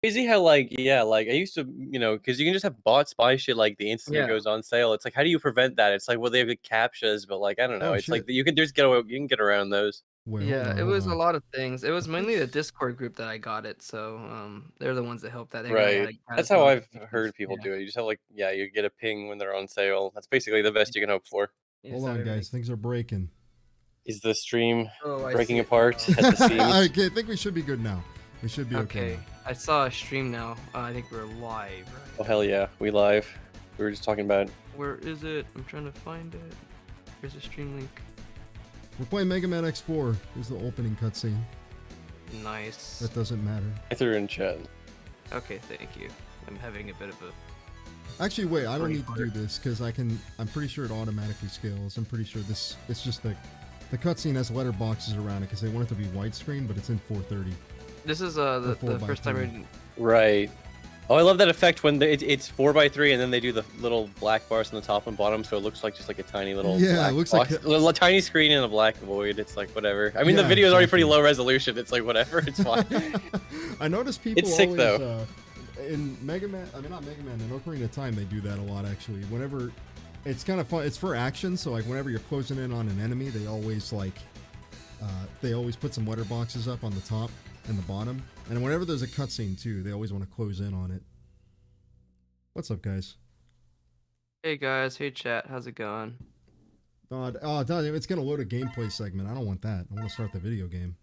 Crazy how, like, yeah, like, I used to, because you can just have bots buy shit, like, the instant it Yeah. goes on sale. It's like, how do you prevent that? It's like, well, they have the CAPTCHAs, but, like, I don't know. Oh It's like, shit. you can get around those. Wait, hold Yeah, on, it hold was a on. lot of things. It was mainly the That's Discord group that I got it, so, they're the ones that helped that. They got Right. had That's has how I've notifications. heard people Yeah. do it. You just have, like, yeah, you get a ping when they're on sale. That's basically the best you can hope for. Yeah, hold so on, everything. guys. Things are breaking. Is the stream Oh, I breaking see it apart now. at the seams? Okay, I think we should be good now. We should be okay Okay, now. I saw a stream now. I think we're live, Oh, right? hell yeah. We live. We were just talking about Where is it? I'm trying to find it. Here's a stream link. We're playing Mega Man X4. Here's the opening cutscene. Nice. That doesn't matter. I threw in chat. Okay, thank you. I'm having a bit of a... Actually, wait, I don't need to do this because I'm pretty sure it automatically scales. I'm pretty sure it's just the cutscene has letterboxes around it because they want it to be widescreen, but it's in 430. This is the first time 4:3. Right. Oh, I love that effect when it's 4:3 and then they do the little black bars on the top and bottom, so it looks like just like a tiny little black it looks box. like a little tiny screen in a black void. It's like whatever. I mean, the Yeah, video is already pretty exactly. low resolution. It's like whatever. It's fine. I noticed people It's sick, always, though. In Mega Man, I mean not Mega Man, in Ocarina of Time they do that a lot actually. Whenever it's kind of fun, it's for action, so like whenever you're closing in on an enemy, they always put some letterboxes up on the top and the bottom. And whenever there's a cutscene too, they always want to close in on it. What's up, guys? Hey guys, hey chat, how's it going? It's gonna load a gameplay segment. I don't want that. I want to start the video game.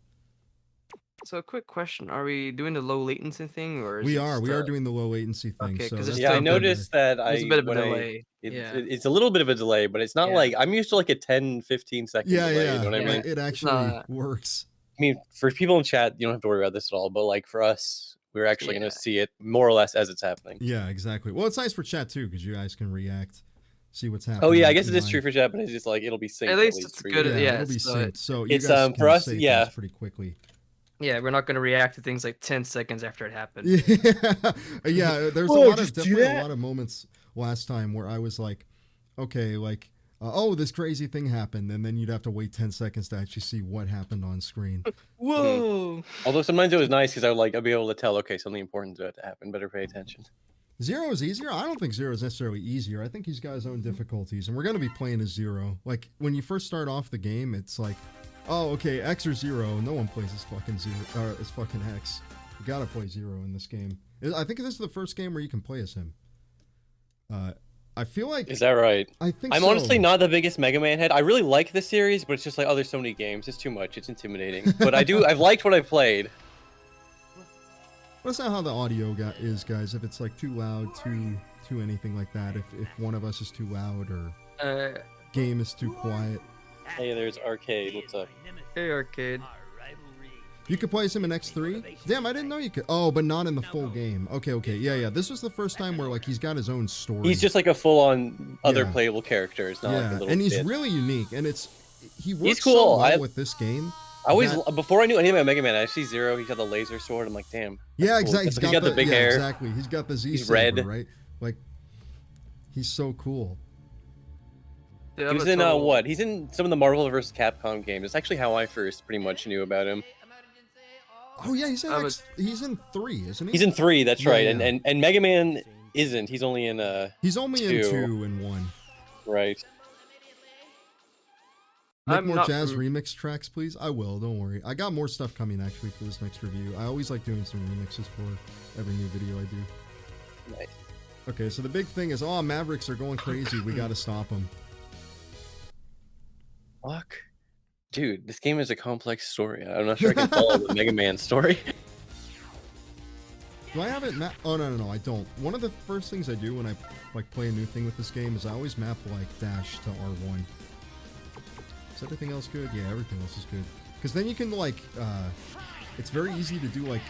So, quick question: are we doing the low latency thing, or is We it are just, doing the low latency thing. okay, So 'cause it's Yeah, I still good. noticed that There's a bit of a delay. Yeah. it's a little bit of a delay, but it's not Yeah. like I'm used to like a 10, 15 second delay. You know what I mean? It actually not- works. I mean, for people in chat, you don't have to worry about this at all. But like for us, we're actually Yeah. going to see it more or less as it's happening. Yeah, exactly. Well, it's nice for chat too because you guys can react, see what's happening. Oh yeah, I guess it is live. true for chat, but it's just like it'll be synced. At least it's for good. you. Yeah, it'll be so synced. So you it's, guys for can us, say yeah. things pretty quickly. Yeah, we're not gonna react to things like 10 seconds after it happened. Yeah. There's Whoa, definitely a lot of moments last time where I was like, okay, like, oh, this crazy thing happened, and then you'd have to wait 10 seconds to actually see what happened on screen. Whoa! Although sometimes it was nice because I'd be able to tell, okay, something important is about to happen. Better pay attention. Zero is easier? I don't think Zero is necessarily easier. I think he's got his own difficulties, and we're going to be playing as Zero. Like, when you first start off the game, it's like, oh, okay, X or Zero. No one plays as fucking Zero, or as fucking X. You gotta play Zero in this game. I think this is the first game where you can play as him. I feel like... Is that right? I think I'm so. honestly not the biggest Mega Man head. I really like this series, but it's just like, oh, there's so many games. It's too much. It's intimidating. But I've liked what I've played. That's not how the audio is, guys. If it's like too loud, too anything like that. If one of us is too loud or game is too quiet. Hey, there's Arcade. What's up? Hey, Arcade. You could play as him in X3? Damn, I didn't know you could. Oh, but not in the full game. Okay. Yeah. This was the first time where like he's got his own story. He's just like a full-on other Yeah. playable character. It's not like a little and he's kid. really unique, and he works cool. so well with this game. Before I knew anything about Mega Man, I see Zero. He's got the laser sword. I'm like, damn. Yeah, cool. exactly. He's got the big hair. Exactly. He's got the Z He's saber, red. right? Like, he's so cool. Dude, He was in what? He's in some of the Marvel vs. Capcom games. It's actually how I first pretty much knew about him. Oh yeah, he's in 3, isn't he? He's in 3. That's Yeah, right. yeah. And Mega Man isn't. He's only in He's only 2. in 2 and 1. Right. Make more jazz remix tracks, please. I will. Don't worry. I got more stuff coming actually for this next review. I always like doing some remixes for every new video I do. Nice. Okay, so the big thing is, oh, Mavericks are going crazy. We got to stop them. Fuck. Dude, this game is a complex story. I'm not sure I can follow the Mega Man story. Do I have it map? Oh, no, I don't. One of the first things I do when I like play a new thing with this game is I always map like dash to R1. Is everything else good? Yeah, everything else is good. Because then you can like, it's very easy to do like,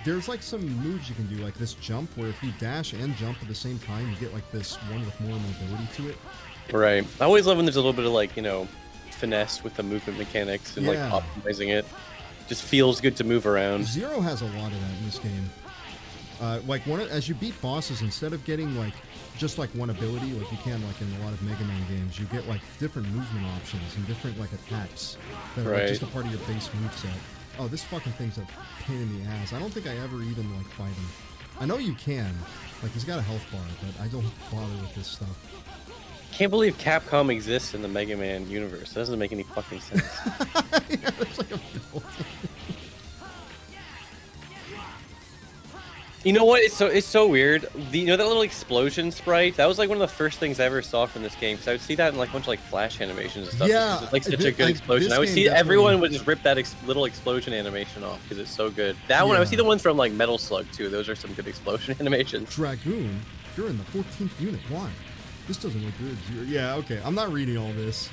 there's like some moves you can do, like this jump, where if you dash and jump at the same time, you get like this one with more mobility to it. Right. I always love when there's a little bit of like, finesse with the movement mechanics and like optimizing it. Just feels good to move around. Zero has a lot of that in this game. Like as you beat bosses, instead of getting like just like one ability, like you can like in a lot of Mega Man games, you get like different movement options and different like attacks that are like, just a part of your base moveset. Oh, this fucking thing's a pain in the ass. I don't think I ever even like fight him. I know you can. Like he's got a health bar, but I don't bother with this stuff. Can't believe Capcom exists in the Mega Man universe. That doesn't make any fucking sense. Yeah, there's like a building. You know what? It's so weird. You know that little explosion sprite? That was like one of the first things I ever saw from this game. Because I would see that in like a bunch of like flash animations and stuff. Yeah, it's like such a good explosion. I would see everyone would just rip that little explosion animation off because it's so good. That one, I would see the ones from like Metal Slug too. Those are some good explosion animations. Dragoon, you're in the 14th unit. Why? This doesn't look good. Yeah, okay. I'm not reading all this.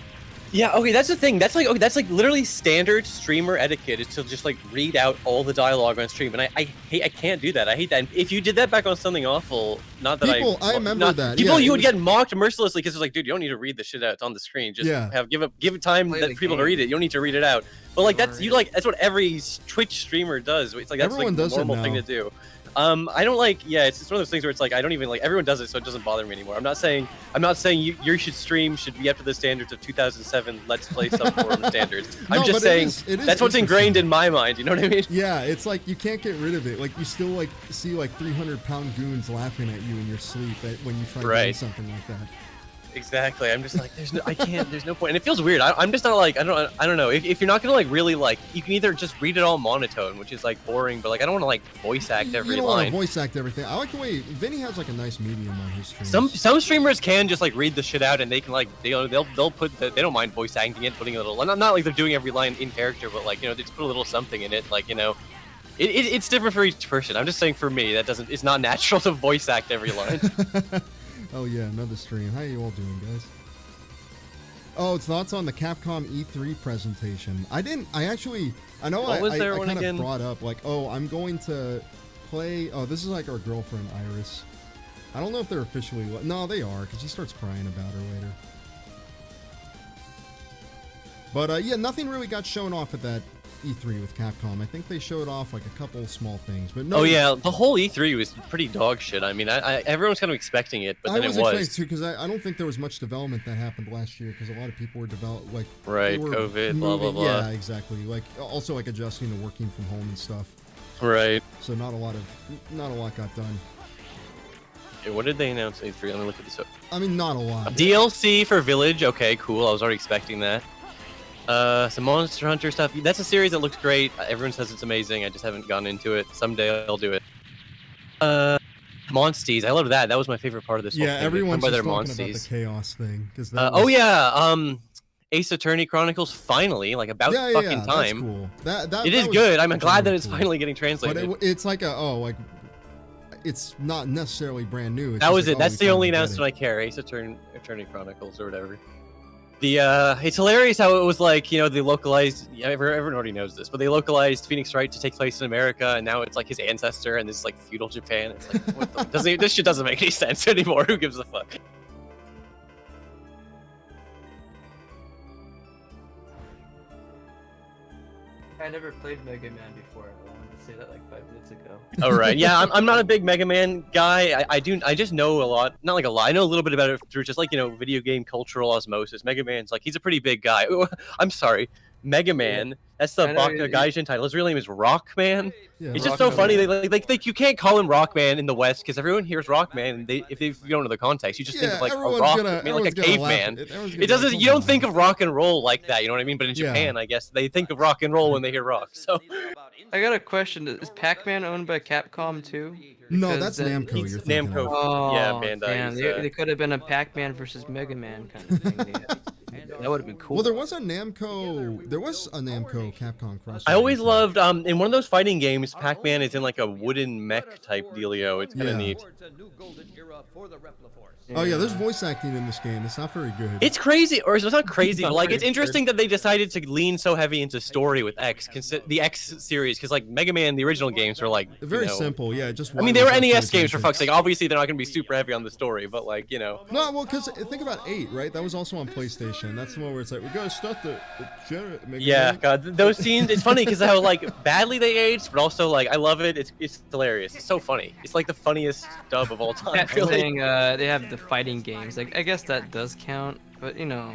Yeah, okay, that's the thing. That's like literally standard streamer etiquette is to just like read out all the dialogue on stream, and I can't do that. I hate that. And if you did that back on Something Awful, not that I remember that. People, yeah, you would get mocked mercilessly because it's like, dude, you don't need to read the shit out. It's on the screen. Just give it time that people to read it. You don't need to read it out. But like that's what every Twitch streamer does. It's like that's everyone like the normal thing to do. I don't like. Yeah, it's one of those things where it's like I don't even like. Everyone does it, so it doesn't bother me anymore. I'm not saying you should stream should be up to the standards of 2007 Let's Play subforum standards. I'm just saying that's what's ingrained in my mind. You know what I mean? Yeah, it's like you can't get rid of it. Like you still like see like 300-pound goons laughing at you in your sleep when you try to do something like that. Exactly. I'm just like, there's no point. And it feels weird. I'm just not like, I don't know. If you're not going to like really like, you can either just read it all monotone, which is like boring, but like, I don't want to like voice act every line. You don't want to voice act everything. I like the way Vinny has like a nice medium on his stream. Some streamers can just like read the shit out and they can like, they'll put, they don't mind voice acting it, putting a little, not like they're doing every line in character, but like, you know, they just put a little something in it. Like, you know, it's different for each person. I'm just saying for me, it's not natural to voice act every line. Oh yeah, another stream. How you all doing, guys? Oh, it's thoughts on the Capcom E3 presentation. I know I kind of brought up like, oh, I'm going to play. Oh, this is like our girlfriend Iris. I don't know if they're officially. No, they are, because she starts crying about her later. But yeah, nothing really got shown off at that E3 with Capcom. I think they showed off like a couple small things, but no. Oh yeah, the whole E3 was pretty dog shit. I mean, everyone's kind of expecting it, but then it was. I was expecting too, because I don't think there was much development that happened last year, because a lot of people were like COVID, blah blah blah. Yeah, exactly. Like also like adjusting to working from home and stuff. Right. So not a lot got done. Hey, what did they announce at E3? Let me look at this up. I mean, not a lot. DLC for Village. Okay, cool. I was already expecting that. Some Monster Hunter stuff. That's a series that looks great. Everyone says it's amazing. I just haven't gone into it. Someday I'll do it. Monsties. I love that. That was my favorite part of this. Yeah, whole thing. Everyone's just talking about the chaos thing. Oh yeah. Ace Attorney Chronicles finally, like about fucking time. That's cool. It is good. I'm glad that it's finally getting translated. But it's like it's not necessarily brand new. That was it. That's the only announcement I care. Ace Attorney Chronicles or whatever. It's hilarious how it was like, you know, they localized, everyone already knows this, but they localized Phoenix Wright to take place in America, and now it's like his ancestor, and this is like feudal Japan. It's like, what the, this shit doesn't make any sense anymore. Who gives a fuck? I never played Mega Man before. I wanted to say that like 5 minutes ago. All right, yeah, I'm not a big Mega Man guy. I just know a lot, not like a lot. I know a little bit about it through just like, you know, video game cultural osmosis. Mega Man's like, he's a pretty big guy. Ooh, I'm sorry, Mega Man. That's the Gaijin title. His real name is Rockman. Yeah, it's just so funny. They you can't call him Rockman in the West because everyone hears Rockman. And if you don't know the context, you just think of like a rock, like a caveman. It doesn't. You don't think of rock and roll like that. You know what I mean? But in Japan, I guess they think of rock and roll when they hear rock. So, I got a question. Is Pac-Man owned by Capcom too? No, that's Namco. You're thinking Namco. Oh, yeah, Bandai. They could have been a Pac-Man versus Mega Man kind of thing. That would have been cool. Well, there was a Namco Capcom crossover. I always loved in one of those fighting games, Pac-Man is in like a wooden mech type dealio. It's kind of neat. Oh yeah, there's voice acting in this game. It's not very good. It's crazy, or it's not crazy, but like it's interesting that they decided to lean so heavy into story with X, the X series, because like Mega Man, the original games were like very simple. Yeah, just. I mean, they were NES games for fuck's sake. Obviously, they're not going to be super heavy on the story, but like, you know. No, well, because think about 8, right? That was also on PlayStation. That's the one where it's like we gotta start the yeah, God, those scenes. It's funny because how like badly they aged, but also like I love it. It's hilarious. It's so funny. It's like the funniest dub of all time. They have the fighting games. Like I guess that does count, but you know,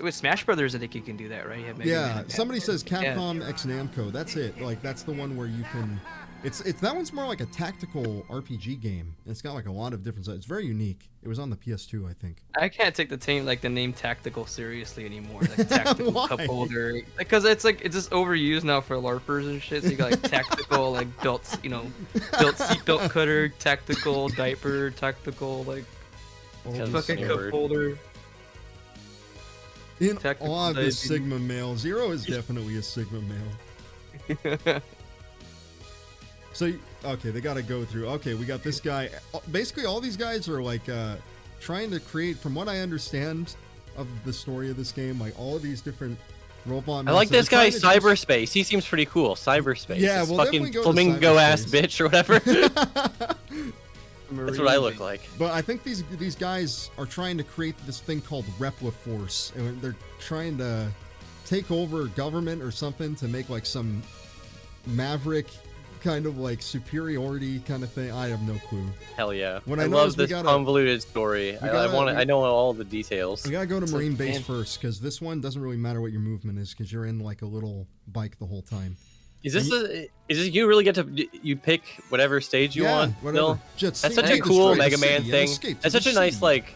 with Smash Brothers, I think you can do that, right? You have Mega Man Yeah, and somebody says Yeah. Capcom X Namco. That's it. Like that's the one where you can. It's that one's more like a tactical RPG game. It's got like a lot of different. It's very unique. It was on the PS2, I think. I can't take the name tactical seriously anymore. Like tactical Why? cup holder, because it's just overused now for LARPers and shit. So you got like tactical like built seatbelt cutter, tactical diaper, tactical like fucking cup word. holder. In Tactical awe of this diabetes. Sigma male. Zero is definitely a Sigma male. So okay, they got to go through. Okay, we got this guy. Basically, all these guys are like trying to create, from what I understand of the story of this game, like all of these different robot. I like this guy, They're trying to just- Cyberspace. He seems pretty cool. Cyberspace. Yeah, This we'll definitely fucking go to flamingo ass cyberspace. bitch or whatever. That's what I look like. But I think these guys are trying to create this thing called Repliforce, and they're trying to take over government or something to make like some maverick kind of like superiority kind of thing. I have no clue. Hell yeah. When I I love noticed we this gotta- convoluted story. I know all the details. We gotta go to It's Marine like, Base man. first, because this one doesn't really matter what your movement is, because you're in like a little bike the whole time. Is this you really get to you pick whatever stage you want? whatever. Bill? Just That's sink such a and cool destroy the Mega Man city and thing. escape to That's the such a nice sea. like,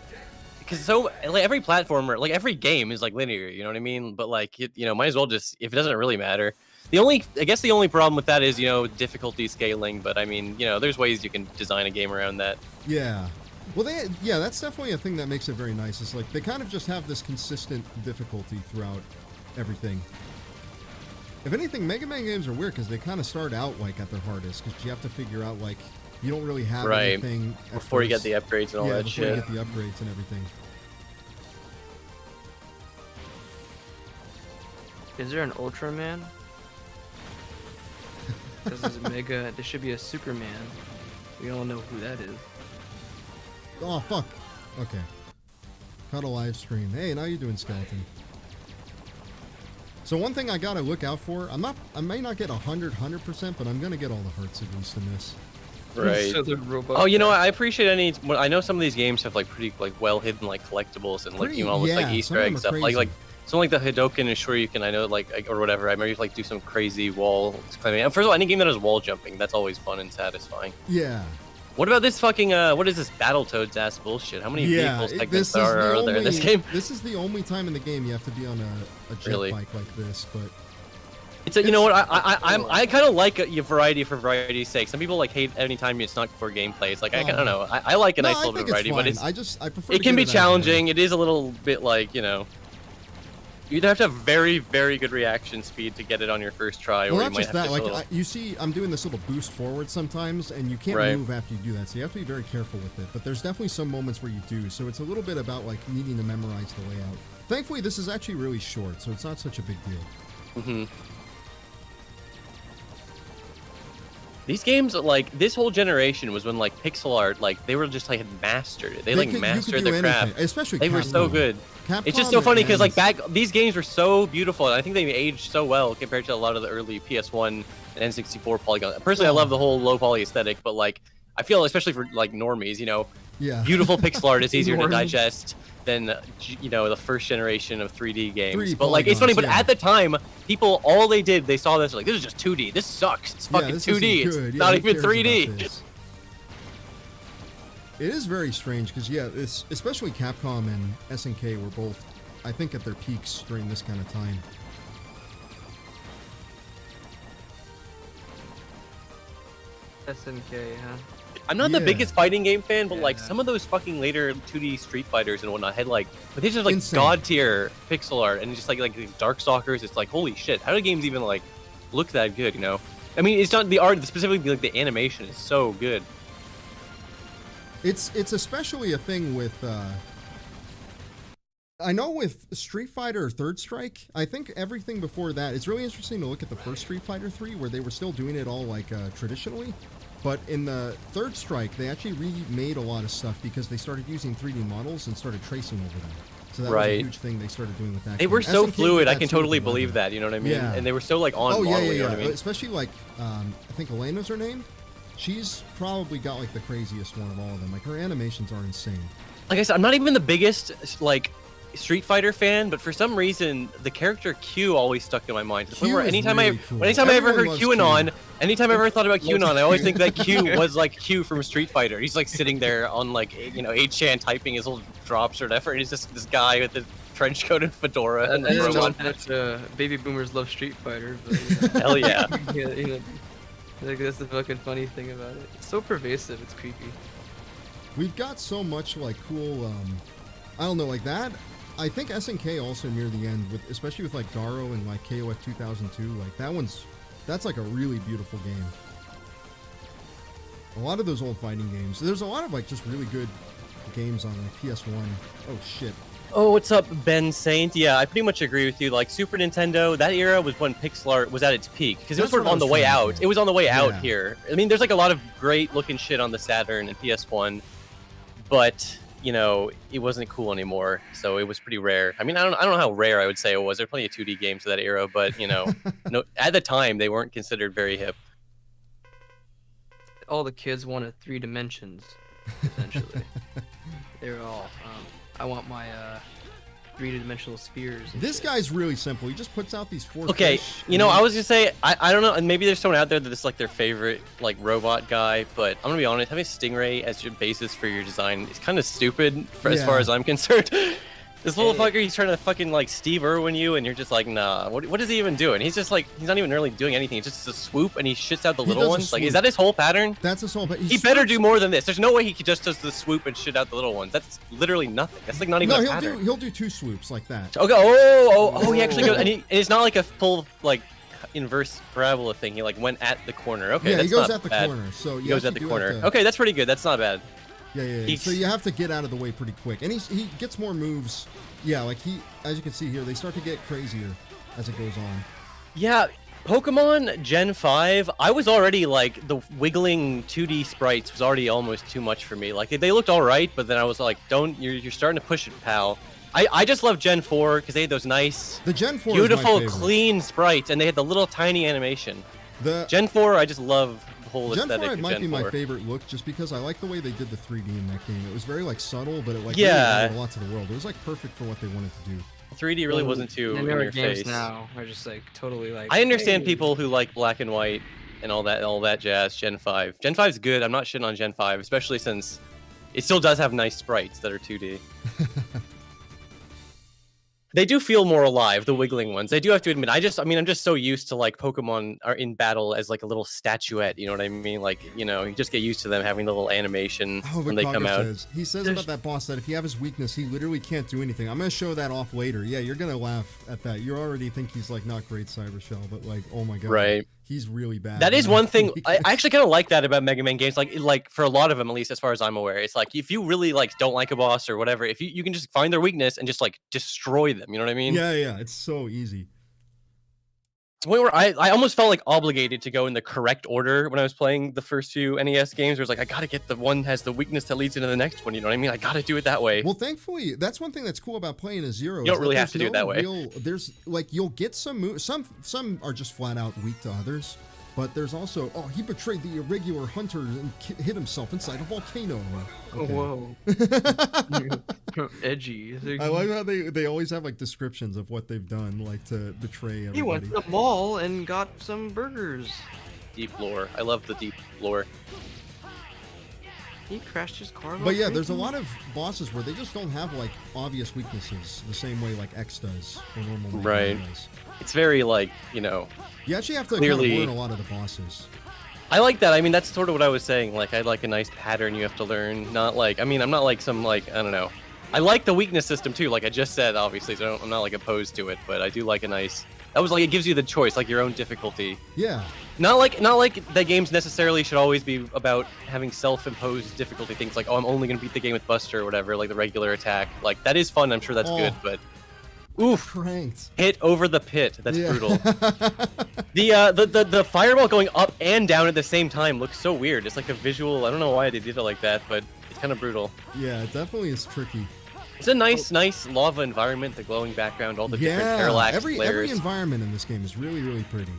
because so like every platformer, like every game is like linear. You know what I mean? But like might as well just, if it doesn't really matter. I guess the only problem with that is difficulty scaling. But I mean there's ways you can design a game around that. Yeah. Well, that's definitely a thing that makes it very nice. It's like they kind of just have this consistent difficulty throughout everything. If anything, Mega Man games are weird because they kind of start out like at their hardest, because you have to figure out like you don't really have Right. anything at Before you get first. the upgrades and all yeah, that before shit. you get the upgrades and everything. Is there an Ultraman? This is Mega. There should be a Superman. We all know who that is. Oh fuck. Okay. Cut a live stream. Hey, now you're doing skeleton. So one thing I gotta look out for, I may not get 100%, but I'm gonna get all the hearts at least in this. Right. So the robot. Oh, I appreciate I know some of these games have like pretty like well hidden like collectibles and like Pretty- almost like yeah, Easter some of them egg are stuff. crazy. Like something like the Hadoken and Shoryuken, I know like or whatever. I remember you like do some crazy wall climbing. And first of all, any game that has wall jumping, that's always fun and satisfying. Yeah. What about this fucking what is this Battletoads ass bullshit? How many vehicles this segments is are there in this game? This is the only time in the game you have to be on a jet Really? bike like this, but It's you know what I kind of like a variety for variety's sake. Some people like hate any time it's not for gameplay. It's like I don't know. I like a no, nice I little bit think of variety, but fine. it's I prefer. it to can get be it out of the way. challenging. It is a little bit like you'd have to have very, very good reaction speed to get it on your first try, Well, or you not might just have that. to Like little... you see, I'm doing this little boost forward sometimes, and you can't Right. move after you do that. So you have to be very careful with it. But there's definitely some moments where you do. So it's a little bit about like needing to memorize the layout. Thankfully, this is actually really short, so it's not such a big deal. Mhm. These games, like this whole generation, was when like pixel art, like they were just like had mastered it. They like you mastered could do their craft. anything, especially They were so Capcom. good. Capcom It's just so funny because like and- these games were so beautiful, and I think they aged so well compared to a lot of the early PS1 and N64 polygons. Personally, I love the whole low poly aesthetic, but like I feel especially for like normies, yeah. beautiful pixel art is easier to Normies. digest than the first generation of 3D games. 3D but like it's funny, but polygons, yeah. at the time, people all they did, they saw this they're like, this is just 2D. This sucks. It's fucking this 2D. isn't It's good. Yeah, not who even cares about 3D. this? It is very strange because especially Capcom and SNK were both, I think, at their peaks during this kind of time. SNK, huh? I'm not the Yeah. biggest fighting game fan, but like Yeah. some of those fucking later 2D Street Fighters and whatnot had like, but they just like Insane. god tier pixel art and just like these Darkstalkers. It's like holy shit, how do games even like look that good? I mean, it's not the art, specifically like the animation is so good. It's especially a thing with I know with Street Fighter Third Strike, I think everything before that, it's really interesting to look at the first Street Fighter 3 where they were still doing it all like traditionally, but in the Third Strike they actually remade a lot of stuff because they started using 3D models and started tracing over them. So that was a Right. huge thing they started doing with that. They game. were so SNK did fluid. I that can too with totally 11. believe that. You know what I mean? Yeah. And they were so like on Oh model. yeah, You know yeah, what I yeah. mean? Especially like I think Elena's her name. She's probably got like the craziest one of all of them. Like her animations are insane. Like I said, I'm not even the biggest like Street Fighter fan, but for some reason the character Q always stuck in my mind. To the point Q where is anytime really cool. anytime I ever Everyone heard loves QAnon, Q. anytime I ever thought about QAnon, I always think that Q was like Q from Street Fighter. He's like sitting there on like 8chan typing his little drops or whatever, and he's just this guy with the trench coat and fedora. I And just know robot. that baby boomers love Street Fighter. But, Hell yeah. Like, that's the fucking funny thing about it. It's so pervasive, it's creepy. We've got so much like cool, I don't know, like that. I think SNK also near the end, with especially with like Garo and like KOF 2002, like that's like a really beautiful game. A lot of those old fighting games. There's a lot of like just really good games on like PS1. Oh shit. Oh, what's up, Ben Saint? Yeah, I pretty much agree with you. Like Super Nintendo, that era was when pixel art was at its peak because it was That's sort of what I on the was way trying to out. say. It was on the way out Yeah. here. I mean, there's like a lot of great looking shit on the Saturn and PS1, but it wasn't cool anymore. So it was pretty rare. I mean, I don't know how rare I would say it was. There were plenty of 2D games of that era, but no, at the time they weren't considered very hip. All the kids wanted 3 dimensions, essentially. They were all, I want my 3-dimensional spheres. And This shit. guy's really simple. He just puts out these 4 Okay, fish, I was gonna say I don't know, and maybe there's someone out there that's like their favorite like robot guy, but I'm gonna be honest, having Stingray as your basis for your design is kind of stupid as far Yeah. as I'm concerned. This little Hey. fucker, he's trying to fucking like Steve Irwin you, and you're just like, nah. What is he even doing? He's just like, he's not even really doing anything. It's just a swoop, and he shits out the He little does a ones. Like, swoop. is that his whole pattern? That's his whole. But He better do more than this. There's no way he just does the swoop and shit out the little ones. That's literally nothing. That's like not even No, a he'll pattern. he'll do 2 swoops like that. Okay. Oh, he actually goes, and it's not like a full like inverse parabola thing. He like went at the corner. Okay, Yeah, that's he goes not at the bad. corner. So He goes at the corner. Okay, that's pretty good. That's not bad. Yeah. He's- So you have to get out of the way pretty quick, and he gets more moves. Yeah, like as you can see here, they start to get crazier as it goes on. Yeah, Pokemon Gen 5, I was already like, the wiggling 2D sprites was already almost too much for me. Like, they looked alright, but then I was like, you're starting to push it, pal. I just love Gen 4 because they had those nice, The Gen 4 beautiful, is my favorite. clean sprites, and they had the little tiny animation. The Gen 4, I just love the whole Gen aesthetic 4 of might Gen be 4. my favorite look, just because I like the way they did the 3D in that game. It was very like subtle, but it like Yeah. really added a lot to the world. It was like perfect for what they wanted to do. 3D really wasn't too in newer your games face. now are just like totally like. I understand hey. people who like black and white and all that jazz. Gen 5. Gen 5 is good. I'm not shitting on Gen 5, especially since it still does have nice sprites that are 2D. They do feel more alive, the wiggling ones. I do have to admit. I'm just so used to like Pokemon are in battle as like a little statuette. You know what I mean? Like, you just get used to them having the little animation when they come out. He says about that boss that if you have his weakness, he literally can't do anything. I'm gonna show that off later. Yeah, you're gonna laugh at that. You already think he's like not great Cybershell, but like, oh my god, Right. He's really bad. That is man. one thing I actually kind of like that about Mega Man games. Like for a lot of them, at least as far as I'm aware, it's like if you really like don't like a boss or whatever, if you can just find their weakness and just like destroy them. You know what I mean? Yeah, it's so easy. It's a point where I almost felt like obligated to go in the correct order when I was playing the first few NES games. Where it's like I gotta get the one that has the weakness that leads into the next one. You know what I mean? I gotta do it that way. Well, thankfully, that's one thing that's cool about playing a Zero. You don't is really that have to do there's it that no way. There's like you'll get some moves. Some are just flat out weak to others. But there's also, he betrayed the irregular hunter and hid himself inside a volcano. Okay. Whoa. Edgy. I like how they always have like descriptions of what they've done, like to betray everybody. He went to the mall and got some burgers. Deep lore. I love the deep lore. He crashed his car. But yeah, there's a lot of bosses where they just don't have like obvious weaknesses the same way like X does or normal Mega Right. Man does. It's very like You actually have to Clearly- kind of learn a lot of the bosses. I like that. I mean, that's sort of what I was saying. Like, I like a nice pattern you have to learn. Not like, I'm not like some, like, I don't know. I like the weakness system, too. Like I just said, obviously, so I'm not, like, opposed to it. But I do like a nice... That was, like, it gives you the choice, like, your own difficulty. Yeah. Not like the games necessarily should always be about having self-imposed difficulty things. Like, oh, I'm only going to beat the game with Buster or whatever, like the regular attack. Like, that is fun. I'm sure that's good, but... Oof. Pranked. Hit over the pit. That's Yeah. brutal. The fireball going up and down at the same time looks so weird. It's like a visual. I don't know why they did it like that, but it's kind of brutal. Yeah, it definitely is tricky. It's a nice lava environment. The glowing background, all the different Yeah, parallax every layers. environment in this game is really, really pretty.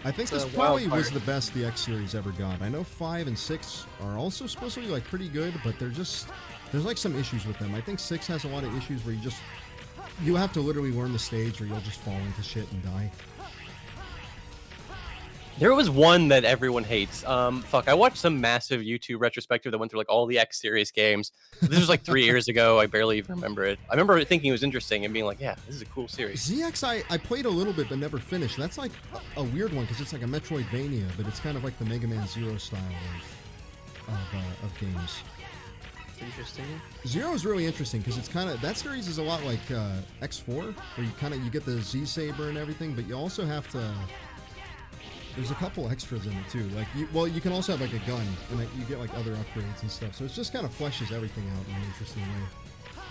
I think It's this a probably wild was card. the best the X series ever got. I know 5 and 6 are also supposed to be like pretty good, but they're just There's like some issues with them. I think 6 has a lot of issues where you have to literally learn the stage or you'll just fall into shit and die. There was one that everyone hates. Fuck, I watched some massive YouTube retrospective that went through like all the X series games. This was like 3 years ago. I barely even remember it. I remember thinking it was interesting and being like, yeah, this is a cool series. ZX, I played a little bit but never finished. That's like a weird one because it's like a Metroidvania, but it's kind of like the Mega Man Zero style of games. Interesting. Zero is really interesting because it's kind of, that series is a lot like X4, where you get the Z Saber and everything, but you also have to. There's a couple extras in it too. Like, you can also have like a gun, and like, you get like other upgrades and stuff. So it just kind of fleshes everything out in an interesting way.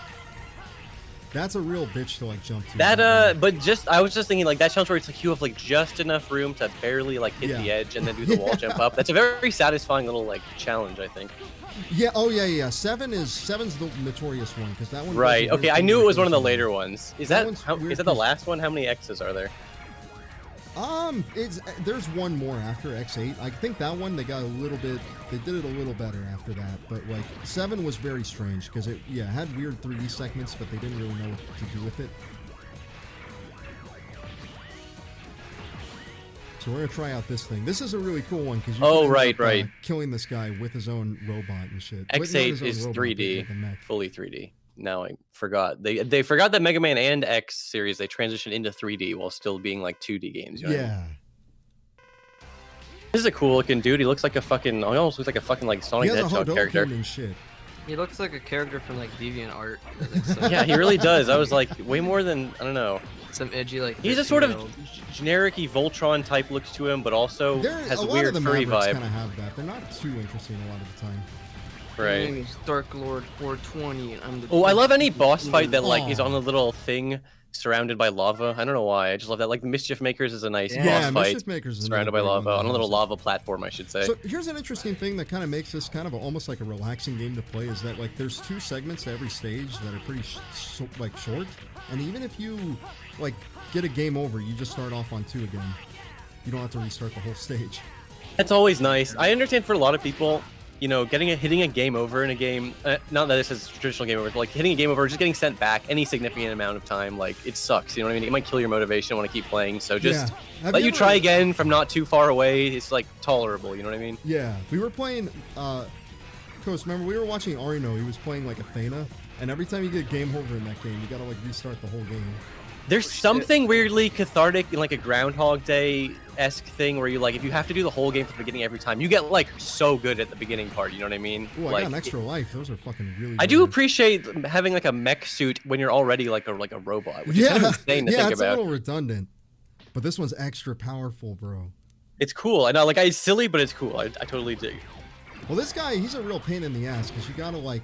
That's a real bitch to like jump to. But I was just thinking like that challenge where it's like you have like just enough room to barely like hit the edge and then do the wall jump up. That's a very satisfying little like challenge, I think. Yeah. Oh yeah. 7's the notorious one because that one. Right. Okay. I knew it was one of the later ones. Is that the last one? How many X's are there? There's one more after X8. I think that one they did it a little better after that. But like 7 was very strange because it had weird 3D segments, but they didn't really know what to do with it. So we're gonna try out this thing. This is a really cool one because you killing this guy with his own robot and shit. X8 is 3D, fully 3D. Now I forgot. They forgot that Mega Man and X series they transitioned into 3D while still being like 2D games. You know what I mean? This is a cool looking dude. He looks like a fucking. He almost looks like a fucking like Sonic the Hedgehog character. And shit. He looks like a character from like DeviantArt. Yeah, he really does. I was like, way more than I don't know. Some edgy like. He's a sort of generic-y Voltron type looks to him, but also has a weird furry vibe. Kind of have that. They're not too interesting a lot of the time. Right. My name is Dark Lord 420. And I'm the. Oh, I love any boss fight that like is on a little thing surrounded by lava. I don't know why. I just love that. Like the Mischief Makers is a nice boss fight. Mischief Makers is surrounded by lava on a little lava platform, I should say. So here's an interesting thing that kind of makes this kind of almost like a relaxing game to play is that like there's 2 segments to every stage that are pretty short, and even if you like get a game over, you just start off on 2 again. You don't have to restart the whole stage. That's always nice. I understand for a lot of people, you know, hitting a game over in a game, not that this is traditional game over, but like hitting a game over, just getting sent back any significant amount of time, like it sucks. You know what I mean? It might kill your motivation. Want to keep playing, so just let you try again from not too far away. It's like tolerable. You know what I mean? Yeah, we were playing. Coast, remember we were watching Arino. He was playing like Athena, and every time you get game over in that game, you gotta like restart the whole game. There's something weirdly cathartic in like a Groundhog Day-esque thing where you like if you have to do the whole game from the beginning every time, you get like so good at the beginning part. You know what I mean? Ooh, I like, got an extra life. Those are fucking really. I do appreciate having like a mech suit when you're already like a robot, which is kind of insane to think about. Yeah, it's a little redundant, but this one's extra powerful, bro. It's cool. I know, like it's silly, but it's cool. I totally dig. Well, this guy, he's a real pain in the ass because you gotta like.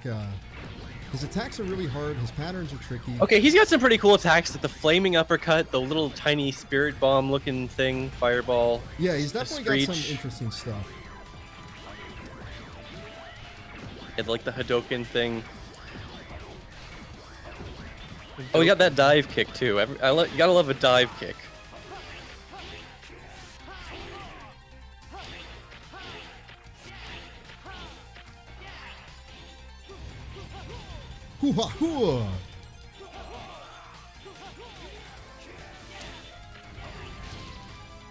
His attacks are really hard. His patterns are tricky. Okay, he's got some pretty cool attacks. Like the flaming uppercut, the little tiny spirit bomb looking thing, fireball. Yeah, he's definitely got some interesting stuff. And like the Hadoken thing. Oh, we got that dive kick too. You gotta love a dive kick. Hoo-ha, hoo-ha.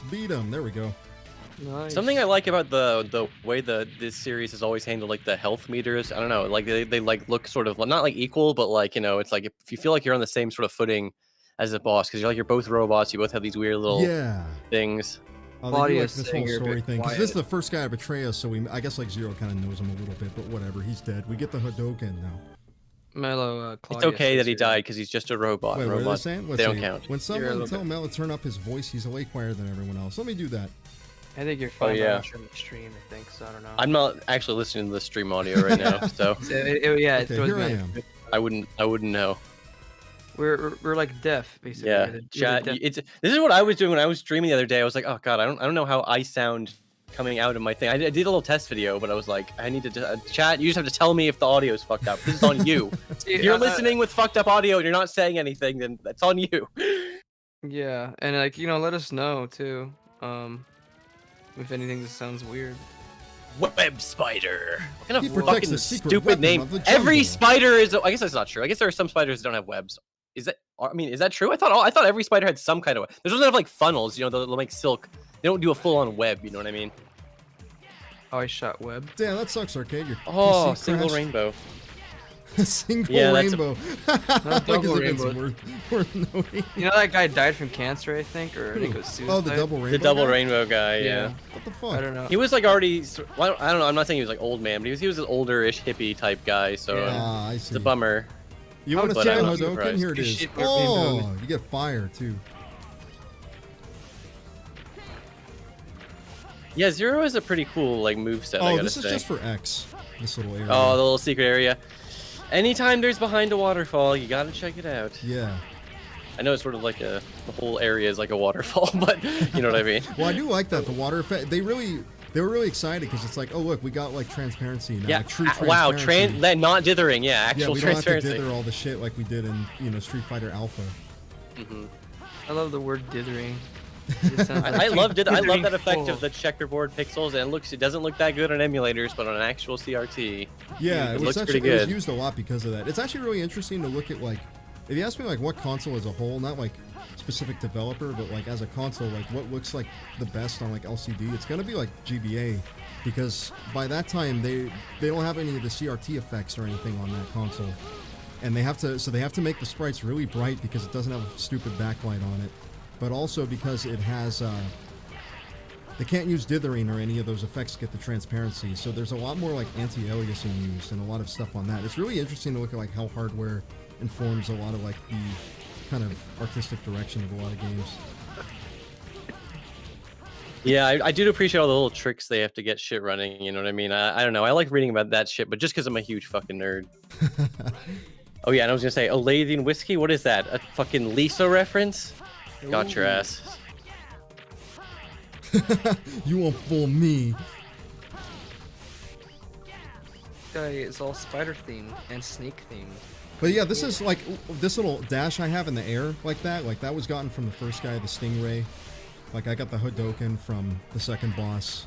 Beat him. There we go. Nice. Something I like about the way this series has always handled like the health meters. I don't know, like they like look sort of not like equal, but like you know, it's like if you feel like you're on the same sort of footing as a boss because you're both robots. You both have these weird little things. Oh, they do, like, this whole story thing. Because this is the first guy to betray us, so I guess like Zero kind of knows him a little bit, but whatever. He's dead. We get the Hadoken now. Mellow, it's okay that he died because he's just a robot. Wait, robots, they don't count. When someone tell Mel to turn up his voice, he's way quieter than everyone else. Let me do that. I think you're fine. Watching the stream, I think so. I don't know. I'm not actually listening to the stream audio right now, so yeah. Okay, here I am. I wouldn't know. We're like deaf, basically. Yeah, chat. This is what I was doing when I was streaming the other day. I was like, oh god, I don't know how I sound coming out of my thing. I did a little test video, but I was like, I need to chat. You just have to tell me if the audio is fucked up. This is on you. If you're listening with fucked up audio and you're not saying anything, then that's on you. Yeah, and like let us know too. If anything just sounds weird. Web spider. What kind He of protects fucking the secret stupid weapon name? of the Every jungle. spider is. I guess that's not true. I guess there are some spiders that don't have webs. Is that? I mean, is that true? I thought every spider had some kind of web. There's not like funnels. You know, they'll make silk. They don't do a full-on web. You know what I mean? Oh, I shot web. Damn, that sucks, Arcade. Your Oh, PC single crashed. rainbow. A single Yeah, that's a- rainbow. Not Like, double as if it's rainbow. worth noting. You know that guy died from cancer, I think, or I think it was suicide. Oh, the double rainbow. The double guy? rainbow guy. Yeah. What the I fuck? don't know. He was like already. Well, I don't know. I'm not saying he was like old man, but he was an older-ish hippie type guy. So Yeah. Ah, I it's see. a bummer. You want to But see I'm the not Hadouken? surprised. Here it is. Shit, Oh, rainbow. you get fire too. Yeah, Zero is a pretty cool like move set. I Oh, gotta this is say. just for X. This little area. Oh, the little secret area. Anytime there's behind a waterfall, you gotta check it out. Yeah. I know it's sort of like the whole area is like a waterfall, but you know what I mean. Well, I do like that the water effect. They were really excited because it's like, oh look, we got like transparency now. Yeah. Like, true Wow. transparency. Not dithering. Yeah. Yeah, Actual we don't have to transparency. dither all the shit like we did in Street Fighter Alpha. I love the word dithering. It sounds like I love that dithering effect full. of the checkerboard pixels, and it doesn't look that good on emulators, but on an actual CRT, Yeah, it it was looks actually pretty it was good. used a lot because of that. It's actually really interesting to look at like, if you ask me like what console as a whole, not like specific developer, but like as a console, like what looks like the best on like LCD, it's gonna be like GBA, because by that time they don't have any of the CRT effects or anything on that console, and they have to make the sprites really bright because it doesn't have a stupid backlight on it, but also because it has they can't use dithering or any of those effects to get the transparency, so there's a lot more like anti-aliasing used and a lot of stuff on that. It's really interesting to look at like how hardware informs a lot of like the kind of artistic direction of a lot of games. Yeah, I do appreciate all the little tricks they have to get shit running. You know what I mean? I don't know. I like reading about that shit, but just because I'm a huge fucking nerd. Oh yeah, and I was gonna say, Olathian whiskey. What is that? A fucking Lisa reference? Got your ass. You won't fool me. This guy is all spider themed and snake themed. But yeah, this is like this little dash I have in the air like that was gotten from the first guy, the Stingray. Like I got the Hadouken from the second boss.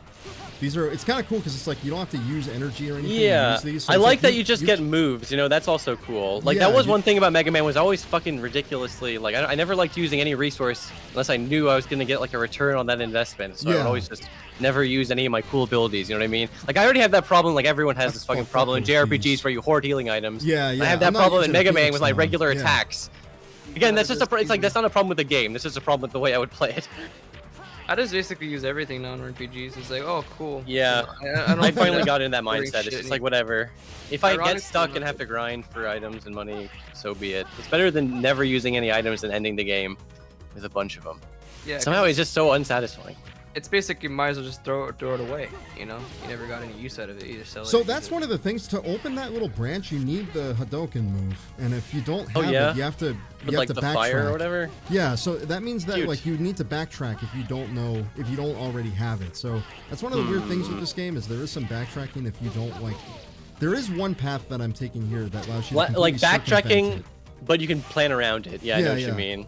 It's kind of cool because it's like you don't have to use energy or anything to Yeah, use these. So I it's like that you just get moves. You know, that's also cool. Like that was one thing about Mega Man was always fucking ridiculously like I never liked using any resource unless I knew I was gonna get like a return on that investment. So I would always just never use any of my cool abilities. You know what I mean? Like I already have that problem. Like everyone has this fucking problem in JRPGs where you hoard healing items. Yeah. I have that I'm not problem in using Mega the Man Phoenix with my Stone. regular Yeah. attacks. Again, that's just it's like that's not a problem with the game. This is a problem with the way I would play it. I just basically use everything now in RPGs. It's like, oh, cool. Yeah, I don't I finally think got into that boring mindset. It's shit just like whatever. If I get Ironically, stuck and not- have to grind for items and money, so be it. It's better than never using any items and ending the game with a bunch of them. Yeah, Somehow it's just so unsatisfying. it's basically you might as well just throw it away. You know, you never got any use out of it. You just sell it. So or that's use it. one of the things, to open that little branch you need the Hadouken move, and if you don't have Oh, yeah? it, you have to With like the backtrack. fire or whatever. Yeah, so that means that Cute. like you need to backtrack if you don't already have it. So that's one of the weird things with this game is there is some backtracking if you don't like. There is one path that I'm taking here that allows you to Like completely circumvent backtracking, it. but you can plan around it. Yeah, I know Yeah, what you yeah. mean.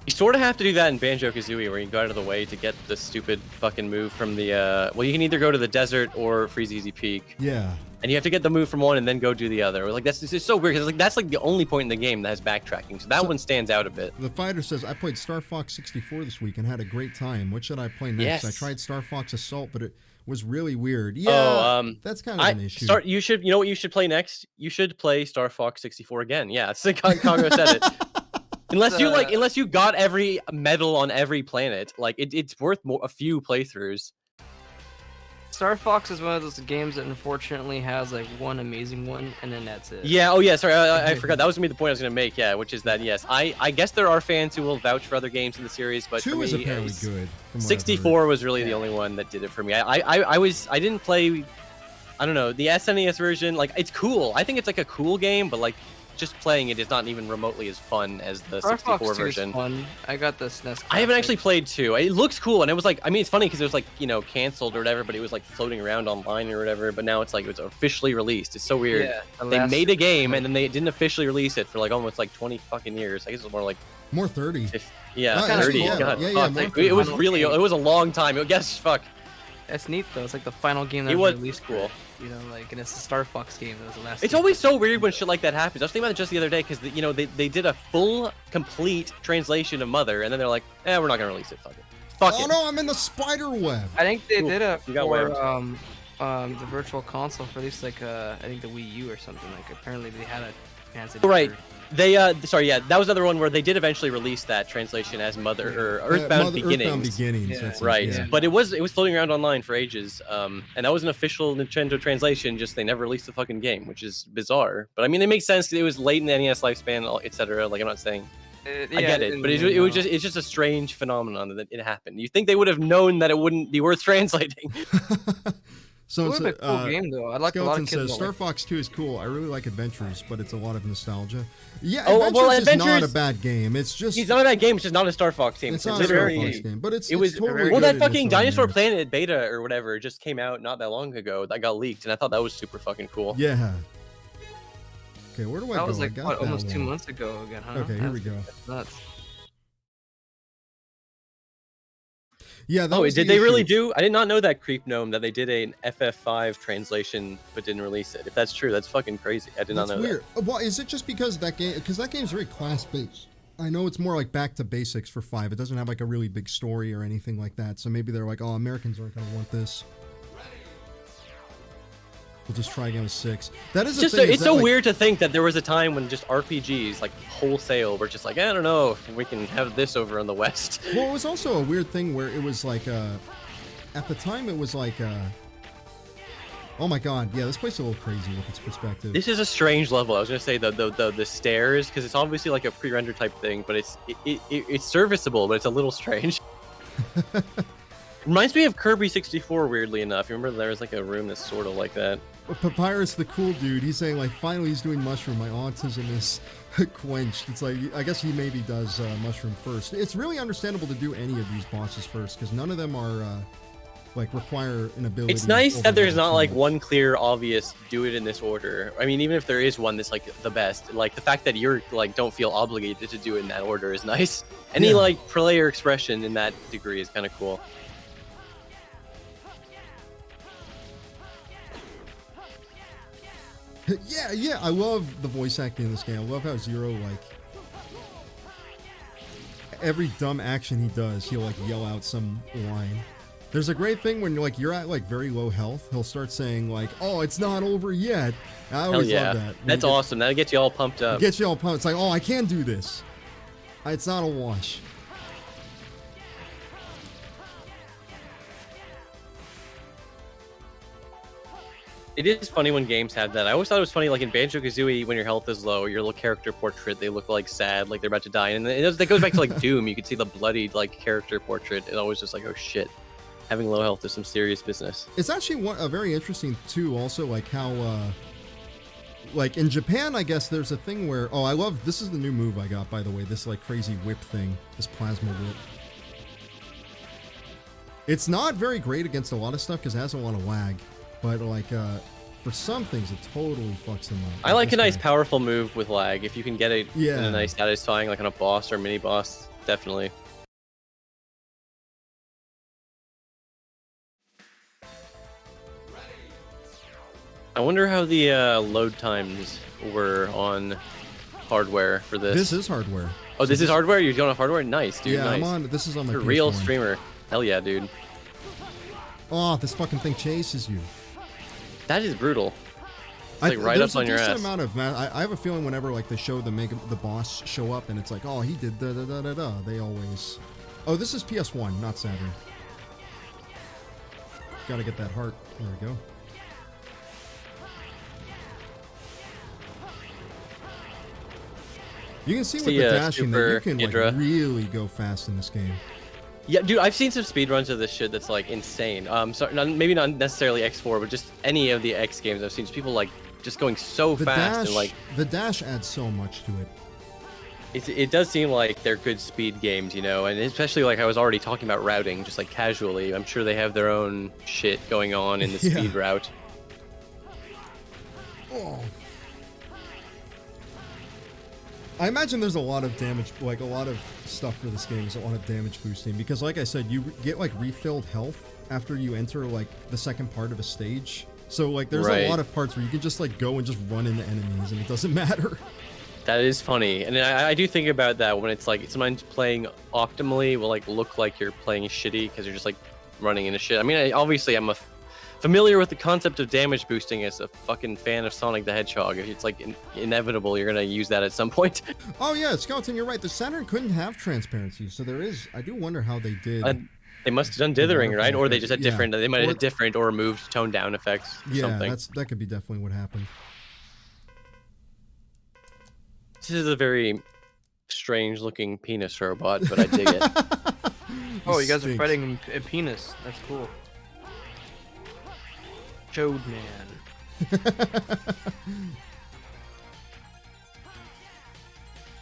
You sort of have to do that in Banjo-Kazooie, where you go out of the way to get the stupid fucking move from the. Well, you can either go to the desert or Freeze Easy Peak. Yeah. And you have to get the move from one and then go do the other. Like that's it's so weird because like that's like the only point in the game that has backtracking. So that one stands out a bit. The fighter says, I played Star Fox 64 this week and had a great time. What should I play next? Yes. I tried Star Fox Assault, but it was really weird. Yeah, that's kind of an issue. You know what you should play next? You should play Star Fox 64 again. Yeah, it's like Congo said it. Unless you got every medal on every planet, like it's worth a few playthroughs. Star Fox is one of those games that unfortunately has like one amazing one, and then that's it. Yeah. Oh yeah. Sorry, I forgot. That was gonna be the point I was gonna make. Yeah, which is that yes, I guess there are fans who will vouch for other games in the series, but 2 for me, is apparently good. from what I've 64 was really the only one that did it for me. I didn't play. I don't know the SNES version. Like it's cool. I think it's like a cool game, but like just playing it is not even remotely as fun as the Star 64 Fox 2 version. is fun. I got the SNES. I haven't classic. actually played 2. It looks cool, and it was like, I mean, it's funny because it was like, you know, canceled or whatever, but it was like floating around online or whatever. But now it's like it's officially released. It's so weird. Yeah, They last- made a game and then they didn't officially release it for like almost like 20 fucking years. I guess it was more like More 30. 50, yeah, Oh, 30. yeah, God, yeah, fuck. more Like, it was 30. really, it was a long time. Guess fuck. That's neat though. It's like the final game that It was was released. cool. You know, like, and it's the Star Fox game. That was the last. It's game. always so weird when shit like that happens. I was thinking about it just the other day because you know they did a full, complete translation of Mother, and then they're like, we're not gonna release it. Fuck it. Fuck Oh it. no, I'm in the spider web. I think they did it You got for webbed. the Virtual Console for at least like I think the Wii U or something. Like apparently they had a fancy. Right. They sorry, yeah, that was another one where they did eventually release that translation as Mother or Earthbound Beginnings. Earthbound Beginnings. Yeah. That's it, Right, yeah. but it was floating around online for ages, and that was an official Nintendo translation. Just they never released the fucking game, which is bizarre. But I mean, it makes sense. 'Cause it was late in the NES lifespan, etc. Like I'm not saying I get it, but it's just a strange phenomenon that it happened. You think they would have known that it wouldn't be worth translating? So It it's would have been a cool game though. I'd like a lot Skeleton of kids. says to Star like. Fox 2 is cool. I really like Adventures, but it's a lot of nostalgia. Yeah, Oh, Adventures well, is not a Adventures- bad game. It's just It's not a bad game. It's just not a Star Fox game. it's not a Star literally- Fox game, but it's It was totally well, well, good that in fucking its own Dinosaur merits. Planet beta or whatever just came out not that long ago. That got leaked, and I thought that was super fucking cool. Yeah. Okay, where do I go? That was I like got what, that almost 2 one. months ago again, huh? Okay, here we go. That's nuts. Yeah, that Oh, was did the they really issue. do? I did not know that, Creep Gnome, that they did an FF5 translation but didn't release it. If that's true, that's fucking crazy. I did not That's know weird. Well, is it just because that game? Because that game's very class-based. I know it's more like back to basics for 5. It doesn't have like a really big story or anything like that. So maybe they're like, oh, Americans aren't gonna want this. We'll just try again with 6. That is It's the just thing. so, is it's that, so like, weird to think that there was a time when just RPGs, like wholesale, were just like, I don't know if we can have this over in the West. Well, it was also a weird thing where it was like, at the time, it was like, oh my god, yeah, this place is a little crazy with its perspective. This is a strange level. I was gonna say the stairs, because it's obviously like a pre-render type thing, but it's serviceable, but it's a little strange. Reminds me of Kirby 64, weirdly enough. You remember there was like a room that's sort of like that. Papyrus, the cool dude, he's saying like, finally he's doing mushroom. My autism is quenched. It's like, I guess he maybe does mushroom first. It's really understandable to do any of these bosses first because none of them are like require an ability. It's nice that there's overload not too like much. one clear, obvious, do it in this order. I mean, even if there is one that's like the best, like the fact that you're like don't feel obligated to do it in that order is nice. Any Yeah. like player expression in that degree is kind of cool. Yeah, I love the voice acting in this game. I love how Zero, like, every dumb action he does, he'll like yell out some line. There's a great thing when like you're at like very low health, he'll start saying like, "Oh, it's not over yet." I Hell always yeah, love that. that's awesome. That gets you all pumped up. It gets you all pumped. It's like, "Oh, I can do this. It's not a wash." It is funny when games have that. I always thought it was funny, like in Banjo-Kazooie, when your health is low, your little character portrait, they look like sad, like they're about to die. And that goes back to like Doom. You could see the bloodied like character portrait. It's always just like, oh shit, having low health is some serious business. It's actually a very interesting too. Also, like how, like in Japan, I guess there's a thing where I love this is the new move I got, by the way. This like crazy whip thing, this plasma whip. It's not very great against a lot of stuff because it has a lot of lag, but like for some things, it totally fucks them up. I like a This nice, guy. powerful move with lag. If you can get it in Yeah. a nice, satisfying, like on a boss or mini boss, definitely. I wonder how the load times were on hardware for this. This is hardware. Oh, this is hardware? You're going off hardware? Nice, dude. Yeah, nice. I'm on. This is on my You're a real PS1. streamer. Hell yeah, dude. Oh, this fucking thing chases you. That is brutal. Like right there's up on a your decent ass. amount of I have a feeling whenever like they show the boss show up and it's like, oh, he did da da da da da. They always. Oh, this is PS1, not Saturn. Gotta get that heart. There we go. You can see with See, the dashing that you Super can like Hydra. really go fast in this game. Yeah, dude, I've seen some speedruns of this shit that's like insane. So maybe not necessarily X4, but just any of the X games I've seen. Just people like just going so The fast dash, and like the dash adds so much to it. it does seem like they're good speed games, you know, and especially like I was already talking about routing, just like casually. I'm sure they have their own shit going on in the Yeah. speed route. Oh. I imagine there's a lot of damage, like a lot of stuff for this game is a lot of damage boosting because, like I said, you get like refilled health after you enter like the second part of a stage. So like there's Right. a lot of parts where you can just like go and just run into enemies and it doesn't matter. That is funny, and I do think about that when it's like sometimes playing optimally will like look like you're playing shitty because you're just like running into shit. I mean, obviously I'm familiar with the concept of damage boosting as a fucking fan of Sonic the Hedgehog. It's like inevitable you're gonna use that at some point. Oh yeah, Skeleton, you're right. The Saturn couldn't have transparency, so there is. I do wonder how they did. They must have done dithering, right? Or they just had Yeah. different. They might have had different or removed toned down effects. Or Yeah, something. that could be definitely what happened. This is a very strange looking penis robot, but I dig it. Oh, you guys are Stinks. fighting a penis. That's cool. Chode man.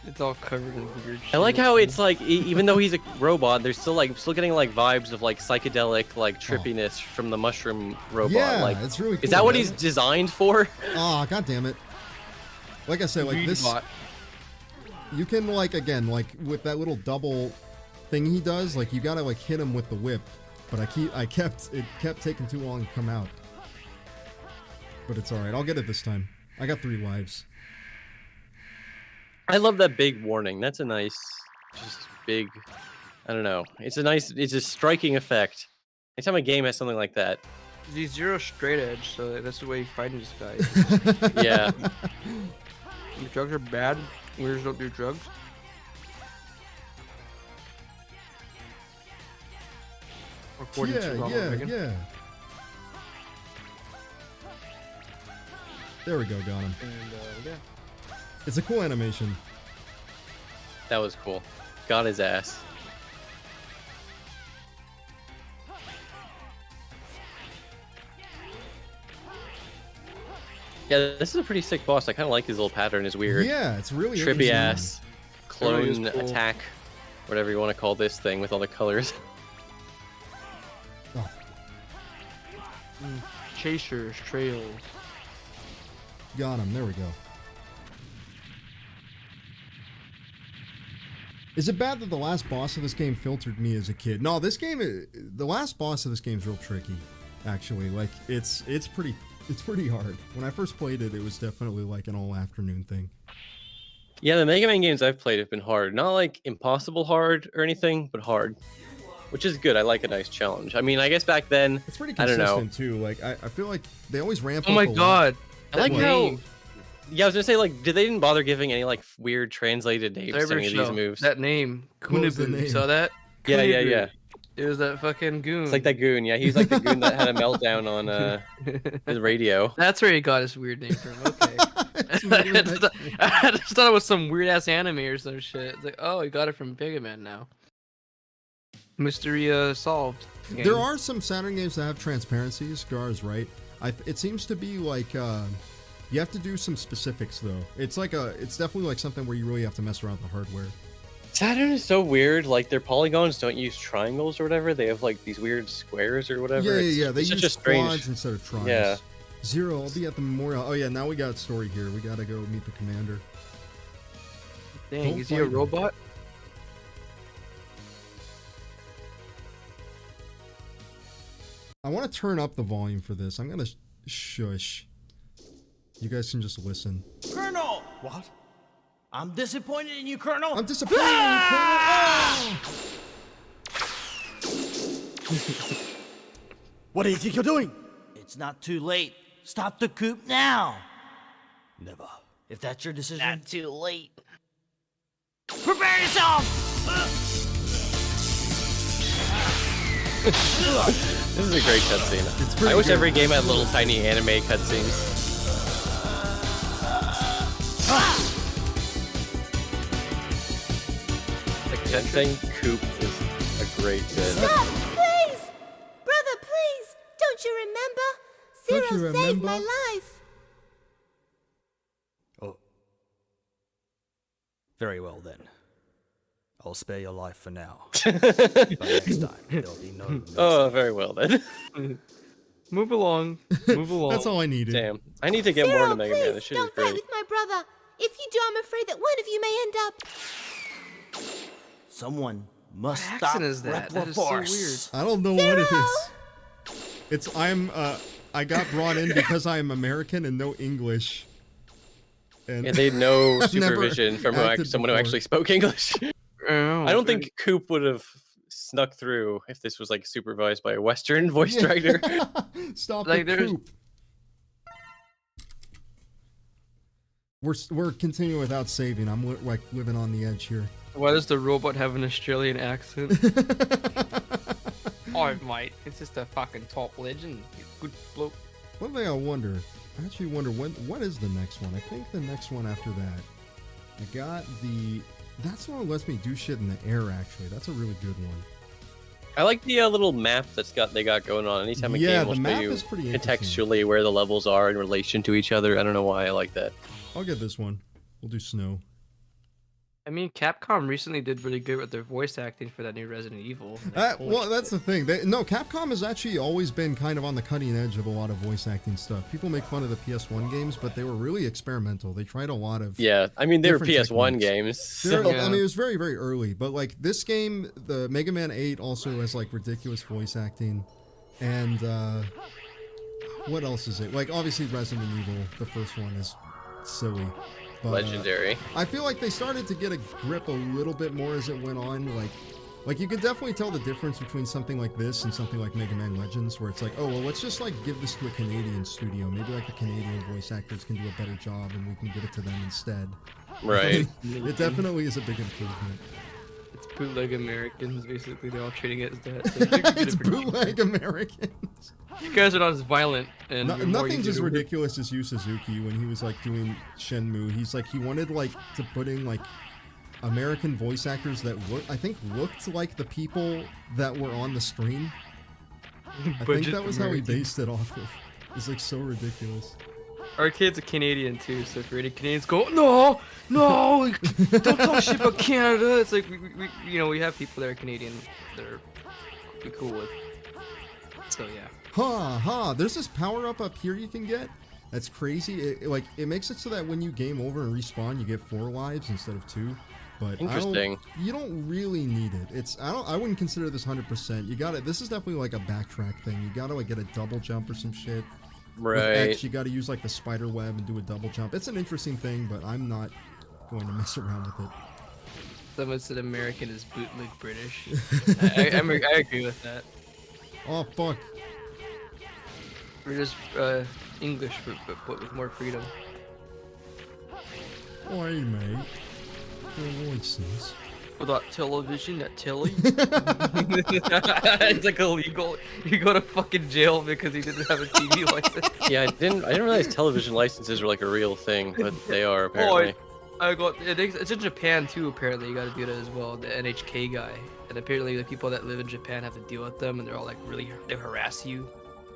It's all covered in weird shit. I like how it's like even though he's a robot, there's still getting like vibes of like psychedelic like trippiness from the mushroom robot. Yeah, like, it's really cool. is that what man. he's designed for? Oh, god damn it. Like I said, like this, Weedbot. you can like, again, like with that little double thing he does, like you gotta like hit him with the whip. But it kept taking too long to come out. But it's alright, I'll get it this time. I got 3 lives. I love that big warning. That's a nice, just big. I don't know. It's a striking effect. Anytime a game has something like that. He's zero straight edge, so that's the way he's fighting this guy. Yeah. The drugs are bad. Weirdos don't do drugs. According to Ronald Reagan. Yeah. There we go, got him. And yeah. It's a cool animation. That was cool. Got his ass. Yeah, this is a pretty sick boss. I kind of like his little pattern. His weird, Yeah, it's really trippy interesting. ass really clone is cool. attack, whatever you want to call this thing with all the colors. Oh, Chasers, trails. got him. There we go. Is it bad that the last boss of this game filtered me as a kid? No, this game, the last boss of this game is real tricky, actually. Like, it's pretty hard. When I first played it, it was definitely like an all-afternoon thing. Yeah, the Mega Man games I've played have been hard. Not like impossible hard or anything, but hard. Which is good. I like a nice challenge. I mean, I guess back then, It's pretty I don't know. consistent, too. Like, I feel like they always ramp Oh up my a lot. god. I like That how. name. Yeah, I was gonna say like, they didn't bother giving any like weird translated names to any of these Cybershell. moves. That name. What was the Kunabu. You name? saw that? Yeah, yeah, Kunabu. yeah. It was that fucking goon. It's like that goon. Yeah, he's like the goon that had a meltdown on the radio. That's where he got his weird name from. Okay. It's I really just nice. I just thought it was some weird ass anime or some shit. It's like, oh, he got it from Megaman now. Mystery solved. Game. There are some Saturn games that have transparency. Scar's right. It seems to be like you have to do some specifics though. It's definitely like something where you really have to mess around with the hardware. Saturn is so weird. Like their polygons don't use triangles or whatever. They have like these weird squares or whatever. Yeah. They it's use such a strange. quads instead of triangles. Yeah. Zero, I'll be at the memorial. Oh yeah, now we got a story here. We gotta go meet the commander. Dang, Don't is he a fight him. robot? I want to turn up the volume for this. I'm gonna shush. You guys can just listen. Colonel! What? I'm disappointed in you, Colonel. I'm disappointed in you, Colonel. Oh! What do you think you're doing? It's not too late. Stop the coup now. Never. If that's your decision. Not too late. Prepare yourself! This is a great cutscene. It's pretty I wish good. every game had little tiny anime cutscenes. The cutscene Coop is a great bit. Stop, please! Brother, please! Don't you remember? Zero Don't you saved my remember? life. Oh. Very well then. I'll spare your life for now. But next time, there'll be no mercy. Oh, very well then. Move along. Move along. That's all I needed. Damn. I need to get more Zero, into Mega Man. please, This shit is don't fight great. with my brother. If you do, I'm afraid that one of you may end up. Someone must What stop accent is that? That Repla is so Force. weird. I don't know what it Zero! is. I got brought in because I am American and no English. And they had no I've never supervision from someone who before. actually spoke English. Oh, I don't think Coop would have snuck through if this was like supervised by a Western voice director. Stop Like, the there's- Coop. We're continuing without saving. I'm like living on the edge here. Why does the robot have an Australian accent? Oh, mate, it's just a fucking top legend. Good bloke. One thing I wonder, I actually wonder what is the next one? I think the next one after that, I got the. That's the one that lets me do shit in the air. Actually, that's a really good one. I like the little map they got going on. Anytime a Yeah, game will the show map you is pretty interesting. contextually where the levels are in relation to each other. I don't know why I like that. I'll get this one. We'll do snow. I mean, Capcom recently did really good with their voice acting for that new Resident Evil. Well, that's the thing. No, Capcom has actually always been kind of on the cutting edge of a lot of voice acting stuff. People make fun of the PS1 games, but they were really experimental. They tried a lot of. Yeah, I mean they were different PS1 techniques. games. So. I mean, it was very, very early, but like this game, the Mega Man 8 also has like ridiculous voice acting, and what else is it? Like obviously Resident Evil, the first one is silly. But, Legendary. I feel like they started to get a grip a little bit more as it went on. Like you could definitely tell the difference between something like this and something like Mega Man Legends, where it's like, oh well, let's just like give this to a Canadian studio. Maybe like the Canadian voice actors can do a better job, and we can give it to them instead. Right. It definitely is a big improvement. It's bootleg Americans, basically. They're all treating it as that. So I think It's bootleg Americans. You guys are not as violent and you're more Nothing's easy as to work. ridiculous as Yu Suzuki when he was like doing Shenmue. He's like he wanted like to put in like American voice actors that looked like the people that were on the screen. I think that was how he based it off of. It's like so ridiculous. Our kid's a Canadian too, so if any Canadians go, no, don't talk shit about Canada. It's like we have people that are Canadian that are be cool with. So yeah. There's this power up here you can get. That's crazy. It makes it so that when you game over and respawn, you get 4 lives instead of 2. But Interesting. You don't really need it. I wouldn't consider this 100%. You got it. This is definitely like a backtrack thing. You gotta like get a double jump or some shit. Right. With X, you gotta use like the spider web and do a double jump. It's an interesting thing, but I'm not going to mess around with it. Someone said American is bootleg British. I agree with that. Oh fuck. We're just English, but with more freedom. Oi, mate. Your voices. Without television, that telly. It's like illegal. You go to fucking jail because he didn't have a TV license. Yeah, I didn't realize television licenses were like a real thing, but they are apparently. It's in Japan too. Apparently, you got to do that as well. The NHK guy, and apparently the people that live in Japan have to deal with them, and they're all like they harass you,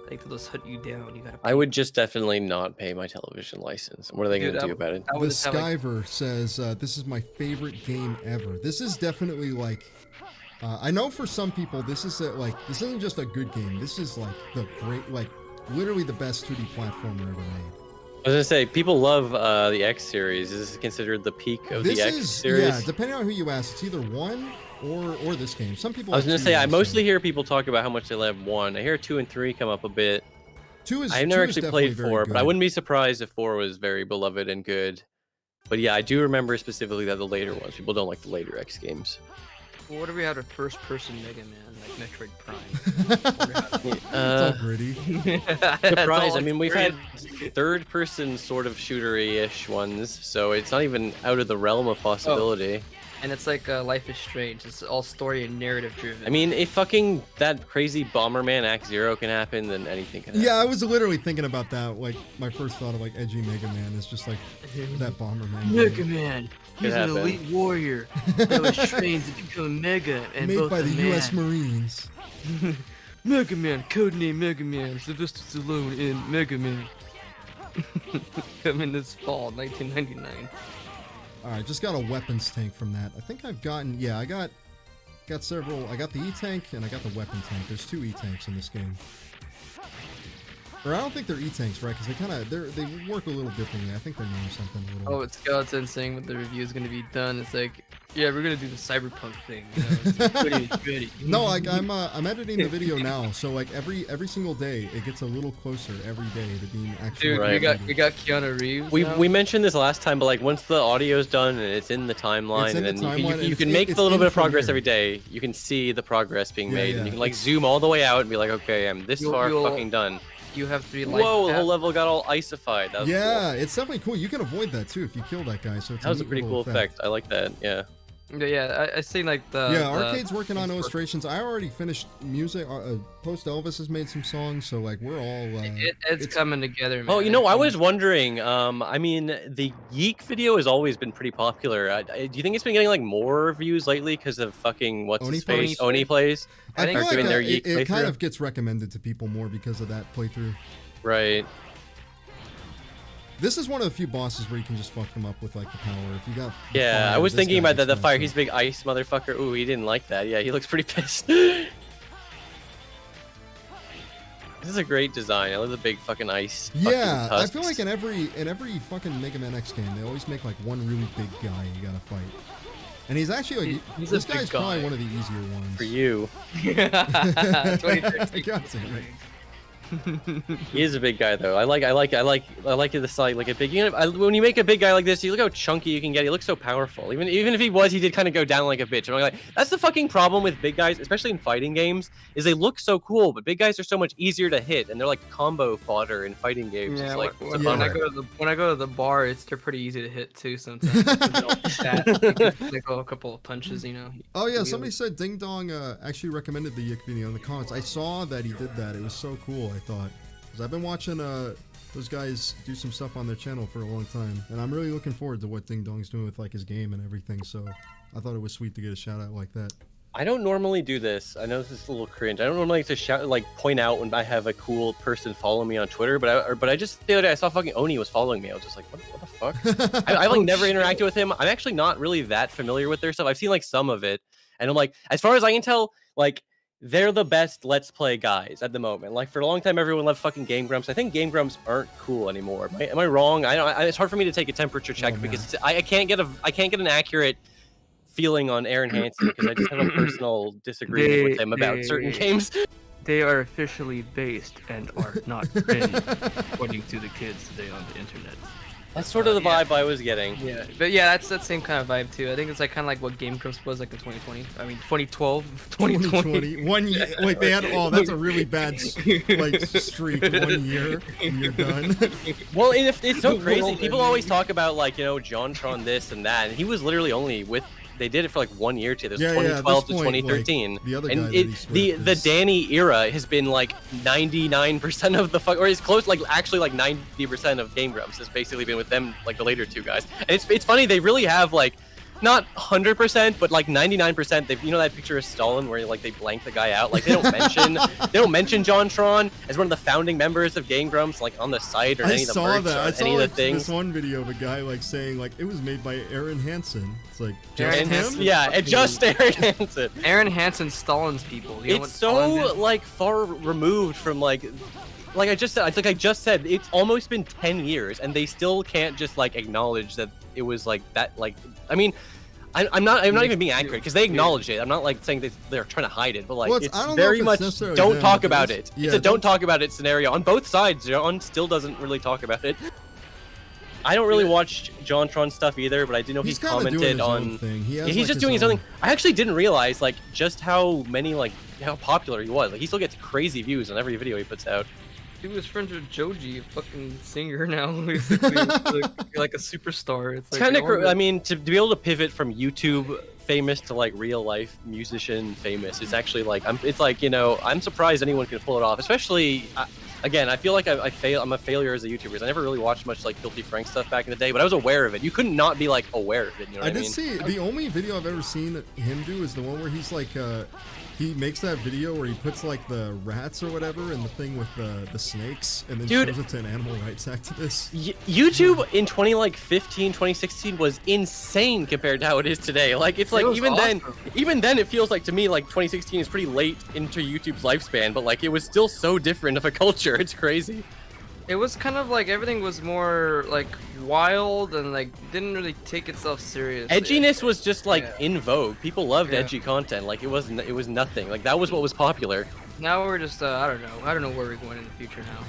like they'll just hunt you down. You gotta. I would just definitely not pay my television license. What are they going to do about it? The Skyver says, this is my favorite game ever. This is definitely like, I know for some people this is this isn't just a good game. This is like the great, like literally the best 2D platformer ever made. I was going to say, people love the X series. Is this considered the peak of the X series? Yeah, depending on who you ask, it's either 1 or this game. Some people. I was going to say, I mostly hear people talk about how much they love 1. I hear 2 and 3 come up a bit. 2 is. I've never 2 is actually definitely played very 4, good. but I wouldn't be surprised if 4 was very beloved and good. But yeah, I do remember specifically that the later ones, people don't like the later X games. Well, what if we had a first-person Mega Man, like Metroid Prime? It's all gritty. Surprise! I mean, we've had third-person sort of shootery-ish ones, so it's not even out of the realm of possibility. And it's like Life is Strange. It's all story and narrative driven. I mean, if fucking that crazy Bomberman Act Zero can happen, then anything can happen. Yeah, I was literally thinking about that. Like my first thought of like edgy Mega Man is just like that Bomberman. Mega Man. He's an happen. elite warrior that was trained to become Mega and Made both by a the man. U.S. Marines. Mega Man, codename Mega Man, Sylvester Stallone in Mega Man. Coming this fall, 1999. Alright, just got a weapons tank from that. I think I've gotten, yeah, I got several. I got the E-tank and I got the weapon tank. There's 2 E-tanks in this game. Or I don't think they're E-tanks, right? Because they work a little differently. I think they're named something a little. Oh, it's Skeleton saying what the review is going to be done. It's like, Yeah, we're gonna do the cyberpunk thing. You know? It's pretty. No, like I'm editing the video now, so like every single day it gets a little closer every day to being actually. Dude, Right. we got Keanu Reeves. We mentioned this last time, but like once the audio's done and it's in the timeline, It's in and the then timeline, you it's can make in a little bit of progress Premiere. every day. You can see the progress being Yeah, made, yeah. and you can like zoom all the way out and be like, okay, I'm this far fucking done. You have 3 life Whoa, the whole paths. level got all icified. That was Yeah, cool. it's definitely cool. You can avoid that too if you kill that guy. So it's That was a neat pretty little cool effect. I like that. Yeah. Yeah, I seen like the. Yeah, the- Arcade's working on illustrations. I already finished music. Post Elvis has made some songs, so like we're all. It's coming together, man. Oh, you know, I was wondering. I mean, the Yeek video has always been pretty popular. Do you think it's been getting like more views lately because of fucking what's his Oni face? Plays? Oni plays. I think feel like doing their it Yeek kind playthrough. of gets recommended to people more because of that playthrough. Right. This is one of the few bosses where you can just fuck them up with like the power. If you got. the Yeah, fire, I was this thinking guy about the gets fire. messed He's up. big ice motherfucker. Ooh, he didn't like that. Yeah, he looks pretty pissed. This is a great design. I love the big fucking ice. fucking Yeah, I tusks. feel like in every fucking Mega Man X game, they always make like one really big guy you gotta fight. And he's actually like He's this a big guy's probably guy. one of the easier ones. For you, 2013. God damn it. he is a big guy though. I like this like a big. You know, when you make a big guy like this, you look how chunky you can get. He looks so powerful. Even if he did kind of go down like a bitch. I'm like, that's the fucking problem with big guys, especially in fighting games, is they look so cool, but big guys are so much easier to hit, and they're like combo fodder in fighting games. Yeah, It's like it's a when I bummer. go to the bar, they're pretty easy to hit too. Sometimes they go a couple of punches, you know. Oh yeah, Really? somebody said Ding Dong actually recommended the Yick video in the comments. I saw that he did that. It was so cool, I thought. Because I've been watching those guys do some stuff on their channel for a long time. And I'm really looking forward to what Ding Dong's doing with like his game and everything. So I thought it was sweet to get a shout out like that. I don't normally do this. I know this is a little cringe. I don't normally like to shout, like point out when I have a cool person follow me on Twitter, but I just the other day I saw fucking Oni was following me. I was just like, what the fuck? I like never interacted with him. I'm actually not really that familiar with their stuff. I've seen like some of it, and I'm like, as far as I can tell, like they're the best Let's Play guys at the moment. Like for a long time, everyone loved fucking Game Grumps. I think Game Grumps aren't cool anymore. Am I wrong? It's hard for me to take a temperature check man. because I can't get an accurate feeling on Aaron Hansen because I just have a personal disagreement with him about certain games. They are officially based and are not banned, according to the kids today on the internet. That's sort of the vibe I was getting. Yeah, but yeah, that's that same kind of vibe too. I think it's like kind of like what Game Grumps was like in 2020. I mean, 2012, 2020. 1 year. Like they had. Oh, that's a really bad like streak. 1 year and you're done. Well, and it's so The crazy. world People ending. always talk about like JonTron this and that, and he was literally only with. They did it for like 1 year too. This was Yeah, yeah, at 2012 this to point, like, 2013. the other and guy that he switched the is- Danny era has been like 99% of the fuck, or it's close, like actually like 90% of Game Grumps has basically been with them, like the later two guys. And it's funny, they really have like not 100%, but like 99%. They, you know that picture of Stalin where like they blank the guy out. Like they don't mention JonTron as one of the founding members of Game Grumps, like on the site or I any of the saw merch that. I or saw any of the like, things. this one video of a guy like saying like it was made by Aaron Hansen. It's like Aaron just him? Hansen? Yeah, and just Aaron Hansen. Aaron Hansen Stalin's people. You know what It's Stalin so did? like far removed from like I just said, it's almost been 10 years and they still can't just like acknowledge that it was like that. Like, I mean, I'm not even being accurate because they acknowledge it. I'm not like saying that they're trying to hide it, but like Well, it's I don't know very if it's much necessarily don't them, talk but about it's- it. yeah, It's a don't- don't talk about it scenario on both sides. John still doesn't really talk about it. I don't really watch JonTron stuff either, but I do know He's he kinda doing commented his on. own thing. He has, Yeah, he's like, just doing his own thing. I actually didn't realize like just how popular he was. Like he still gets crazy views on every video he puts out. He was friends with Joji, a fucking singer now, basically. like a superstar. It's It's like, kind of. oh, I mean, to be able to pivot from YouTube famous to like real life musician famous is actually like it's like, you know, I'm surprised anyone can pull it off. Especially, again, I feel like I'm a failure as a YouTuber. 'Cause I never really watched much like Filthy Frank stuff back in the day, but I was aware of it. You couldn't not be like aware of it. You know what I I did mean? see the only video I've ever seen him do is the one where he's like he makes that video where he puts like the rats or whatever in the thing with the snakes and then Dude. shows it to an animal rights activist. YouTube in 2015, 2016 was insane compared to how it is today. Like it's like It was even then it feels like to me like 2016 is pretty late into YouTube's lifespan, but like it was still so different of a culture. It's crazy. It was kind of like everything was more like wild and like didn't really take itself seriously. Edginess was just like Yeah. in vogue. People loved Yeah. edgy content. Like it was nothing. Like that was what was popular. Now we're just I don't know where we're going in the future now.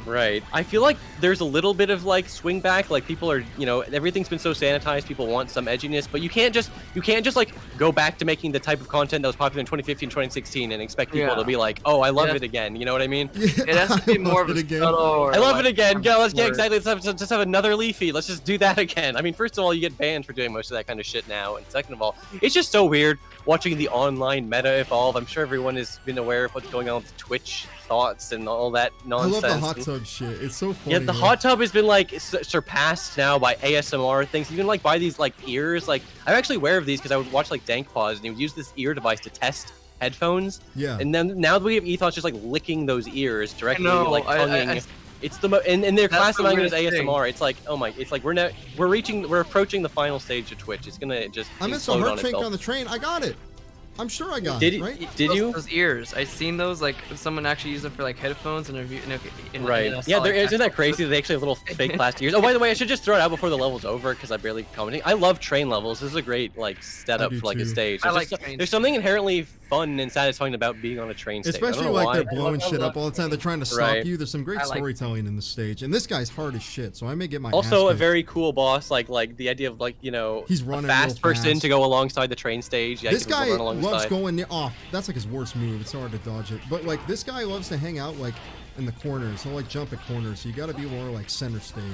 Right. I feel like there's a little bit of like swing back. Like people are, everything's been so sanitized. People want some edginess, but you can't just like go back to making the type of content that was popular in 2015, 2016, and expect people Yeah. to be like, oh, I love Yeah. it again. You know what I mean? It has to be more of a subtle. Or I love like, it again. Yeah, let's get word. exactly. Let's just have another Leafy. Let's just do that again. I mean, first of all, you get banned for doing most of that kind of shit now, and second of all, it's just so weird watching the online meta evolve. I'm sure everyone has been aware of what's going on with Twitch thoughts and all that I nonsense. love the hot tub shit. It's so funny. Yeah, the hot tub has been like surpassed now by ASMR things. You can like buy these like ears. Like I'm actually aware of these because I would watch like Dank Paws and he would use this ear device to test headphones. Yeah. And then now we have Ethos just like licking those ears directly, know, like tonguing. It's the and they're That's the classifying it as weirdest thing. ASMR. It's like, oh my, it's like we're approaching the final stage of Twitch. It's gonna just I missed a implode heart on shank itself. on the train. I got it. I'm sure I got Did it, you? right? Did you? Those ears, I've seen those. Like someone actually used them for like headphones and review. Right. Yeah, isn't that crazy? They actually have little fake plastic ears. Oh, by the way, I should just throw it out before the level's over because I barely commenting. I love train levels. This is a great like setup do for like a too. stage. I There's, like just- trains, there's something inherently fun and satisfying about being on a train stage. I don't Especially know like why. they're blowing shit up all the time. They're trying to stop Right. you. There's some great I like- storytelling in the stage, and this guy's hard as shit. So I may get my Also, ass a kicked. very cool boss. Like the idea of like He's a running fast real person fast. to go alongside the train stage. Yeah, This people guy run loves alongside. going near. Oh, that's like his worst move. It's hard to dodge it. But like this guy loves to hang out like in the corners. He'll like jump at corners. So you got to be more like center stage.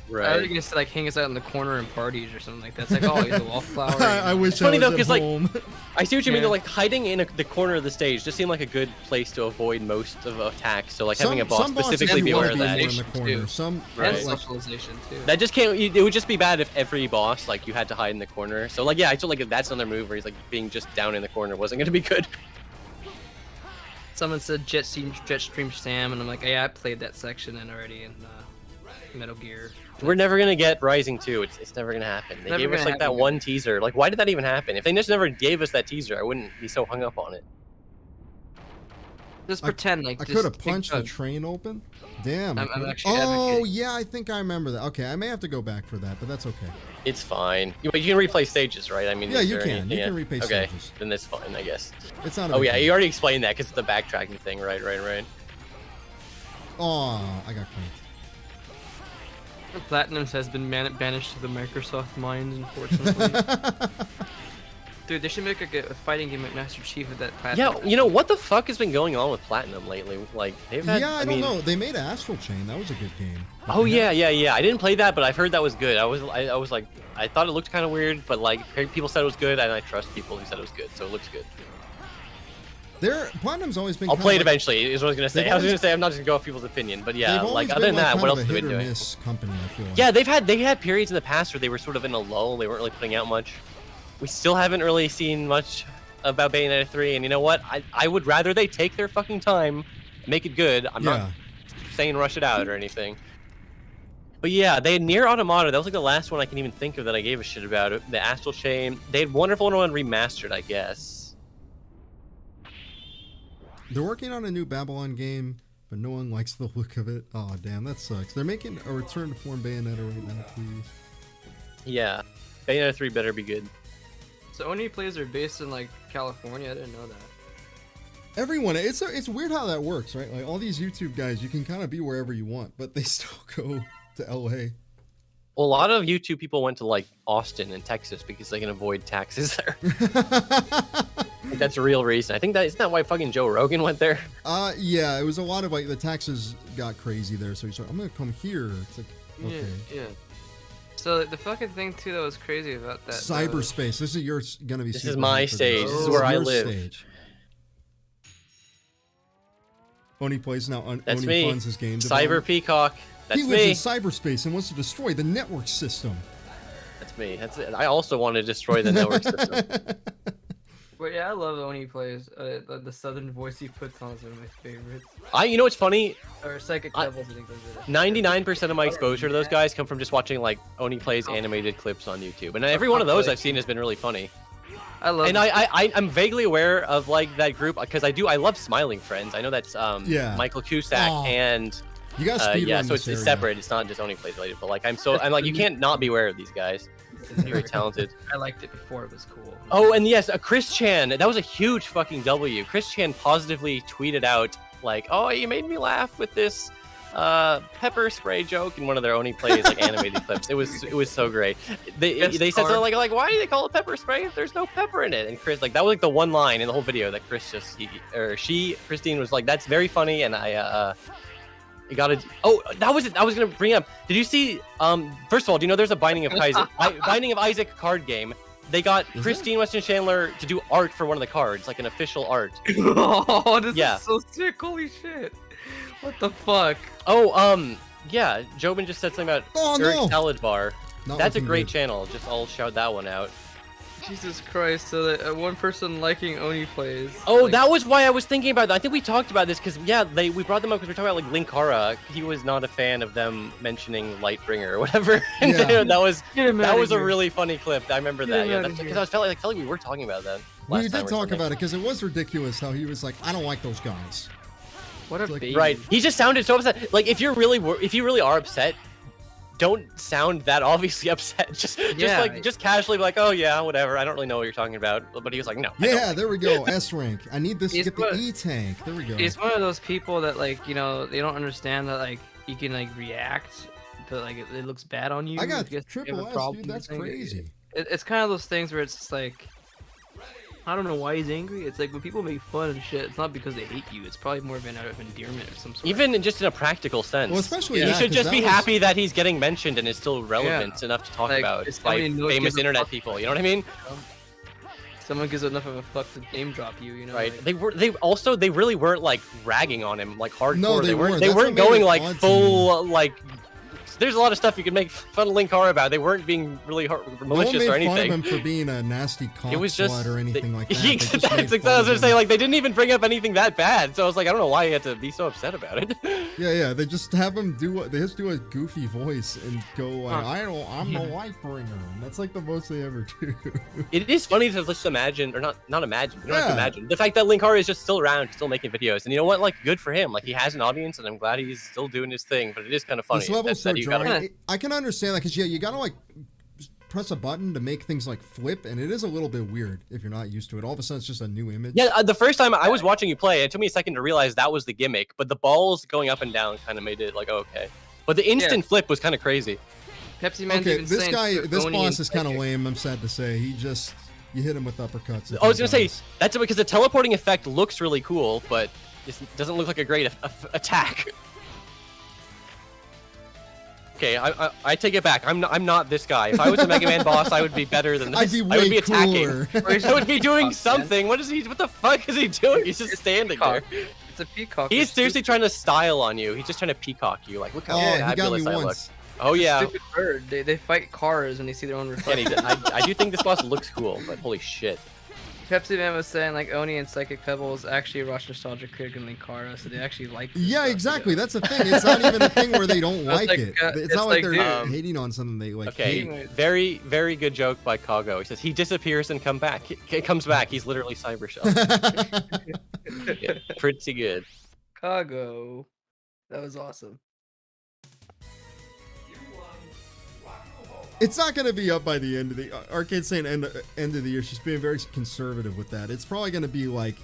I was Right. gonna say like hang us out in the corner in parties or something like that. It's like, oh, he's a wallflower. I wish It's funny I though, was 'cause, at like, home. I see what you mean. Yeah. Though, like hiding in the corner of the stage just seemed like a good place to avoid most of attacks. So like having a boss some bosses specifically be do aware of wanna that. be more in the corner. too. Some Right. And like, socialization too. That just can't. It would just be bad if every boss like you had to hide in the corner. So like yeah, I feel like if that's another move where he's like being just down in the corner wasn't gonna be good. Someone said Jetstream Sam, and I'm like, yeah, I played that section in already in Metal Gear. We're never gonna get Rising 2. It's never gonna happen. They Never gave us gonna like that happen. one teaser. Like why did that even happen? If they just never gave us that teaser, I wouldn't be so hung up on it. Just pretend like I just could have take punched the drugs. train open. Damn. I I'm could've- actually oh advocating. yeah, I think I remember that. Okay, I may have to go back for that, but that's okay. It's fine. You can replay stages, right? I mean, Yeah, is you there can. You yeah. can replay okay. stages. Then that's fine, I guess. It's not. A Oh big yeah, deal. you already explained that because it's the backtracking thing, right? Oh, I got claimed. Platinums has been banished to the Microsoft mind, unfortunately. Dude, they should make like a fighting game at Master Chief with that Platinum. Yeah, what the fuck has been going on with Platinum lately? Like they've had. Yeah, I mean, don't know. They made Astral Chain. That was a good game. Oh yeah. I didn't play that, but I've heard that was good. I was like, I thought it looked kind of weird, but like people said it was good, and I trust people who said it was good, so it looks good. Platinum's always been. I'll kinda play it like- eventually. Is what I was gonna say. They've I was always- gonna say I'm not just gonna go off people's opinion, but yeah, They've always like been other than that, kind what of else a have they hit been or doing? miss company, I feel like. Yeah, they had periods in the past where they were sort of in a lull. They weren't really putting out much. We still haven't really seen much about Bayonetta 3, and you know what? I would rather they take their fucking time, make it good. I'm not saying rush it out or anything. But yeah, they had Nier Automata. That was like the last one I can even think of that I gave a shit about. It. The Astral Chain. They had Wonderful 101 remastered, I guess. They're working on a new Babylon game, but no one likes the look of it. Oh, damn, that sucks. They're making a return to form Bayonetta right now, please. Yeah, Bayonetta 3 better be good. So Oni plays are based in like California. I didn't know that. Everyone, it's weird how that works, right? Like all these YouTube guys, you can kind of be wherever you want, but they still go to LA. Well, a lot of YouTube people went to like Austin and Texas because they can avoid taxes there. I think that's a real reason. I think that isn't that why fucking Joe Rogan went there. Yeah, it was a lot of like the taxes got crazy there, so he's like, I'm gonna come here. It's like, okay. Yeah. So the fucking thing too that was crazy about that. Cyberspace. This is yours gonna be. This is super my hype for stage. this. This is where I your live. Stage. Oni plays now. That's Oni me. funds his game. Cyber development. Peacock. That's He lives me. in cyberspace and wants to destroy the network system. That's me. That's it. I also want to destroy the network system. But yeah, I love Oni plays. The southern voice he puts on is one of my favorites. You know what's funny? Or Psychic Devils, I think those are. 99% of my exposure to those guys come from just watching like Oni plays animated clips on YouTube, and every one of those I've seen has been really funny. I love. And I'm vaguely aware of like that group because I love Smiling Friends. I know that's Yeah. Michael Cusack Aw. and You got speed yeah, run so this it's area. separate. It's not just Oni plays related, but like I'm like you can't not be aware of these guys. Very talented. I liked it before it was cool. Oh, and yes, Chris Chan. That was a huge fucking W. Chris Chan positively tweeted out like, "Oh, you made me laugh with this pepper spray joke" in one of their Oni plays, like animated clips. It was so great. They said something like why do they call it pepper spray if there's no pepper in it? And Chris, like, that was like the one line in the whole video that Chris just Christine was like, "That's very funny," and you gotta. Oh, that was it. I was gonna bring up. Did you see? First of all, do you know there's a Binding of Isaac card game? They got Christine Weston Chandler to do art for one of the cards, like an official art. Oh, this is so sick! Holy shit! What the fuck? Oh, yeah. Jobin just said something about Eric Salad Bar. Not That's a looking great good. channel. Just I'll shout that one out. Jesus Christ! So that one person liking Oni plays. Oh, like, that was why I was thinking about that. I think we talked about this because we brought them up because we were talking about like Linkara. He was not a fan of them mentioning Lightbringer or whatever. Yeah. that was Get him outta a here. really funny clip. I remember Get that. him Yeah, outta that's here. because I felt like we were talking about that. We last did time or talk something. about it because it was ridiculous how he was like, I don't like those guys. What a like- baby. Right. He just sounded so upset. Like if you really are upset, don't sound that obviously upset. Just casually be like, oh yeah, whatever. I don't really know what you're talking about. But he was like, no. I Yeah, there we go. S rank. I need this to He's get the what- E tank. There we go. He's one of those people that like, you know, they don't understand that like you can like react, but like it looks bad on you. I got if you have triple a S, problem dude. That's with it. crazy. It's kind of those things where it's just like, I don't know why he's angry. It's like when people make fun and shit, it's not because they hate you. It's probably more of an out of endearment or some sort. Even just in a practical sense. Well, especially you that, should 'cause just that be was- happy that he's getting mentioned and is still relevant enough to talk Like, about if by somebody knows- famous gives a internet fuck- people. You know what I mean? Someone gives enough of a fuck to name drop you, you know? Right. Like, They really weren't like ragging on him like hardcore. No, they weren't. They That's weren't what made going it like odd to full like. There's a lot of stuff you could make fun of Linkara about. They weren't being really malicious no or one made anything. fun of him for being a nasty cock It was just slut or anything like that. Yeah, They just that's made exactly fun what I was of gonna him. say. Like they didn't even bring up anything that bad. So I was like, I don't know why you had to be so upset about it. Yeah, they just have him they just do a goofy voice and go like, I'm the Lightbringer. And that's like the most they ever do. It is funny to just imagine, or not imagine. You don't have to Yeah. imagine the fact that Linkara is just still around, still making videos, and you know what? Like, good for him. Like, he has an audience, and I'm glad he's still doing his thing. But it is kind of funny. This level's so that you gotta- jarring. I can understand that because you gotta like press a button to make things like flip, and it is a little bit weird if you're not used to it. All of a sudden, it's just a new image. Yeah, the first time I was watching you play, it took me a second to realize that was the gimmick. But the balls going up and down kind of made it like, oh, okay. But the instant flip was kind of crazy. Pepsi Man's Okay, even this saying boss draconian is kind of psychic. lame. I'm sad to say. You hit him with uppercuts. and I was gonna say dies. that's it because the teleporting effect looks really cool, but it doesn't look like a great attack. Okay, I take it back. I'm not this guy. If I was a Mega Man boss, I would be better than this. I'd be I would way be attacking. cooler. I would be doing something. What the fuck is he doing? He's just standing there. Peacock. It's a peacock. He's It's seriously trying to style on you. He's just trying to peacock you. Like, look how Oh, he got me fabulous I look. once. Oh yeah. Stupid bird. They fight cars and they see their own Yeah, reflection. I do think this boss looks cool, but holy shit. Pepsi Man was saying like Oni and Psychic Pebbles actually watch Nostalgia Critic and Linkara, so they actually like. this Yeah, stuff, exactly. you know? That's the thing. It's not even a thing where they don't It's like like, it. it's It's not like like, they're dude. hating on something they like. Okay, hate. very, very good joke by Kago. He says he disappears and come back. He comes back. He's literally Cybershell. Yeah, pretty good. Chicago. That was awesome. It's not going to be up by the end of the Arcade's saying end of the year. She's being very conservative with that. It's probably going to be like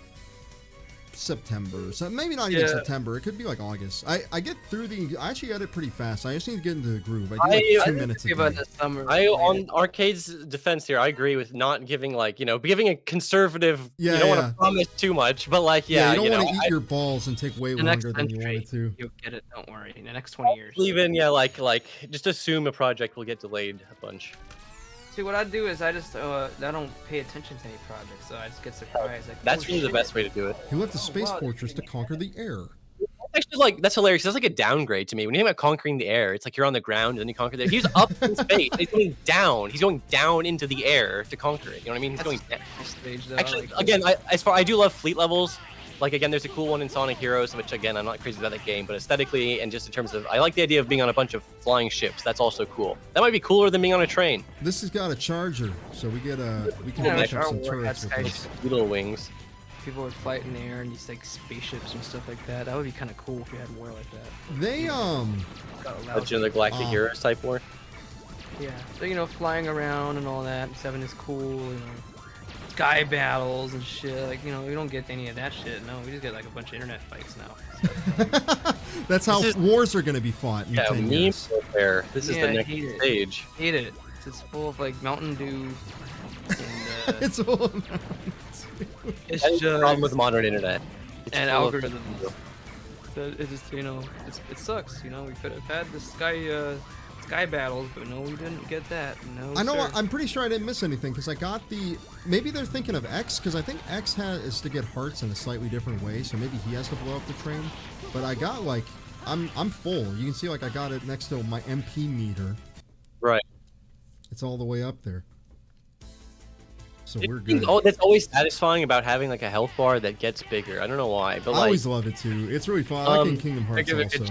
September. So maybe not even September. It could be like August. I get through I actually got it pretty fast. I just need to get into the groove. I do like 2 minutes a Think about day. this summer. On Arcade's defense here, I agree with not giving like giving a conservative. Yeah, you don't yeah. want to promise too much, but like You don't want to eat your balls and take way the next longer than you wanted to. You'll get it. Don't worry. In the next 20 years. even like just assume a project will get delayed a bunch. See, what I do is I just I don't pay attention to any projects, so I just get surprised. Like, That's oh, really the shit. best way to do it. He left the space wow. fortress to conquer the air. Actually, like that's hilarious. That's like a downgrade to me. When you think about conquering the air, it's like you're on the ground and then you conquer the air. He's up in space. He's going down. He's going down into the air to conquer it. You know what I mean? He's going down. Stage, though. Actually, like, again, I do love fleet levels. Like again, there's a cool one in Sonic Heroes, which again I'm not crazy about that game, but aesthetically and just in terms of, I like the idea of being on a bunch of flying ships. That's also cool. That might be cooler than being on a train. This has got a charger, so we can Yeah, launch like up some our turrets with Sky this. Little wings. people would fight in the air and these like spaceships and stuff like that. That would be kind of cool if you had war like that. They Legend of the Galactic Heroes type war. Yeah, so you know, flying around and all that, just having this cool, you know, sky battles and shit. Like, you know, we don't get any of that shit. No, we just get like a bunch of internet fights now. That's how wars are gonna be fought in 10 years. There. This is the next stage. Hate it. It's full of like Mountain Dew. And, It's all it's That's the problem with just modern internet. It's and full of- algorithms. So it just, you know, it sucks. You know, we could have had the sky battles, but no, we didn't get that. No, I know. sir. I'm pretty sure I didn't miss anything because I got maybe they're thinking of X because I think X is to get hearts in a slightly different way, so maybe he has to blow up the train. But I got like I'm full. You can see like I got it next to my MP meter. Right. It's all the way up there. So we're good. Oh, that's always satisfying about having like a health bar that gets bigger. I don't know why, but I like always love it too. It's really fun. I like in Kingdom Hearts also.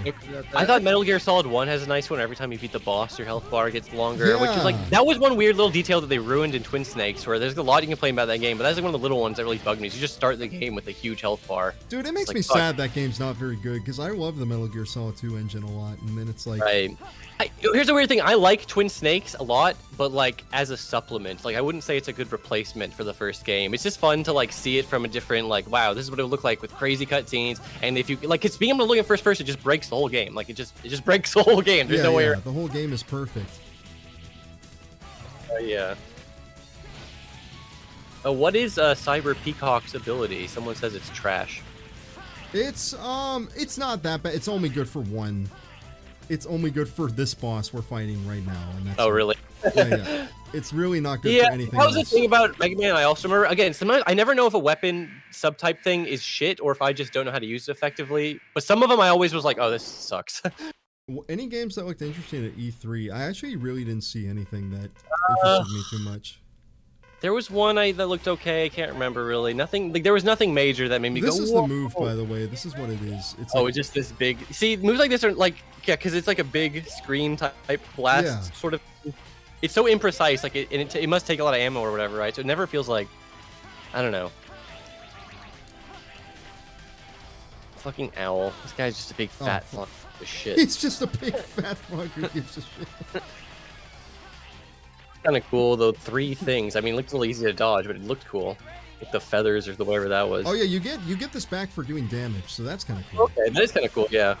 I thought Metal Gear Solid 1 has a nice one. Every time you beat the boss, your health bar gets longer, which is like Yeah. that was one weird little detail that they ruined in Twin Snakes, where there's a lot you can complain about that game, but that's like one of the little ones that really bugged me. Is you just start the game with a huge health bar. Dude, it makes like, me fuck. sad that game's not very good because I love the Metal Gear Solid 2 engine a lot, and then it's like Right. Here's the weird thing. I like Twin Snakes a lot, but like as a supplement. Like I wouldn't say it's a good replacement for the first game. It's just fun to like see it from a different like, wow, this is what it would look like with crazy cutscenes. And if you like, it's being able to look at first person just breaks the whole game. Like it just breaks the whole game. There's no way. the whole game is perfect. Yeah. What is Cyber Peacock's ability? Someone says it's trash. It's not that bad. It's only good for one. It's only good for this boss we're fighting right now. And that's Oh, really? Yeah. It's really not good Yeah, for anything that was the else. thing about Mega Man. I also remember, again, sometimes I never know if a weapon subtype thing is shit or if I just don't know how to use it effectively. But some of them I always was like, oh, this sucks. Any games that looked interesting at E3, I actually really didn't see anything that interested me too much. There was one that looked okay. I can't remember really. Nothing. Like there was nothing major that made me This go. is Whoa. the move, by the way. This is what it is. It's Oh, like, it's just this big. See, moves like this are like because it's like a big screen type blast Yeah. sort of. It's so imprecise. Like it must take a lot of ammo or whatever, right? So it never feels like. I don't know. Fucking owl. This guy's just a big fat fuck of shit. He's just a big fat fuck who gives a shit. Kind of cool though. 3 things. I mean, it looked a little easy to dodge, but it looked cool. With the feathers or whatever that was. Oh yeah, you get this back for doing damage, so that's kind of cool. Okay, that is kind of cool. Yeah.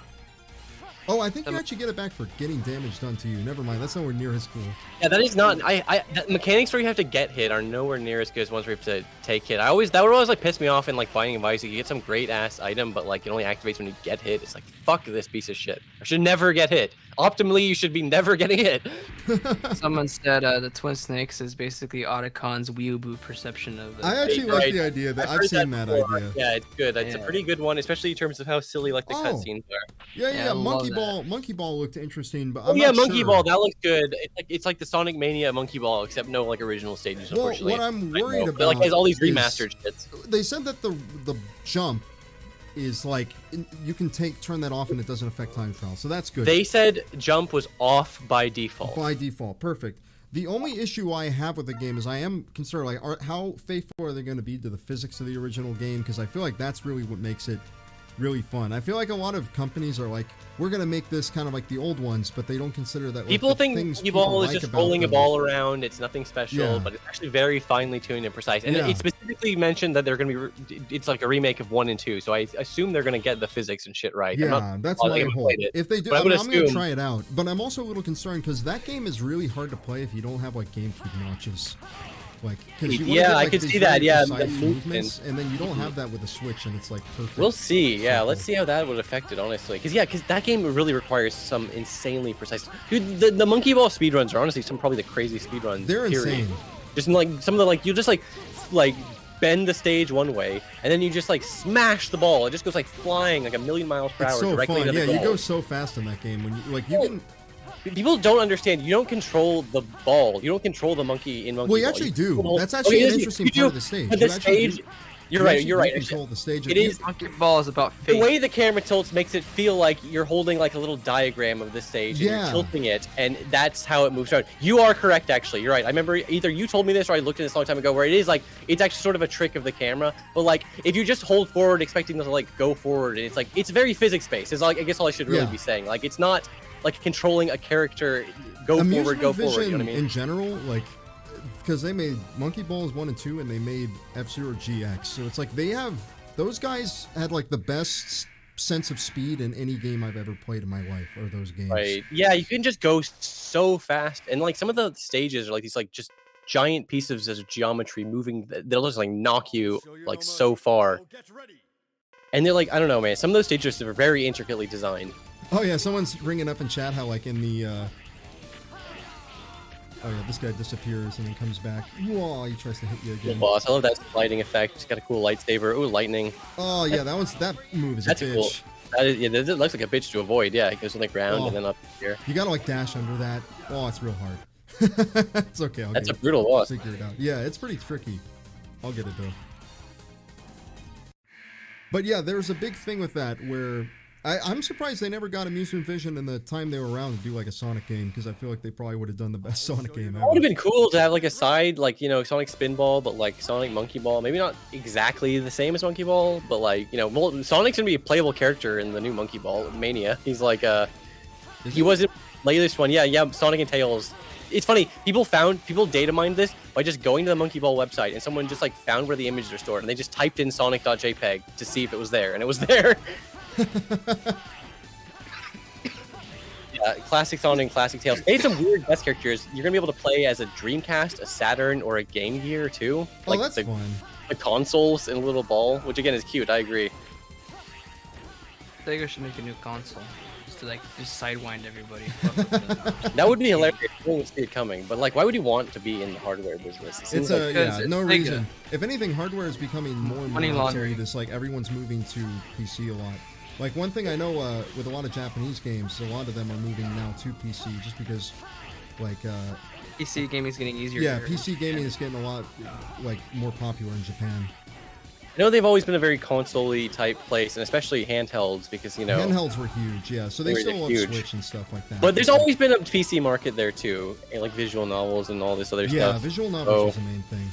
Oh, I think you actually get it back for getting damage done to you. Never mind, that's nowhere near as cool. Yeah, that is not. The mechanics where you have to get hit are nowhere near as good as ones where you have to take hit. That would always like piss me off in like Binding of Isaac. You get some great ass item, but like it only activates when you get hit. It's like fuck this piece of shit. I should never get hit. Optimally, you should be never getting hit. Someone said the Twin Snakes is basically Otacon's weeaboo perception of the. I actually like the idea that I've seen that before. idea. Yeah, it's good. It's a Yeah. pretty good one, especially in terms of how silly like the Oh. cutscenes are. Yeah, Yeah, I love Monkey Ball looked interesting, but Oh I'm yeah, not Monkey sure. Ball, that looks good. It's like the Sonic Mania Monkey Ball, except no like original stages. Well, Unfortunately, what I'm I know, worried but, about like has all these is- remastered shits. They said that the jump is like you can turn that off and it doesn't affect time trial, so that's good. They said jump was off by default. By default, perfect. The only issue I have with the game is I am concerned, like, how faithful are they going to be to the physics of the original game? Because I feel like that's really what makes it really fun. I feel like a lot of companies are like, we're going to make this kind of like the old ones, but they don't consider that. Like, People the think things Monkey people Ball is like just about rolling a them. ball around. It's nothing special, Yeah. but it's actually very finely tuned and precise. And Yeah. it specifically mentioned that they're going to be. It's like a remake of 1 and 2, so I assume they're going to get the physics and shit right. I'm Yeah, not that's positive my I hope. played it, If they do, but I I'm would going to assume- try it out. But I'm also a little concerned because that game is really hard to play if you don't have like GameCube notches. Like, 'cause you wanna Yeah, get, I like, could these see that, very yeah, precise the movements, and then you don't have that with the Switch, and it's like perfect. We'll see. Yeah, let's Simple. see how that would affect it, honestly. Because that game really requires some insanely precise. Dude, the Monkey Ball speedruns are honestly probably the crazy speedruns. They're period. insane. Just like some of the you just like bend the stage one way, and then you just like smash the ball. It just goes like flying like a million miles per It's hour so directly fun. into Yeah, the you goal. go so fast in that game when you like you can. People don't understand. You don't control the ball. You don't control the monkey in Monkey Well, you Ball. actually do. control- That's actually Oh, an you interesting do, part of the stage. But the You actually stage, You're right. You're right. Control the stage. It is. Monkey Ball is about The fate. way the camera tilts makes it feel like you're holding like a little diagram of the stage and you're tilting it, and that's how it moves around. You are correct, actually. You're right. I remember either you told me this or I looked at this a long time ago, where it is like it's actually sort of a trick of the camera. But like if you just hold forward, expecting them to like go forward, it's like it's very physics based. It's like I guess all I should really be saying. Like it's not like controlling a character. Go forward, go forward. You know what I mean? In general, like. Because they made Monkey Balls 1 and 2, and they made F-Zero GX. So it's like those guys had like the best sense of speed in any game I've ever played in my life, or those games. Right. Yeah, you can just go so fast, and like some of the stages are like these like just giant pieces of geometry moving. They'll just like knock you like so far. And they're like, I don't know, man. Some of those stages are very intricately designed. Oh yeah, someone's bringing up in chat how like in the. Oh yeah, this guy disappears and then comes back. Whoa, he tries to hit you again. Cool boss. I love that lighting effect. It's got a cool lightsaber. Ooh, lightning. Oh yeah, that move is That's a bitch. Cool. That is, yeah, that looks like a bitch to avoid. Yeah, it goes on the ground and then up here. You gotta like dash under that. Oh, it's real hard. It's okay. That's a brutal boss. I'll figure it out. Yeah, it's pretty tricky. I'll get it though. But yeah, there's a big thing with that where I'm surprised they never got Amusement Vision in the time they were around to do like a Sonic game, because I feel like they probably would have done the best Sonic game ever. It would have been cool to have like a side, like, you know, Sonic Spinball, but like Sonic Monkey Ball. Maybe not exactly the same as Monkey Ball, but like, you know, well, Sonic's gonna be a playable character in the new Monkey Ball Mania. He's like, he wasn't latest one. Yeah, Sonic and Tails. It's funny, people data mined this by just going to the Monkey Ball website, and someone just like found where the images are stored, and they just typed in sonic.jpg to see if it was there, and it was there. Yeah, classic Sonic and classic Tails. They had some weird best characters. You're gonna be able to play as a Dreamcast, a Saturn, or a Game Gear too. Like that's fun. The consoles in a little ball, which again is cute. I agree. Sega should make a new console just to like just sidewind everybody. That would be hilarious. I wouldn't see it coming. But like, why would you want to be in the hardware business? It's no reason. If anything, hardware is becoming more and more laundering. This like everyone's moving to PC a lot. Like one thing I know with a lot of Japanese games, a lot of them are moving now to PC just because, like, PC gaming is getting easier. Yeah, PC gaming is getting a lot like more popular in Japan. I know they've always been a very console-y type place, and especially handhelds, because you know handhelds were huge. Yeah, so they still love Switch and stuff like that. But there's always been a PC market there too, and like visual novels and all this other stuff. Yeah, visual novels is the main thing.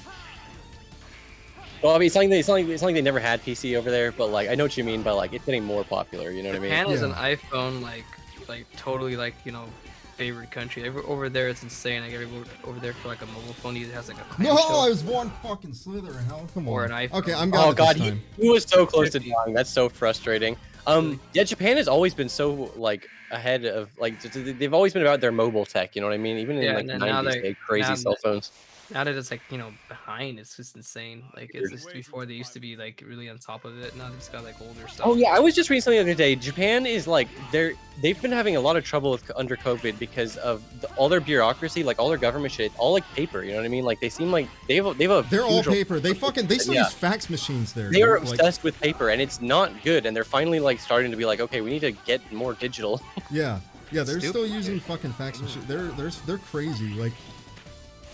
Well, I mean, it's not like they never had PC over there, but like I know what you mean by like it's getting more popular. You know what I mean? Japan is an iPhone like totally like, you know, favorite country. Over there it's insane. Like everyone over there for like a mobile phone, it has like a clamshell. No, I was born fucking Slytherin. Hell, come on. Or an iPhone. Okay, I'm going. Oh god, he was so close to dying. That's so frustrating. Yeah, Japan has always been so like ahead of like they've always been about their mobile tech. You know what I mean? Even in like the 90s, they had crazy cell phones. Now that it's like, you know, behind, it's just insane. Like it's just before they used to be like really on top of it. Now they've just got like older stuff. Oh yeah, I was just reading something the other day. Japan is like they've been having a lot of trouble with under COVID because of all their bureaucracy, like all their government shit, all like paper. You know what I mean? Like they seem like they have a. They're all paper. They still use fax machines there. They are obsessed with paper, and it's not good. And they're finally like starting to be like, okay, we need to get more digital. Yeah, they're still using fucking fax machines. They're crazy. Like.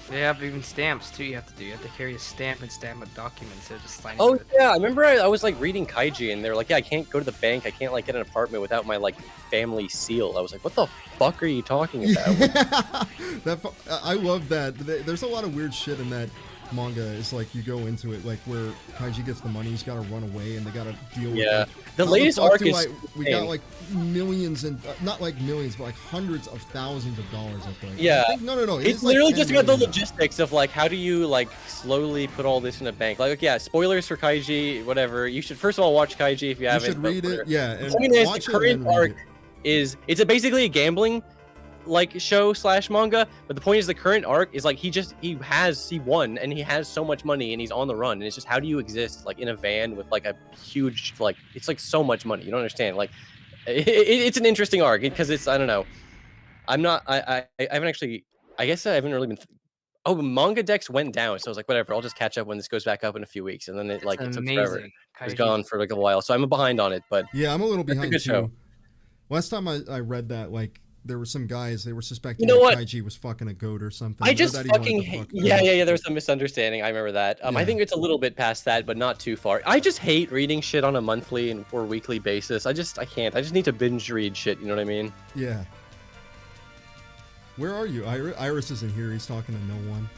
They have even stamps too. You have to carry a stamp and stamp a document instead of just signing. Oh yeah, I remember I was like reading Kaiji, and they were like, yeah, I can't go to the bank, I can't like get an apartment without my like family seal. I was like, what the fuck are you talking about? Yeah. I love that. There's a lot of weird shit in that manga. It's like you go into it like where Kaiji gets the money, he's got to run away, and they got to deal with. Yeah, the latest arc is we got like millions and not like millions, but like hundreds of thousands of dollars. I think. Yeah. No. It's literally just about the logistics of like how do you like slowly put all this in a bank. Like yeah, spoilers for Kaiji, whatever. You should first of all watch Kaiji if you haven't. You should read it. Yeah. And the current arc is basically a gambling like show / manga, but the point is the current arc is like he won and he has so much money and he's on the run, and it's just how do you exist like in a van with like a huge like it's like so much money, you don't understand. Like it's an interesting arc because it's I don't know, I haven't actually, I guess I haven't really been manga decks went down, so I was like whatever, I'll just catch up when this goes back up in a few weeks, and then it like it took forever. It was gone for like a while, so I'm behind on it. But yeah, I'm a little behind too. Last time I read that, like there were some guys, they were suspecting You know that what? Kaiji was fucking a goat or something. I or just that he wanted fucking to fuck yeah. There was some misunderstanding. I remember that. I Yeah. think it's a little bit past that, but not too far. I just hate reading shit on a monthly or weekly basis. I can't. I just need to binge read shit. You know what I mean? Yeah. Where are you? Iris isn't here. He's talking to no one.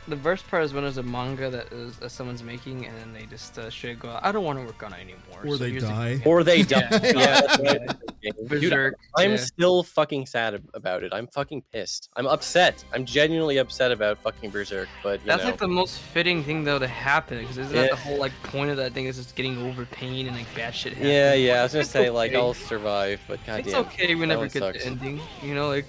The worst part is when there's a manga that someone's making and then they just straight go, I don't want to work on it anymore. Or they here's the- die. Or they die. Yeah. Yeah, that's what I'm thinking. Dude, Berserk, I'm yeah. still fucking sad about it. I'm fucking pissed. I'm upset. I'm genuinely upset about fucking Berserk. But you That's know. like the most fitting thing though to happen, because isn't that Yeah. the whole like point of that thing is just getting over pain and like bad shit happens? Yeah. I was gonna It's say like okay. I'll survive, but goddamn. It's okay, we that never one get sucks. the ending. You know, like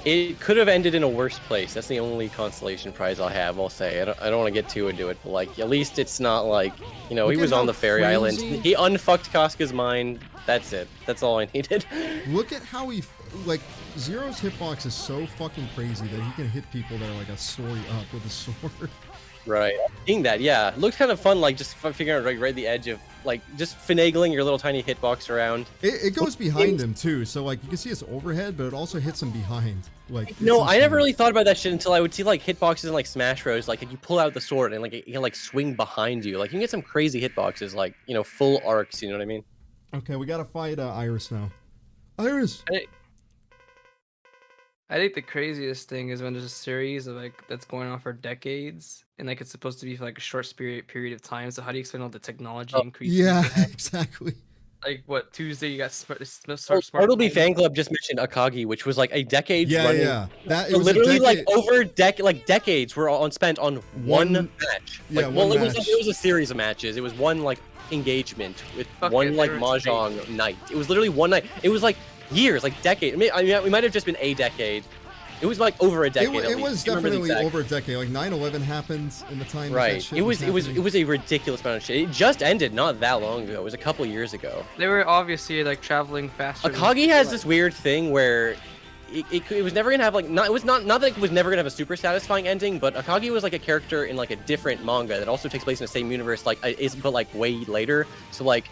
It could have ended in a worse place. That's the only consolation prize I'll have. I'll say. I don't want to get too into it, but like at least it's not like he Look was at on how the fairy crazy- island. He unfucked Casca's mind. That's it. That's all I needed. Look at how like, Zero's hitbox is so fucking crazy that he can hit people that are like a story up with a sword. Right. Seeing that, yeah. It looks kind of fun, like just figuring out right the edge of like just finagling your little tiny hitbox around. It goes behind him too, so like you can see it's overhead, but it also hits him behind. Like it's No, I never insane. really thought about that shit until I would see like hitboxes in like Smash Bros. Like you pull out the sword and like it can like swing behind you. Like you can get some crazy hitboxes, like full arcs. You know what I mean? Okay, we gotta fight Iris now. Iris. I think the craziest thing is when there's a series of like that's going on for decades and like it's supposed to be for like a short period of time. So how do you explain all the technology increases? Yeah, they have? exactly. Like what Tuesday you got smart Bartleby Fan Club just mentioned Akagi, which was like a decade. Yeah, running. yeah. That it So was a literally decade- like over decades were spent on one match. Yeah, Like, one well, match. it was a series of matches. It was one like engagement with Fuck one it, like they were mahjong night. It was literally one night. It was like years, like decade. I mean, we might have just been a decade. It was like over a decade. It at least. was I can't remember the definitely exact- over a decade. Like 9/11 happened in the time. that Right. shit It was happening. a ridiculous amount of shit. It just ended not that long ago. It was a couple years ago. They were obviously like traveling faster. than- Akagi has this weird thing where it was never gonna have like not that it was never gonna have a super satisfying ending, but Akagi was like a character in like a different manga that also takes place in the same universe, like but like way later. So like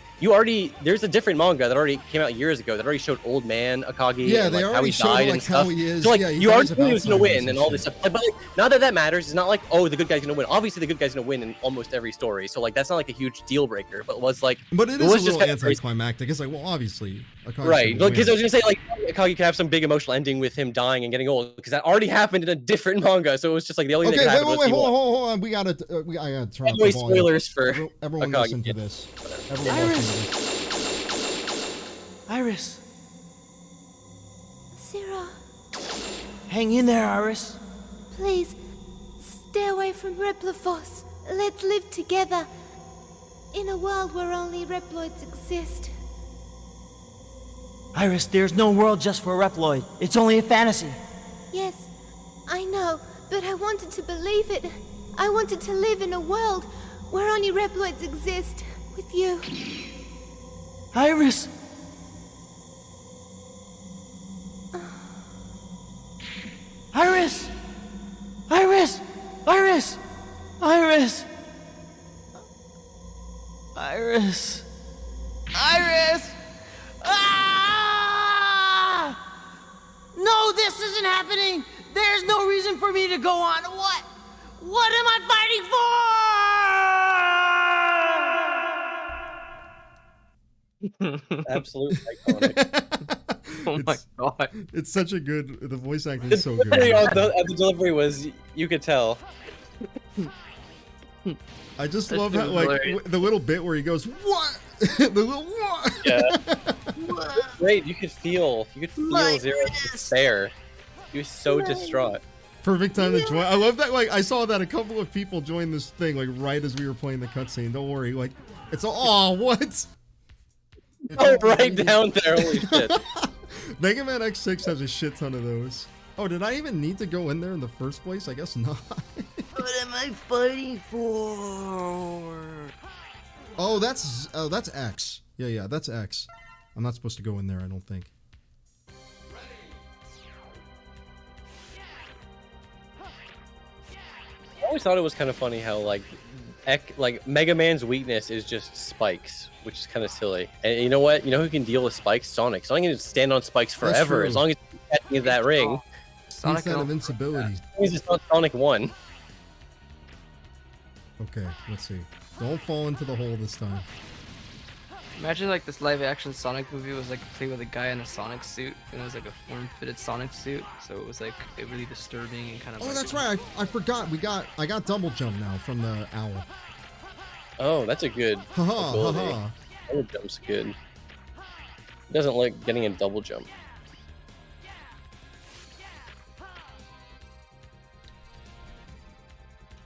there's a different manga that already came out years ago that already showed old man Akagi. Yeah, and, they like, how already he showed, died like, and stuff. how he is. So like Yeah, he you already dies of knew he was gonna Alzheimer's win and and all this shit. stuff. But like now that matters, it's not like the good guy's gonna win. Obviously the good guy's gonna win in almost every story. So like that's not like a huge deal breaker. But it was like But it it is was a just little kind of crazy. anticlimactic. It's like, well, obviously, Akagi's Right, gonna because I win. was gonna say like Akagi could have some big emotional ending with him dying and getting old, because that already happened in a different manga. So it was just like the only thing Okay, that wait, happened wait, was wait, he won. hold on. I gotta turn up Anyway, the volume. spoilers for Everyone Akagi. listen to this. Everyone listen to this. Iris, Zero, hang in there, Iris. please, stay away from Replifos. Let's live together. In a world where only Reploids exist. Iris, there's no world just for Reploid. It's only a fantasy. Yes, I know, but I wanted to believe it. I wanted to live in a world where only Reploids exist. With you. Iris! Iris! Iris! Iris! Iris! Iris! Iris! Ah! No, this isn't happening! There's no reason for me to go on. What? What am I fighting for? Absolutely iconic. Oh my god. It's such a good. The voice acting is so good. The delivery was, you could tell. I just That love shit how was like hilarious. the little bit where he goes what, the little what. Yeah. Great, you could feel Zero's despair. He was so distraught. Perfect time to join. I love that. Like I saw that a couple of people joined this thing like right as we were playing the cutscene. Don't worry. Like it's all. Oh, what? It's Oh, all- right down there, holy shit. Mega Man X6 has a shit ton of those. Oh, did I even need to go in there in the first place? I guess not. What am I fighting for? Oh, that's X. Yeah, that's X. I'm not supposed to go in there, I don't think. I always thought it was kind of funny how like Mega Man's weakness is just spikes, which is kind of silly. And you know what? You know who can deal with spikes? Sonic. Sonic can just stand on spikes forever true. as long as catching into that ring. Sonic Use that and invincibility. He's just on Sonic 1. Okay, let's see. Don't fall into the hole this time. Imagine like this live action Sonic movie was like played with a guy in a Sonic suit, and it was like a form-fitted Sonic suit, so it was like really disturbing and kind of. Oh, like, that's right. I forgot. I got double jump now from the owl. Oh, that's a good Haha, ability. haha. Double jump's good. He doesn't like getting a double jump.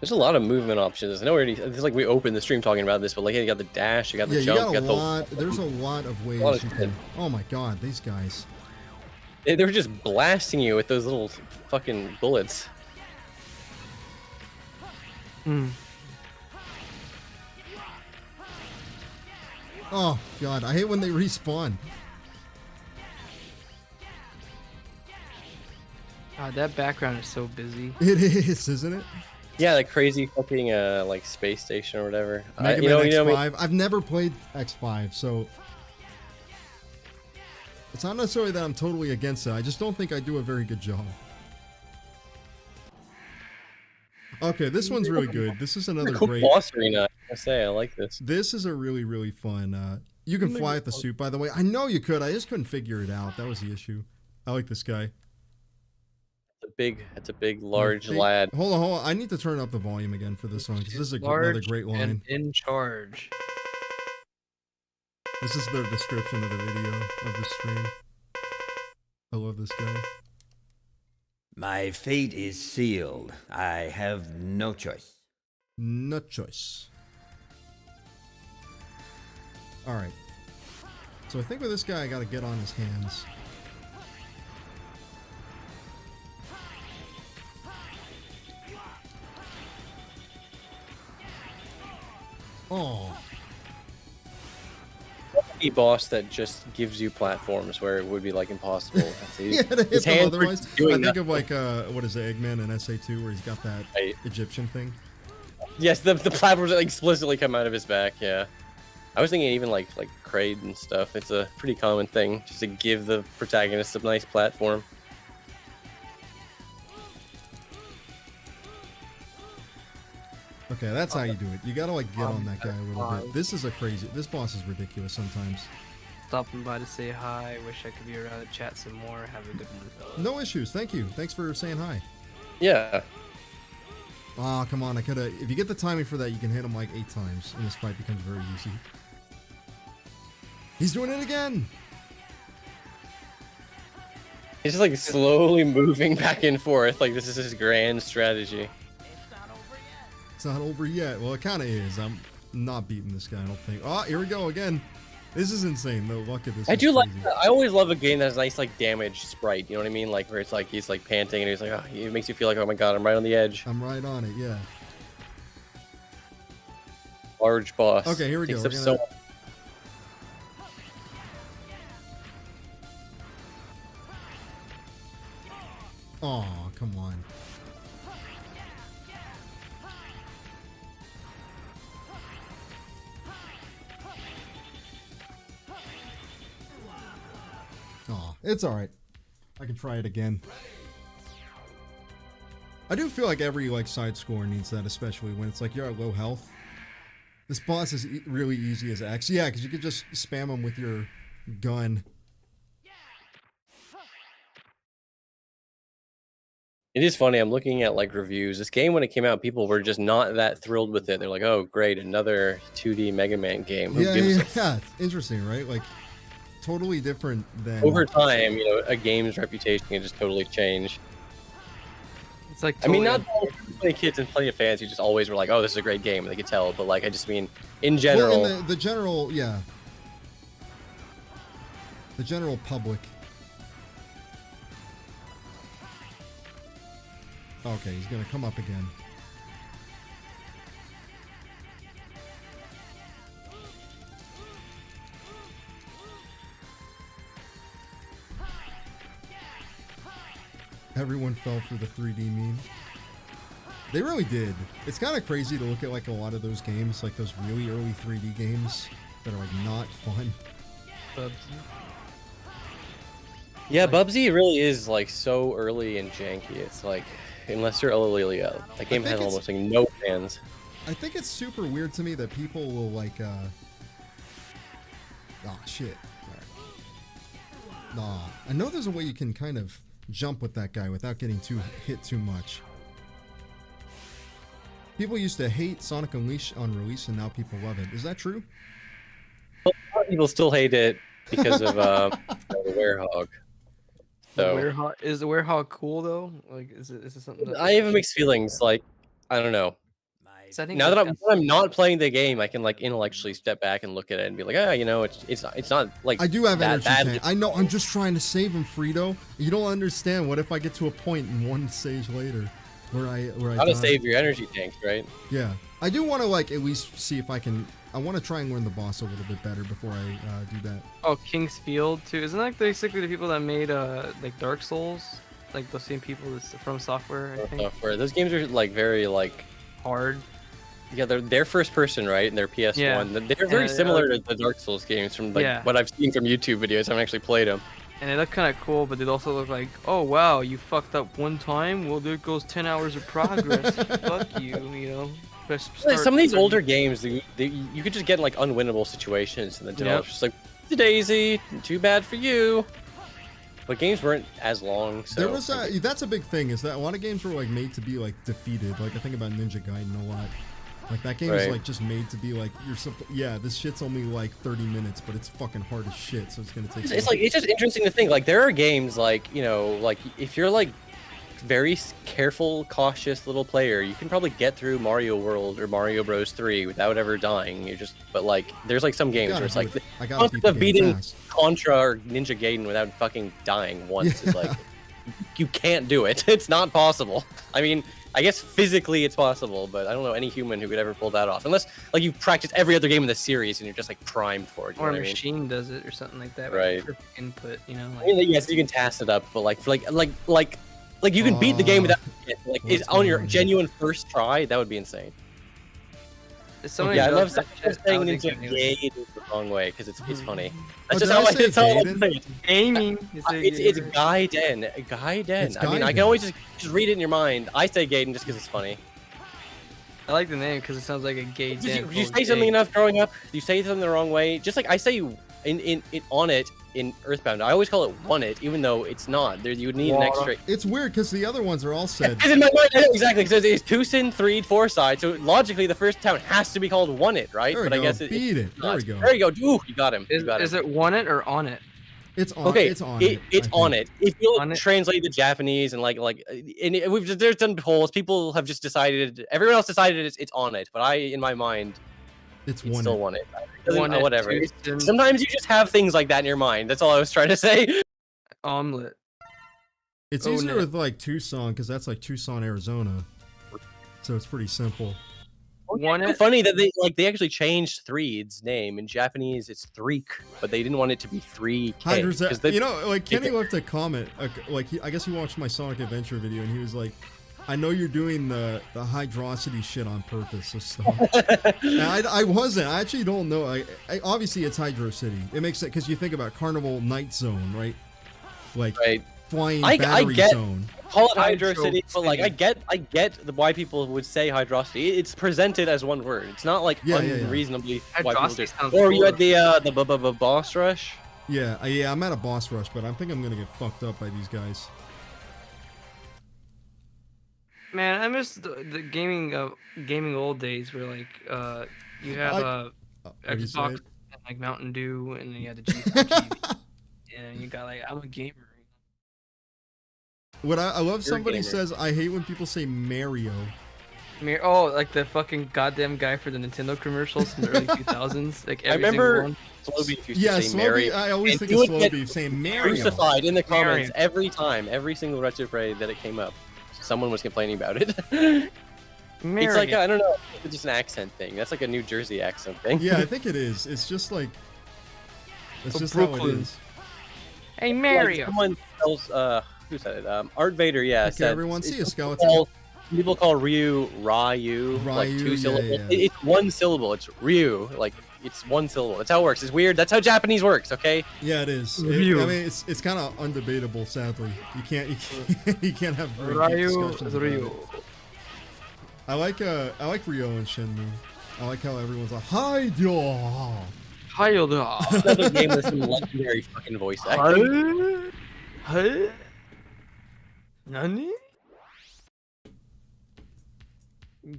There's a lot of movement options. I know it's like we opened the stream talking about this, but like you got the dash, you got the Yeah, jump, you got a the lot. There's a lot of ways lot of you shit. can. Oh my god, these guys. They were just blasting you with those little fucking bullets. Oh god, I hate when they respawn. God, that background is so busy. It is, isn't it? Yeah, like crazy fucking like space station or whatever. Mega You Man know, X5. what I mean? I've never played X5, so it's not necessarily that I'm totally against it. I just don't think I do a very good job. Okay, this one's really good. This is another Cool great boss arena. I say I like this. This is a really, really fun. You can fly at the suit, by the way. I know you could. I just couldn't figure it out. That was the issue. I like this guy. It's a big, large lad. Hold on. I need to turn up the volume again for this one because this is another Large great line. and in charge. This is the description of the video of the stream. I love this guy. My fate is sealed. I have no choice. No choice. Alright. So I think with this guy, I gotta get on his hands. Oh. A boss that just gives you platforms where it would be like impossible. Yeah, to hit His them hands were otherwise. doing I think nothing. of like, what is it, Eggman in SA2 where he's got that Right. Egyptian thing. Yes, the platforms that explicitly come out of his back. Yeah, I was thinking even like Kraid and stuff. It's a pretty common thing just to give the protagonist a nice platform. Okay, that's how you do it. You gotta like get on that guy a little bit. This is this boss is ridiculous sometimes. Stopping by to say hi. Wish I could be around to chat some more. Have a good one. No issues, thank you. Thanks for saying hi. Yeah. Oh, come on, I coulda... If you get the timing for that, you can hit him like 8 times, and this fight becomes very easy. He's doing it again! He's just like slowly moving back and forth. Like this is his grand strategy. It's not over yet. Well, it kind of is. I'm not beating this guy, I don't think. Oh, here we go again. This is insane. The luck of this I is do like crazy. that. I always love a game that has nice like damage sprite. You know what I mean? Like where it's like he's like panting and he's like, oh, it makes you feel like, oh my god, I'm right on the edge. I'm right on it, yeah. Large boss. Okay, here we go. Takes We're up gonna- so Oh, come on. Oh, it's alright. I can try it again. I do feel like every like side score needs that, especially when it's like you're at low health. This boss is really easy as X. Yeah, because you could just spam him with your gun. It is funny. I'm looking at like reviews. This game, when it came out, people were just not that thrilled with it. They're like, "Oh, great, another 2D Mega Man game." Who Yeah, gives yeah, a yeah. It's interesting, right? Like, totally different than... Over time, you know, a game's reputation can just totally change. It's like I mean, totally not plenty of kids and plenty of fans who just always were like, "Oh, this is a great game," and they could tell. But like, I just mean, in general, Well, in the general, yeah. The general public. Okay, he's gonna come up again. Everyone fell for the 3D meme. They really did. It's kind of crazy to look at like a lot of those games, like those really early 3D games that are like not fun. PUBG. Yeah, Like- Bubsy really is like so early and janky. It's like, unless you're Lilio, that game think has it's- almost like no fans. I think it's super weird to me that people will like, oh shit. Alright. Nah, I know there's a way you can kind of jump with that guy without getting hit too much. People used to hate Sonic Unleashed on release, and now people love it. Is that true? A lot of people still hate it because of the Werehog. So Is the Werehog cool though? Like, is it something that I have mixed feelings. Like, I don't know. I think Now like, that I'm not playing the game, I can like intellectually step back and look at it and be like, ah, you know, it's not like I do have that energy bad. tank. I know. I'm just trying to save him, Frito. You don't understand. What if I get to a point in one stage later where I How to die? save your energy tanks, right? Yeah, I do want to like at least see if I can. I want to try and learn the boss a little bit better before I do that. oh, King's Field too. Isn't that basically the people that made like Dark Souls? Like those same people that's from software, I think. Software. Those games are like very like Hard. yeah, they're first person, right? And they're PS1. Yeah. They're very similar to the Dark Souls games from like Yeah. what I've seen from YouTube videos. I haven't actually played them. And they look kind of cool, but they also look like, oh wow, you fucked up one time. Well, there goes 10 hours of progress. Fuck you, you know. Just start Some of these from- older games, you could just get in like unwinnable situations, and the developer's just like, Daisy, too bad for you. But games weren't as long, so There was that's a big thing. Is that a lot of games were like made to be like defeated. Like I think about Ninja Gaiden a lot. Like that game is Right. like just made to be like yeah, this shit's only like 30 minutes, but it's fucking hard as shit. So it's gonna take. It's like it's just interesting to think. Like there are games like like if you're like very careful, cautious little player, you can probably get through Mario World or Mario Bros 3 without ever dying. But like there's like some games where it's like the concept of beating Contra or Ninja Gaiden without fucking dying once is like you can't do it. It's not possible. I mean, I guess physically it's possible, but I don't know any human who could ever pull that off unless like you practice every other game in the series and you're just like primed for it. You Or know a what I mean? machine does it or something like that. Right. With perfect input, you know. I mean, yes, you can task it up, but like you can beat the game without like what's is on going your on here? genuine first try. That would be insane. If somebody Yeah, I does love that shit, saying I would think Ninja I'd do it. Gaiden the wrong way because it's funny. Oh, That's just did I how I say it's how I like to Gaiden? say it. Gaming. It's Gaiden. Gaiden. It's I mean, I Gaiden. can always just read it in your mind. I say Gaiden just because it's funny. I like the name because it sounds like a gay Did den. you say something enough growing up? You say something the wrong way. Just like I say in on it in Earthbound. I always call it one it, even though it's not. There you would need an extra. It's weird because the other ones are all said. Because in my mind, I know exactly. Because it's Tucson, 3, 4 side. So logically, the first town has to be called One It, right? There we but go. I guess Beat it. There we go. There you go. Ooh, you got him. Is, You got him. is it want it or on it? It's on. Okay, It's on. it's I on think. it. If you On it. translate the Japanese and there's done polls. People have just decided. Everyone else decided it's on it. But in my mind, It's it's one. still want it. Want it, Whatever. Tucson, Sometimes you just have things like that in your mind. That's all I was trying to say. omelet. It's Oh, easier no. with like Tucson because that's like Tucson, Arizona. So it's pretty simple. Want It's it? funny that they actually changed Threed's name in Japanese. It's Threek, but they didn't want it to be 3K. Hydroza- they- you know, like Kenny left a comment. I guess he watched my Sonic Adventure video and he was like, "I know you're doing the hydrosity shit on purpose." So stop. And I wasn't. I actually don't know. I obviously it's Hydro City. It makes sense because you think about Carnival Night Zone, right? Like right. flying I battery get- zone. Call it Hydro Hydro City, but like I City. get why people would say hydrosity. It's presented as one word. It's not like Yeah, yeah, yeah. unreasonably why people do. Hydrosity sounds Or you cool. had the boss rush. Yeah, I'm at a boss rush, but I think I'm gonna get fucked up by these guys. Man, I miss the gaming old days where like you have What do you say? Xbox and like Mountain Dew and then you had the G4 and you got like I'm a gamer. What I love You're a somebody gamer. says I hate when people say Mario. Oh, like the fucking goddamn guy for the Nintendo commercials from the early 2000s. Like I every remember single one. Slow Beef used Yeah, to say Slow Mary. Beef. I always and think he of would Slow get Beef saying Mario. crucified in the comments Mario. every time, every single Retro Parade that it came up. Someone was complaining about it. Mario. It's like I don't know, it's just an accent thing. That's like a New Jersey accent thing. Yeah, I think it is. It's just like it's Oh, just how it Brooklyn. is. Hey Like, Mario. someone tells who said it? Art Vader, yeah. Okay, said everyone, see a it's- skeleton. People call Ryu Ryu, like Ryu, two yeah, syllables. yeah. It's one syllable. It's Ryu, like it's one syllable. That's how it works. It's weird. That's how Japanese works. Okay. Yeah, it is. Ryu. I mean, it's kind of undebatable. Sadly, you can't you can't have very deep Ryu, discussions about Ryu. it. I like Ryo and Shenmue. I like how everyone's like, hi, yo. Hayada. Another game with some legendary fucking voice acting. Hey? Nani?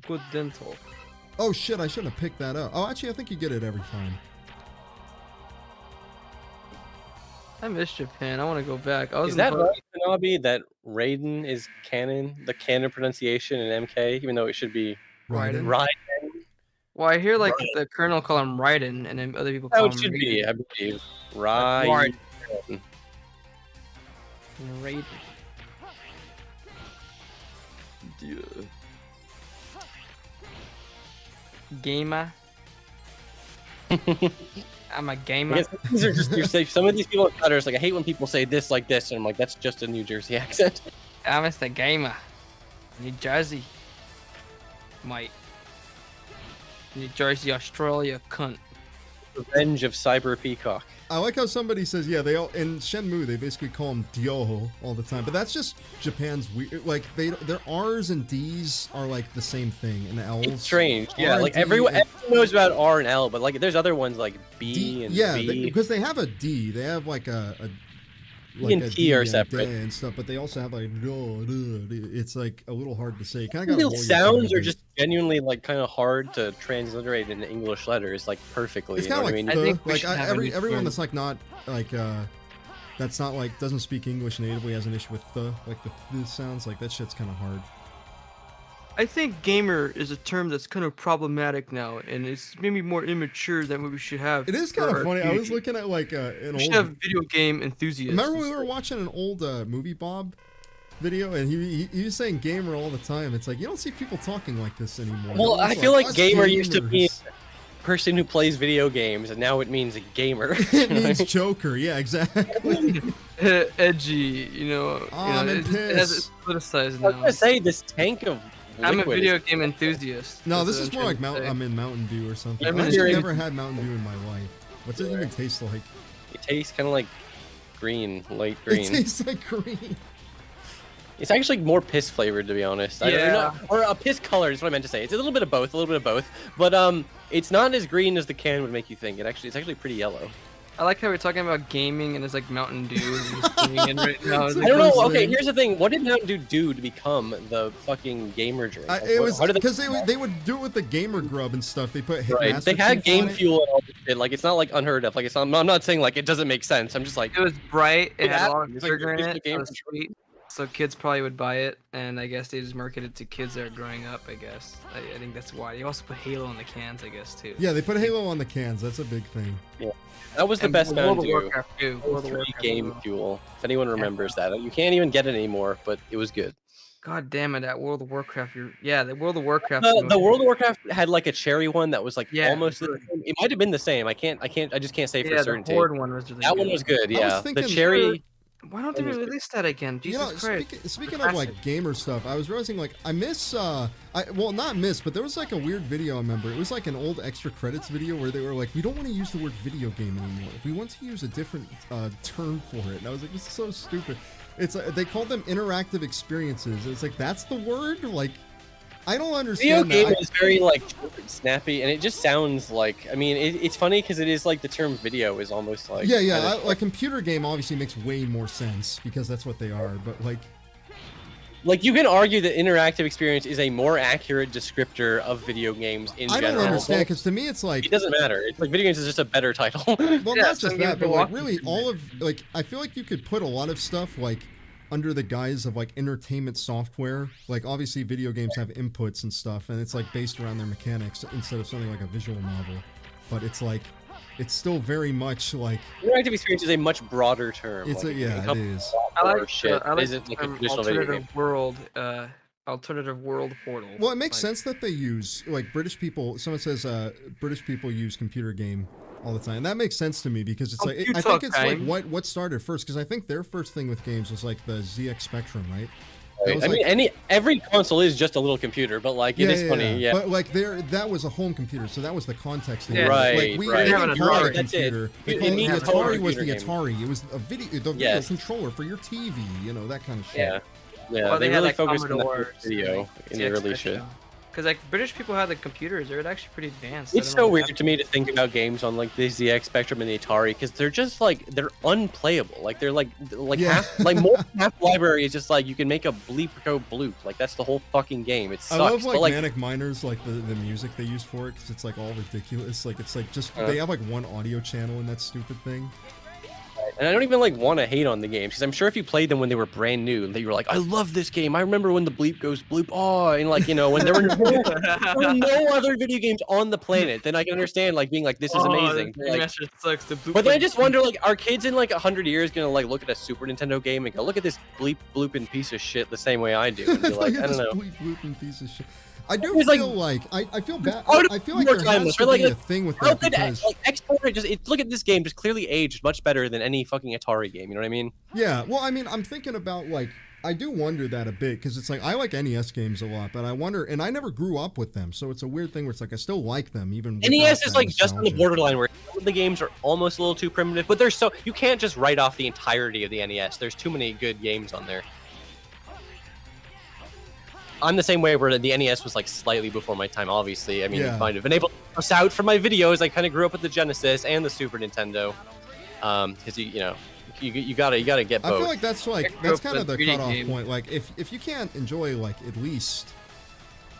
Good dental. Oh shit! I shouldn't have picked that up. Oh, actually, I think you get it every time. I miss Japan. I want to go back. I was Is that right, Hanabi, that Raiden is canon, the canon pronunciation in MK, even though it should be Raiden. Raiden? Well, I hear like the colonel call him Raiden, and then other people call How him it should Raiden. be, I believe. Raiden. Raiden. Dude. Gamer. I'm a gamer. I guess these are just you're safe. Some of these people are like, I hate when people say this like this, and I'm like, that's just a New Jersey accent. I'm Mr. Gamer. New Jersey. Mate. New Jersey, Australia, cunt. Revenge of Cyber Peacock. I like how somebody says, yeah, they all in Shenmue they basically call him Dyoho all the time, but that's just Japan's weird. Like their R's and D's are like the same thing, and L's. It's strange, yeah. R Like and D everyone and knows about R and L, but like there's other ones like B D, and yeah, V. because they have a D. They have like a E and T are separate and stuff, but they also have like it's like a little hard to say. Kind of Little sounds are just genuinely like kind of hard to transliterate into English letters like perfectly. It's You know kind of what I like mean? we should have a new everyone term. that's like not like that's not like doesn't speak English natively has an issue with the sounds like that shit's kind of hard. I think gamer is a term that's kind of problematic now, and it's maybe more immature than what we should have. It is for kind of our funny. I was community. looking at like an We should old. have video game enthusiasts. Remember we were watching an old movie Bob video, and he was saying gamer all the time. It's like you don't see people talking like this anymore. Well, Everyone's I feel like "Us gamer used to be gamers." a person who plays video games, and now it means a gamer. It means Joker. Yeah, exactly. Edgy, you know. I'm in it has piss. it's politicized I was now. gonna say this tank of I'm a liquid video is- game enthusiast. No, That's this is what more I'm like trying to say. I'm in Mountain Dew or something. I'm I've in actually Mountain never had Mountain Dew in my life. What's it even taste like? It tastes kind of like green, light It green. tastes like green. It's actually more piss flavored, to be honest. I don't Yeah. know, or a piss colored is what I meant to say. It's a little bit of both, but it's not as green as the can would make you think. It's actually pretty yellow. I like how we're talking about gaming and it's like Mountain Dew and just bringing in right now. It's I like, don't know. Those Okay, things. here's the thing. What did Mountain Dew do to become the fucking gamer drink? Like, It was how did because they would do it with the gamer grub and stuff. They put Right. Hitmaster They had Chief Game on it. Fuel and all this shit. Like, it's not like unheard of. Like, I'm not saying like it doesn't make sense. I'm just like, It was bright. It had a lot of It's like sugar in just a it. It gamer was sweet. So kids probably would buy it, and I guess they just marketed to kids that are growing up. I guess I think that's why. They also put Halo in the cans, I guess too. Yeah, they put Halo on the cans. That's a big thing. that was the And best World Mountain of Dew. Warcraft too. World of Free Warcraft Game as well. Fuel. If anyone remembers that, you can't even get it anymore. But it was good. God damn it! That World of Warcraft. The World of Warcraft. The World of Warcraft had like a cherry one that was like Yeah, almost. good. It might have been the same. I just can't say for Yeah, the certainty. Horde one was really That good. one was good. Yeah, thinking- the cherry. Why don't they It was good. release that again? Jesus You know, Christ. speaking of like gamer stuff, I was realizing like I miss not miss, but there was like a weird video I remember. It was like an old extra credits video where they were like, we don't want to use the word video game anymore. We want to use a different term for it. And I was like, this is so stupid. It's they called them interactive experiences. It's like that's the word. Like I don't Video understand game that. is very like short and snappy, and it just sounds like. I mean, it's funny because it is like the term video is almost like. Yeah. kind of- Like computer game obviously makes way more sense because that's what they are. But like you can argue that interactive experience is a more accurate descriptor of video games in I general. don't understand because to me it's like It doesn't matter. It's like video games is just a better title. well, Yeah, not some just games that, but are like walking really through all of like I feel like you could put a lot of stuff like under the guise of like entertainment software. Like obviously video games have inputs and stuff, and it's like based around their mechanics instead of something like a visual novel. But it's like it's still very much like Interactive experience is a much broader term. it's like, a yeah, it encompasses is. a lot I more like shit. I like Isn't the like a term traditional video game. alternative world portal. Well, it makes Like, sense that they use like British people. Someone says British people use computer game all the time. That makes sense to me because it's like I Computer think it's like game. what started first because I think their first thing with games was like the ZX Spectrum, right? That was I like, mean, every console is just a little computer, but like it is funny, yeah. But like that was a home computer, so that was the context. Yeah. Right, Like we right. they Have didn't an call it a Atari. That's it. computer. They It called it means the a total Atari was the computer game. Atari. It was a video Yes. controller for your TV. You know, that kind of shit. Yeah, yeah. Well, they had, really like, focused on Commodore, that video like, in the early shit. Because like British people had the computers, they're actually pretty advanced. It's so weird to me to think about games on like the ZX Spectrum and the Atari because they're just like they're unplayable. Like they're like Yeah. half like more than half the library is just like you can make a bleep go bloop. Like that's the whole fucking game. It sucks. I love but, like Manic Miners, like the music they use for it, because it's like all ridiculous. Like it's like just they have like one audio channel in that stupid thing. and I don't even like want to hate on the games because I'm sure if you played them when they were brand new, that you were like, I love this game. I remember when the bleep goes bloop. Oh, and like you know when there were no other video games on the planet, then I can understand like being like this is amazing. But, like, sucks. The but then I just wonder, like, are kids in like 100 years gonna like look at a Super Nintendo game and go, look at this bleep blooping piece of shit the same way I do, and be like, Look I at don't this know. bleep blooping piece of shit. I do It's like- feel like I feel bad. Oh, I feel like more there time, has but to like be a- a thing with How that could because like export it? Just look at this game, just clearly aged much better than any fucking Atari game. You know what I mean? yeah. Well, I mean, I'm thinking about like I do wonder that a bit because it's like I like NES games a lot, but I wonder, and I never grew up with them, so it's a weird thing where it's like I still like them even. NES without is that like just on the nostalgia. borderline where some of the games are almost a little too primitive, but there's so you can't just write off the entirety of the NES. There's too many good games on there. I'm the same way where the NES was like slightly before my time, obviously. I mean, Yeah. kind of enabled us out from my videos. I kind of grew up with the Genesis and the Super Nintendo. Because you know, you gotta get both. I feel like that's I grew that's up kind of with the 3D cutoff games. point. Like if you can't enjoy like at least.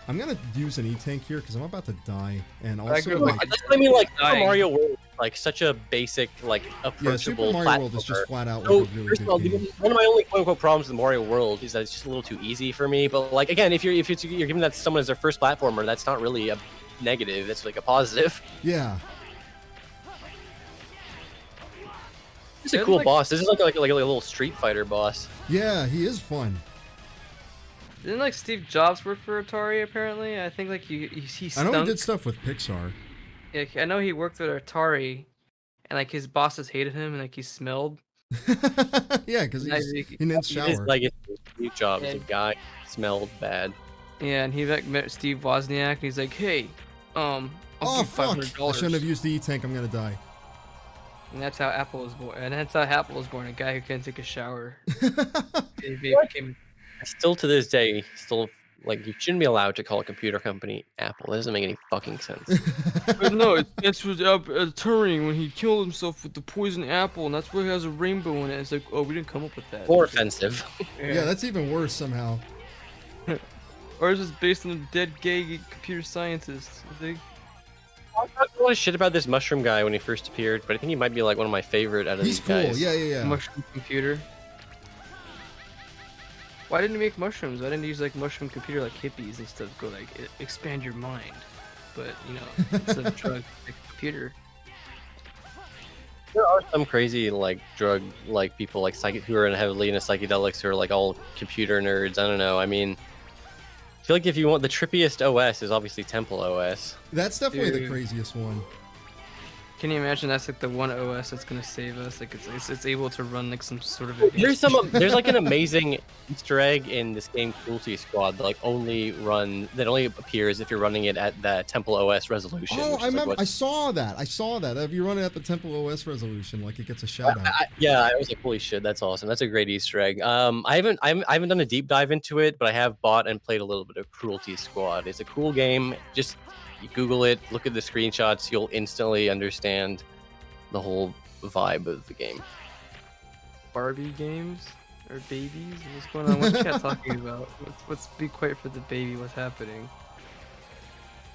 I'm gonna use an E-tank here because I'm about to die, and also grew up like, with- That's what I mean, like Super Dying. Mario World, is, like such a basic, like yeah, approachable Super Mario World is just platformer. flat out So, like a really first of all, good game. one of my only quote-unquote problems with Mario World is that it's just a little too easy for me. But like again, if you're giving that to someone as their first platformer, that's not really a negative. That's like a positive. Yeah. It's a Yeah, cool like- boss. This is like a little Street Fighter boss. Yeah, he is fun. Didn't like Steve Jobs work for Atari? Apparently, I think like he I know he stunk. did stuff with Pixar. Yeah, I know he worked at Atari, and like his bosses hated him, and like he smelled. Yeah, because And I he think- didn't It is shower. like Steve Jobs, Yeah. a guy smelled bad. Yeah, and he like met Steve Wozniak, and he's like, "Hey, I'll Oh give fuck! I $500." shouldn't have used the E-tank. I'm gonna die. And that's how Apple was born. And that's how Apple was born. A guy who can't take a shower. He became Still to this day, like you shouldn't be allowed to call a computer company Apple. That doesn't make any fucking sense. But no, that's what Turing when he killed himself with the poison apple, and that's why he has a rainbow in it. It's like, oh, we didn't come up with that. More offensive. Yeah, that's even worse somehow. Ours is based on a dead gay computer scientist. I talked a lot of shit about this mushroom guy when he first appeared, but I think he might be like one of my favorite out of He's these cool. guys. Yeah. Mushroom computer. Why didn't he make mushrooms? Why didn't he use like mushroom computer like hippies and stuff? Go like expand your mind, but you know, instead of drug, like computer. There are some crazy like drug like people like who are heavily into psychedelics who are like all computer nerds. I don't know. I mean, I feel like if you want the trippiest OS is obviously Temple OS. That's definitely the Dude. craziest one. Can you imagine that's like the one OS that's gonna save us? Like it's able to run like some sort of. There's like an amazing Easter egg in this game Cruelty Squad that like only appears if you're running it at the Temple OS resolution. Oh, which I is, like, remember. what- I saw that. If you run it at the Temple OS resolution, like it gets a shout out. Yeah, I was like, holy shit, that's awesome. That's a great Easter egg. I haven't done a deep dive into it, but I have bought and played a little bit of Cruelty Squad. It's a cool game. Just you Google it, look at the screenshots, you'll instantly understand the whole vibe of the game. Barbie games or babies? What's going on? What's chat talking about? Let's be quiet for the baby. What's happening?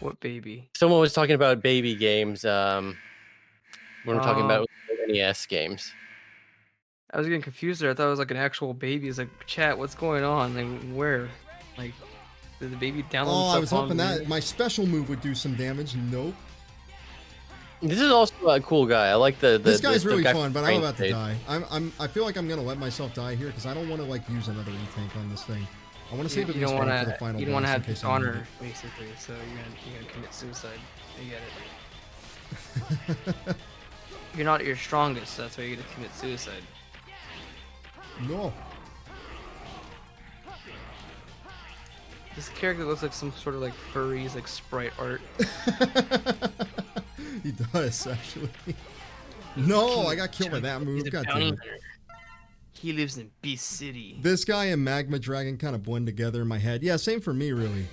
What baby? Someone was talking about baby games. When we're talking Oh. about NES games. I was getting confused there. I thought it was like an actual baby. It's like, chat, what's going on? Like, where? Like, did the baby download Oh, stuff I was on hoping that me? my special move would do some damage. Nope. This is also a cool guy. I like the This guy's the really guy fun, from but I'm Brain about to State. die. I feel like I'm gonna let myself die here because I don't want to like use another E-tank on this thing. I want to save at You least don't one want for the to. final You don't want to boss in have case I need dishonor, it. basically. So you're gonna commit suicide. You get it. You're not at your strongest, so that's why you're gonna commit suicide. No. This character looks like some sort of like furries, like sprite art. He does actually. No, I got killed by that move. He's a God bounty damn it. hunter. He lives in Beast City. This guy and Magma Dragon kind of blend together in my head. Yeah, same for me, really.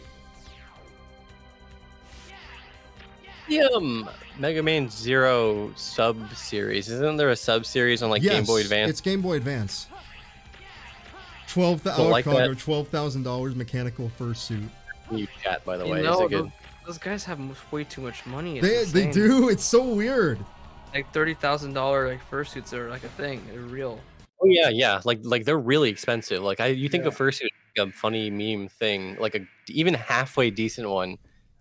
The Mega Man Zero sub-series. Isn't there a sub-series on like Yes, Game Boy Advance? It's Game Boy Advance. $12,000 mechanical fursuit. You chat, by the You way. know, Is it good? those guys have way too much money. It's They insane. do. It's so weird. Like $30,000 like fursuits are like a thing. They're real. Oh yeah, yeah. Like they're really expensive. Like you think of fursuit like a funny meme thing, like a even halfway decent one.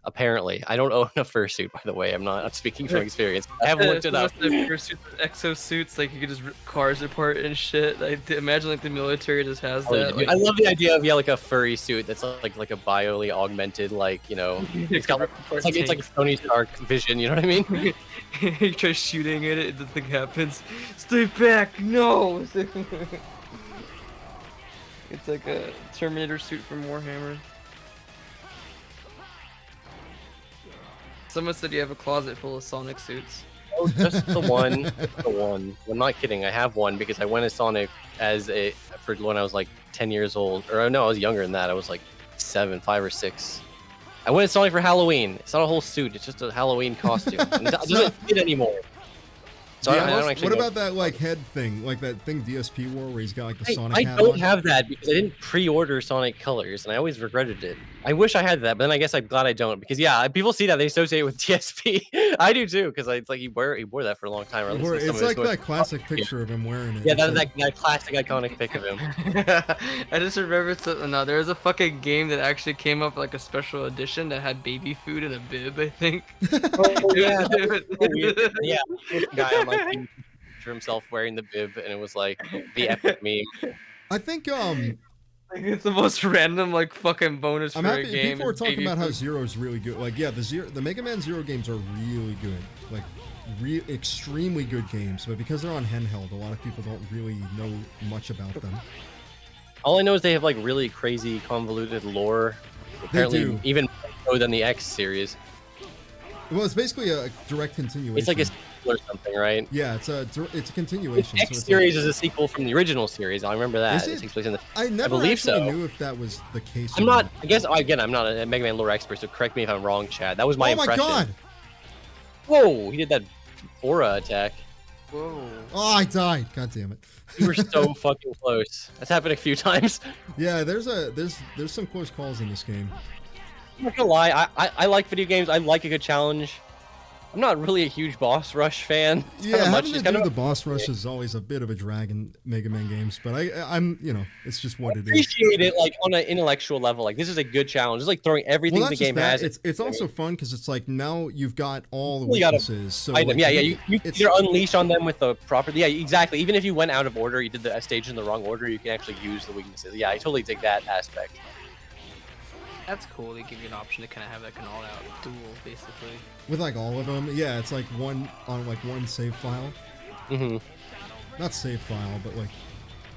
Apparently, I don't own a fursuit, by the way. I'm not speaking from experience. I haven't looked it up. Fursuits, exosuits, like you could just rip cars apart and shit. Like imagine like the military just has Oh, that. yeah, I love the idea of like a furry suit that's like a bioly augmented, like it's got it's like Tony Stark vision. You know what I mean? You try shooting at it, nothing happens. Stay back, no! It's like a Terminator suit from Warhammer. Someone said you have a closet full of Sonic suits. Oh, just the one. Just the one. I'm not kidding. I have one because I went as Sonic for when I was like 10 years old. Or no, I was younger than that. I was like 5 or 6. I went as Sonic for Halloween. It's not a whole suit. It's just a Halloween costume. And it doesn't fit anymore. So Yeah, I don't actually what know. about that like head thing, like that thing DSP wore where he's got like the Sonic I hat don't on? have that because I didn't pre-order Sonic Colors, and I always regretted it. I wish I had that, but then I guess I'm glad I don't because yeah, people see that they associate it with DSP. I do too because it's like he wore that for a long time. Or at least in some It's of like his that classic picture of him wearing it. Yeah, It's that's that classic iconic pic of him. I just remembered something now. There was a fucking game that actually came up like a special edition that had baby food in a bib, I think. Oh yeah, that was so weird. Yeah, guy on like picture himself wearing the bib, and it was like the epic meme. I think Like, it's the most random like fucking bonus for I'm a happy game. people are is talking baby about how food. Zero's really good. Like yeah, the Mega Man Zero games are really good. Like extremely good games, but because they're on handheld, a lot of people don't really know much about them. All I know is they have like really crazy convoluted lore. Apparently, do. even more than the X series. Well, it's basically a direct continuation. It's like a sequel or something, right? Yeah, it's a continuation. The X so it's series is a sequel from the original series. I remember that. Is it? Takes place in the. I never believe actually so. knew if that was the case. I'm or not. I guess again, I'm not a Mega Man lore expert, so correct me if I'm wrong, Chad. That was my Oh my impression. god! Whoa! He did that aura attack. Whoa. Oh, I died. God damn it. You were so fucking close. That's happened a few times. Yeah, there's some close calls in this game. I'm not gonna lie. I like video games. I like a good challenge. I'm not really a huge boss rush fan. It's Yeah, kinda much. having to It's do kind the of boss rush is always a bit of a drag in Mega Man games, but I'm it's just what it is. appreciate it like on an intellectual level. Like this is a good challenge. It's like throwing everything Well, the not just game that. has. It's also fun because it's like now you've got all the You gotta weaknesses. So Item. like, Yeah, yeah. You it's- either unleash on them with the proper. Yeah, exactly. Even if you went out of order, you did the stage in the wrong order, you can actually use the weaknesses. Yeah, I totally dig that aspect. That's cool. They give you an option to kind of have like an all-out duel, basically. with like all of them. Yeah, it's like one save file. Mm-hmm. Not save file, but like,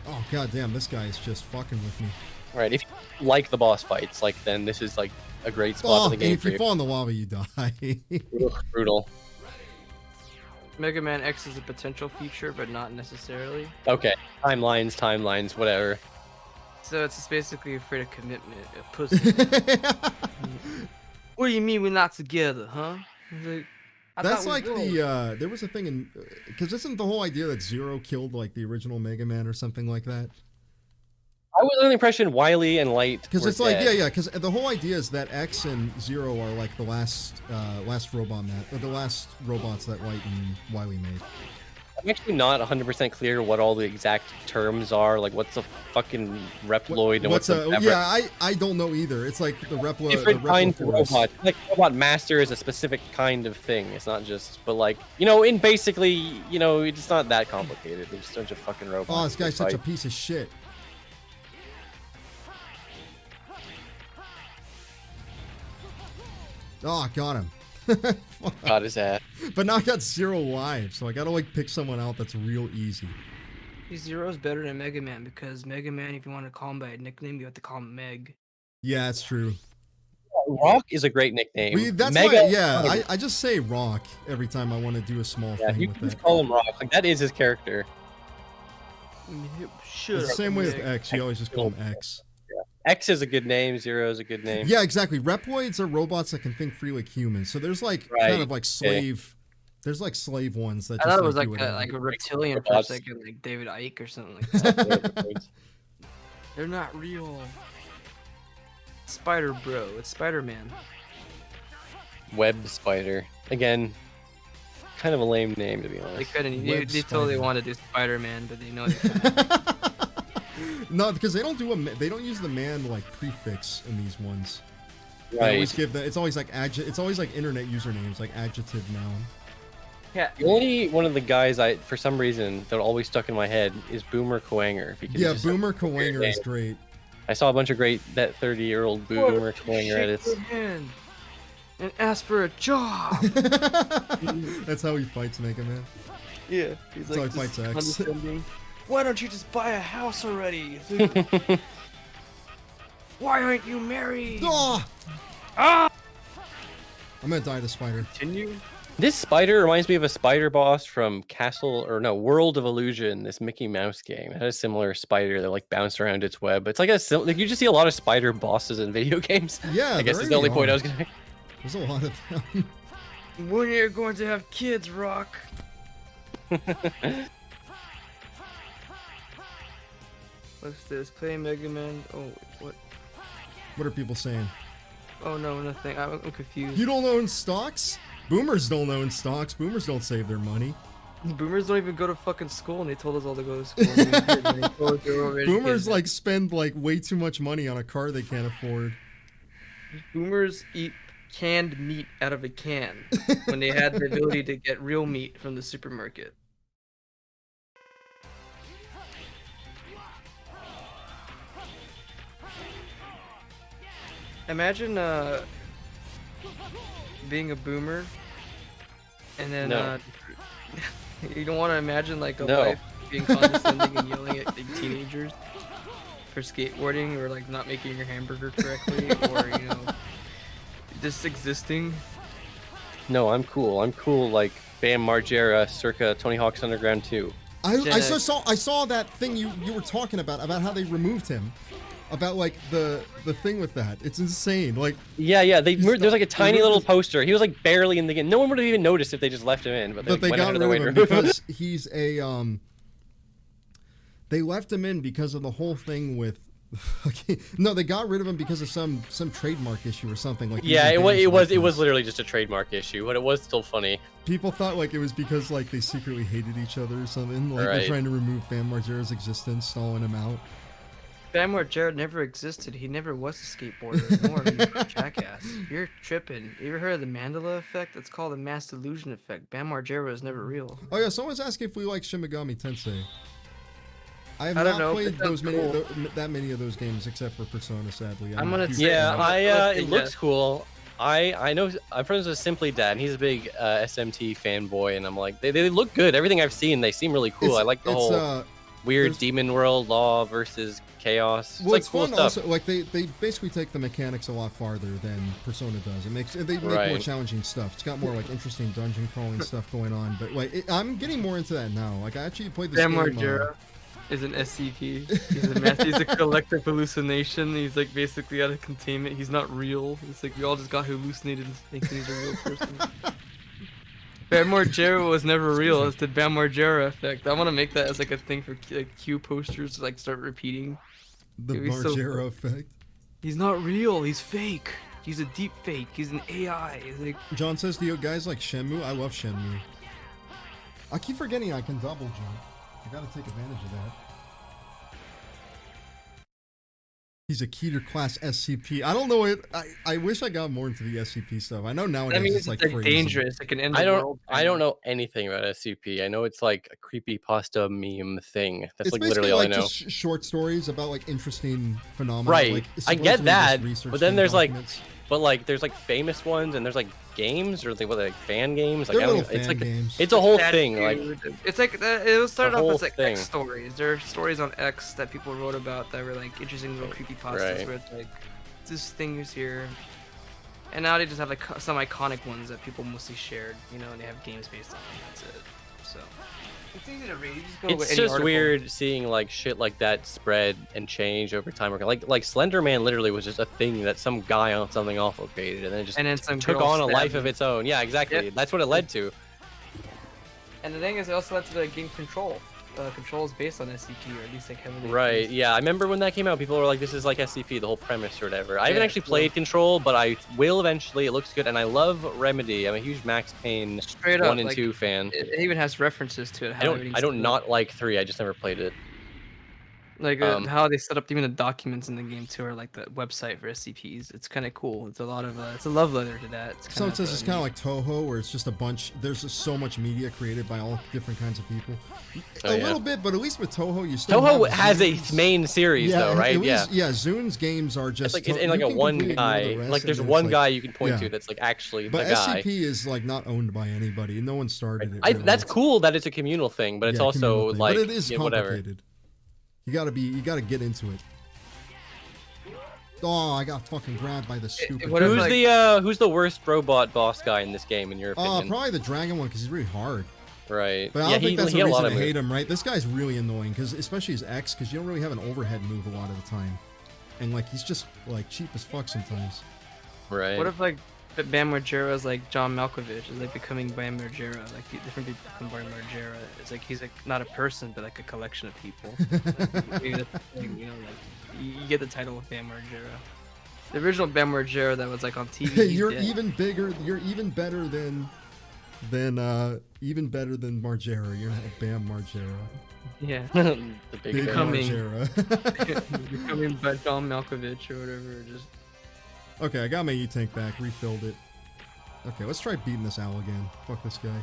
oh god damn, this guy is just fucking with me. All right. If you like the boss fights, like then this is like a great spot Oh, for the and game if for you you. fall in the lava, you die. Brutal. Mega Man X is a potential feature, but not necessarily. Okay. Timelines, whatever. So it's just basically afraid of commitment, a pussy. What do you mean we're not together, huh? It's like, I That's thought we like were. the there was a thing in because isn't the whole idea that Zero killed like the original Mega Man or something like that? I was under the impression Wily and Light. Because were it's like dead. yeah, because the whole idea is that X and Zero are like the last the last robots that Light and Wily made. I'm actually not 100% clear what all the exact terms are. Like, what's a fucking Reploid and what's a yeah, I don't know either. It's like the different Replo kinds of Force. robots. Like, Robot Master is a specific kind of thing. It's not just, but like, in basically, it's not that complicated. They're just a bunch of fucking robots. Oh, this guy's that such a fight. piece of shit. Oh, I got him. Got his ass. But now I got 0 lives, so I gotta like pick someone out that's real easy. Zero's better than Mega Man because Mega Man, if you want to call him by a nickname, you have to call him Meg. Yeah, it's true. Rock is a great nickname. That's Mega. why. Yeah, I just say Rock every time I want to do a small Yeah, thing you with can that. just call him Rock. Like that is his character. It's the same way with X. You always just call him X. X is a good name. Zero is a good name. Yeah, exactly. Reploids are robots that can think free like humans. So there's like kind of like slave. There's like slave ones that. I just, thought it was do like whatever. a reptilian for a Robots. second, like David Icke or something like that. They're not real. Spider Bro, it's Spider-Man. Web Spider. Again, kind of a lame name to be They honest. couldn't. Web They totally Spider. wanted to do Spider-Man, but they know they couldn't. No, because they don't do they don't use the man like prefix in these ones. They Right. always give it's always like it's always like internet usernames like adjective noun. Yeah. The only one of the guys for some reason, that always stuck in my head is Boomer Kuwanger. Because Yeah, it's just Boomer such a weird Kuwanger is name. great. I saw a bunch of great 30-year-old Boomer Kuwanger Shake edits. your hand and ask for a job. That's how he fights Mega Man. Yeah, he's That's how like he fights X. condescending. Why don't you just buy a house already? It's like, why aren't you married? Ah! Ah! I'm gonna die to spider. Continue. This spider reminds me of a spider boss from World of Illusion, this Mickey Mouse game. It had a similar spider that like bounced around its web. It's like like you just see a lot of spider bosses in video games. Yeah, I guess there is the only you point are. I was gonna make. There's a lot of them. When are you going to have kids, Rock? What's this? Play Mega Man. Oh, what? What are people saying? Oh no, nothing. I'm confused. You don't own stocks? Boomers don't own stocks. Boomers don't save their money. Boomers don't even go to fucking school, and they told us all to go to school. And we did, and they told us they were Boomers overeducated. like spend like way too much money on a car they can't afford. Boomers eat canned meat out of a can when they had the ability to get real meat from the supermarket. Imagine being a boomer and then No. you don't want to imagine like a No. wife being condescending and yelling at like teenagers for skateboarding or like not making your hamburger correctly or just existing. No, I'm cool. I'm cool like Bam Margera circa Tony Hawk's Underground 2. I saw that thing you were talking about how they removed him. About like the thing with that. It's insane. Like Yeah, there's like a tiny removed little his- poster. He was like barely in the game. No one would have even noticed if they just left him in, but they went got out of rid their way of to him remove him. because he's a they left him in because of the whole thing with no, they got rid of him because of some trademark issue or something like Yeah, using it Bam's was likeness. literally just a trademark issue, but it was still funny. People thought like it was because like they secretly hated each other or something. Like they're Right. trying to remove Bam Margera's existence, stalling him out. Bam Margera never existed. He never was a skateboarder. Nor you jackass. You're tripping. You ever heard of the Mandela effect? It's called the mass delusion effect. Bam Margera was never real. Oh yeah, someone's asking if we like Shin Megami Tensei. I have I don't not know, played but those that's many cool. that many of those games except for Persona, sadly. I'm gonna a huge say- Yeah, fan. it looks cool. I know I'm friends with Simply Dad, and he's a big SMT fanboy, and I'm like, they look good. Everything I've seen, they seem really cool. I like the whole weird there's- demon world, law versus chaos. Well, It's it's like cool fun stuff. also. Like they basically take the mechanics a lot farther than Persona does. They make more Right. challenging stuff. It's got more like interesting dungeon crawling stuff going on. But like I'm getting more into that now. Like I actually played this Bam game. Margera is an SCP. He's a collective hallucination. He's like basically out of containment. He's not real. It's like we all just got hallucinated thinking he's a real person. Bam Margera was never real. It's the Bam Margera effect. I want to make that as like a thing for like Q posters to like start repeating. The It'd be so Margera effect. He's not real. He's fake. He's a deep fake. He's an AI. He's like John says, "Do you guys like Shenmue? I love Shenmue. I keep forgetting I can double jump. I gotta take advantage of that." He's a Keter class SCP. I don't know it. I wish I got more into the SCP stuff. I know nowadays that means it's like like crazy. dangerous. It can end the I world. don't know anything about SCP. I know it's like a creepy pasta meme thing. That's It's like basically literally all I like know. just short stories about like interesting phenomena. Right. Like, I get supposedly that, just researched but then in there's like documents. But like, there's like famous ones, and there's like games, or like fan games. Like They're I don't. little It's fan like games. it's a whole That thing. Like dude. It's like it was started The off whole as like thing. X stories. There are stories on X that people wrote about that were like interesting little creepy pastas Right. where it's like this thing is here. And now they just have like some iconic ones that people mostly shared, you know, and they have games based on them. That's it. So it's easy to read. You just go with It's any just article. weird seeing like shit like that spread and change over time. Like Slender Man literally was just a thing that some guy on something awful created, and then it just And then some took girl on a stabbed life him. of its own. Yeah, exactly. Yep. That's what it led to. And the thing is, it also led to the game Control. Control is based on SCP, or at least like heavily. Right. based. Yeah, I remember when that came out. People were like, "This is like SCP, the whole premise or whatever." I haven't Yeah, actually cool. played Control, but I will eventually. It looks good, and I love Remedy. I'm a huge Max Payne Straight up, 1 and like, 2 fan. It even has references to it. How I everything's don't set up. not like 3. I just never played it. Like how they set up even the documents in the game too, or like the website for SCPs. It's kind of cool. It's a lot of it's a love letter to that. It's So kind it says it's kind of like Toho, where it's just a bunch. There's just so much media created by all different kinds of people. Oh, A yeah. little bit, but at least with Toho, you still Toho have has a Zune's- main series though, right? At Yeah. least, yeah. Zune's games are It's just like it's to- in like you a can one completely ignore guy. the rest, Like and there's then one it's guy like- you can point yeah. to that's like actually But the guy. SCP is like not owned by anybody. No one started it. That's really. cool that it's a communal thing, but it's Yeah, also communal thing. like but it is yeah, whatever. complicated. You gotta get into it. Oh, I got fucking grabbed by the stupid. what if, like- Who's the worst robot boss guy in this game in your opinion? Probably the dragon one because he's really hard. Right. But I yeah, don't think that's he the had a lot reason of to moves. hate him, right? This guy's really annoying because especially his X, because you don't really have an overhead move a lot of the time, and like he's just like cheap as fuck sometimes. Right. What if like Bam Margera is like John Malkovich is like becoming Bam Margera? Like different people become Bam Margera. It's like he's like not a person, but like a collection of people. Maybe that's the thing, you know, like you get the title of Bam Margera. The original Bam Margera that was like on TV. he's You're dead. even bigger. You're even better than Margera. You're not Bam Margera. Yeah. the big Big bear. Coming. Margera. Becoming by John Malkovich or whatever. Just Okay, I got my E-Tank back, refilled it. Okay, let's try beating this owl again. Fuck this guy.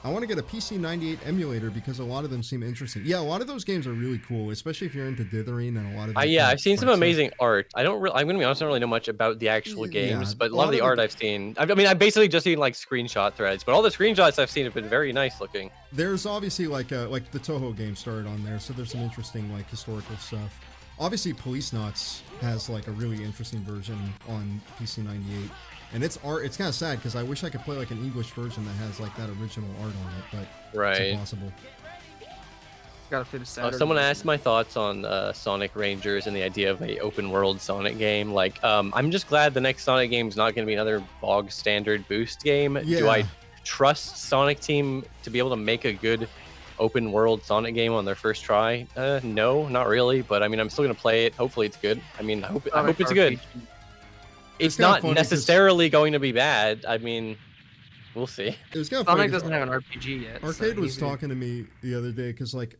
I want to get a PC98 emulator because a lot of them seem interesting. Yeah, a lot of those games are really cool, especially if you're into dithering and a lot of. that Yeah, kind I've of seen some stuff. amazing art. I'm gonna be honest, I don't really know much about the actual Yeah, games, but a a lot lot of the of art the- I've seen. I mean, I've basically just seen like screenshot threads, but all the screenshots I've seen have been very nice looking. There's obviously like the Toho game started on there, so there's some interesting like historical stuff. Obviously, Police Knots has like a really interesting version on PC98, and its art. It's kind of sad because I wish I could play like an English version that has like that original art on it, but it's Right. impossible. gotta play the Saturday. Someone asked my thoughts on Sonic Rangers and the idea of a open world Sonic game. Like, I'm just glad the next Sonic game is not going to be another bog standard boost game. Do Yeah. I trust Sonic Team to be able to make a good open world Sonic game on their first try? No, not really. But I mean, I'm still going to play it. Hopefully, it's good. I mean, I hope it's good. It's kinda not funny 'cause- necessarily going to be bad. I mean, we'll see. It was kind of funny. Sonic 'cause doesn't have an RPG yet. Arcade so was he's- talking to me the other day because like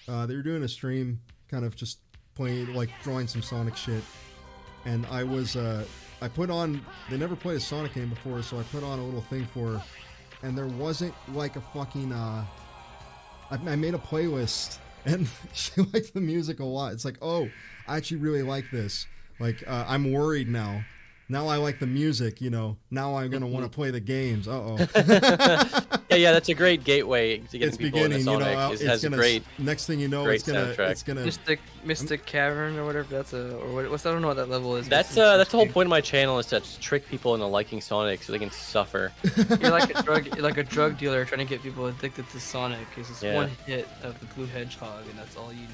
they were doing a stream, kind of just playing like drawing some Sonic shit, and I was I put on. They never played a Sonic game before, so I put on a little thing for her, and there wasn't like a fucking. I made a playlist, and she liked the music a lot. It's like, oh, I actually really like this. Like, I'm worried now. Now I like the music, you know. Now I'm gonna want to play the games. Yeah, that's a great gateway to getting It's people beginning, into you Sonic. know. It It's has a gonna. great. Next thing you know, great it's gonna. soundtrack. It's gonna. Mystic Cavern or whatever. That's a or what's I don't know what that level is. That's the whole point of my channel is to trick people into liking Sonic so they can suffer. You're like a drug dealer trying to get people addicted to Sonic. It's just Yeah. one hit of the blue hedgehog, and that's all you need.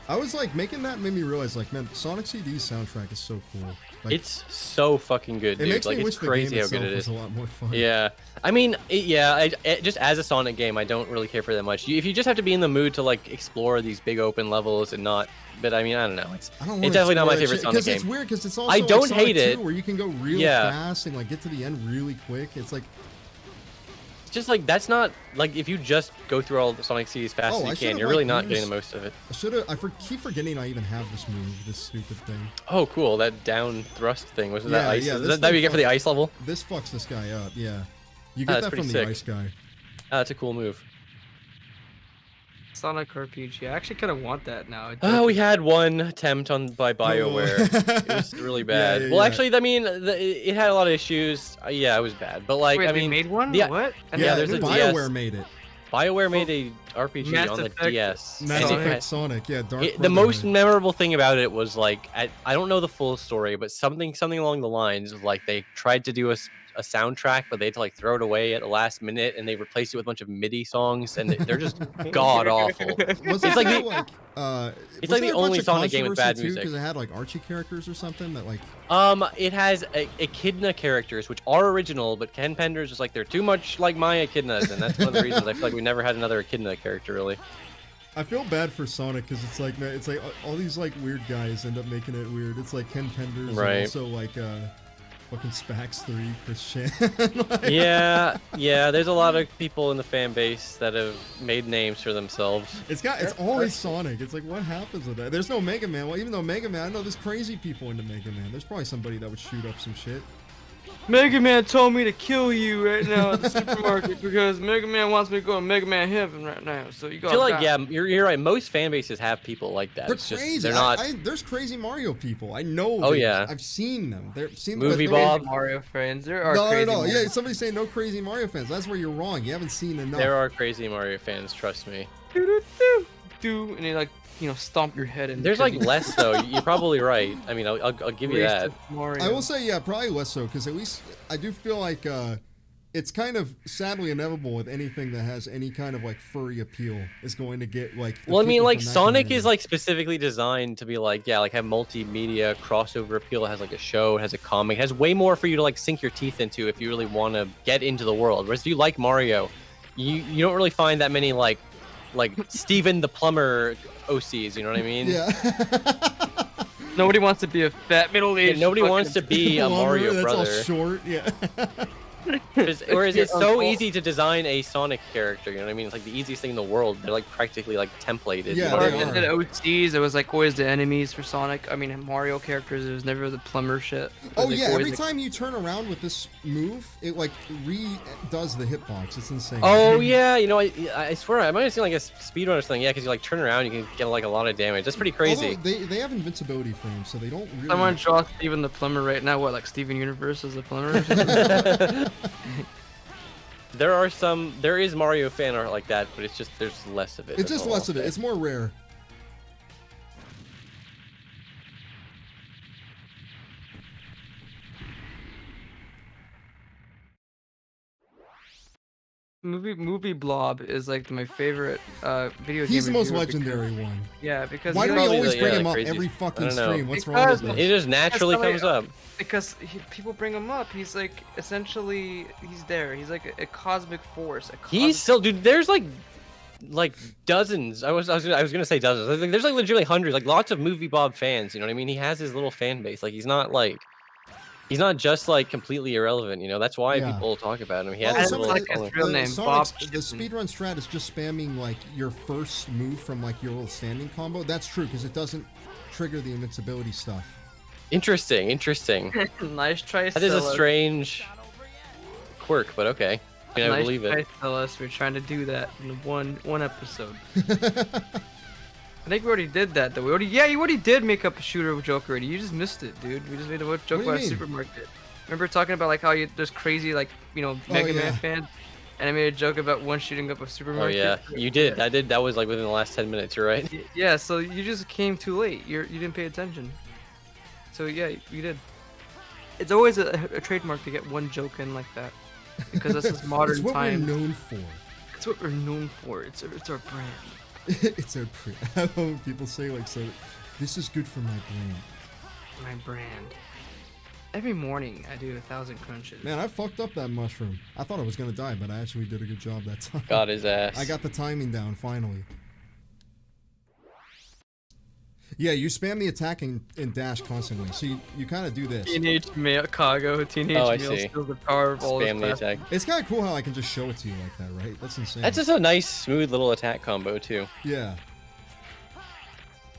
I was like making that made me realize like, man, Sonic CD's soundtrack is so cool. Like, It's so fucking good, it dude. makes Like me it's wish the crazy game how good itself it was is. a lot more fun. Yeah, I mean, just as a Sonic game, I don't really care for that much. If you just have to be in the mood to like explore these big open levels and not, but I mean, I don't know. It's definitely not my favorite Sonic because game. it's weird because it's also I don't like Sonic hate it. 2, where you can go real Yeah. fast and like get to the end really quick. It's like It's just like that's not like if you just go through all the Sonic CDs fast Oh, as I you should've, can, you're like, really not used- getting the most of it. I should have. Keep forgetting I even have this move, this stupid thing. Oh, cool! That down thrust thing was that Yeah, ice. yeah, Is this that what you thing get for the ice level? This fucks this guy up. Yeah, you Oh, get that's that pretty from sick. the ice guy. That's a cool move. Sonic RPG. I actually kind of want that now. Oh, we had one attempt by BioWare. It was really bad. Yeah, well, yeah. actually, I mean, it had a lot of issues. Yeah, it was bad. But like, Wait, I they mean, made one? yeah. What? And Yeah, Yeah, there's a BioWare DS. made it. BioWare made a RPG Mass on the Effect. DS. Mass and it Effect had- Sonic, yeah. Dark the most Brotherhood. memorable thing about it was like I don't know the full story, but something along the lines of like they tried to do a soundtrack, but they had to like throw it away at the last minute, and they replaced it with a bunch of MIDI songs, and they're just god awful. Was It's like the- it's like the only Sonic game with bad music. because it had like Archie characters or something that like. It has echidna characters which are original, but Ken Pender's just like they're too much like my echidnas, and that's one of the reasons I feel like we never had another echidna character really. I feel bad for Sonic because it's like, man, it's like all these like weird guys end up making it weird. It's like Ken Penders, Right. and also like fucking Spax 3, Christian. yeah. There's a lot of people in the fan base that have made names for themselves. It's always Sonic. It's like, what happens with that? There's no Mega Man. Well, even though Mega Man, I know there's crazy people into Mega Man. There's probably somebody that would shoot up some shit. Mega Man told me to kill you right now at the supermarket because Mega Man wants me to go to Mega Man heaven right now. So you I got. feel like you're right. Most fan bases have people like that. They're It's just, crazy. they're not. There's crazy Mario people. I know. Oh, them. yeah. I've seen them. They're seen Movie but they're- Bob. Mario fans. There are No, crazy. no, Mario- yeah. Somebody's saying no crazy Mario fans. That's where you're wrong. You haven't seen enough. There are crazy Mario fans. Trust me. Do and they like stomp your head in. There's like less though. You're probably right. I mean, I'll give you that. Mario. I will say, yeah, probably less so, because at least I do feel like it's kind of sadly inevitable with anything that has any kind of like furry appeal is going to get like. the Well, I mean, people like from that Sonic community. is like specifically designed to be like, yeah, like have multimedia crossover appeal. It has like a show, it has a comic, it has way more for you to like sink your teeth into if you really want to get into the world. Whereas if you like Mario, you don't really find that many like Steven the Plumber OCs. You know what I mean? Yeah. Nobody wants to be a fat middle-aged. Yeah, nobody wants to be a Plumber, Mario that's brother. all short. Yeah. Whereas it's so uncle. easy to design a Sonic character, you know what I mean? It's like the easiest thing in the world. They're like practically like templated. Yeah, you know Or what I they mean? if it OCs, it was like always the enemies for Sonic. I mean, Mario characters, it was never the plumber shit. It was, Oh like, yeah, always, every like- time you turn around with this move, it like redoes the hitbox. It's insane. Oh yeah, you know, I swear I might have seen like a speedrunner or something. Yeah, because you like turn around, you can get like a lot of damage. That's pretty crazy. Although they have invincibility frames, so they don't really. Someone draw Steven the Plumber right now. What, like Steven Universe is the plumber? Or something? There is Mario fan art like that, but it's just there's less of it. It's that's just all less I'll of it. say. It's more rare. Movie Blob is like my favorite video game. He's the most reviewer because- legendary one. Yeah, because Why he do we like- probably always the- bring yeah, him up crazy. every I fucking don't know. stream? What's wrong with Because- this? It just naturally That's comes up. because people bring him up. He's like essentially he's there. He's like a cosmic force. He's still, dude. There's like dozens. I was gonna say dozens. I think there's like legitimately hundreds. Like lots of Movie Bob fans. You know what I mean? He has his little fan base. Like he's not just like completely irrelevant. You know, that's why Yeah. people talk about him. He has Oh, his some little of the- his real name, Sonic's- Bob the speedrun strat is just spamming like your first move from like your little standing combo. That's true because it doesn't trigger the invincibility stuff. Interesting. nice try. That is a Silas. strange quirk, but okay. I mean, I Nice believe try, it. Silas. We're trying to do that in one episode. I think we already did that though. You already did make up a shooter joke already. You just missed it, dude. We just made a joke do you about a mean? supermarket. Remember talking about like how there's crazy like Mega yeah. Man fans, and I made a joke about one shooting up a Oh supermarket. yeah, you did. I did. That was like within the last 10 minutes. You're right. Yeah, so you just came too late. You didn't pay attention. So yeah, you did. It's always a trademark to get one joke in like that, because this is modern It's what time. we're known for. It's what we're known for. It's our brand. It's our I love when people say like, so this is good for my brain. My brand. Every morning I do 1,000 crunches. Man, I fucked up that mushroom. I thought I was gonna die, but I actually did a good job that time. Got his ass. I got the timing down finally. Yeah, you spam the attack and dash constantly, so you kind of do this. Teenage male Kago, teenage Oh, I male see. steals the power of all Spam the his attack. It's kind of cool how I can just show it to you like that, right? That's insane. That's just a nice, smooth little attack combo too. Yeah.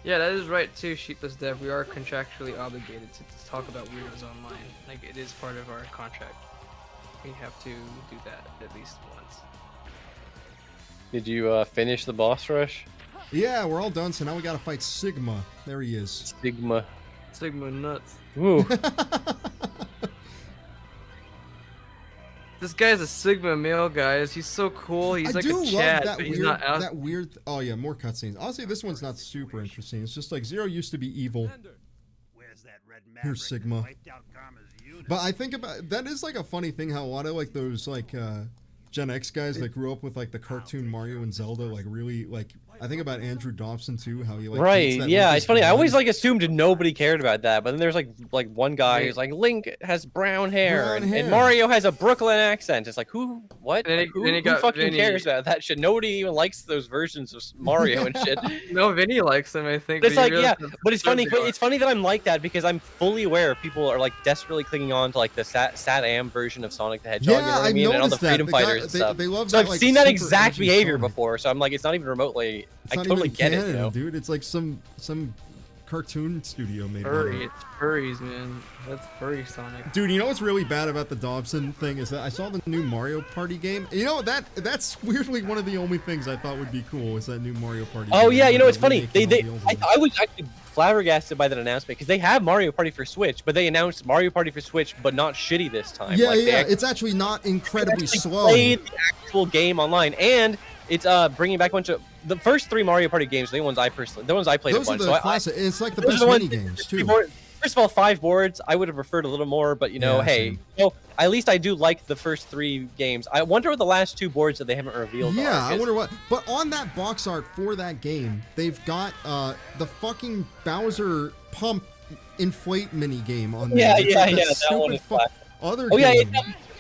Yeah, that is right too, Sheepless Dev. We are contractually obligated to talk about weirdos online. Like, it is part of our contract. We have to do that at least once. Did you finish the boss rush? Yeah, we're all done, so now we gotta fight Sigma. There he is. Sigma. Sigma nuts. Ooh. This guy's a Sigma male, guys. He's so cool. He's like a Chad, but he's not out. That weird. Oh yeah, more cutscenes. Honestly, this one's not super interesting. It's just like Zero used to be evil. Here's Sigma. But I think about that is like a funny thing how a lot of like those like Gen X guys that grew up with like the cartoon Mario and Zelda like really like. I think about Andrew Dobson too, how he like right, yeah, it's funny. I always like assumed nobody cared about that, but then there's like one guy who's like Link has brown hair, and Mario has a Brooklyn accent. It's like who, what? Then Who fucking cares about that shit? Nobody even likes those versions of Mario and shit. No, Vinny likes them, I think. It's like yeah, but it's funny. It's funny that I'm like that because I'm fully aware people are like desperately clinging on to like the Sat-Am version of Sonic the Hedgehog. Yeah, you know what I mean? And all the Freedom Fighters and stuff. They love so that, I've like, seen that super exact edgy behavior Sonic. before, so I'm like, it's not even remotely. It's I not totally even get canon, it, you know? dude. It's like some cartoon studio made furry. It's furries, man. That's furry Sonic. Dude, you know what's really bad about the Dobson thing is that I saw the new Mario Party game. You know that's weirdly one of the only things I thought would be cool is that new Mario Party. Oh game. yeah, you know it's funny. I was actually flabbergasted by that announcement because they have Mario Party for Switch, but they announced Mario Party for Switch, but not shitty this time. Yeah, like, yeah, it's actually not incredibly slow. Played the actual game online, and it's bringing back a bunch of the first 3 Mario Party games. The ones I played Those a bunch. Are the so classic. It's like the best mini games too. First of all, 5 boards. I would have preferred a little more, but you know, Yeah, hey, same. you know, at least I do like the first 3 games. I wonder what the last 2 boards that they haven't revealed are. Yeah, I wonder what. But on that box art for that game, they've got the fucking Bowser pump inflate mini game on there. Yeah, It's yeah, like yeah. that That one is classic. other Oh yeah, game.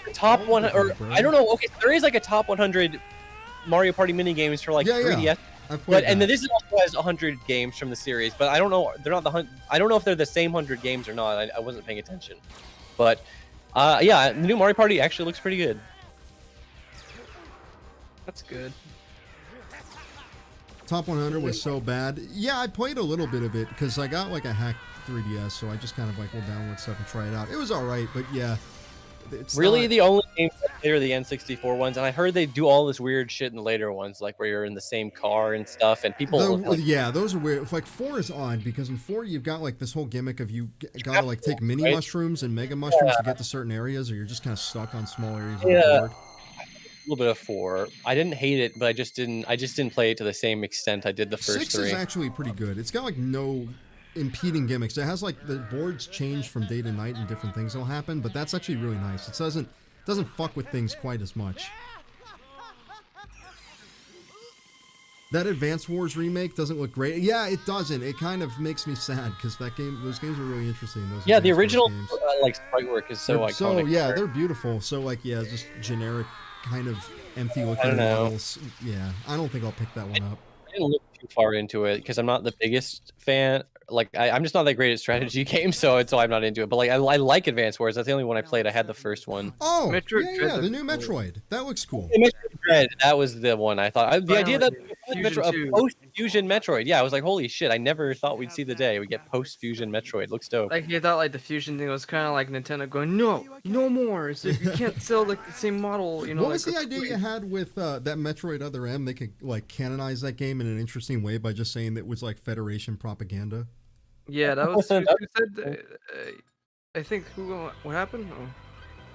it's top 100. Or bro. I don't know. Okay, there is like a top 100 Mario Party mini games for like 3DS. I've played But and that. then this also has 100 games from the series, but I don't know. They're not the I don't know if they're the same 100 games or not. I wasn't paying attention, but yeah, the new Mario Party actually looks pretty good. That's good. Top 100 was so bad. Yeah, I played a little bit of it because I got like a hacked 3DS, so I just kind of like will download stuff and try it out. It was all right, but yeah. It's Really, not... the only games I play are the N64 ones, and I heard they do all this weird shit in the later ones, like where you're in the same car and stuff, and people. Yeah, those are weird. Like 4 is odd because in 4 you've got like this whole gimmick of you gotta like take mini mushrooms and mega mushrooms to get to certain areas, or you're just kind of stuck on small areas of the board. A little bit of 4. I didn't hate it, but I just didn't play it to the same extent I did the first 6 3. is actually pretty good. It's got like no impeding gimmicks. It has like the boards change from day to night and different things will happen, but that's actually really nice. It doesn't fuck with things quite as much. That Advance Wars remake doesn't look great. Yeah, it doesn't. It kind of makes me sad because those games are really interesting. Those Yeah, the Advance Wars original games. like sprite work is so iconic. So yeah, they're beautiful. So like yeah, just generic kind of empty looking models. Yeah, I don't think I'll pick that one up. I didn't look too far into it because I'm not the biggest fan. Like I'm just not that great at strategy games, so I'm not into it. But like I like Advance Wars. That's the only one I played. I had the first one. Oh, Metroid yeah, the new Metroid. That looks cool. Metroid Dread, that was the one I thought. The idea that Fusion 2. post-fusion Metroid. Yeah, I was like, holy shit! I never thought we'd see the day we get post-fusion Metroid. Looks dope. Like you thought, like the fusion thing was kind of like Nintendo going, no more. So you can't sell like the same model. You know. What like was the idea you had with that Metroid Other M? They could like canonize that game in an interesting way by just saying that it was like Federation propaganda. Yeah, that was who said. I think what happened? Oh.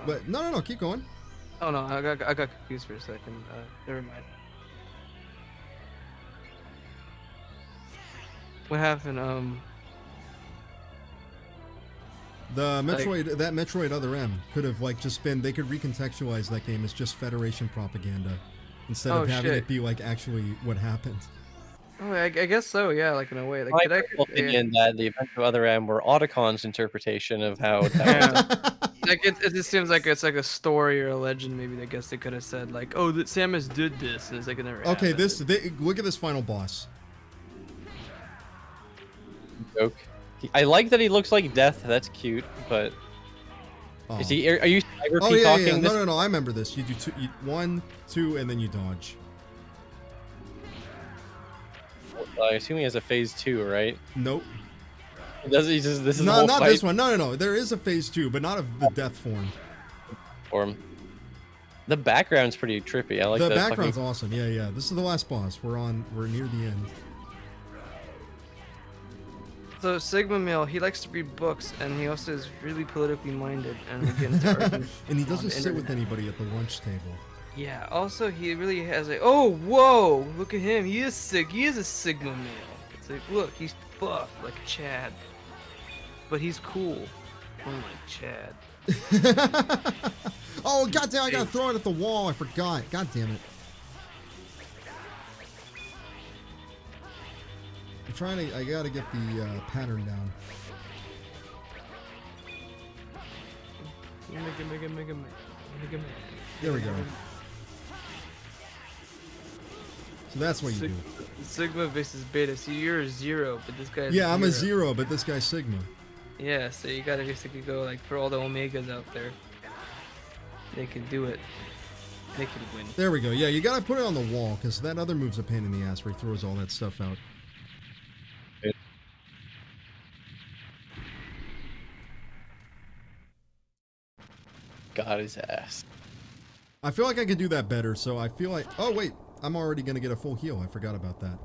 But no, keep going. Oh no, I got confused for a second. Never mind. What happened? The Metroid, that Metroid Other M could have like just been. They could recontextualize that game as just Federation propaganda instead of having it be like actually what happened. Oh, I guess so. Yeah, like in a way. Like, My opinion that the events of Other M were Otacons' interpretation of how. Like it just seems like it's like a story or a legend. Maybe I guess they could have said like, oh, that Samus did this, and it's like it never. Okay, happened. look at this final boss. Joke. I like that he looks like Death. That's cute, but Oh. is he? Are you cyber Oh yeah, peacocking? yeah. No. I remember this. You do 1, 2, and then you dodge. I assume he has a phase 2, right? Nope. Does he just? This is No, the whole not fight this one. No. There is a phase 2, but not of the death form. for him. The background's pretty trippy. I like the that. background's awesome. Yeah. This is the last boss. We're near the end. So Sigma male, he likes to read books, and he also is really politically minded, and we get into arguments And he on doesn't the sit with internet. anybody at the lunch table. Yeah. Also, he really has a. Oh, whoa! Look at him. He is sick. He is a Sigma male. It's like, look, he's buff like Chad, but he's cool, unlike Chad. Oh goddamn! I gotta throw it at the wall. I forgot. God damn it. I'm trying to. I gotta get the pattern down. Mega Man. There we go. So that's what you do. Sigma versus Beta. So you're a 0, but this guy's Yeah, I'm a 0, but this guy's Sigma. Yeah, so you gotta basically go like for all the Omegas out there. They can do it. They can win. There we go. Yeah, you gotta put it on the wall, because that other move's a pain in the ass where he throws all that stuff out. Got his ass. I feel like I could do that better, so I feel like... Oh, wait. I'm already gonna get a full heal. I forgot about that.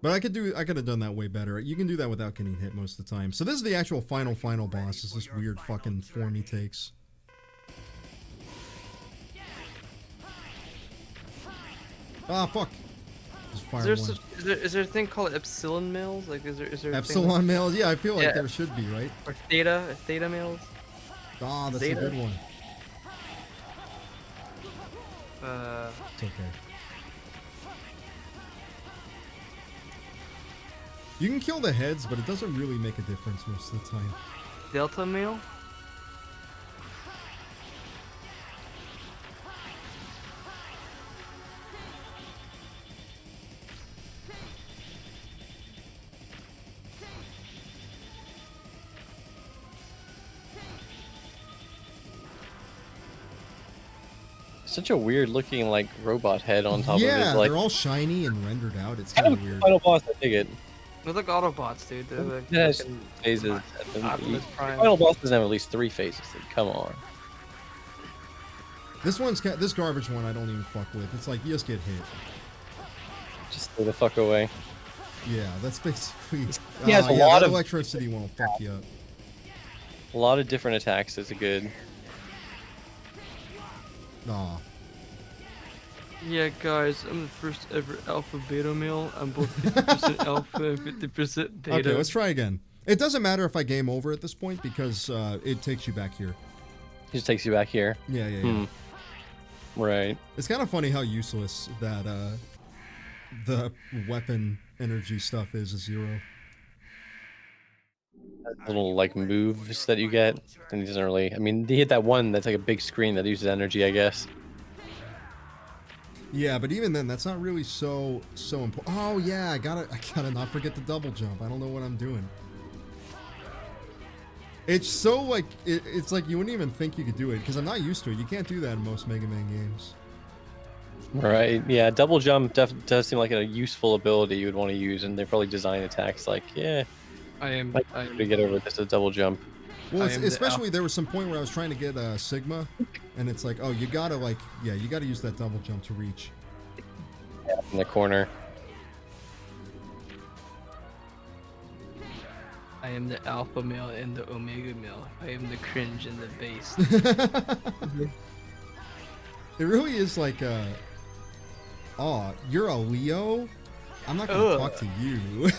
But I could have done that way better. You can do that without getting hit most of the time. So this is the actual final boss. Is this weird fucking form he takes. Ah, fuck. Just fire one. Is there a thing called Epsilon males? Like, is there a thing Epsilon males? Yeah, I feel like there should be, right? or Theta males? Ah, that's Zeta? a good one. It's okay. You can kill the heads, but it doesn't really make a difference most of the time. Delta male? Such a weird looking like robot head on top of Yeah, his like. they're all shiny and rendered out. It's Kind kind of of weird. final boss, I dig it. They're like Autobots, dude. They're like It has fucking phases. Optimus Prime. Final boss doesn't have at least 3 phases. Like, come on. This garbage one I don't even fuck with. It's like you just get hit. Just stay the fuck away. Yeah, that's basically. He has a yeah, lot that of electricity won't fuck you up. a lot of different attacks. Is good. Aw. Yeah, guys, I'm the first ever alpha beta male. I'm both 50% alpha and 50% beta. Okay, let's try again. It doesn't matter if I game over at this point because it takes you back here. He just takes you back here. Yeah, yeah, yeah. Right. It's kind of funny how useless that the weapon energy stuff is a 0. Little like moves that you get, and he doesn't really. I mean, he hit that one that's like a big screen that uses energy, I guess. Yeah, but even then, that's not really so important. Oh yeah, I gotta not forget the double jump. I don't know what I'm doing. It's so like it's like you wouldn't even think you could do it because I'm not used to it. You can't do that in most Mega Man games. Right. Yeah. Double jump does seem like a useful ability you would want to use, and they probably design attacks like, yeah, I to get over this a double jump. Well, especially there was some point where I was trying to get Sigma, and it's like, oh, you gotta you gotta use that double jump to reach. Yeah, in the corner. I am the alpha male and the omega male. I am the cringe and the base. It really is like oh, you're a Leo? I'm not gonna talk to you.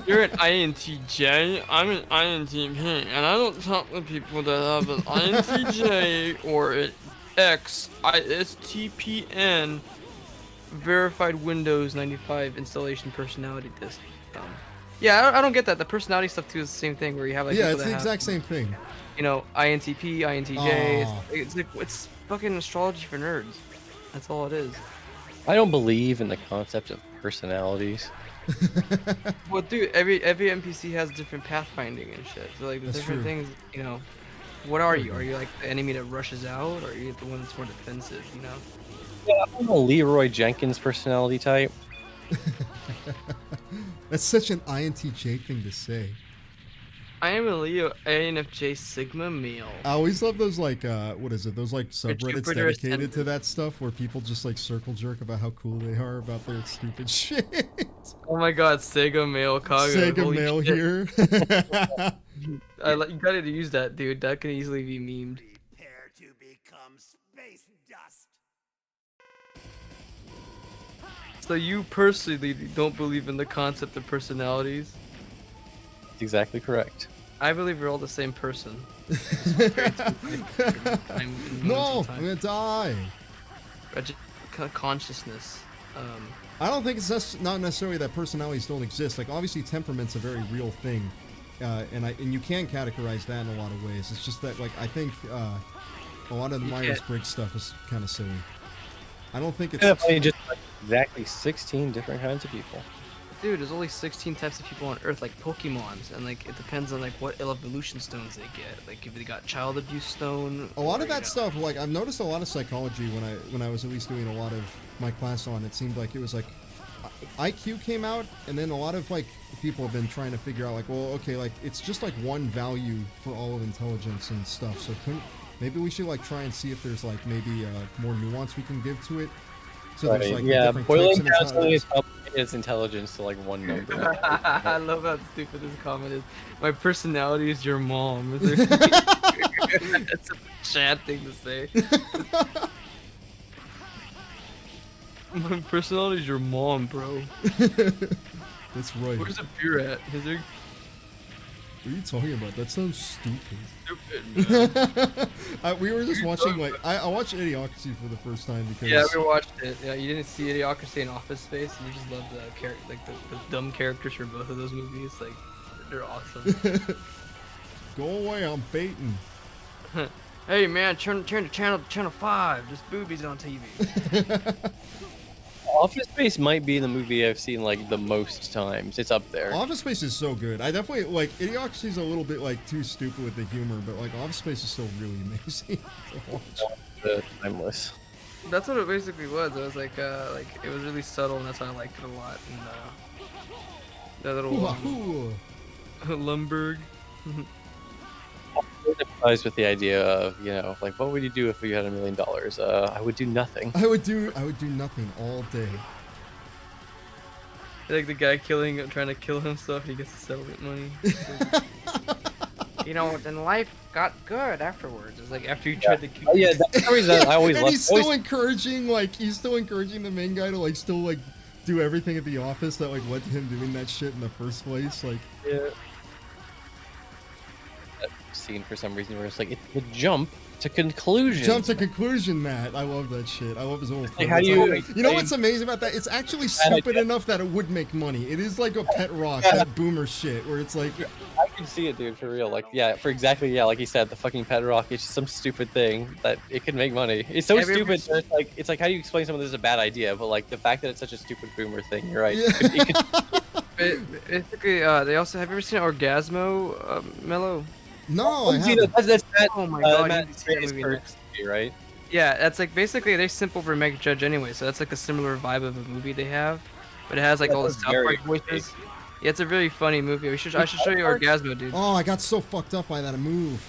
you're an INTJ. I'm an INTP, and I don't talk with people that have an INTJ or an XISTPN verified Windows 95 installation personality test. Yeah, I don't get that. The personality stuff too is the same thing where you have like yeah, people it's the that exact same thing. You know, INTP, INTJ. It's like it's fucking astrology for nerds. That's all it is. I don't believe in the concept of personalities. Well, dude, every NPC has different pathfinding and shit. So like the That's different true. things, you know. What are you? Are you like the enemy that rushes out, or are you the one that's more defensive? You know. Yeah, I'm a Leroy Jenkins personality type. That's such an INTJ thing to say. I am a Leo INFJ Sigma male. I always love those like what is it? Those like subreddits Jupiter dedicated ascendant. to that stuff where people just like circle jerk about how cool they are about their stupid shit. Oh my god, Sega male Kaga. Sega Holy mail shit. here. You gotta use that, dude. That can easily be memed. Prepare to become space dust. So you personally don't believe in the concept of personalities? That's exactly correct. I believe we're all the same person. No, I'm gonna die. Consciousness. I don't think it's not necessarily that personalities don't exist. Like obviously temperament's a very real thing, and you can categorize that in a lot of ways. It's just that like I think a lot of the Myers-Briggs stuff is kind of silly. I don't think it's Definitely just like exactly 16 different kinds of people. Dude, there's only 16 types of people on Earth, like Pokemons, and like it depends on like what evolution stones they get. Like if they got child abuse stone. a lot of that stuff. Like I've noticed a lot of psychology when I was at least doing a lot of my class on. It seemed like it was like IQ came out, and then a lot of like people have been trying to figure out like, well, okay, like it's just like one value for all of intelligence and stuff. So maybe we should like try and see if there's like maybe more nuance we can give to it. So Right. there's like the Yeah, different boiling types of down to intelligence. its intelligence to like one number. I love how stupid this comment is. My personality is your mom. That's a sad thing to say. My personality is your mom, bro. That's right. Where's the beer at? Is there What are you talking about? That sounds stupid. stupid, man. We were just watching like I watched Idiocracy for the first time because Yeah, we watched it. Yeah, you didn't see Idiocracy and Office Space, and you just love the dumb characters from both of those movies. Like, they're awesome. go away, I'm baiting. Hey man, turn to channel 5. There's boobies on TV. Office Space might be the movie I've seen like the most times. It's up there. Office Space is so good. I definitely like Idiocracy's a little bit like too stupid with the humor, but like Office Space is still really amazing to watch. Timeless. That's what it basically was. It was like it was really subtle, and that's why I liked it a lot. And that little Wahoo! Lumberg. I'm surprised with the idea of, you know, like what would you do if you had $1 million? I would do nothing. I would do nothing all day. Like the guy trying to kill himself, he gets the settlement money. You know, then life got good afterwards. It's like after you tried to kill. Oh yeah, that's the reason I always And love. he's still encouraging the main guy to like still like do everything at the office that like led to him doing that shit in the first place. Like Yeah. That scene for some reason where it's like it's the jump to conclusion. jump to conclusion, Matt. I love that shit. I love his whole. Like, how do you You know what's amazing about that? It's actually stupid enough that it would make money. It is like a pet rock, that boomer shit, where it's like. I can see it, dude, for real. Like, yeah, like you said, the fucking pet rock. It's just some stupid thing that it can make money. It's so stupid. That it's like, how do you explain something that's a bad idea? But like the fact that it's such a stupid boomer thing, you're right. Yeah. Basically, they also have you ever seen Orgasmo, Mello? No, I haven't. That's Oh my god, Matt you need to see that Ray's movie first next. movie, right? Yeah, that's like basically they're simple for Meg Judge anyway, so that's like a similar vibe of a movie they have, but it has like all the South very Park voices. Yeah, it's a really funny movie. I should show you Orgasmo, dude. Oh, I got so fucked up by that move.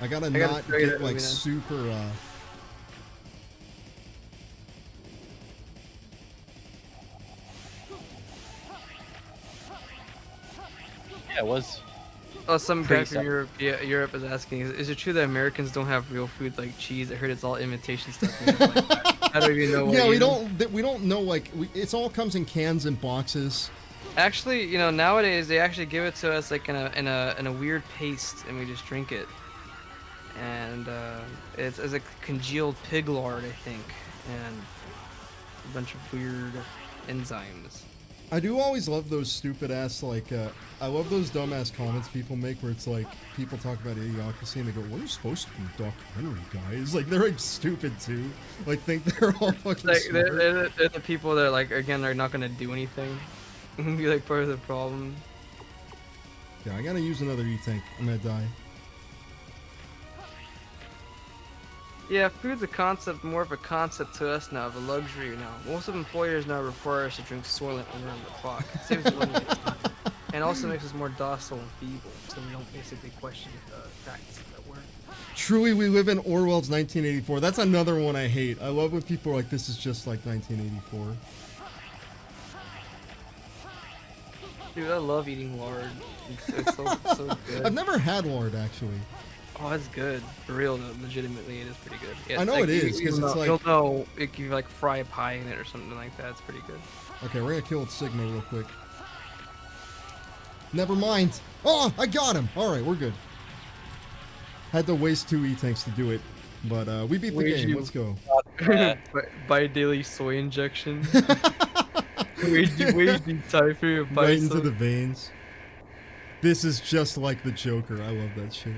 I gotta not show you get that like movie then. super. Yeah, it was. Oh, some guy Pretty from sad. Europe is asking, is it true that Americans don't have real food like cheese? I heard it's all imitation stuff. I don't even know. Yeah, we don't know like it's all comes in cans and boxes. Actually, you know, nowadays they actually give it to us like in a weird paste, and we just drink it. And it's as a congealed pig lard, I think, and a bunch of weird enzymes. I do always love those stupid ass like I love those dumbass comments people make where it's like people talk about Idiocracy and they go, "What are you supposed to be, documentary guys?" Like they're like stupid too. Like think they're all fucking Like smart. they're the people that like again are not gonna do anything. Be like part of the problem. Yeah, I gotta use another E-tank. I'm gonna die. Yeah, food's a concept, more of a concept to us now, of a luxury now. Most of employers now require us to drink Soylent around the clock. It saves money. And also makes us more docile and feeble, so we don't basically question the facts that we're. Truly, we live in Orwell's 1984. That's another one I hate. I love when people are like, this is just like 1984. Dude, I love eating lard. It's so good. I've never had lard, actually. Oh, it's good. For real, though, legitimately, it is pretty good. Yeah, I know like, it is, because it's like... You'll know, if you like fry a pie in it or something like that, it's pretty good. Okay, we're gonna kill Sigma real quick. Never mind. Oh, I got him. All right, we're good. Had to waste 2 E-tanks to do it, but we beat the game. Let's go. Buy daily soy injection. Where'd you tie for your bison? Right into the veins. This is just like the Joker. I love that shit.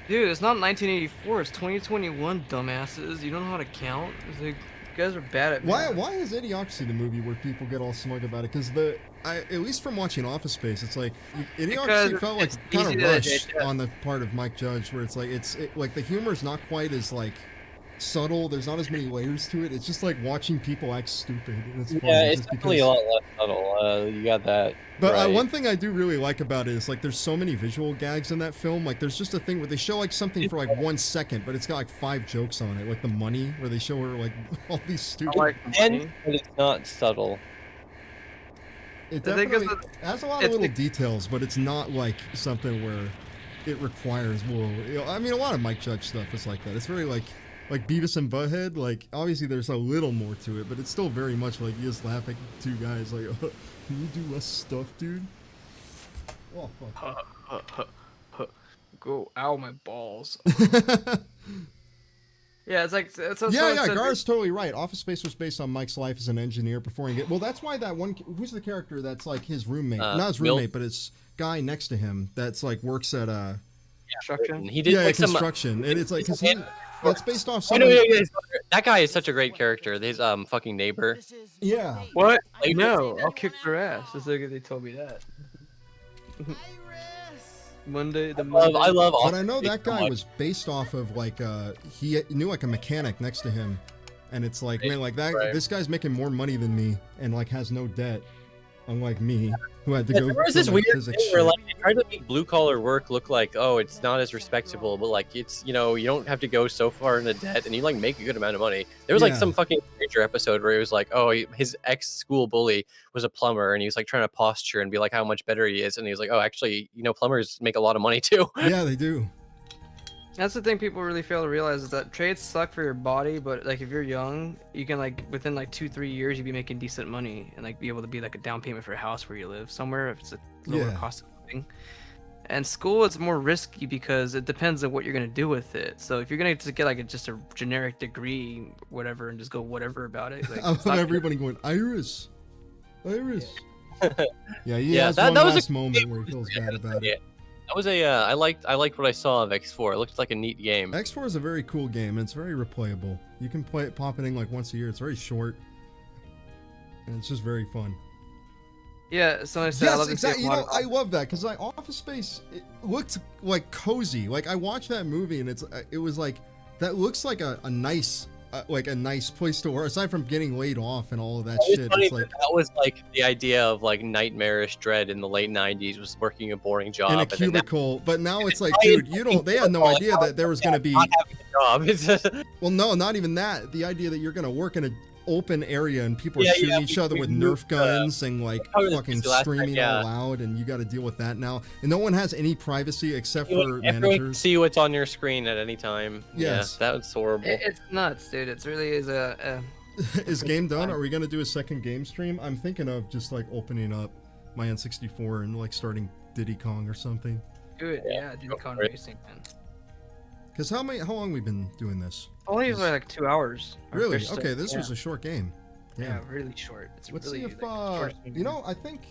Dude, it's not 1984. It's 2021, dumbasses. You don't know how to count. It's like, you guys are bad at math. Why is Idiocracy the movie where people get all smug about it? Because at least from watching Office Space, it's like Idiocracy felt like kind of rushed on the part of Mike Judge, where it's like like the humor is not quite as like subtle. There's not as many layers to it. It's just like watching people act stupid. And it's yeah, it's definitely a lot less subtle. You got that. But right. One thing I do really like about it is like there's so many visual gags in that film. Like there's just a thing where they show like something for like 1 second, but it's got like 5 jokes on it. Like the money, where they show her like all these stupid. But it's not subtle. It definitely has a lot of little details, but it's not like something where it requires. Whoa, I mean, a lot of Mike Judge stuff is like that. It's very like Beavis and Butthead. Like obviously there's a little more to it, but it's still very much like you just laugh at 2 guys like, oh, can you do less stuff, dude? Oh fuck. Go, ow, my balls. Yeah, it's like Gar's totally right. Office Space was based on Mike's life as an engineer performing it. Well, that's why that one. Who's the character that's like his roommate? Not his roommate, but his guy next to him. That's like works at construction. He did like construction, and it's like that's based off. That guy is such a great character. His fucking neighbor. Yeah. What? No, I'll kick their ass. Just like they told me that. Monday. I love. But I know that guy was based off of like he knew like a mechanic next to him, and it's like man, like that. Right. This guy's making more money than me, and like has no debt, unlike me, who had to go. There was this weird thing where like they tried to make blue collar work look like it's not as respectable, but like it's you don't have to go so far into debt, and you like make a good amount of money. There was like some fucking Ranger episode where it was like his ex school bully was a plumber, and he was like trying to posture and be like how much better he is, and he was like actually plumbers make a lot of money too. Yeah, they do. That's the thing people really fail to realize is that trades suck for your body, but like if you're young, you can like within like 2-3 years you'd be making decent money and like be able to be like a down payment for a house where you live somewhere if it's a lower cost of living. And school it's more risky because it depends on what you're gonna do with it. So if you're gonna just get like just a generic degree, whatever, and just go whatever about it, like I love everybody going Iris. Yeah, he has one last moment where he feels bad about it. That was I liked what I saw of X4. It looked like a neat game. X4 is a very cool game, and it's very replayable. You can pop it in like once a year. It's very short, and it's just very fun. Yeah, so I said I love exactly. I love that because like Office Space, it looked like cozy. Like I watched that movie, and it was like that looks like a nice. Like a nice place to work, aside from getting laid off and all of that shit. It's like that was like the idea of like nightmarish dread in the late '90s was working a boring job in a cubicle. But now it's like, dude, they had no idea that there was going to be. Not having a job. Well, no, not even that. The idea that you're going to work in an open area and people are shooting each other with Nerf guns and like fucking screaming all loud, and you got to deal with that now. And no one has any privacy except for managers. Everyone can see what's on your screen at any time. Yes, that was horrible. It's nuts, dude. It really is a. Is game done? Are we gonna do a second game stream? I'm thinking of just like opening up my N64 and like starting Diddy Kong or something. Do it, yeah, Diddy Kong Racing, man. Because how long we been doing this? Only like 2 hours. Really? Okay, this was a short game. Yeah, really short. Let's really, see if like, I think.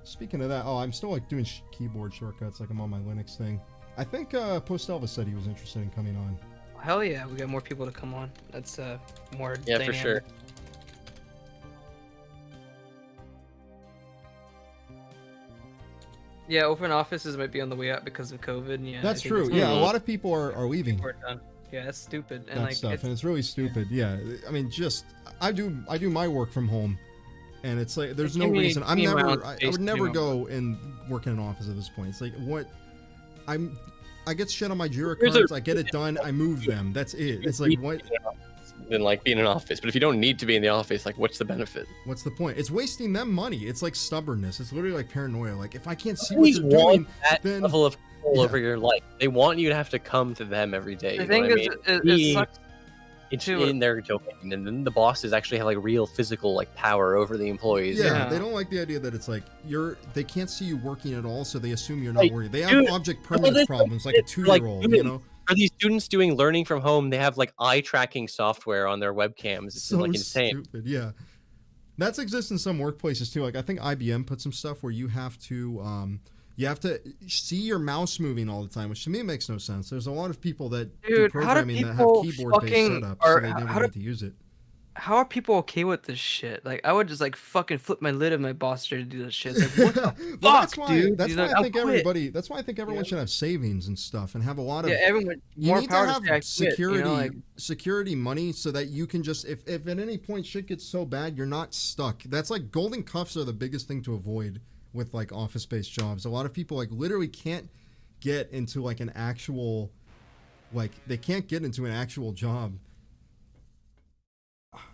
Speaking of that, I'm still like doing keyboard shortcuts, like I'm on my Linux thing. I think Post Elvis said he was interested in coming on. Hell yeah, we got more people to come on. That's more. Yeah, dynamic. for sure. Yeah, open offices might be on the way out because of COVID. Yeah, that's true. Yeah, a lot of people are leaving. Yeah, that's stupid. And that like stuff, and it's really stupid. Yeah, I mean, just I do my work from home, And it's like there's Just no give me- reason. give me my own I space would never too. go and work in an office at this point. It's like what I get shit on my Jira Here's a- cards. I get it done. I move them. That's it. It's like what? Than like being in an office. But if you don't need to be in the office, like what's the benefit? What's the point? It's wasting them money. It's like stubbornness. It's literally like paranoia. Like if I can't see what Companies they're doing, want that then level of control yeah. over your life. They want you to have to come to them every day. The You know thing what I is, mean? it sucks. It's too- in their domain, and then the bosses actually have like real physical like power over the employees. yeah, Yeah. they don't like the idea that it's like they can't see you working at all, so they assume you're not Like, worried. They have dude, object well, permanence this- problems, like a it's like 2-year-old, doing- you know. For these students doing learning from home, they have like eye tracking software on their webcams. It's So like insane. stupid. Yeah, that's exists in some workplaces too. Like I think IBM put some stuff where you have to see your mouse moving all the time, which to me makes no sense. There's a lot of people that do Dude, how do programming that have people keyboard-based fucking- setups, or so they never how do- need to use it. How are people okay with this shit? Like, I would just like fucking flip my lid if my boss tried to do this shit. It's like, what the Well, that's fuck, why. dude? That's He's why like, I "I'll think quit." everybody. That's why I think everyone should have savings and stuff, and have a lot of. Yeah, everyone. You More need power to to say, have "I quit," security, You know, like, security money, so that you can just, if at any point shit gets so bad, you're not stuck. That's like golden cuffs are the biggest thing to avoid with like office-based jobs. A lot of people like literally can't get into like an actual, like they can't get into an actual job.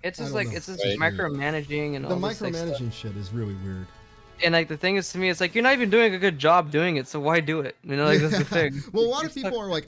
it's I just don't like know. it's just Right. micromanaging and The all this like, stuff. micromanaging shit is really weird. And like the thing is, to me, it's like you're not even doing a good job doing it, so why do it? You know, like that's the thing. Well, a lot of You're people stuck- are like,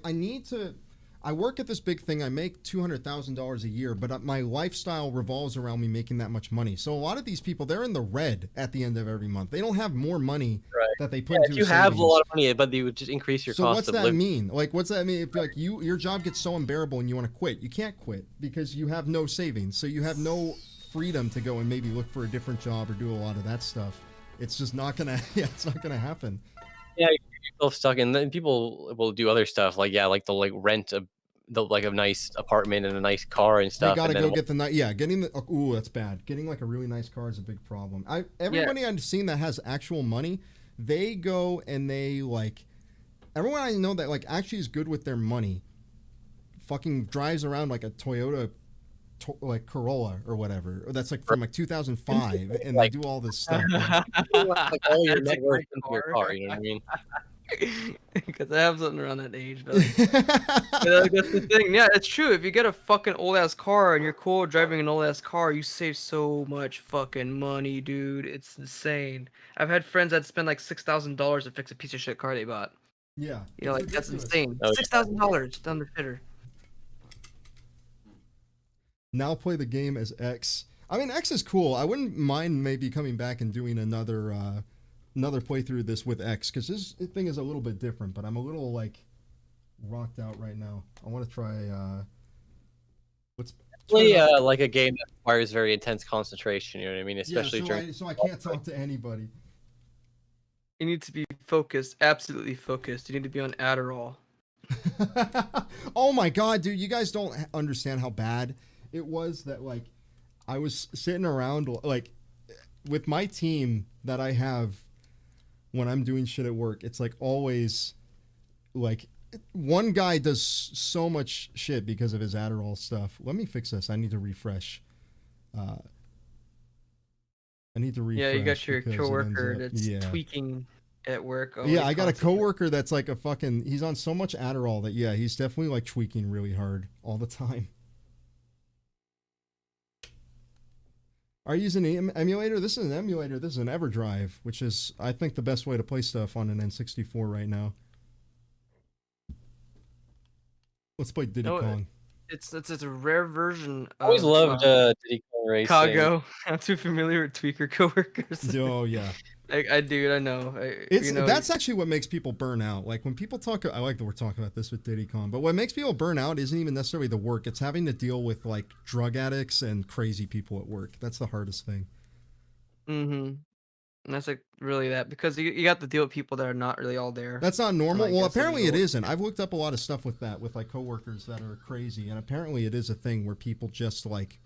I work at this big thing. I make $200,000 a year, but my lifestyle revolves around me making that much money. So a lot of these people, they're in the red at the end of every month. They don't have more money Right. that they put Yeah, into if you a have a savings. lot of money, but you would just increase your So cost what's of that living. mean? Like, what's that mean? If like your job gets so unbearable and you want to quit, you can't quit because you have no savings. So you have no freedom to go and maybe look for a different job or do a lot of that stuff. It's just not gonna. Yeah, it's not gonna happen. Yeah, you get yourself stuck, and then people will do other stuff like they'll like rent a nice apartment and a nice car and They stuff. gotta and then go get the night. Yeah, getting the. Ooh, that's bad. Getting like a really nice car is a big problem. Everybody I've seen that has actual money, they go and they like. Everyone I know that like actually is good with their money, fucking drives around like a Toyota, like Corolla or whatever. Or that's like from like 2005, and they do all this stuff. like all your That's net like worth my into your car. car. You know what I mean? Because I have something around that age. But like, like, that's the thing. Yeah, it's true. If you get a fucking old ass car and you're cool driving an old ass car, you save so much fucking money, dude. It's insane. I've had friends that spend like $6,000 to fix a piece of shit car they bought. Yeah, You know, it's like that's ridiculous. insane. Oh, yeah. $6,000 down the fitter. Now play the game as X. I mean, X is cool. I wouldn't mind maybe coming back and doing another playthrough of this with X, because this thing is a little bit different, but I'm a little like rocked out right now. I want to try let's Play like a game that requires very intense concentration. You know what I mean? Especially during. so I can't talk to anybody. You need to be focused, absolutely focused. You need to be on Adderall. Oh my god, dude, you guys don't understand how bad it was that like I was sitting around like with my team that I have when I'm doing shit at work. It's like always like one guy does so much shit because of his Adderall stuff. Let me fix this. I need to refresh. I need to refresh. Yeah, you got your because it ends coworker up- that's yeah. tweaking at work. Yeah, always I got a constantly. coworker that's like a fucking. He's on so much Adderall that yeah, he's definitely like tweaking really hard all the time. Are you using an emulator? This is an emulator. This is an EverDrive, which is I think the best way to play stuff on an N64 right now. Let's play Diddy No, Kong. It's a rare version. I always of, loved Diddy Kong Racing. Chicago. I'm too familiar with tweaker coworkers. Oh yeah, I do. I know. it's you know, that's actually what makes people burn out. Like when people talk, I like that we're talking about this with Diddy Kong, but what makes people burn out isn't even necessarily the work. It's having to deal with like drug addicts and crazy people at work. That's the hardest thing. Mm-hmm. And that's like really that because you got to deal with people that are not really all there. That's not normal. I Well, guess apparently it's it normal. isn't. I've looked up a lot of stuff with that, with like coworkers that are crazy, and apparently it is a thing where people just like.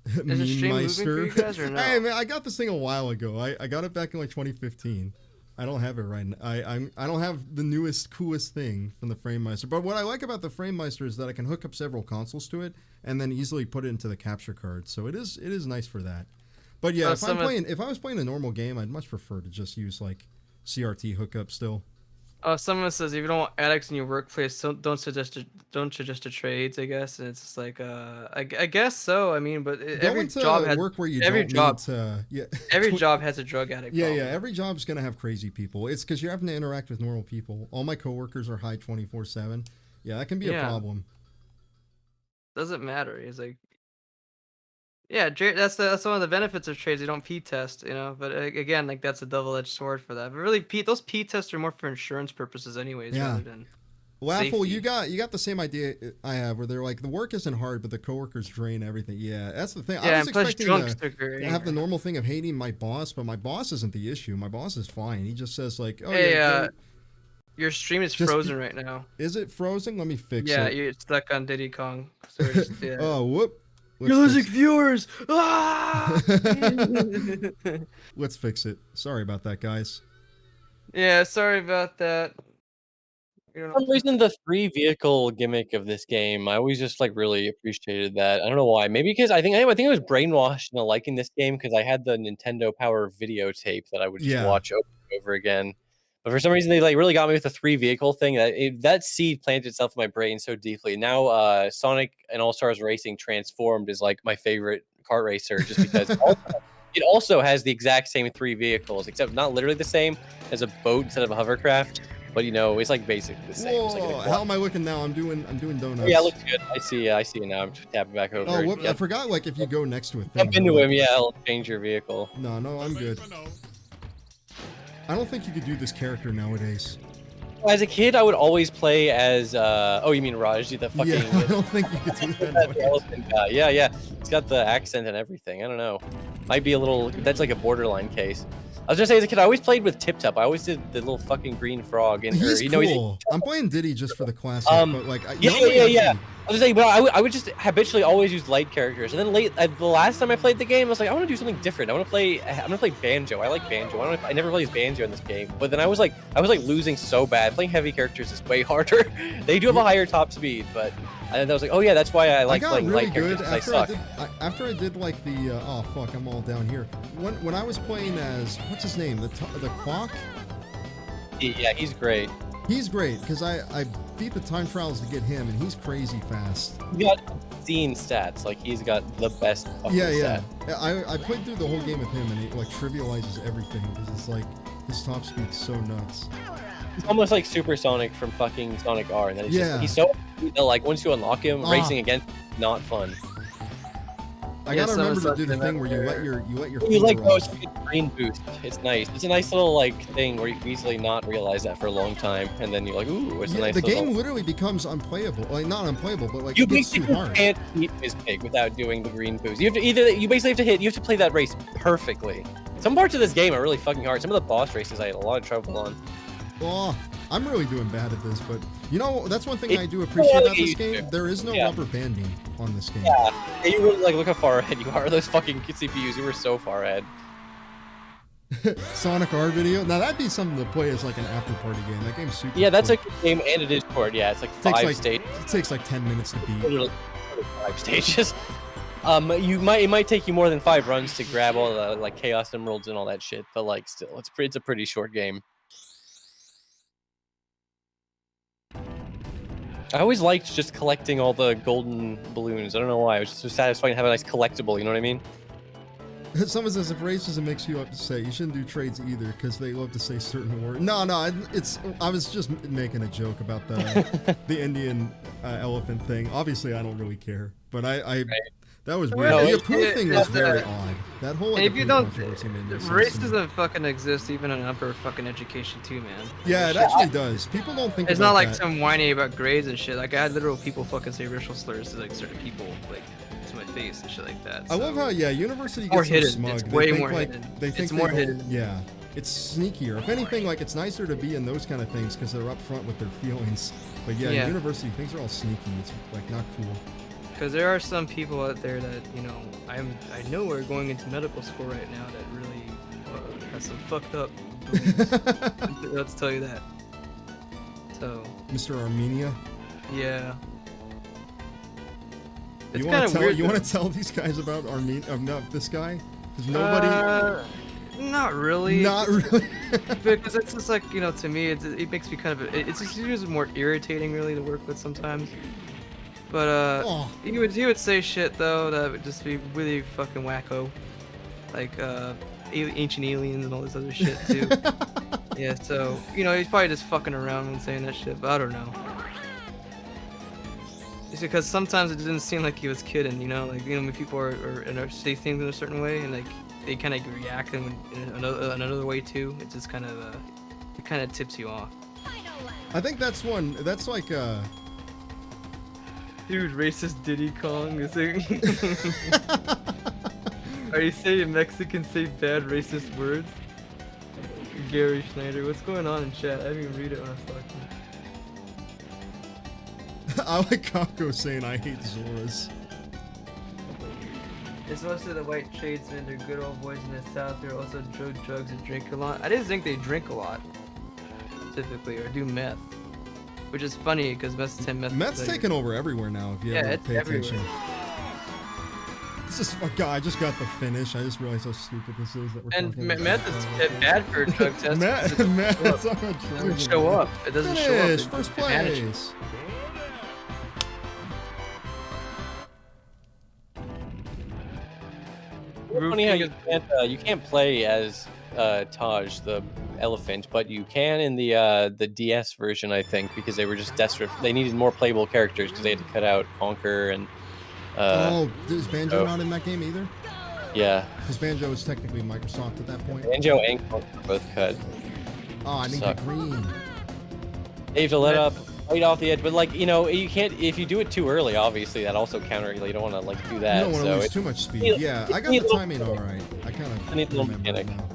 Is the stream moving for you guys or no? Hey man, I got this thing a while ago. I got it back in like 2015. I don't have it right now. I don't have the newest, coolest thing from the FrameMeister. But what I like about the FrameMeister is that I can hook up several consoles to it and then easily put it into the capture card. So it is nice for that. But yeah, if I was playing a normal game, I'd much prefer to just use like CRT hookup still. Someone says if you don't want addicts in your workplace, don't suggest a trades. I guess and it's just like I guess so. I mean, but every job has work where you every don't job need to, yeah. every job has a drug addict. Yeah, problem. yeah. Every job's gonna have crazy people. It's because you're having to interact with normal people. All my coworkers are high 24/7. Yeah, that can be a problem. Doesn't matter. He's like, yeah, that's one of the benefits of trades. You don't P test, you know. But again, like that's a double-edged sword for that. But really, those P tests are more for insurance purposes, anyways, rather than. Waffle, safety. you got the same idea I have, where they're like the work isn't hard, but the coworkers drain everything. Yeah, that's the thing. Yeah, I was expecting to have the normal thing of hating my boss, but my boss isn't the issue. My boss is fine. He just says like, "Oh hey, your stream is frozen right now." Is it frozen? Let me fix it. Yeah, you're stuck on Diddy Kong. So yeah. Oh, whoop. You're losing viewers. Ah! Let's fix it. Sorry about that, guys. Yeah, sorry about that. For some reason, the 3-vehicle gimmick of this game, I always just like really appreciated that. I don't know why. Maybe because I think I was brainwashed into liking this game because I had the Nintendo Power videotape that I would just watch over and over again. But for some reason, they like really got me with the 3-vehicle thing. That seed planted itself in my brain so deeply. Now, Sonic and All Stars Racing Transformed is like my favorite kart racer, just because it also has the exact same 3 vehicles, except not literally the same as a boat instead of a hovercraft. But you know, it's like basically the same. Whoa, how am I looking now? I'm doing donuts. Yeah, it looks good. I see you now. I'm tapping back over. Oh, I forgot. Like if you go next to a thing. Jump into him. Yeah, it'll change your vehicle. No, I'm good. I don't think you could do this character nowadays. As a kid, I would always play as. Oh, you mean Raj? The fucking. Yeah, I don't think you could do that. The elephant guy. Yeah. It's got the accent and everything. I don't know. Might be a little. That's like a borderline case. I was gonna say as a kid, I always played with Tip Top. I always did the little fucking green frog in her. He's you know, cool. I'm playing Diddy just for the classic, but like, yeah. I was gonna say, but I would just habitually always use light characters, and then the last time I played the game, I was like, I want to do something different. I'm gonna play banjo. I like banjo. I never played banjo in this game, but then I was like losing so bad. Playing heavy characters is way harder. They do have a higher top speed, but I was like, oh yeah, that's why I like playing really light characters. I suck. After I did like the oh fuck, I'm all down here. When I was playing as what's his name, the Quack. Yeah, he's great. He's great because I beat the time trials to get him, and he's crazy fast. He got obscene stats. Like he's got the best. Yeah. I played through the whole game with him, and it like trivializes everything because it's like his top speed's so nuts. He's almost like Supersonic from fucking Sonic R, and then he's so like once you unlock him, racing against not fun. I gotta remember to do the thing where you let your you like those green boost. It's nice. It's a nice little like thing where you can easily not realize that for a long time, and then you're like, ooh, it's a nice. The game literally becomes unplayable. Like not unplayable, but like you it gets too hard. Can't beat his pig without doing the green boost. You have to you basically have to play that race perfectly. Some parts of this game are really fucking hard. Some of the boss races I had a lot of trouble on. Oh, I'm really doing bad at this, but you know that's one thing I do appreciate about this game. There is no rubber banding on this game. Yeah, you really like look how far ahead you are. Those fucking CPUs, you were so far ahead. Sonic R video. Now that'd be something to play as like an after party game. That game's super. Yeah, that's a good game, and it is short. Yeah, it's like 5 stages. It takes like 10 minutes to beat. Literally 5 stages. It might take you more than 5 runs to grab all the like Chaos Emeralds and all that shit, but like still, it's a pretty short game. I always liked just collecting all the golden balloons. I don't know why. It was just so satisfying to have a nice collectible, you know what I mean? Someone says if racism makes you up to say, you shouldn't do trades either because they love to say certain words. No, I was just making a joke about the the Indian elephant thing. Obviously, I don't really care, but that was weird. The Apu thing was very odd. That whole if you don't, racism fucking exists even in upper fucking education too, man. Yeah, it actually does. People don't think it's not like some whiny about grades and shit. Like I had literal people fucking say racial slurs to like certain people, like to my face and shit like that. So. I love how university gets so smug. It's way more hidden. They think it's more hidden. Yeah, it's sneakier. If anything, like it's nicer to be in those kind of things because they're upfront with their feelings. But yeah, university things are all sneaky. It's like not cool. Because there are some people out there that, you know, I know are going into medical school right now that really has some fucked up beliefs. Let's tell you that. So. Mr. Armenia. Yeah. It's You kind want of to tell? weird. You want to tell these guys about Armenia? Not this guy, because nobody. Not really. Not really. Because it's just like, you know, to me, it makes me kind of, it's just more irritating really to work with sometimes. But Oh. he would say shit though that would just be really fucking wacko, like ancient aliens and all this other shit too. Yeah, so you know he's probably just fucking around when saying that shit, but I don't know. It's because sometimes it didn't seem like he was kidding, you know, like, you know, when people are say things in a certain way and like they kind of react in another way too. It just kind of it kind of tips you off. I think that's one. That's like Dude, racist Diddy Kong is it? Are you saying Mexicans say bad racist words? Gary Schneider, what's going on in chat? I didn't even read it when I was talking. I like Kako saying I hate Zoras. It's mostly the white tradesmen, they're good old boys in the south, they're also drugs and drink a lot. I didn't think they drink a lot, typically, or do meth. Which is funny, because meth's Meth's taken over everywhere now, if you ever it's pay everywhere. attention. This is, I just got the finish, I just realized how stupid this is that we're And talking about. meth is bad for drug testing. Meth on a It drug. doesn't show up. It doesn't show up. Finish, It first vanishes. place. Funny how you can't play as Taj the elephant, but you can in the DS version, I think, because they were just desperate. They needed more playable characters because they had to cut out Conker and. Oh, is Banjo not in that game either? Yeah. Because Banjo was technically Microsoft at that point. Banjo and Conker were both cut. Oh, I need the Suck. green. They have to let up right off the edge, but like, you know, you can't if you do it too early. Obviously, that also counter. You don't want to like do You that. don't want to So lose it- too much speed. need- Yeah, I got need the a little- timing all right. I kind of I need a little remember it mechanic. now.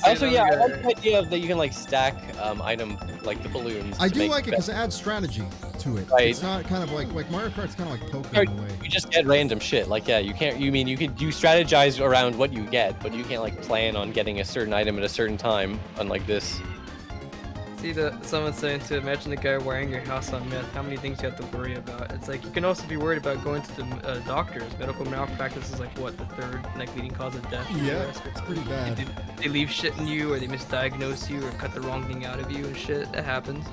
Also, yeah, I like the idea of that you can like stack item like the balloons. I to do make like it because better- it adds strategy to it. Right. It's not kind of like Mario Kart's kind of like Pokemon Right. in a way. You just get random shit. Like, yeah, you can't. You mean you strategize around what you get, but you can't like plan on getting a certain item at a certain time. Unlike this. See, someone saying to imagine the guy wiring your house on meth, how many things you have to worry about. It's like you can also be worried about going to the doctors. Medical malpractice is like what, the third like leading cause of death? in the Yeah, US? it's pretty bad. They leave shit in you, or they misdiagnose you, or cut the wrong thing out of you and shit. That happens.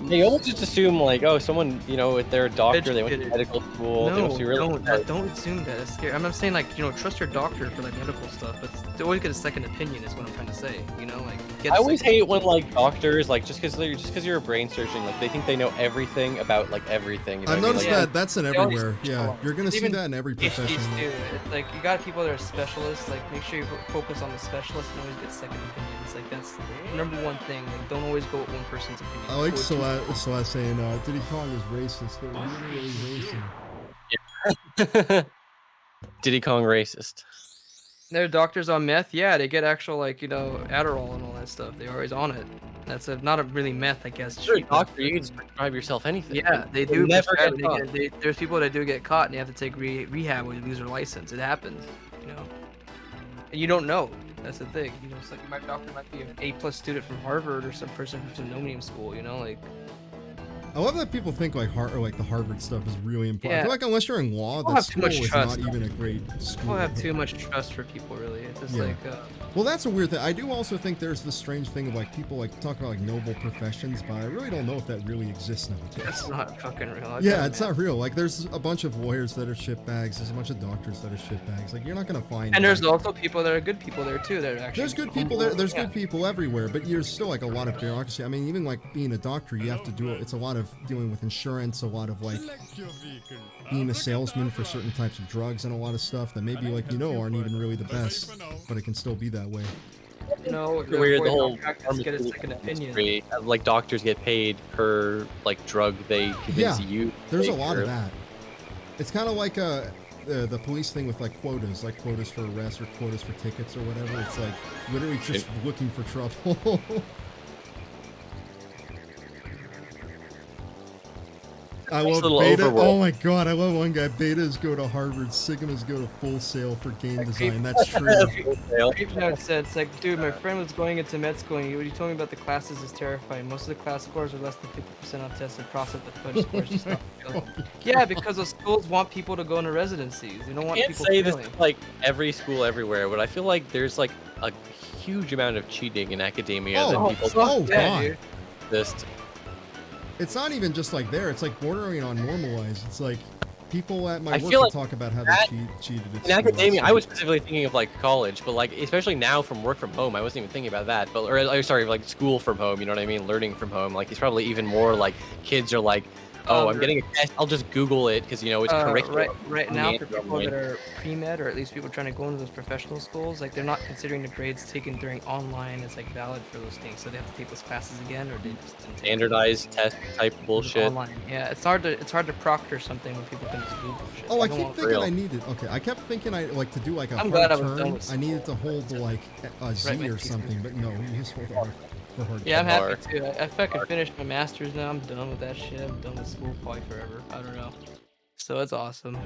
They always just assume like, oh, someone, you know, if they're a doctor, they went to Educated. medical school. they No, must be really don't assume that. It's scary. I'm not saying like, you know, trust your doctor for like medical stuff, but always get a second opinion is what I'm trying to say. You know, like get I a always second- hate when like doctors like just because you're a brain surgeon, like they think they know everything about like everything. You know I've what I mean? noticed Like, that that's in They always everywhere. show Yeah, up. you're gonna see Even that in every profession. PhDs too. It's like you got people that are specialists. Like make sure you focus on the specialist and always get second opinions. Like that's the number one thing. Like don't always go with one person's opinion. I like Go with two. Celeste saying Diddy Kong is racist. They're really racing. Diddy Kong racist. They're doctors on meth. Yeah, they get actual like, you know, Adderall and all that stuff. They're always on it. That's not a really meth, I guess. You're a treatment. doctor. You can just prescribe yourself anything. Yeah, they You'll do. never prescribe get it. caught. There's people that do get caught and they have to take rehab or they lose their license. It happens, you know. And you don't know. That's the thing. You know, it's like my doctor might be an A+ student from Harvard or some person from some no-name school. You know, like. I love that people think like the Harvard stuff is really important. I Yeah. feel like unless you're in law, People that have too school much is trust. not even a great school. People have too much trust for people, really. It's just Yeah. like. Well, that's a weird thing. I do also think there's this strange thing of like people like talk about like noble professions, but I really don't know if that really exists nowadays. That's not fucking real. Yeah, it's not real. Like, there's a bunch of lawyers that are shitbags. There's a bunch of doctors that are shitbags. Like, you're not gonna find. And there's like, also people that are good people there too. That are actually. there's good people there. There's Yeah. good people everywhere, but there's still like a lot of bureaucracy. I mean, even like being a doctor, you have to do it. It's a lot of dealing with insurance, a lot of like being a salesman for certain types of drugs, and a lot of stuff that maybe like aren't even really the best, but it can still be that way. No, It's weird. The whole get a pharmaceutical second opinion. industry, like doctors get paid per like drug they convince Yeah, you. to There's a take, lot or- of that. It's kind of like the police thing with like quotas for arrests or quotas for tickets or whatever. It's like literally just looking for trouble. I Nice love little Beta. overworld. Oh my god, I love one guy. Betas go to Harvard, Sigmas go to Full Sail for game design. That's true. Creep Note said, it's like, dude, my friend was going into med school, and what you told me about the classes is terrifying. Most of the class scores are less than 50% on tests and process the fudge scores just not failing. Yeah, because the schools want people to go into residencies. They don't want I can't people say failing. this is like every school everywhere, but I feel like there's like a huge amount of cheating in academia that people oh yeah, god. dude. just. It's not even just like there. It's like bordering on normalized. It's like people at my I work feel will like talk about how that- they cheated at In school. academia, I was specifically thinking of like college, but like especially now from work from home, I wasn't even thinking about that. But or sorry, like school from home, you know what I mean? Learning from home, like it's probably even more like kids are like, oh, I'm getting a test, I'll just Google it because you know it's curriculum. Right on now, the for people online. that are pre-med, or at least people trying to go into those professional schools, like they're not considering the grades taken during online as like valid for those things, so they have to take those classes again, or they just didn't take them. Standardized test type bullshit. Online. Yeah, it's hard to proctor something when people can just Google shit. Oh, I don't keep want- thinking real. I needed. Okay, I kept thinking I like to do like a I'm hard glad I was done turn. with I needed to hold like a Z my or teeth. something, but no, you just hold a hard Yeah, I'm turn. happy too. I fucking finished my master's now. I'm done with that shit. I'm done with school probably forever. I don't know. So it's awesome.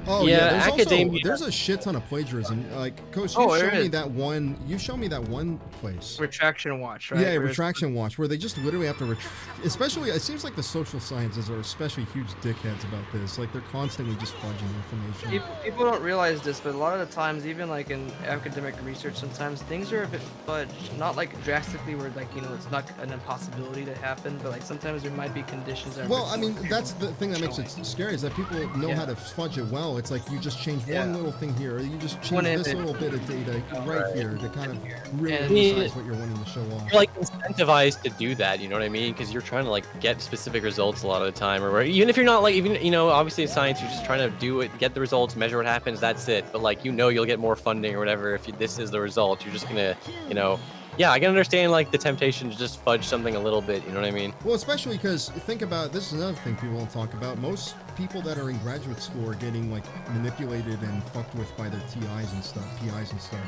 Oh Yeah, yeah, there's academia- also there's a shit ton of plagiarism. Like, Coach, Oh, you there showed me is. that one. You showed me that one place. Retraction watch, right? Yeah, Where it's- retraction watch, where they just literally have to especially, it seems like the social sciences are especially huge dickheads about this. Like, they're constantly just fudging information. People don't realize this, but a lot of the times, even like in academic research, sometimes things are a bit fudged. Not like drastically where like, you know, it's not an impossibility to happen, but like sometimes there might be conditions that are Well, I mean, that's the thing that makes it showing. scary, is that people know Yeah. how to fudge it well. It's like you just change Yeah. one little thing here, or you just change One this image. little bit of data right here to kind of really And- emphasize what you're wanting to show off. You're like incentivized to do that, you know what I mean? Because you're trying to like get specific results a lot of the time, or even if you're not like even you know obviously in science you're just trying to do it, get the results, measure what happens, that's it. But like you know you'll get more funding or whatever if this is the result. You're just gonna you know. Yeah, I can understand like the temptation to just fudge something a little bit. You know what I mean? Well, especially because think about this is another thing people don't talk about. Most people that are in graduate school are getting like manipulated and fucked with by their TIs and stuff, PIs and stuff.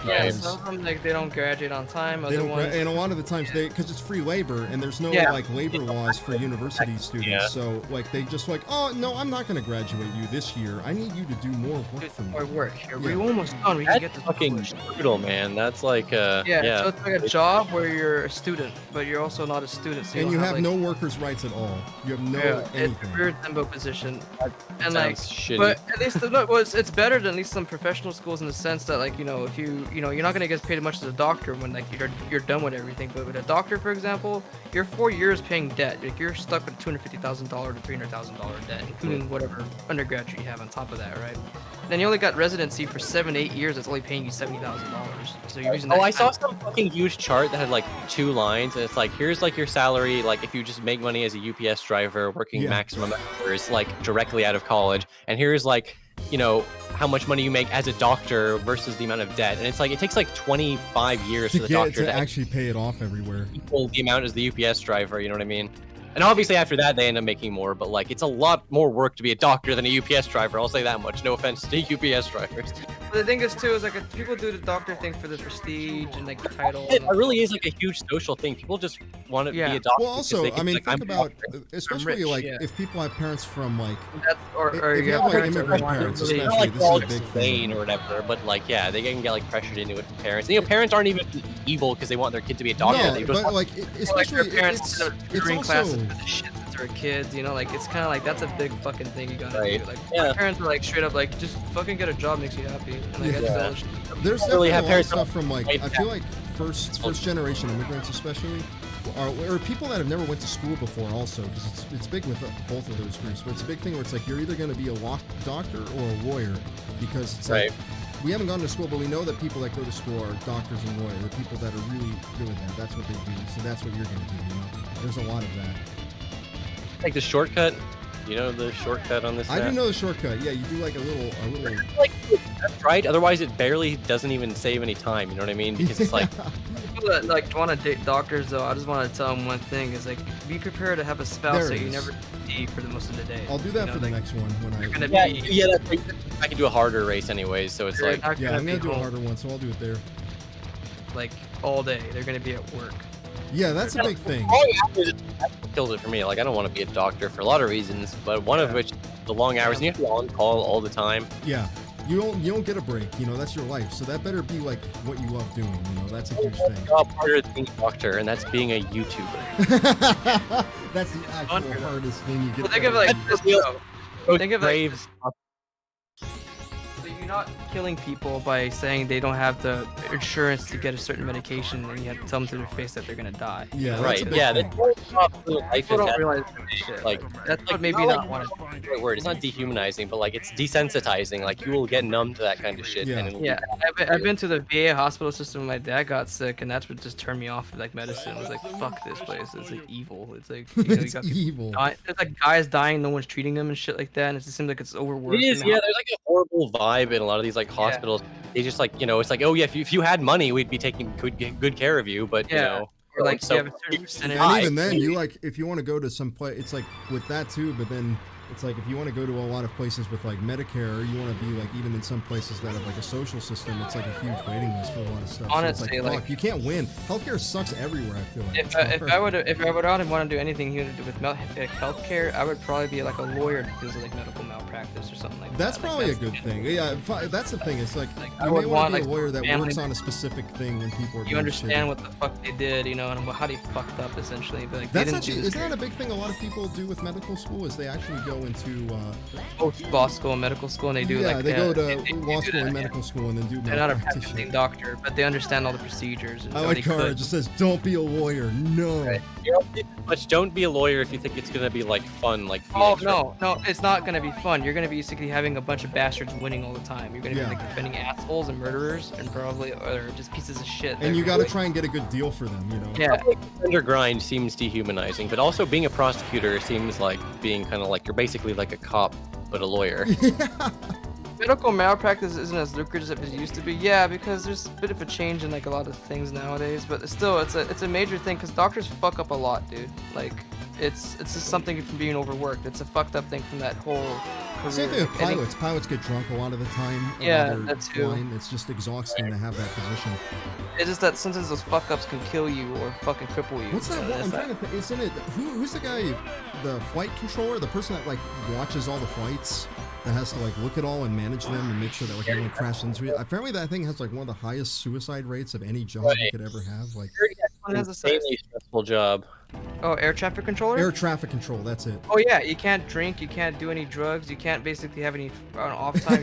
Yeah, Because some of them like they don't graduate on time. they Other don't, ones, and a lot of the times because it's free labor and there's no Yeah. like labor laws for university students. Yeah. So like they just like, oh no, I'm not going to graduate you this year. I need you to do more work for me. or work. Yeah. We're almost done. We can That's get this fucking published. brutal, man. That's like Yeah, so it's like a job where you're a student, but you're also not a student. So And you don't have like, no workers' rights at all. You have no Yeah, it's a anything. weird limbo position. And sounds like, shitty. but at least it's better than at least some professional schools in the sense that like if you're not gonna get paid as much as a doctor when like you're done with everything. But with a doctor, for example, you're 4 years paying debt. Like you're stuck with $250,000 to $300,000 debt, including whatever undergraduate you have on top of that, right? Then you only got residency for 7-8 years. It's only paying you $70,000. So you're using that. Oh, I saw time- some fucking huge chart that had like 2 lines, and it's like, here's like your salary, like if you just make money as a UPS driver, working Yeah. maximum hours, like directly out of college, and here's like, you know, how much money you make as a doctor versus the amount of debt, and it's like it takes like 25 years for To the get doctor to to actually pay it off everywhere. equal the amount as the UPS driver. You know what I mean? And obviously after that they end up making more, but like it's a lot more work to be a doctor than a UPS driver. I'll say that much. No offense to UPS drivers. But the thing is too is like people do the doctor thing for the prestige and like the title. It really is like a huge social thing. People just want to Yeah. be a doctor. Well, because also, they I can be mean, like, think I'm a about, doctor. especially rich, like yeah. if people have parents from like, That's or if you have, have like, parents that immigrant want to parents, really- They're especially, like this is a all big thing. insane or whatever, but like yeah, they can get like pressured into it from parents. You know, parents aren't even evil because they want their kid to be a doctor. No, they just but want like, like especially, their parents it's, set up it's tutoring classes also, for the shit since they were kids, like it's kind of like that's a big fucking thing you gotta Right. do. Like Yeah. my parents were like straight up like just fucking get a job makes you happy. And like, I just Yeah. don't- there's really definitely have a lot of parents stuff from like, like I feel like first generation immigrants especially, or people that have never went to school before also, because it's big with both of those groups, but it's a big thing where it's like you're either going to be a doctor or a lawyer, because it's like, we haven't gone to school, but we know that people that go to school are doctors and lawyers, the people that are really good at that, that's what they do, so that's what you're going to do, There's a lot of that. like the shortcut. You know the shortcut on this. I do app? know the shortcut, yeah, you do like a little Like that's right. Otherwise, it barely doesn't even save any time. You know what I mean? Because it's like People that like want to date doctors though, I just want to tell them one thing is like be prepared to have a spouse There that it you is. never see for the most of the day. I'll do that You for know, the like, next one when You're I... gonna yeah, be yeah. That's like, I can do a harder race anyways, so it's you're like not Yeah, I'm be going to do a home, harder one, so I'll do it there. like all day. They're gonna be at work. Yeah, that's a big thing. Long hours kills it for me. Like, I don't want to be a doctor for a lot of reasons, but one of which the long hours. And you have to be on call all the time. Yeah. You don't get a break, you know, that's your life. So that better be like what you love doing, you know, that's a huge thing. Job harder than being a doctor, and that's being a YouTuber. That's the actual hardest thing you get. Well, think of it like this, though. Think of it like Brave. So you're not killing people by saying they don't have the insurance to get a certain medication, and you have to tell them to their face that they're gonna die. Yeah, that's Right. a big Yeah. thing. That's life People and don't death. realize that shit. Like, That's what like, made me not want to. Right word. It's not dehumanizing, but like it's desensitizing. Like you will get numb to that kind of shit. Yeah. And it'll Yeah, be I've been to the VA hospital system when my dad got sick, and that's what just turned me off like medicine. It was like, fuck this place. It's like evil. It's like, you know, you It's got people evil. dying. There's like guys dying, no one's treating them and shit like that, and it just seems like it's overworked. It is, and yeah. There's like a horrible vibe in a lot of these like hospitals. They just like, you know, it's like, oh yeah, if you had money, we'd be taking good care of you, but you Yeah. know, Or like, so you have a certain percentage. And even then, you like, if you want to go to some place, it's like with that too, but then it's like if you want to go to a lot of places with like Medicare, or you want to be like even in some places that have like a social system, it's like a huge waiting list for a lot of stuff. Honestly, so it's like, fuck, you can't win. Healthcare sucks everywhere, I feel like. If I would want to do anything here to do with healthcare, I would probably be like a lawyer that deals with like medical malpractice or something like That's that. probably Like, a good thing. Yeah, that's the thing. It's like I you would may want, want to be a like, lawyer that family- works on a specific thing when people are You being understand shitty. what the fuck they did, you know, and how they fucked up essentially. But like, That's they didn't actually, do this isn't that a big thing a lot of people do with medical school? Is they actually go into both law school and medical school, and they do yeah, like they go to they law do school that, and yeah. medical school and then do They're not a malpractice practicing shit. doctor, but they understand all the procedures. And I how like they how it could. just says, "Don't be a lawyer." No. Right. But don't be a lawyer if you think it's gonna be like fun, like. Oh Phoenix, no, it's not gonna be fun. You're gonna be basically having a bunch of bastards winning all the time. You're gonna Yeah. be like defending assholes and murderers and probably or just pieces of shit. And you got got to try and get a good deal for them, you know. Yeah. Under grind seems dehumanizing, but also being a prosecutor seems like being kind of like you're basically like a cop but a lawyer. Medical malpractice isn't as lucrative as it used to be. Yeah, because there's a bit of a change in like a lot of things nowadays, but still, it's a major thing because doctors fuck up a lot, dude. Like, it's just something from being overworked. It's a fucked up thing from that whole career. Same thing with I think- pilots. Pilots get drunk a lot of the time. Yeah, while they're that too. flying. It's just exhausting to have that position. It's just that sometimes those fuck ups can kill you or fucking cripple you. What's that So one? I'm it's trying to think. Isn't it? Who's the guy? The flight controller? The person that like watches all the flights? That has to like look at all and manage them and make sure that like no one crashes into it. Apparently that thing has like one of the highest suicide rates of any job you could ever have. Like One has a size. Insanely stressful job. Oh, air traffic controller? air traffic control. That's it. Oh yeah, you can't drink, you can't do any drugs, you can't basically have any off time.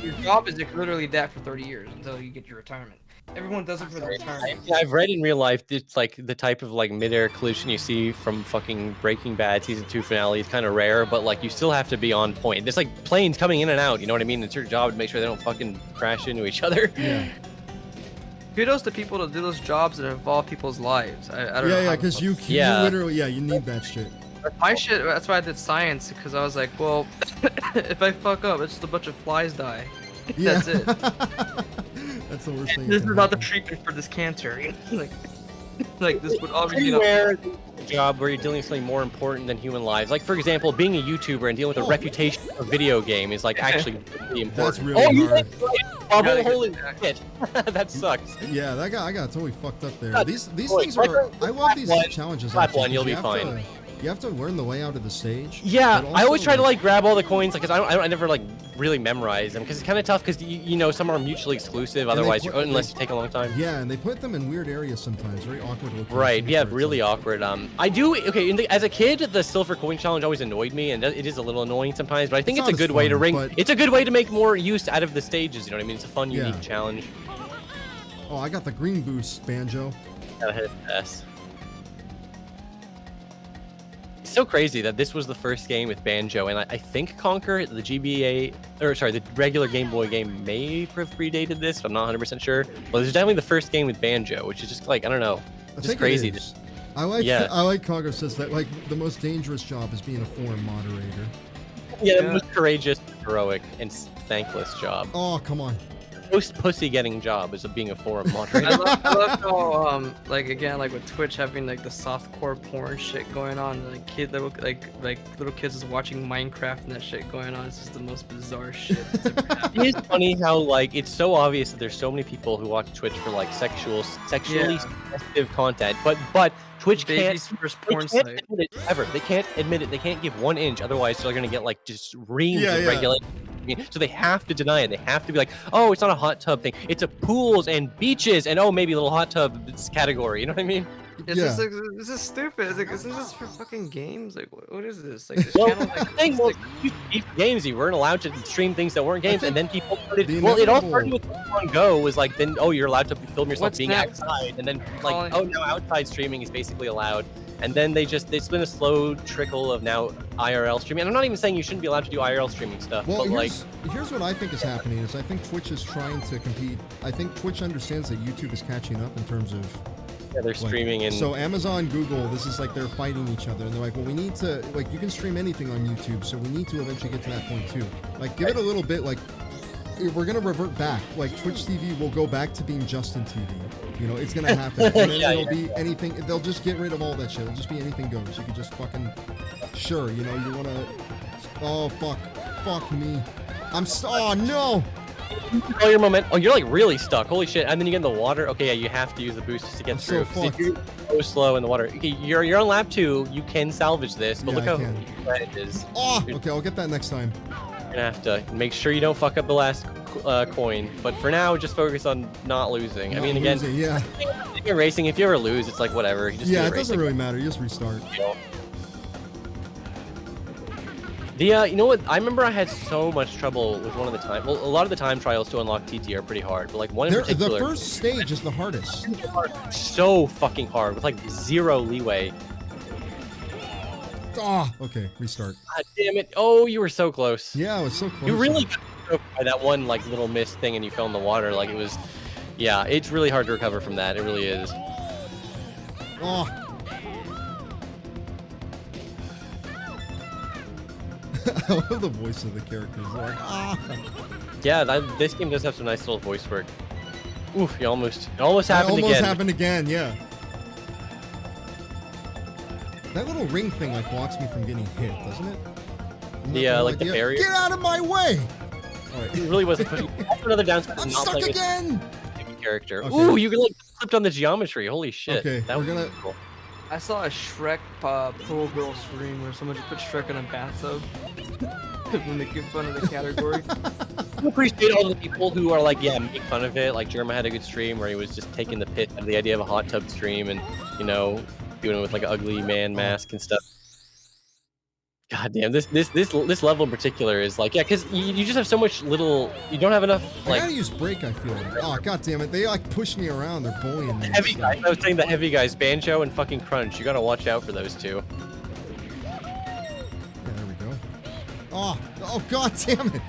Your job is like, literally that for 30 years until you get your retirement. Everyone does it for the retirement. I've read in real life it's like the type of like mid-air collision you see from fucking Breaking Bad season 2 finale is kind of rare, but like you still have to be on point. There's like planes coming in and out, you know what I mean? It's your job to make sure they don't fucking crash into each other. Yeah. Kudos to people to do those jobs that involve people's lives. I don't know. Yeah, how- because you Yeah. literally you need that shit. My shit, that's why I did science, because I was like, well, if I fuck up, it's just a bunch of flies die. Yeah. That's it. That's the worst thing. This that is not the can treatment for this cancer. like this would obviously not. Anywhere a job where you're dealing with something more important than human lives. Like for example, being a YouTuber and dealing with a reputation of a video game is like actually really important. That's really you hard. bubble, Yeah, holy exactly. shit. That sucks. Yeah, I got totally fucked up there. Yeah, These boy, things are. I love these one, challenges. slap actually, one, you'll 'cause be you have fine. You have to learn the layout of the stage. Yeah, but I always also, try to like grab all the coins, like, cause I never like really memorize them, because it's kind of tough, because you know some are mutually exclusive. they Otherwise, put- unless you take a long time. Yeah, and they put them in weird areas sometimes, very awkward locations. Right, yeah, where it's really like- awkward. I do okay. As a kid, the silver coin challenge always annoyed me, and it is a little annoying sometimes. But I think It's it's a not as good way to fun, ring. but- It's a good way to make more use out of the stages. You know what I mean? It's a fun, Yeah. unique challenge. Oh, I got the green boost, Banjo. Gotta hit S. It's so crazy that this was the first game with Banjo, and I think Conquer, the GBA, or sorry, the regular Game Boy game may have predated this. But I'm not 100% sure. But this is definitely the first game with Banjo, which is just like I don't know, I just think it crazy. is. I like. Yeah. I like Congress says that like the most dangerous job is being a forum moderator. Yeah, the Yeah. most courageous, heroic, and thankless job. Oh, come on. most pussy getting job is of being a forum moderator. I love how like again like with Twitch having like the softcore porn shit going on, like little kids is watching Minecraft and that shit going on. It's just the most bizarre shit that's ever happened. It is funny how like it's so obvious that there's so many people who watch Twitch for like sexually sensitive content, but Twitch Baby's can't. first They porn can't site. admit it ever. They can't admit it. They can't give 1 inch, otherwise they're gonna get like just reams Yeah, of yeah. regulation. So they have to deny it. They have to be like, oh, it's not a hot tub thing. It's a pools and beaches and oh, maybe a little hot tub category. You know what I mean? It's Yeah. just like this is stupid. It's like isn't this for fucking games? Like what is this? Like this Well, channel the like, thing it's was, like games, you weren't allowed to stream things that weren't games, think and then people started. the Well, it all inevitable- started with Pokemon Go. Was like, then oh, you're allowed to film yourself What's being next? outside, and then like, Calling- oh, now outside streaming is basically allowed. And then it's been a slow trickle of now IRL streaming. And I'm not even saying you shouldn't be allowed to do IRL streaming stuff, Well, but like, here's what I think is happening is I think Twitch is trying to compete. I think Twitch understands that YouTube is catching up in terms of yeah, they're like, streaming and so Amazon, Google, this is like they're fighting each other, and they're like, well, we need to like you can stream anything on YouTube, so we need to eventually get to that point too. Like, give it a little bit. Like, we're gonna revert back. Like, Twitch TV will go back to being Justin TV. You know, it's gonna happen, and then Yeah, it'll be anything. They'll just get rid of all that shit. It'll just be anything goes. You can just fucking sure. You know, you wanna. Oh fuck me. Oh no. oh, your moment. Oh, you're like really stuck. Holy shit! And then you get in the water. Okay, yeah, you have to use the boost just to get I'm so through. 'cause fucked. if you're so slow in the water, okay, you're on lap 2. You can salvage this, but Yeah, look I how can. bad it is. Oh, okay, I'll get that next time. You're gonna have to make sure you don't fuck up the last coin. But for now, just focus on not losing. I Not mean, again, losing, yeah, in racing, if you ever lose, it's like whatever. You just yeah, do it the doesn't racing. really matter. You just restart. You know what? I remember I had so much trouble with one of the time. Well, a lot of the time trials to unlock TT are pretty hard, but like one in The particular, first stage is the hardest. so fucking hard with like 0 leeway. Ah, okay, restart. God damn it! Oh, you were so close. Yeah, it was so close. You really got choked by that one like little mist thing, and you fell in the water. Like it was, yeah. It's really hard to recover from that. It really is. Oh. I love the voice of the characters. They're like, ah. Yeah, this game does have some nice little voice work. Oof! It almost happened Almost again. happened again, yeah. That little ring thing like blocks me from getting hit, doesn't it? Isn't that Yeah, whole like the idea? barrier. Get out of my way! Alright. It really wasn't pushing. That's another downside. I'm of not stuck playing again! a character. Okay. Ooh, you like flipped on the geometry. Holy shit! Okay, that we're was gonna- cool. I saw a Shrek pool girl stream where someone just put Shrek in a bathtub when they give fun of the category. I appreciate all the people who are like, yeah, make fun of it. Like Jerma had a good stream where he was just taking the piss out of the idea of a hot tub stream and, you know, doing it with like an ugly man mask and stuff. God damn, this level in particular is like, yeah, because you just have so much little. You don't have enough I like gotta use brake, I feel like. Oh, god damn it. They like push me around. They're bullying me. and heavy stuff. guys. I was saying the heavy guys, Banjo and fucking Crunch. You gotta watch out for those two. Yeah, there we go. Oh, god damn it.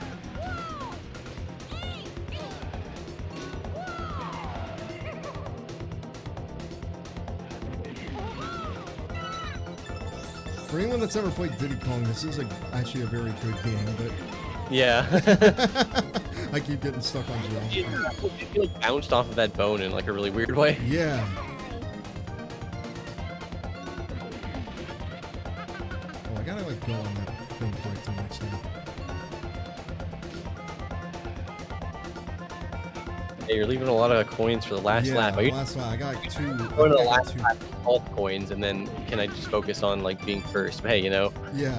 For anyone that's ever played Diddy Kong, this is actually a very good game, but Yeah. I keep getting stuck on You zero. like bounced off of that bone in like a really weird way. Yeah. Oh, I gotta like go on that thing quick till next time. Yeah, you're leaving a lot of coins for the last Yeah, lap. Are you last lap. I got like two. going to the I got last two. lap with all the coins, and then can I just focus on like being first? But hey, you know Yeah.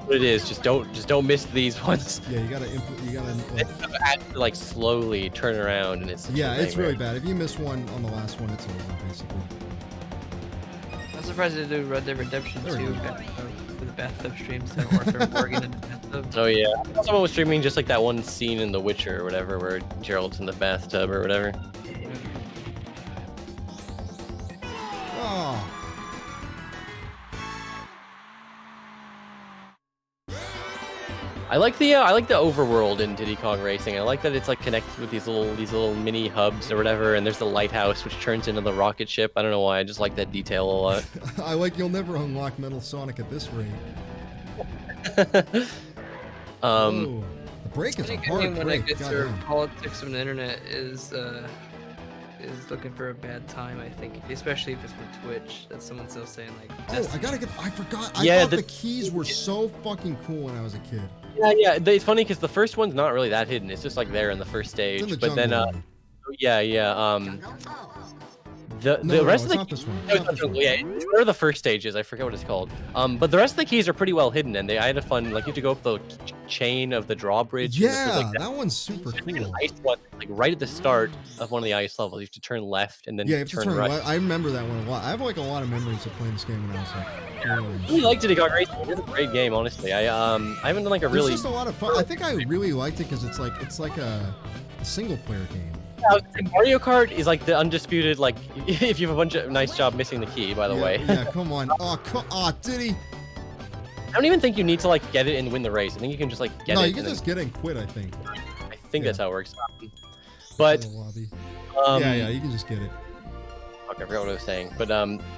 what it is. Just don't miss these ones. Yeah, you gotta like, I had to like slowly turn around, and it's such a yeah, it's really nightmare. bad. If you miss one on the last one, it's over basically. I'm surprised they do Red Dead Redemption There we 2 go. for the bathtub streams that Arthur Morgan in the bathtub. Oh yeah, I saw someone was streaming just like that one scene in The Witcher or whatever, where Gerald's in the bathtub or whatever. Oh. I like the overworld in Diddy Kong Racing. I like that it's like connected with these little mini hubs or whatever, and there's the lighthouse which turns into the rocket ship. I don't know why, I just like that detail a lot. I like you'll never unlock Metal Sonic at this rate. Um, Oh, the break is a Any hard game when it break. gets their goddamn. politics of the internet is looking for a bad time, I think, especially if it's from Twitch. That someone's still saying like. Oh, I forgot. I Yeah, thought the- the keys were so fucking cool when I was a kid. Yeah. It's funny because the first one's not really that hidden. It's just like there in the first stage. It's in the But then, jungle one. yeah. The No, rest it's of the not this one. No, it's not jungle, yeah, it's one of the first stages. I forget what it's called. But the rest of the keys are pretty well hidden, and I had a fun. Like you have to go up the chain of the drawbridge. and Yeah, like that one's super There's like an cool. ice one, like right at the start of one of the ice levels. You have to turn left and then Yeah, you have to turn turn right. right. I remember that one a lot. I have like a lot of memories of playing this game when I was like. I really liked Diddy Kong Racing. It's a great game, honestly. I haven't done like a really. It's just a lot of fun. I think I really liked it because it's like a single player game. Mario Kart is like the undisputed, like, if you have a bunch of nice job missing the key, by the way. Yeah, come on. Diddy. I don't even think you need to like get it and win the race. I think you can just like get No, it. you can and just get it and quit, I think. I think yeah. that's how it works. But In the lobby. yeah, You can just get it. Okay, I forgot what I was saying. But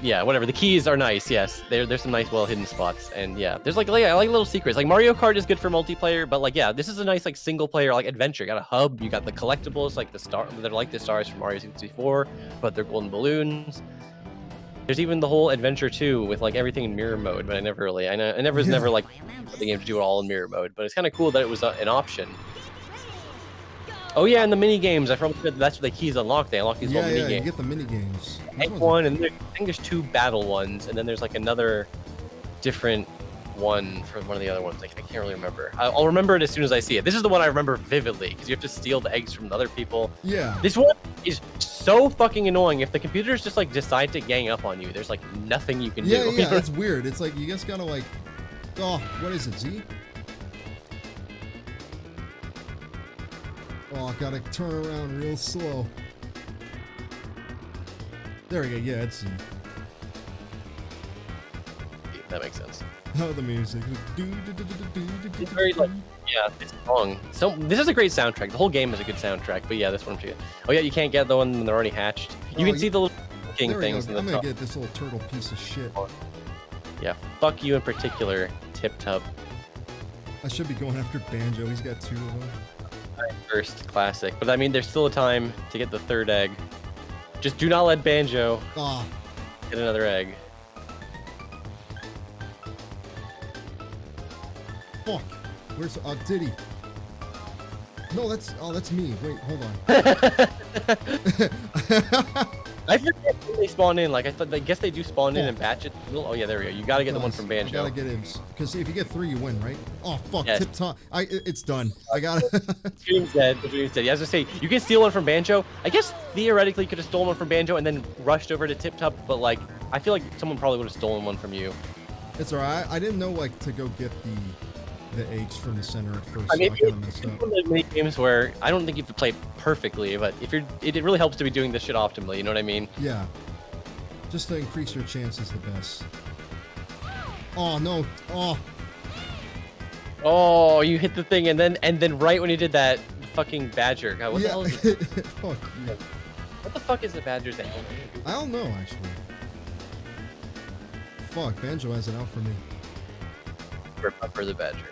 yeah, whatever. The keys are nice. Yes, there's some nice, well hidden spots, and yeah, there's like I like little secrets. Like Mario Kart is good for multiplayer, but like yeah, this is a nice like single player like adventure. You got a hub, you got the collectibles like the star. They're like the stars from Mario 64, but they're golden balloons. There's even the whole adventure too, with like everything in mirror mode. But I never was never like the game to do it all in mirror mode. But it's kind of cool that it was an option. Oh yeah, and the mini games. I forgot that's where the keys unlock. They unlock these little mini You games. get the mini games. Egg one, and I think there's 2 battle ones, and then there's like another different one for one of the other ones. Like, I can't really remember. I'll remember it as soon as I see it. This is the one I remember vividly because you have to steal the eggs from other people. Yeah. This one is so fucking annoying. If the computers just like decide to gang up on you, there's like nothing you can do. Yeah, it's weird. It's like you just gotta like, what is it, Z? Oh, gotta turn around real slow. There we go. Yeah, it's Z. That makes sense. Oh, the music. It's very like, yeah, it's long. So this is a great soundtrack. The whole game is a good soundtrack. But yeah, this one too. Oh yeah, you can't get the one when they're already hatched. You can see the little looking things in the I'm top. gonna get this little turtle piece of shit. Yeah, fuck you in particular, Tip Tup. I should be going after Banjo. He's got 2 of them. First classic, but I mean, there's still a time to get the 3rd egg. Just do not let Banjo get another egg. Fuck. Where's Diddy? No, that's me. Wait, hold on. I forget when they spawn in. Like I guess they do spawn in and batch it. Oh yeah, there we go. You gotta get the one from Banjo. You gotta get him, because if you get 3, you win, right? Oh fuck, Yes. Tip Top. It's done. I got it. The dream's dead. The dream's dead. Yeah, I was gonna say you can steal one from Banjo. I guess theoretically you could have stolen one from Banjo and then rushed over to Tip Tup, but like I feel like someone probably would have stolen one from you. It's alright. I didn't know like to go get the eggs from the center at first. I mean, so I kind of messed it's up. one of the many games where I don't think you have to play perfectly, but if you're, it really helps to be doing this shit optimally. You know what I mean? Yeah. Just to increase your chances the best. Oh no. Oh, you hit the thing, and then right when you did that, the fucking badger. God, what the hell is it? Fuck you. What the fuck is the badger's name? I don't know actually. Fuck, Banjo has it out for me. Bumper the badger.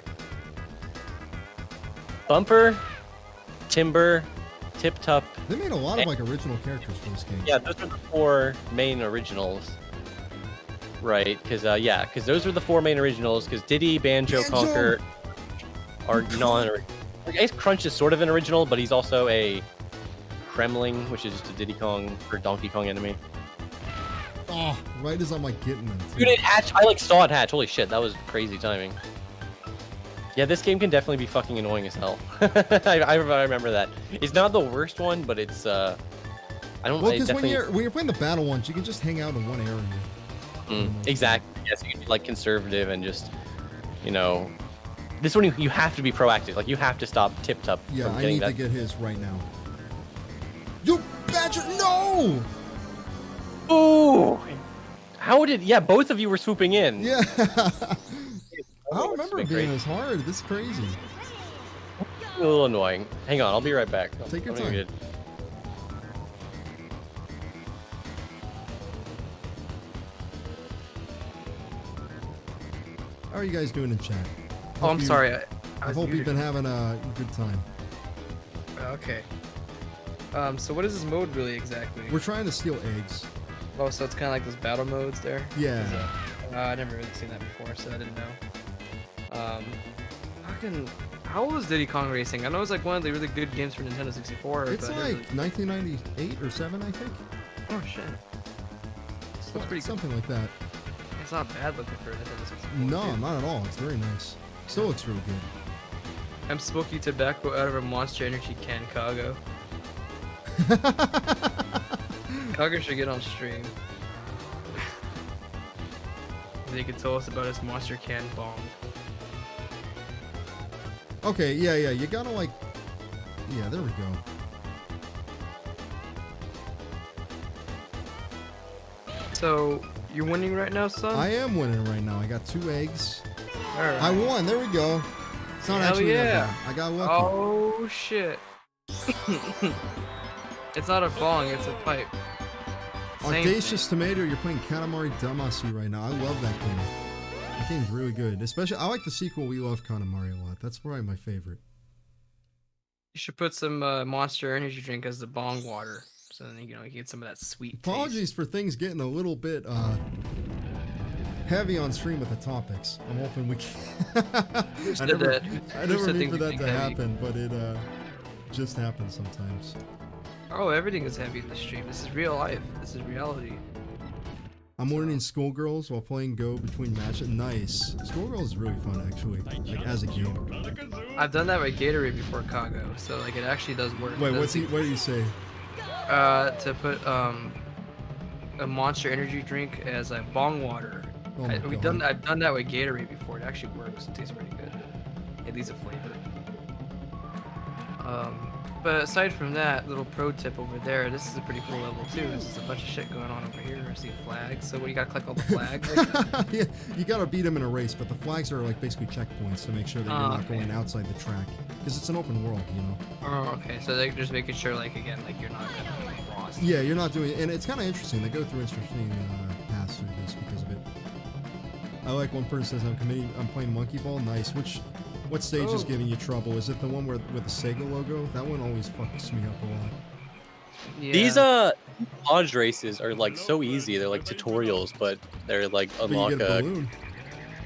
Bumper, Timber, Tip Tup. They made a lot of like original characters for this game. Yeah, those are the 4 main originals. Right, because because those are the 4 main originals. Because Diddy, Banjo, Conker are non-original. I guess Crunch is sort of an original, but he's also a Kremling, which is just a Diddy Kong or Donkey Kong enemy. Oh, right as I'm like getting them. Dude, it hatched. I like saw it hatch. Holy shit, that was crazy timing. Yeah, this game can definitely be fucking annoying as hell. I remember that. It's not the worst one, but it's I don't. Well, I because definitely... when you're playing the battle ones, you can just hang out in one area. Exactly. Yes, you can be like conservative and just, you know, this one you have to be proactive. Like you have to stop Tip Tup Yeah, from I getting need that. to get his right now. You badger! No! Ooh! How did? Yeah, both of you were swooping in. Yeah. I don't Oh, remember it it's been being great. as hard. This is crazy. A little annoying. Hang on, I'll be right back. Take your I'm time. good. How are you guys doing in chat? Oh, I'm Hope you- sorry. I hope you've been having a good time. Okay. So what is this mode really exactly? We're trying to steal eggs. Oh, so it's kind of like those battle modes there? Yeah. I never really seen that before, so I didn't know. How old is Diddy Kong Racing? I know it's like one of the really good games for Nintendo 64. It's but like 1998 or 7, I think. Oh shit. This looks pretty good. Something like that. It's not bad looking for a Nintendo 64. No, too. not at all. It's very nice. Still looks really good. I'm smoking tobacco out of a Monster Energy can, Kago. Kago should get on stream. They could tell us about his Monster Can bomb. Okay, yeah, you gotta like... Yeah, there we go. So, you're winning right now, son? I am winning right now. I got 2 eggs. Alright. I won. There we go. It's not Hell actually that yeah. bad. I got lucky. Oh shit. It's not a bong, it's a pipe. Same Audacious Tomato, you're playing Katamari Damacy right now. I love that game. That game's really good. Especially, I like the sequel We Love Katamari a lot. That's probably my favorite. You should put some Monster Energy drink as the bong water. So then, you get some of that sweet Apologies for things getting a little bit heavy on stream with the topics. I'm hoping we can... I never mean for that to happen, but it just happens sometimes. Oh, everything is heavy in the stream. This is real life. This is reality. I'm learning Schoolgirls while playing Go between matches. Nice. Schoolgirls is really fun, actually. Like, as a game. I've done that with Gatorade before Kago, so like it actually does work. Wait, what do you say? To put a Monster Energy drink as a bong water. Oh I've done that with Gatorade before. It actually works. It tastes pretty good. It leaves a flavor. But aside from that, little pro tip over there, this is a pretty cool level too. There's just a bunch of shit going on over here. I see flags. So what, you gotta collect all the flags? Yeah, you gotta beat them in a race, but the flags are like basically checkpoints to make sure that you're not going outside the track. Because it's an open world, you know? Oh, okay. So they're just making sure, like, again, like you're not gonna be lost. Yeah, you're not doing it. And it's kind of interesting. They go through interesting paths through this because of it. I like one person says I'm playing Monkey Ball. Nice. What stage is giving you trouble? Is it the one with the Sega logo? That one always fucks me up a lot. Yeah. These Dodge races are like so easy. They're like tutorials, but they're like unlock but you get a balloon.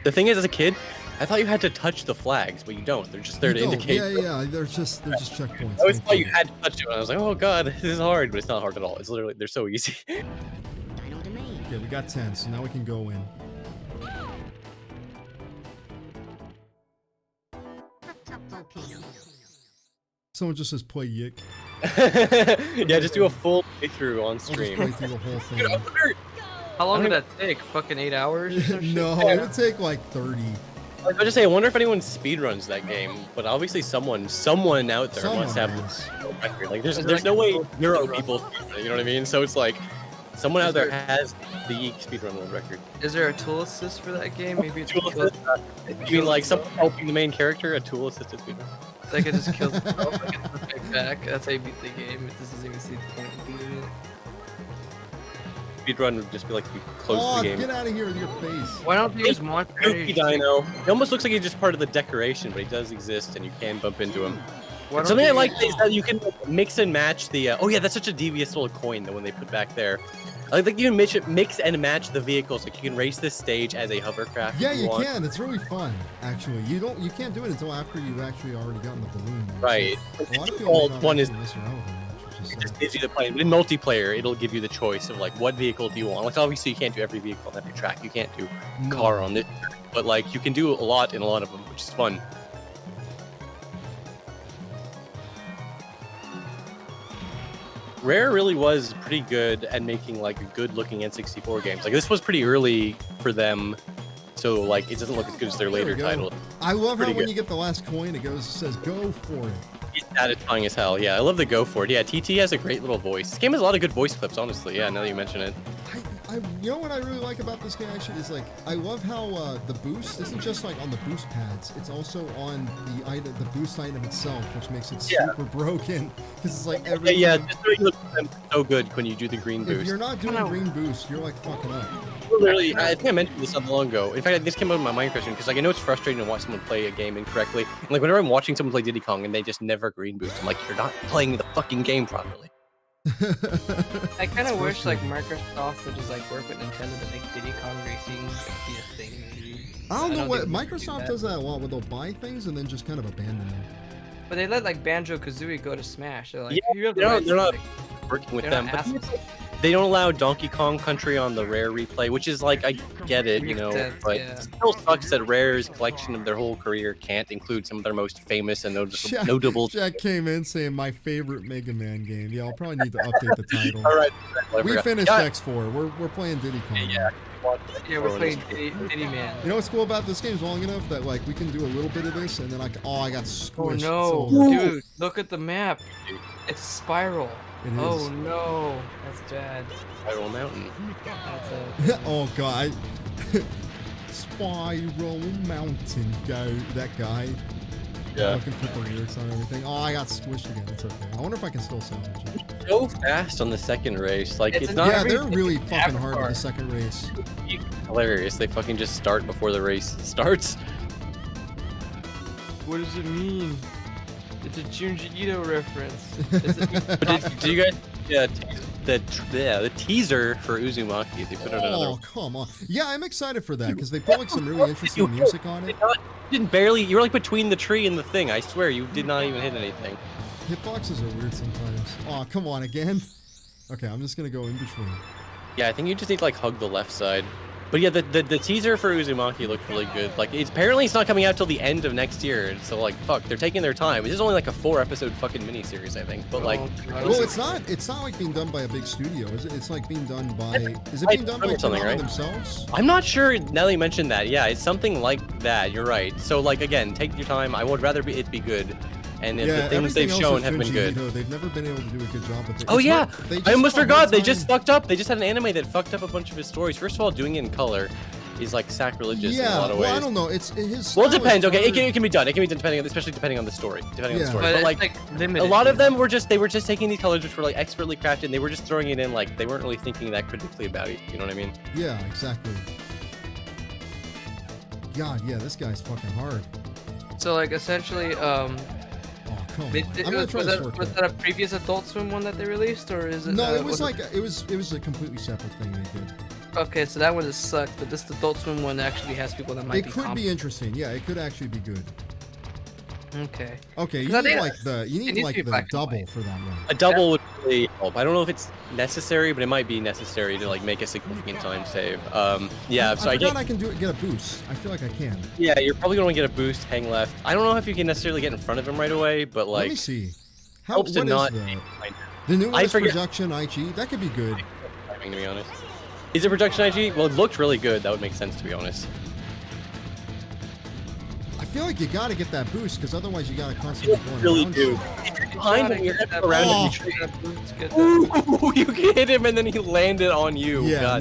The thing is, as a kid, I thought you had to touch the flags, but you don't. They're just there to indicate. Yeah. They're just checkpoints. I always thought you had to touch it, and I was like, oh god, this is hard, but it's not hard at all. It's literally, they're so easy. Okay, we got 10, so now we can go in. Someone just says play Yick. Yeah, just do a full playthrough on I'll just stream. play through the whole thing. How long would that take? Fucking 8 hours? Or some shit? No, it would take like 30. I was just say, I wonder if anyone speedruns that game, but obviously someone out there must have has. a record. Like, there's no way neuro people speedrun, you know what I mean? So it's like, someone out there has the speedrun world record. Is there a tool assist for that game? Maybe it's Tool assist? You mean like someone helping the main character, a tool assisted speedrun? I could just kill itself, I can put it back. That's how you beat the game. It doesn't even see the point of beating it. Speedrun would just be like, you close the game. Get out of here with your face. Why don't you use Monster Energy? Dino. He almost looks like he's just part of the decoration, but he does exist, and you can bump into him. Why Something I don't like is that you can mix and match the. Oh yeah, that's such a devious little coin, the one they put back there. I think you can mix and match the vehicles. Like you can race this stage as a hovercraft. Yeah, if you want. can. It's really fun, actually. You can't do it until after you've actually already gotten the balloon. Right. So, a lot of Well, people one is- mess around with them, which is It just gives you the plane. In multiplayer, it'll give you the choice of like what vehicle do you want. Like obviously you can't do every vehicle on every track. You can't do car on this, but like you can do a lot in a lot of them, which is fun. Rare really was pretty good at making like good-looking N64 games. Like this was pretty early for them, so like it doesn't look as good as their There later we go. title. I love how Pretty when good. you get the last coin, it says go for it. It's satisfying as hell. Yeah, I love the go for it. Yeah, TT has a great little voice. This game has a lot of good voice clips, honestly. Yeah, now that you mention it. You know what I really like about this game actually is like I love how the boost isn't just like on the boost pads, it's also on the boost item itself, which makes it super broken because it's like everything. Yeah, just look so good when you do the green boost. If you're not doing green boost, you're like fucking up. Literally, I think I mentioned this not long ago. In fact, this came out in my mind question because like I know it's frustrating to watch someone play a game incorrectly. And, like whenever I'm watching someone play Diddy Kong and they just never green boost, I'm like, you're not playing the fucking game properly. I kind of wish like Microsoft would just like work with Nintendo to make Diddy Kong racing like, be a thing. I don't know what Microsoft does that a lot, where they'll buy things and then just kind of abandon them. But they let like Banjo-Kazooie go to Smash. They're like, yeah, they're not working with them. But they don't allow Donkey Kong Country on the Rare replay, which is like, I get it, you know, but it still sucks that Rare's collection of their whole career can't include some of their most famous and notable. Jack came in saying my favorite Mega Man game. Yeah, I'll probably need to update the title. All right, we finished X4. We're playing Diddy Kong. Yeah, we're playing Diddy Man. You know what's cool about this game is long enough that like we can do a little bit of this and then I got squished. Oh no, dude, look at the map. It's a spiral. It is. Oh no, that's bad. Spiral Mountain. Oh god. Spiral Mountain, go. That guy. Yeah. I can put the lyrics on everything. Oh, I got squished again. It's okay. I wonder if I can still salvage it. So fast on the second race, like it's not. Yeah, they're really fucking hard on the second race. Hilarious. They fucking just start before the race starts. What does it mean? It's a Junji Ito reference. Do you guys? Yeah, the teaser for Uzumaki. They put out another. Oh come on! Yeah, I'm excited for that because they put like some really interesting music on it. You didn't barely. You were like between the tree and the thing. I swear, you did not even hit anything. Hitboxes are weird sometimes. Oh come on again. Okay, I'm just gonna go in between. Yeah, I think you just need to like hug the left side. But yeah, the teaser for Uzumaki looked really good. Like, apparently it's not coming out till the end of next year. So like, fuck, they're taking their time. This is only like a 4-episode fucking miniseries, I think. But like, well, it's not like being done by a big studio, is it? It's like being done by. Is it being done by something themselves? I'm not sure. Now that you mentioned that, yeah, it's something like that. You're right. So like, again, take your time. I would rather it be good. And if the things they've shown have been good. They've never been able to do a good job with it. Oh yeah, I almost forgot. They just fucked up. They just had an anime that fucked up a bunch of his stories. First of all, doing it in color is like sacrilegious in a lot of ways. Well, I don't know. It's his. Well, it depends. Okay, it can be done. It can be done especially depending on the story. Depending on the story. But like a lot of them were just taking these colors which were like expertly crafted. And they were just throwing it in like they weren't really thinking that critically about it. You know what I mean? Yeah, exactly. God, yeah, this guy's fucking hard. So like essentially, Was that a previous Adult Swim one that they released, or is it? No, it was like it was a completely separate thing they did. Okay, so that one just sucked, but this Adult Swim one actually has people that might be. It could be interesting. Yeah, it could actually be good. Okay. Okay, you need like the double for that one. A double would really help. I don't know if it's necessary, but it might be necessary to like make a significant time save. Yeah. So I can get a boost. I feel like I can. Yeah, you're probably gonna get a boost. Hang left. I don't know if you can necessarily get in front of him right away, but like. Let me see. Helps to not. The newest production IG that could be good. To be honest, is it production IG? Well, it looked really good. That would make sense to be honest. I feel like you gotta get that boost because otherwise you gotta constantly go around. Really do. Behind him, you're around him. Ooh, you hit him and then he landed on you. Yeah,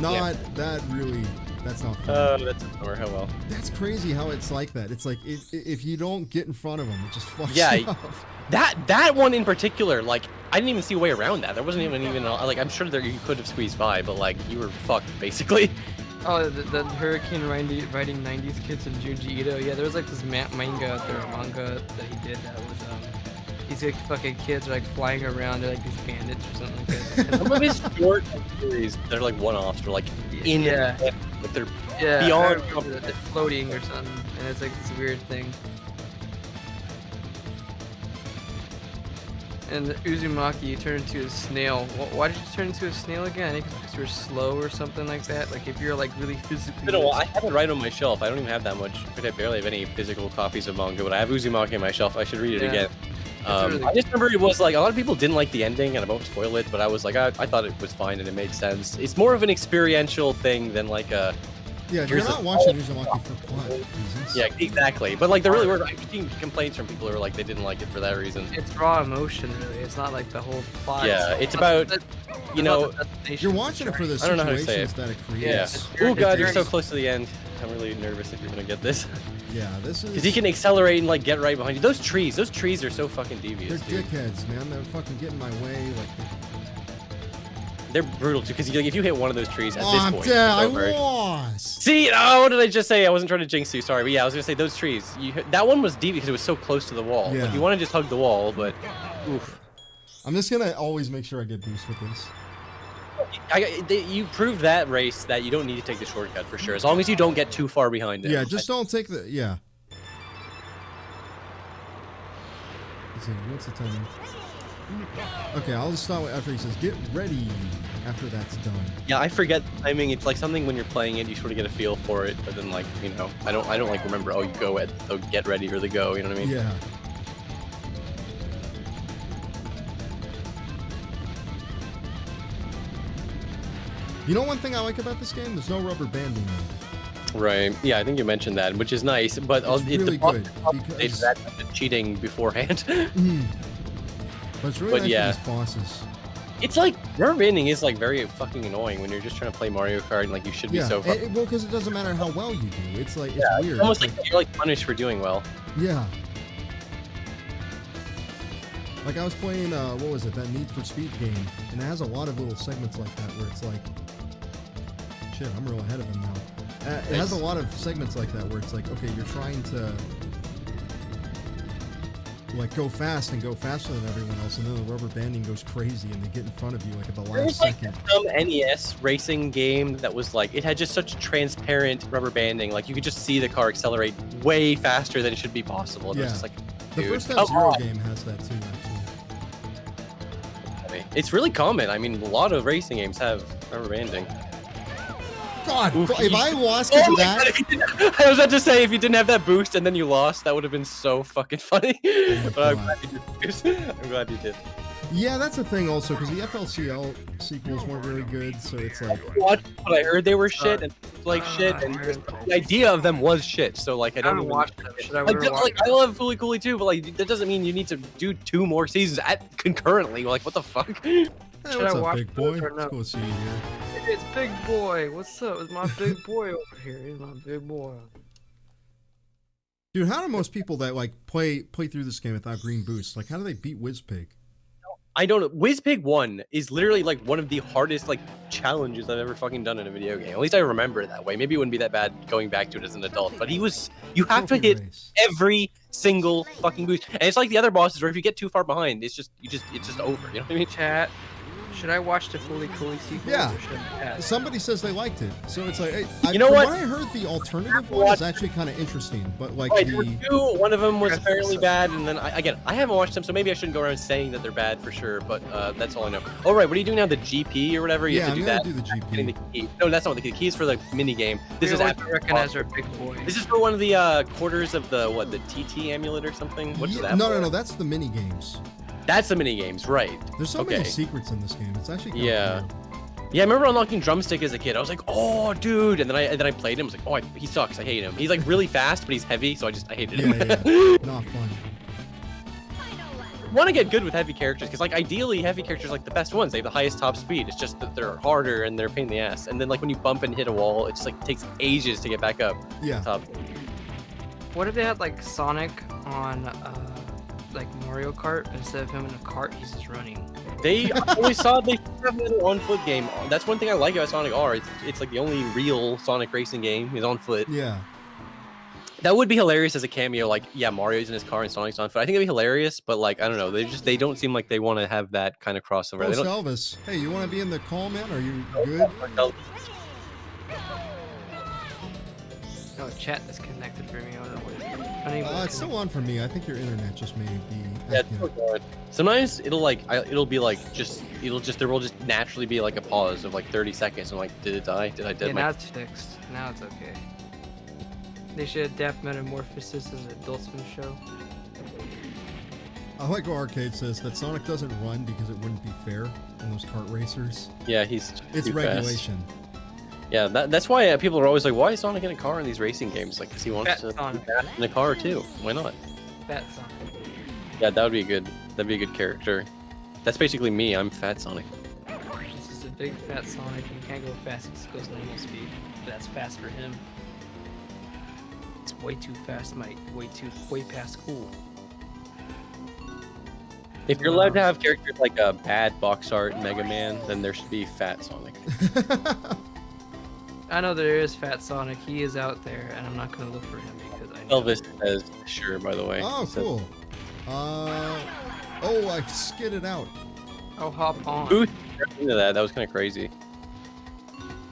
that's not fun. Oh, that's or how well. That's crazy how it's like that. It's like if you don't get in front of him, it just fucks you up. That one in particular, like I didn't even see a way around that. There wasn't even like I'm sure that you could have squeezed by, but like you were fucked basically. Oh, the Hurricane riding 90s kids and Junji Ito. Yeah, there was like this manga that he did that was these like fucking kids are like flying around, they're like these bandits or something like that. Some of his short series, they're like one-offs, they're like in but they're beyond they're floating or something, and it's like this weird thing. And the Uzumaki, you turn into a snail. Why did you turn into a snail again? I think it's because you're slow or something like that. Like if you're like really physically. I have it right on my shelf. I don't even have that much. I barely have any physical copies of manga, but I have Uzumaki on my shelf. I should read it again. Really I just remember it was like a lot of people didn't like the ending, and I won't spoil it, but I was like, I thought it was fine and it made sense. It's more of an experiential thing than like a Yeah, if you're here's not the- watching, you're watching for plot reasons. Yeah, exactly. But like, there really were. I've seen complaints from people who are like they didn't like it for that reason. It's raw emotion, really. It's not like the whole plot. Yeah, it's not about, the- you it's not know, the destination, You're it's watching it for the I don't know how to say situations it. that it Yeah. creates. Oh god, you're so journey. close to the end. I'm really nervous if you're gonna get this. Yeah, this is. Because he can accelerate and like get right behind you. Those trees are so fucking They're devious, dude. dickheads, man. They're fucking getting my way. Like, They're brutal too. Because if you hit one of those trees at oh, this I'm point, dead. I it's over. lost. See, oh, what did I just say? I wasn't trying to jinx you. Sorry, but yeah, I was gonna say those trees. That one was deep because it was so close to the wall. Yeah. Like you want to just hug the wall, but oof. I'm just gonna always make sure I get boost with this. You proved that race that you don't need to take the shortcut for sure, as long as you don't get too far behind it. Yeah, just don't take the. Yeah. Let's see, what's the timing? Okay, I'll just stop after he says get ready. After that's done. Yeah, I forget the timing. It's like something when you're playing it, you sort of get a feel for it, but then like I don't like remember. Oh, you go at the get ready or the go. You know what I mean? Yeah. You know one thing I like about this game? There's no rubber banding. Right. Yeah, I think you mentioned that, which is nice, but It's really good because that's cheating beforehand. but it's really But nice yeah. for these bosses. It's like rubber banding is like very fucking annoying when you're just trying to play Mario Kart and like you should be Yeah, so. well, because it doesn't matter how well you do. It's like it's Yeah, weird. it's almost It's like you're like punished for doing well. yeah. Like I was playing, what was it? That Need for Speed game, and it has a lot of little segments like that where it's like, shit, I'm real ahead of him now. It has a lot of segments like that where it's like, okay, you're trying to like go fast and go faster than everyone else, and then the rubber banding goes crazy and they get in front of you like at the There last was like second. some NES racing game that was like it had just such transparent rubber banding, like you could just see the car accelerate way faster than it should be possible. And it was Yeah. just like, The dude, first come F-Zero on. game has that too, actually. It's really common. I mean, a lot of racing games have rubber banding. God, Oof, if you- I lost because Oh of my that, God, if you didn't- I was about to say if you didn't have that boost and then you lost, that would have been so fucking funny. But I'm God. glad you did. Boost. I'm glad you did. yeah, that's a thing also because the FLCL sequels weren't really good, so it's like, What I heard they were shit and like shit, and just the idea of them was shit. So like I I don't haven't even watched them. Should I like, really watch like I love Fully Cooley too, but like that doesn't mean you need to do 2 more seasons concurrently. Like what the fuck? hey, Should what's I up, watch big boy? those or It's no? cool to see you here. It's Big Boy. What's up? It's my big boy over here. He's my big boy. Dude, how do most people that like play through this game without green boost, like how do they beat Wizpig? I don't know. WizPig 1 is literally like one of the hardest like challenges I've ever fucking done in a video game. At least I remember it that way. Maybe it wouldn't be that bad going back to it as an adult, but you have to Trophy hit race. every single fucking boost. And it's like the other bosses where if you get too far behind, it's just over. You know what I mean? Chat. Should I watch the Fully Cooley sequel? Yeah. Or should I pass? Somebody says they liked it, so it's like, You know from what? I heard, the alternative one is actually kind of interesting, but like Right, there were the 2. One of them was fairly bad, and then I haven't watched them, so maybe I shouldn't go around saying that they're bad for sure. But that's all I know. Oh right, what are you doing now? The GP or whatever? You yeah, have I'm to do gonna that. do the Getting GP. the key. No, that's not what the key. The key is for the mini game. This is What after you recognize our big boy. This is for one of the quarters of the TT amulet or something. What's that? No, for? no, no, that's the mini games. That's the mini games, right? There's so Okay. many secrets in this game. It's actually kinda Yeah. cool. Yeah, I remember unlocking Drumstick as a kid. I was like, oh, dude, and then I played him. I was like, oh, he sucks. I hate him. He's like really fast, but he's heavy, so I hated him. Yeah, not fun. Want to get good with heavy characters because like ideally heavy characters are like the best ones. They have the highest top speed. It's just that they're harder and they're a pain in the ass. And then like when you bump and hit a wall, it just like takes ages to get back up. Yeah. Top. What if they had like Sonic on like Mario Kart, instead of him in a cart, he's just running? They always saw they have another on foot game. That's one thing I like about Sonic R. It's like the only real Sonic racing game is on foot. Yeah. That would be hilarious as a cameo. Like, yeah, Mario's in his car and Sonic's on foot. I think it'd be hilarious, but like, I don't know. They don't seem like they want to have that kind of crossover. Oh, They don't, Elvis. Hey, you want to be in the call, man? Are you good? No, chat is connected for me. I don't know what it is. Unable to It's still on for me. I think your internet just may be. Yeah, acting it's up. so good. Sometimes it'll be like there will just naturally be like a pause of like 30 seconds. I'm like, did it die? Did I Yeah, dead now my? it's fixed. Now it's okay. They should adapt Metamorphosis as an Adult Swim show. I like what Arcade says that Sonic doesn't run because it wouldn't be fair in those kart racers. Yeah, he's It's too fast. regulation. Yeah, that's why people are always like, why is Sonic in a car in these racing games? Like, because he wants Fat to Sonic. be in a car too. Why not? Fat Sonic. Yeah, that would be good. That'd be a good character. That's basically me. I'm Fat Sonic. This is a big fat Sonic. He can't go fast. He goes normal speed. That's fast for him. It's way too fast, Mike. Way past cool. If you're allowed to have characters like a bad box art Mega Man, then there should be Fat Sonic. I know there is Fat Sonic. He is out there, and I'm not gonna look for him because I know. Elvis says, sure, by the way. Oh, He said, cool. Oh, I skidded out. Oh, hop on. Who into that? That was kind of crazy.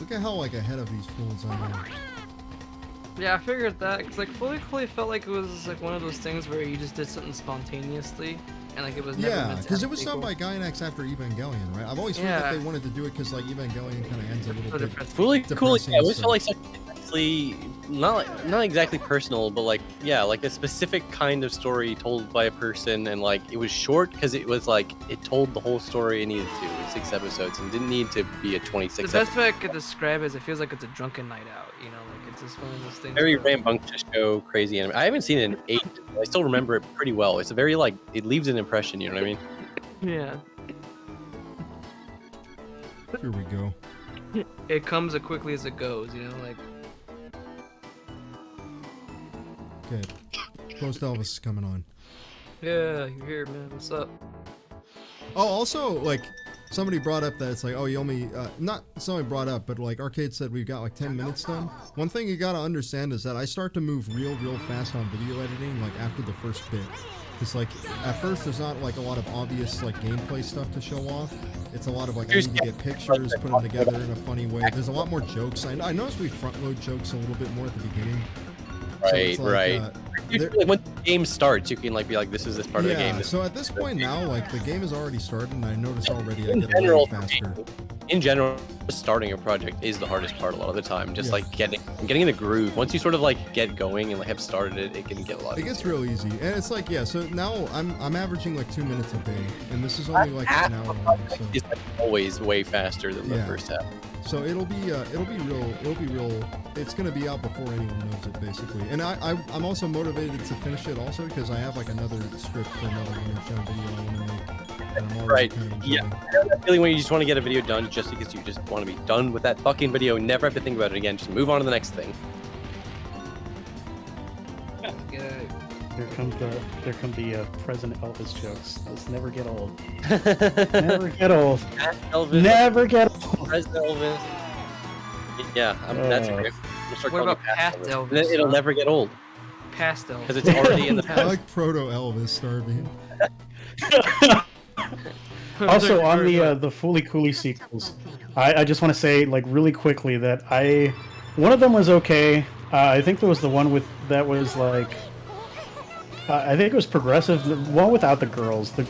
Look at how like ahead of these fools I am. Yeah, I figured that because like Fully Coolly felt like it was like one of those things where you just did something spontaneously, and like it was never Yeah, meant to because have it was done sequel. by Gainax after Evangelion, right? I've always heard that Yeah. they wanted to do it because like Evangelion kind of ends a little bit. Fully cool. Depressing Yeah, it always stuff. felt like something actually not exactly personal, but like like a specific kind of story told by a person, and like it was short because it was like it told the whole story it needed to in 6 episodes, and didn't need to be a 26. The best way I could describe it is it feels like it's a drunken night out. You know, like it's just one of those things. Very where- rambunctious show, crazy anime. I haven't seen it in ages. But I still remember it pretty well. It's a very like it leaves an impression. You know what I mean? Yeah. Here we go. It comes as quickly as it goes. You know, like. Okay. Post Elvis is coming on. Yeah, you're here, man. What's up? Oh, also, like, somebody brought up that it's like, oh, you only, not somebody brought up, but like Arcade said we've got like 10 minutes done. One thing you gotta understand is that I start to move real fast on video editing, like after the first bit. Because like, at first there's not like a lot of obvious like gameplay stuff to show off. It's a lot of like, I need to get pictures, put them together in a funny way. There's a lot more jokes. I noticed we front load jokes a little bit more at the beginning. So Right, it's like, right. Usually, like, when the game starts, you can like be like, this is this part of the game. So at this point now, like the game has already started, and I notice already I In get a general, little faster. in general, starting a project is the hardest part a lot of the time. Just Yeah. like getting in the groove. Once you sort of like get going and like have started it, it can get a lot. It gets real easy, and it's like so now I'm averaging like 2 minutes a day, and this is only like an hour long. So It's like always way faster than the Yeah. first half. so it'll be real. It's gonna be out before anyone knows it, basically. And I'm also motivated to finish it also because I have like another script for another Show video I want to make. And I'm already Right. kind of Yeah. enjoying. I know that feeling when you just want to get a video done just because you just want to be done with that fucking video and never have to think about it again. Just move on to the next thing. Yeah. There come the President Elvis jokes. Those never get old. Never get old. Elvis. Never get old. President Elvis. Yeah, that's a great. We'll start What calling about it past Elvis. Elvis, Then it'll huh? never get old Pastel. because it's already in the I past. like Proto Elvis, Starby. Also, on the Fully Cooley sequels, I just want to say, like, really quickly that one of them was okay. I think there was the one that was like, I think it was progressive. The one without the girls, the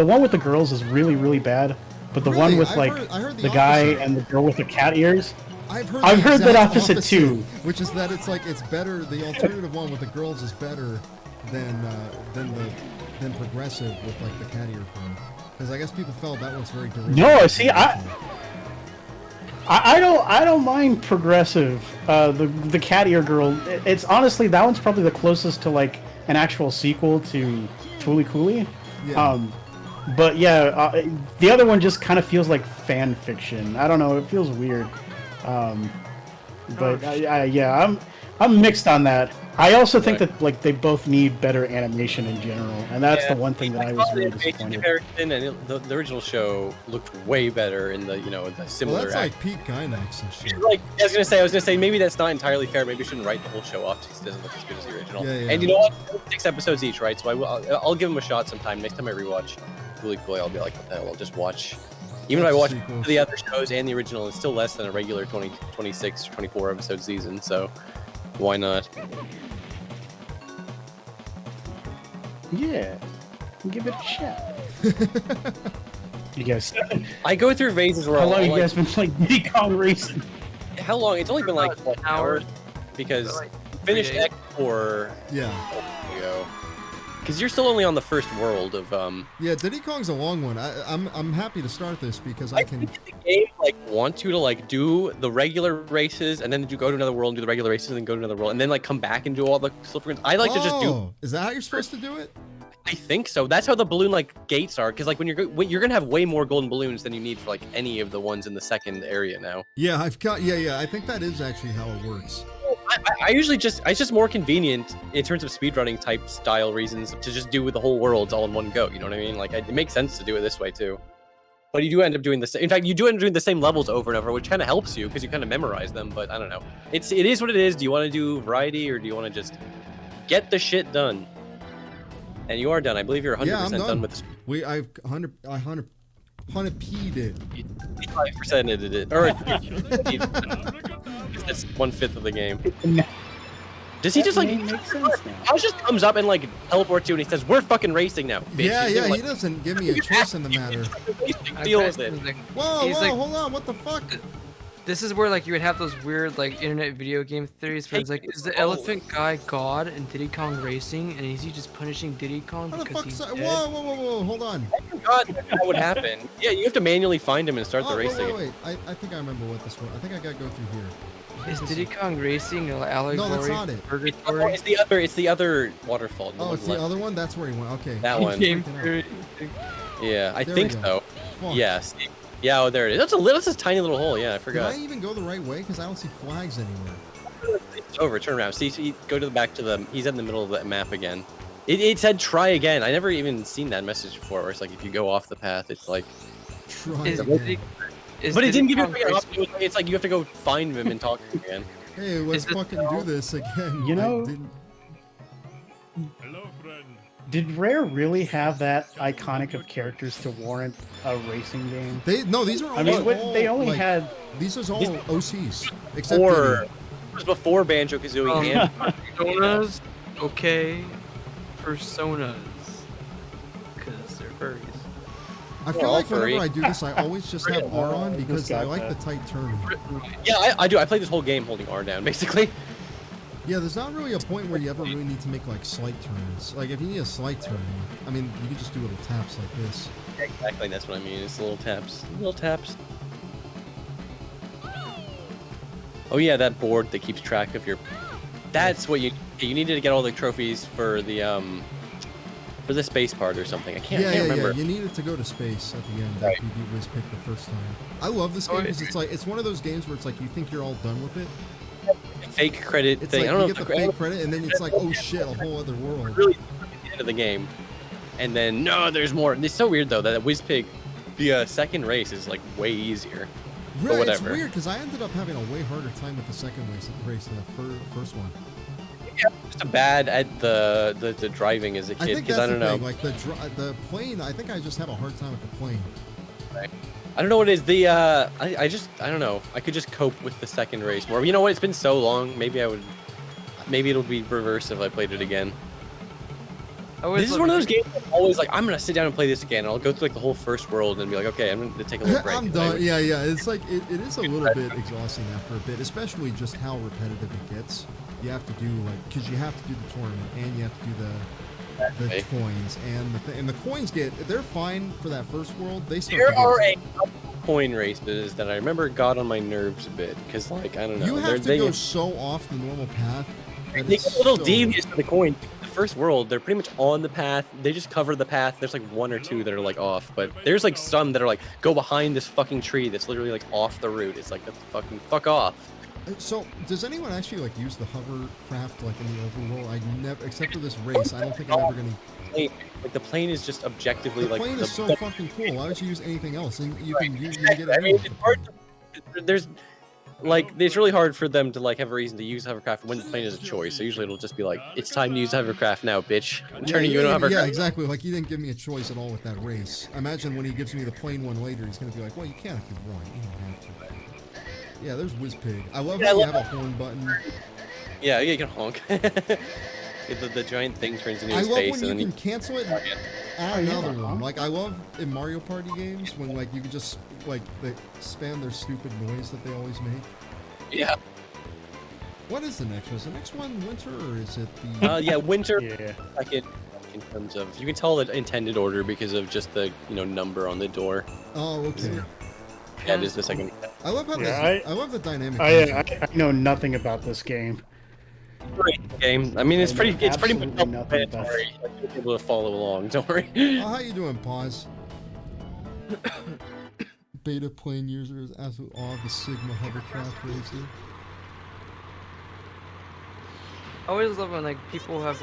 one with the girls is really bad. But the Really? one with I've like heard the guy opposite. and the girl with the cat ears. I've I've the heard that exact opposite too. which is that it's like it's better. The alternative one with the girls is better than progressive with like the cat ear thing. Because I guess people felt that one's very derivative. No, see, I don't mind progressive. The cat ear girl. It's honestly that one's probably the closest to like an actual sequel to Fully Cooley. Yeah. But yeah, the other one just kind of feels like fan fiction. I don't know. It feels weird. But yeah, I'm mixed on that. I also think that like they both need better animation in general, and that's the one thing that I was really disappointed. Comparison, and the original show looked way better in the the similar. Well, that's like peak Gainax and shit. Like I was gonna say maybe that's not entirely fair. Maybe we shouldn't write the whole show off because it doesn't look as good as the original. Yeah. And you know what? 6 episodes each, right? So I'll give them a shot sometime. Next time I rewatch Fully Cooley, I'll be like, what the hell? I'll just watch. Even if I watch Sequels. the other shows and the original, it's still less than a regular 26 or 24 episode season. So why not? Yeah, give it a shot. You guys, I go through phases where how I'll long you like, guys been playing Diddy Kong Racing? how long? It's only been like About an hours hour. because Like, finished 3 days. X4 Yeah. ago. Because you're still only on the first world of Yeah, Diddy Kong's a long one. I'm happy to start this because I can. think the game like want you to like do the regular races and then you go to another world and do the regular races and then go to another world and then like come back and do all the silver. I like to just do. Is that how you're supposed to do it? I think so. That's how the balloon like gates are. Because like when you're gonna have way more golden balloons than you need for like any of the ones in the second area now. Yeah, I've got. Yeah. I think that is actually how it works. I usually it's just more convenient in terms of speedrunning type style reasons to just do with the whole worlds all in one go. You know what I mean? Like it makes sense to do it this way too. But you do end up doing the same. In fact, you do end up doing the same levels over and over, which kind of helps you because you kind of memorize them. But I don't know. It is what it is. Do you want to do variety or do you want to just get the shit done? And you are done. I believe you're 100% done with this. I've 100 P'd it. 5% it. Or that's 1/5 of the game. Does he just like makes sense now. Alex just comes up and like teleports you and he says, "We're fucking racing now." Bitch. Yeah, He's yeah. like, he doesn't give me a choice in the matter. Deal with it. Whoa, hold on. What the fuck? This is where like you would have those weird like internet video game theories where it's like, is the elephant guy God in Diddy Kong Racing, and is he just punishing Diddy Kong How the because fuck's he's that? dead? Whoa, hold on. God, that would happen. Yeah, you have to manually find him and start the race again. Wait. I think I remember what this was. I think I gotta go through here. Is Diddy Kong Racing an allegory? No, that's not it. Oh, Purgatory? it's the other waterfall. Oh, it's the other one? That's where he went. Okay. That one. Yeah, I There think we go. so. Fuck. Yes. Yeah, oh, there it is. That's a tiny little hole. Yeah, I Did forgot. I even go the right way? Because I don't see flags anywhere. It's over. Turn around. See, go to the back to the. He's in the middle of the map again. It said try again. I never even seen that message before. Where it's like if you go off the path, it's like. Try Is again. Diddy- is But it didn't Diddy give you a Kong freaking Racing- option. It's like you have to go find him and talk to him again. Hey, let's Is this fucking all? do this again. You know- I didn't... Did Rare really have that iconic of characters to warrant a racing game? These are all. I mean, they only like, had. These are all OCs, except Or Diddy. it was before Banjo Kazooie and Personas, okay. Personas, because they're furries. I They're feel all like whenever furry. I do this, I always just have R on because I got like that. the tight turning. yeah, I do. I played this whole game holding R down, basically. Yeah, there's not really a point where you ever really need to make like slight turns. Like if you need a slight turn, I mean, you can just do little taps like this. Exactly, that's what I mean. It's little taps. Little taps. Oh yeah, that board that keeps track of your. That's what you needed to get all the trophies for the space part or something. I can't remember. Yeah. You needed to go to space at the end after you beat Wiz Pick the first time. I love this game because it's one of those games where it's like you think you're all done with it. Fake credit It's thing. like I don't know you if get the fake credit and then it's like, oh shit, a whole other world. really at the end of the game, and then no, there's more. And it's so weird though that Whizpig, the second race is like way easier. Really, it's whatever. weird because I ended up having a way harder time with the second race than the first one. Yeah, just bad at the driving as a I kid think because that's I don't the know. thing. Like the plane, I think I just have a hard time with the plane. I don't know what it is. The I don't know. I could just cope with the second race more. You know what? It's been so long. Maybe it'll be reverse if I played it again. This is one of those games I'm always like, I'm gonna sit down and play this again. And I'll go through like the whole first world and be like, okay, I'm gonna take a little break. I'm done. Yeah. It's like it is a little bit exhausting after a bit, especially just how repetitive it gets. You have to do like because you have to do the tournament and you have to do the coins and the coins they're fine for that first world. They start. There are a couple coin races that I remember got on my nerves a bit because like I don't know. You have to go so off the normal path. that They it's get a little so- devious for the coin. The first world, they're pretty much on the path. They just cover the path. There's like one or two that are like off, but there's like some that are like go behind this fucking tree that's literally like off the route. It's like fucking fuck off. So, does anyone actually like use the hovercraft like in the overworld? I never, except for this race. I don't think I'm ever gonna. Like the plane is just objectively The like plane the is so fucking cool. Why would you use anything else? And you can get it. I mean, it's hard there's like it's really hard for them to like have a reason to use hovercraft when the plane is a choice. So usually it'll just be like, it's time to use hovercraft now, bitch. I'm turning you into hovercraft. Yeah, exactly. Like he didn't give me a choice at all with that race. I imagine when he gives me the plane one later, he's gonna be like, well, you can't if you want. You don't have to. Yeah, there's Whizpig. I love how you have a horn button. Yeah, you can honk. the giant thing turns into I his love face when and you then can cancel it and add another one. Like I love in Mario Party games when like you can just like they spam their stupid noise that they always make. yeah. What is the next one? Is the next one winter or is it the? Yeah, winter. Yeah. Second in terms of you can tell the intended order because of just the number on the door. Oh, okay. Yeah, it is the second. I love how I love the dynamic. I know nothing about this game. Great game. I mean, it's pretty much absolutely nothing about it. You'll be able to follow along. Don't worry. Oh, how you doing, Pause? Beta playing users absolute awe of the Sigma hovercraft racer. I always love when people have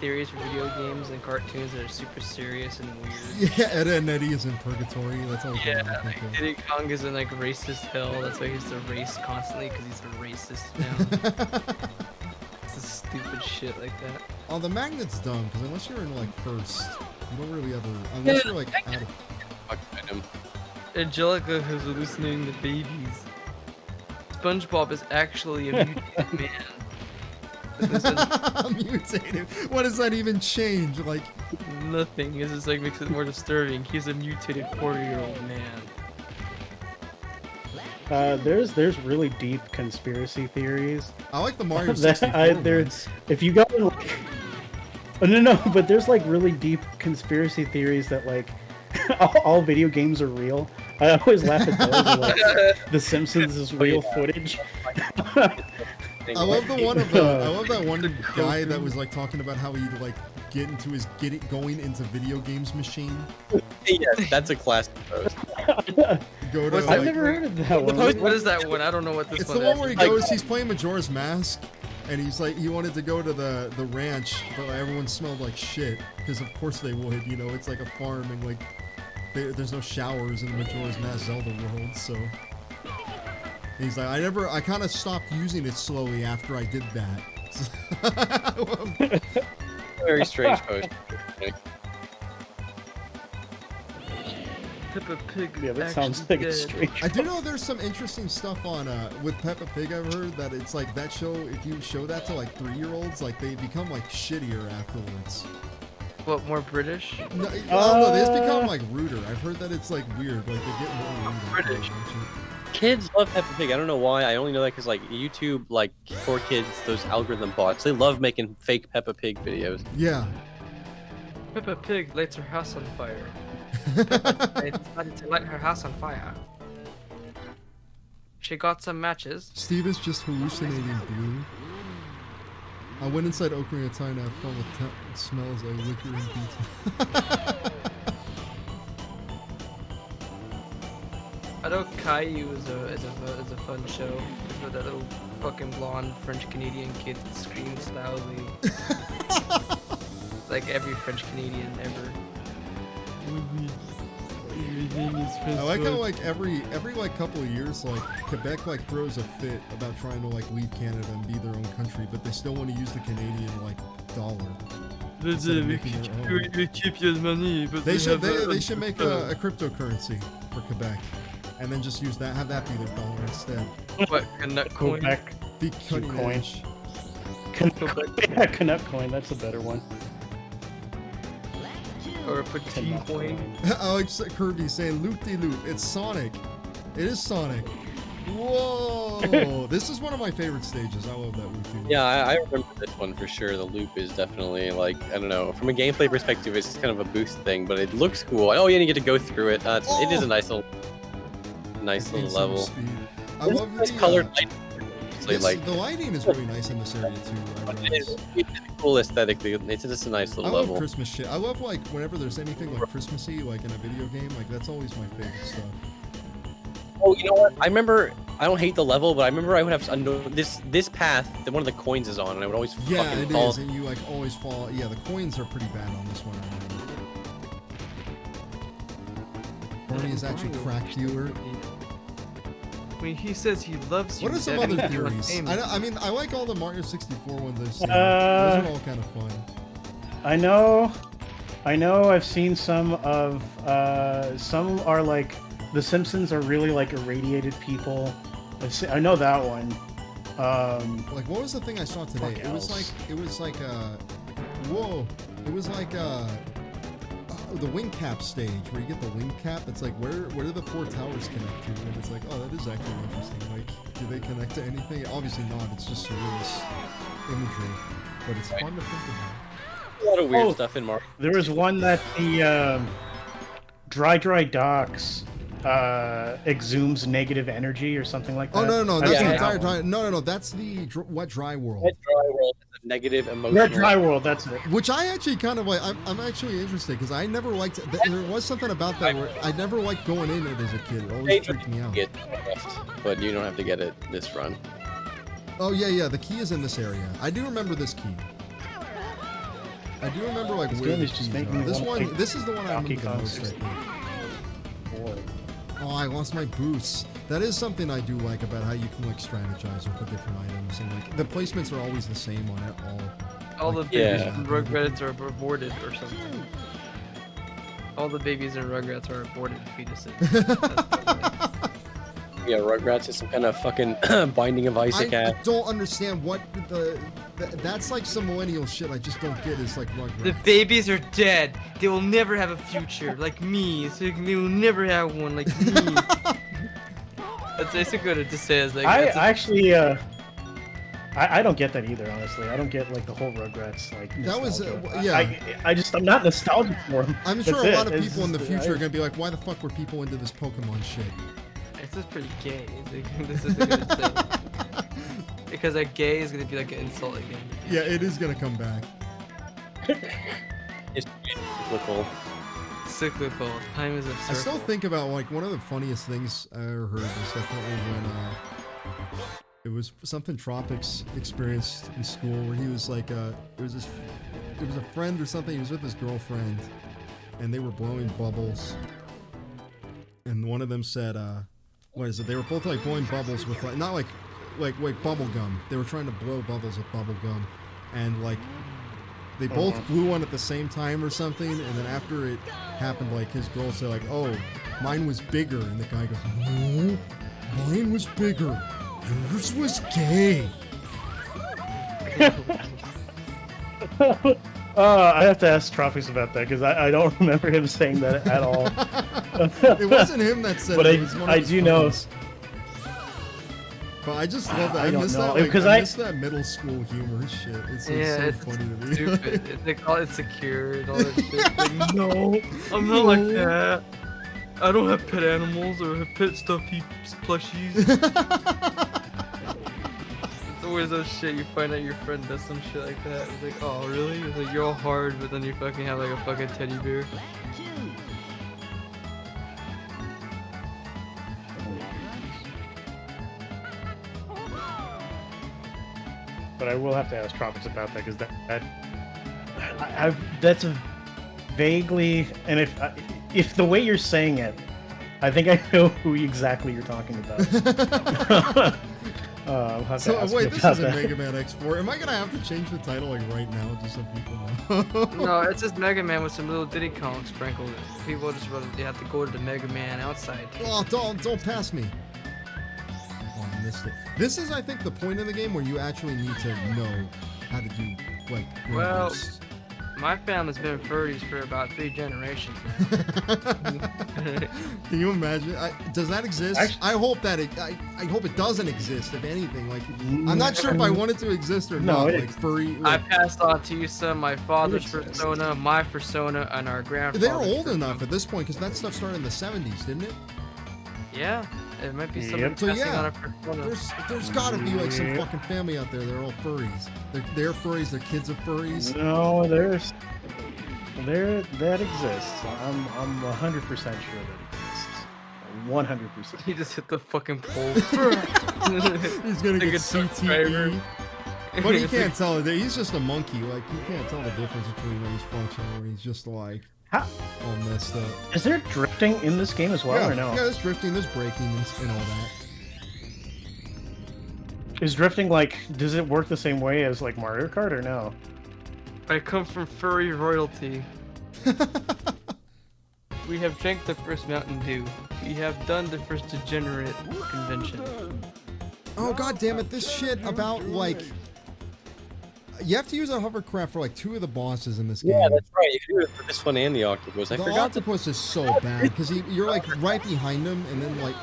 theories for video games and cartoons that are super serious and weird. Yeah, Edda and Eddie is in purgatory. That's all. Yeah, Diddy Kong is in racist hell. That's why he has to race constantly because he's a racist now. It's stupid shit like that. Oh, the magnet's dumb because unless you're in first, you don't really ever. Unless you're out of. Angelica is hallucinating the babies. SpongeBob is actually a mutated man. Mutated. What does that even change? Nothing. It just makes it more disturbing. He's a mutated 40-year-old man. There's really deep conspiracy theories. I like the Mario 64 ones. If you go no, but there's really deep conspiracy theories that all video games are real. I always laugh at those. The Simpsons is real footage. I love the one of I love that one guy that was talking about how he'd get into his going into video games machine. Yes, that's a classic post. Go to, I've never heard of that one. What is that one? I don't know what this it's one is. It's the one where he goes, he's playing Majora's Mask, and he's he wanted to go to the ranch, but everyone smelled like shit, because of course they would, it's like a farm, and there's no showers in the Majora's Mask Zelda world, so... He's like, I kind of stopped using it slowly after I did that. Very strange post. Peppa Pig. Yeah, that sounds like a strange. I do know there's some interesting stuff on with Peppa Pig. I've heard that it's that show. If you show that to 3-year-olds, they become shittier afterwards. What, more British? No, no, they just become ruder. I've heard that it's weird. They get more rude. British. Kids love Peppa Pig. I don't know why. I only know that because YouTube, for kids, those algorithm bots, they love making fake Peppa Pig videos. Yeah. Peppa Pig lights her house on fire. Peppa decided to light her house on fire. She got some matches. Steve is just hallucinating blue. I went inside Ocarina of Time and I found it smells like liquor and pizza. I know Caillou is a fun show. With that little fucking blonde French Canadian kid that screams loudly. Like every French Canadian ever. I like how every couple of years Quebec throws a fit about trying to leave Canada and be their own country, but they still want to use the Canadian dollar. We keep your money, but they should make a cryptocurrency for Quebec, and then just use that, have that be their dollar instead. What, Canuck coin? Be cutting edge. Canuck coin, that's a better one. Or a Poutine coin. I like Kirby saying loop-de-loop. It's Sonic. It is Sonic. Whoa! This is one of my favorite stages. I love that loop-de-loop. Yeah, I remember this one for sure. The loop is definitely I don't know. From a gameplay perspective, it's just kind of a boost thing, but it looks cool. Oh yeah, you get to go through it. It is a nice little level. Speed. I love it's colored light. The lighting is really nice in this area too. It's a cool aesthetic. It's just a nice little level. I love Christmas shit. I love whenever there's anything Christmassy, in a video game. That's always my favorite stuff. Oh, you know what? I remember. I don't hate the level, but I remember I would have this path that one of the coins is on, and I would always fucking fall. Is, and you always fall. Yeah, the coins are pretty bad on this one. Barney is actually crack dealer. When he says he loves you, what are some other theories? I mean, I like all the Mario 64 ones I've seen. Those are all kind of fun. I know. I've seen some of. Some are The Simpsons are really irradiated people. I know that one. What was the thing I saw today? It was the wing cap stage where you get the wing cap. It's where do the 4 towers connect to? And it's oh, that is actually interesting. Do they connect to anything? Obviously not. It's just surrealist imagery, but it's fun to think about. a lot of weird stuff in Mario. There was one that the dry docks exhumes negative energy or something like that. Oh no, that's Yeah, the entire time. No, that's the wet dry world. Wet dry world is a negative emotional. Red dry world, that's it. Which I actually kind of like. I'm actually interested because I never liked. There was something about that where I never liked going in it as a kid. It always freaked me out. But you don't have to get it this run. Oh yeah. The key is in this area. I do remember this key. I do remember like where the keys are. This is the one I remember the most. I think. Oh, I lost my boots. That is something I do like about how you can like strategize with the different items and like the placements are always the same on it all. All the babies in Rugrats are aborted or something. All the babies in Rugrats are aborted fetuses. Yeah, Rugrats is some kind of fucking Binding of Isaac I app. don't understand what that's like some millennial shit I just don't get is like Rugrats. The babies are dead. They will never have a future like me. So they will never have one like me. That's basically what it just says. Like, I actually, I don't get that either. Honestly, I don't get like the whole Rugrats like. That was nostalgia. I'm not nostalgic for them. I'm sure a lot of people in the future are gonna be like, why the fuck were people into this Pokemon shit? This is pretty gay. This is a good thing. Because like gay is gonna be like an insult again. Yeah, it is gonna come back. It's cyclical. Cyclical. Time is a circle. I still think about like one of the funniest things I ever heard was definitely when it was something Tropics experienced in school where he was like it was a friend or something. He was with his girlfriend, and they were blowing bubbles, and one of them said, "What is it?" They were both like blowing bubbles with like not like bubble gum. They were trying to blow bubbles with bubble gum, and like they both blew one at the same time or something. And then after it happened, like his girl said, like, "Oh, mine was bigger," and the guy goes, "No, mine was bigger. Yours was gay." I have to ask Tropics about that because I don't remember him saying that at all. It wasn't him that said but it. It was one of his do know. friends. But I just love that. I miss that. Like, I miss that middle school humor shit. It's so funny to me. Stupid. They call it secure and all that shit. Like, no, I'm not like that. I don't have pet animals or have pet stuffy plushies. It's always those shit you find out your friend does some shit like that. It's like, oh really? It's like you're all hard, but then you fucking have like a fucking teddy bear. But I will have to ask Tropics about that because that's a vaguely, and if the way you're saying it, I think I know who exactly you're talking about. I'll have to ask wait, this about is a that. Mega Man X4. Am I gonna have to change the title like right now just so people know? No, it's just Mega Man with some little Diddy Kong sprinkled. People just they have to go to the Mega Man outside. Oh, don't pass me. Oh, I missed it. This is, I think, the point of the game where you actually need to know how to do like. Well, bursts. my family's been furries for about 3 generations now. Can you imagine? Does that exist? I hope that I hope it doesn't exist. If anything, like I'm not sure if I want it to exist or not. Like furry. I passed on to you some my father's persona, my persona, and our grandfather's. They're old enough at this point because that stuff started in the 70s, didn't it? Yeah, it might be something So passing yeah, on a persona. there's got to be like some fucking family out there. They're all furries. They're furries. Their kids are furries. No, that exists. I'm 100% sure that exists. 100%. He just hit the fucking pole. He's gonna get CTE. But he It's can't tell it. He's just a monkey. Like you can't tell the difference between when he's functional and he's just like all messed up. Is there drifting in this game as well, or no? Yeah, there's drifting, there's braking, and all that. Is drifting like? Does it work the same way as like Mario Kart, or no? I come from furry royalty. We have drank the first Mountain Dew. We have done the first degenerate convention. Oh god damn it! This shit about like you have to use a hovercraft for like 2 of the bosses in this game. Yeah, that's right. You can do it for this one and the octopus. I The forgot octopus is so bad because you're like right behind him, and then like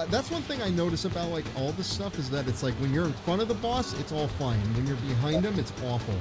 That's one thing I notice about like all this stuff is that it's like when you're in front of the boss, it's all fine. When you're behind him, it's awful.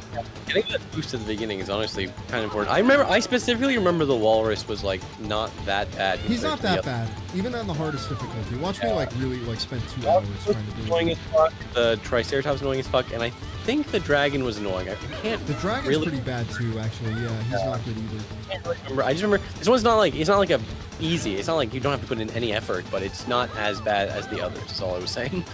Getting that boost at the beginning is honestly kind of important. I specifically remember the walrus was like not that bad. He's not that bad, even on the hardest difficulty. Watch me like really like spend 2 hours trying to do annoying it. as fuck. The Triceratops annoying as fuck, and I think the dragon was annoying. I can't. The dragon's really pretty bad too, actually. Yeah, he's not good either. I can't really remember. I just remember this one's not like a easy. It's not like you don't have to put in any effort, but it's not as bad as the others. Is all I was saying.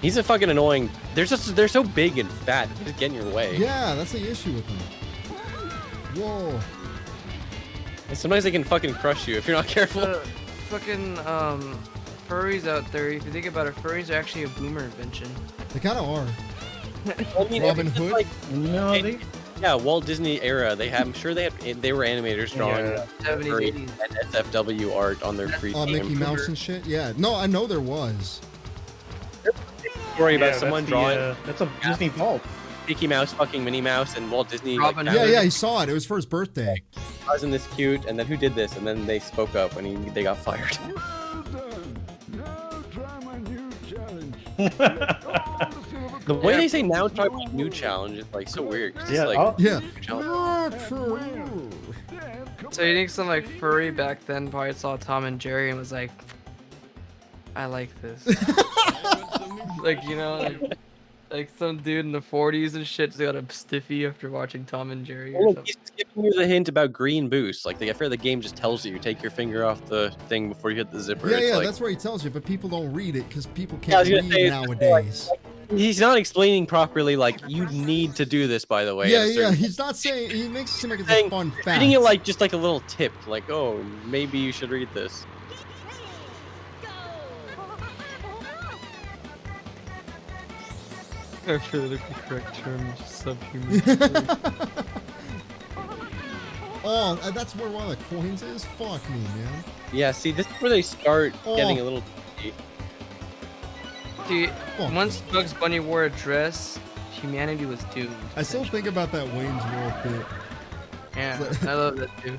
He's a fucking annoying. They're so big and fat. They just get in your way. Yeah, that's the issue with them. Whoa. And sometimes they can fucking crush you if you're not careful. Fucking furries out there. If you think about it, furries are actually a boomer invention. They kind of are. I mean, Robin it's Hood? Like, No, they. yeah, Walt Disney era. I'm sure they were animators drawing 70s, furry 80s. and SFW art on their free game. Mickey Mouse and shit. Yeah. No, I know there was. Story about Yeah, someone that's drawing that's a Disney vault. Mickey Mouse, fucking Minnie Mouse, and Walt Disney. Robin like, Hood. Yeah, he saw it. It was for his birthday. wasn't this cute? And then who did this? And then they spoke up, and they got fired. The way they say now try my new challenge is like so weird. 'Cause Yeah, it's like, I'll- Yeah. So you think some like furry back then probably saw Tom and Jerry and was like, I like this. Like, you know, like some dude in the 40s and shit just got a stiffy after watching Tom and Jerry or oh, something. he's giving you the hint about green boost. Like, I fear the game just tells you, take your finger off the thing before you hit the zipper. Yeah, It's yeah, like, that's where he tells you, but people don't read it because people Yeah, I was can't gonna read say, nowadays. he's not explaining properly, like, you need to do this, by the way. Yeah, at a yeah, certain- he's not saying, he makes it seem like it's a saying- fun fact. Reading it like, just like a little tip, like, oh, maybe you should read this. Politically correct term, subhuman. Oh, that's where one of the coins is? Fuck me, man. Yeah, see, this is where they start getting a Oh. little... See, Fuck. once Bugs Bunny wore a dress, humanity was doomed. I still think about that Wayne's World bit. Yeah, I love that too.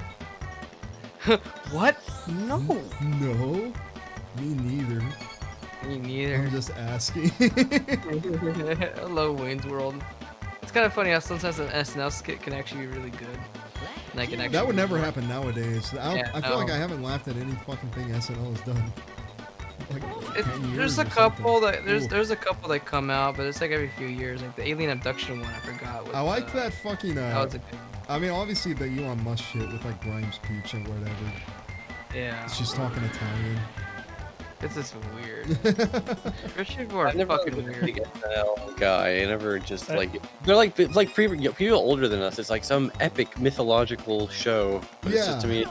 What? No. No, me neither. Me I'm neither. just asking. I love Wayne's World. It's kind of funny how sometimes an SNL skit can actually be really good. Like an That would never happen nowadays. Yeah, I feel like no. I haven't laughed at any fucking thing SNL has done. Like 10 years There's a or couple something. that Ooh. there's a couple that come out, but it's like every few years. Like the alien abduction one, I forgot. With, I like that fucking. That was a good. I mean, obviously the Elon Musk shit with like Grimes Peach and whatever. Yeah. She's talking Italian. It's just weird. Rich people are I never fucking was a weird. big SNL guy. I never just like they're like it's like people older than us. It's like some epic mythological show. But it's just to me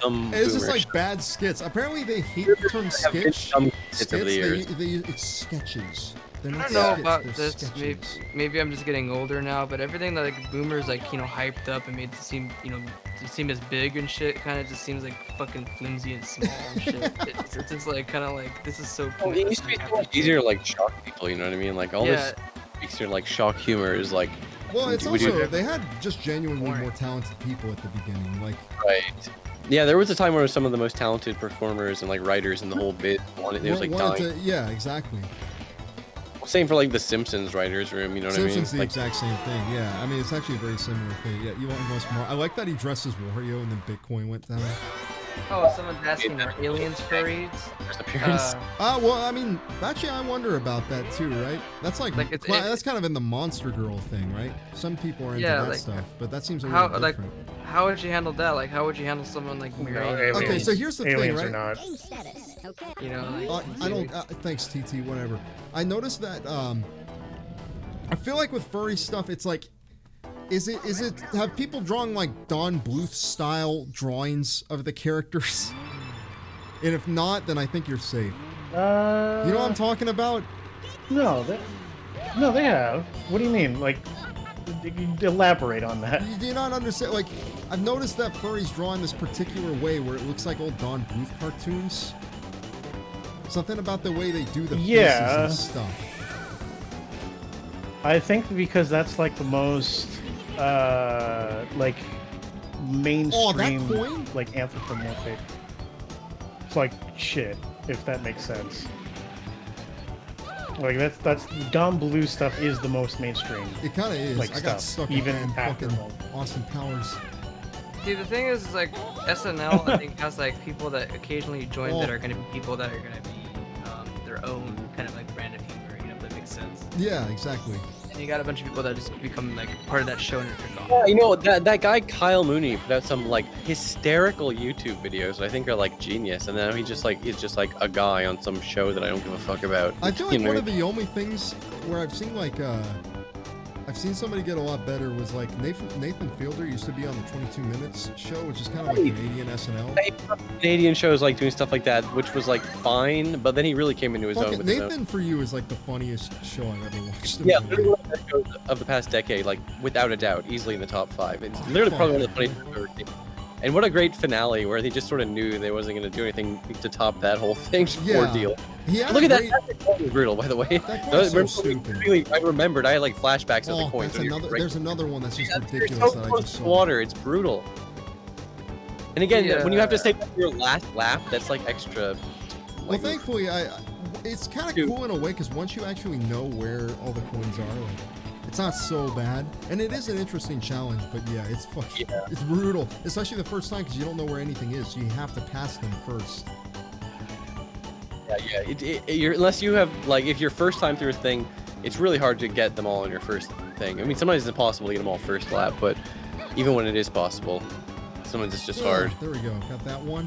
some. It's just boomer like bad skits. Apparently they hate the term have been sketch. some skits over the years. It's sketches. They're I not don't know skits, about they're this. sketches. Maybe I'm just getting older now, but everything that like boomers like hyped up and made to seem to seem as big and shit kind of just seems like fucking flimsy and small and shit. It's just like kind of like this is so. Well, it used to be so much easier to like shock people. You know what I mean? Like all this extra like shock humor is like. Well, it's we do- also they had just genuinely more talented people at the beginning. Like Right. Yeah, there was a time where some of the most talented performers and like writers in the whole bit wanted. It was like wanted dying. to, yeah, exactly. Same for like the Simpsons writers room. You know what Simpsons I the mean? exact same thing. Yeah, I mean it's actually a very similar thing. Yeah, you want most more. I like that he dressed as Wario and then Bitcoin went down. Oh, someone's asking are aliens furries? Appearance. Well, I mean, actually, I wonder about that too, right? That's like, that's kind of in the Monster Girl thing, right? Some people are into that like, stuff, but that seems a how little like different. how would you handle that? Like how would you handle someone like marrying? Okay, so here's the thing, aliens right? are not. You know, like, I don't. Thanks, TT. Whatever. I noticed that. I feel like with furry stuff, it's like, is it? Have people drawn like Don Bluth style drawings of the characters? And if not, then I think you're safe. You know what I'm talking about? No, they have. What do you mean? Like, elaborate on that. Do you not understand? Like, I've noticed that furries draw in this particular way where it looks like old Don Bluth cartoons. Something about the way they do the faces and stuff. I think because that's like the most like mainstream, coin? like anthropomorphic. It's like shit. if that makes sense. Like that's Dom Blue stuff is the most mainstream. It kind of is. Like, I got stuff, stuck even in after, fucking like- Austin Powers. See, the thing is like SNL, I think, has like people that occasionally join that Oh. are going to be people that are going to be their own kind of like brand of humor. You know, if that makes sense. Yeah, exactly. And you got a bunch of people that just become like part of that show and it's off. Yeah, you know that guy Kyle Mooney put out some like hysterical YouTube videos that I think are like genius, and then he just like is just like a guy on some show that I don't give a fuck about. I feel You like know? one of the only things where I've seen like I've seen somebody get a lot better was like Nathan Fielder used to be on the 22 Minutes show, which is kind of like Canadian SNL. Canadian shows like doing stuff like that, which was like fine, but then he really came into his own. Fucking With his Nathan for You is like the funniest show I've ever watched. Yeah, literally one of the best shows of the past decade, like without a doubt, easily in the top 5. It's literally probably one of the funniest I've ever seen. And what a great finale where they just sort of knew they wasn't going to do anything to top that whole thing. Yeah. Ordeal. He had Look at a that. great- That's brutal, by the way. That guy's so stupid. I remembered. I had like flashbacks of the Oh, coins. that's another, there's another one that's just You're ridiculous so that I close just to saw. water. It's brutal. And again, when you have to Yeah. say your last lap, that's like extra. Well, Like, thankfully, it's kind of Dude. cool in a way because once you actually know where all the coins are, like, it's not so bad. And it is an interesting challenge, but yeah, it's fucking, it's brutal, especially the first time because you don't know where anything is, so you have to pass them first. yeah. You're, unless you have like, if your first time through a thing, it's really hard to get them all on your first thing. I mean, sometimes it's impossible to get them all first lap, but even when it is possible, sometimes it's just Yeah, hard. There we go. Got that one.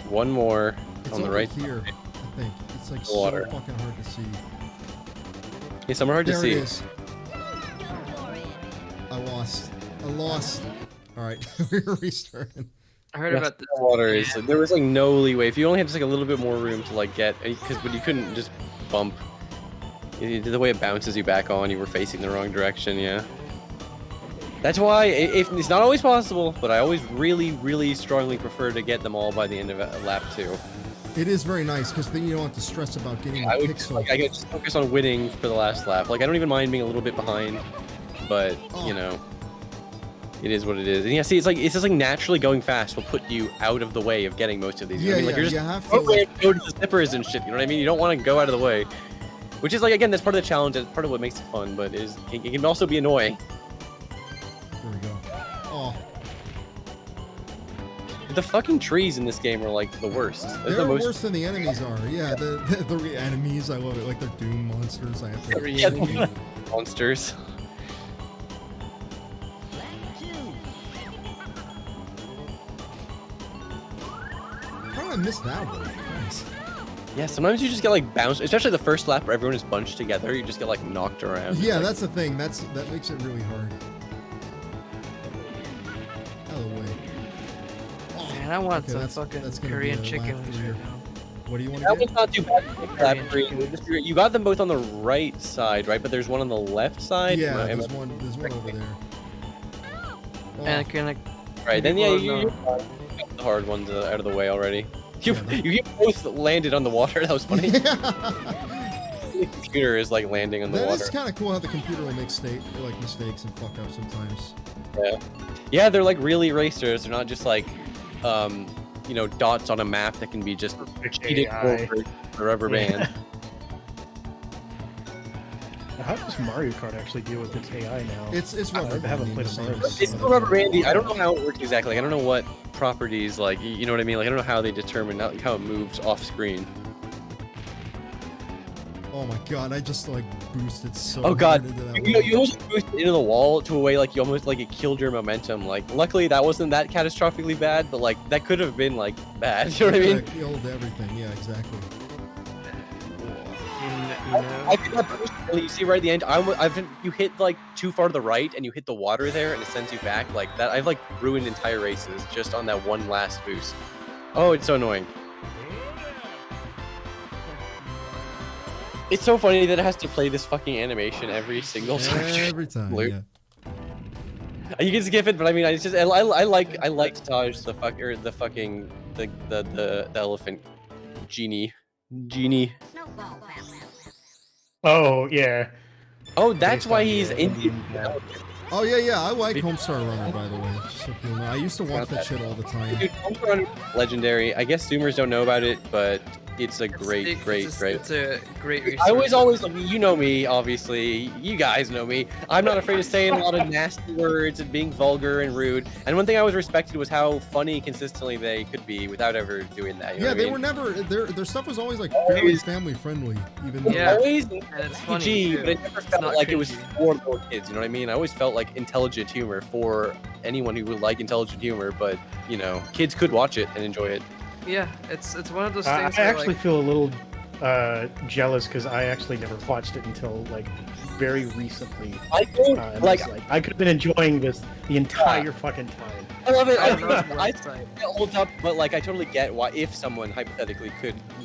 One more It's on the over right. here, I think. It's like Water. so fucking hard to see. Yeah, some are hard There to see. it is. I lost. All right, we're restarting. I heard Yes, about this. the water is. There was like no leeway. If you only had just like a little bit more room to like get, but you couldn't just bump. The way it bounces you back on, you were facing the wrong direction. Yeah. That's why if it's not always possible, but I always really, really strongly prefer to get them all by the end of lap 2. It is very nice because then you don't have to stress about getting I the would pixel. like I could just focus on winning for the last lap. Like I don't even mind being a little bit behind, but you know, it is what it is. And yeah, see, it's just like naturally going fast will put you out of the way of getting most of these. Yeah, I mean, like yeah, you're just you have to, programmed like- to go to the zippers and shit. You know what I mean? You don't want to go out of the way, which is like again, that's part of the challenge. That's part of what makes it fun, but it can also be annoying. There we go. Oh, The fucking trees in this game are like the worst. they're the most worse than the enemies are. Yeah, the enemies. I love it. Like they're Doom monsters. I have to. Yeah, monsters. How did I miss that one? Christ. Yeah, sometimes you just get like bounced, especially the first lap where everyone is bunched together. You just get like knocked around. Yeah, It's, that's the thing. That makes it really hard. Out of the way. Man, I want Okay, some that's fucking gonna be Korean a chicken lap wings for you. right now. What do you want that to one's get? not too bad. Korean Lap 3. chicken. You got them both on the right side, right? But there's one on the left side. Yeah, Am I- there's one over there. Oh, And can I Right, then yeah, People you know. got the hard ones out of the way already. You, Yeah, you both landed on the water. That was funny. The computer is like landing on the that water. is kind of cool how the computer will make mistakes and fuck up sometimes. Yeah, they're like really racers. They're not just like, you know, dots on a map that can be just cheated AI. over the rubber band. How does Mario Kart actually deal with its AI now? It's rubber I haven't banding played the a same Mario as Kart. It's other the rubber games. bandy. I don't know how it works exactly. Like, I don't know what properties, like, you know what I mean? Like, I don't know how they determine how it moves off screen. Oh my god, I just like boosted so Oh god, hard into that you know, wall. you almost boosted into the wall to a way like you almost like it killed your momentum. Like, luckily that wasn't that catastrophically bad, but like that could have been like bad. You know what I mean? Yeah, killed everything. Yeah, exactly. I think that boost, you see right at the end, you hit like too far to the right and you hit the water there and it sends you back like that. I've like ruined entire races just on that one last boost. Oh, it's so annoying. It's so funny that it has to play this fucking animation every single time. Every time. Loop. Yeah. You can skip it, but I mean, it's just I like Taj the elephant genie. Oh yeah. Oh, that's Based why on he's the Indian. yeah. Oh yeah, I like Homestar Runner, by the way. Just so people know. I used to watch that shit all the time. Dude, Homestar Runner is legendary. I guess Zoomers don't know about it, but it's a great. It's a great resource. I was always, you know me, obviously. You guys know me. I'm not afraid of saying a lot of nasty words and being vulgar and rude. And one thing I always respected was how funny consistently they could be without ever doing that. You know Yeah, what they I mean? were never. Their stuff was always like fairly family friendly, even though. Yeah. Always And it's funny, PG, too. but it never It's felt not like it was cringy. for little kids. You know what I mean? I always felt like intelligent humor for anyone who would like intelligent humor, but you know, kids could watch it and enjoy it. Yeah, it's one of those I things. where, actually like, feel a little jealous because I actually never watched it until like very recently. I don't And like. it's I could have been enjoying this the entire fucking time. I love it. I I, love the I, website. it holds up, but like I totally get why if someone hypothetically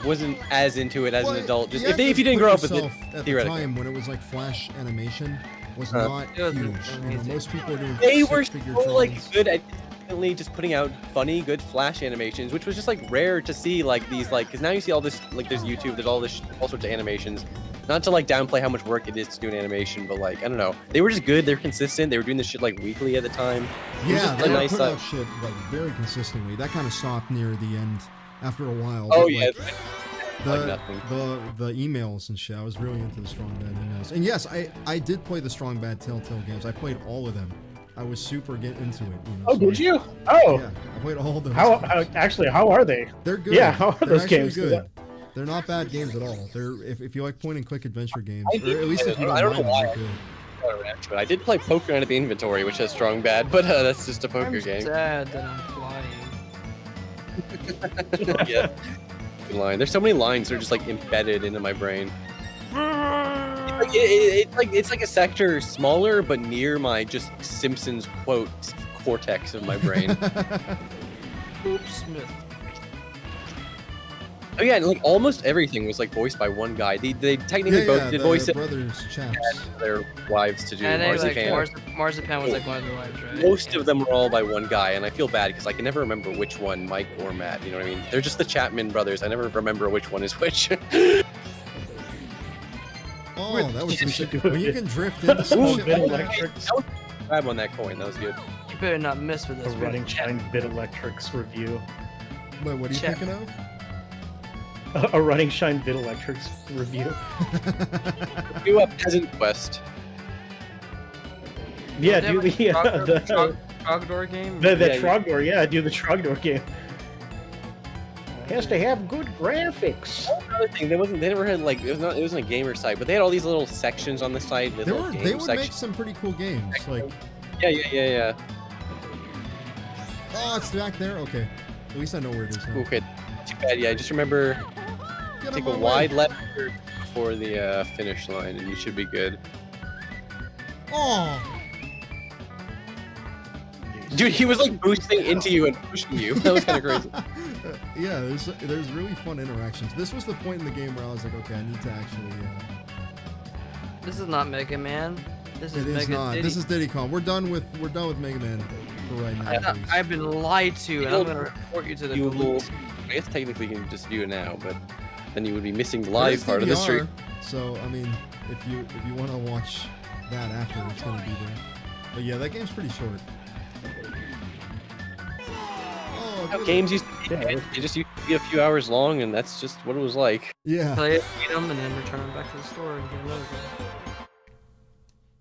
wasn't as into it as an adult, just if you didn't grow up with it, at the theoretically. time when it was like Flash animation was Uh, not it was huge. You know, amazing. most people are doing They were six-figure so like drawings. good at consistently just putting out funny, good Flash animations, which was just like rare to see. Like these, like because now you see all this, like there's YouTube, there's all this, all sorts of animations. Not to like downplay how much work it is to do an animation, but like I don't know, they were just good. They're consistent. They were doing this shit like weekly at the time. It was Yeah, just they a would nice. put out shit like very consistently. That kind of stopped near the end after a while. Oh but, yeah. like, like nothing. the emails and shit. I was really into the Strong Bad emails. And yes, I did play the Strong Bad Telltale games. I played all of them. I was super into it. You know, Oh, so did I- you? Oh, Yeah, I played all of those. how games. actually how are they? They're good. Yeah, how are They're those actually games? 'Cause good. They're not bad games at all. They're if you like point and click adventure games, I or did at least play if you them. don't I don't mind know them, why. they're good. But I did play Poker Night at the Inventory, which has Strong Bad, but that's just a poker I'm game. sad that I'm flying. Yeah. Good line. There's so many lines that are just like embedded into my brain. It's like a sector smaller, but near my just Simpsons quote cortex of my brain. Oops, Smith. Oh yeah, and like almost everything was like voiced by one guy. They technically both did the voice it. brothers chaps. Their wives to do And they, like, Marzipan. Marzipan was like one of their wives, right? Most Yeah. of them were all by one guy, and I feel bad because I can never remember which one, Mike or Matt. You know what I mean? They're just the Chapman brothers. I never remember which one is which. Oh, that was some shit. do When you it. can drift into some Ooh, shit bit like that. electrics. Grab on that coin. That was good. You better not miss with A this. running shine bit electrics review. Wait, what are you Check. thinking of? A running shine bit electrics review. Do a Peasant Quest. Yeah, They do have the a the Trogdor game. the Yeah, Trogdor. Yeah, do the Trogdor game. Has to have good graphics. Another thing, they never had like it wasn't a gamer site, but they had all these little sections on the site. They Little were game they would make sections. some pretty cool games. Like, Yeah. oh, it's back there. Okay, at least I know where it is now. Okay. Too bad. Yeah, just remember Get take out a of my way. wide left before the finish line, and you should be good. Oh, Dude, he was like boosting into you and pushing you. That was kind of crazy. yeah. There's really fun interactions. This was the point in the game where I was like, okay, I need to actually. This is not Mega Man. This is It is Mega not. Diddy. This is Diddy Kong. We're done with Mega Man for right now. please. I've been lied to, and I'm gonna report you to the You will. police. I guess technically you can just view it now, but then you would be missing the There live is part of the stream. DVR, So I mean, if you want to watch that after, it's gonna be there. But yeah, that game's pretty short. Oh, How good. games used to be, man. They just used to be a few hours long, and that's just what it was like. Yeah, Play it, beat them, and then return them back to the store and get another one.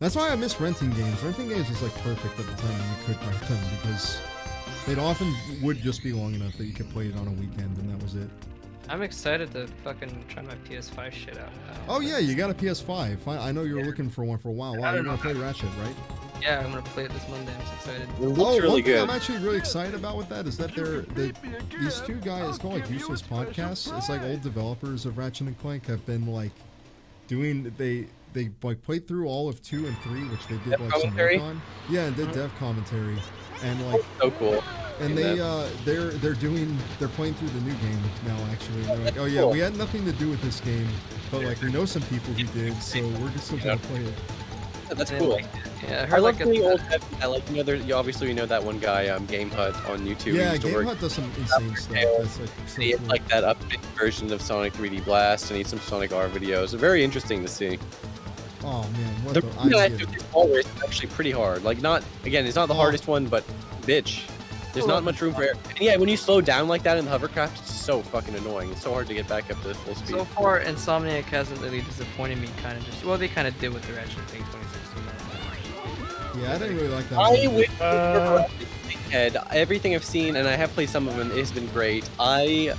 that's why I miss renting games. Renting games was like perfect at the time when you could rent them because it often would just be long enough that you could play it on a weekend and that was it. I'm excited to fucking try my PS5 shit out now. Oh yeah, you got a PS5. I know you were looking for one for a while. Wow, I you're don't gonna know. play Ratchet, right? Yeah, I'm gonna play it this Monday. I'm so excited. It looks Oh, really one thing good. I'm actually really excited about with that is that these two guys, it's called like Useless Podcasts. It's like old developers of Ratchet and Clank have been like doing they like played through all of 2 and 3, which they did Dev like some commentary? work on. Yeah, and did dev commentary, and like So cool. and Yeah. they're playing through the new game now actually. And they're like, oh yeah, Cool. we had nothing to do with this game, but like we know some people who did, so we're just still gonna play it. That's I cool. liked it. Yeah, I I heard love like the old. I like you obviously we know that one guy, Game Hut on YouTube. He Yeah, used to Game work. Hut does some insane stuff. That's like so He had cool. like that updated version of Sonic 3D Blast, and he had some Sonic R videos. Very interesting to see. Oh man, what The the? reason I took this ball race is actually pretty hard. Like, not again, it's not the hardest one, but bitch, there's not much room for error. And yeah, when you slow down like that in the hovercraft, it's so fucking annoying. It's so hard to get back up to full speed. So far, Insomniac hasn't really disappointed me. Kind of just, well, they kind of did with the Ratchet thing 2016. Yeah, I didn't really like that. I wish everything I've seen, and I have played some of them, has been great. I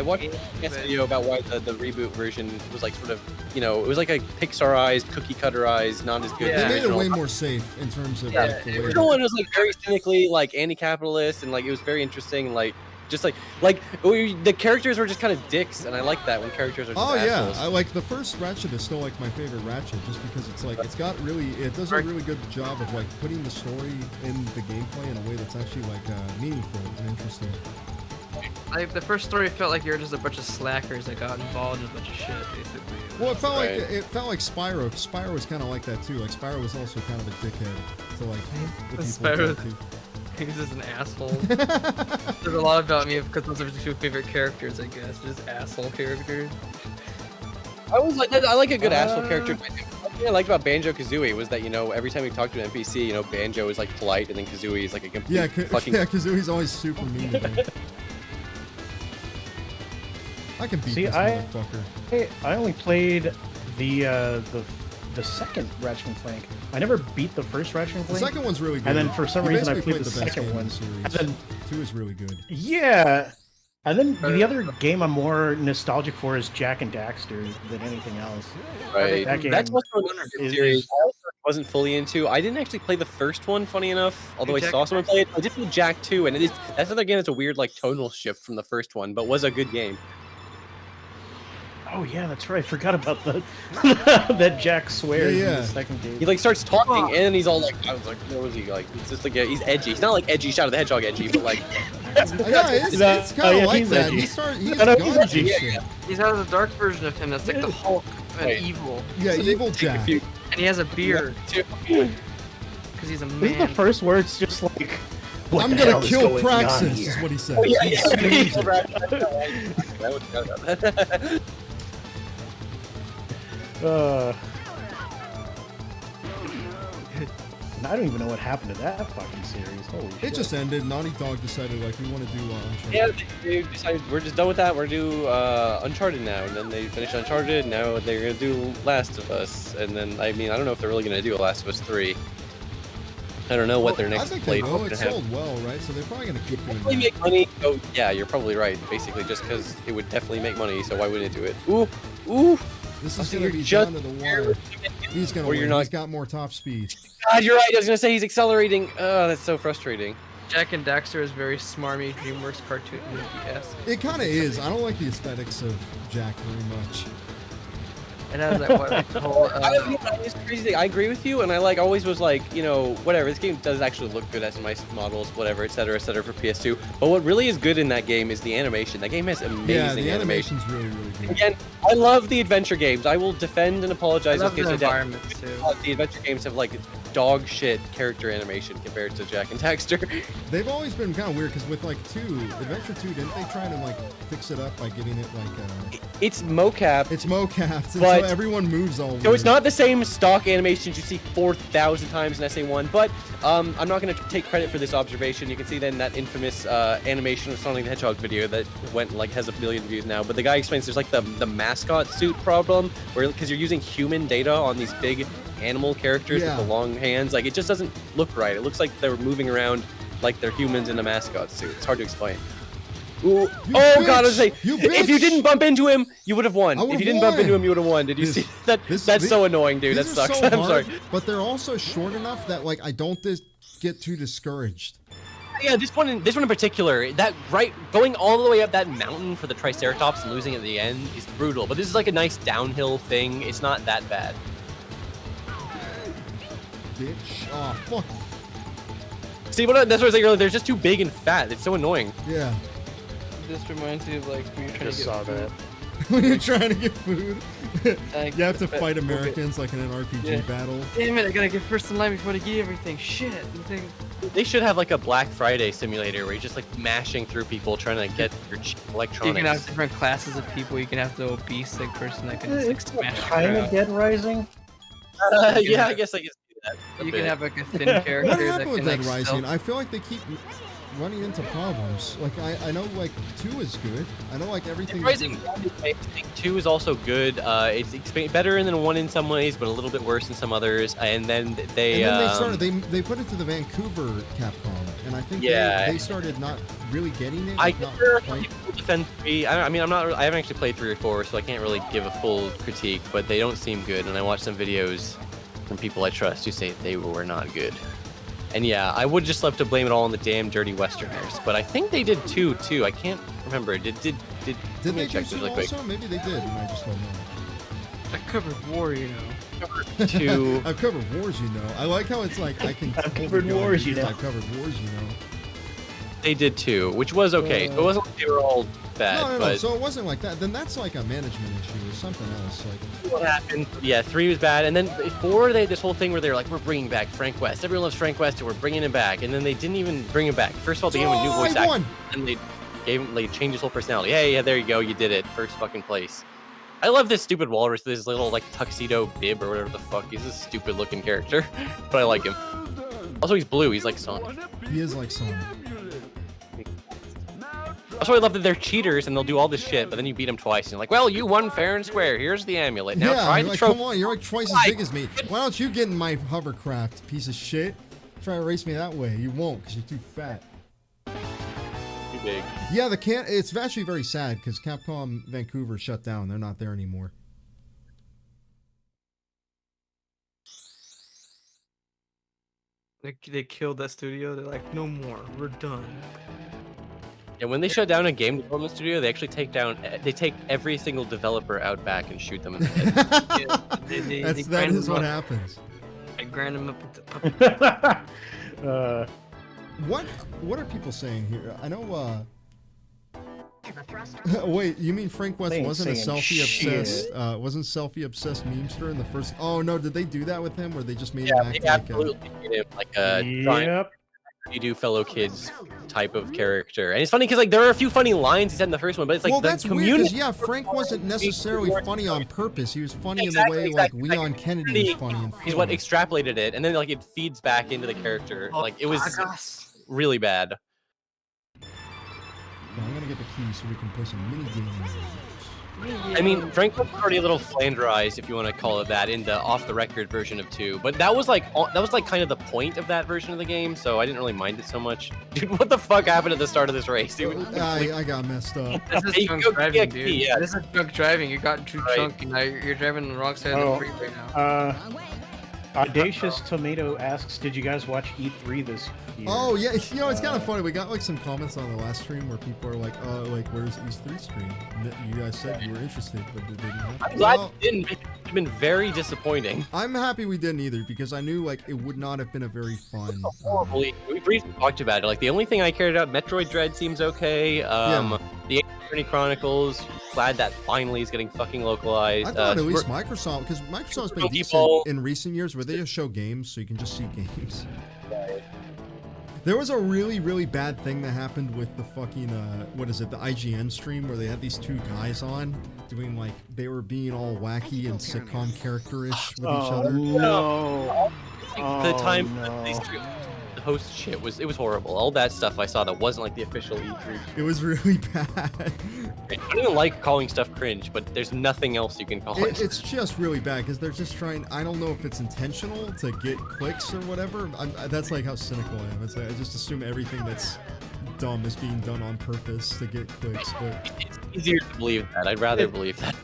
watched a video about why the reboot version was like sort of, you know, it was like a Pixar-ized, cookie-cutter-ized, not as good. Yeah. They as made it the way original. more safe in terms of Yeah, like, the the way. original one was like very cynically like anti-capitalist, and like it was very interesting, and like just like the characters were just kind of dicks, and I like that when characters are just Oh yeah, assholes. I like the first Ratchet is still like my favorite Ratchet, just because it's like it does a really good job of like putting the story in the gameplay in a way that's actually like meaningful and interesting. Like the first story felt like you were just a bunch of slackers that got involved in a bunch of shit, basically. Well, it felt like Spyro. Spyro was kind of like that too. Like Spyro was also kind of a dickhead to like the people. Spyro- Too. He's just an asshole. There's a lot about me because those are the two favorite characters, I guess. Just asshole characters. I like a good asshole character. One thing I liked about Banjo-Kazooie was that, you know, every time you talk to an NPC, you know, Banjo is like polite, and then Kazooie is like a complete Yeah, fucking. yeah, Kazooie's always super mean to me. I can beat this motherfucker. I only played the second Ratchet and Clank. I never beat the first Ratchet and The Clank. second one's really good. And then for some You reason I basically played the best second game in one. the series. And then 2 is really good. yeah, and then the other game I'm more nostalgic for is Jack and Daxter than anything else. Right. That game That's also another good is- series I also wasn't fully into. I didn't actually play the first one, funny enough, although I Jack saw someone play it. I did play Jack 2, and that's another game that's a weird like tonal shift from the first one, but was a good game. Oh yeah, that's right. I forgot about the that Jack swears in Yeah. the second game. He like starts talking, and then he's all like, I was like, what was he like? It's just like he's edgy. He's not like edgy Shadow the Hedgehog edgy, but like Yeah, it's kind of like he's that. edgy. He's he's gone edgy. shit. He's out of the dark version of him that's like the Hulk and Right. evil. Yeah, evil Jack. if you And he has a beard because he's a Isn't the man. first words just like what I'm the gonna hell is kill going on Praxis, here? is what he says. Oh, yeah, He yeah. screams it. And I don't even know what happened to that fucking series. Holy shit. It just ended. Naughty Dog decided like we want to do Uncharted. Yeah, they decided we're just done with that. We're gonna do Uncharted now, and then they finished Uncharted. Now they're gonna do Last of Us, and then I mean I don't know if they're really gonna do a Last of Us 3. I don't know what their I next think play they will. is It gonna have. sold well, right? So they're probably gonna keep doing Definitely that. make money. Oh yeah, you're probably right. Basically, just because it would definitely make money, so why wouldn't it do it? Ooh, ooh. This Oh, is so gonna you're be just down to the wire. He's gonna Or you're win. not- He's got more top speed. God, you're right. I was gonna say he's accelerating. Oh, that's so frustrating. Jack and Daxter is very smarmy DreamWorks cartoon movie-esque. It kind of is. I don't like the aesthetics of Jack very much. It has that what like, the whole It's crazy thing. I agree with you, and I like always was like, you know, whatever. This game does actually look good as nice models, whatever, etc., for PS2. But what really is good in that game is the animation. That game has amazing Yeah, the animation. animation's really, really good. Again, I love the adventure games. I will defend and I apologize. love in the case I environment too. the adventure games have like dog shit character animation compared to Jack and Daxter. They've always been kind of weird because with like Adventure 2, didn't they try to like fix it up by giving it like It's mocap. it's mocapped, and But- so everyone moves all weird. So it's not the same stock animations you see 4,000 times in SA1, but I'm not going to take credit for this observation. You can see then that infamous animation of Sonic the Hedgehog video that went like has 1 million views now. But the guy explains there's like the mascot suit problem, where because you're using human data on these big animal characters Yeah. with the long hands, like it just doesn't look right. It looks like they're moving around like they're humans in a mascot suit. It's hard to explain. Ooh. Oh God! I was bitch! say, You if you bitch! didn't bump into him, you would have won. I If would've you didn't bump into won. him, you would have won. Did you This- see that? this- That's these- so annoying, dude. That These are sucks. so I'm hard, sorry. but they're also short enough that like I don't get too discouraged. Yeah, this one in particular, that going all the way up that mountain for the Triceratops and losing at the end is brutal. But this is like a nice downhill thing. It's not that bad. Bitch. Oh fuck. See, that's what I was saying earlier. They're just too big and fat. It's so annoying. Yeah. This reminds me of like when you're trying Just to get saw that. When you're trying to get food, Like, you have to but- fight Americans like in an RPG Yeah. battle. Damn it! I gotta get first in line before they get everything. Shit! The thing. They should have like a Black Friday simulator where you're just like mashing through people trying to get your cheap You electronics. can have different classes of people. You can have the obese like person that can like, It's smash the kind of crowd. Dead Rising. Yeah, I guess I can see that. You bit. can have like a thin character What that happened with can Dead like Rising? stealth. I feel like they keep running into problems. Like I know like 2 is good. I know like everything. Rising 1 is amazing. 2 is also good. It's better than 1 in some ways, but a little bit worse in some others. And then they started. They put it to the Vancouver Capcom, and I think they started not really getting it. I Like, not hear quite. people defend 3. I mean, I haven't actually played 3 or 4, so I can't really give a full critique. But they don't seem good, and I watched some videos from people I trust who say they were not good. And yeah, I would just love to blame it all on the damn dirty Westerners, but I think they did 2 too. I can't remember. Did Did let me they check do this really 2 quick. also? Maybe they did, and I just don't know. I covered war, you know. 2. I've covered wars, you know. I like how it's like I can. I've covered wars, you know. I've covered wars, you know. They did 2, which was okay. So it wasn't like they were all bad, No. but So it wasn't like that. Then that's like a management issue or something else. Like what happened? Yeah, 3 was bad, and then 4 they had this whole thing where they were like, we're bringing back Frank West. Everyone loves Frank West, and we're bringing him back. And then they didn't even bring him back. First of all, they gave him a new voice actor, and they gave him, like, changed his whole personality. Hey, yeah, there you go, you did it, first fucking place. I love this stupid walrus, this little like tuxedo bib or whatever the fuck. He's a stupid looking character, but I like him. Also, he's blue. He's like Sonic. he is like Sonic. Also, I love that they're cheaters and they'll do all this shit, but then you beat them twice. And you're like, well, you won fair and square. Here's the amulet. Now try you're the like, trophy. come on, you're like twice as big as me. Why don't you get in my hovercraft, piece of shit? Try to race me that way. You won't, because you're too fat. Too big. Yeah, it's actually very sad because Capcom Vancouver shut down. They're not there anymore. They killed that studio. They're like, no more. We're done. And when they shut down a game development studio, they actually take every single developer out back and shoot them in the head. That is what happens. I grind them up into What are people saying here? I know. Wait, you mean Frank West They ain't wasn't a saying selfie obsessed memester in the first? Oh no, did they do that with him, where they just made him Yeah, act they like absolutely made him like a giant Yep. you do fellow kids type of character. And it's funny because like there are a few funny lines he said in the first one, but it's like well, the that's weird. community. 'Cause, yeah, Frank wasn't necessarily funny on purpose. He was funny Exactly, in the way exactly. like Leon Kennedy is funny in film. He's what extrapolated it, and then like it feeds back into the character. Like it was really bad. Now, I'm gonna get the key so we can play some mini games. I mean, Frank was already a little flanderized, if you want to call it that, in the off-the-record version of 2. But that was like kind of the point of that version of the game, so I didn't really mind it so much. Dude, what the fuck happened at the start of this race? Dude? I got messed up. This is drunk driving, dude. Yeah. This is drunk driving. You got too Right. drunk, and now you're driving the wrong side of the freeway now. Audacious Tomato asks, did you guys watch E3 this year? Oh yeah, you know it's kind of funny. We got like some comments on the last stream where people are like, like where's E3 stream? And you guys said you were interested, but it didn't happen. I'm glad you didn't. It's been very disappointing. I'm happy we didn't either because I knew like it would not have been a very fun. Horribly. We briefly talked about it. Like the only thing I cared about, Metroid Dread seems okay. The Attorney Chronicles, glad that finally is getting fucking localized. I thought at least Microsoft, because Microsoft's been decent in recent years where they just show games so you can just see games. There was a really, really bad thing that happened with the fucking, what is it, the IGN stream where they had these two guys on doing like, they were being all wacky and sitcom character-ish with each other. No. The time no. the host shit was horrible. All that stuff I saw that wasn't like the official E3. It was really bad. I don't even like calling stuff cringe, but there's nothing else you can call it. It's just really bad because they're just trying. I don't know if it's intentional to get clicks or whatever. That's like how cynical I am. It's like I just assume everything that's dumb is being done on purpose to get clicks. But It's easier to believe that. I'd rather believe that.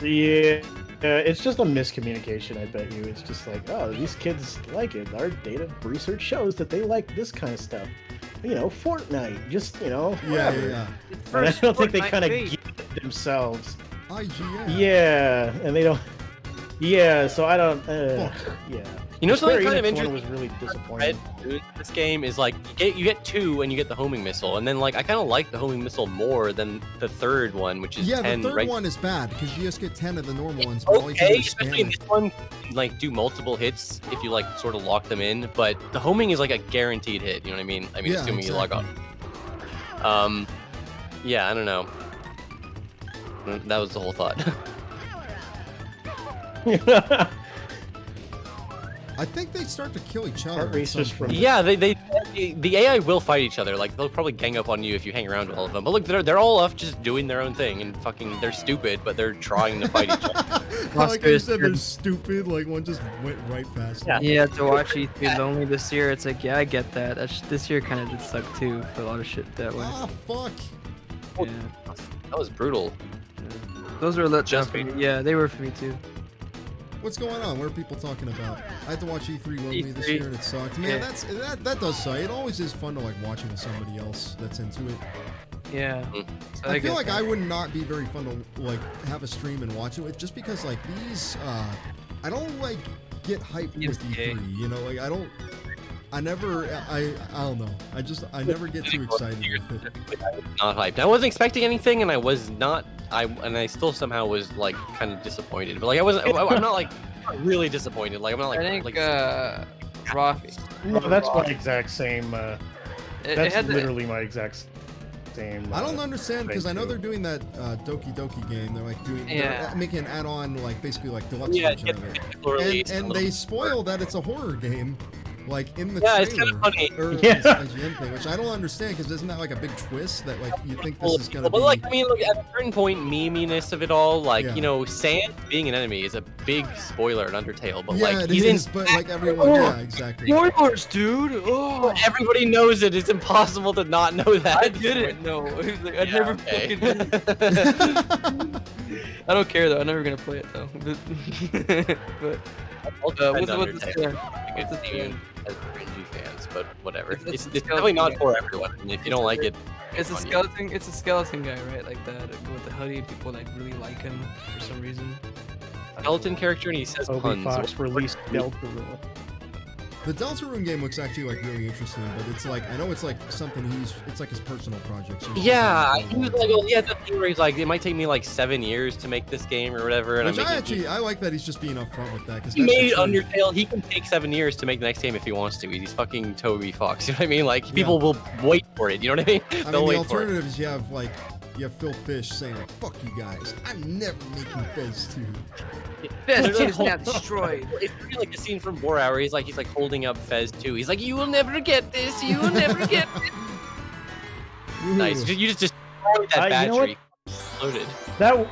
Yeah, it's just a miscommunication, I bet you. It's just like, oh, these kids like it. Our data research shows that they like this kind of stuff. You know, Fortnite, just, you know, whatever. yeah. And I don't think they Fortnite kind of bait. get it themselves. IGN. Yeah, and they don't. Yeah, so I don't. Yeah. You know The Square something kind of Enix one interesting was really disappointing. in this game is like you get 2 and you get the homing missile, and then like I kind of like the homing missile more than the third one, which is 10. The third right? one is bad because you just get 10 of the normal ones. But all you can do Okay, is spam especially in it. this one, you can, like do multiple hits if you like sort of lock them in, but the homing is like a guaranteed hit. You know what I mean? I mean, Yeah, assuming you log on. exactly. Yeah, I don't know. That was the whole thought. I think they start to kill each other. Heart race just from Yeah, the AI will fight each other. Like they'll probably gang up on you if you hang around with all of them. But look, they're all off just doing their own thing and fucking. They're stupid, but they're trying to fight each other. Like I said, they're stupid. Like one just went right past. Yeah. Yeah, to watch E3 lonely this year, it's like, yeah, I get that. This year kind of did suck too for a lot of shit that way. Ah, fuck. Yeah. That was brutal. Those were lit Just for me. Yeah, they were for me too. What's going on? What are people talking about? I had to watch E3 lonely this E3. year and it sucked. Man, Yeah. that does suck. It always is fun to like watching with somebody else that's into it. Yeah. So I feel like that. I would not be very fun to like have a stream and watch it with, just because like these I don't like get hyped with E3, you know, like I don't know. I never get too excited with it. Not hyped. I wasn't expecting anything, and I was not. I still somehow was like kind of disappointed. But like I'm not like really disappointed. Like I'm not like. I think like, Rafi. No, that's my exact same. It That's had literally my exact same. I don't understand because I know too. they're doing that Doki Doki game. They're like Yeah. they're making an add-on, like basically like deluxe Yeah, version of it. released And a little- they spoil that it's a horror game, like in the Yeah, trailer. it's kinda funny. Or Yeah. IGN thing, which I don't understand because isn't that like a big twist that like you think this is gonna but be? like I mean, look at a certain point, meminess of it all, like Yeah. you know, Sand being an enemy is a big spoiler in Undertale. But yeah, like it he's is, in. but like everyone, yeah, exactly. Spoilers, dude. Oh, Everybody knows it. It's impossible to not know that. I didn't know. It was like, I Yeah, never okay. fucking. I don't care though. I'm never gonna play it though. But I'll defend what's the Undertale. stand? I think it's even as cringy fans, but whatever. It's It's, a definitely not skeleton for everyone. And if you don't like it, It's a on you. skeleton. It's a skeleton guy, right? Like that with the hoodie. People like really like him for some reason. Skeleton character, and he says Toby puns. Fox released Delta Rule. The Deltarune game looks actually like really interesting, but it's like I know it's like something it's like his personal project. So he's Yeah, working he on was it like, all the oh, time. he had that thing where he's like, it might take me like 7 years to make this game or whatever. And Which I'm I making, actually I like that he's just being upfront with that because he made Undertale. He can take 7 years to make the next game if he wants to. He's fucking Toby Fox. You know what I mean? Like people will wait for it. You know what I mean? I mean, They'll the wait for it. alternative is you have Phil Fish saying like, "Fuck you guys, I'm never making Fez 2." Fez is now destroyed. It's really like the scene from War Hour. He's like holding up Fez 2. He's like, you will never get this. You will never get this. Nice. You just destroyed that You know what? battery. Exploded. That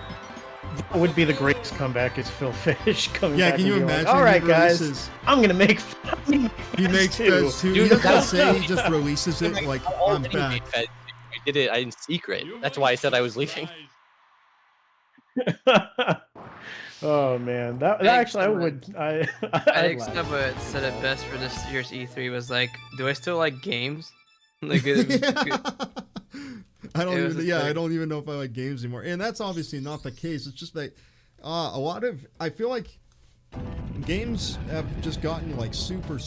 would be the greatest comeback is Phil Fish coming Yeah, back. can you and being imagine? Like, all right, he guys, releases- I'm gonna make. He makes Fez 2. Dude, He doesn't that's- say. He just releases it like, "I'm Already back." made Fez 2. I did it in secret. That's why I said I was leaving. Oh man, that Thanks, actually I man. would. I I'd think laugh. Snubba said it best for this year's E3 was like, "Do I still like games?" Like, it was good. I don't It was even. a Yeah, I thing. don't even know if I like games anymore, and that's obviously not the case. It's just that a lot of I feel like games have just gotten like super.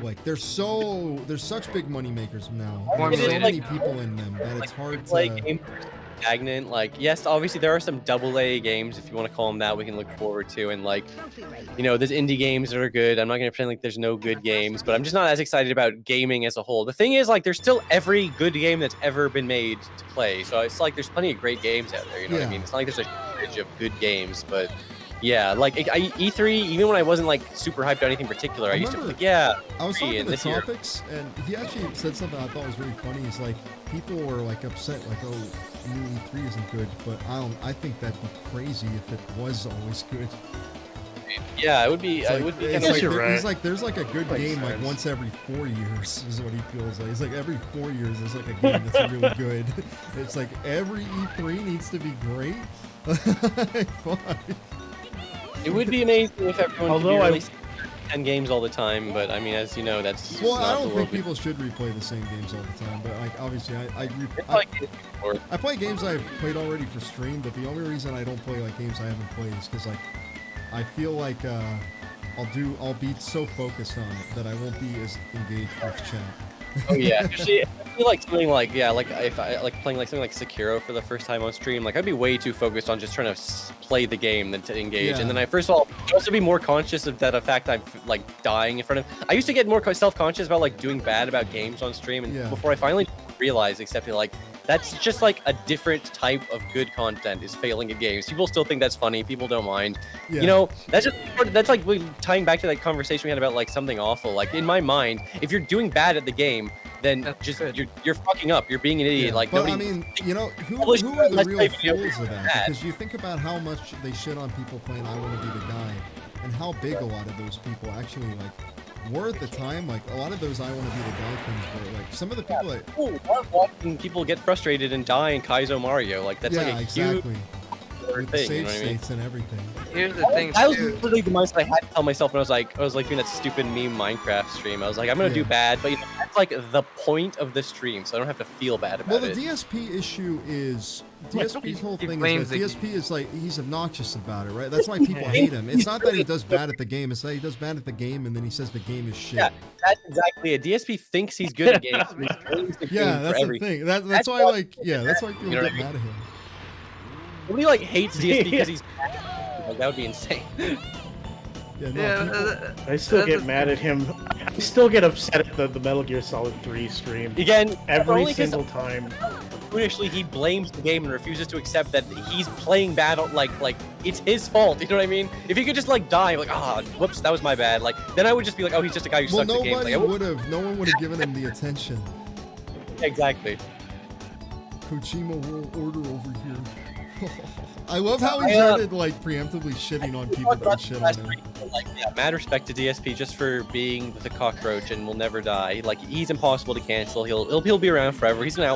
Like there's such big money makers now. More There's so related. many people in them that it's hard Play to. games are stagnant. Like, yes, obviously there are some AA games, if you want to call them that, we can look forward to. And like, you know, there's indie games that are good. I'm not gonna pretend like there's no good games, but I'm just not as excited about gaming as a whole. The thing is, like, there's still every good game that's ever been made to play. So it's like there's plenty of great games out there. You know what I Yeah. mean? It's not like there's a shortage of good games, but. Yeah, like E3, even when I wasn't like super hyped on anything particular, I used to be like, yeah. I was E3 talking and to this year. Topics, and he actually said something I thought was really funny. He's like, people were like upset, like, "Oh, new E3 isn't good," but I think that'd be crazy if it was always good. Yeah, it would be. It's It like- would be it's kind Yes, of. you're right. He's like, there's like a good Makes game like sense. once every 4 years is what he feels like. He's like every 4 years there's like a game that's really good. It's like every E3 needs to be great. Fuck. It would be amazing if everyone Although could be I- releasing 10 games all the time, but I mean, as you know, that's Well, just I not don't the think world we- people should replay the same games all the time, but like obviously It's like it's before. I play games I've played already for stream, but the only reason I don't play like games I haven't played is because like I feel like I'll be so focused on it that I won't be as engaged with chat. Oh yeah, especially I feel like something like like if I like playing like something like Sekiro for the first time on stream, like I'd be way too focused on just trying to play the game than to engage. Yeah. And then I first of all I'd also be more conscious of that fact I'm like dying in front of. I used to get more self-conscious about like doing bad about games on stream, and Yeah. before I finally realized, accepted like That's just like a different type of good content is failing at games. People still think that's funny. People don't mind. Yeah. You know, that's like tying back to that conversation we had about like something awful. Like in my mind, if you're doing bad at the game, then That's just good. you're fucking up. You're being an idiot. Yeah, Like but nobody. I mean, you know, who Publish are the Let's real Play video fools games of that? bad. Because you think about how much they shit on people playing I Want to Be the Guy, and how big a lot of those people actually like were at the time. Like a lot of those I Want to Be the Guy things were like some of the people that. People love watching people get frustrated and die in Kaizo Mario. Like that's Yeah, like a exactly. huge With the thing. You save know what I mean? states and everything. Here's the thing, That was too. literally the mindset I had to tell myself when I was like doing that stupid meme Minecraft stream. I was like, I'm gonna do bad, but you know, that's like the point of the stream, so I don't have to feel bad about Well, the it. DSP issue is DSP's whole He thing blames is that DSP is like he's obnoxious about it, right? That's why people hate him. It's not that he does bad at the game; it's that he does bad at the game, and then he says the game is shit. Yeah, that's exactly it. DSP thinks he's good at games. And he blames the game Yeah, for that's the everything. thing. That's why, like, yeah, that's why people You know what get I mean? mad at him. Nobody like hates DSP because he's bad. Like that would be insane. Yeah, no, Yeah, people- I still That's get a- mad at him. I still get upset at the Metal Gear Solid 3 stream. Again, Every only 'cause single time. foolishly he blames the game and refuses to accept that he's playing bad. Like it's his fault. You know what I mean? If he could just like die, like whoops, that was my bad. Like then I would just be like, oh, he's just a guy who well, sucks at games. nobody Like, I would- would have. No one would have given him the attention. exactly. Kojima World Order over here. I love how he I, started like preemptively shitting on people that would shit on him. Like, yeah, mad respect to DSP just for being the cockroach and will never die. Like he's impossible to cancel. He'll be around forever. He's gonna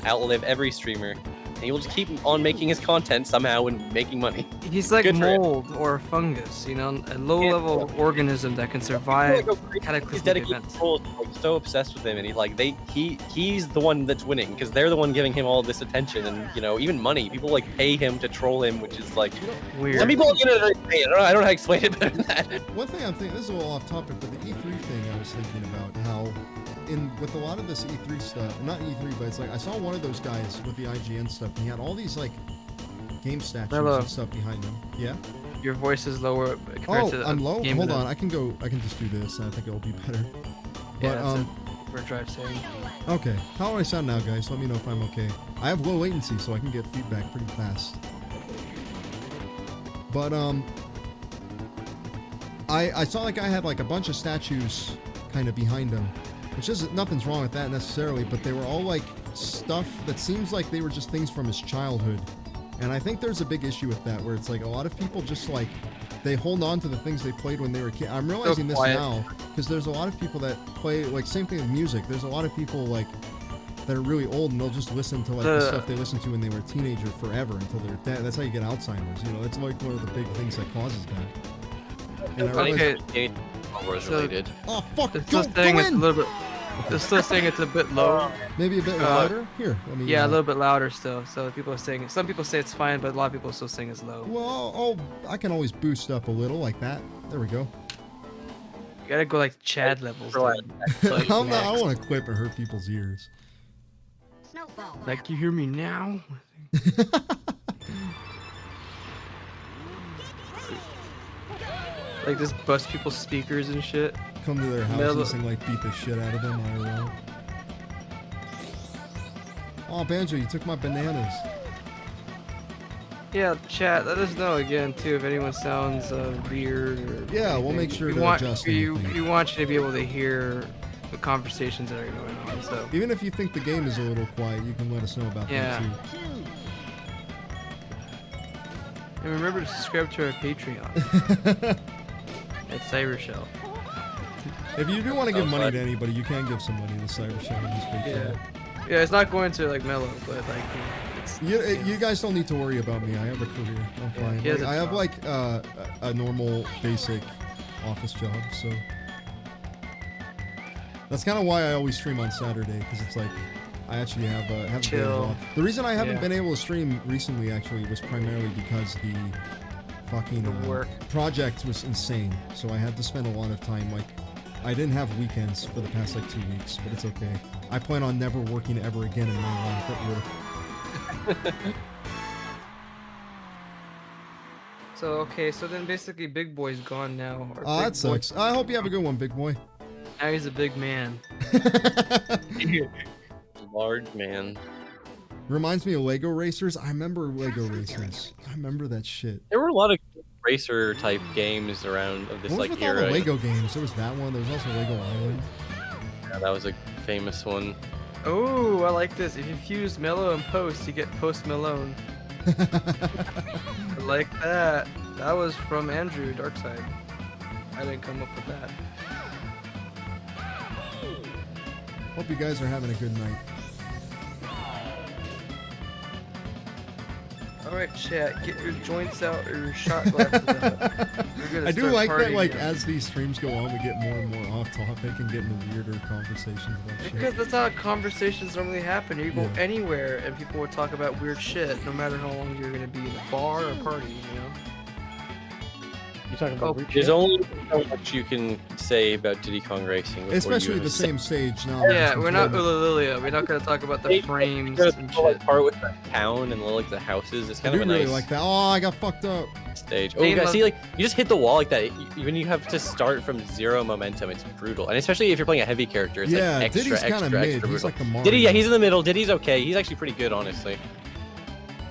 outlive every streamer, and he will just keep on making his content somehow and making money. He's like Good for him. mold or fungus, you know, a low-level organism that can survive His cataclysmic dedicated events. trolls are like, so obsessed with him, and he's the one that's winning because they're the one giving him all this attention and you know even money. People like pay him to troll him, which is like Weird. some people get it. I don't know how to explain it better than that. One thing I'm thinking, this is a little off topic, but the E3 thing I was thinking about how with a lot of this E3 stuff, not E3, but it's like I saw one of those guys with the IGN stuff, and he had all these like game statues Hello. and stuff behind him. Yeah. Your voice is lower compared Oh, to the I'm low. game Hold of on, the- I can just do this, and I think it'll be better. Yeah, But that's for drive saying. okay, how do I sound now, guys? Let me know if I'm okay. I have low latency, so I can get feedback pretty fast. But I saw like I had like a bunch of statues kind of behind him, which is nothing's wrong with that necessarily, but they were all like stuff that seems like they were just things from his childhood. And I think there's a big issue with that, where it's like a lot of people just like they hold on to the things they played when they were kids. I'm realizing this quiet. now because there's a lot of people that play like same thing with music. There's a lot of people like that are really old and they'll just listen to like the stuff they listened to when they were a teenager forever until they're dead. That's how you get Alzheimer's. You know, that's like one of the big things that causes that. And I realized, Okay, Wars So- related. oh fuck, it's still go saying it's a in! little bit. It's still saying it's a bit low. Maybe a bit louder. Here, let me. Yeah, a little bit louder still. So people are saying some people say it's fine, but a lot of people are still saying it's low. Well, oh, I can always boost up a little like that. There we go. You gotta go like Chad levels. For, dude. like, I'm not, I don't want to clip and hurt people's ears. Like you hear me now? Like just bust people's speakers and shit. Come to their Mel- houses and like beat the shit out of them IRL. Oh, Banjo, you took my bananas. Yeah, chat. Let us know again too if anyone sounds weird. Or Yeah, we'll anything. make sure we to want, adjust we, anything. we want you to be able to hear the conversations that are going on. So Even if you think the game is a little quiet, you can let us know about Yeah. that too. and remember to subscribe to our Patreon at Cybershell. If you do want to give Sounds money fun. to anybody, you can give some money to Cybershell and his Patreon. Yeah, it's not going to like Mellow, but like it's. You guys don't need to worry about me. I have a career. I'm fine. he has Like, a I have job. like a normal, basic office job, so that's kind of why I always stream on Saturday, because it's like I actually have a day Chill. off. The reason I haven't Yeah. been able to stream recently actually was primarily because the fucking work. project was insane. So I had to spend a lot of time like. I didn't have weekends for the past like 2 weeks, but it's okay. I plan on never working ever again in my life at work. So okay, so then basically Big Boy's gone now. or Oh, Big that sucks. I hope you have a good one, big boy. Now he's a big man. Large man. Reminds me of Lego Racers. I remember Lego Racers. I remember that shit. There were a lot of racer type games around of this What was like with all the era. Lego games? There was that one. There was also Lego Island. Yeah, that was a famous one. Oh, I like this. If you fuse Mellow and Post, you get Post Malone. I like that. That was from Andrew Darkside. I didn't come up with that. Hope you guys are having a good night. Alright, chat, get your joints out or your shot glasses out. We're gonna I do start like that, partying like, now. as these streams go on, we get more and more off topic and get into weirder conversations about shit. Because that's how conversations normally happen. You go Yeah. anywhere and people will talk about weird shit, no matter how long you're gonna be in a bar or party, you know? You talking about weird There's shit? only so much you can say about Diddy Kong Racing. before Especially you the same stage now. Yeah, we're not Control- Ulalilia. We're not gonna talk about the frames There's and the shit. part with the town and like the houses. It's I kind do of a really nice like that. Oh, I got fucked up. stage. Oh, Name guys, of- see, like you just hit the wall like that. When you have to start from zero momentum, it's brutal. And especially if you're playing a heavy character, it's Yeah, like extra, Diddy's extra, kinda extra, mid. He's brutal. like the Mario. Diddy, yeah, he's in the middle. Diddy's okay. He's actually pretty good, honestly.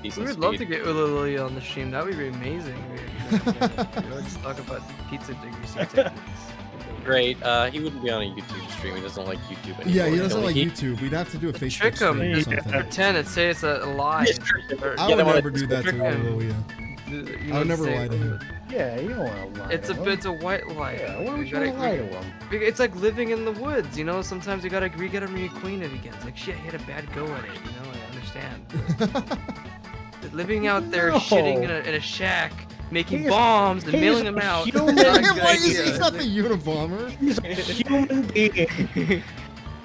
We Decent would love to speed. get Ulalilia on the stream. That would be amazing. Let's talk about pizza diggers and techniques. Great. He wouldn't be on a YouTube stream. He doesn't like YouTube anymore. Yeah, he doesn't like He- YouTube. We'd have to do a Facebook Trick him. stream or You something. pretend and say it's a lie. Yes, trick him. Or- I Yeah, would that one- never do that to Trick him. Lilia. you I know, would never say- lie to him. Yeah, you don't want to lie. It's to him. it's a white lie. Yeah, why You would you gotta- want to lie to him? It's like living in the woods, you know. Sometimes you gotta reacquaint it again. It's like shit, he had a bad go at it, you know. I understand. Living out there, No. shitting in a shack, making He's- bombs and he's mailing them a out. human. It's not a good Why is idea. he's not the Unabomber? He's a human being.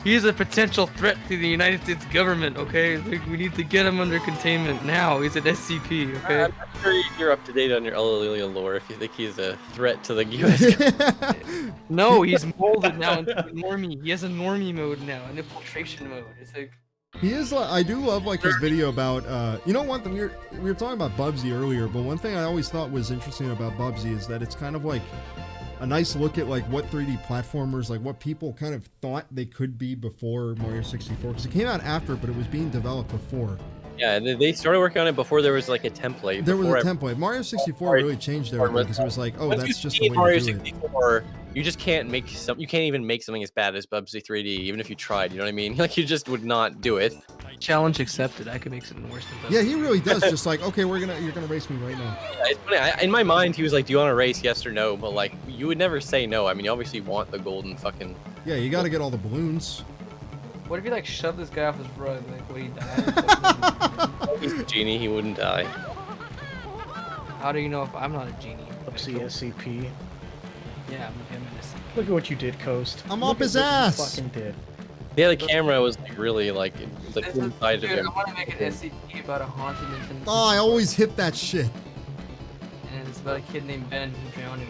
He's a potential threat to the United States government. Okay, like, we need to get him under containment now. He's an SCP. Okay. I'm not sure you're up to date on your Ulalia lore if you think he's a threat to the U.S. No, he's molded now into a normie. He has a normie mode now, an infiltration mode. It's like. He is like, I do love like his video about you know, one thing we were talking about Bubsy earlier, but one thing I always thought was interesting about Bubsy is that it's kind of like a nice look at like what 3D platformers, like what people kind of thought they could be before Mario 64, because it came out after, but it was being developed before. Yeah, they started working on it before there was like a template. There was a before template. Mario 64 really changed everything because it was like, oh, Once that's you just see the way Mario to do it. 64, you just can't make some. You can't even make something as bad as Bubsy 3D, even if you tried. You know what I mean? Like you just would not do it. Challenge accepted. I could make something worse than that. Yeah, he really does. Just like, okay, you're gonna race me right now. Yeah, it's funny. In my mind, he was like, "Do you want to race? Yes or no?" But like, you would never say no. I mean, you obviously want the golden fucking. Yeah, you got to get all the balloons. What if you like shove this guy off his rug? Like, will he die? He's a genie. He wouldn't die. How do you know if I'm not a genie? Upsy SCP. Yeah, I'm an SCP. Look at what you did, Coast. I'm Look up at his what you ass. Fucking did. Yeah, the camera was like really like This is- inside of dude, him. I want to make an SCP about a haunted Nintendo. Oh, I always hit that shit. And it's about a kid named Ben who drowned in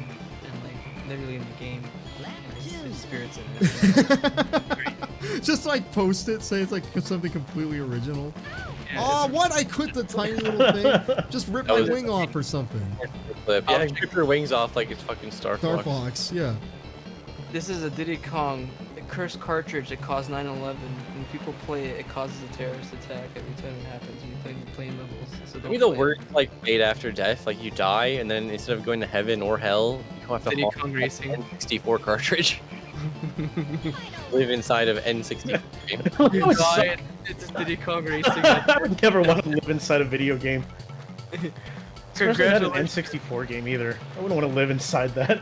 like literally in the game. And his spirit's in it. Just like post it, say it's like something completely original. Yeah, Oh, it's- what? I quit the tiny little thing. Just rip That my was- wing off or something. Clip. Yeah, rip your wings off like it's fucking Star Star Fox. Fox, yeah. This is a Diddy Kong, a cursed cartridge that caused 9/11. When people play it, it causes a terrorist attack every time it happens when you play the plane levels. So don't Maybe the play it. worst like fate after death, like you die and then instead of going to heaven or hell, you have to Diddy haul Kong an Racing. N64 cartridge. Live inside of N64 game. That You would die, suck. it's just Diddy Kong Racing. I would never want to live inside a video game. Especially not an Congratulations. N64 game either. I wouldn't want to live inside that.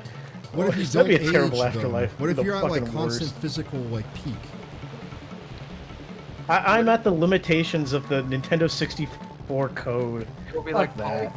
What if you That'd don't be a terrible age, though? afterlife. What if The you're at like fucking constant worst. physical like peak? I'm at the limitations of the Nintendo 64 code. It'll be Fuck like that.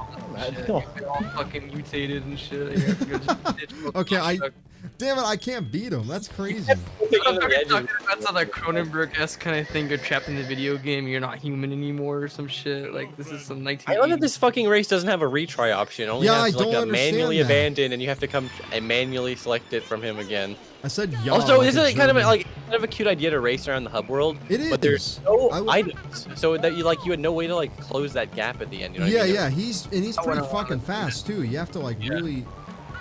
shit. No. You'll be all fucking mutated and shit. You have to go just digital Okay, construct. Damn it, I can't beat him. That's crazy. I'm talking about some like Cronenberg-esque kind of thing. You're trapped in the video game. You're not human anymore or some shit. Like this is some 1980s. I love that this fucking race doesn't have a retry option. It only Yeah, has I like don't a understand manually that. abandoned, and you have to come and manually select it from him again. I said yeah. Also, like this a is kind of a, German. like kind of a cute idea to race around the hub world. It But there's is. no I would- items, so that you had no way to like close that gap at the end. You know what Yeah, I mean? yeah, he's I pretty wanna- fucking fast too. You have to like Yeah. really.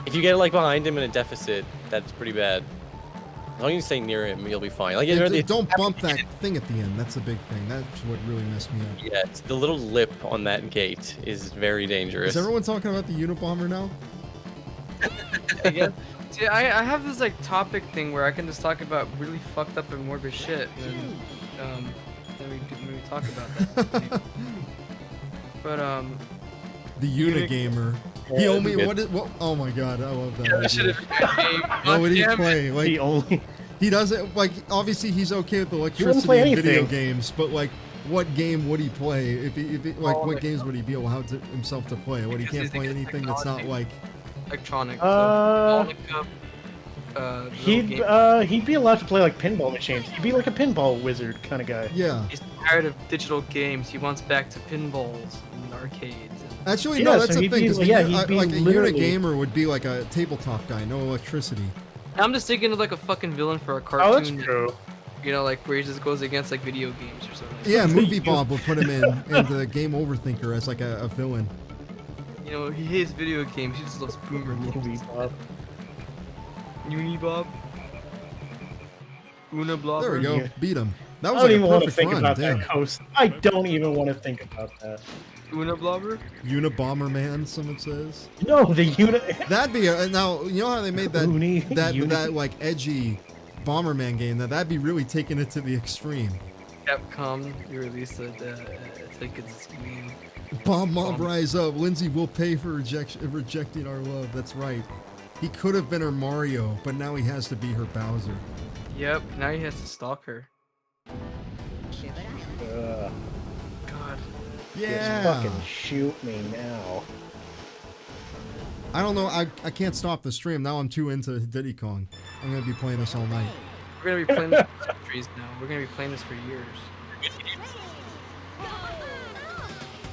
If you get like behind him in a deficit, that's pretty bad. As long as you stay near him, you'll be fine. Like, Don't bump that thing at the end. That's the big thing. That's what really messed me up. Yeah, it's the little lip on that gate is very dangerous. Is everyone talking about the Unabomber now? Yeah. See, I have this like topic thing where I can just talk about really fucked up and morbid shit, and then we talk about that. But the Unigamer. He only what? Oh my god, I love that. Yeah, that should have what would he play? Like The only. he doesn't like. Obviously, he's okay with electricity play and video anything. games, but like, what game would he play? If he like, Oh what my games God. would he be allowed to himself to play? What he Because can't play he's anything that's not like. electronic. He'd be allowed to play like pinball machines. He'd be like a pinball wizard kind of guy. Yeah. He's tired of digital games. He wants back to pinballs and arcades. Actually, Yeah, no, that's so the he'd thing. be- 'Cause yeah, the, he'd be like a literally- Unigamer would be like a tabletop guy, no electricity. I'm just thinking of like a fucking villain for a Oh, that's cartoon. true. You know, like where he just goes against like video games or something. Yeah, Movie Bob would put him in the Game Overthinker as like a villain. You know, he hates video games. He just loves boomer games. Unibob. Una Blobber. There we go, Yeah. beat him. That I was don't like even a want to perfect think run. about Damn. that coast. I don't even want to think about that. Una Blobber? Unabomber Man, someone says. No, the unit. That'd be now. You know how they made that Uni- that Uni- that like edgy Bomberman game. That'd be really taking it to the extreme. Capcom, you released a ticket scheme. Bomb Mob Rise Up. Lindsay will pay for rejecting our love. That's right. He could have been her Mario, but now he has to be her Bowser. Yep, now he has to stalk her. God, Yeah. just fucking shoot me now. I don't know. I can't stop the stream. Now I'm too into Diddy Kong. I'm gonna be playing this all night. We're gonna be playing this for centuries now. We're gonna be playing this for years.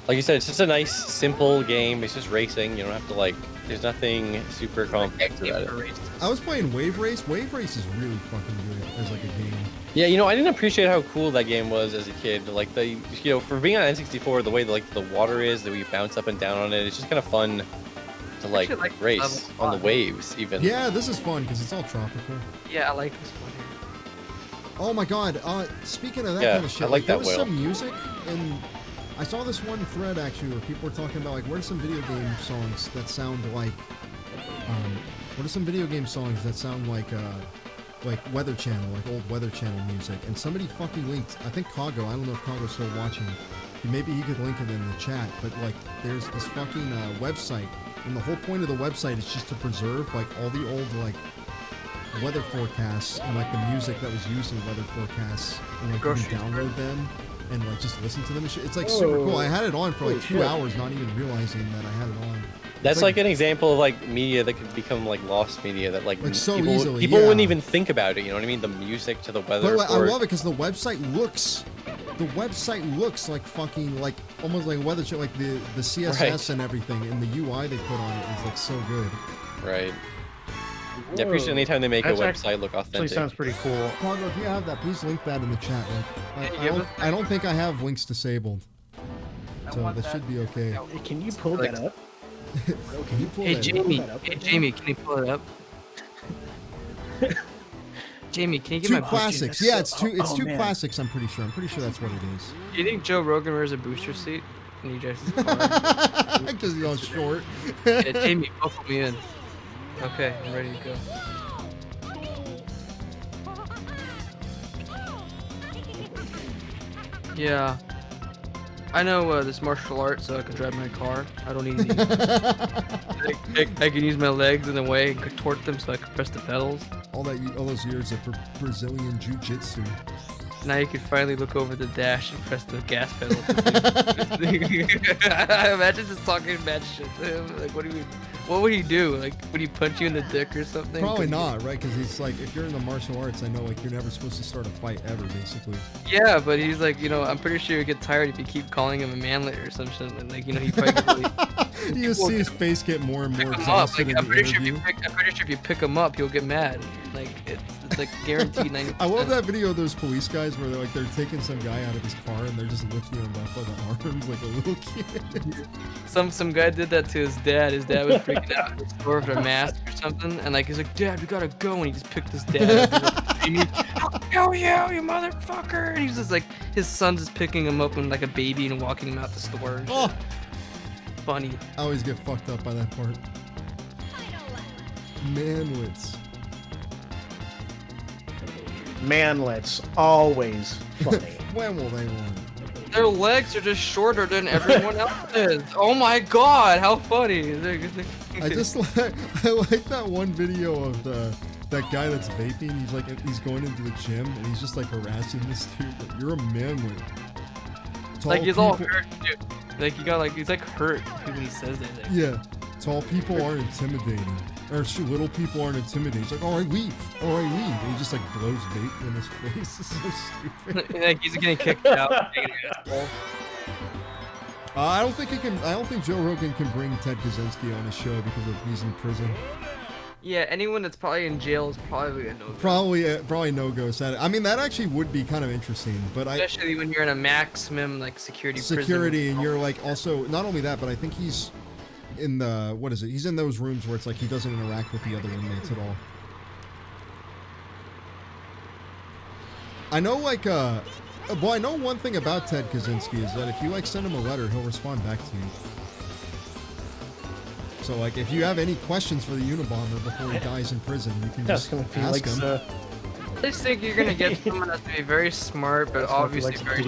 Like you said, it's just a nice, simple game. It's just racing. You don't have to like. There's nothing super complex about it. I was playing Wave Race. Wave Race is really fucking good as like a game. Yeah, you know, I didn't appreciate how cool that game was as a kid. Like for being on N64, the way the water is, that we bounce up and down on it, it's just kind of fun to like actually like race level on the five. waves even. Yeah, this is fun because it's all tropical. Yeah, I like this one here. Oh my god, speaking of that Yeah, kind of shit, I like there that was whale. some music, and I saw this one thread actually where people were talking about like, what are some video game songs that sound like, what are some video game songs that sound like Weather Channel, like old Weather Channel music, and somebody fucking linked, I think Kago, I don't know if Kago's still watching, maybe he could link it in the chat, but like, there's this fucking website, and the whole point of the website is just to preserve like all the old like weather forecasts and like the music that was used in weather forecasts, and like you Grocery can download them and like just listen to them and shit. It's like super cool. I had it on for like 2 hours, not even realizing that I had it on. That's like an example of like media that could become like lost media that like so people, easily, people yeah. wouldn't even think about it. You know what I mean? The music to the weather. But like, I report. love it because the website looks like fucking like almost like weather shit, like the CSS Right. and everything, and the UI they put on it is like so good. Right. Yeah, I appreciate anytime they make That's a website look Actually, authentic. sounds pretty cool. Kago, if you have that, please link that in the chat. Like, Can you give us I don't think I have links disabled, I so want that should be okay. Hey, can you pull Like- that up? Can you pull Hey that? Jamie, that up hey right now? Jamie, can you pull it up? Jamie, can you get Two my classics. that's Yeah, so- it's two. It's oh, two man. classics. I'm pretty sure. I'm pretty sure that's what it is. Do you think Joe Rogan wears a booster seat when he drives his car? Because he's on short. Yeah, Jamie, buckle me in. Okay, I'm ready to go. Yeah. I know this martial art, so I can drive my car. I don't need any. I can use my legs in a way and contort them so I can press the pedals. all those years of Brazilian jiu-jitsu. Now you can finally look over the dash and press the gas pedal. Imagine just talking mad shit to him. Like, what would he do? Like, would he punch you in the dick or something? Probably not, right? Because he's like, if you're in the martial arts, I know like you're never supposed to start a fight ever, basically. Yeah, but he's like, I'm pretty sure you'd get tired if you keep calling him a manlet or some shit. And like, he probably get really You see his face get more and more pick him up. exhausted Like, in I'm the pretty sure interview. if you pick him up, he'll get mad. Like, it's like guaranteed 90%. I love that video of those police guys where they're taking some guy out of his car and they're just lifting him up by the arms like a little kid. Some guy did that to his dad. His dad was freaking out in the store for a mask or something, and like he's like, "Dad, we gotta go," and he just picked his dad up. screaming, "I'll kill you, you motherfucker!" And he's just like, his son's just picking him up when like a baby and walking him out the store. And Oh, funny. I always get fucked up by that part. Manlets. Manlets, always funny. When will they learn? Their legs are just shorter than everyone else's. Oh my god, how funny! I just like I like that one video of that guy that's vaping. He's going into the gym and he's just like harassing this dude. Like, you're a manlet. Tall like he's all people- hurt, dude. Like he's like hurt when he says that. Like, Yeah, tall people aren't intimidating. Or little people aren't intimidating. He's like, all right, leave. All right, leave. And he just like blows vape in his face. It's so stupid. like he's getting kicked out. I don't think he can. I don't think Joe Rogan can bring Ted Kaczynski on his show because he's in prison. Yeah, anyone that's probably in jail is probably a no-go. Probably no go. I mean, that actually would be kind of interesting. But Especially when you're in a maximum like security security, and you're like also not only that, but I think he's in the what is it? He's in those rooms where it's like he doesn't interact with the other inmates at all. I know, like, well, I know one thing about Ted Kaczynski is that if you like send him a letter, he'll respond back to you. So, like, if you have any questions for the Unabomber before he dies in prison, you can just ask him. I just think you're gonna get someone that's gonna be very smart, but obviously very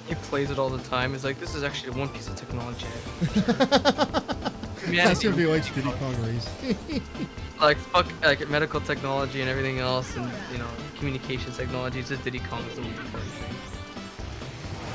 he plays it all the time. He's like, this is actually one piece of technology. That's gonna be like Diddy Kong Racing. Like fuck, like medical technology and everything else, and you know, communications technology. It's just Diddy Kong is the most important thing.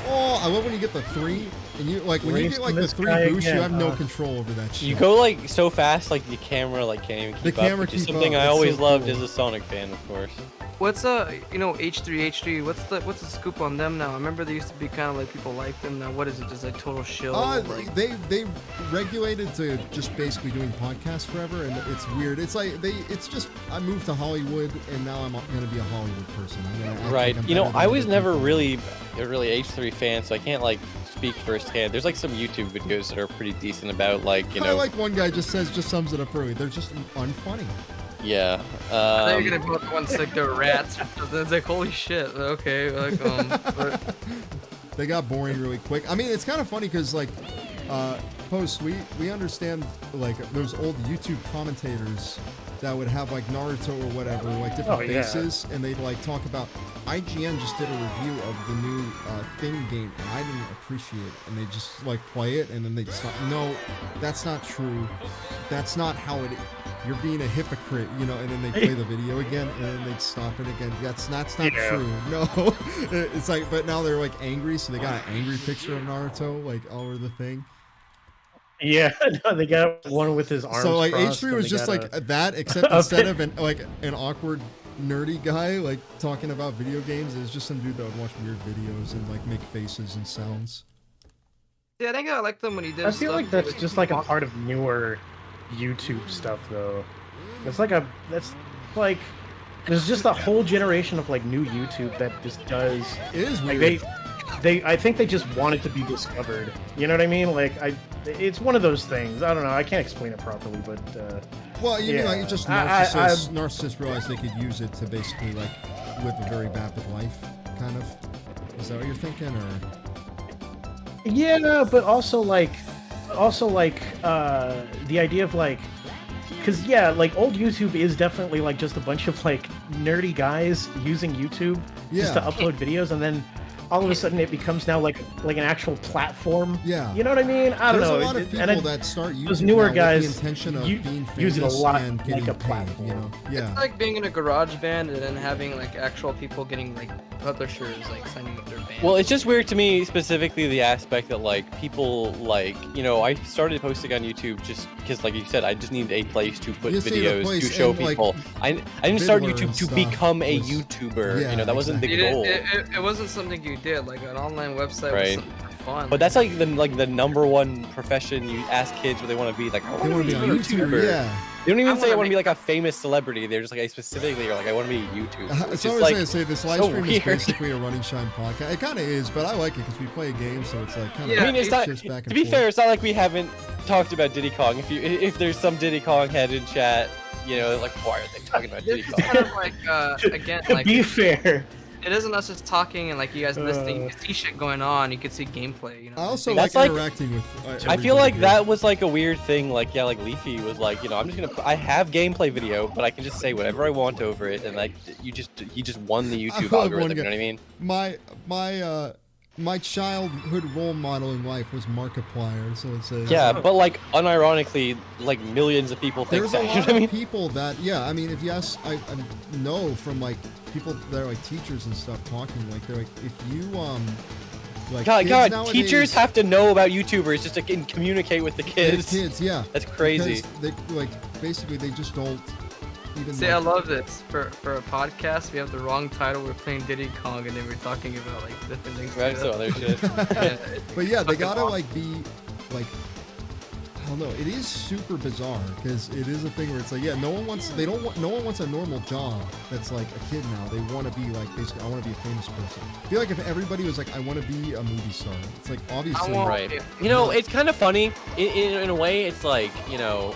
Oh, I love when you get the 3, and you like when you get like the 3 boosts, you have no control over that shit. You go like so fast, like the camera like can't even keep the camera up. Which is keep something up. I It's always so loved cool. as a Sonic fan, of course. What's you know, H3, what's the scoop on them now? I remember they used to be kind of like people like them. Now what is it? Just like total shill? Like... They regulated to just basically doing podcasts forever, and it's weird. It's like it's just I moved to Hollywood, and now I'm gonna be a Hollywood person. I'm gonna act Right. like I'm You know, better I than was other never people. really a H3 fan, so I can't like speak firsthand. There's like some YouTube videos that are pretty decent about like, you I know. like one guy just sums it up early. They're just unfunny. Yeah. I thought you were gonna put the ones like they're rats. It's like holy shit. Okay, like but... They got boring really quick. I mean, it's kind of funny because like, Post, we understand like those old YouTube commentators that would have like Naruto or whatever, like different faces, and they'd like talk about IGN just did a review of the new Thing game, and I didn't appreciate it, and they just like play it, and then they'd stop. No, that's not true. That's not how it. You're being a hypocrite, you know, and then they play the video again, and then they'd stop it again. That's not true. No, it's like, but now they're like angry, so they got an angry picture of Naruto like all over the thing. Yeah, no, they got one with his arms. So like crossed, H3 was just like that, except instead of an awkward nerdy guy like talking about video games, it's just some dude that would watch weird videos and like make faces and sounds. Yeah, I think I like them when he did. I feel like that's just like a part of newer YouTube stuff, though. That's like there's just a whole generation of like new YouTube that just does. It is like weird. I think they just want it to be discovered. You know what I mean? Like it's one of those things. I don't know. I can't explain it properly, but. Well, you mean like just narcissists realized they could use it to basically like live a very vapid life, kind of. Is that what you're thinking, or? Yeah, but also like the idea of like, because yeah, like old YouTube is definitely like just a bunch of like nerdy guys using YouTube just to upload videos, and then all of a sudden it becomes now like an actual platform. Yeah, you know what I mean? I don't know. There's a lot of people that start YouTube those newer now guys with the intention of being use it a famous lot and like getting a paid, platform. you know? Yeah. It's like being in a garage band and then having like actual people getting like publishers like signing up their band. Well, it's just weird to me specifically the aspect that like people like, you know, I started posting on YouTube just because like you said, I just needed a place to put videos to show people. I didn't start YouTube to become a YouTuber. You know, that wasn't the goal. It wasn't something you did. Like an online website was something for fun. But that's like the number one profession you ask kids what they want to be. Like, I want to be a YouTuber. Yeah. They don't even say I want to be like a famous celebrity. They're just like specifically are like I want to be a YouTuber. So I was like, gonna say this live stream is basically a Running Shine podcast. It kind of is, but I like it because we play a game, so it's like kind of. I mean, it's not. shifts back To and be forth. fair, it's not like we haven't talked about Diddy Kong. If there's some Diddy Kong head in chat, You know, like why are they talking about Diddy It's Kong? kind of like again, To like be fair, it isn't us just talking and like you guys listening. You can see shit going on. You can see gameplay. You know. I also That's like like- interacting with. I feel everybody like here. that was like a weird thing. Like yeah, like Leafy was like, you know, I'm just gonna. I have gameplay video, but I can just say whatever I want over it, and like he just won the YouTube feel like algorithm. one You know guy- what I mean? My childhood role model in life was Markiplier, so it's a Yeah, but like unironically, like millions of people think There's a that. You know lot what I of mean? people that, yeah, I mean, if you ask, I know from like people that are like teachers and stuff talking, like they're like, if you like kids God, nowadays, teachers have to know about YouTubers just to communicate with the their kids. kids, yeah, That's crazy. because they like basically they just don't even. See, like, I love this. For a podcast, we have the wrong title. We're playing Diddy Kong, and then we're talking about like different things. Right, so other shit. Yeah, but yeah, they fucking gotta awesome. like be like. I don't know. It is super bizarre because it is a thing where it's like, yeah, no one wants a normal job that's like a kid now. They want to be like basically, I want to be a famous person. I feel like if everybody was like, I want to be a movie star, it's like obviously. want- Right. You know, it's kind of funny. In a way, it's like, you know,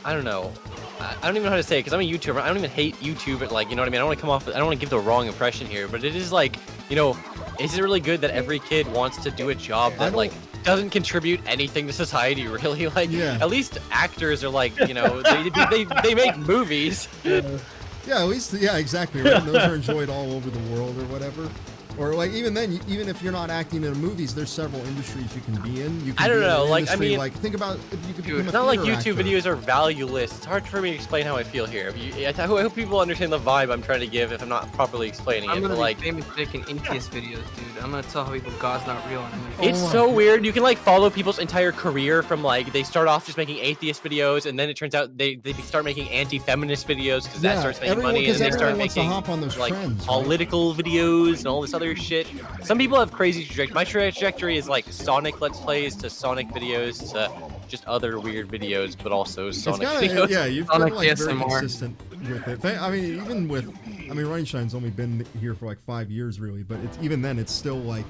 I don't know. I don't even know how to say it because I'm a YouTuber. I don't even hate YouTube. But like, you know what I mean? I don't want to come off. I don't want to give the wrong impression here. But it is like, you know, is it really good that every kid wants to do a job I that don't- like doesn't contribute anything to society? Really, like, Yeah. at least actors are like, you know, they make movies. Yeah, at least, yeah, exactly. Right? And those are enjoyed all over the world or whatever. Or like even then, even if you're not acting in movies, there's several industries you can be in. You can I don't be in know, an like, I industry, mean- like think about if you could become a It's not like theater YouTube actor. videos are valueless. It's hard for me to explain how I feel here. I hope people understand the vibe I'm trying to give if I'm not properly explaining I'm it. gonna But be like, famous making atheist videos, dude. I'm gonna tell people God's not real. And I'm gonna it's so weird. You can like follow people's entire career from like they start off just making atheist videos, and then it turns out they start making anti-feminist videos because that Yeah, starts making everyone- money, and 'cause then they start everyone wants to making hop on those like trends, right? political videos and all this other shit. Some people have crazy trajectory. My trajectory is like Sonic Let's Plays to Sonic videos to just other weird videos, but also It's Sonic kind videos. of, yeah, you've been Sonic like very ASMR. consistent with it. I mean, even with, I mean, Running Shine's only been here for like 5 years really, but it's even then it's still like,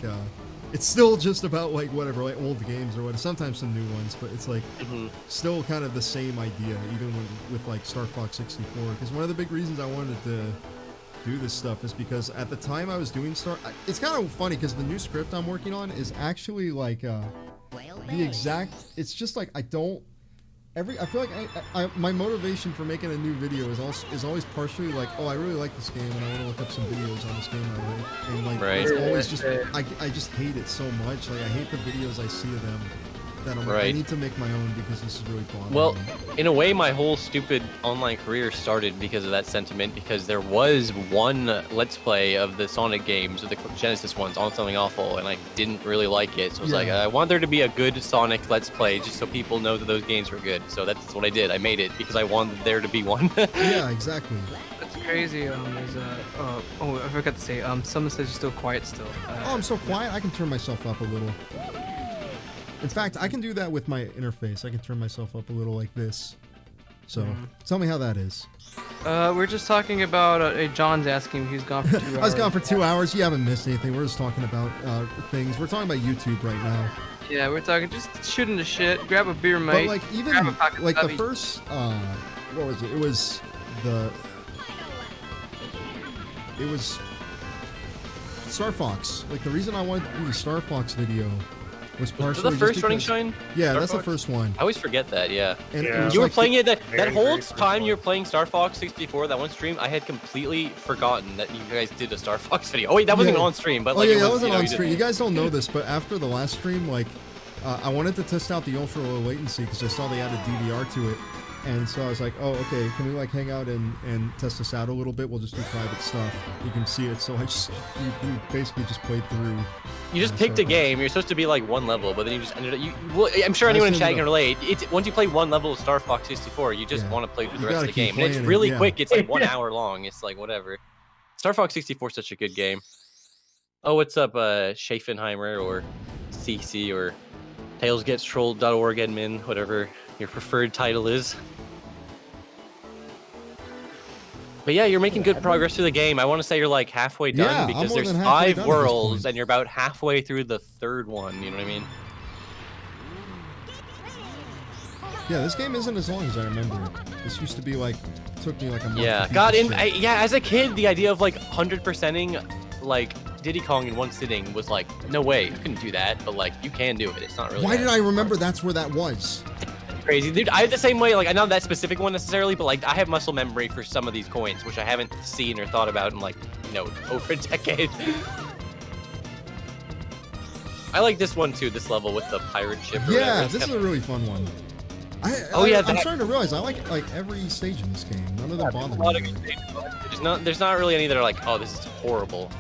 it's still just about like whatever, like old games or whatever. Sometimes some new ones, but it's like still kind of the same idea, even with like Star Fox 64. Because one of the big reasons I wanted to do this stuff is because at the time I was doing it's kind of funny because the new script I'm working on is actually like the exact, it's just like I feel like my motivation for making a new video is always partially like, oh, I really like this game and I want to look up some videos on this game I like, and like Right. it's always just I just hate it so much. Like I hate the videos I see of them that I'm like, I Right. need to make my own because this is really bothering Well, me. in a way, my whole stupid online career started because of that sentiment. Because there was one Let's Play of the Sonic games, of the Genesis ones, on Something Awful, and I didn't really like it. So I was like, Yeah. I want there to be a good Sonic Let's Play, just so people know that those games were good. So that's what I did. I made it because I wanted there to be one. Yeah, exactly. That's crazy. There's oh, I forgot to say. Someone says you're still quiet still. Oh, I'm so quiet. I can turn myself up a little. In fact, I can do that with my interface. I can turn myself up a little like this. So, tell me how that is. We're just talking about. John's asking. He's gone for 2 hours. I was gone for 2 hours. You haven't missed anything. We're just talking about things. We're talking about YouTube right now. Yeah, we're talking. Just shooting the shit. Grab a beer, mate. But like even grab a pack of like the stubbies. first what was it? It was Star Fox. Like the reason I wanted to do the Star Fox video was Was partially the just first Running because- Shine? Yeah, Star that's Fox? the first one. I always forget that. Yeah. And it Yeah. was You were like playing it that Very, whole very time you were playing Star Fox 64, that one stream, I had completely forgotten that you guys did a Star Fox video. Oh wait, that wasn't Yeah. on stream, but Oh like yeah, it that was, wasn't you know, on you did- stream. You guys don't know this, but after the last stream, like, I wanted to test out the ultra low latency because I saw they added DVR to it, and so I was like, oh, okay, can we like hang out and test this out a little bit? We'll just do private stuff. You can see it. So I just we basically just played through. You just Yeah, picked a Star Fox. game. You're supposed to be like one level, but then you just ended up. Well, I'm sure anyone in just chat ended can up- relate. It's once you play one level of Star Fox 64, you just Yeah. want to play through the You rest of gotta the keep game. And it's playing it, really yeah. quick. It's like 1 Yeah. hour long. It's like whatever. Star Fox 64 is such a good game. Oh, what's up, Schaffenheimer or CC or TailsGetsTrolled.org admin, whatever your preferred title is. But yeah, you're making good progress through the game. I want to say you're like halfway done Yeah, I'm because more there's than halfway 5 done at this worlds point. and you're about halfway through the 3rd one. You know what I mean? Yeah, this game isn't as long as I remember it. This used to be like, took me like a month. Yeah, to beat God, this shit. yeah, as a kid, the idea of like 100%ing like Diddy Kong in one sitting was like, no way, I couldn't do that, but like you can do it. It's not really. Why did I remember that's where that was? Crazy, dude. I have the same way. Like, I not that specific one necessarily, but like I have muscle memory for some of these coins, which I haven't seen or thought about in like, over a decade. I like this one too. This level with the pirate ship. Or Yeah, whatever. this is a really fun one. I'm starting to realize I like every stage in this game. None of them bother me. There's not really any that are like, oh, this is horrible.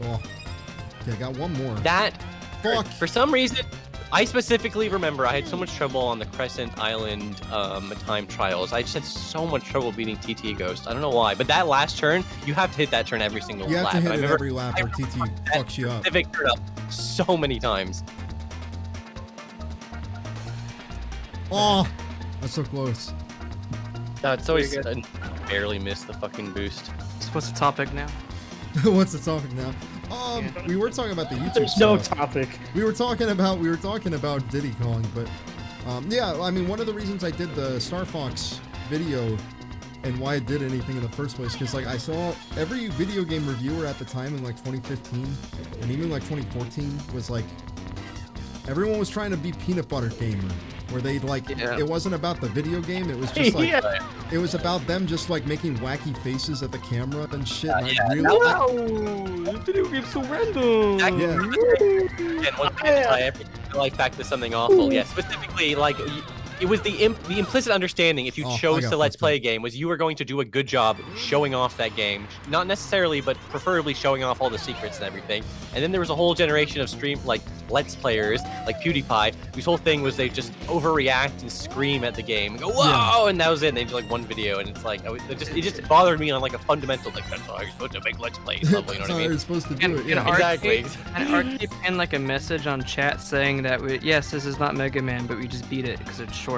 Oh, okay, I got one more. Fuck. For some reason, I specifically remember I had so much trouble on the Crescent Island time trials. I just had so much trouble beating TT Ghost. I don't know why, but that last turn, you have to hit that turn every single lap. You have to hit And it every lap or TT fucks you up. Specific turn up so many times. Oh, that's so close. It's always I barely missed the fucking boost. So what's the topic now? What's the topic now? We were talking about the YouTube There's stuff. no topic. We were talking about Diddy Kong, but yeah, I mean, one of the reasons I did the Star Fox video and why I did anything in the first place, because like I saw every video game reviewer at the time in like 2015 and even like 2014 was like everyone was trying to be Peanut Butter Gamer, where they like it wasn't about the video game, it was just like it was about them just like making wacky faces at the camera and shit. And I really, the video game's so random. And once again, tie every life back to something awful. Yeah, specifically like. It was the implicit understanding, if you chose to Let's Play a game, was you were going to do a good job showing off that game. Not necessarily, but preferably showing off all the secrets and everything. And then there was a whole generation of Let's Players, like PewDiePie, whose whole thing was they just overreact and scream at the game and go, whoa! And that was it. And they did like one video, and it's like, it just bothered me on like a fundamental, like, that's how you're supposed to make Let's Plays level, you know what I mean? You're supposed to do it, Exactly. And Arcade pinned like a message on chat saying that, yes, this is not Mega Man, but we just beat it because it's short.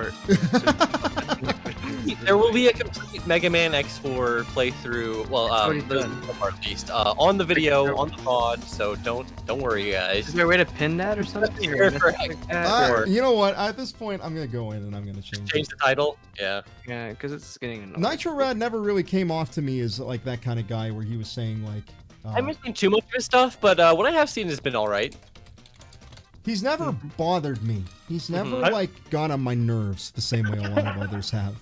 There will be a complete Mega Man X4 playthrough. Well, at least on the video, on the pod. So don't worry, guys. Is there a way to pin that or something? You know what? At this point, I'm gonna go in and I'm gonna change the title. Yeah. Yeah, because it's getting annoying. Nitro Rad never really came off to me as like that kind of guy where he was saying like. I haven't seen too much of his stuff, but what I have seen has been all right. He's never bothered me. He's never like gone on my nerves the same way a lot of others have.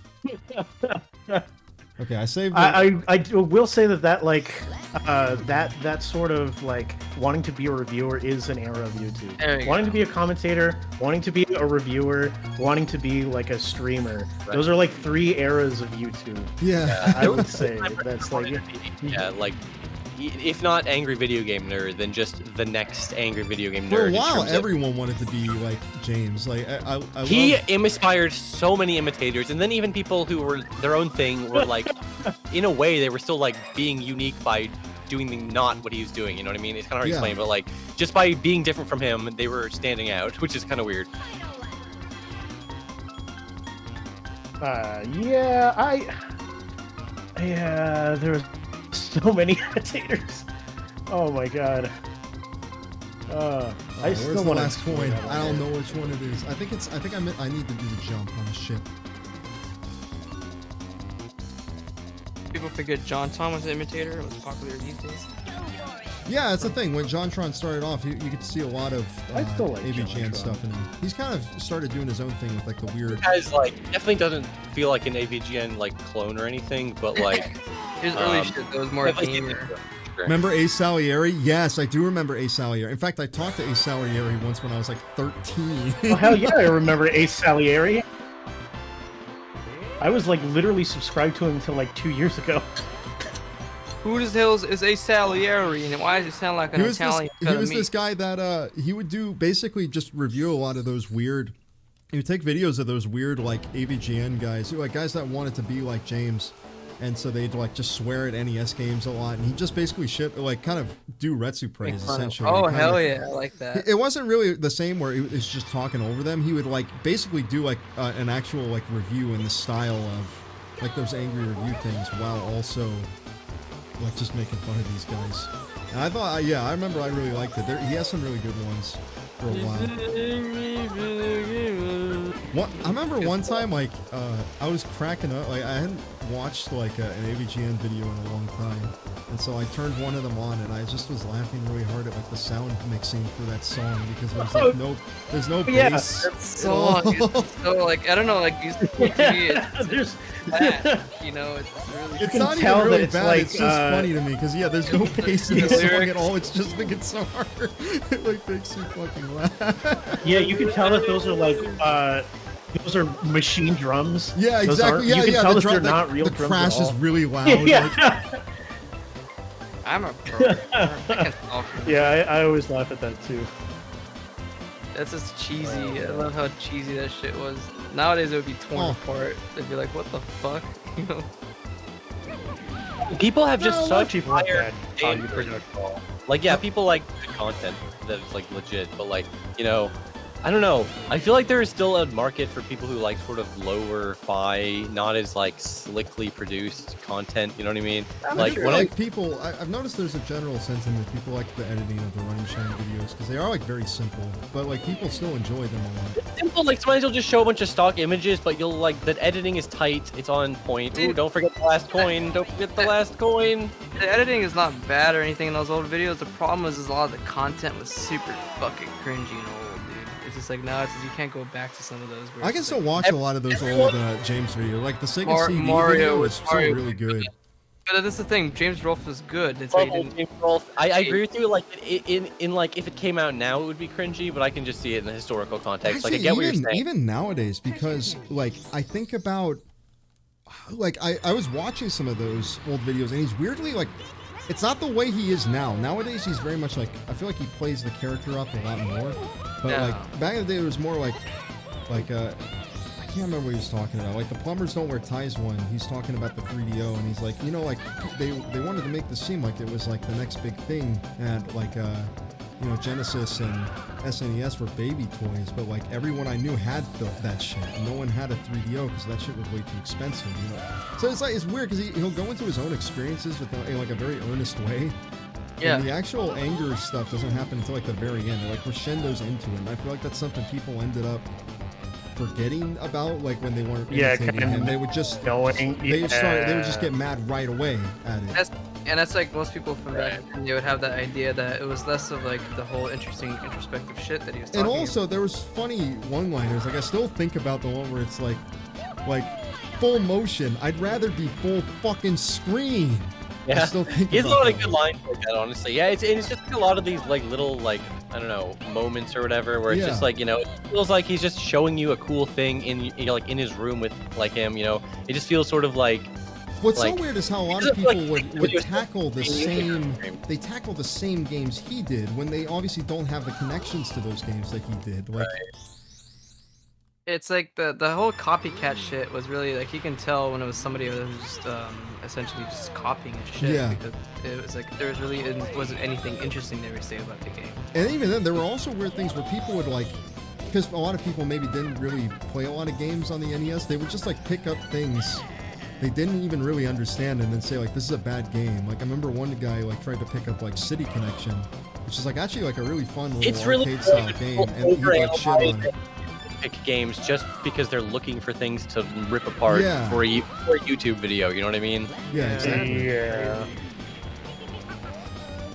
Okay, I saved. I will say that like that sort of like wanting to be a reviewer is an era of YouTube. Wanting to be a commentator, wanting to be a reviewer, wanting to be like a streamer. Right. Those are like 3 eras of YouTube. Yeah, I would say that's like like. If not angry video game nerd, then just the next angry video game nerd. For a while, everyone wanted to be like James. Like he inspired so many imitators, and then even people who were their own thing were like, in a way, they were still like being unique by doing not what he was doing. You know what I mean? It's kind of hard to explain, but like just by being different from him, they were standing out, which is kind of weird. There was so many imitators. Oh my god. I still where's the want last coin? I don't know which one it is. I think I need to do the jump on the ship. People forget John Tom was an imitator. It was popular these days. Yeah, that's the thing. When JonTron started off, you could see a lot of AVGN stuff in him. He's kind of started doing his own thing with like the weird. Guys, like definitely doesn't feel like an AVGN like clone or anything, but like his early shit that was more gamer. Remember Ace Salieri? Yes, I do remember Ace Salieri. In fact, I talked to Ace Salieri once when I was like 13. Oh, hell yeah, I remember Ace Salieri. I was like literally subscribed to him until like 2 years ago. Who the hell is Ace Salieri, and why does it sound like an Italian? He was this guy that he would do basically just review a lot of those weird. He would take videos of those weird like AVGN guys, like guys that wanted to be like James, and so they'd like just swear at NES games a lot, and he just basically kind of do Retsu praise essentially. Oh hell yeah, I like that. It wasn't really the same where he was just talking over them. He would like basically do like an actual like review in the style of like those angry review things, while also like just making fun of these guys. And I thought, yeah, I remember I really liked it. He has some really good ones. for a while. I remember one time, like, I was cracking up. Like, I hadn't watched like an AVGN video in a long time, and so I turned one of them on, and I just was laughing really hard at like the sound mixing for that song because there's like there's no bass. That song is so like I don't know, like these TV, it's bad, you know, it's really. It's not even really bad. It's just funny to me because there's no bass in the song at all. It's just the guitar. It like makes you fucking laugh. Yeah, you can tell that those are like those are machine drums. Yeah, exactly. You can tell that they're the, not real the drums crash at all. is really loud. Yeah. Like, I'm a pro. Yeah, I always laugh at that too. That's just cheesy. I love how cheesy that shit was. Nowadays it would be torn apart. They'd be like, what the fuck? You know? People have just such people like higher that. standards. Like, yeah, people like the content that's like legit, but like, you know, I don't know. I feel like there is still a market for people who like sort of lower fi, not as like slickly produced content. You know what I mean? Like when people, I've noticed there's a general sentiment. People like the editing of the running shine videos because they are like very simple, but like people still enjoy them a lot. Simple, like sometimes you'll just show a bunch of stock images, but you'll like the editing is tight. It's on point. Ooh, don't forget the last coin. Don't forget the last coin. The editing is not bad or anything in those old videos. The problem is a lot of the content was super fucking cringy and old. It's just like now you can't go back to some of those. I can still watch a lot of those old James videos, like the Sega CD video is still really good. But that's the thing, James Rolfe was good. That's James Rolfe. I agree with you. Like in like if it came out now, it would be cringy, but I can just see it in the historical context. Actually, like I get what you're saying. Even nowadays, because like I think about, like I was watching some of those old videos, and he's weirdly like. It's not the way he is now. Nowadays, he's very much like, I feel like he plays the character up a lot more. But like, back in the day, it was more like, I can't remember what he was talking about. Like, the plumbers don't wear ties one. He's talking about the 3DO, and he's like, you know, like, they wanted to make this seem like it was like the next big thing. And like, you know, Genesis and SNES were baby toys, but like everyone I knew had that shit. No one had a 3DO because that shit was way too expensive, you know. So it's like it's weird because he'll go into his own experiences with in like a very earnest way. Yeah. And the actual anger stuff doesn't happen until like the very end. It like crescendos into it. And I feel like that's something people ended up forgetting about, like when they weren't imitating him. They would just they would just get mad right away at it. That's like most people from back then, they would have that idea that it was less of like the whole interesting introspective shit that he was talking about. And also there was funny one-liners. Like I still think about the one where it's like full motion. I'd rather be full fucking screen. Yeah, he has a lot of good lines like that, honestly. Yeah, it's just like a lot of these like little like I don't know moments or whatever where it's just like, you know, it feels like he's just showing you a cool thing in, you know, like in his room with like him, you know. It just feels sort of like. What's so weird is how a lot of people would tackle the same. They tackle the same games he did when they obviously don't have the connections to those games that he did. Like. It's like the whole copycat shit was really like you can tell when it was somebody that was just essentially just copying his shit. Yeah. Because it was like there was really wasn't anything interesting they were saying about the game. And even then, there were also weird things where people would like, because a lot of people maybe didn't really play a lot of games on the NES. They would just like pick up things they didn't even really understand and then say like this is a bad game. Like I remember one guy like tried to pick up like City Connection, which is like actually like a really fun little arcade style game, and he like shit on it. Pick games just because they're looking for things to rip apart for a YouTube video, you know what I mean? Yeah, exactly. Yeah.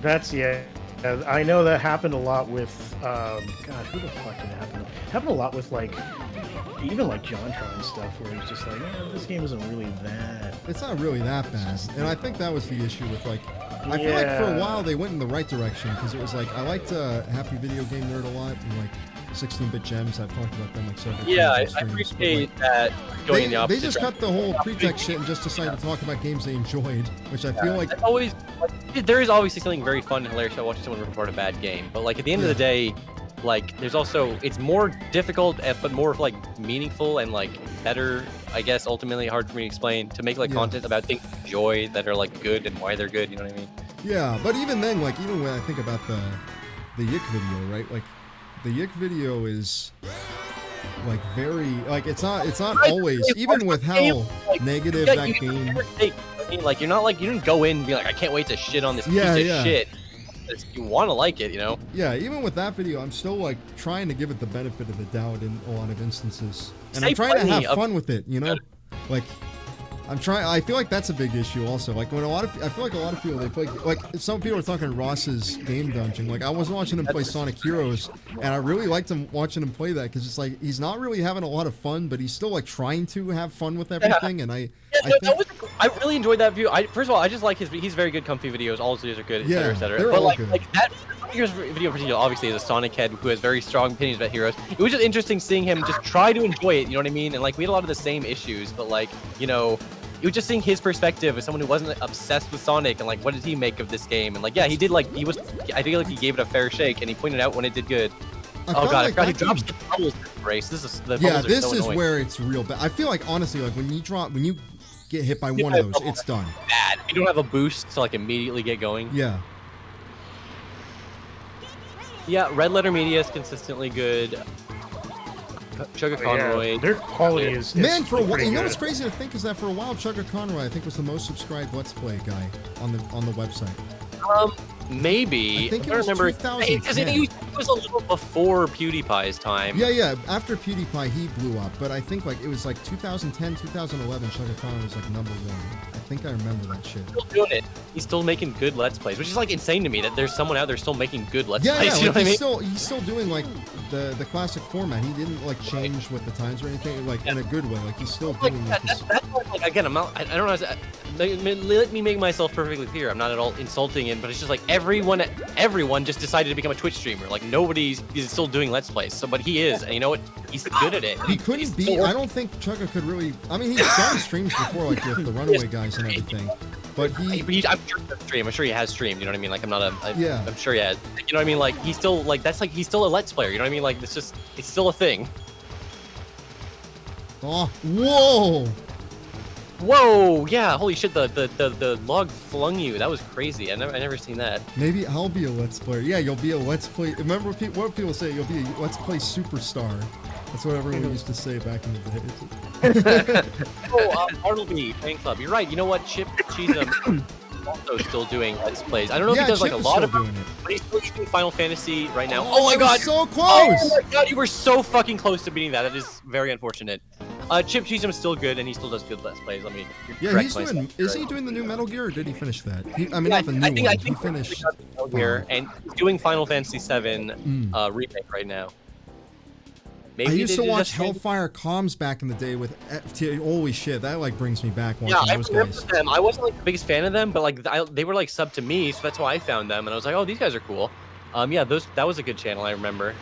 That's I know that happened a lot with God, who the fuck did it happen to? Happened a lot with like even like JonTron stuff where he's just like, this game isn't really that. It's not really that bad. And I think that was the issue with like I feel like for a while they went in the right direction because it was like I liked Happy Video Game Nerd a lot and like 16-bit gems. I've talked about them like several times. Yeah, I appreciate that going in the opposite They just cut the whole pretext shit and just decided to talk about games they enjoyed, which I feel like there is obviously something very fun and hilarious about watching someone report a bad game, but like at the end of the day, like there's also it's more difficult but more like meaningful and like better, I guess, ultimately hard for me to explain, to make like content about things you enjoy that are like good and why they're good, you know what I mean? Yeah, but even then, like even when I think about the Yick video, right? Like the Yick video is like very like it's not always, even with how negative that game. I mean, like you're not like you didn't go in and be like I can't wait to shit on this piece of shit. this, you want to like it, you know? Yeah, even with that video, I'm still like trying to give it the benefit of the doubt in a lot of instances, and Say I'm trying to plenty have of- fun with it. You know, like I'm trying. I feel like that's a big issue also. Like when I feel like a lot of people they play like some people are talking Ross's game dungeon. Like I was watching him play Sonic Heroes, and I really liked him watching him play that because it's like he's not really having a lot of fun, but he's still like trying to have fun with everything. And I really enjoyed that view. First of all, I just like he's very good, comfy videos. All his videos are good, et cetera, et cetera. they're But all like, good. like that Heroes video in particular, obviously, is a Sonic head who has very strong opinions about Heroes. It was just interesting seeing him just try to enjoy it. You know what I mean? And like we had a lot of the same issues, but like you know. It was just seeing his perspective as someone who wasn't obsessed with Sonic and like what did he make of this game and like yeah he did like I feel like he gave it a fair shake and he pointed out when it did good. Oh god, I forgot he drops the bubbles in this race. This is the bubbles this are so is annoying. where it's real bad. I feel like honestly, like when you get hit by one of those, it's done. Bad. You don't have a boost to like immediately get going. Yeah. Yeah, Red Letter Media is consistently good. Sugar Conroy. Their quality is Man, for a while, pretty you know good. what's crazy to think is that for a while, Chugga Conroy, I think, was the most subscribed Let's Play guy on the website. Maybe. I think it don't was remember. 2010. Because he was a little before PewDiePie's time. Yeah. After PewDiePie, he blew up, but I think like it was like 2010, 2011. Chugga Conroy was like #1. I think I remember that shit. He's still doing it. He's still making good Let's Plays, which is like insane to me that there's someone out there still making good Let's Yeah, Plays. yeah. You know Like, what I mean? he's still doing like the classic format. He didn't like change with the times or anything, like in a good way. Like he's still Like, doing that's like again, I'm not. I don't know. Let me make myself perfectly clear. I'm not at all insulting him, but it's just like everyone just decided to become a Twitch streamer. Like nobody's is still doing Let's Plays. So, but he is, and you know what? He's good at it. He couldn't be. I don't think Chugga could really. I mean, he's done streams before, like with the Runaway guys and everything. But I'm sure he has streamed. I'm sure he has streamed. You know what I mean? Like I'm not a. Yeah. I'm sure he has. You know what I mean? Like he's still like that's like he's still a Let's Player. You know what I mean? Like it's still a thing. Oh, whoa! Whoa! Yeah, holy shit! The log flung you. That was crazy. I never seen that. Maybe I'll be a Let's Player. Yeah, you'll be a Let's Play. Remember what people say? You'll be a Let's Play superstar. That's what everyone used to say back in the day. Oh, Bartleby fan club. You're right. You know what? Chip Cheesem also still doing Let's Plays. I don't know if he does like a lot of them, but he's still doing Final Fantasy right now. Oh my god! So close! Oh my god! You were so fucking close to beating that. That is very unfortunate. Chip Cheesem is still good, and he still does good Let's Plays. Let me correct myself. Is he doing the new Metal Gear, or did he finish that? Not the new one. I think he finished Metal Gear, and he's doing Final Fantasy VII remake right now. Maybe I used to watch Hellfire Comms back in the day with FT. Holy shit, that like brings me back watching those guys. Them. I wasn't like the biggest fan of them, but like they were like sub to me, so that's how I found them, and I was like, oh, these guys are cool. Yeah, that was a good channel, I remember,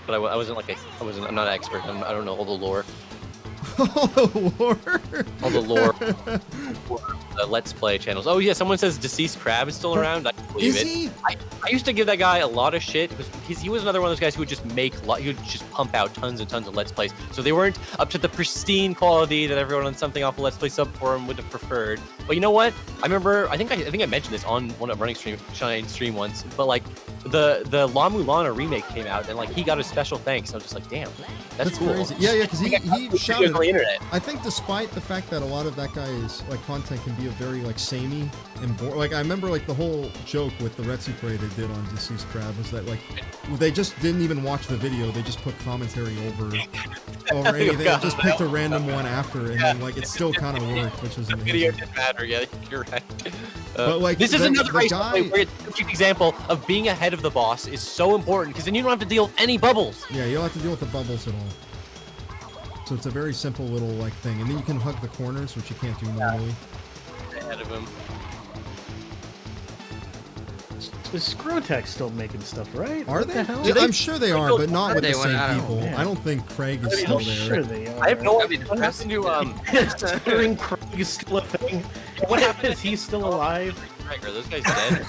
but I wasn't like I'm not an expert. I don't know all the lore. All the lore. All the lore. Let's Play channels. Oh yeah, someone says Deceased Crab is still around. I believe Is it. he? I used to give that guy a lot of shit because he was another one of those guys who would just he would just pump out tons and tons of Let's Plays. So they weren't up to the pristine quality that everyone on something off a Let's Play sub forum would have preferred. But you know what? I remember. I think I mentioned this on one of Running Shine stream once. But like the La Mulana remake came out and like he got a special thanks. I was just like, damn, that's cool. Crazy. Yeah, because he shouted on the internet. I think despite the fact that a lot of that guy's like content can be a very like samey and boring. Like I remember like the whole joke with the Retsu Parade they did on Deceased Crab was that like they just didn't even watch the video. They just put commentary over anything. They just picked a random one after, and then like it still kind of worked, which was amazing. The video didn't matter. Yeah, you're right. But like this is another race guy, where a cheap example of being ahead of the boss is so important because then you don't have to deal with any bubbles. Yeah, you don't have to deal with the bubbles at all. So it's a very simple little like thing, and then you can hug the corners, which you can't do normally. Ahead of him. Is Screwtech still making stuff, right? Are What they? the hell? Yeah, I'm sure they are, but not with the same I don't people. know. I don't think Craig is still I'm there. sure they are. I have no idea what happened to Steering Craig is still a thing. What happened? Is he still alive? Craig, are those guys dead?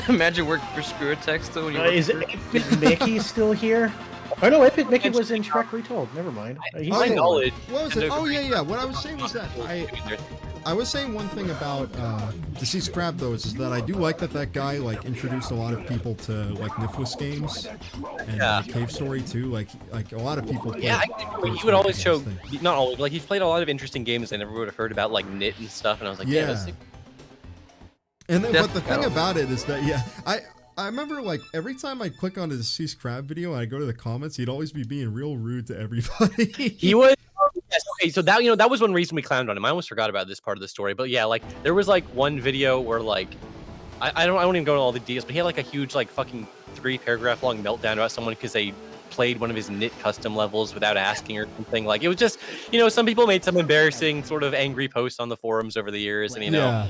Imagine working for Screwatex though when you Is Epic Mickey still here? Oh no, Epic Mickey was in Shrek Retold. Never mind. He's My still knowledge. What was it? Oh yeah. What I was saying was that I was saying one thing about Deceased Crab though is that I do like that guy like introduced a lot of people to like Niflus games and Cave Story too. Like a lot of people. Yeah, he would always show, not always, but like he's played a lot of interesting games I never would have heard about, like Knit and stuff, and I was like, yeah, that's And then, but the thing about it is that I remember, like, every time I click on the deceased crab video and I go to the comments, he'd always be being real rude to everybody. He was. Yes, okay, so that that was one reason we clowned on him. I almost forgot about this part of the story, but yeah, like there was like one video where like I don't even go into all the details, but he had like a huge like fucking 3-paragraph long meltdown about someone because they played one of his knit custom levels without asking or something. Like it was just, you know, some people made some embarrassing sort of angry posts on the forums over the years, and you know.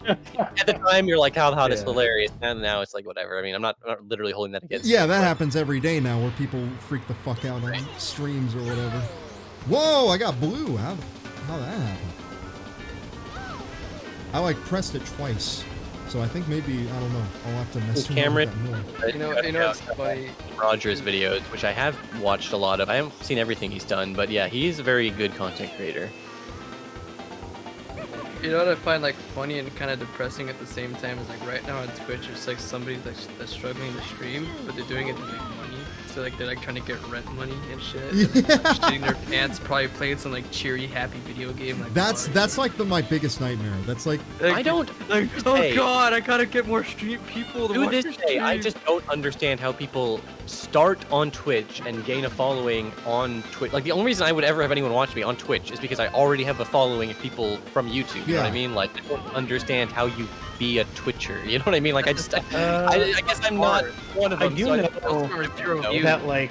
At the time, you're like, how this hilarious, and now it's like whatever. I mean, I'm not literally holding that against. Yeah, that happens every day now, where people freak the fuck out on streams or whatever. Whoa, I got blue. How that happened? I like pressed it twice, so I think maybe I don't know. I'll have to mess with that more. You know, it's funny. Rogers videos, which I have watched a lot of. I haven't seen everything he's done, but yeah, he's a very good content creator. You know what I find like funny and kind of depressing at the same time is like right now on Twitch, it's like somebody that's struggling to stream, but they're doing it to make money. So like they're like trying to get rent money and shit. And, like, shitting their pants, probably playing some like cheery, happy video game. Like that's like my biggest nightmare. That's like I don't. Like, oh god, I gotta get more stream people to watch this day, I just don't understand how people start on Twitch and gain a following on Twitch. Like the only reason I would ever have anyone watch me on Twitch is because I already have a following of people from YouTube. You know what I mean? Like I don't understand how you be a Twitcher. You know what I mean? Like I guess I'm not one of them. I do know that like.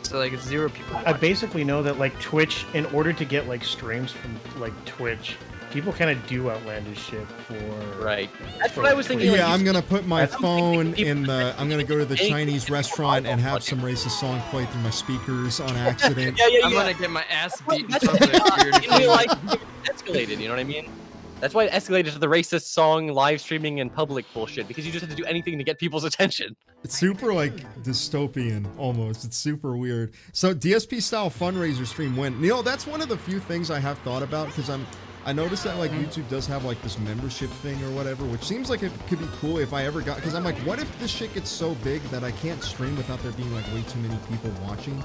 So like 0 people. I basically know that like Twitch, in order to get like streams from like Twitch, people kind of do outlandish shit for. Right. That's what I was thinking. Yeah, I'm gonna put my phone in the. I'm gonna go to the Chinese restaurant and have some racist song play through my speakers on accident. Yeah. I'm gonna get my ass beaten. Like escalated. You know what I mean? That's why it escalated to the racist song, live streaming, and public bullshit, because you just had to do anything to get people's attention. It's super, like, dystopian, almost. It's super weird. So, DSP-style fundraiser stream went. You know, that's one of the few things I have thought about, because I noticed that, like, YouTube does have, like, this membership thing or whatever, which seems like it could be cool if I ever got... Because I'm like, what if this shit gets so big that I can't stream without there being, like, way too many people watching?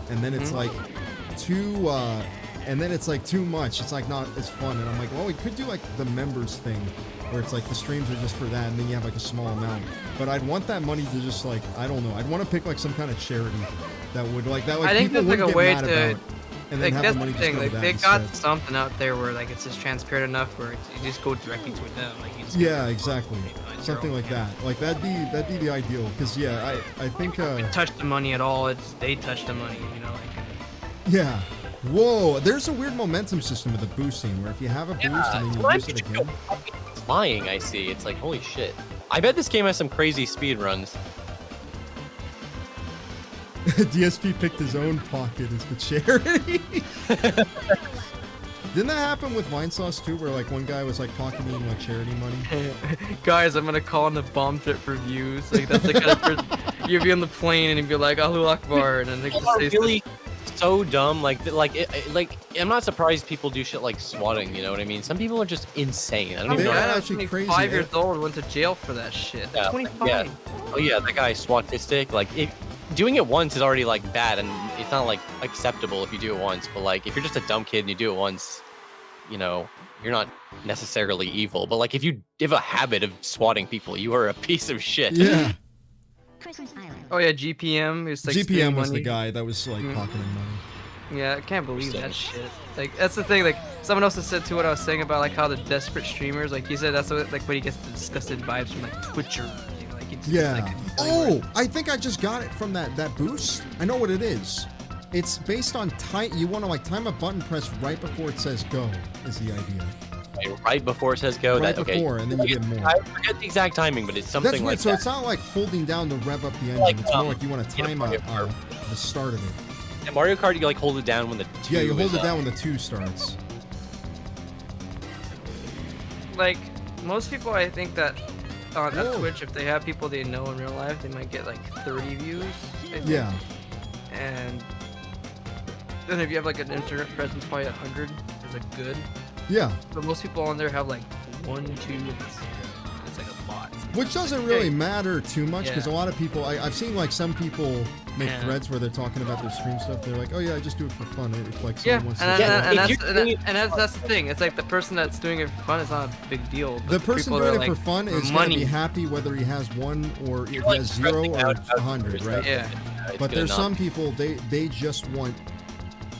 And then it's, like, too... And then it's like too much. It's like not as fun. And I'm like, well, we could do like the members thing, where it's like the streams are just for that, and then you have like a small amount. But I'd want that money to just like, I don't know. I'd want to pick like some kind of charity that would like that. Like, I think people there's like a way to. And like then that's have the money the thing. just go Like to they that got instead. something out there where like it's just transparent enough where you just go directly to them. Like you just yeah, exactly. Something like that. Like that'd be the ideal. Because yeah, I think. Touch the money at all? It's they touch the money. You know, like. Yeah. Whoa, there's a weird momentum system with the boosting, where if you have a boost and then you use it again... Flying, I see. It's like, holy shit. I bet this game has some crazy speed runs. DSP picked his own pocket as the charity. Didn't that happen with Vinesauce too, where like one guy was like pocketing like charity money? Guys, I'm gonna call in the bomb threat for views. Like that's the kind of person you'd be on the plane and you'd be like, Allahu Akbar, and then they just say really so dumb. Like I'm not surprised people do shit like swatting. You know what I mean? Some people are just insane. I don't even know. They're actually crazy. 5 years old went to jail for that shit. Yeah, 25. Yeah. Oh yeah, that guy swatistic. Like doing it once is already like bad, and it's not like acceptable if you do it once. But like if you're just a dumb kid and you do it once, you know, you're not necessarily evil. But like if you have a habit of swatting people, you are a piece of shit. Yeah. Oh yeah, GPM. It's like GPM was money. the guy that was like pocketing money. Yeah, I can't believe that shit. Like that's the thing. Like someone else has said too what I was saying about like how the desperate streamers. Like he said that's what, like when he gets the disgusted vibes from like Twitchers. You know, like it's Yeah. Just, like, Oh, I think I just got it from that boost. I know what it is. It's based on time. You want to like time a button press right before it says go. Is the idea. Right before it says go. Right that, before, and then you get more. I forget the exact timing, but it's something That's weird. like So that. it's not like holding down to rev up the engine. Like, it's more like you want to time Mario the start of it. In Mario Kart, you like hold it down when the 2 Yeah, you hold is it up. down when the 2 starts. like most people, I think that on Whoa. Twitch, if they have people they know in real life, they might get like 30 views. I think. Yeah. And then if you have like an internet presence, probably 100 is like good. Yeah. But most people on there have like 1, 2, and it's like a bot. Which doesn't really matter too much because Yeah. a lot of people, I've seen like some people make threads where they're talking about their stream stuff. They're like, oh yeah, I just do it for fun. It's like Yeah, someone wants that's the thing. It's like the person that's doing it for fun is not a big deal. the person doing it for fun is going to be happy whether he has 1 or if he has 0 or 100, right? Yeah. But there's some people they just want.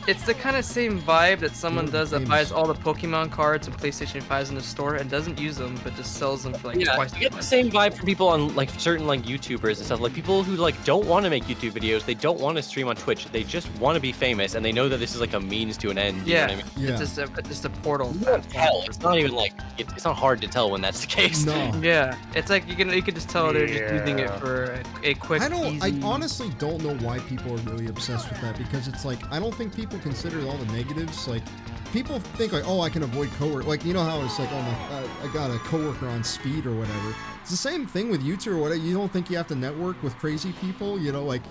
It's the kind of same vibe that someone does that buys all the Pokemon cards and PlayStation 5s in the store and doesn't use them, but just sells them for like twice. You get the same vibe from people on like certain like YouTubers and stuff. Like people who like don't want to make YouTube videos, they don't want to stream on Twitch. They just want to be famous, and they know that this is like a means to an end. You know what I mean? It's just a portal. Hell, it's not even like it's not hard to tell when that's the case. No. Yeah, it's like you can just tell they're just using it for a quick. I honestly don't know why people are really obsessed with that, because it's like I don't think people consider all the negatives. Like people think like, oh, I can avoid coworker. Like you know how it's like, oh my, I got a coworker on speed or whatever. It's the same thing with YouTube or whatever. You don't think you have to network with crazy people, you know, like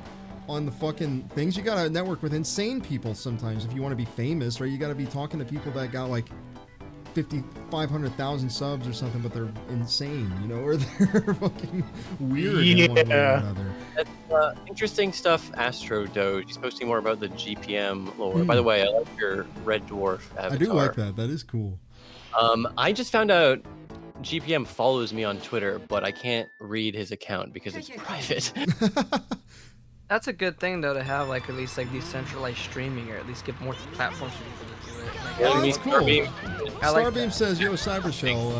on the fucking things. You gotta network with insane people sometimes if you want to be famous, right? You gotta be talking to people that got like 500,000 subs or something, but they're insane, you know, or they're fucking weird in one way or another. That's interesting stuff. Astro Doge, he's posting more about the GPM lore. By the way, I like your Red Dwarf avatar. I do like that. That is cool. I just found out GPM follows me on Twitter, but I can't read his account because it's private. That's a good thing though, to have like at least like decentralized streaming, or at least give more platforms for people to do it. Like, well, that's cool. Starbeam like says, yo, Cybershell,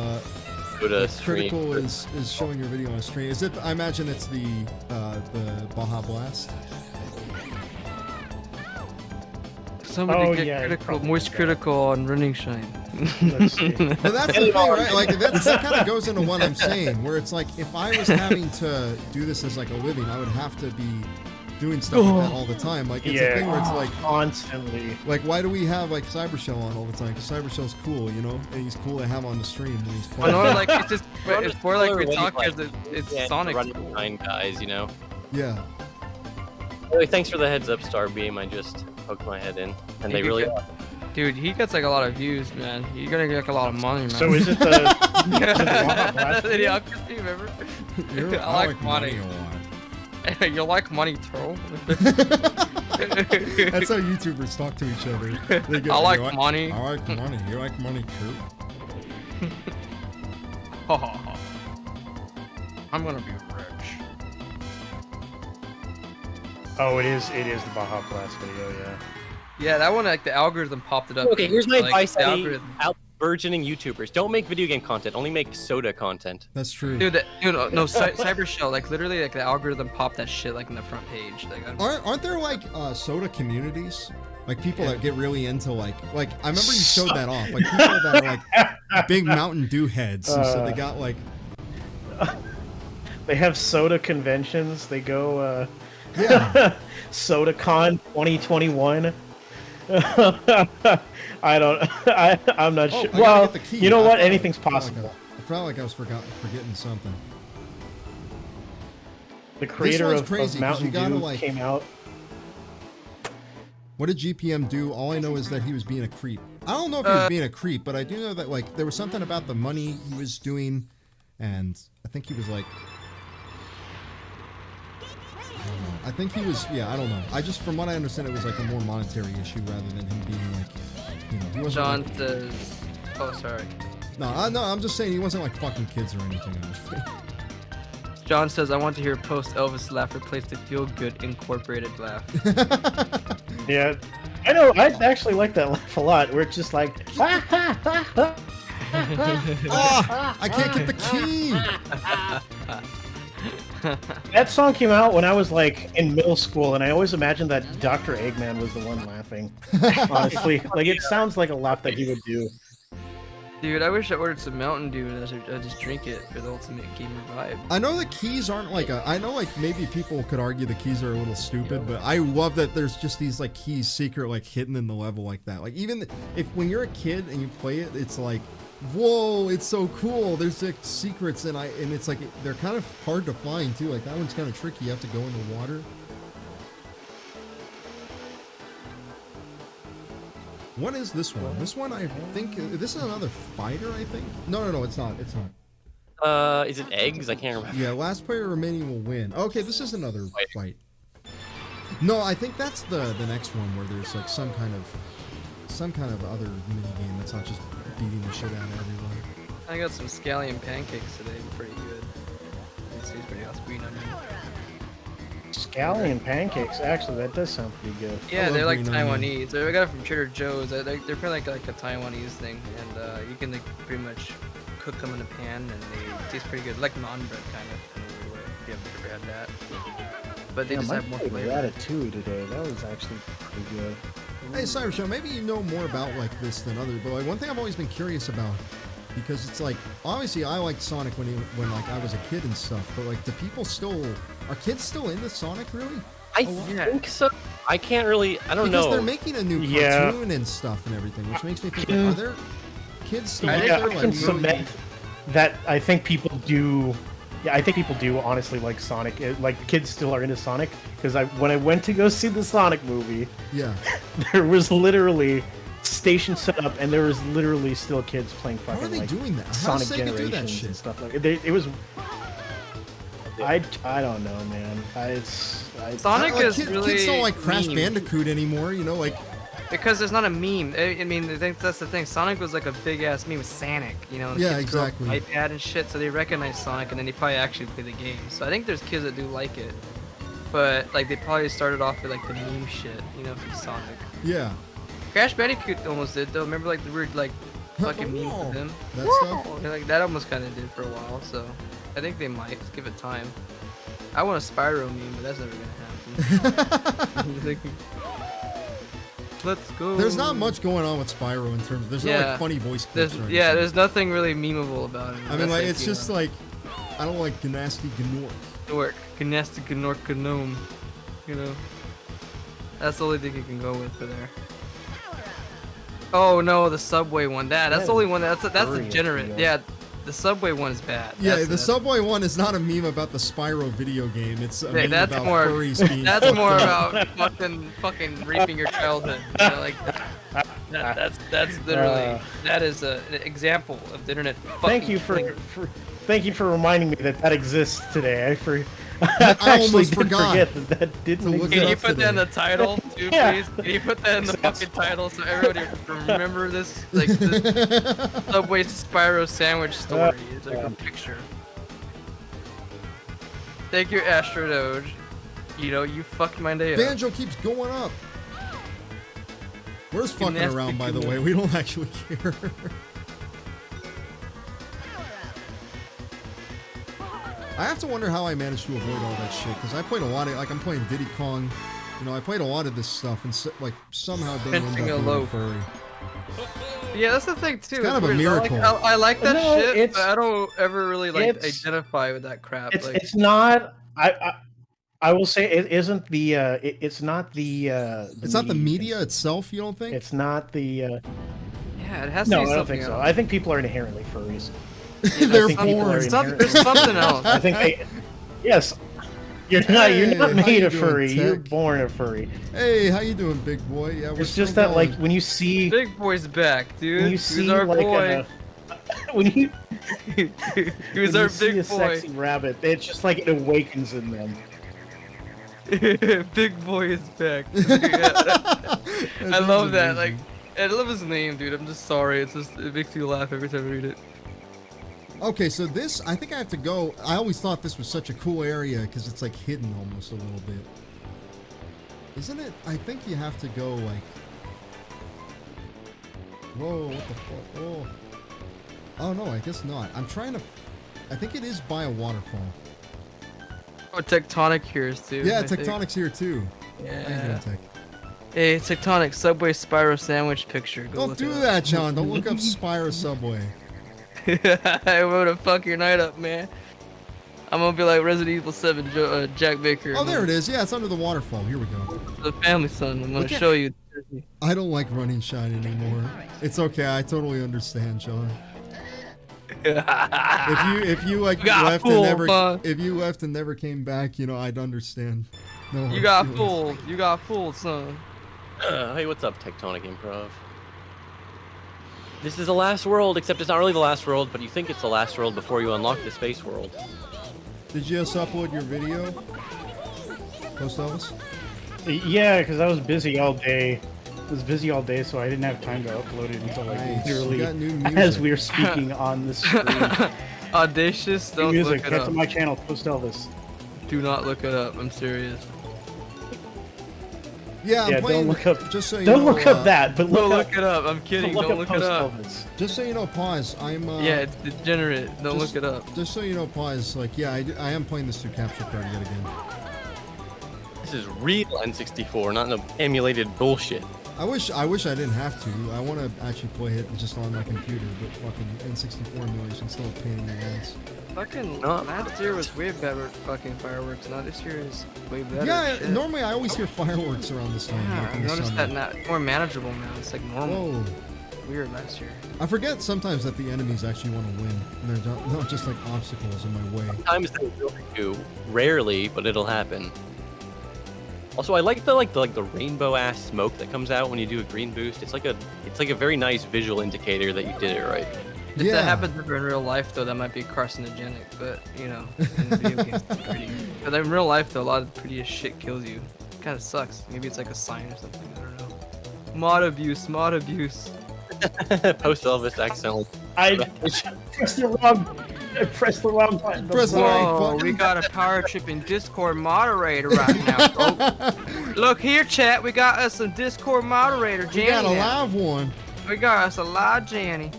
Critical is showing your video on a stream. Is it? I imagine it's the Baja Blast. Somebody get critical, Moist Critical on Running Shine. Let's see. But that's the thing, right? Like that kind of goes into what I'm saying, where it's like if I was having to do this as like a living, I would have to be doing stuff like that all the time. Like it's a thing where it's like constantly. Like why do we have like Cybershell on all the time? Because Cybershell's cool, you know, and he's cool to have on the stream when he's playing. No, like it's just it's more like we talk because it's Sonic. Running behind guys, you know. Yeah. Anyway, thanks for the heads up, Starbeam. I just poked my head in, and they really. Dude, he gets like a lot of views, man. You're gonna get like a lot of money, man. So is it the? Idiocracy, remember? I like money. You like money, troll? That's how YouTubers talk to each other. They go, I like money. I like money. You like money too? I'm gonna be rich. Oh, it is the Baja Blast video, yeah. Yeah, that one, like the algorithm popped it up. Okay, here's my advice out burgeoning YouTubers. Don't make video game content, only make soda content. That's true. Dude, Cybershell, like literally, like the algorithm popped that shit like in the front page. Like, aren't there like soda communities? Like people that get really into like I remember you showed that off. Like people that are like big Mountain Dew heads, and so they got like. They have soda conventions. They go. Yeah. SodaCon 2021. I'm not sure. Well, you know what? Anything's possible. I felt like I was forgetting something. The creator of Mountain Dew came out. What did GPM do? All I know is that he was being a creep. I don't know if he was being a creep, but I do know that like there was something about the money he was doing, and I think he was like. I think he was, I don't know. I just, from what I understand, it was like a more monetary issue rather than him being like, you know, he wasn't. John like, says, oh, sorry. No, I'm just saying he wasn't like fucking kids or anything. John says, I want to hear post Elvis laugh replace the feel good incorporated laugh. Yeah, I know. I actually like that laugh a lot. Where it's just like, I can't get the key. That song came out when I was like in middle school, and I always imagined that Dr. Eggman was the one laughing. Honestly, like it sounds like a laugh that he would do. Dude, I wish I ordered some Mountain Dew and I just drink it for the ultimate gamer vibe. I know the keys aren't like I know like maybe people could argue the keys are a little stupid, but I love that there's just these like keys secret like hidden in the level like that. Like even if when you're a kid and you play it, it's like. Whoa, it's so cool. There's like secrets and it's like they're kind of hard to find too. Like that one's kind of tricky. You have to go in the water. What is this one? This one I think this is another fighter, I think. No, it's not. It's not. Is it eggs? I can't remember. Yeah, last player remaining will win. Okay, this is another fight. No, I think that's the next one where there's like some kind of other mini game that's not just beating the shit out of everyone. I got some scallion pancakes today. Pretty good. It seems pretty awesome. Green onion. Scallion pancakes. Actually, that does sound pretty good. Yeah, they're like green onion. Taiwanese. So I got it from Trader Joe's. They're kind of like a Taiwanese thing, and you can like pretty much cook them in a pan, and they taste pretty good, like naan bread kind of. If you haven't ever had that, but they just have more flavor. Ratatouille today. That was actually pretty good. Hey, Cybershell, maybe you know more about like this than others, but like one thing I've always been curious about, because it's like obviously I liked Sonic when like I was a kid and stuff, but like are kids still into Sonic really? I think so. I can't really. I don't know. Because they're making a new cartoon and stuff and everything, which makes me think, like, are there kids still out there? I can submit that I think people do. Yeah, I think people do honestly like Sonic. Like kids still are into Sonic because when I went to go see the Sonic movie, yeah, there was literally station set up and there was literally still kids playing fucking How are they like doing that? How Sonic does Sega do that Generations shit? and stuff like it. It was. I don't know, man. Sonic is kids really don't like Crash meme. Bandicoot anymore, you know, like. Because it's not a meme. I mean, I think that's the thing. Sonic was like a big ass meme. Sonic, you know. And Yeah, kids grew up exactly. with iPad and shit, so they recognize Sonic, and then they probably actually play the game. So I think there's kids that do like it, but like they probably started off with like the meme shit, you know, from Sonic. Yeah. Crash Bandicoot almost did though. Remember like the weird like fucking memes with him? That stuff? Yeah, like that almost kind of did for a while. So I think they might. Let's give it time. I want a Spyro meme, but that's never gonna happen. Let's go. There's not much going on with Spyro in terms. There's no like funny voice clips. Or yeah, anything. there's nothing really memeable about him. I mean, like it's just like I don't like Gnasty Gnork. Gnork, Gnasty Gnork Gnome. You know, that's the only thing you can go with for there. Oh no, the Subway one. That's the only one. That's degenerate. Yeah, the Subway one is bad. Yeah, the Subway one is not a meme about the Spyro video game. It's a meme that's about more. furries being That's more fucked up. about fucking raping your childhood. You know, like that's literally that is an example of the internet. Thank you thank you for reminding me that exists today. I actually almost did forget that didn't look exist. Can you put that in the title too, please? Can you put that in the fucking title so everybody remember this? Like this Subway Spyro sandwich story. It's like a picture. Thank you, Astro Doge. You know, you fucked my day up. Banjo keeps going up. Where's fucking around, by the way? We don't actually care. I have to wonder how I managed to avoid all that shit, because I played a lot of, like, I'm playing Diddy Kong, you know, I played a lot of this stuff, and like, somehow didn't end up being a furry. Yeah, that's the thing, too. It's kind of a miracle. I like that shit, it's- but I don't ever really, like, it's- identify with that crap. Like, It's not. I will say it isn't the. It's not the. It's not the media itself, you don't think? It's not the. yeah, it has to No, be I don't something think so. else. I think people are inherently furries. They're I think people born. are There's inherently- something else. I think they. Yes. You're not Hey, how made you a doing, furry. You're Tech? born a furry. Hey, how you doing, big boy? Yeah, we're It's still just that, like, going. when you see. Big boy's back, dude. When you Who's see our like boy? when you. Who's when our you see big a boy? sexy rabbit, it's just like it awakens in them. Big boy is back. I love that. Like, I love his name, dude. I'm just sorry. It's just it makes me laugh every time I read it. Okay, so this, I think I have to go. I always thought this was such a cool area because it's like hidden almost a little bit. Isn't it? I think you have to go like. Whoa, what the fuck? Oh. Oh no, I guess not. I'm trying to. I think it is by a waterfall. Oh, Tectonic here is too. Yeah, I think. Tectonic's here too. How you Yeah. doing, Tech? Hey, Tectonic Subway Spyro sandwich picture. Go Don't look do it up. that, John. Don't look up Spyro Subway. I want to fuck your night up, man. I'm gonna be like Resident Evil 7 Jack Baker. Oh, there it is. Yeah, it's under the waterfall. Here we go. The family son. I'm gonna Look at- show you. I don't like running shine anymore. It's okay. I totally understand, John. If you like You got left fooled, and never huh? if you left and never came back, you know, I'd understand. No, You hard got feelings. fooled. You got fooled, son. Hey, what's up, Tectonic Improv? This is the last world, except it's not really the last world, but you think it's the last world before you unlock the space world. Did you just upload your video? Post Elvis? Yeah, because I was busy all day. So I didn't have time to upload it until like Nice. literally You got new music. as we were speaking on the screen. Audacious, New don't music, look it head up. to my channel, post Elvis. Do not look it up. I'm serious. Yeah, I'm Yeah, playing. don't look up. Just so you Don't know, look up that, but Don't look look it up. I'm kidding. Don't look it post up. Elvis. Just so you know, pause. I'm. Yeah, it's degenerate. Don't just- look it up. Just so you know, pause. Like, yeah, I am playing this through capture card yet again. This is real N64, not no emulated bullshit. I wish I didn't have to. I want to actually play it just on my computer, but fucking N64 emulation still a pain in the ass. Fucking No. last year was way better at fucking fireworks. Now this year is way better. Yeah, Shit. normally I always hear fireworks around this time. Yeah, like I in the noticed summer. that now. It's more manageable now. It's like normal. Whoa. Weird last year. I forget sometimes that the enemies actually want to win, and they're not just like obstacles in my way. Sometimes they really do. Rarely, but it'll happen. Also, I like the rainbow ass smoke that comes out when you do a green boost. It's like a very nice visual indicator that you did it right. If that happens in real life, though, that might be carcinogenic. But you know, in video games, it's pretty. But in real life, though, a lot of the prettiest shit kills you. Kind of sucks. Maybe it's like a sign or something. I don't know. Mod abuse. Mod abuse. Post Elvis accidentally. I pressed the wrong button. Press the wrong Whoa, button. we got a power tripping Discord moderator right now, folks. Look here, chat. We got us some Discord moderator, We Jenny. got a now. live one. We got us a live Jenny.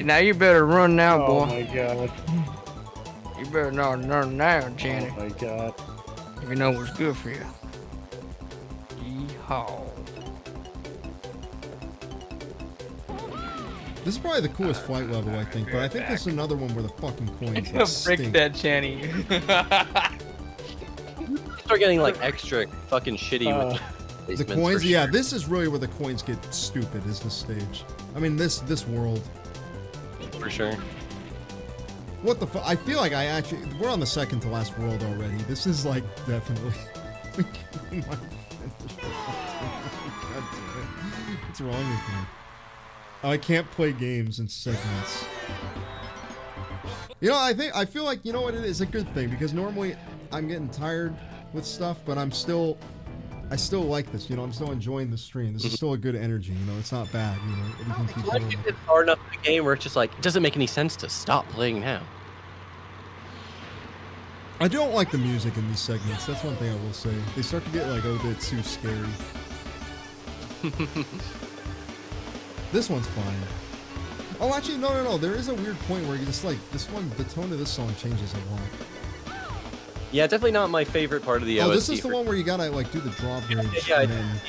Now you better run now, Oh boy. my god. You better not run now, Jenny. Oh my god. If you know what's good for you. Yeehaw. This is probably the coolest flight level, I think, but I think this is another one where the fucking coins like, Break stink. that, Jenny. Start getting like extra fucking shitty with The basements coins, for yeah, sure. this is really where the coins get stupid, is this stage. I mean, this world. For sure. What the fuck? I feel like we're on the second to last world already. This is like definitely. God damn it. What's wrong with me? Oh, I can't play games in segments. You know, I feel like, you know what, it is a good thing, because normally I'm getting tired with stuff, but I still like this, you know, I'm still enjoying the stream. This is still a good energy, you know, it's not bad, you know, we can keep going. It's hard enough in the game where it's just like, it doesn't make any sense to stop playing now. I don't like the music in these segments, that's one thing I will say. They start to get like a bit too scary. This one's fine. Oh, actually, no. There is a weird point where you just like this one. The tone of this song changes a lot. Yeah, definitely not my favorite part of the OST. Oh, this is the for- one where you gotta like do the drawbridge. Yeah, and then...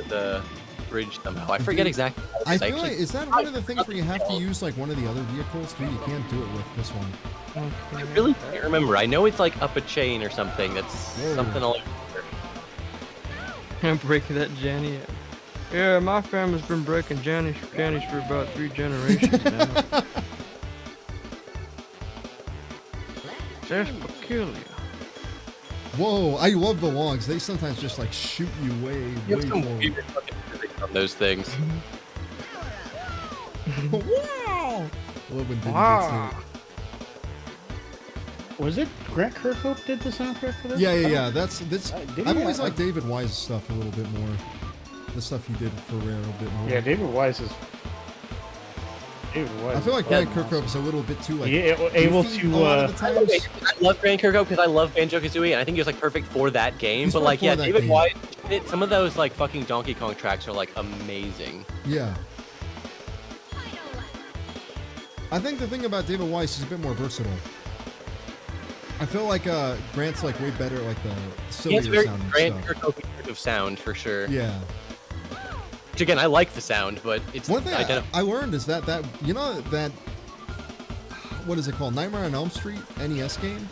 the bridge somehow. I forget exactly. how it I is. feel Actually- like, is that one of the things where you have to use like one of the other vehicles too? You can't do it with this one. I really can't remember. I know it's like up a chain or something. That's Whoa. something all over. Break that Jenny. Yeah, my family's been breaking Jenny's for about 3 generations now. That's peculiar. Whoa! I love the logs. They sometimes just like shoot you way You have some forward. weird fucking physics on those things. Wow! I love when Diddy Wow. gets Was it Grant Kirkhope did the soundtrack for this? hit. Yeah. That's. Diddy, I've always I- liked David Wise's stuff a little bit more. The stuff he did for Rare a bit more. Yeah, David Wise is. David Wise. I feel like is Grant fucking Kirkhope's a little bit too like Yeah, able goofy to, a lot of the times. I love Grant Kirkhope because I love Banjo-Kazooie, and I think he was like perfect for that game. He's But like, perfect yeah, for that David game. Wise, some of those like fucking Donkey Kong tracks are like amazing. Yeah. I think the thing about David Wise is a bit more versatile. I feel like Grant's like way better at like the He has sillier very sounding Grant stuff. Kirkhope kind of sound for sure. Yeah. Which again, I like the sound, but it's One thing identif- I learned is that you know that what is it called? Nightmare on Elm Street NES game.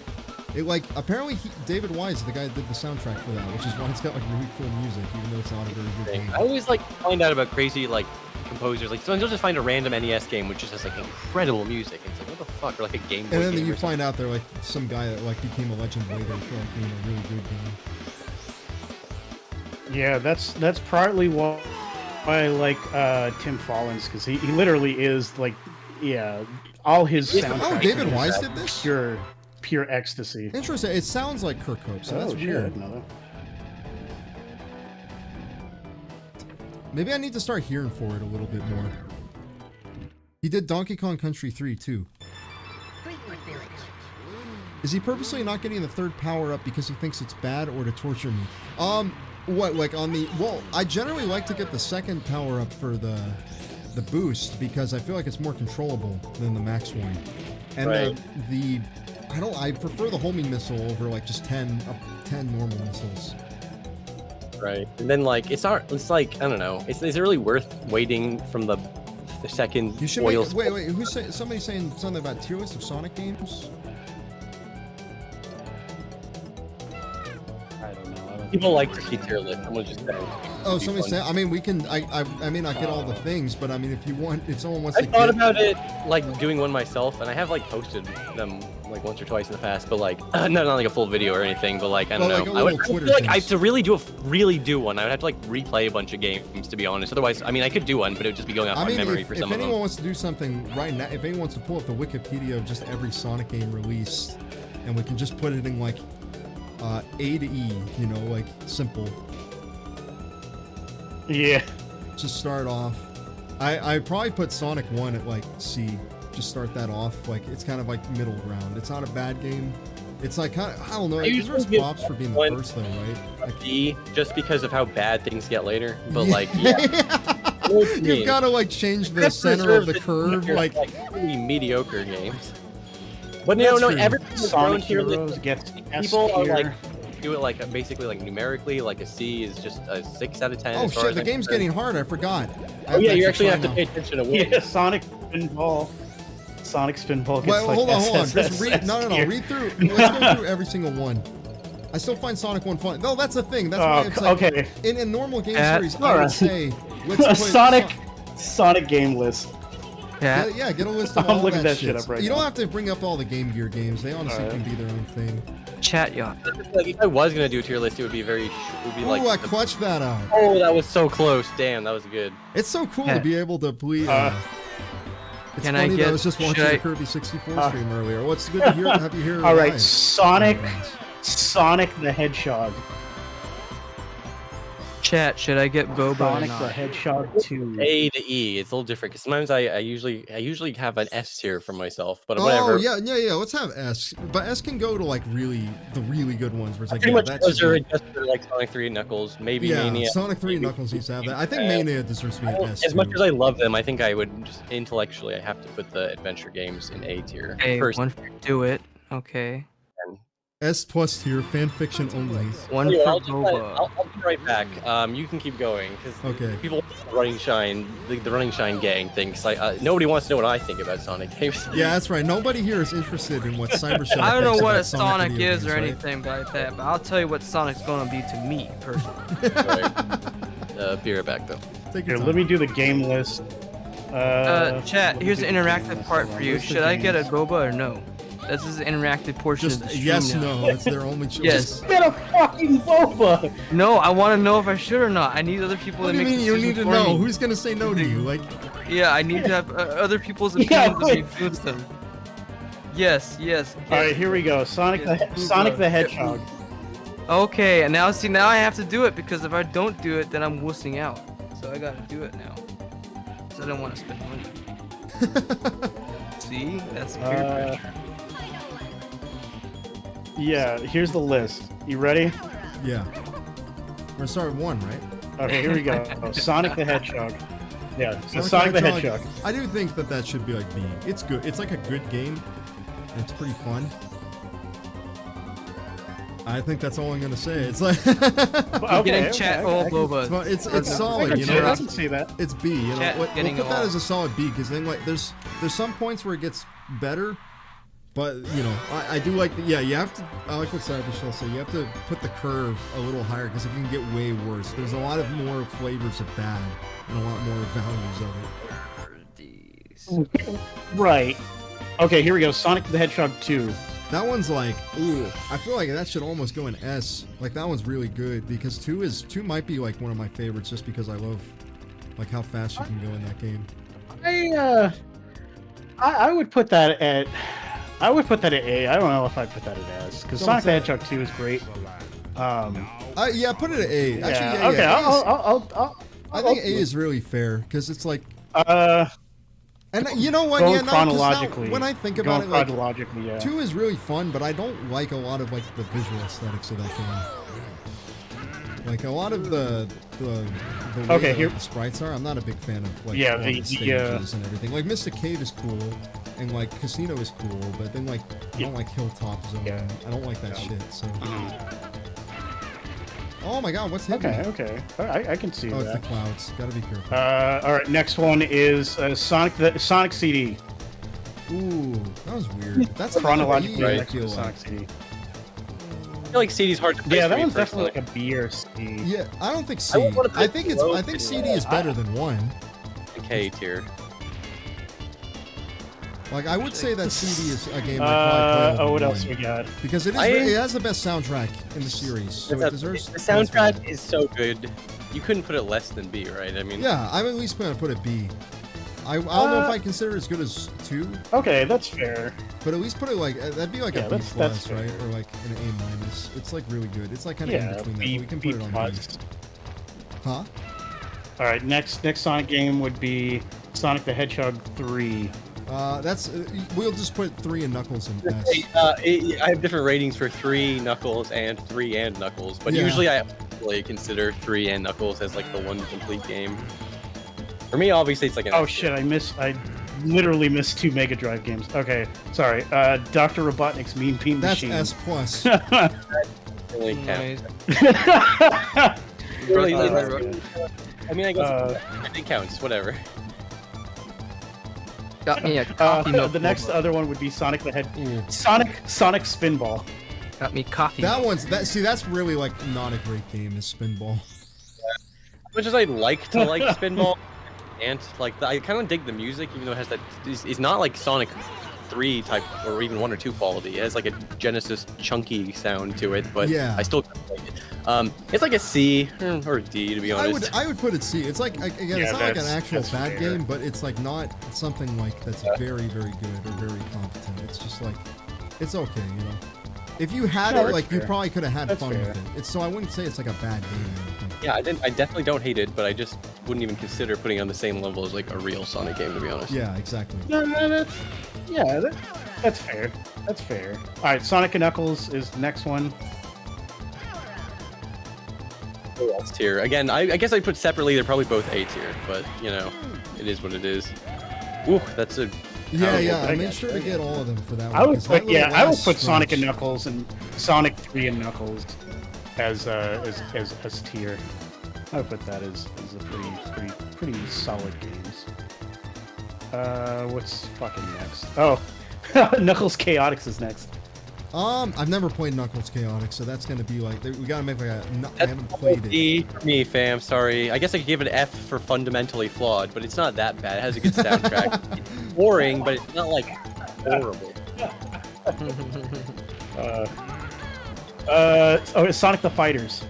It like apparently David Wise is the guy that did the soundtrack for that, which is why it's got like really cool music, even though it's not a very good game. I always like find out about crazy like composers. Like sometimes you'll just find a random NES game which just has like incredible music. And it's like what the fuck, or like a Game Boy And then game you or find out they're like some guy that like became a legend later for like doing a really good game. Yeah, that's partly why I like Tim Follins, because he literally is like, yeah, all his He's- soundtracks. Oh, David are Wise just did this? Pure. pure ecstasy. Interesting. It sounds like Kirk Hope, so that's shit, weird. I didn't know that. Maybe I need to start hearing for it a little bit more. He did Donkey Kong Country 3 too. Is he purposely not getting the third power up because he thinks it's bad or to torture me? What, like on the... Well, I generally like to get the second power up for the boost because I feel like it's more controllable than the max one. And Right. I prefer the homing missile over like just 10 normal missiles. Right. And then like it's like I don't know. Is it really worth waiting from the second You should oil? wait. Somebody's saying something about tier list of Sonic games? I don't know. People like to see tier list. I'm gonna just say. Oh, It'd be somebody fun. said. I mean, we can. I may not get all the things, but I mean, if someone wants I to. thought get, about it, like doing one myself, and I have like posted them like once or twice in the past, but like not like a full video or anything, but like I don't Well, know. like a I would little Twitter feel like things. to really do one, I would have to like replay a bunch of games to be honest. Otherwise, I mean, I could do one, but it would just be going off I my mean, memory if for some of anyone them. wants to do something right now, if anyone wants to pull up the Wikipedia of just every Sonic game released, and we can just put it in like A to E, you know, like simple. Yeah. Just start off. I probably put Sonic 1 at like C. Just start that off. Like it's kind of like middle ground. It's not a bad game. It's like kind of, I don't know. I It usually deserves give props for being the one first though, right? Like, D, just because of how bad things get later. But Yeah. like, yeah, I know what you You've mean. got to like change the That center of preserves the it curve. for, Like really mediocre games. But no, That's no, true. everything's Sonic grown here. Heroes gets S People are tier. like do it like basically like numerically, like a C is just a 6 out of 10. oh as far shit, as the I'm game's concerned. getting hard. I forgot. Oh yeah, you actually try have to now. pay attention to what. Yeah, Sonic Spinball. Sonic Spinball gets Wait, like hold on. SSS Just read. No. tier. Read through. Let's go through every single one. I still find Sonic 1 fun. No, that's the thing. That's why it's like okay. in a normal game At- series, I would Alright. say let's A put Sonic game list. Yeah. Yeah, get a list of I'm all looking that that shit up right You now. don't have to bring up all the Game Gear games. They honestly Alright. can be their own thing. Chat, y'all. Like if I was gonna do a tier list, it would be very. It would be like. Ooh, I the- clutched that out. Oh, that was so close. Damn, that was good. It's so cool Yeah. to be able to bleed. It's Can I funny that I get- was just watching should the I- Kirby 64 stream earlier. What's good to hear? Have you here? All right, live. Sonic Oh, Sonic the Hedgehog. Chat, should I get Boba or Sonic the not? Hedgehog 2. A to E, it's a little different because sometimes I usually have an S tier for myself, but Oh whatever. yeah. Let's have S, but S can go to like the really good ones where it's like Pretty yeah, much that's those are just for like Sonic 3 and Knuckles, maybe yeah. Mania. Sonic 3 and Knuckles needs to have that. I think Mania deserves to be an S. As much too. as I love them, I think I would just intellectually I have to put the adventure games in A tier. Okay, First, one for do it. Okay. S plus tier, fan fiction only. One Anyway, for I'll Boba. be right back. You can keep going because Okay. people want the Running Shine, the Running Shine gang thinks like nobody wants to know what I think about Sonic games. Yeah, that's right. Nobody here is interested in what Cybershell. I don't know thinks what about a Sonic video is games, or right? anything like that, but I'll tell you what Sonic's gonna be to me personally. Be right back though. Take Here, your let me time. do the game list. Chat, here's the interactive part for you. List of Should I get a games. Boba or no? This is the interactive portion of the Just stream yes, now. no. It's their only choice. Yes. Get a fucking Boba! No, I want to know if I should or not. I need other people What to do you make mean you need decisions to for know? me. Who's gonna say no to you? Like, Yeah, I need to have other people's Yeah, opinions wait. influence them. Yes, yes. All right, here we go. Sonic Yes, the Hedgehog. Okay, and now see, now I have to do it because if I don't do it, then I'm wussing out. So I gotta do it now. So I don't want to spend money. See, that's peer pressure. Yeah, here's the list. You ready? yeah. We're starting with 1, right? Okay, here we go. Sonic the Hedgehog. Yeah, so Sonic the Hedgehog. I do think that should be like B. It's good. It's like a good game. And it's pretty fun. I think that's all I'm gonna say. It's like I'm getting chat all Boba. it's solid, you I know. can see that. It's B. You know, Chat we'll getting put that all. as a solid B because then like there's some points where it gets better, but you know I do like you have to. I like what Cybershell said. You have to put the curve a little higher because it can get way worse. There's a lot of more flavors of bad and a lot more values of it. Right. Okay, here we go. Sonic the Hedgehog 2. That one's like, ooh, I feel like that should almost go in S. Like that one's really good because 2 might be like one of my favorites just because I love like how fast you can go in that game. I would put that at I would put that at A. I don't know if I'd put that at S because Sonic the Hedgehog 2 is great. Yeah, put it at A. Actually, yeah. Okay, yeah. I think A is really fair because it's like. And you know what? Going Yeah, no, chronologically. when I think about it, like, chronologically, yeah. 2 is really fun, but I don't like a lot of like the visual aesthetics of that game. Like a lot of the way the sprites are, I'm not a big fan of like all the stages and everything. Like Mystic Cave is cool, and like Casino is cool, but then like I don't like Hilltop Zone. Yeah. I don't like that shit. So. Oh my God, what's hitting me? Okay. I can see that. Oh, it's the clouds. Gotta be careful. All right, next one is Sonic CD. Ooh, that was weird. That's chronologically right. I feel like. Sonic CD. I feel like CD's hard to place. Yeah, that one's definitely like a B or C. Yeah, I don't think C. I think CD is better than 1. K tier. Like I would say that CD is a game. What else we got? Because it has the best soundtrack in the series. So it deserves. The soundtrack is so good. You couldn't put it less than B, right? I mean. Yeah, I'm at least gonna put it B. I don't know if I consider it as good as 2. Okay, that's fair. But at least put it like that'd be like a B plus, right? Or like an A minus. It's like really good. It's like kind of in between that. We can put it on B. Huh? All right, next Sonic game would be Sonic the Hedgehog 3. We'll just put 3 and Knuckles in S. I have different ratings for 3 Knuckles and 3 and Knuckles, but usually I really consider 3 and Knuckles as like the one complete game. For me, obviously, it's like an. Oh shit! I literally missed 2 Mega Drive games. Okay, sorry. Dr. Robotnik's Mean Bean Machine. That's S plus. Really counts. Really, I mean, I guess it counts. Whatever. Got me a coffee The next other one would be Sonic the Sonic Spinball. Got me coffee. That's really like not a great game. Is Spinball. As much as I'd like to like Spinball, and like I kind of dig the music, even though it has that. It's not like Sonic 3 type or even 1 or 2 quality. It has like a Genesis chunky sound to it, but I still like it. It's like a C or a D to be honest. I would put it C. It's like it's not like an actual bad game, but it's like not something like that's very very good or very competent. It's just like it's okay, you know. If you had it, like you probably could have had fun with it. So I wouldn't say it's like a bad game or anything. Yeah, I definitely don't hate it, but I just wouldn't even consider putting it on the same level as like a real Sonic game, to be honest. Yeah, exactly. That's fair. That's fair. All right, Sonic and Knuckles is the next one. Oh, that's tier. Again, I guess I'd put separately. They're probably both A tier, but you know, it is what it is. Ooh, that's a. Yeah. I made sure to get all of them for that one. I would put Sonic and Knuckles and Sonic 3 and Knuckles as tier. I would put that as a pretty solid games. What's fucking next? Oh, Knuckles Chaotix is next. I've never played Knuckles Chaotix, so that's gonna be like we gotta make like a. I haven't played it. For me, fam. Sorry. I guess I could give it an F for fundamentally flawed, but it's not that bad. It has a good soundtrack. It's boring, but it's not like horrible. It's Sonic the Fighters.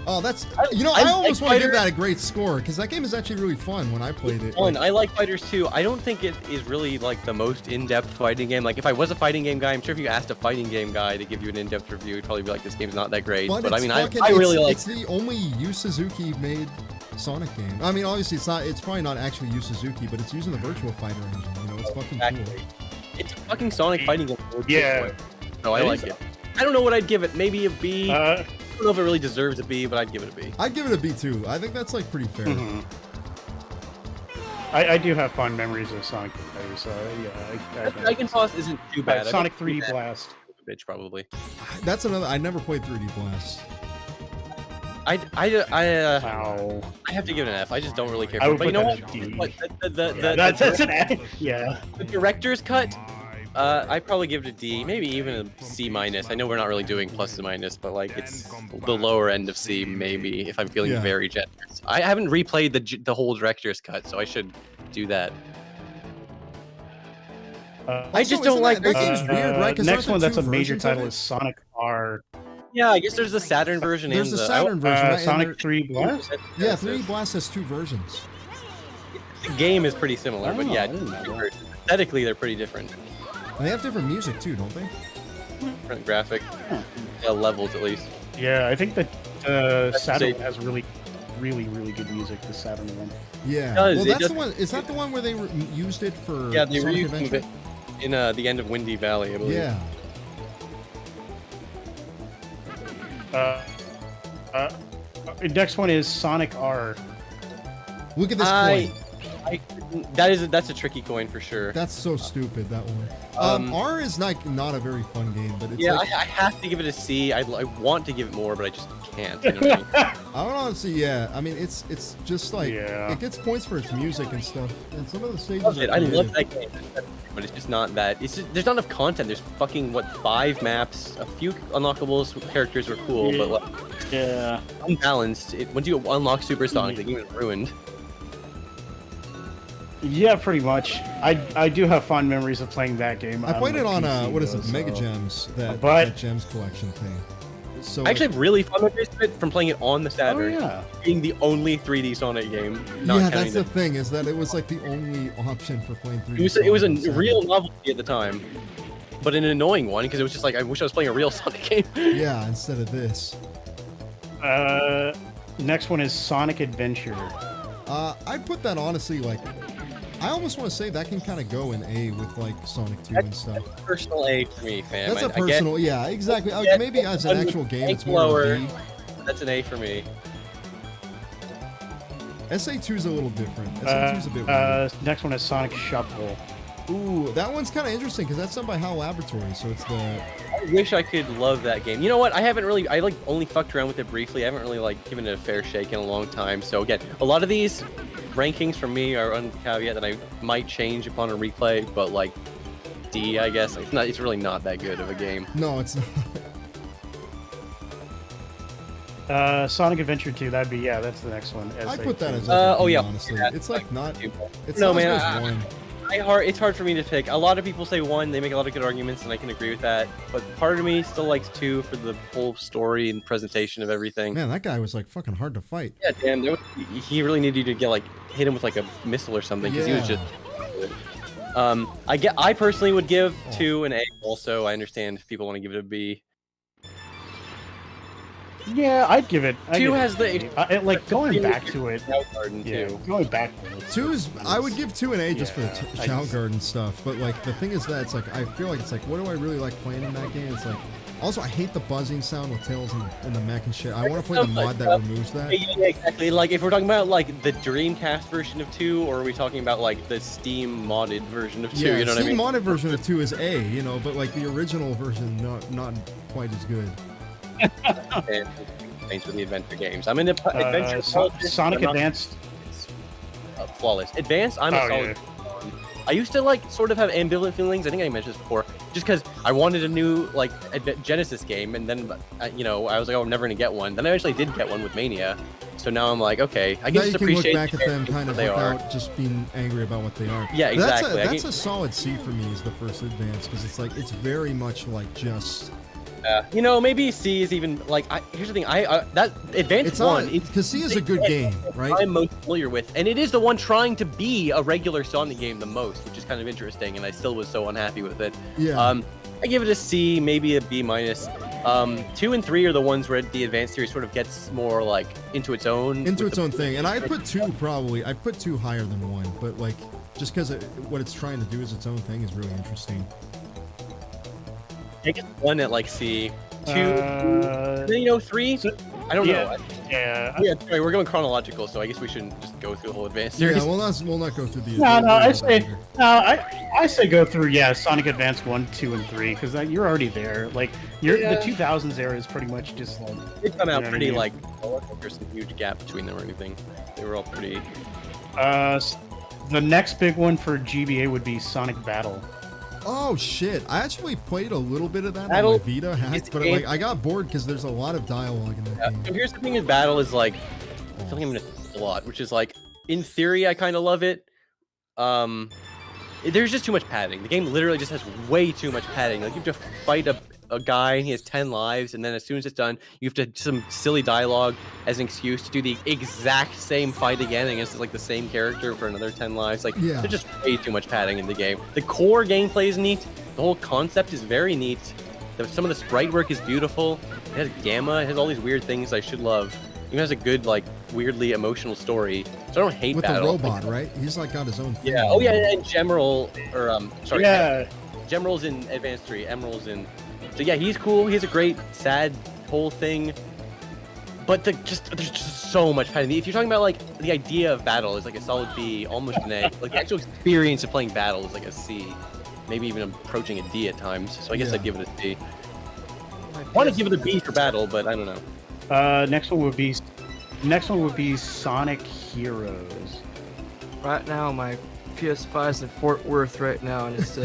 Oh, that's I almost want to give that a great score because that game is actually really fun when I played it. I like Fighters too. I don't think it is really like the most in-depth fighting game. Like if I was a fighting game guy, I'm sure if you asked a fighting game guy to give you an in-depth review, he'd probably be like, "This game's not that great." But I mean, I really like. It's the only Yu Suzuki made Sonic game. I mean, obviously it's not. It's probably not actually Yu Suzuki, but it's using the Virtual Fighter engine. You know, it's fucking cool. It's a fucking Sonic fighting game. Yeah. No, I like it. I don't know what I'd give it. Maybe a B. I don't know if it really deserves a B, but I'd give it a B. I'd give it a B too. I think that's like pretty fair. Mm-hmm. I do have fond memories of Sonic the Fighter, so yeah. Dragon Toss isn't too bad. Sonic 3D Blast. Bitch, probably. That's another. I never played 3D Blast. I have to give it an F. I just don't really care for it. But you know what? That's an F. Yeah. The director's cut. I'd probably give it a D, maybe even a C minus. I know we're not really doing plus and minus, but like it's the lower end of C, maybe if I'm feeling very generous. I haven't replayed the whole director's cut, so I should do that. I just don't like that game's weird, right? Next one that's a major title is Sonic R. Yeah, I guess there's the Saturn version. There's the Saturn version. Right? Sonic 3D Blast. Yeah, 3D Blast has 2 versions. The game is pretty similar, but yeah, aesthetically they're pretty different. And they have different music too, don't they? Different graphic levels at least. Yeah, I think that Saturn has really good music. The Saturn one. Yeah. Well, that's the one. Is that the one where they used it for? Yeah, they Sonic reused Adventure? it in the end of Windy Valley, I believe. Yeah. Next one is Sonic R. Look at this coin. That's a tricky coin for sure. That's so stupid, that one. R is not a very fun game, but it's yeah, like, I have to give it a C. I want to give it more, but I just can't. You know what I mean? I don't honestly, yeah. I mean, it's just like Yeah. it gets points for its music and stuff. And some of the stages. Love it. are I love creative. that game, but it's just not that. There's not enough content. There's fucking 5 maps, a few unlockables. Characters were cool, but like Yeah. unbalanced. Once you unlock Super Sonic, the game is ruined. Yeah, pretty much. I do have fond memories of playing that game. I played it on PC, what is it, though, Mega so- Gems, that But- Gems collection thing. So I actually have really fun memories of it from playing it on the Saturn. Oh, yeah. Being the only 3D Sonic game. Not yeah, counting that's the the thing, is that it was like the only option for playing 3D. It was Sonic on a Saturn. real novelty at the time, but an annoying one because it was just like I wish I was playing a real Sonic game. Yeah, instead of this. Next one is Sonic Adventure. I'd put that honestly like. I almost want to say that can kind of go in A with like Sonic 2 and stuff. Personal A for me, fam. That's a I get- personal, yeah, exactly. get Maybe as an one actual game, rank it's more lower. of a B. That's an A for me. SA2 is a little different. SA2 is a bit weird. Next one is Sonic Shuffle. Ooh, that one's kind of interesting because that's done by HAL Laboratories, so it's the. I wish I could love that game. You know what? I like only fucked around with it briefly. I haven't really like given it a fair shake in a long time. So again, a lot of these rankings from me are on caveat that I might change upon a replay, but like D, I guess. It's really not that good of a game. No, it's not. Sonic Adventure 2, that's the next one. I SA2. put that as like a oh B, yeah, honestly. yeah, It's like not. It's No, not man, as good as one. It's hard for me to pick. A lot of people say 1, they make a lot of good arguments, and I can agree with that. But part of me still likes 2 for the whole story and presentation of everything. Man, that guy was like fucking hard to fight. Yeah, damn, he really needed you to get hit him with like a missile or something because he was Yeah. just. I personally would give 2 an A. Also, I understand if people want to give it a B. Yeah, I'd give it. 2 has the like going back to it. Garden Yeah, too. going back to it. 2 is. I would give 2 an A just for Yeah, the I Shout just- Garden stuff. But like the thing is that it's like I feel like it's like what do I really like playing in that game? It's like also I hate the buzzing sound with Tails and the mech and shit. I want to play the mod that removes that. Yeah, exactly. Like if we're talking about like the Dreamcast version of 2, or are we talking about like the Steam modded version of 2? Yeah, You know what I Steam mean? modded version of 2 is A, you know, but like the original version not quite as good. And thanks for the adventure games. I'm into adventure. Sonic I'm not- Advanced. Flawless. Advanced, I'm a Oh, solid. I used to like sort of have ambivalent feelings. I think I mentioned this before, just because I wanted a new like Genesis game, and then I was like, oh, I'm never gonna get one. Then I actually did get one with Mania, so now I'm like, okay, I can Now just you can look appreciate back at them the kind of they are. without just being angry about what they are. Yeah, But exactly. That's a solid C for me. Is the first Advance because it's like it's very much like just. Maybe C is even like. Here's the thing. That Advanced It's one. on because C is a good game, right? I'm most familiar with, and it is the one trying to be a regular Sonic game the most, which is kind of interesting. And I still was so unhappy with it. Yeah. I give it a C, maybe a B minus. 2 and 3 are the ones where the Advanced series sort of gets more like into its own. Into with its own thing, and I put 2 probably. I put 2 higher than 1, but like just because what it's trying to do is its own thing is really interesting. I guess 1 at like C. 2, 3. I don't know. Yeah. Yeah, sorry, we're going chronological, so I guess we shouldn't just go through the whole Advanced series. Yeah, we'll not go through the. I say go through Sonic Advance 1, 2, and 3 because you're already there. Like the 2000s era is pretty much just like They come out you know pretty what I mean? like. I don't think there's a huge gap between them or anything. They were all pretty. The next big one for GBA would be Sonic Battle. Oh shit! I actually played a little bit of that Battle on my Vita hack, is but a- like I got bored because there's a lot of dialogue in that game. So here's the thing: is Battle is like. I feel like I'm gonna a lot, which is like, in theory, I kind of love it. There's just too much padding. The game literally just has way too much padding. Like you have to fight a guy, and he has 10 lives, and then as soon as it's done, you have to some silly dialogue as an excuse to do the exact same fight again against like the same character for another 10 lives. Like Yeah. there's just way too much padding in the game. The core gameplay is neat, The whole concept is very neat. Some of the sprite work is beautiful. It has gamma. It has all these weird things I should love. It has a good, like, weirdly emotional story. So I don't hate with battle. the robot, right? He's like got his own thing. Yeah. Oh yeah, and Gemerald, or sorry. Yeah. Gemerald's in Advanced 3. Emerald's in. So yeah, he's cool. He has a great, sad whole thing. But there's just so much padding. If you're talking about like the idea of battle is like a solid B, almost an A. Like the actual experience of playing battle is like a C, maybe even approaching a D at times. So I guess I'd give it a C. I want to give it a B for battle, but I don't know. Next one would be Sonic Heroes. Right now, my PS5 is in Fort Worth right now, and it's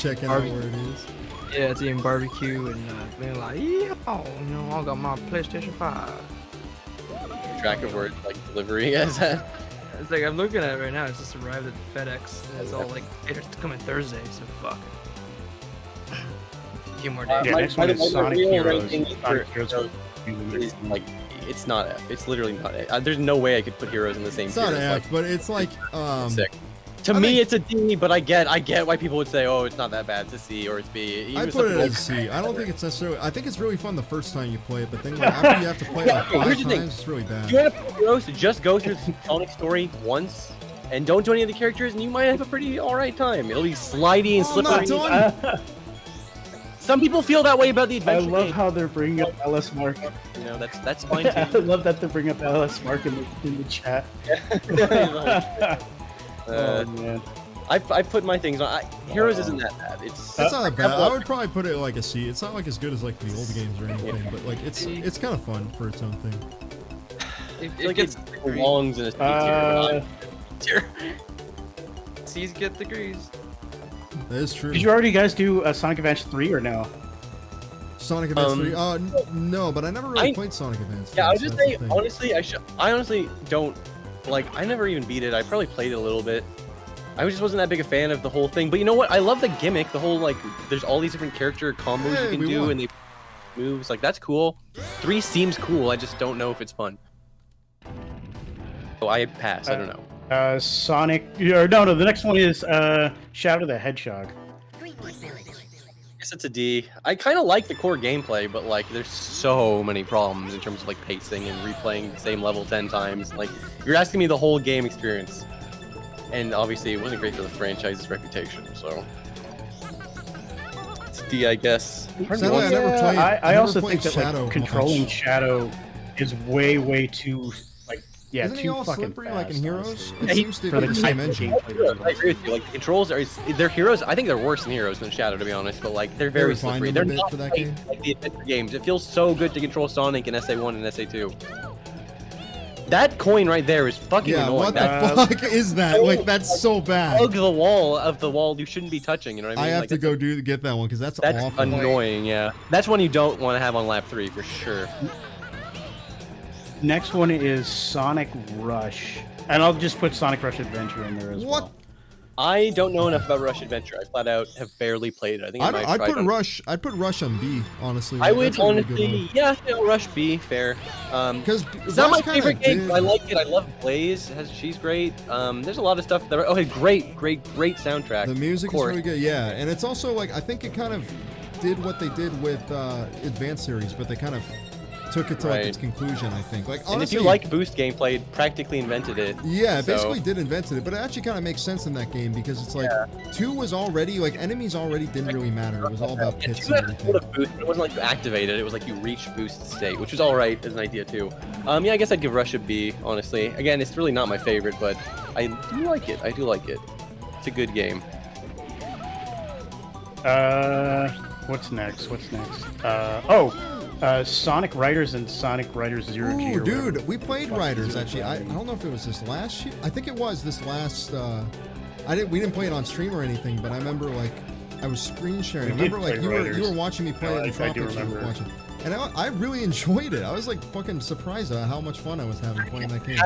checking out where it is. yeah, it's eating barbecue and being like, yeah, you know, I got my PlayStation 5. Track of words like delivery as that. It's like I'm looking at it right now. It's just arrived at FedEx, and it's all like it's coming Thursday, so fuck. A few more days. Yeah, next one is Sonic Heroes. Sonic Heroes is like it's not F. It's literally not A. There's no way I could put Heroes in the same. It's not tier. F, but it's like sick. To me, it's a D, but I get why people would say, "Oh, it's not that bad." It's a C or it's B. I put it as C. I don't think it's necessarily. I think it's really fun the first time you play it, but then after you have to play it like 5 times, it's really bad. If you want to play Heroes, just go through the Sonic story once, and don't do any of the characters, and you might have a pretty alright time. It'll be slidey and slippery. Some people feel that way about the adventure. I love how they're bringing up LS Mark. You know, that's fine too. I love that they bring up LS Mark in the chat. Oh man. I put my things on. Heroes isn't that bad. It's not that bad. I would probably put it like a C. It's not like as good as like the old games or anything, but like it's kind of fun for its own thing. It belongs in a C tier. C's get degrees. That is true. Did you already guys do Sonic Adventure 3 or no? Sonic Advance 3? No, but I never really played Sonic Advance 3. Yeah, I was just saying, honestly, I honestly don't, like, I never even beat it. I probably played it a little bit. I just wasn't that big a fan of the whole thing. But you know what? I love the gimmick, the whole, like, there's all these different character combos you can do, and they moves. Like, that's cool. 3 seems cool. I just don't know if it's fun. So I pass. I don't know. Sonic, or no, the next one is Shadow the Hedgehog. I guess it's a D. I kind of like the core gameplay, but like there's so many problems in terms of like pacing and replaying the same level 10 times. Like you're asking me the whole game experience, and obviously it wasn't great for the franchise's reputation. So it's a D, I guess. I also think that like, controlling Shadow is way too. Yeah, isn't he all slippery like in Heroes? It seems to be the same engine. I agree with you. Like the controls they're Heroes. I think they're worse in Heroes than Shadow, to be honest. But like they're very slippery. They're not for that game. Like the adventure games. It feels so good to control Sonic in SA1 and SA2. That coin right there is fucking annoying. What the fuck is that? Like that's so bad. Hug the wall you shouldn't be touching. You know what I mean? I have like, to go get that one because that's awful. Annoying. Yeah, that's one you don't want to have on lap 3 for sure. Next one is Sonic Rush, and I'll just put Sonic Rush Adventure in there as well. I don't know enough about Rush Adventure. I flat out have barely played it. I think I'd put Rush on B, honestly. I would honestly, Rush B, fair. Because it's not my favorite game. But I like it. I love Blaze. She's great. There's a lot of stuff that. Great soundtrack. The music is really good. Yeah, and it's also like I think it kind of did what they did with Advanced Series, but they kind of took it to like its conclusion, I think. Like, honestly, and if you like boost gameplay, it practically invented it. Yeah, it basically did invent it, but it actually kind of makes sense in that game because it's like 2 was already like enemies already didn't really matter. It was all about pits and everything. Boost, it wasn't like you activated; it was like you reached boost state, which was all right as an idea too. Yeah, I guess I'd give Rush a B. Honestly, again, it's really not my favorite, but I do like it. It's a good game. What's next? Sonic Riders and Sonic Riders Zero G. Oh, dude, we played Riders actually. I don't know if it was this last year. I think it was this last. We didn't play it on stream or anything, but I remember like I was screen sharing. I remember like you were watching me play it in Tropics. You were watching, and I really enjoyed it. I was like fucking surprised at how much fun I was having playing that game.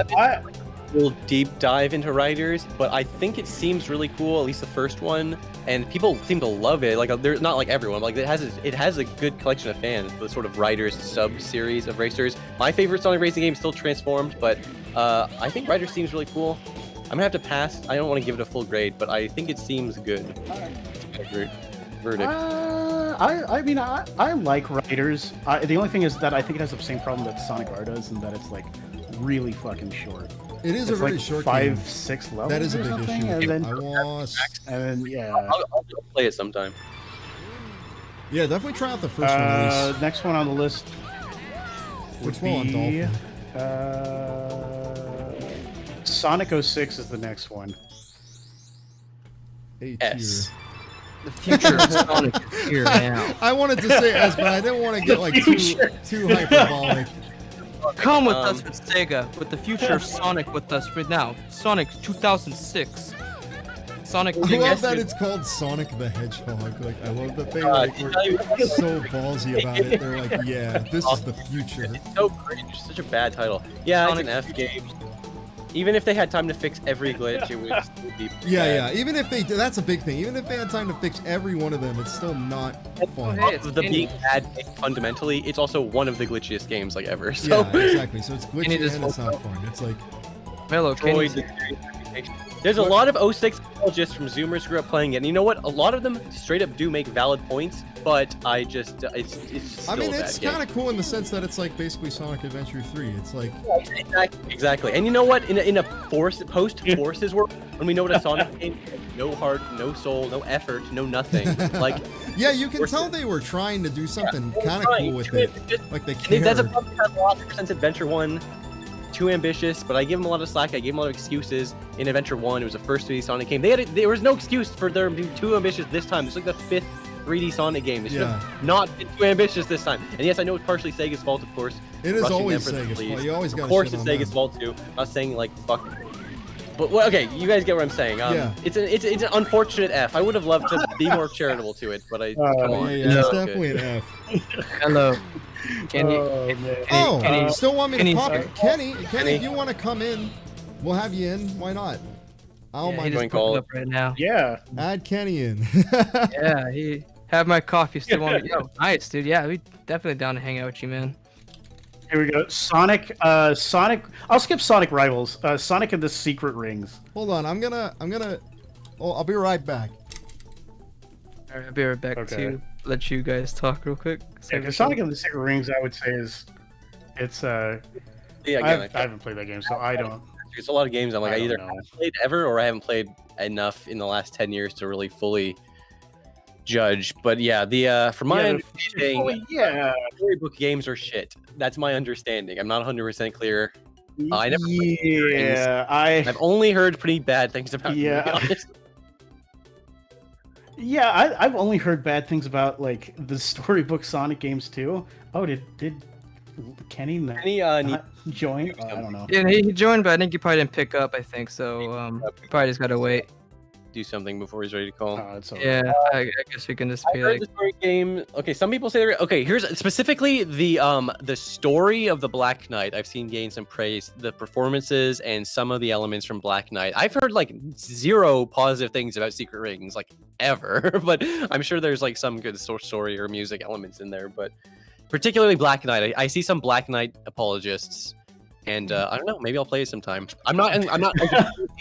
We'll deep dive into Riders, but I think it seems really cool, at least the first one, and people seem to love it. Like, they're not like everyone, but like it has a good collection of fans. The sort of Riders sub-series of racers. My favorite Sonic racing game is still Transformed, but I think Riders seems really cool. I'm gonna have to pass. I don't want to give it a full grade, but I think it seems good. verdict? I mean, I like Riders. The only thing is that I think it has the same problem that Sonic R does, and that it's like really fucking short. It is It's a very like short 5-6 levels. That is a or big something, issue. And then, I was. and then yeah. I'll play it sometime. Yeah, definitely try out the first one at least. Next one on the list. Which would one, be, Dolphin? Sonic 06 is the next one. A tier. S. The future of Sonic is here now. I wanted to say S, but I didn't want to get like too hyperbolic. Come with us with Sega, with the future of Sonic with us right now. Sonic 2006. Sonic. I love that it's called Sonic the Hedgehog. Like, I love that they like, were so ballsy about it. They're like, yeah, this is the future. It's so cringe. Such a bad title. Yeah, it's an F game. Even if they had time to fix every glitch, it would still be bad. Yeah. Even if they, that's a big thing. Even if they had time to fix every one of them, it's still not fun. Hey, it's the being bad fundamentally, it's also one of the glitchiest games like ever. So. Yeah, exactly. So it's glitchy and it's not fun. It's like, hello, Kenny. There's a lot of 06 just from Zoomers who grew up playing it. And you know what? A lot of them straight up do make valid points, but I just it's still I mean, a bad it's game. kind of cool in the sense that it's like basically Sonic Adventure 3. It's like exactly. And you know what? In a post Forces world, when we know what a Sonic game, no heart, no soul, no effort, no nothing. Like yeah, you can tell they were trying to do something kind of cool with it. Like they cared. That's a problem with a lot since Adventure 1. Too ambitious, but I give them a lot of slack. I gave them a lot of excuses. In Adventure 1, it was the first 3D Sonic game. There was no excuse for them being too ambitious this time. It's like the 5th 3D Sonic game. They should have not been too ambitious this time. And yes, I know it's partially Sega's fault, of course. It is always Sega's fault. You always got to shit on them. Of course, it's Sega's fault too. I'm not saying like fuck. But well, okay, you guys get what I'm saying. It's an unfortunate F. I would have loved to be more charitable to it, but come on. Yeah, it's definitely an F. Hello. Kenny. Kenny, still want me to pop it? Kenny, if you want to come in, we'll have you in. Why not? I don't mind just putting up right now. Yeah. Add Kenny in. Yeah, he have my coffee. Still want me? Yo, nice, dude. Yeah, we definitely down to hang out with you, man. Here we go. Sonic. I'll skip Sonic Rivals. Sonic and the Secret Rings. Hold on. I'm gonna. Oh, I'll be right back. All right, I'll be right back to let you guys talk real quick. Yeah, Sonic and the Secret Rings, I would say it's I haven't played that game, so I don't. There's a lot of games I'm like I either haven't played ever or I haven't played enough in the last 10 years to really fully judge. But yeah, from my understanding, storybook games are shit. That's my understanding. I'm not 100% clear. I never played I've only heard pretty bad things about them, to be honest. Yeah, I've only heard bad things about like the storybook Sonic games too. Oh, did Kenny join? Oh, I don't know. Yeah, he joined, but I think he probably didn't pick up. I think so. Probably just gotta wait. Do something before he's ready to call. Yeah, I guess we can just be like. The story game. Okay, some people say okay. Here's specifically the story of the Black Knight. I've seen gain some praise. The performances and some of the elements from Black Knight. I've heard like 0 positive things about Secret Rings, like ever. But I'm sure there's like some good story or music elements in there. But particularly Black Knight, I see some Black Knight apologists, and I don't know. Maybe I'll play it sometime. I'm not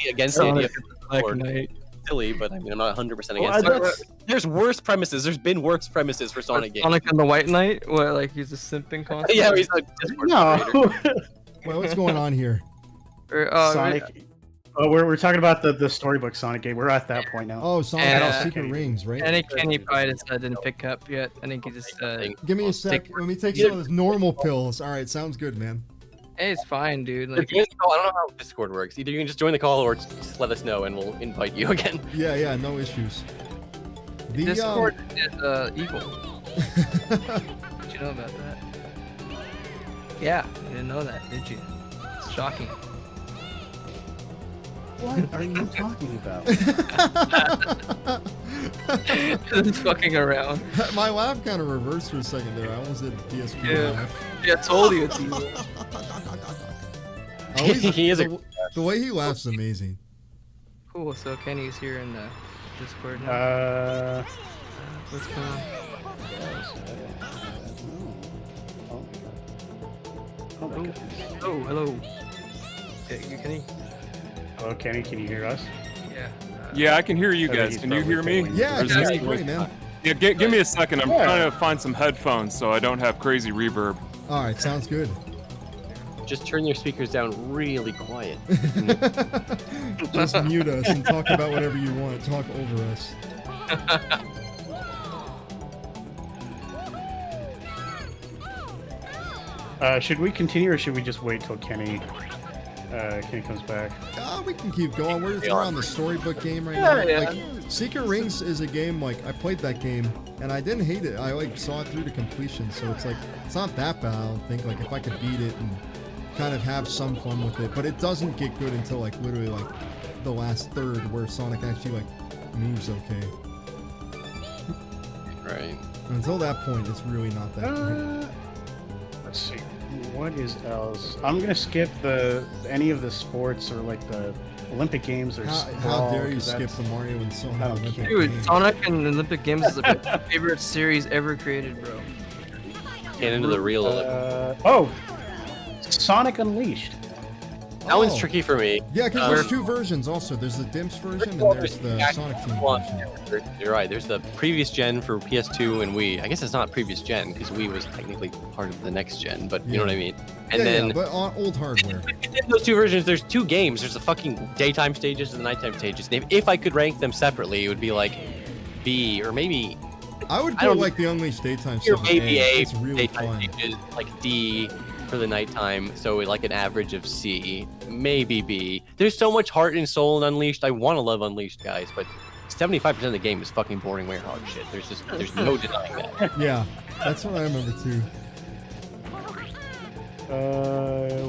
against the idea of Black Knight. Silly, but I mean, I'm not 100% against it. There's worse premises. There's been worse premises for Sonic games. Sonic and the White Knight? What, like he's a simping concept? Yeah, he's a Discord Well, what's going on here? Sonic. Oh, we're talking about the storybook Sonic game. We're at that point now. Oh, Sonic Secret Rings, right? I think Kenny probably just didn't pick up yet. I think he just. Give me a sec. Let me take some of those normal pills. All right, sounds good, man. Hey, it's fine, dude. Like, I don't know how Discord works. Either you can just join the call or just let us know and we'll invite you again. Yeah, no issues. Discord is evil. Did you know about that? Yeah, you didn't know that, did you? It's shocking. What are you talking about? Just fucking around. My laugh kind of reversed for a second there. I almost did a PSP laugh. Yeah, I told you it's evil. He is the way he laughs is amazing. Cool, so Kenny's here in the Discord now. What's going on? Oh, hello. Yeah, you Kenny? Hello, Kenny, can you hear us? Yeah. Yeah, I can hear you guys. Can you hear me? Yeah, that's great, man. Yeah, give me a second. I'm trying to find some headphones so I don't have crazy reverb. All right, sounds good. Just turn your speakers down really quiet. Just mute us and talk about whatever you want. Talk over us. Should we continue or should we just wait till Kenny comes back? We can keep going. We're on the storybook game right now. Like, Secret Rings is a game, like, I played that game, and I didn't hate it. I, like, saw it through to completion, so it's, like, it's not that bad, I don't think. Like, if I could beat it and kind of have some fun with it. But it doesn't get good until, like, literally, like, the last third where Sonic actually, like, moves okay. Right. Until that point, it's really not that great. Let's see. What is else? I'm gonna skip any of the sports or like the Olympic Games or How dare you skip the Mario and Sonic Olympic Dude, Games? Sonic and Olympic Games is my favorite series ever created, bro. Get into the real Olympics. Oh, Sonic Unleashed. That one's tricky for me. Yeah, because there's two versions also. There's the Dimps version and there's the Sonic Team version. You're right. There's the previous gen for PS2 and Wii. I guess it's not previous gen because Wii was technically part of the next gen, but you know what I mean. And then, but on old hardware. In those two versions, there's two games. There's the fucking daytime stages and the nighttime stages. If I could rank them separately, it would be like B or maybe. I would put like the Unleashed daytime or maybe A. It's really daytime fun. stages, like D for the nighttime, so like an average of C, maybe B. There's so much heart and soul in Unleashed. I want to love Unleashed, guys, but 75% of the game is fucking boring werehog shit. There's no denying that. Yeah, that's what I remember too.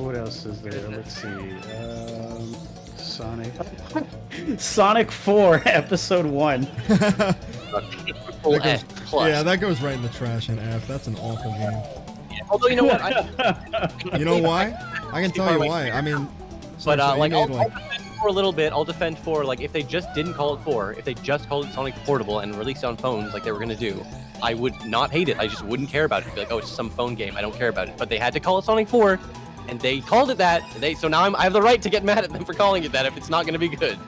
What else is there? Let's see. Sonic 4 Episode 1. That goes right in the trash in F. That's an awful game. Although, you know what? You know why? I can tell you why. I mean, but like, I'll defend for a little bit. I'll defend for, like, if they just didn't call it 4, if they just called it Sonic Portable and released it on phones like they were gonna do, I would not hate it. I just wouldn't care about it. Be like, oh, it's some phone game. I don't care about it. But they had to call it Sonic 4, and they called it that. So now I have the right to get mad at them for calling it that if it's not gonna be good.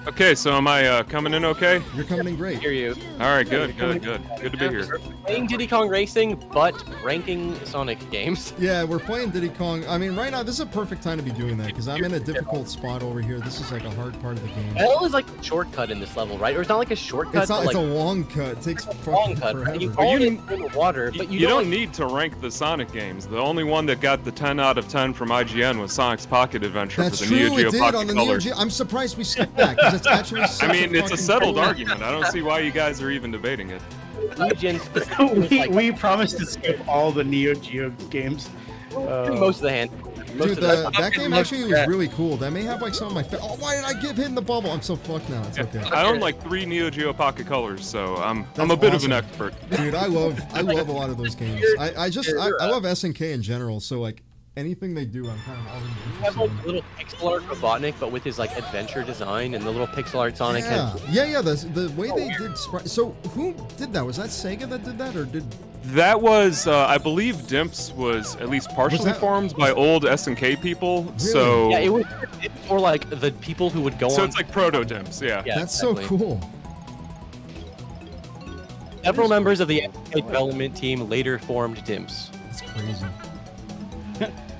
Okay, so am I coming in okay? You're coming in great. Hear you. All right, good. Good to be here. Playing Diddy Kong Racing, but ranking Sonic games. Yeah, we're playing Diddy Kong. I mean, right now, this is a perfect time to be doing that, because I'm in a difficult spot over here. This is like a hard part of the game. L is like a shortcut in this level, right? Or it's not like a shortcut. It's not. But it's like, a long cut. It takes long cut. forever. And you fall in the water, but you don't need to rank the Sonic games. The only one that got the 10 out of 10 from IGN was Sonic's Pocket Adventure That's for the true. Neo Geo It did Pocket on the Neo Color. Geo. I'm surprised we skipped that, because it's actually I mean, it's a settled argument. I don't see why you guys are even debating it. we promised to skip all the Neo Geo games. Most of the hand. Dude, that game actually was really cool. That may have like some of my. Oh, why did I give him the bubble? I'm so fucked now. It's okay. I own like 3 Neo Geo Pocket Colors, so I'm a bit of an expert. Dude, I love a lot of those games. I love SNK in general. So like anything they do, I'm kind of already interested. You have like a little pixel art Robotnik, but with his like adventure design and the little pixel art Sonic. Yeah. The way they did. So who did that? Was that Sega that did that, or did? That was, I believe, Dimps was at least partially formed by old SNK people. Really? So yeah, it was for like the people who would go on. So it's like proto Dimps, yeah. That's so cool. Several members of the SNK development team later formed Dimps. That's crazy.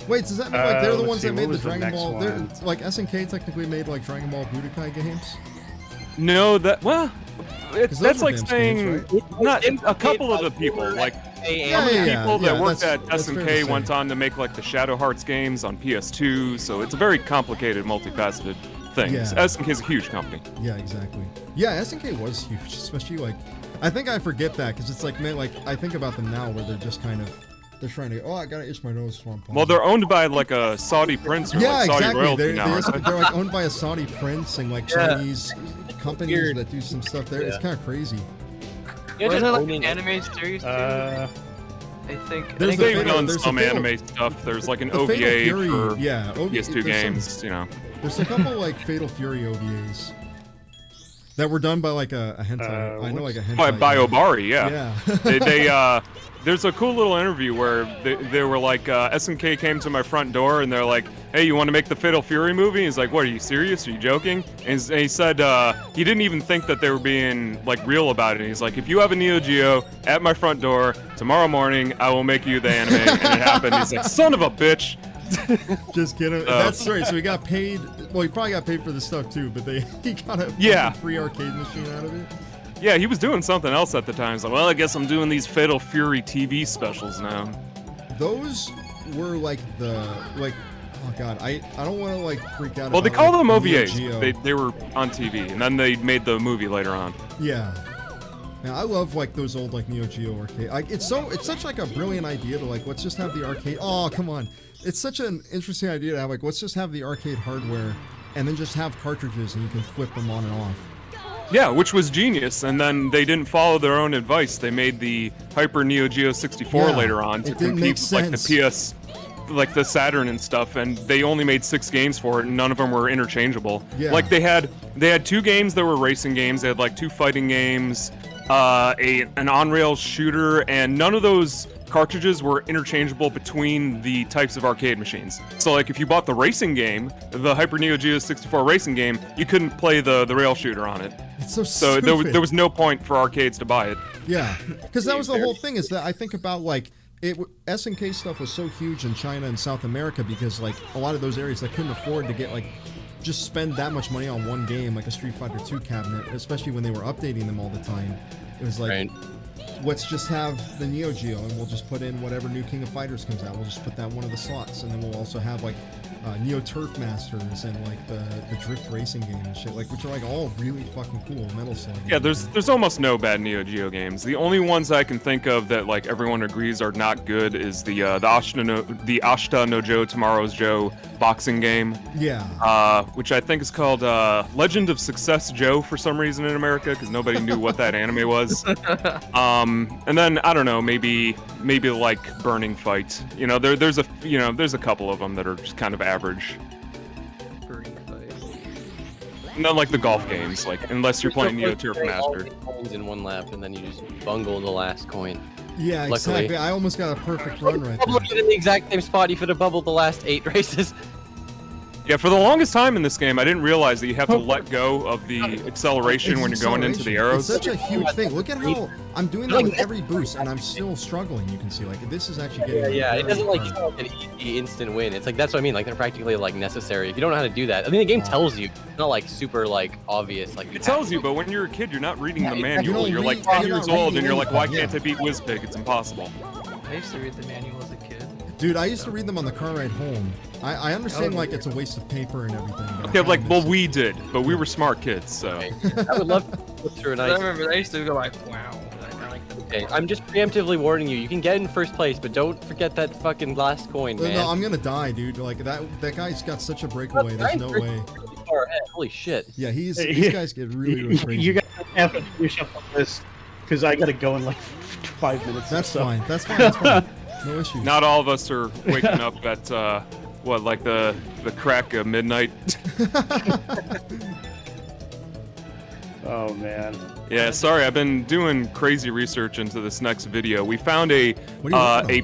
Wait, does that mean like they're the ones that made the Dragon Ball? They're like SNK technically made like Dragon Ball Budokai games. No, that's like saying games, right? not a couple of the people, like some of the people that worked at SNK went on to make like the Shadow Hearts games on PS2, so it's a very complicated, multifaceted thing. Yeah. SNK is a huge company. Yeah, exactly. Yeah, SNK was huge, especially like I think I forget that because it's like man, like I think about them now where they're just kind of they're trying to I gotta itch my nose swamp. Well, they're owned by like a Saudi prince or like Saudi exactly. royalty now. They're like owned by a Saudi prince and like Chinese companies that do some stuff there. It's kind of crazy. Wasn't it like an anime series too? I think. They've done some anime stuff. There's like an OVA for PS2 games, you know. There's a couple like Fatal Fury OVAs that were done by like a hentai. I know like a hentai. By Obari, yeah. Yeah. there's a cool little interview where they were like, SNK came to my front door and they're like, hey, you want to make the Fatal Fury movie? He's like, what, are you serious? Are you joking? And he said he didn't even think that they were being like real about it. He's like, if you have a Neo Geo at my front door tomorrow morning, I will make you the anime. And it happened. He's like, son of a bitch. Just kidding. That's right. So he got paid. Well, he probably got paid for this stuff too, but he got a free arcade machine out of it. Yeah, he was doing something else at the time. He's like, well, I guess I'm doing these Fatal Fury TV specials now. Those were like oh god, I don't want to like freak out. Well, they about, call like, them Neo OVAs. Geo. They were on TV, and then they made the movie later on. Yeah. Now I love like those old like Neo Geo arcade. Like it's such like a brilliant idea to like let's just have the arcade. Oh come on, it's such an interesting idea to have like let's just have the arcade hardware, and then just have cartridges and you can flip them on and off. Yeah, which was genius, and then they didn't follow their own advice. They made the Hyper Neo Geo 64 later on to compete with like the PS, like the Saturn and stuff, and they only made 6 games for it, and none of them were interchangeable. Yeah. Like they had 2 games that were racing games. They had like 2 fighting games, an on-rail shooter, and none of those cartridges were interchangeable between the types of arcade machines. So like if you bought the racing game, the Hyper Neo Geo 64 racing game, you couldn't play the rail shooter on it. It's so So stupid. there was no point for arcades to buy it. Yeah, because that was the whole thing. Is that I think about like SNK stuff was so huge in China and South America because like a lot of those areas they couldn't afford to get like just spend that much money on one game like a Street Fighter 2 cabinet, especially when they were updating them all the time. It was like, let's just have the Neo Geo and we'll just put in whatever new King of Fighters comes out. We'll just put that in one of the slots, and then we'll also have like Neo Turf Masters and like the drift racing game and shit, like which are like all really fucking cool. Metal Slug. Yeah, there's almost no bad Neo Geo games. The only ones I can think of that like everyone agrees are not good is the Ashita no Joe Tomorrow's Joe boxing game. Yeah. Which I think is called Legend of Success Joe for some reason in America because nobody knew what that anime was. And then I don't know, maybe like Burning Fight. You know, there's a couple of them that are just kind of average. Burning Fight. Not like the golf games, like unless you're playing Neo Turf Master. Coins in one lap, and then you just bungle the last coin. Yeah, Luckily. exactly. I almost got a perfect run right Bubble there. it in the exact same spot you could have bubbled the last 8 races. Yeah, for the longest time in this game, I didn't realize that you have to let go of the acceleration when you're going into the arrows. It's such a huge thing. Look at how I'm doing that with every boost, and I'm still struggling. You can see, like, this is actually getting. Yeah, it doesn't like an easy instant win. It's like that's what I mean. Like they're practically like necessary. If you don't know how to do that, I mean the game tells you. It's not like super like obvious. Like It tells you, but when you're a kid, you're not reading the manual. You're like read- 10 you're years not old, and reading you're like, why anything, can't I beat Wizpig? It's impossible. I used to read the manual as a kid. Dude, I used to read them on the car ride home. I understand like it's a waste of paper and everything. But Okay, like, well, we did, but we were smart kids, so. I would love to go through a I nice. remember I used to go like, wow. I like the Okay, I'm just preemptively warning you. You can get in first place, but don't forget that fucking last coin, man. No, I'm gonna die, dude. Like that guy's got such a breakaway. There's no way. Far ahead. Holy shit. Yeah, these guys get really crazy. You guys have to finish up on this because I gotta go in like 5 minutes. That's so. fine. That's fine. That's fine. No issue. Not all of us are waking up at, like the crack of midnight. Oh man. Yeah, sorry, I've been doing crazy research into this next video. We found a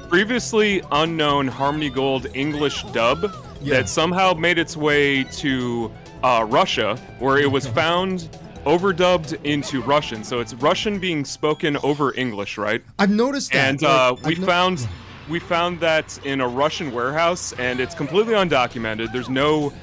previously unknown Harmony Gold English dub that somehow made its way to Russia, where it was found overdubbed into Russian. So it's Russian being spoken over English, right? I've noticed that. And we found that in a Russian warehouse, and it's completely undocumented. There's no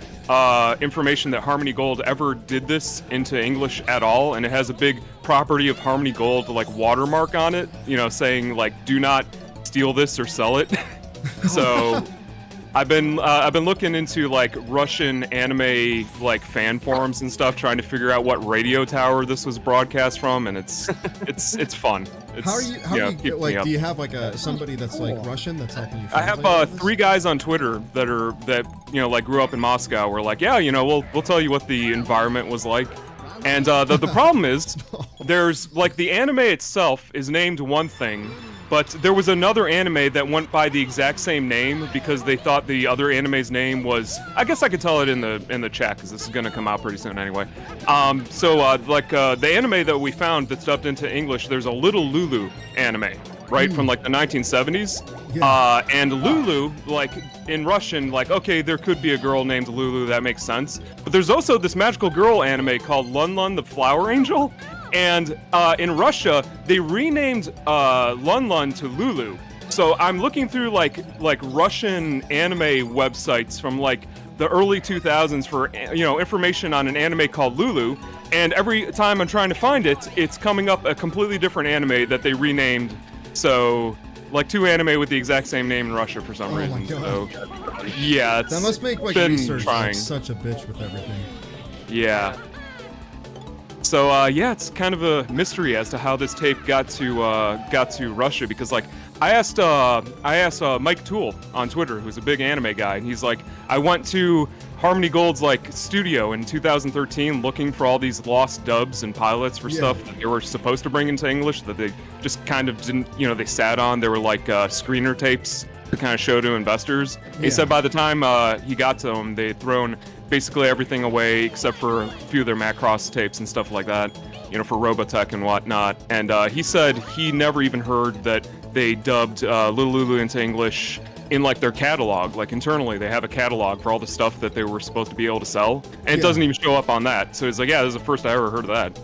information that Harmony Gold ever did this into English at all, and it has a big property of Harmony Gold like watermark on it, you know, saying like do not steal this or sell it. So I've been looking into like Russian anime like fan forums and stuff, trying to figure out what radio tower this was broadcast from, and it's fun. How are you? Like, do you have like somebody that's like Russian that's helping you? I have 3 guys on Twitter that you know like grew up in Moscow. Were like, yeah, you know, we'll tell you what the environment was like. And the problem is, there's like the anime itself is named one thing, but there was another anime that went by the exact same name because they thought the other anime's name was. I guess I could tell it in the chat because this is gonna come out pretty soon anyway. The anime that we found that's dubbed into English, there's a Little Lulu anime, right, from like the 1970s. And Lulu, like in Russian, like, okay, there could be a girl named Lulu, that makes sense. But there's also this magical girl anime called Lun Lun the Flower Angel. And in Russia, they renamed Lun Lun to Lulu. So I'm looking through like Russian anime websites from like the early 2000s for, you know, information on an anime called Lulu. And every time I'm trying to find it, it's coming up a completely different anime that they renamed. So, like 2 anime with the exact same name in Russia for some reason. So, yeah, it's that must make like been research trying. like, such a bitch with everything. Yeah. So yeah, it's kind of a mystery as to how this tape got to Russia, because like I asked Mike Toole on Twitter, who's a big anime guy, and he's like, I went to Harmony Gold's like studio in 2013 looking for all these lost dubs and pilots for stuff that they were supposed to bring into English that they just kind of didn't, you know, they sat on. They were like screener tapes to kind of show to investors. He said by the time he got to them, they'd thrown basically everything away except for a few of their Macross tapes and stuff like that, you know, for Robotech and whatnot. And he said he never even heard that they dubbed Little Lulu into English in like their catalog. Like internally, they have a catalog for all the stuff that they were supposed to be able to sell, and it doesn't even show up on that. So he's like, yeah, this is the first I ever heard of that.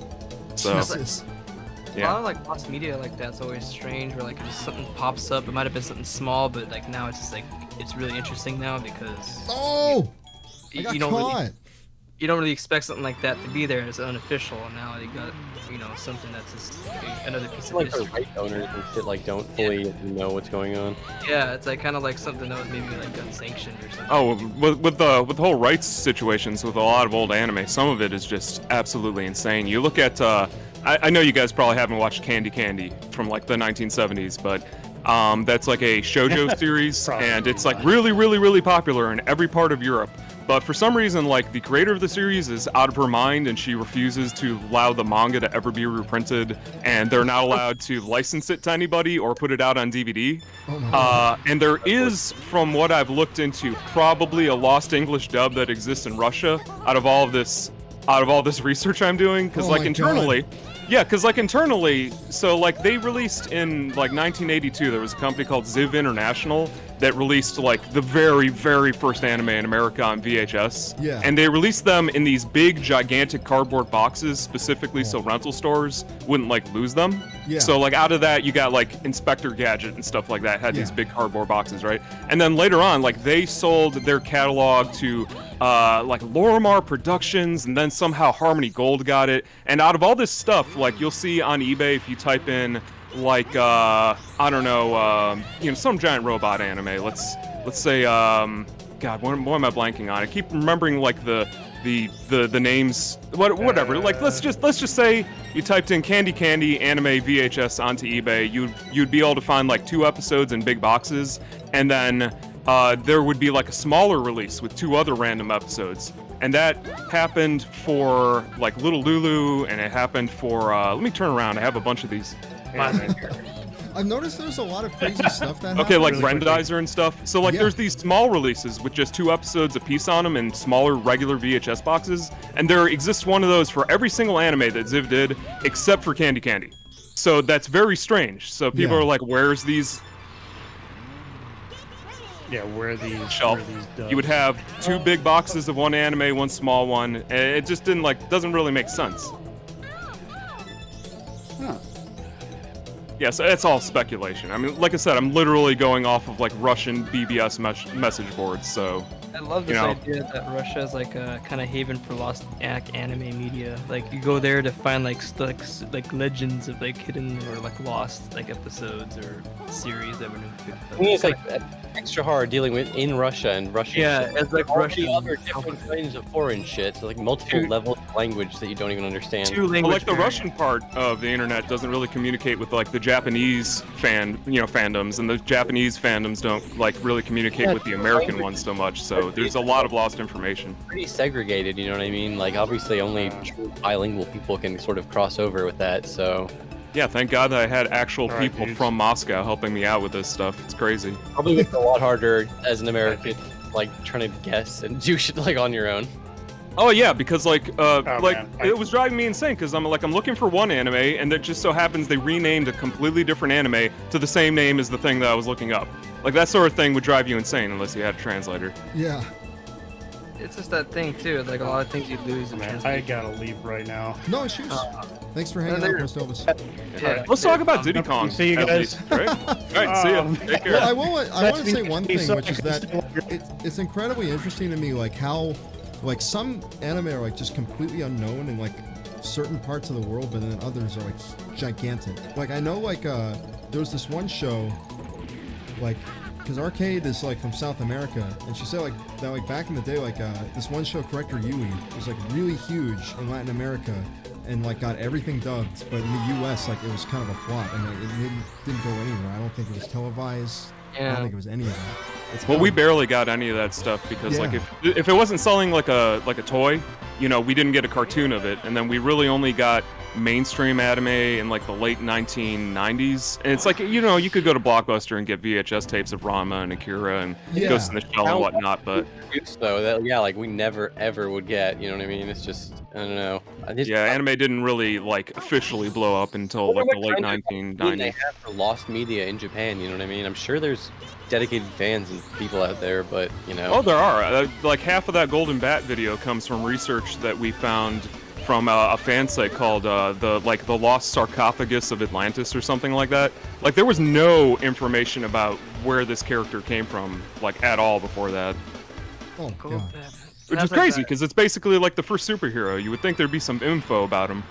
So. Jesus. A lot of like lost media like that's always strange, where like if something pops up, it might have been something small, but like now it's just like it's really interesting now because you don't really expect something like that to be there as unofficial, and now they got, you know, something that's just another piece of history. Like the right owners and shit like don't fully know what's going on. Yeah, it's like kind of like something that was maybe like unsanctioned or something. Oh, with the whole rights situations with a lot of old anime, some of it is just absolutely insane. You look at I know you guys probably haven't watched Candy Candy from like the 1970s, but that's like a shoujo series, and it's like really popular in every part of Europe. But for some reason, like the creator of the series is out of her mind, and she refuses to allow the manga to ever be reprinted, and they're not allowed to license it to anybody or put it out on DVD. And there is, from what I've looked into, probably a lost English dub that exists in Russia out of all this research I'm doing, because like internally. Yeah, because like internally, so like they released in like 1982, there was a company called Ziv International that released like the very first anime in America on VHS. Yeah. And they released them in these big, gigantic cardboard boxes, specifically so rental stores wouldn't like lose them. Yeah. So like out of that, you got like Inspector Gadget and stuff like that, had these big cardboard boxes, right? And then later on, like they sold their catalog to like Lorimar Productions, and then somehow Harmony Gold got it. And out of all this stuff, like you'll see on eBay if you type in like I don't know, you know, some giant robot anime. Let's say God, what am I blanking on? I keep remembering like the names, whatever. Like let's just say you typed in Candy Candy anime VHS onto eBay, you'd be able to find like 2 episodes in big boxes, and then there would be like a smaller release with 2 other random episodes. And that happened for like Little Lulu, and it happened for let me turn around, I have a bunch of these. I've noticed there's a lot of crazy stuff that okay, like really Rendizer and stuff. So like there's these small releases with just 2 episodes a piece on them in smaller regular VHS boxes, and there exists one of those for every single anime that Ziv did except for Candy Candy. So that's very strange. So people are like, where's these? Yeah, where are these shelf? You would have 2 big boxes of one anime, 1 small one. It just doesn't really make sense. Huh. Yeah, so it's all speculation. I mean, like I said, I'm literally going off of like Russian BBS message boards, so. I love this idea that Russia is like a kind of haven for lost anime media. Like you go there to find like legends of like hidden or like lost like episodes or series that were never picked up. I mean, it's like extra hard dealing with in Russia and Russian. Yeah, it's like all Russian. the other different kinds of foreign shit. So like multiple levels of language that you don't even understand. Well, like the Russian part of the internet doesn't really communicate with like the Japanese fandoms, and the Japanese fandoms don't like really communicate with the American ones so much. So there's a lot of lost information. Pretty segregated, you know what I mean? Like obviously only true bilingual people can sort of cross over with that. So yeah, thank God that I had actual people from Moscow helping me out with this stuff. It's crazy. Probably a lot harder as an American, like trying to guess and do shit like on your own. Oh yeah, because like man. it was driving me insane because I'm looking for one anime and it just so happens they renamed a completely different anime to the same name as the thing that I was looking up. Like that sort of thing would drive you insane unless you had a translator. Yeah. It's just that thing too. Like a lot of things you lose in Man, I translation. gotta leave right now. No issues. Thanks for hanging out, Post Elvis. Yeah. Let's talk about Diddy Kong. See you at guys. least, right? All right, see ya. Take care. Well, I want to say one He's thing, so which is that it's incredibly interesting to me, like how, like some anime are like just completely unknown in like certain parts of the world, but then others are like gigantic. Like I know like there was this one show, like, because Arcade is like from South America, and she said like that like back in the day like this one show, Corrector Yui, was like really huge in Latin America, and like got everything dubbed, but in the U.S. like it was kind of a flop, and like, it didn't go anywhere. I don't think it was televised. I don't think it was any of that. Well, we barely got any of that stuff because like if it wasn't selling like a toy, you know, we didn't get a cartoon of it, and then we really only got mainstream anime in like the late 1990s. And it's like, you know, you could go to Blockbuster and get VHS tapes of Ranma and Akira and Ghost in the Shell and whatnot, but though that yeah, like we never ever would get. You know what I mean? It's just I don't know. Anime didn't really like officially blow up until like the late 1990s. They have for lost media in Japan. You know what I mean? I'm sure there's dedicated fans and people out there, but you know. Oh, there are. Like half of that Golden Bat video comes from research that we found from a fan site called the Lost Sarcophagus of Atlantis or something like that. Like there was no information about where this character came from, like at all before that. Oh Cool. god. Which is crazy because it's basically like the first superhero. You would think there'd be some info about him.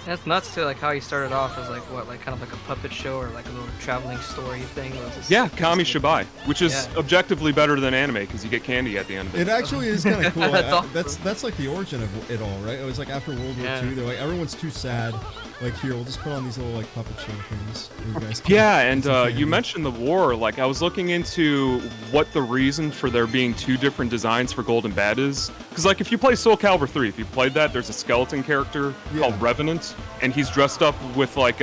That's nuts too. Like how he started off as like what, like kind of like a puppet show or like a little traveling story thing. It was just, Yeah, Kami Shibai, which is objectively better than anime because you get candy at the end of it. It actually is kind of cool. That's awesome. That's like the origin of it all, right? It was like after World War II, they're like everyone's too sad. Like here, we'll just put on these little like puppet show things. And you guys can and get some you candy. mentioned the war. Like I was looking into what the reason for there being two different designs for Golden Bat is. Because like if you play Soul Calibur 3, if you played that, there's a skeleton character called Revenant, and he's dressed up with like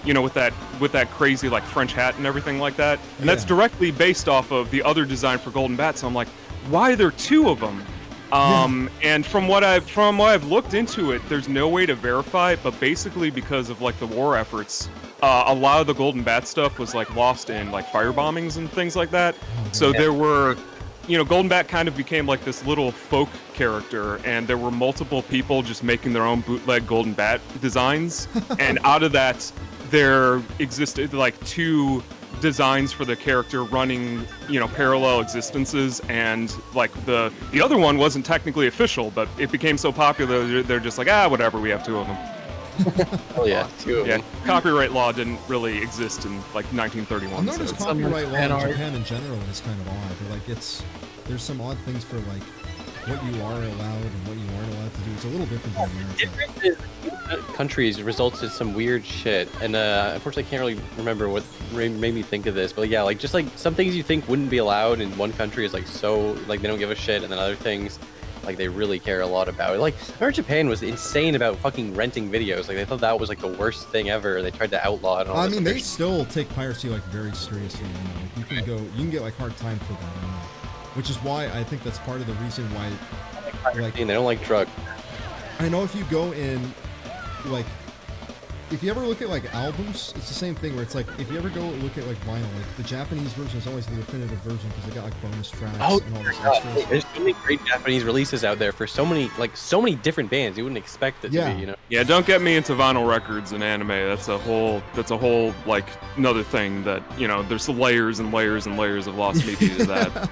you know, with that crazy like French hat and everything like that. And that's directly based off of the other design for Golden Bat. So I'm like, why are there two of them? And from what I've looked into it, there's no way to verify it, but basically because of like the war efforts, a lot of the Golden Bat stuff was like lost in like fire bombings and things like that. So there were, you know, Golden Bat kind of became like this little folk character, and there were multiple people just making their own bootleg Golden Bat designs, and out of that, there existed like two designs for the character running, you know, parallel existences, and like the other one wasn't technically official, but it became so popular they're just like, whatever, we have two of them. Oh yeah, two of them. Copyright law didn't really exist in like 1931. I've noticed so copyright law in Japan in general is kind of odd. Like there's some odd things for like what you are allowed and what you aren't allowed to do. It's a little different than America. Different countries results in some weird shit, and unfortunately I can't really remember what made me think of this, but yeah, like just like some things you think wouldn't be allowed in one country is like so like they don't give a shit, and then other things like they really care a lot about it. Like I remember Japan was insane about fucking renting videos. Like they thought that was like the worst thing ever. They tried to outlaw it. I mean, they still take piracy like very seriously. You know? Like, you can get like hard time for that. You know? Which is why I think that's part of the reason why. Like, they don't like drugs. I know if you go in, like, if you ever look at like albums, it's the same thing where it's like if you ever go look at like vinyl, like the Japanese version is always the definitive version because they got like bonus tracks and all this extras. There's so many great Japanese releases out there for so many different bands. You wouldn't expect it to be, you know. Yeah, don't get me into vinyl records and anime. That's a whole like another thing that, you know, there's layers and layers and layers of lost media to that.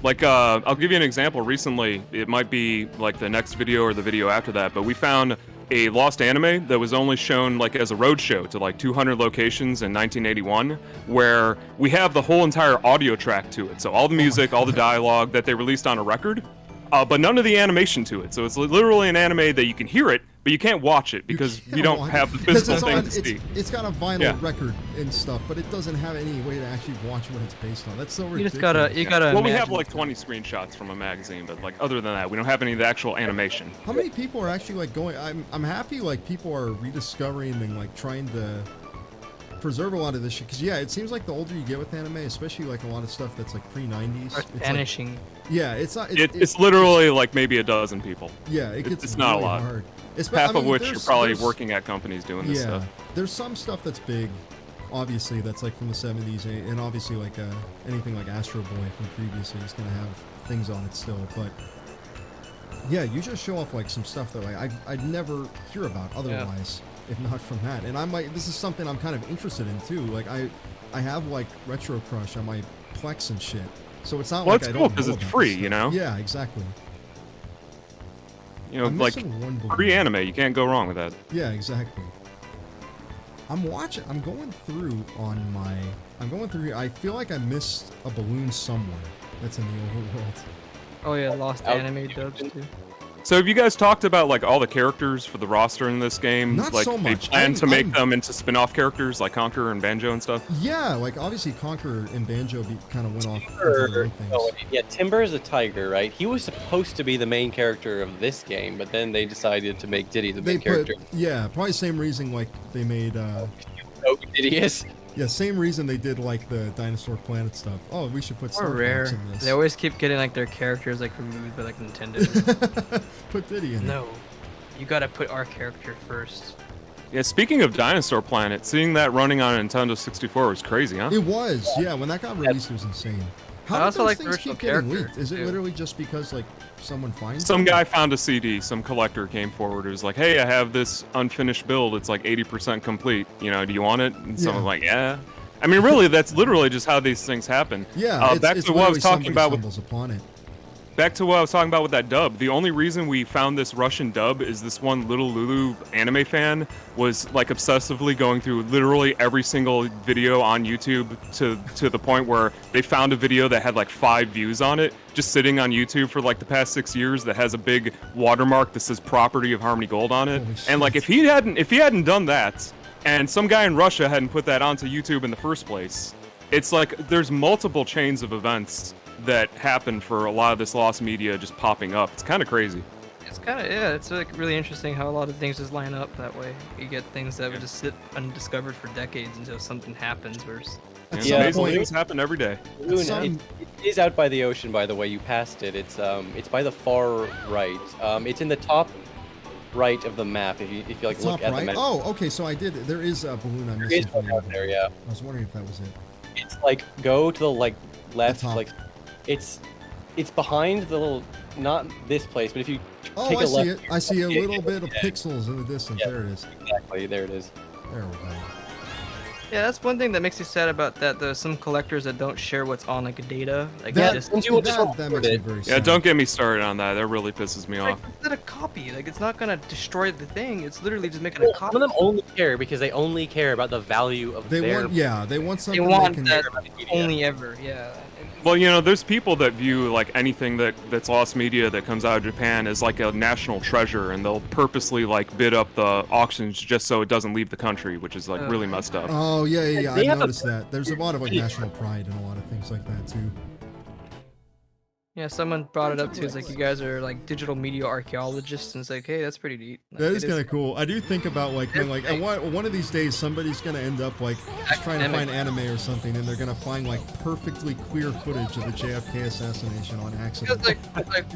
Like, I'll give you an example. Recently, it might be like the next video or the video after that, but we found a lost anime that was only shown like as a roadshow to like 200 locations in 1981, where we have the whole entire audio track to it. So all the music, all the dialogue that they released on a record, but none of the animation to it. So it's literally an anime that you can hear it, but you can't watch it because we don't have the physical thing to see. It's got a vinyl record and stuff, but it doesn't have any way to actually watch what it's based on. That's so ridiculous. You gotta. Well, we have like 20 screenshots from a magazine, but like other than that, we don't have any of the actual animation. How many people are actually like going? I'm happy like people are rediscovering and like trying to preserve a lot of this shit. Because yeah, it seems like the older you get with anime, especially like a lot of stuff that's like pre-90s, It's vanishing. Like, yeah, it's not. It's literally like maybe a dozen people. Yeah, it's not really a lot. hard. Half of which are probably working at companies doing this stuff. There's some stuff that's big, obviously, that's like from the 70s, and obviously like anything like Astro Boy from previously is gonna have things on it still. But yeah, you just show off like some stuff that like I'd never hear about otherwise, if not from that. And I'm like, this is something I'm kind of interested in too. Like I have like Retro Crush on my Plex and shit, so it's not well, like it's I cool don't because know it's about free, this you stuff. know. Yeah, exactly. You know, like free anime, you can't go wrong with that. Yeah, exactly. I'm going through here. I feel like I missed a balloon somewhere that's in the overworld. Oh yeah, lost anime dubs too. So have you guys talked about like all the characters for the roster in this game? Not like so much. They plan to make them into spin-off characters like Conqueror and Banjo and stuff? Yeah, like obviously Conqueror and Banjo kind of went off into their own things. Yeah, Timber is a tiger, right? He was supposed to be the main character of this game, but then they decided to make Diddy the main character. Yeah, probably same reason like they made Diddy is. Yeah, same reason they did like the Dinosaur Planet stuff. Oh, we should put Star Fox in this. They always keep getting like their characters like removed by like Nintendo. Put Diddy in. No, you gotta put our character first. Yeah, speaking of Dinosaur Planet, seeing that running on a Nintendo 64 was crazy, huh? It was, yeah. When that got released, it was insane. How I also those like the things original keep getting character, leaked? Is it too. literally just because like someone finds Some them? guy found a CD, some collector came forward, it was like, hey, I have this unfinished build, it's like 80% complete, you know, do you want it? And someone's like, yeah. I mean, really, that's literally just how these things happen. Yeah, back to what I was talking about with that dub. The only reason we found this Russian dub is this one Little Lulu anime fan was like obsessively going through literally every single video on YouTube to the point where they found a video that had like 5 views on it, just sitting on YouTube for like the past 6 years, that has a big watermark that says property of Harmony Gold on it. And like if he hadn't done that, and some guy in Russia hadn't put that onto YouTube in the first place, it's like there's multiple chains of events that happen for a lot of this lost media just popping up. It's kind of crazy. It's kind of, yeah, it's like really interesting how a lot of things just line up that way. You get things that would just sit undiscovered for decades until something happens. Versus amazing things happen every day. It is out by the ocean, by the way. You passed it. It's by the far right. It's in the top right of the map. If you like look at the map. Oh, okay. So I did. There is a balloon I'm missing. Out there, yeah. I was wondering if that was it. It's like go to the like left, like it's behind the little, not this place, but if you take a left. I see a little bit of pixels in the distance. Yeah, there it is. Exactly, there it is. There we go. Yeah, that's one thing that makes me sad about that. There's some collectors that don't share what's on like data. Like That just makes me very sad. Yeah, don't get me started on that. That really pisses me off. It's not a copy. Like it's not gonna destroy the thing. It's literally just making a copy. Some of them only care because they only care about the value of They their. want something. They want can that only ever. Yeah. Well, you know, there's people that view like anything that's lost media that comes out of Japan as like a national treasure, and they'll purposely like bid up the auctions just so it doesn't leave the country, which is like really messed up. Oh yeah. I noticed that. There's a lot of like national pride and a lot of things like that too. Yeah, someone brought it up too. It's like you guys are like digital media archaeologists, and it's like, hey, that's pretty neat. Like, That is kind of cool. I do think about like when like one of these days somebody's gonna end up like just trying to find anime or something, and they're gonna find like perfectly clear footage of the JFK assassination on accident. It's like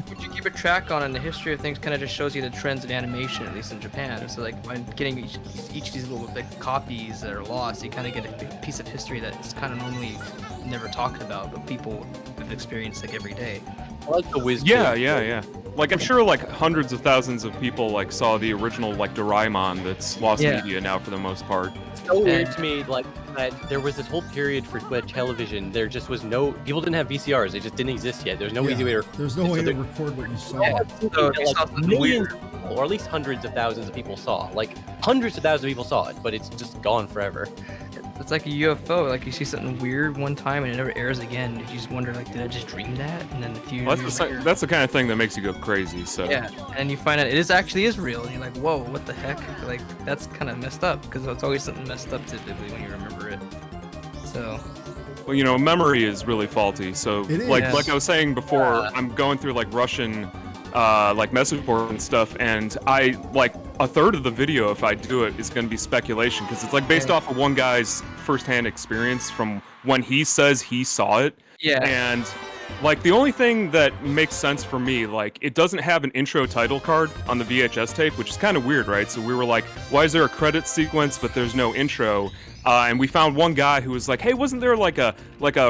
what you keep a track on, and the history of things kind of just shows you the trends in animation, at least in Japan. So like when getting each of these little like copies that are lost, you kind of get a piece of history that's kind of normally never talked about, but people have experienced like every day. I like the wisdom. Yeah. Like I'm sure like hundreds of thousands of people like saw the original like Doraemon that's lost media now for the most part. It's so weird to me like that there was this whole period for television. There just was no people didn't have VCRs. They just didn't exist yet. There's no easy way to. There's no way to record what you saw. Yeah, so like millions of people, or at least hundreds of thousands of people saw. Like hundreds of thousands of people saw it, but it's just gone forever. It's like a UFO. Like you see something weird one time and it never airs again. You just wonder, like, did I just dream that? And then a few years later, that's the kind of thing that makes you go crazy. So yeah, and you find out it actually is real, and you're like, whoa, what the heck? Like that's kind of messed up because it's always something messed up typically when you remember it. So. Well, you know, memory is really faulty. So like I was saying before, I'm going through like Russian like message board and stuff, and I like a third of the video, if I do it, is going to be speculation because it's like based off of one guy's firsthand experience from when he says he saw it. Yeah. And like the only thing that makes sense for me, like it doesn't have an intro title card on the VHS tape, which is kind of weird, right? So we were like, why is there a credit sequence but there's no intro? And we found one guy who was like, hey, wasn't there like a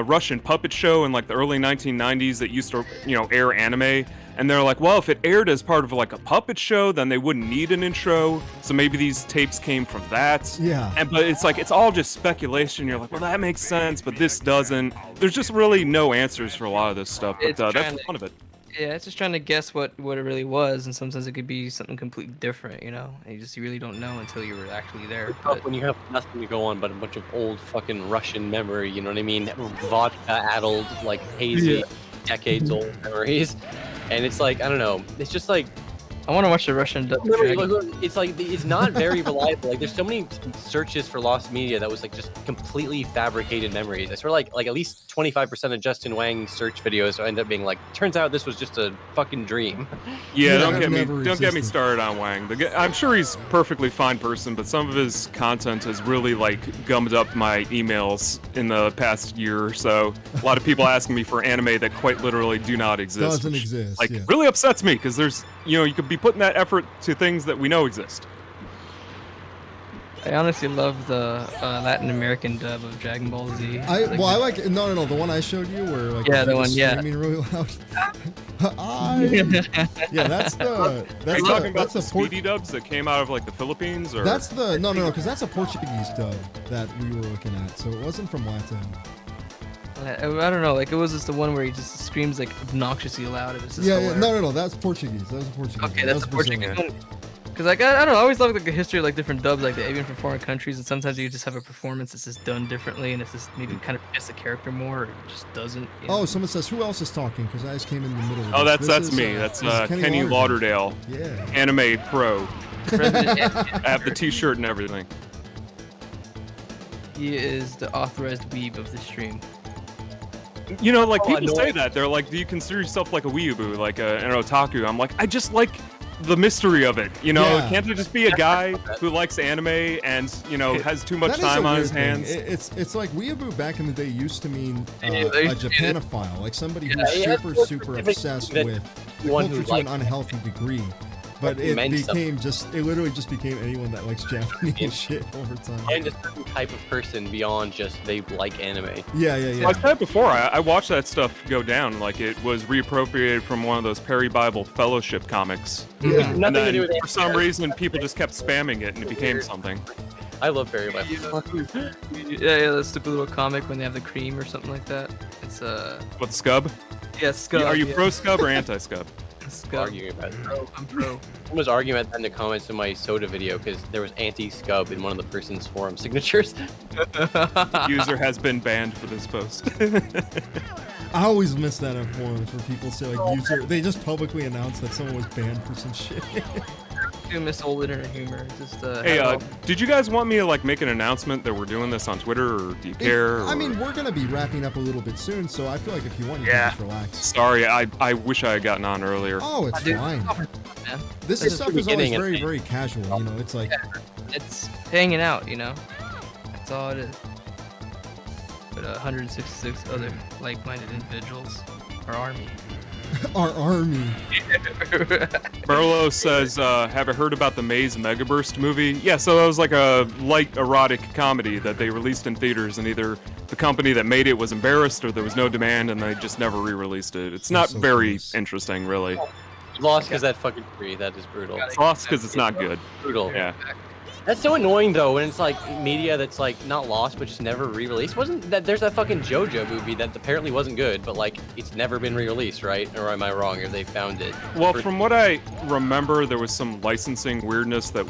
Russian puppet show in like the early 1990s that used to, air anime? And they're like, well, if it aired as part of like a puppet show, then they wouldn't need an intro. So maybe these tapes came from that. Yeah. But it's like, it's all just speculation. You're like, well, that makes sense, but this doesn't. There's just really no answers for a lot of this stuff. But that's the fun of it. Yeah, it's just trying to guess what it really was, and sometimes it could be something completely different, And you really don't know until you were actually there. But When you have nothing to go on but a bunch of old fucking Russian memory, you know what I mean? Vodka-addled, like hazy, decades-old memories. And it's like, I don't know, it's just like... I want to watch the Russian dub. It's like, it's not very reliable. Like, there's so many searches for lost media that was like just completely fabricated memories. I swear, like at least 25% of Justin Wang's search videos end up being like, turns out this was just a fucking dream. Yeah, don't get me started on Wang. I'm sure he's a perfectly fine person, but some of his content has really like gummed up my emails in the past year or so. A lot of people asking me for anime that quite literally do not exist. Doesn't exist. Like, really upsets me because there's, you could be putting that effort to things that we know exist. I honestly love the Latin American dub of Dragon Ball Z. I like no the one I showed you where like the one screaming really loud. Yeah, that's Are you talking about the speedy dubs that came out of like the Philippines, or that's the no because that's a Portuguese dub that we were looking at, so it wasn't from Latin. I don't know, like it was just the one where he just screams like obnoxiously loud. It was just No, that's Portuguese. That was a Portuguese. Okay, that's a Portuguese one. Because like I don't know, I always love like the history of like different dubs like that, even from foreign countries. And sometimes you just have a performance that's just done differently, and it's just maybe kind of fits the character more, or it just doesn't. Oh, someone says who else is talking? Because I just came in the middle. Of that's me. That's Kenny Lauderdale. Yeah. Anime pro. I have the T-shirt and everything. He is the authorized weeb of the stream. People say that. They're like, do you consider yourself like a weeaboo, like an otaku? I'm like, I just like the mystery of it. Can't there just be a guy who likes anime and, has too much time on his hands? It's like weeaboo back in the day used to mean a Japanophile, like somebody who's super obsessed with culture to an unhealthy degree. But it literally just became anyone that likes Japanese shit over time. And a certain type of person beyond just they like anime. Yeah. I've said before, I watched that stuff go down. Like it was reappropriated from one of those Perry Bible Fellowship comics. Yeah. Nothing to do with for some reason, people just kept spamming it and it became something. I love Perry Bible. Yeah, that stupid little comic when they have the cream or something like that. It's What, Scub? Yeah, Scub. Are you pro Scub or anti Scub? Arguing about it. I'm pro. I was arguing about that in the comments in my soda video because there was anti-scub in one of the person's forum signatures. User has been banned for this post. I always miss that in forums where people say like they just publicly announce that someone was banned for some shit. I do miss old internet humor. Hey, did you guys want me to like make an announcement that we're doing this on Twitter, or do you care? I mean, we're gonna be wrapping up a little bit soon, so I feel like if you want, you can just relax. Sorry, I wish I had gotten on earlier. Oh, it's fine. This stuff is always very, very casual. It's like it's hanging out. That's all it is. But 166 other like-minded individuals, our army. Our army. Burlo says, have I heard about the Maze Megaburst movie? Yeah, so that was like a light erotic comedy that they released in theaters, and either the company that made it was embarrassed or there was no demand and they just never re-released it. It's not very interesting, really. Lost because that fucking free. That is brutal. It's lost because it's not good. Brutal. Yeah. That's so annoying though when it's like media that's like not lost but just never re-released. Wasn't that there's that fucking JoJo movie that apparently wasn't good, but like it's never been re-released, right? Or am I wrong? Or they found it? Well, from what I remember, there was some licensing weirdness that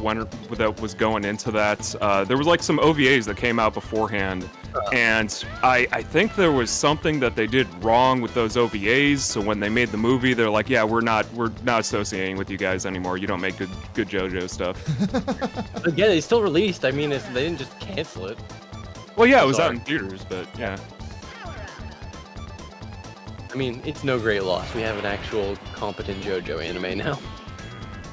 was going into that. There was like some OVAs that came out beforehand, and I think there was something that they did wrong with those OVAs. So when they made the movie, they're like, yeah, we're not associating with you guys anymore. You don't make good JoJo stuff. Yeah, they still released. I mean, they didn't just cancel it. Well, yeah, it was out in theaters, but yeah. I mean, it's no great loss. We have an actual competent JoJo anime now.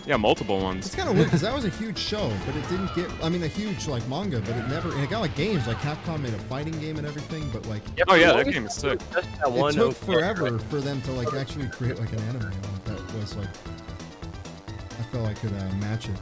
Yeah, multiple ones. It's kind of weird because that was a huge show, but it didn't get. I mean, a huge like manga, but it never. And it got like games, like Capcom made a fighting game and everything, but like. Oh yeah, that game is sick. It took forever for them to like actually create like an anime on it that was like. I felt I could match it.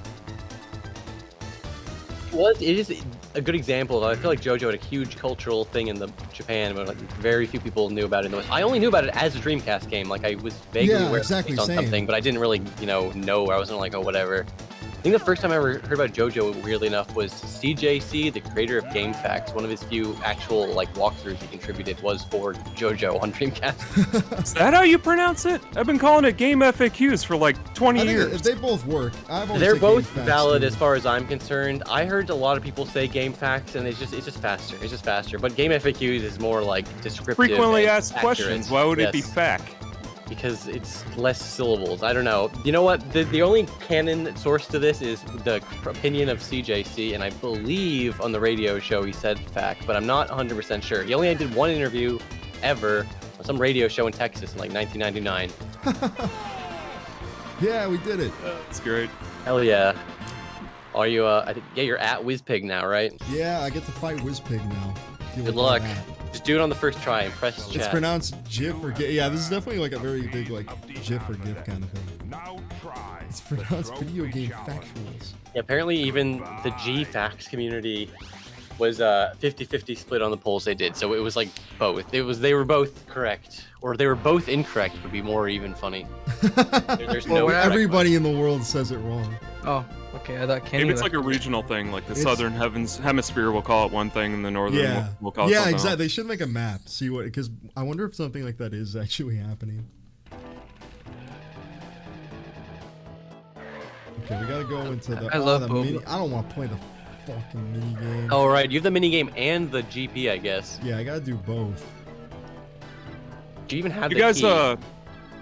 Well, it is a good example. I feel like JoJo had a huge cultural thing in Japan, but like very few people knew about it. I only knew about it as a Dreamcast game. Like I was vaguely aware of it on something, but I didn't really, know. I wasn't like, oh, whatever. I think the first time I ever heard about JoJo, weirdly enough, was CJC, the creator of GameFAQs. One of his few actual like walkthroughs he contributed was for JoJo on Dreamcast. Is that how you pronounce it? I've been calling it Game FAQs for like 20 years. They both work. They're both valid as far as I'm concerned. I heard a lot of people say GameFAQs, and it's just faster. It's just faster. But Game FAQs is more like descriptive. Frequently asked accurate. questions. Why would it be FAQ? Because it's less syllables. I don't know. You know what? The only canon source to this is the opinion of CJC, and I believe on the radio show he said fact, but I'm not 100% sure. He only did one interview ever on some radio show in Texas in like 1999. Yeah, we did it. That's great. Hell yeah. Are you, you're at Wizpig now, right? Yeah, I get to fight Wizpig now. Good luck. Just do it on the first try and press chat. It's pronounced GIF or GIF. Yeah, this is definitely like a very big like GIF or GIF kind of thing. It's pronounced video game factuals. Yeah, apparently even the GFAQs community was 50-50 split on the polls they did. So it was like both. They were both correct, or they were both incorrect would be more even funny. There's no everybody in the world says it wrong. Oh, okay. I thought maybe it's like a regional thing, like the southern hemisphere will call it one thing, and the northern will call it something exactly. else. They should make a map. See what? Because I wonder if something like that is actually happening. Okay, we gotta go into the. I love the mini. I don't want to play the fucking mini game. Oh right, you have the mini game and the GP, I guess. Yeah, I gotta do both. Do you even have you the guys? key?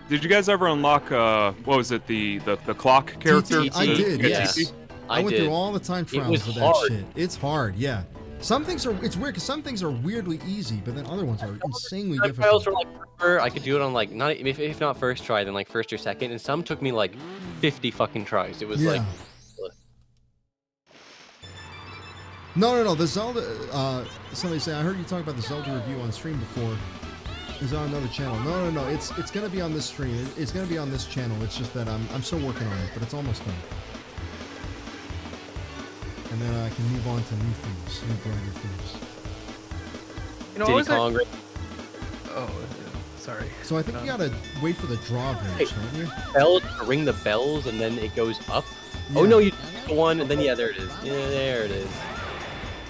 Did you guys ever unlock what was it, the clock character? I did. Yes. I went did. through all the time trials with that shit. It's hard. Yeah. Some things are. It's weird because some things are weirdly easy, but then other ones are insanely difficult. Were, like, I could do it on like not if not first try, then like first or second, and some took me like 50 fucking tries. It was like. No. The Zelda. Somebody say I heard you talk about the Zelda review on stream before. Is on another channel. No. It's gonna be on this stream. It's gonna be on this channel. It's just that I'm still working on it, but it's almost done. And then I can move on to new things, new brighter things. Diddy Kong. Oh, sorry. So I think you gotta wait for the drawbridge, don't you? Bells to ring the bells, and then it goes up. Yeah. Oh no, you do one, and then there it is. Yeah, there it is.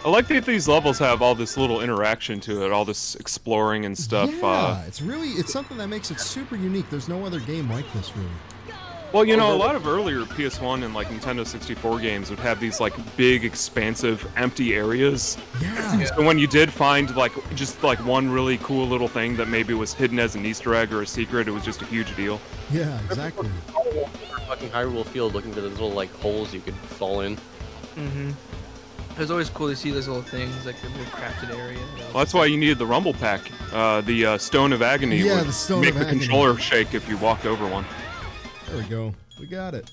I like that these levels have all this little interaction to it, all this exploring and stuff. Yeah, it's something that makes it super unique. There's no other game like this, really. Well, a lot of earlier PS1 and like Nintendo 64 games would have these like big, expansive, empty areas. Yeah. So when you did find like just like one really cool little thing that maybe was hidden as an Easter egg or a secret, it was just a huge deal. Yeah, exactly. Fucking Hyrule Field, looking for those little like holes you could fall in. Mm-hmm. It was always cool to see those little things, like the little crafted area. Well, that's why you needed the Rumble Pack. The Stone of Agony would make the controller shake if you walked over one. There we go. We got it.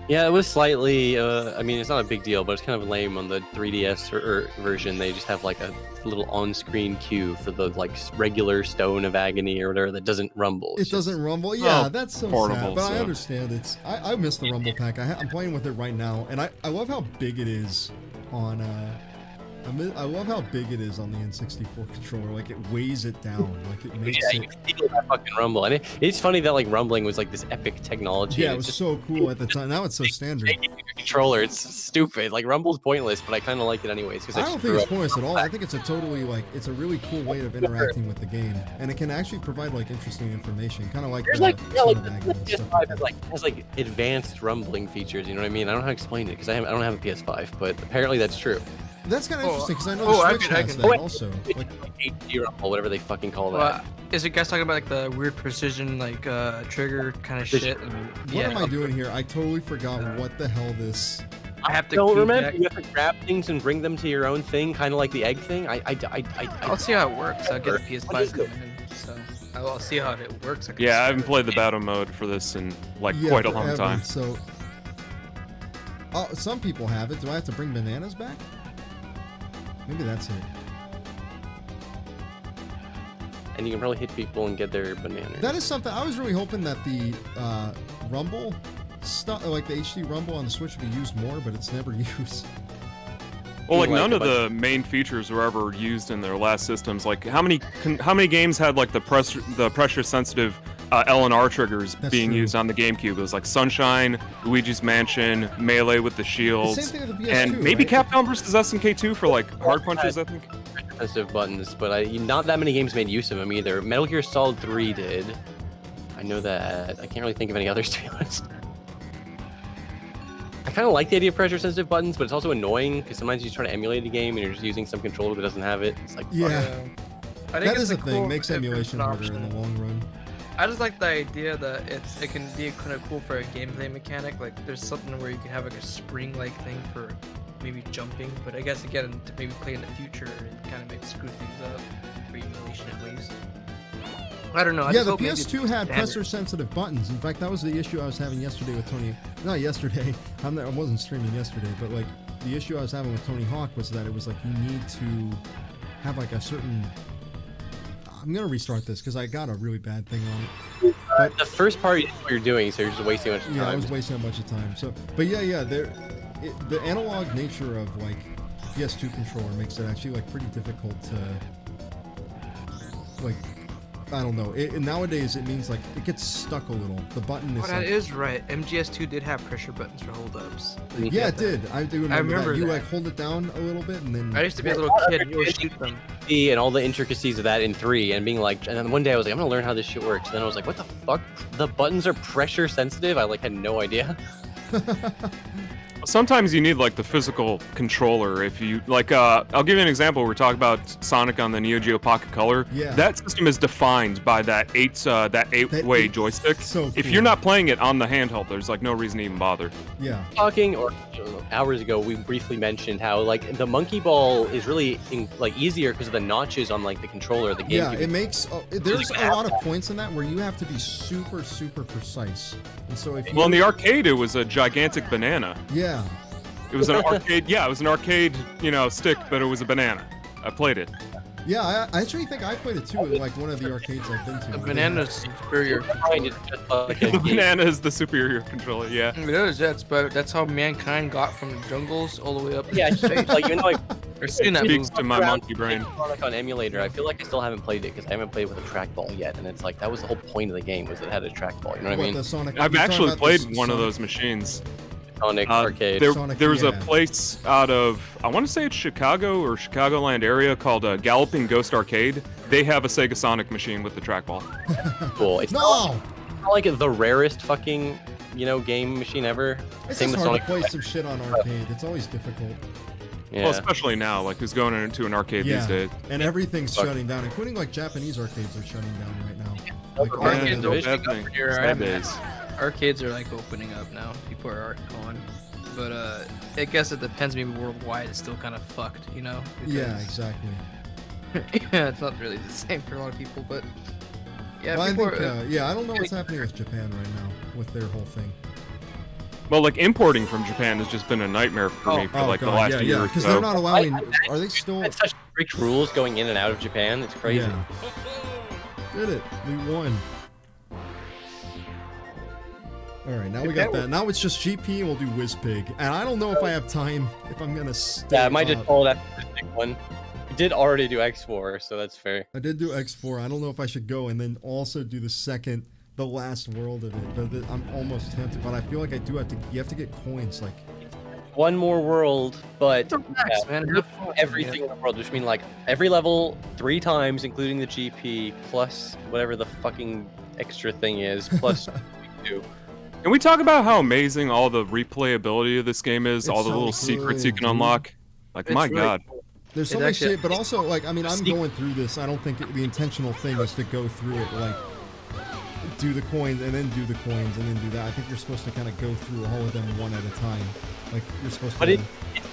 Yeah, it was slightly, I mean, it's not a big deal, but it's kind of lame on the 3DS version. They just have like a little on-screen cue for the like regular Stone of Agony or whatever that doesn't rumble. It doesn't rumble? Yeah, that's so sad. But I understand. I miss the Rumble Pack. I'm playing with it right now, and I love how big it is on... I love how big it is on the N64 controller. Like, it weighs it down. Like, it makes it... you can feel that fucking rumble. And it's funny that, like, rumbling was, like, this epic technology. Yeah, it was just so cool at the time. Now it's so standard. Controller, it's stupid. Like, rumble's pointless, but I kind of like it anyways. I don't think it's pointless at all. I think it's a totally, like, it's a really cool way of interacting with the game. And it can actually provide, like, interesting information. Kind of like the PS5 has, like, advanced rumbling features, you know what I mean? I don't know how to explain it, because I don't have a PS5, but apparently that's true. That's kind of interesting because I know the Switch has that also. Like HD rumble, whatever they fucking call that. Is it guys talking about like the weird precision, like trigger kind of shit? What am I doing here? I totally forgot what the hell this. I have to. Don't remember. You have to grab things and bring them to your own thing, kind of like the egg thing. I'll see how it works. I'll get the PS5 coming in, so I'll see how it works. Yeah, I haven't played the battle mode for this in like quite a long forever, time. So, oh, some people have it. Do I have to bring bananas back? Maybe that's it. And you can probably hit people and get their bananas. That is something I was really hoping that the Rumble stuff, like the HD Rumble on the Switch, would be used more, but it's never used. Well, like none of the main features were ever used in their last systems. Like how many games had like the pressure sensitive L and R triggers being used on the GameCube? It was like Sunshine, Luigi's Mansion, Melee with the shields, The same thing with the PS2, and maybe right? Capcom vs SNK 2 for like hard punches, I think. Sensitive buttons, but not that many games made use of them either. Metal Gear Solid 3 did. I know that. I can't really think of any others, to be honest. I kind of like the idea of pressure-sensitive buttons, but it's also annoying because sometimes you try to emulate a game and you're just using some controller that doesn't have it. It's like, fuck. Yeah, I think that is a cool thing. Makes different emulation harder option. in the long run. I just like the idea that it can be kind of cool for a gameplay mechanic. Like there's something where you can have like a spring-like thing for maybe jumping, but I guess again to maybe play in the future, it kind of makes screw things up for emulation at least. I don't know. Yeah, the PS2 had pressure-sensitive buttons. In fact, that was the issue I was having yesterday with Tony. Not yesterday. I wasn't streaming yesterday, but like the issue I was having with Tony Hawk was that it was like you need to have like a certain. I'm gonna restart this because I got a really bad thing on it. But the first part is what you're doing, so you're just wasting much time. yeah, I was wasting a bunch of time. So, but yeah, the analog nature of like PS2 controller makes it actually like pretty difficult to like. I don't know. Nowadays, it means like it gets stuck a little. The button is. Oh, that is right. MGS2 did have pressure buttons for holdups. Yeah, it did. I do remember that. You that. like hold it down a little bit and then. I used to be a little kid and you would shoot them. And all the intricacies of that in 3, and being like, and then one day I was like, I'm gonna learn how this shit works. And then I was like, what the fuck? The buttons are pressure sensitive? I like had no idea. Sometimes you need like the physical controller. If you like, I'll give you an example. We're talking about Sonic on the Neo Geo Pocket Color. Yeah. That system is defined by that eight-way joystick. So cool. If you're not playing it on the handheld, there's like no reason to even bother. Yeah. Talking hours ago, we briefly mentioned how like the monkey ball is really easier because of the notches on like the controller. The game. Yeah, it makes. There's a lot of points in that where you have to be super, super precise. And so if you. Well, in the arcade, it was a gigantic banana. Yeah. It was an arcade. Yeah, it was an arcade, stick, but it was a banana. I played it. Yeah, I actually think I played it too at like one of the arcades I've been to. The banana's superior. The banana is the superior controller. Yeah. It is. That's how mankind got from the jungles all the way up. Yeah, Or seen that speaks movie. to my monkey brain. Sonic on emulator. I feel like I still haven't played it because I haven't played with a trackball yet, and it's like that was the whole point of the game was it had a trackball. You know what I mean? The Sonic, I've you're actually talking played about the one of Sonic- those machines. Sonic arcade. There's yeah. a place out of, I want to say it's Chicago or Chicagoland area called Galloping Ghost Arcade. They have a Sega Sonic machine with the trackball. Cool. It's No! not like the rarest fucking, game machine ever. It's Same just with hard Sonic. to play some shit on arcade. It's always difficult. Yeah. Well, especially now, like who's going into an arcade Yeah, these days? and everything's shutting down, including like Japanese arcades are shutting down right now. Like all Yeah, of no them. bad thing. Here It's I'm bad at. days. Arcades are like opening up now. People are going. But I guess it depends. Maybe worldwide it's still kind of fucked, Yeah, because- exactly. Yeah, it's not really the same for a lot of people, but yeah, Well, I people think, are, I don't know what's happening with Japan right now with their whole thing. Well, like importing from Japan has just been a nightmare for me for like the last year or because so. they're not allowing. Are they still? It's such strict rules going in and out of Japan. It's crazy. Yeah. Did it? We won. All right, now we got that. Now it's just GP and we'll do WizPig. And I don't know if I have time. If I'm gonna stay. Yeah, I might just pull that big one. We did already do X4, so that's fair. I did do X4. I don't know if I should go and then also do the last world of it. But I'm almost tempted, but I feel like I do have to. You have to get coins, like. One more world, but Relax, man. Have fun, everything in the world. Which means like every level 3 times, including the GP, plus whatever the fucking extra thing is, plus 2. Can we talk about how amazing all the replayability of this game is? It's All the so little secrets you good, can dude. unlock? Like, It's my really god. cool. There's so It much actually- shit, but also, like, I mean, I'm going through this. I don't think the intentional thing is to go through it, like, do the coins and then do the coins and then do that. I think you're supposed to kind of go through all of them one at a time. Like, you're supposed to. But it's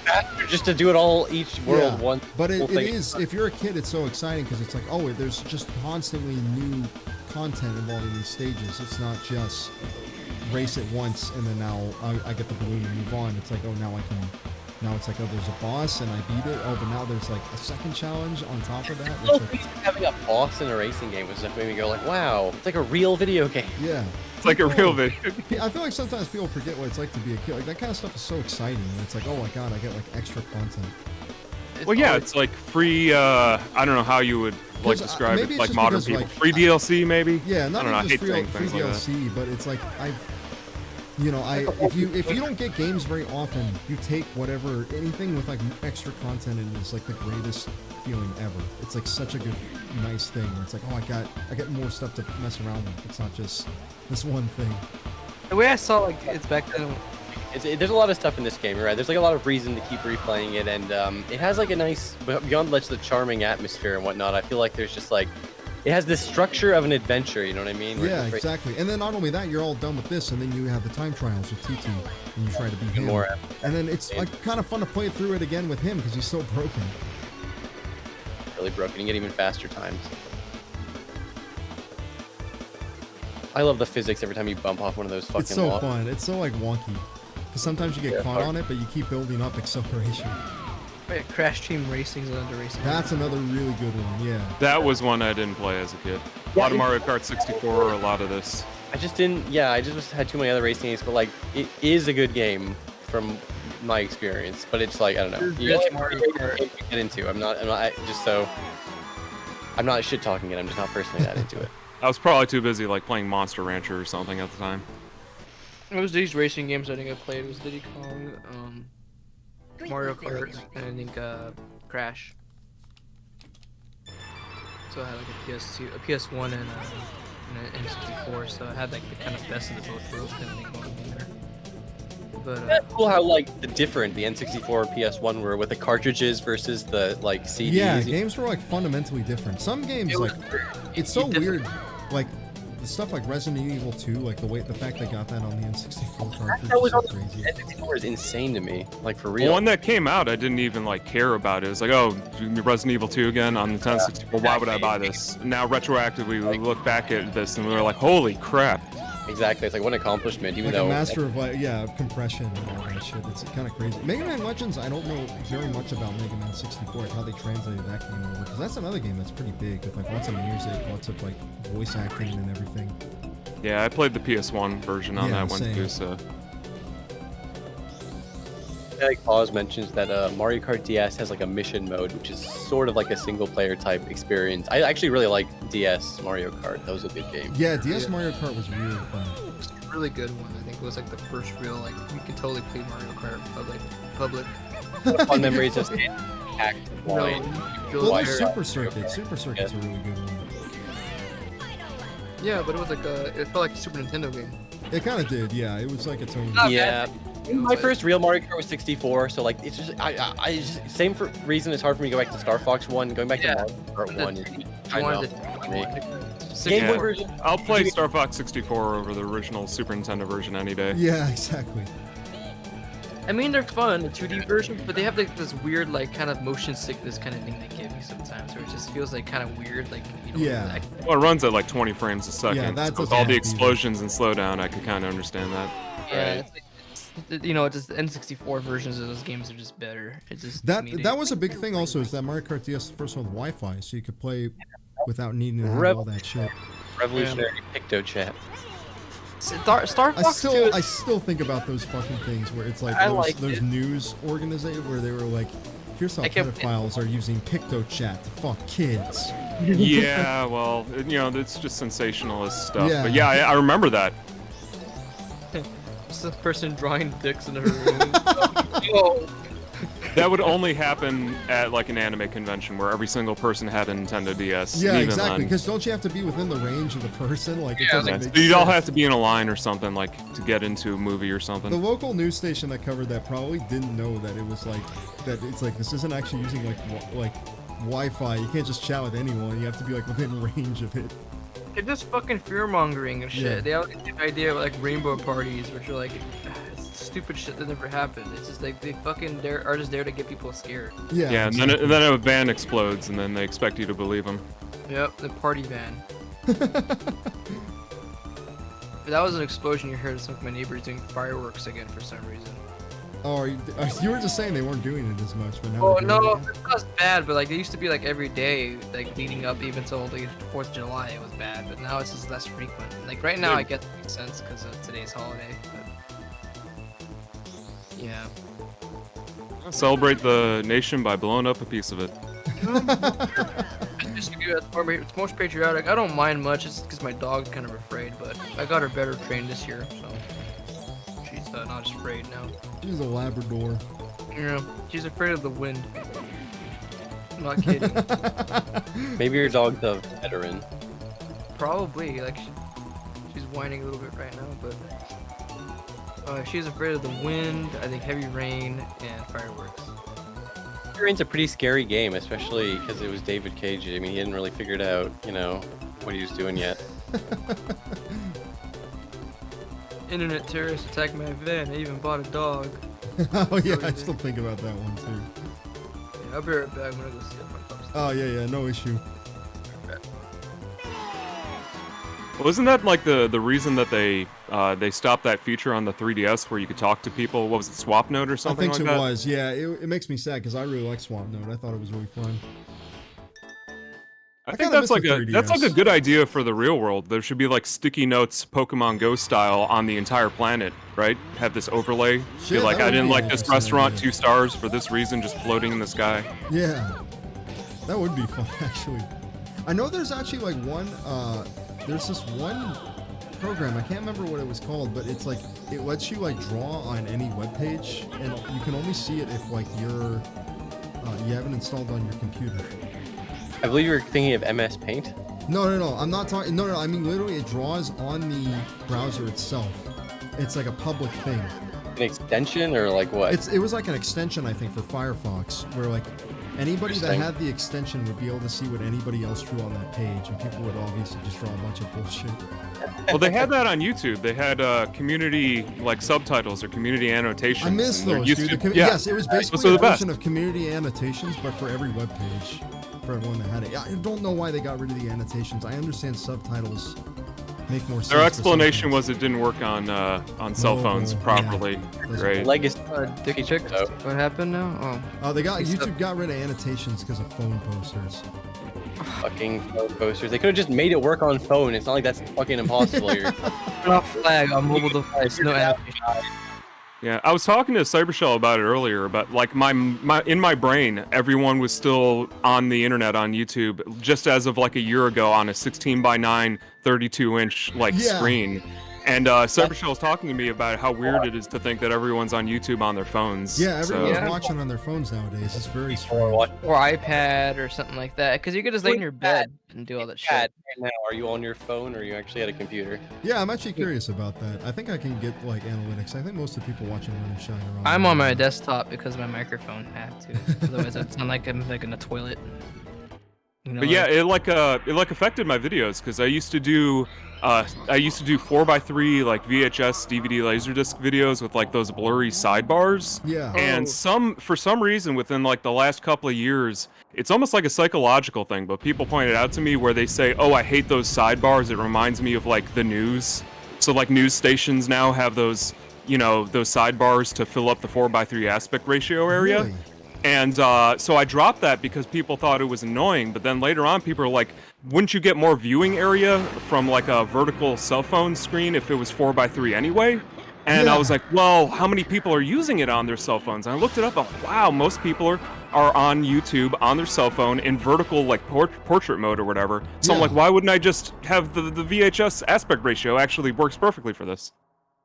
faster just to do it all each world once. But it thing. is, if you're a kid, it's so exciting because it's like, oh, there's just constantly new content involved in these stages. It's not just race it once and then now I get the balloon and move on. It's like, oh, now it's like, oh, there's a boss and I beat it. Oh, but now there's like a second challenge on top of that. Like, having a boss in a racing game was just made me go like, wow, it's like a real video game. Yeah. It's like a real video game. I feel like sometimes people forget what it's like to be a kid. Like that kind of stuff is so exciting. It's like, oh my god, I get like extra content. Well, yeah, it's like free. I don't know how you would like describe it, like modern people. Like, free DLC, maybe. Yeah, not I don't know. I even hate just saying free things like DLC, that. but it's like if you don't get games very often, you take whatever anything with like extra content and it's like the greatest feeling ever. It's like such a good, nice thing where it's like, oh, I get more stuff to mess around with. It's not just this one thing. The way I saw like it's back then. There's a lot of stuff in this game, you're right? There's like a lot of reason to keep replaying it, and it has like a nice, beyond the charming atmosphere and whatnot. I feel like there's just like, it has this structure of an adventure. You know what I mean? Yeah, exactly. And then not only that, you're all done with this, and then you have the time trials with TT, and you try to beat him. More. And then it's like kind of fun to play through it again with him because he's so broken. Really broken. You get even faster times. I love the physics every time you bump off one of those fucking It's so walls. fun. It's so like wonky. Because sometimes you get caught on it, but you keep building up acceleration. Wait, Crash Team Racing is another racing. That's another really good one, yeah. That was one I didn't play as a kid. A lot of Mario Kart 64, a lot of this. I just didn't. Yeah, I just had too many other racing games, but like it is a good game from my experience. But it's like I don't know. You get into. I'm not shit talking it. I'm just not personally that into it. I was probably too busy like playing Monster Rancher or something at the time. It was these racing games I think I played. It was Diddy Kong, Mario Kart, and I think Crash. So I had like a PS2, a PS1, and an N64. So I had like the kind of best of the both worlds kind of thing going on there. But that's cool how like the N64 and PS1 were with the cartridges versus the like CDs. Yeah, games were like fundamentally different. Some games like it's so weird, like the stuff like Resident Evil 2, like the fact they got that on the N64 cartridge is so crazy. N64 is insane to me, like for real. The one that came out, I didn't even like care about it. It was like, oh, Resident Evil 2 again on the N64. Why would I buy this? Now retroactively, we look back at this and we're like, holy crap. Exactly, it's like one accomplishment, even though a master of like compression and all that shit. It's kind of crazy. Mega Man Legends, I don't know very much about Mega Man 64, like how they translated that game over, because that's another game that's pretty big with like lots of music, lots of like voice acting and everything. Yeah, I played the PS1 version on that one too. So. Like Pause mentions that Mario Kart DS has like a mission mode, which is sort of like a single-player type experience. I actually really like DS Mario Kart. That was a good game. Yeah, DS Mario Kart was really fun. It was a really good one. I think it was like the first real like you could totally play Mario Kart public. Fun memories of hacked flying. Well, Super Circuit. Super Circuit's a really good one. Yeah, but it was like it felt like a Super Nintendo game. It kind of did, yeah. It was like its own. Yeah. My first real Mario Kart was 64, so like it's just I just, same for reason it's hard for me to go back to Star Fox 1. Going back to Mario Kart 1 is kind of Game Boy version. I'll play Star Fox 64 over the original Super Nintendo version any day. Yeah, exactly. I mean, they're fun, the 2D version, but they have like this weird like kind of motion sickness kind of thing they give you sometimes, where it just feels like kind of weird, like you know. Yeah. Like, well, it runs at like 20 frames a second. Yeah, that's so with all the explosions and slowdown, I could kind of understand that. Yeah. Right. You know, just the N64 versions of those games are just better. It's just that was a big thing. Also, is that Mario Kart DS the first one with Wi-Fi, so you could play without needing to have all that shit. Revolutionary Picto Chat. Star Fox I still think about those fucking things where it's like those news organizations where they were like, here's how pedophiles are using PictoChat to fuck kids. Yeah, well, you know, it's just sensationalist stuff. Yeah. But yeah, I remember that. Just a person drawing dicks in her room. That would only happen at like an anime convention where every single person had a Nintendo DS. Yeah, exactly. Because don't you have to be within the range of the person? Like, it doesn't make sense. You'd all have to be in a line or something, like to get into a movie or something. The local news station that covered that probably didn't know that it was like that. It's like this isn't actually using like Wi-Fi. You can't just chat with anyone. You have to be like within range of it. They're just fucking fear-mongering and shit. Yeah. They have the idea of like rainbow parties, which are like stupid shit that never happened. It's just like they fucking are just there to get people scared. Yeah. Yeah, and then a van explodes, and then they expect you to believe them. Yep, the party van. That was an explosion you heard. Some of my neighbors doing fireworks again for some reason. Oh, you were just saying they weren't doing it as much, but now. Oh they're no, doing it. it's not bad, but like they used to be like every day, like leading up even till the 4th of July. It was bad, but now it's just less frequent. Like right now, I guess it makes sense because of today's holiday. But yeah. Celebrate the nation by blowing up a piece of it. It's most patriotic. I don't mind much. It's because my dog's kind of afraid, but I got her better trained this year, so she's not as afraid now. She's a Labrador. Yeah, she's afraid of the wind. I'm not kidding. Maybe your dog's a veteran. Probably, like she's whining a little bit right now, but she's afraid of the wind. I think heavy rain and fireworks. Rain's a pretty scary game, especially because it was David Cage. I mean, he hadn't really figured out, you know, what he was doing yet. Internet terrorists attacked my van. I even bought a dog. Oh yeah, I still think about that one too. Yeah, I'll be right back. I'm gonna go see if my pups. Oh yeah, no issue. Well, isn't that like the reason that they stopped that feature on the 3DS where you could talk to people? What was it, Swap Note or something I think like that? it was. Yeah, it makes me sad because I really like Swap Note. I thought it was really fun. I think that's like a good idea for the real world. There should be like sticky notes, Pokemon Go style, on the entire planet, right? Have this overlay. Shit, be like, I didn't like this interesting restaurant, idea. 2 stars for this reason, just floating in the sky. Yeah, that would be fun actually. I know there's actually like one. There's this one program. I can't remember what it was called, but it's like it lets you like draw on any web page, and you can only see it if like you have it installed on your computer. I believe you were thinking of MS Paint. No. I'm not talking. No. I mean, literally, it draws on the browser itself. It's like a public thing. An extension or like what? It was like an extension, I think, for Firefox, where like anybody that had the extension would be able to see what anybody else drew on that page, and people would obviously just draw a bunch of bullshit. Well, they had that on YouTube. They had community like subtitles or community annotations. I miss in their those, YouTube. dude. Yeah. Yes, it was Those basically are a the best. version of community annotations, but for every web page, for everyone that had it. I don't know why they got rid of the annotations. I understand subtitles make more sense. Their explanation was it didn't work on cell phones proproperly. Yeah. Right. Legacy. Dick chicks. What happened now? Oh, YouTube got rid of annotations because of phone posters. Fucking phone posters. They could have just made it work on phone. It's not like that's fucking impossible. You're Turn off flag on mobile device. No application. Yeah, I was talking to Cybershell about it earlier, but like in my brain, everyone was still on the internet on YouTube just as of like a year ago on a 16:9 32-inch like screen. And Cybershell was talking to me about how weird it is to think that everyone's on YouTube on their phones. Yeah, everyone's watching on their phones nowadays. It's very strange. Or iPad or something like that. Because you could just lay in your bed and do all that shit. Now, are you on your phone or are you actually at a computer? Yeah, I'm actually curious about that. I think I can get like analytics. I think most of the people watching Run and Shine are on. I'm on my desktop because of my microphone. I have to. Otherwise, it's not like I'm like in a toilet. You know, But yeah, it affected my videos because I used to do 4x3 like VHS DVD Laserdisc videos with like those blurry sidebars. Yeah. And for some reason within like the last couple of years, it's almost like a psychological thing, but people pointed out to me where they say, "Oh, I hate those sidebars. It reminds me of like the news." So like news stations now have those, those sidebars to fill up the 4x3 aspect ratio area. Really? And so I dropped that because people thought it was annoying, but then later on people are like, wouldn't you get more viewing area from like a vertical cell phone screen if it was 4x3 anyway? And I was like, well, how many people are using it on their cell phones? And I looked it up, wow, most people are on YouTube on their cell phone in vertical like portrait mode or whatever. So I'm like, why wouldn't I just have the VHS aspect ratio actually works perfectly for this?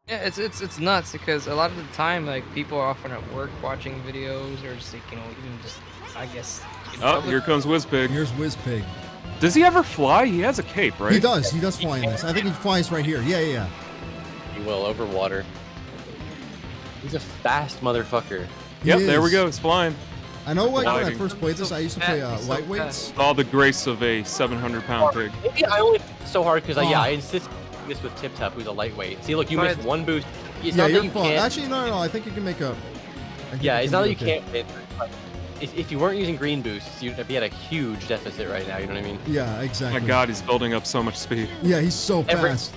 Yeah, it's nuts because a lot of the time, like, people are often at work watching videos or just, like, even just, I guess. Oh, here comes WizPig. Here's WizPig. Does he ever fly? He has a cape, right? He does fly in this. I think he flies right here. Yeah. He will, over water. He's a fast motherfucker. Yep, there we go. It's flying. I know, like, when I first played this, I used to play lightweights. All the grace of a 700-pound pig. Maybe I only so hard because I insist this with Tip Tap, who's a lightweight. See, look, you missed one boost. It's not that you can't. Actually, no. I think you can make a. Yeah, it's not that you can't win. if you weren't using green boosts, you'd be at a huge deficit right now. You know what I mean? Yeah, exactly. My God, he's building up so much speed. Yeah, he's so fast.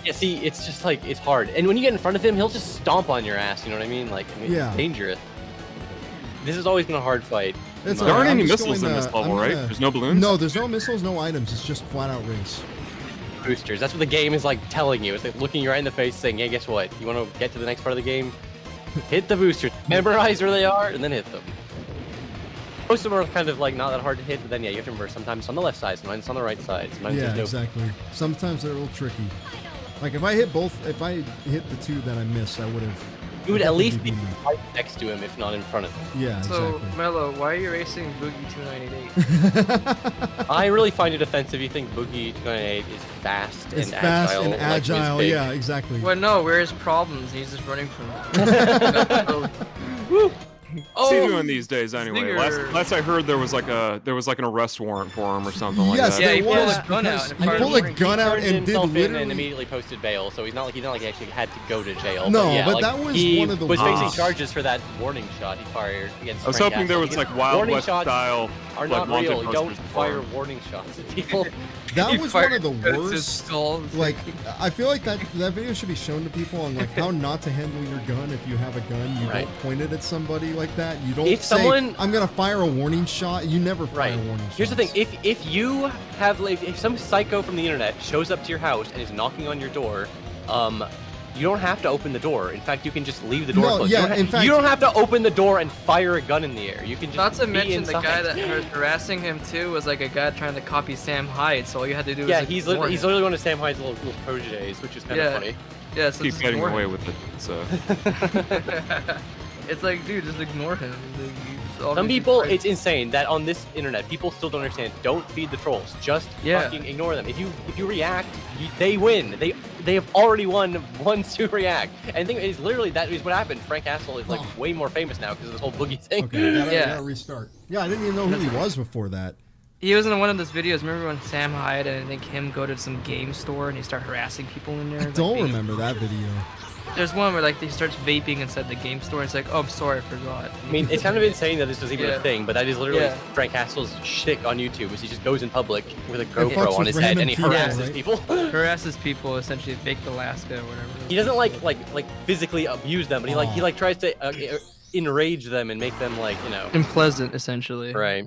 Yeah, see, it's just like it's hard. And when you get in front of him, he'll just stomp on your ass. You know what I mean? Like, it's dangerous. This has always been a hard fight. It's there aren't I'm any just missiles going in to- this level, I'm right? gonna- There's no balloons? No, there's no missiles, no items. It's just flat out race. Boosters. That's what the game is like telling you. It's like looking you right in the face, saying, "Hey, guess what? You want to get to the next part of the game? Hit the boosters. Memorize where they are, and then hit them." Most of them are kind of like not that hard to hit, but then yeah, you have to remember sometimes it's on the left side, sometimes it's on the right side. Sometimes Yeah, there's no exactly. Sometimes they're a little tricky. Like if I hit the two that I missed, I would have. You would at least be right next to him, if not in front of him. Yeah, So, exactly. Mello, why are you racing Boogie 298? I really find it offensive. You think Boogie 298 is fast It's and fast agile. and like Liz agile. Big. Yeah, exactly. Well, no, where his problems? He's just running from them. Woo! What's he doing these days anyway? Stinger. Last I heard, there was like an arrest warrant for him or something like Yes, that. Yeah, he there pulled was, a gun out because and he fired pulled a warning. gun out Turned and did himself in literally. and immediately posted bail, so he's not like he actually had to go to jail. No, yeah, but like, that was he one of the was facing worst. charges for that warning shot he fired against. I was Frank hoping there Castle. was like Wild warning West shots style. are like, not wanted real. You don't posters for fire him. warning shots at people. That He was one of the fired guns at worst. skulls. Like, I feel like that video should be shown to people on like how not to handle your gun if you have a gun. You Right. don't point it at somebody like that. You don't If say, someone- "I'm gonna fire a warning shot." You never fire Right. warning shots. Here's the thing: if you have if some psycho from the internet shows up to your house and is knocking on your door, you don't have to open the door. In fact, you can just leave the door No, closed. yeah, you, don't in fact- you don't have to open the door and fire a gun in the air. You can just Not to be mention the inside. guy that was harassing him too was like a guy trying to copy Sam Hyde, so all you had to do was Yeah, like, he's ignore literally, he's him. literally one of Sam Hyde's little proteges, which is kind of funny. Yeah, so Keep just getting ignore away him. with it. So It's like, dude, just ignore him. He's Some obviously people, trying- it's insane that on this internet, people still don't understand. Don't feed the trolls. Just fucking ignore them. If you react, they win. They have already won once you react. And the thing is, literally, that is what happened. Frank Castle is like way more famous now because of this whole Boogie thing. Okay, I Yeah. gotta restart. Yeah, I didn't even know who he was before that. He was in one of those videos. Remember when Sam Hyde and I think him go to some game store and he start harassing people in there? I like, don't being- remember that video. There's one where like he starts vaping inside the game store. It's like, oh, I'm sorry, I forgot. I mean, it's kind of insane that this was even Yeah. a thing, but that is literally Yeah. Frank Castle's shtick on YouTube, is he just goes in public with a fucks GoPro on with his head random and he people, harasses right? people. Harasses people, essentially baked Alaska or whatever. He doesn't like physically abuse them, but he like tries to enrage them and make them like, you know. Unpleasant, essentially. Right.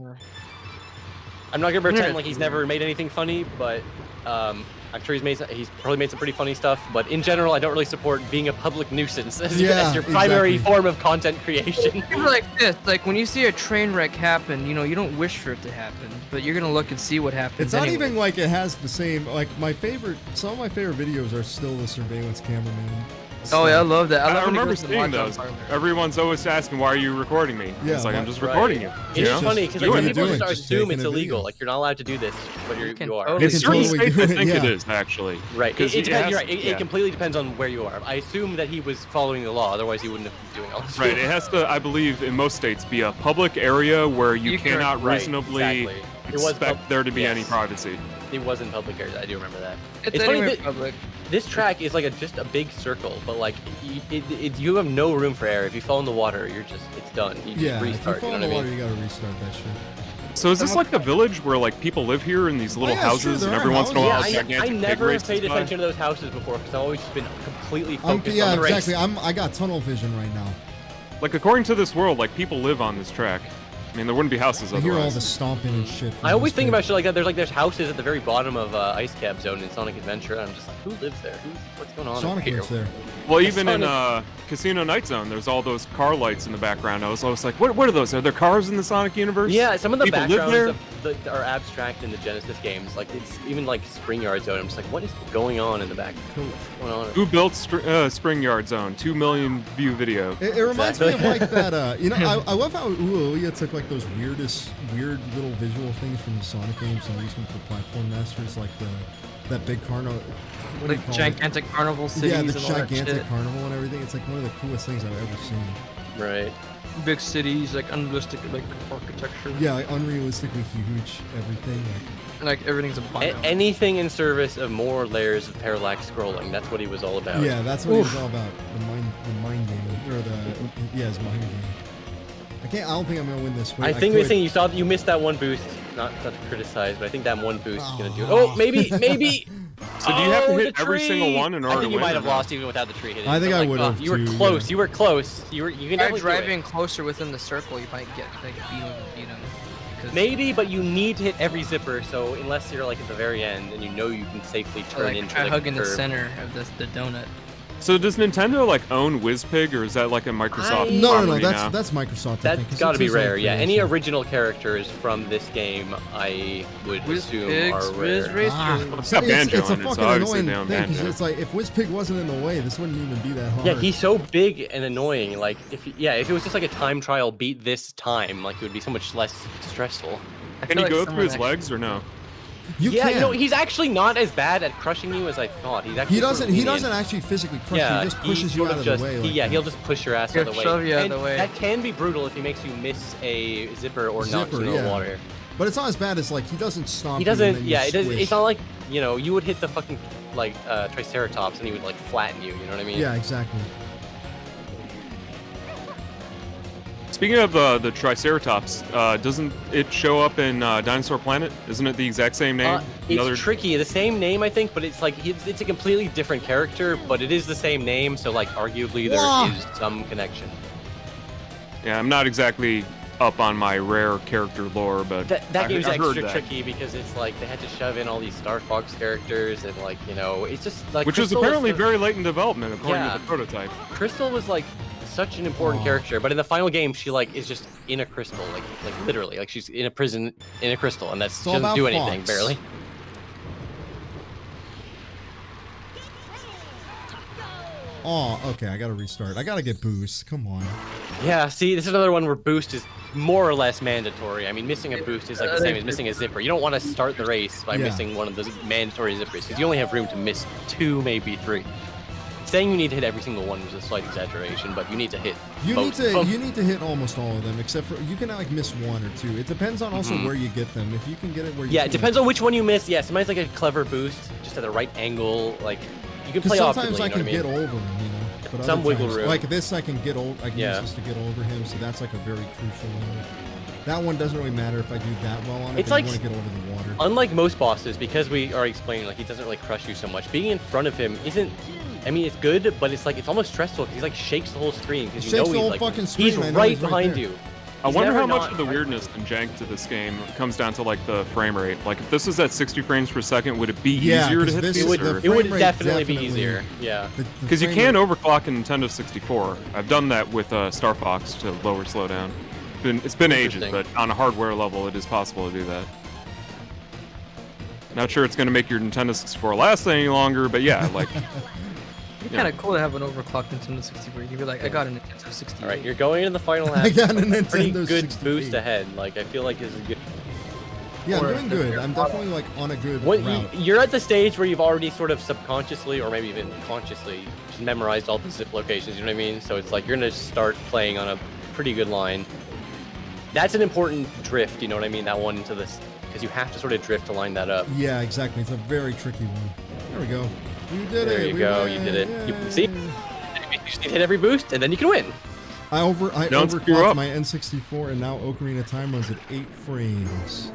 I'm not gonna pretend like he's never made anything funny, but I'm sure he's probably made some pretty funny stuff. But in general, I don't really support being a public nuisance as your primary exactly. form of content creation. People like this, like when you see a train wreck happen, you know, you don't wish for it to happen, but you're gonna look and see what happens. It's not anyway. even like it has the same. Like some of my favorite videos are still the surveillance cameraman. Oh yeah, I love that. I love when he remember goes to the seeing lockdown those. parlor. Everyone's always asking, "Why are you recording me?" Yeah, It's like I'm but- just Right. recording you. It's you just know? funny because What like, are you people doing? just Just assume taking it's a illegal. video. Like you're not allowed to do this, but You can you are. totally In can certain totally states, do I it, think it yeah. is actually. Right. 'Cause It depends. You're right. yeah. It completely depends on where you are. I assume that he was following the law, otherwise he wouldn't have been doing all this. Right. It has to, I believe, in most states, be a public area where you You can- cannot Right, reasonably exactly. It was expect there to be any yes. privacy. It was in public areas. I do remember that. It's funny anywhere that public. this track is like just a big circle, but like you have no room for error. If you fall in the water, it's done. You just Yeah, if you restart. fall You in know the what I water, mean? you gotta restart that shit. So is this like a village where like people live here in these little yeah, sure, houses, there and are every once in a while, houses. a Yeah, gigantic I pig never race paid is by? attention to those houses before because I've always been completely focused Yeah, on the race. exactly. I got tunnel vision right now. Like according to this world, like people live on this track. I mean, there wouldn't be houses I hear all otherwise. the stomping and shit. from I always this think thing. about shit like that. There's houses at the very bottom of Ice Cap Zone in Sonic Adventure, and I'm just like, who lives there? What's going on? Sonic over lives here? there. Well, even in Sonic- Casino Night Zone, there's all those car lights in the background. I was always like, what are those? Are there cars in the Sonic universe? Yeah, some of the People live backgrounds there? are abstract in the Genesis games. Like it's even like Spring Yard Zone. I'm just like, what is going on in the back? What's going on? Who built Spring Yard Zone? 2 million view video. It reminds me of Exactly. like that. You know, I love how Ouya took like those weird little visual things from the Sonic games and used them for platform masters, like that big carnival. What do you Like call gigantic carnival cities Yeah, the and all that gigantic shit. carnival and everything. It's like one of the coolest things I've ever seen. Right. Big cities, like unrealistic, like architecture. Yeah, like unrealistically huge everything. Like everything's a biome. Anything in service of more layers of parallax scrolling. That's what he was all about. Yeah, that's what it was all about. The mind game, or his mind game. I don't think I'm gonna win this. Wait, I think you missed that one boost. Not to criticize, but I think that one boost is gonna do it. Oh, maybe. So do you have to hit every single one in order to win? I think you might have lost even without the tree hitting. I think I would have. You were close. You were close. You can definitely driving closer within the circle. You might get beat him. Maybe, but you need to hit every zipper. So unless you're like at the very end and you know you can safely turn into try the hugging curve. the center of the donut. So does Nintendo like own WizPig, or is that like a Microsoft? No, that's Microsoft. That's got to be rare. Yeah, any original characters from this game, I would assume are rare. It's got Banjo it's a in it, fucking so obviously annoying they own thing because Banjo. it's like if WizPig wasn't in the way, this wouldn't even be that hard. Yeah, he's so big and annoying. Like if it was just like a time trial, beat this time, like it would be so much less stressful. Can he go through his legs or no? You can. He's actually not as bad at crushing you as I thought. He's actually he doesn't actually physically crush you. He just pushes you out of the way. He'll just push your ass out of the way. Shove you out of the way. That can be brutal if he makes you miss a zipper or knock into the water. But it's not as bad as like he doesn't stomp. He doesn't. Yeah, it's not like you would hit the fucking like Triceratops and he would like flatten you. You know what I mean? Yeah, exactly. Speaking of the Triceratops, doesn't it show up in Dinosaur Planet? Isn't it the exact same name? It's tricky. The same name, I think, but it's like it's a completely different character, but it is the same name, so like arguably there is some connection. Yeah, I'm not exactly up on my rare character lore, but that game's extra tricky because it's like they had to shove in all these Star Fox characters and like it's just like which was apparently very late in development according to the prototype. Crystal was like such an important character, but in the final game she like is just in a crystal, like literally, like she's in a prison in a crystal, and she doesn't do anything barely. Oh, okay, I gotta restart. I gotta get boost. Come on. Yeah, see, this is another one where boost is more or less mandatory. I mean, missing a boost is like the same as missing a zipper. You don't want to start the race by missing one of those mandatory zippers, because you only have room to miss 2, maybe 3. Saying you need to hit every single one was a slight exaggeration, but you need to hit You need to hit almost all of them, except for you can like miss 1 or 2. It depends on also where you get them. If you can get it where you it depends on which one you miss. Yeah, sometimes like a clever boost, just at the right angle, like you can play sometimes optimally, I can get over him, but some wiggle room. Like this, I can get use this to get over him, so that's like a very crucial one. That one doesn't really matter if I do that well on it. It's like, you want to get over the water. Unlike most bosses, because we already explained, like he doesn't really crush you so much. Being in front of him isn't. I mean, it's good, but it's like it's almost stressful because he like shakes the whole screen because you know he's right behind you. I wonder how much of the weirdness and jank to this game comes down to like the frame rate. Like if this is at 60 frames per second, would it be easier to hit these? It would definitely be easier. Yeah. Because you can overclock in Nintendo 64. I've done that with Star Fox to lower slowdown. It's been ages, but on a hardware level, it is possible to do that. Not sure it's going to make your Nintendo 64 last any longer, but yeah, like. It'd be kind of cool to have an overclocked Nintendo 64. You can be like, I got a Nintendo 64. All right, you're going into the final half. I got a Nintendo pretty good 68. boost ahead. Like I feel like this is good. Yeah, I'm doing good. I'm definitely like on a good route. You're at the stage where you've already sort of subconsciously, or maybe even consciously, just memorized all the zip locations. You know what I mean? So it's like you're gonna start playing on a pretty good line. That's an important drift. You know what I mean? That one into this, because you have to sort of drift to line that up. Yeah, exactly. It's a very tricky one. There we go. You did it. There you go. You did it. You see? You just need to hit every boost, and then you can win. I overclocked my N64, and now Ocarina of Time runs at 8 frames.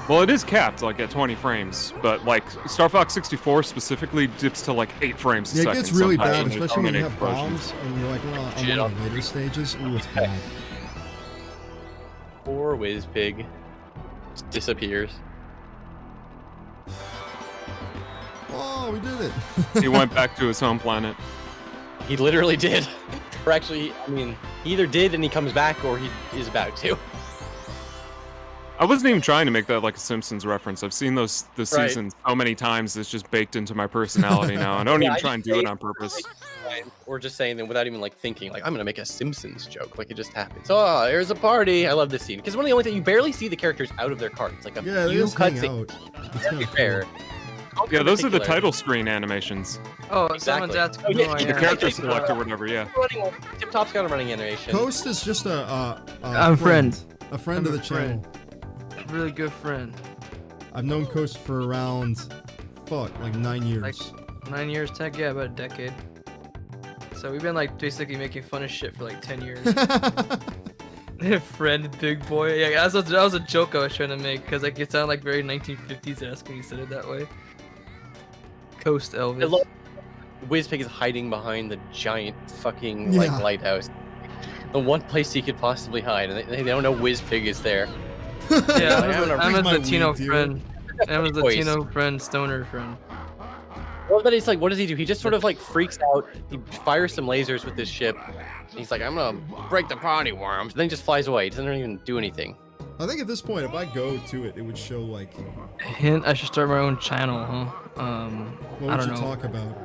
Well, it is capped like at 20 frames, but like Star Fox 64 specifically dips to like 8 frames a second. Yeah, it gets really bad, sometimes especially when you have bombs and you're like, well, on one of the later stages. Ooh, it's bad. Poor WizPig just disappears. Oh, we did it. He went back to his home planet. He literally did. Or actually, I mean, he either did and he comes back, or he is about to. I wasn't even trying to make that like a Simpsons reference. I've seen this season so many times, it's just baked into my personality now. I don't even try and do it on purpose. Or just saying them without even like thinking, like, I'm gonna make a Simpsons joke. Like, it just happens. Oh, here's a party. I love this scene. Because one of the only things, you barely see the characters out of their cards. Like a few cutscenes. It's kind of rare. Yeah, those are the title screen animations. Oh, exactly. someone's asking. The character select or whatever, yeah. Tip Top's got a running animation. Coast is just a friend. A friend of the channel. Really good friend. I've known Coast for around, like 9 years. Like 9 years, tech, yeah, about a decade. So we've been like basically making fun of shit for like 10 years. Friend, big boy. Yeah, that was a joke I was trying to make because like it sounded like very 1950s-esque when you said it that way. Coast Elvis. Wizpig is hiding behind the giant fucking like lighthouse. The one place he could possibly hide, and they don't know Wizpig is there. Yeah, I'm a my Latino weed, friend. I'm a Latino friend, stoner friend. Well, but it's like, what does he do? He just sort of like freaks out. He fires some lasers with his ship. And he's like, I'm gonna break the party worms. And then he just flies away. He doesn't even do anything. I think at this point, if I go to it, it would show like. Hint: I should start my own channel, huh? What I would don't you know. talk about?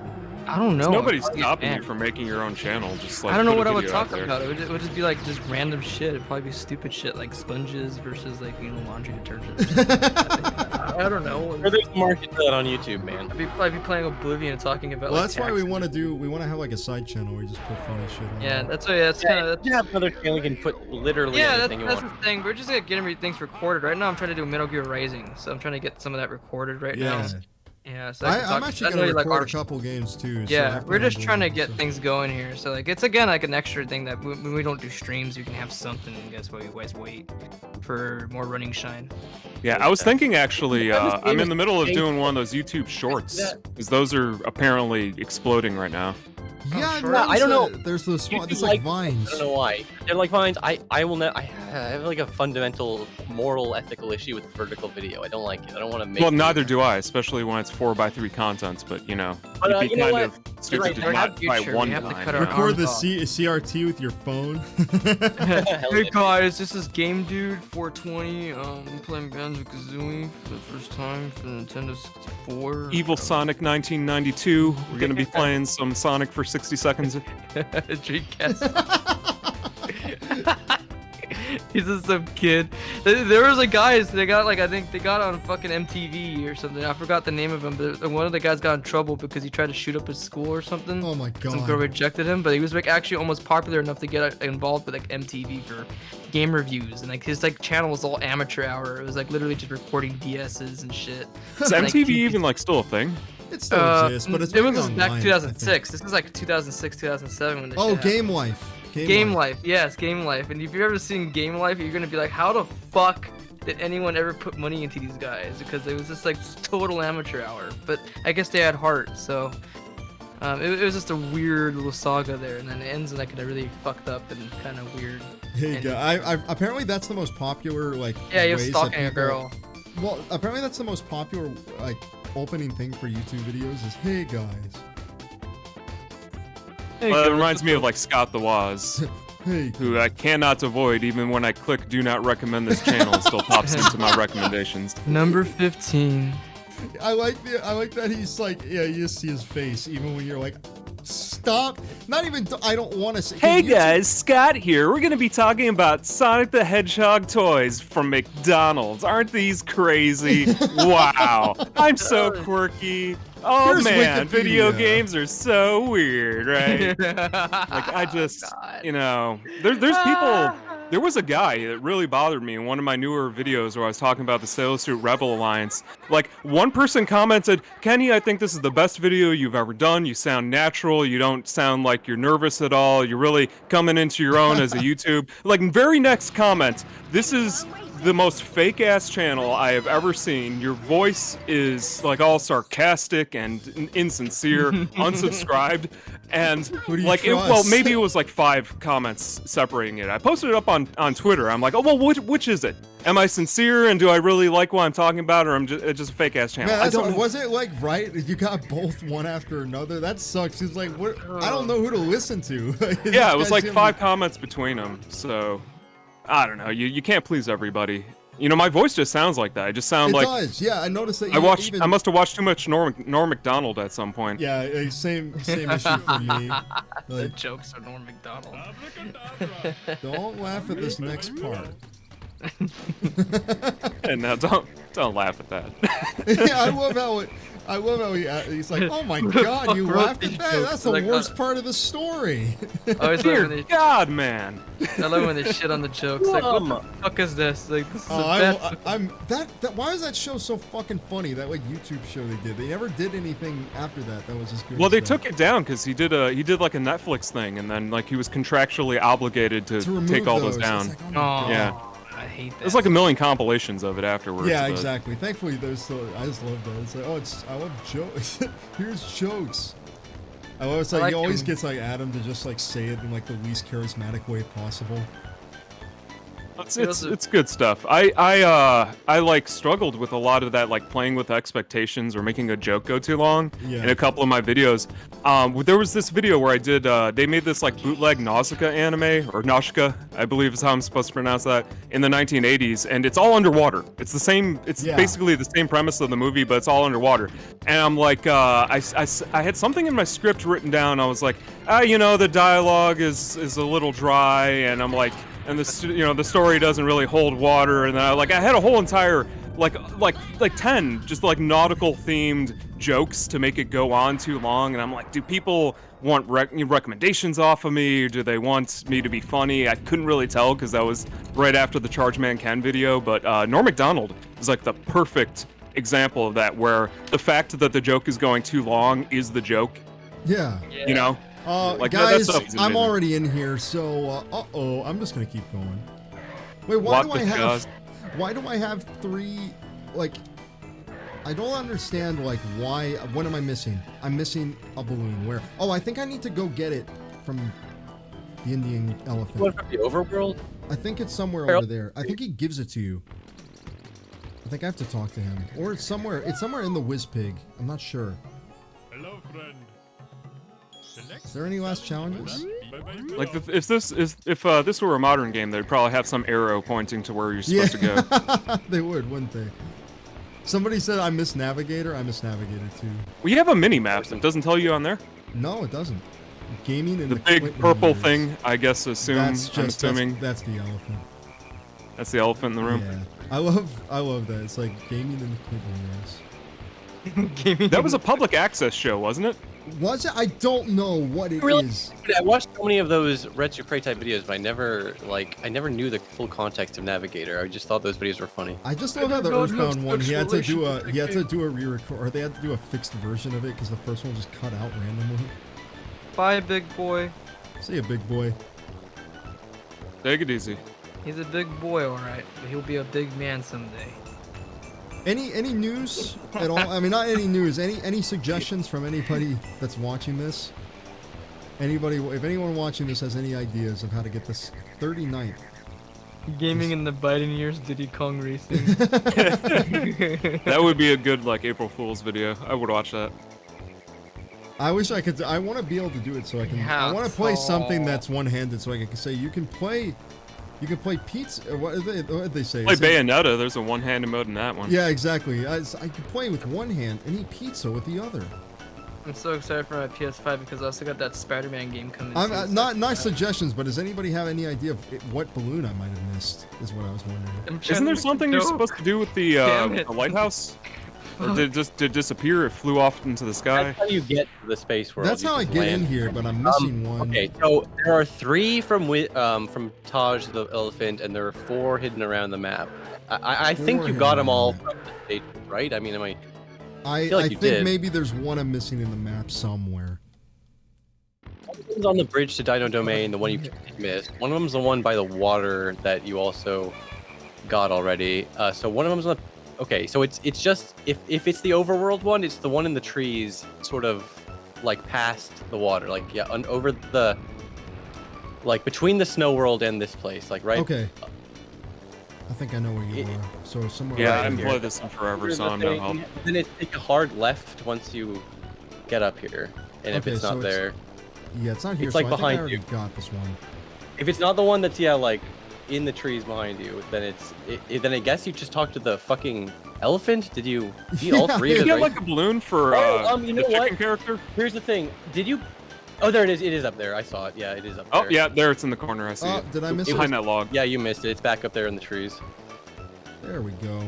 I don't know. Nobody's stopping you from making your own channel. Just like I don't know put what a I would video out talk there. about. It would just be like just random shit. It'd probably be stupid shit like sponges versus like laundry detergent. I don't know. Or there's a market for that on YouTube, man. I'd be playing Oblivion and talking about. Well, like, that's why we want to have like a side channel where we just put funny shit on. Yeah, that's why. That's kind of. You have another channel you can put literally anything you that's want. the thing. We're just getting things recorded right now. I'm trying to do Metal Gear Rising, so I'm trying to get some of that recorded right now. Yeah, so I'm actually gonna record a couple games too. Yeah, so we're just trying to get things going here. So like, it's again like an extra thing that when we don't do streams, we can have something. And guess what? You guys wait for more running shine. Yeah, I was thinking actually, I'm in the middle of doing one of those YouTube shorts, because those are apparently exploding right now. Yeah, sure. I don't know. There's the small. Usually It's like vines. I don't know why. They're like vines. I will not. I have like a fundamental moral, ethical issue with vertical video. I don't like it. I don't want to make. Well, neither do I, especially when it's 4x3 content. But you know, But, it'd be you know kind what? of stupid right, to there not have buy future, one we have to time. cut you our know? Record the off. CRT with your phone. Hey guys, this is Game Dude 420. I'm playing Banjo-Kazooie for the first time for Nintendo 64. Evil Sonic 1992. We're gonna be playing some Sonic for 60 seconds. Dreamcast. He's just some kid. There was a guys. They got like I think they got on fucking MTV or something. I forgot the name of him, but one of the guys got in trouble because he tried to shoot up his school or something. Oh my god. Some girl rejected him, but he was like actually almost popular enough to get involved with like MTV for game reviews, and like his like channel was all amateur hour. It was like literally just recording DSs and shit. Is And, MTV like, even like still a thing? It still exists, but it's it was mainly back online, 2006. This is like 2006, 2007 when this Oh, shit happened. Game Life. Game Life, yes, Game Life. And if you've ever seen Game Life, you're gonna be like, how the fuck did anyone ever put money into these guys? Because it was just like total amateur hour. But I guess they had heart, so it was just a weird little saga there, and then it ends in like a really fucked up and kind of weird. Hey, guy. Apparently that's the most popular like. Yeah, he was ways that stalking a people- girl. Well, apparently that's the most popular like opening thing for YouTube videos is hey guys. It reminds me of like Scott the Woz, Hey. who I cannot avoid even when I click do not recommend this channel. It still pops into my recommendations. Number 15. I like that he's like, yeah, you just see his face even when you're like, stop. Not even. I don't want to say. Hey can you- guys, Scott here. We're gonna be talking about Sonic the Hedgehog toys from McDonald's. Aren't these crazy? Wow, I'm so quirky. Oh Here's man, video Wikipedia. games are so weird, right? Like I just, you know, there's people. There was a guy that really bothered me in one of my newer videos where I was talking about the Sailor Suit Rebel Alliance. Like, one person commented, Kenny, I think this is the best video you've ever done. You sound natural. You don't sound like you're nervous at all. You're really coming into your own as a YouTube. Like, very next comment, this is the most fake-ass channel I have ever seen. Your voice is, like, all sarcastic and insincere, unsubscribed. And Who do you like, trust? well, maybe it was like 5 comments separating it. I posted it up on Twitter. I'm like, oh well, which is it? Am I sincere and do I really like what I'm talking about, or am I just a fake ass channel? Man, I that's don't know. was it like right? You got both one after another. That sucks. He's like, what? I don't know who to listen to. Yeah, it was like 5 comments between them. So I don't know. You can't please everybody. You know, my voice just sounds like that. I just sound It like does. Yeah, I noticed that. I must have watched too much Norm Macdonald at some point. Yeah, same issue for me. The Like, jokes are Norm Macdonald. don't laugh at this next part. And now don't laugh at that. Yeah, I love how I love how he's like, oh my god, you laughed at that? That's the Like, worst part of the story. I always love Dear when they, God, man. I love when they shit on the jokes. Like, what the fuck is this? Like, this is a bad. Why is that show so fucking funny? That like YouTube show they did. They never did anything after that. That was as good. Well, as they that. took it down because he did like a Netflix thing, and then like he was contractually obligated to remove take all those those. down. It's like, oh my Oh, Yeah. I hate that. There's like a million compilations of it afterwards. Yeah, but- exactly. Thankfully, there's still. I just love that. It's like, I love jokes. Here's jokes. I love it's like, like he always him. gets like Adam to just like say it in like the least charismatic way possible. It's good stuff. I like struggled with a lot of that, like playing with expectations or making a joke go too long Yeah. in a couple of my videos. There was this video where I did they made this like bootleg Nausicaa anime, or Nausicaa, I believe is how I'm supposed to pronounce that, in the 1980s, and it's all underwater. It's the same. It's Yeah. basically the same premise of the movie, but it's all underwater. And I'm like, I had something in my script written down. I was like, the dialogue is a little dry, and I'm like. And the story doesn't really hold water, and I had a whole entire like 10 just like nautical themed jokes to make it go on too long, and I'm like, do people want recommendations off of me, or do they want me to be funny? I couldn't really tell because that was right after the Charge Man Ken video, but Norm Macdonald is like the perfect example of that, where the fact that the joke is going too long is the joke. Yeah. You know. Like, that guys, stuff is I'm amazing. already in here, so I'm just gonna keep going. Wait, Why do I have 3? Like, I don't understand. Like, why? What am I missing? I'm missing a balloon. Where? Oh, I think I need to go get it from the Indian elephant. What from the overworld? I think it's somewhere over there. I think he gives it to you. I think I have to talk to him, or it's somewhere. It's somewhere in the Whizpig. I'm not sure. Hello, friend. Is there any last challenges? Like if this were a modern game, they'd probably have some arrow pointing to where you're supposed to go. They would, wouldn't they? Somebody said I miss Navigator. I miss Navigator too. Well, you have a mini map that doesn't tell you on there. No, it doesn't. Gaming in The the big Clinton purple years. thing, I guess. I'm assuming that's the elephant. that's the elephant in the room. Yeah, I love that. It's like gaming in the Clinton years. Gaming. That was a public access show, wasn't it? Was it? I don't know what it Really? is. I watched so many of those Retro Prey type videos, but I never knew the full context of Navigator. I just thought those videos were funny. I just love how the Earthbound one, he had to do a re-record, or they had to do a fixed version of it because the first one just cut out randomly. Bye, big boy. See ya, big boy. Take it easy. He's a big boy, alright, but he'll be a big man someday. Any news at all? I mean, not any news. Any suggestions from anybody that's watching this? Anybody, if anyone watching this has any ideas of how to get this 39th. Gaming in the Biden years, Diddy Kong Racing. That would be a good like April Fool's video. I would watch that. I wish I could. I want to be able to do it so I can. I want to play something that's one-handed so I can say you can play. You can play pizza. What did they say? Play Bayonetta. There's a one-handed mode in that one. Yeah, exactly. I can play with one hand and eat pizza with the other. I'm so excited for my PS5 because I also got that Spider-Man game coming. I'm not suggestions, but does anybody have any idea of what balloon I might have missed? Is what I was wondering. Isn't there something you're supposed to do with the lighthouse? Or did it just disappear? It flew off into the sky. That's how you get to the space world. That's you how I just get land. in here, but I'm missing one. Okay, so there are 3 from Taj the elephant, and there are 4 hidden around the map. I think 4 you got hidden them all around from the stage, right? I mean, I feel like you think did. maybe there's one I'm missing in the map somewhere. One of them's on the bridge to Dino Domain, the one you missed. One of them's the one by the water that you also got already. So one of them's on the... Okay, so it's just... If it's the overworld one, it's the one in the trees, sort of, like, past the water. Like, yeah, over the... Like, between the snow world and this place, like, right... Okay. I think I know where you are. So somewhere. Yeah, I right haven't here. played this in forever, Here's so the I'm no thing, help. Then it take a hard left once you get up here, and if Okay, it's not so there, Yeah, it's not here. It's so like I think I behind already you. got this one. if it's not the one that's like in the trees behind you, then then I guess you just talk to the fucking elephant. Did you eat all 3 of Did it? you Right? get like a balloon for you the know chicken what? character? Here's the thing. Did you? Oh, there it is. It is up there. I saw it. Yeah, it is up Oh there. yeah, there it's in the corner. I see it. Did I miss it? Behind that log. Yeah, you missed it. It's back up there in the trees. There we go.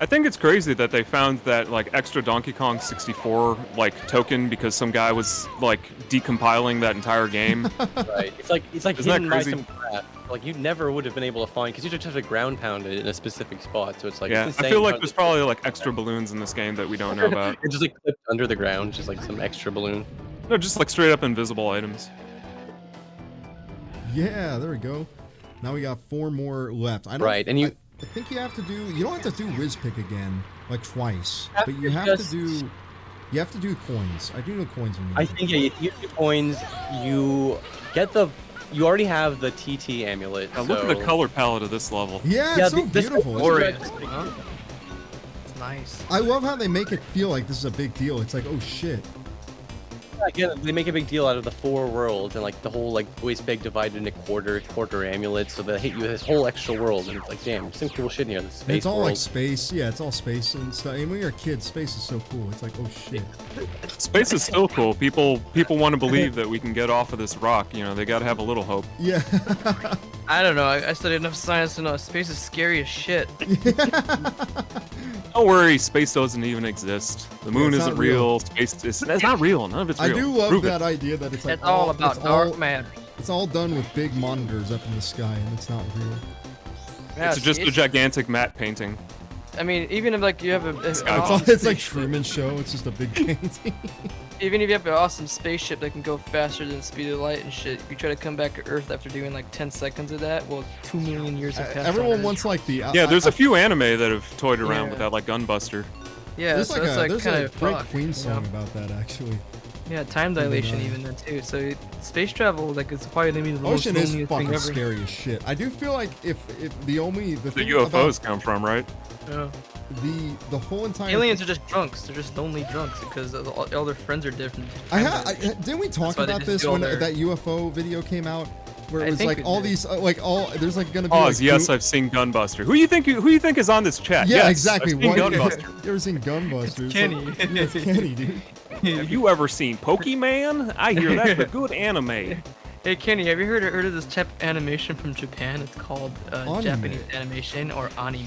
I think it's crazy that they found that like extra Donkey Kong 64 like token because some guy was like decompiling that entire game. Right. It's like Isn't hidden that by crazy? some crap. Like you never would have been able to find because you just have to ground pound it in a specific spot. So it's like Yeah, it's I insane feel like how there's they- probably like extra balloons in this game that we don't know about. It's just like clipped under the ground, just like some extra balloon. No, just like straight up invisible items. Yeah, there we go. Now we got 4 more left. I don't, Right, and you- I think you have to do. You don't have to do whiz pick again, like twice, Have but to you have to just- do. You have to do coins. I do know coins. When you I do think them. yeah, you get coins. You get the. You already have the TT amulet. Now, look at the so- color palette of this level. Yeah, Yeah, it's so this- beautiful. Glorious. Huh? It's nice. I love how they make it feel like this is a big deal. It's like, oh shit. Again, they make a big deal out of the 4 worlds and like the whole like waste bag divided into quarter amulets, so they hit you with this whole extra world. And it's like, damn, there's some cool shit in here. The And space it's all world. like space. Yeah, it's all space and stuff. And when you're a kid, space is so cool. It's like, oh shit. Space is still cool. People want to believe that we can get off of this rock. You know, they got to have a little hope. Yeah. I don't know. I studied enough science to know space is scary as shit. Don't worry, space doesn't even exist. The moon it's isn't not real. real. Space it's not real. None of it's I real. do love Prove that it. idea that it's like It's all about it's dark all, matter. It's all done with big monitors up in the sky, and it's not real. Yeah, It's just a gigantic matte painting. I mean, even if like you have an It's, awesome it's like spaceship- Truman Show. It's just a big painting. Even if you have an awesome spaceship that can go faster than the speed of light and shit, if you try to come back to Earth after doing like 10 seconds of that, well, 2 million years have passed. on Everyone Earth. wants like the. Yeah, there's a few anime that have toyed around Yeah. with that, like Gunbuster. Yeah, There's so like it's a like there's kind a of great fucked, Queen you song know? about that actually. Yeah, time dilation even then too. So space travel, like, it's probably gonna be the most Ocean is loneliest thing fucking ever. scary as shit. I do feel like if the The thing UFOs come from, right? Yeah. about the whole entire Aliens are just drunks. They're just lonely drunks because all their friends are different. Didn't we talk That's why they about just this do all when their- that UFO video came out? Where I it was think like we all did. these there's like gonna be Oz, like yes, goo- I've seen Gunbuster. Who you think is on this chat? Yeah, Yes, exactly. I've seen What- Gunbuster. You ever seen Gunbusters? It's Kenny. Yeah, it's Kenny, dude. Have you ever seen Pokemon? I hear that's a good anime. Hey Kenny, have you heard of this type of animation from Japan? It's called Anime. Japanese animation or anime.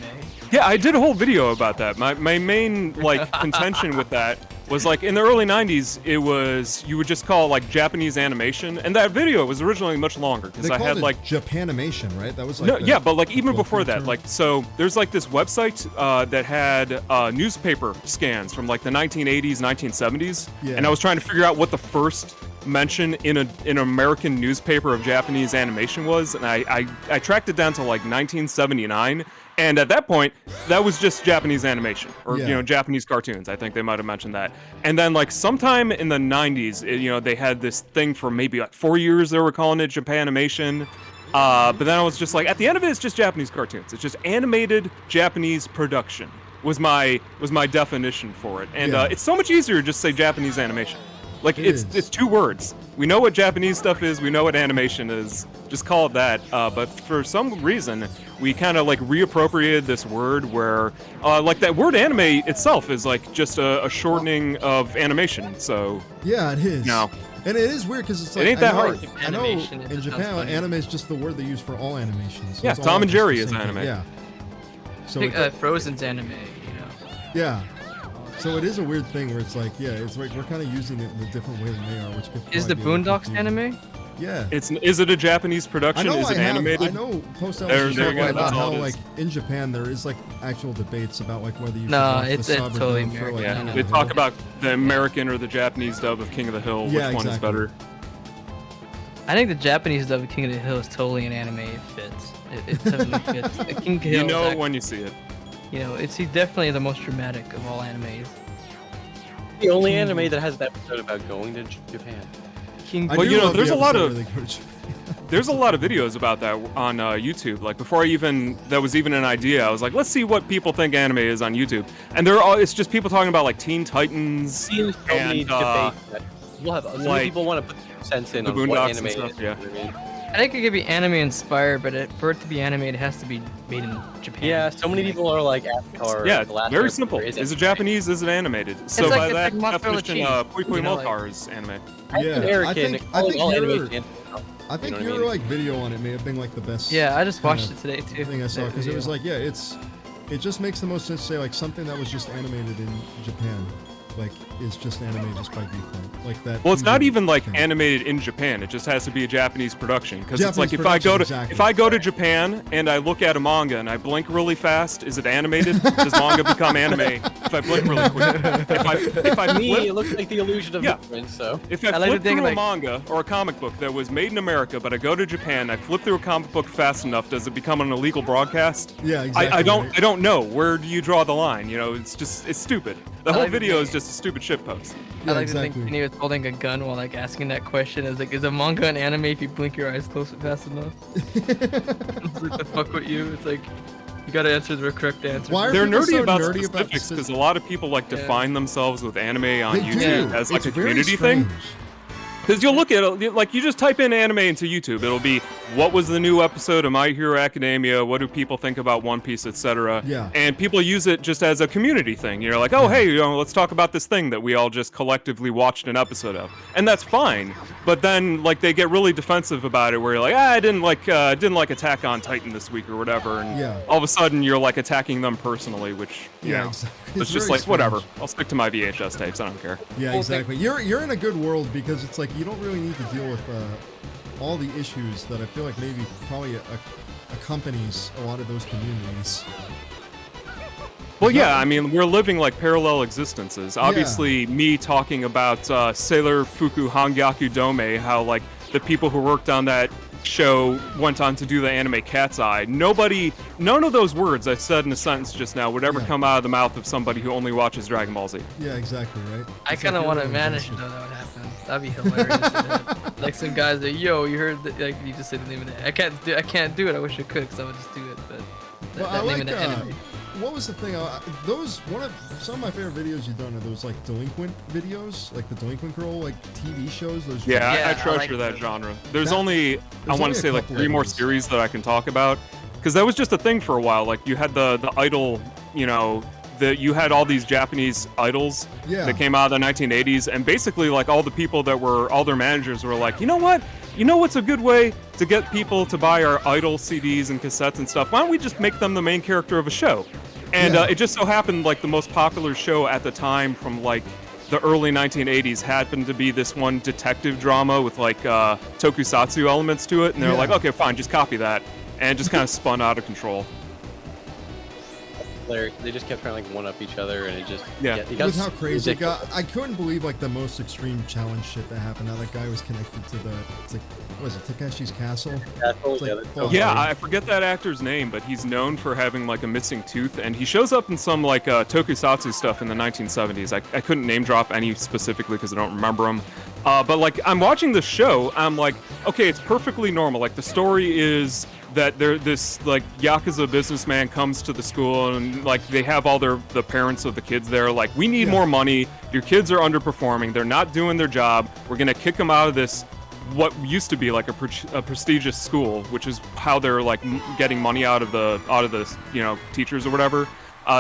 Yeah, I did a whole video about that. My main like contention with that was like in the early 90s, it was you would just call it like Japanese animation, and that video was originally much longer because They I called had it like Japanimation, right? That was like no, the yeah, but like even before colloquial that, term. like so there's like this website that had newspaper scans from like the 1980s, 1970s, Yeah. and I was trying to figure out what the first mention in an American newspaper of Japanese animation was, and I tracked it down to like 1979. And at that point, that was just Japanese animation, or Yeah. Japanese cartoons. I think they might have mentioned that. And then, like sometime in the '90s, they had this thing for maybe like 4 years. They were calling it Japanimation. But then I was just like, at the end of it, it's just Japanese cartoons. It's just animated Japanese production. Was my definition for it. And Yeah. it's so much easier to just say Japanese animation. Like It it's is. 2 words. We know what Japanese stuff is. We know what animation is. Just call it that. But for some reason, we kind of like reappropriated this word where, like that word anime itself is like just a shortening of animation. So Yeah, it is. No. And it is weird because it's like ain't that I know, hard. I know Animation, it in just Japan, sounds funny. anime is just the word they use for all animations. So Yeah, it's all Tom and just Jerry the is same thing. anime. Yeah. So I think it- Frozen's anime, you know. yeah. So it is a weird thing where it's like, yeah, it's like we're kind of using it in a different way than they are, which could Is the probably be a little Boondocks confusing. anime? Yeah. is it a Japanese I production? know Is it animated? I know Post There- was there talking you go, about that's all how it like is. in Japan there is like actual debates about like whether you should No, watch it's- the it's sub or totally dub for, like, American. Yeah, King of they the talk Hill. about the American or the Japanese dub of King of the Hill. Yeah, Which one is exactly. better? I think the Japanese dub of King of the Hill is totally an anime. It fits. It totally fits. The King of the You Hill know is it when you see it. you know, it's he's definitely the most dramatic of all animes. The only anime that has an episode about going to Japan. King I Well, do you know, love the there's a lot episode of- where they go to Japan. There's a lot of videos about that on YouTube. Like before that was even an idea. I was like, let's see what people think anime is on YouTube. And it's just people talking about like Teen Titans Seen so many and debates that we'll have so many like, people want to put their sense in the on what Boondocks anime and stuff, is. yeah. You know what I mean? I think it could be anime inspired, but for it to be anime, it has to be made in Japan. Yeah, so many people are like Avatar. yeah, the last very episode, simple. is Is it Japanese? Is it animated? So like- by it's that like mozzarella definition, cheese, Pui Pui you know, like- Moltar is anime. As Yeah, an American, I calling think all your- animation. I think You know what I your mean? like video on it may have been like the best. Yeah, I just watched kind it today too. thing I saw that because it was video. like, yeah, it's It just makes the most sense to say like something that was just animated in Japan, like is just animated just by default, like that. Well, it's not even like thing. animated in Japan. It just has to be a Japanese production because it's like Japanese if I go to Japan and I look at a manga and I blink really fast, is it animated? Does manga become anime if I blink really quick? If I Me, flip, it looks like the illusion of movement. So if I flip through a manga or a comic book that was made in America, but I go to Japan, I flip through a comic book fast enough, does it become an illegal broadcast? Yeah, exactly. I don't know. Where do you draw the line? You know, it's stupid. The whole video is just a stupid shit post. I like to think Kenny was holding a gun while like asking that question. Is like, is a manga an anime if you blink your eyes close fast enough? It's like the fuck with you. It's like you gotta answer the correct answer. They're nerdy about specifics because a lot of people like define themselves with anime on YouTube as like a community thing. Because you'll look at it, like you just type in anime into YouTube, it'll be what was the new episode of My Hero Academia, what do people think about One Piece, etc. Yeah. And people use it just as a community thing. You're like, oh hey, let's talk about this thing that we all just collectively watched an episode of, and that's fine. But then like they get really defensive about it, where you're like, I didn't like Attack on Titan this week or whatever, and all of a sudden you're like attacking them personally, which exactly. it's just like whatever. I'll stick to my VHS tapes. I don't care. Yeah, exactly. You're in a good world because it's like you don't really need to deal with all the issues that I feel like maybe probably accompanies a lot of those communities. Well, yeah, I mean, we're living like parallel existences. Obviously, me talking about Sailor Fuku Hangyaku Dome, how like the people who worked on that show went on to do the anime Cat's Eye. None of those words I said in a sentence just now would ever come out of the mouth of somebody who only watches Dragon Ball Z. Yeah, exactly, right? I kind of want to manage though that would happen. That'd be hilarious. Like some guys that, yo, you heard that, like you just say the name of it. I can't do it. I wish I could because I would just do it. But that name of the anime. What was the thing? Some of my favorite videos you've done are those like delinquent videos, like the Delinquent Girl, like TV shows. Those. I treasure that genre. There's only I want to say like 3 more series that I can talk about, because that was just a thing for a while. Like you had the idol, you had all these Japanese idols that came out in the 1980s, and basically like all the people that were all their managers were like, you know what? You know what's a good way to get people to buy our idol CDs and cassettes and stuff? Why don't we just make them the main character of a show? And it just so happened like the most popular show at the time from like the early 1980s happened to be this one detective drama with like tokusatsu elements to it, and they're like, okay, fine, just copy that, and it just kind of spun out of control. They just kept trying to like one up each other, and it just With how crazy it got, I couldn't believe like the most extreme challenge shit that happened. How that guy was connected to what was it, Takeshi's Castle? I forget that actor's name, but he's known for having like a missing tooth, and he shows up in some like tokusatsu stuff in the 1970s. I couldn't name drop any specifically because I don't remember them. But like I'm watching this show, I'm like, okay, it's perfectly normal. Like the story is that this like Yakuza businessman comes to the school, and like they have all the parents of the kids there. Like, we need more money. Your kids are underperforming. They're not doing their job. We're gonna kick them out of this what used to be like a prestigious school, which is how they're like getting money out of the teachers or whatever.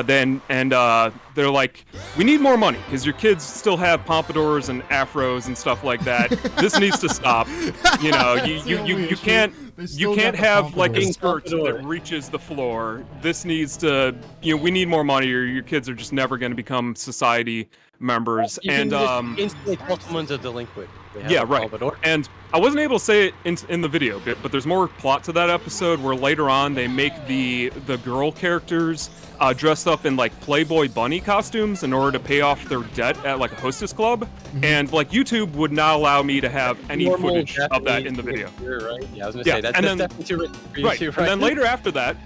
They're like, we need more money because your kids still have pompadours and afros and stuff like that. This needs to stop. You can't have like a skirt that reaches the floor. This needs to, we need more money, or your kids are just never going to become society members. And instantly call someone's a delinquent. Yeah, right. And I wasn't able to say it in the video, but there's more plot to that episode where later on they make the girl characters dressed up in like Playboy bunny costumes in order to pay off their debt at like a hostess club. And like YouTube would not allow me to have any footage of that in the video. Right? Yeah, I was gonna say that's definitely too rich for you too, right? And then later after that,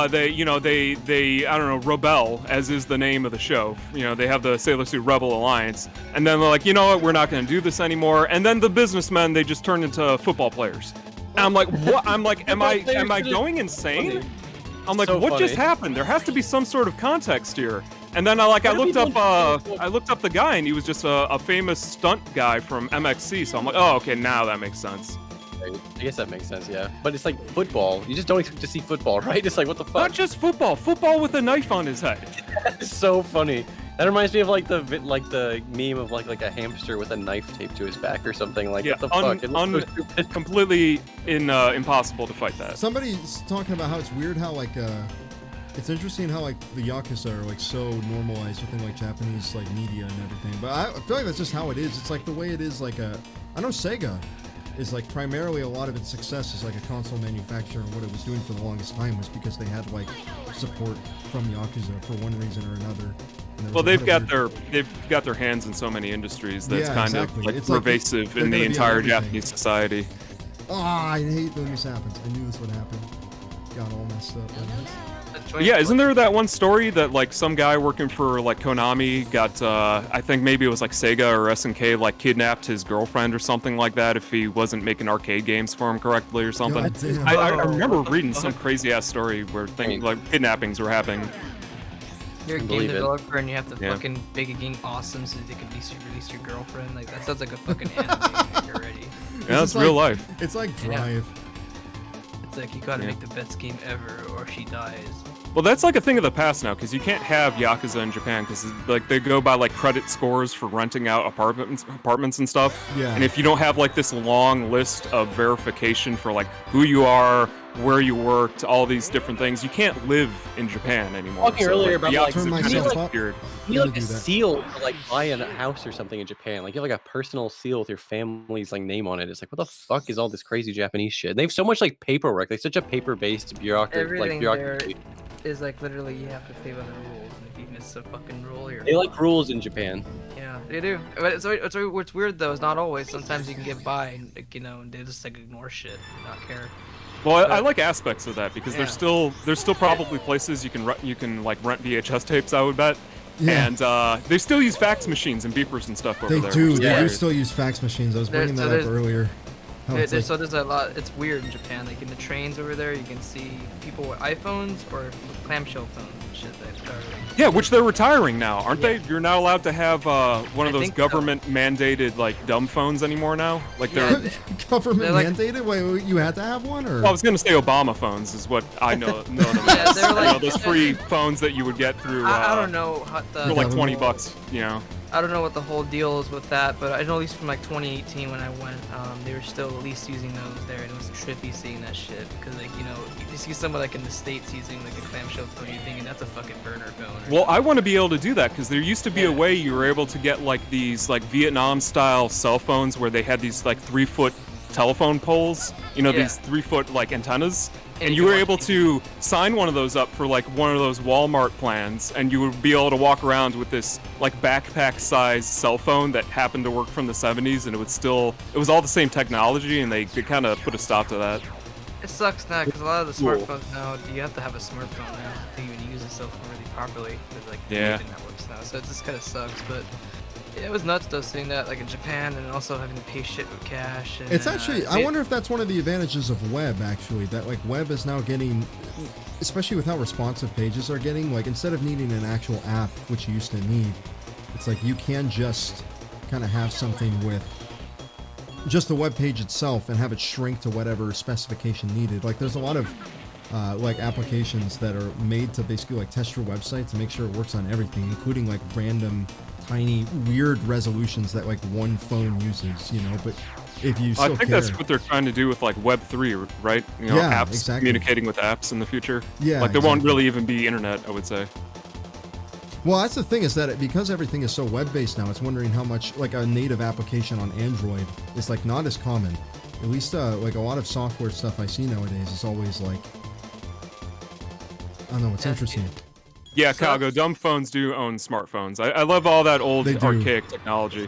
they I don't know, rebel, as is the name of the show. They have the Sailor Suit Rebel Alliance, and then they're like, you know what, we're not going to do this anymore. And then the businessmen, they just turned into football players. And I'm like, what? I'm like, am I going insane? I'm like, what just happened? There has to be some sort of context here. And then I looked up the guy, and he was just a famous stunt guy from MXC. So I'm like, oh, okay, now that makes sense. I guess that makes sense, yeah. But it's like football. You just don't expect to see football, right? It's like, what the fuck? Not just football. Football with a knife on his head. It's so funny. That reminds me of like the meme of like a hamster with a knife taped to his back or something. Like, what the fuck? It looks so stupid. Completely impossible to fight that. Somebody's talking about how it's weird how like It's interesting how like the Yakuza are like so normalized within like Japanese like media and everything. But I feel like that's just how it is. It's like the way it is. Like I know Sega is like primarily a lot of its success is like a console manufacturer, and what it was doing for the longest time was because they had like support from Yakuza for one reason or another. Well, they've got their hands in so many industries that's kind of like it's pervasive in the entire Japanese society. Oh, I hate when this happens. I knew this would happen. Got all messed up. Yeah, isn't there that one story that like some guy working for like Konami got I think maybe it was like Sega or SNK like kidnapped his girlfriend or something like that if he wasn't making arcade games for him correctly or something. I remember reading some crazy ass story where things like kidnappings were happening. You're a game developer and you have to fucking make a game awesome so they can release your girlfriend. Like that sounds like a fucking anime already. Yeah, it's real life. It's like Drive. It's like you gotta make the best game ever or she dies. Well, that's like a thing of the past now, because you can't have Yakuza in Japan, because like they go by like credit scores for renting out apartments and stuff. Yeah. And if you don't have like this long list of verification for like who you are, where you worked, all these different things, you can't live in Japan anymore. Talking earlier about like, turn myself up. you need like a seal to like buy a house or something in Japan. Like you have like a personal seal with your family's like name on it. It's like, what the fuck is all this crazy Japanese shit? They have so much like paperwork. Like such a paper-based bureaucracy. Is like literally you have to play by the rules, and if you miss a fucking rule, you're. They like rules in Japan. Yeah, they do. But what's weird though is not always. Sometimes you can get by, and like, and they just like ignore shit, and not care. Well, I like aspects of that because there's still probably places you can like rent VHS tapes. I would bet. Yeah. And they still use fax machines and beepers and stuff over there. They do still use fax machines. I was bringing that up earlier. So there's a lot. It's weird in Japan. Like in the trains over there, you can see people with iPhones or clamshell phones and shit. Yeah, which they're retiring now, aren't they? You're not allowed to have one of those government-mandated like dumb phones anymore now. Like they're government-mandated. Wait, you had to have one, or? Well, I was gonna say Obama phones is what I know. Them as. They're like those free phones that you would get through. I don't know how for like $20, you know. I don't know what the whole deal is with that, but I know at least from like 2018 when I went, they were still at least using those there, and it was trippy seeing that shit because like if you see someone like in the States using like a clamshell phone, you're thinking that's a fucking burner phone. Well, I want to be able to do that because there used to be a way you were able to get like these like Vietnam-style cell phones where they had these like 3-foot telephone poles, these 3-foot like antennas. And you were able to sign one of those up for like one of those Walmart plans, and you would be able to walk around with this like backpack-sized cell phone that happened to work from the 70s, and it was all the same technology, and they kind of put a stop to that. It sucks now because a lot of the smartphones now, you have to have a smartphone now to even use the cell phone really properly with like the networks now. So it just kind of sucks, but. It was nuts though seeing that like in Japan and also having to pay shit with cash. And, it's actually, I wonder if that's one of the advantages of web actually, that like web is now getting, especially with how responsive pages are getting, like instead of needing an actual app, which you used to need, it's like you can just kind of have something with just the web page itself and have it shrink to whatever specification needed. Like there's a lot of like applications that are made to basically like test your website to make sure it works on everything, including like random tiny weird resolutions that like one phone uses, but if you still that's what they're trying to do with like Web3, right? Apps communicating with apps in the future. Yeah, like there won't really even be internet, I would say. Well, that's the thing is that because everything is so web-based now, it's wondering how much like a native application on Android is like not as common. At least like a lot of software stuff I see nowadays is always like, I don't know, it's interesting. Yeah, Calgo, dumb phones do own smartphones. I love all that old archaic technology.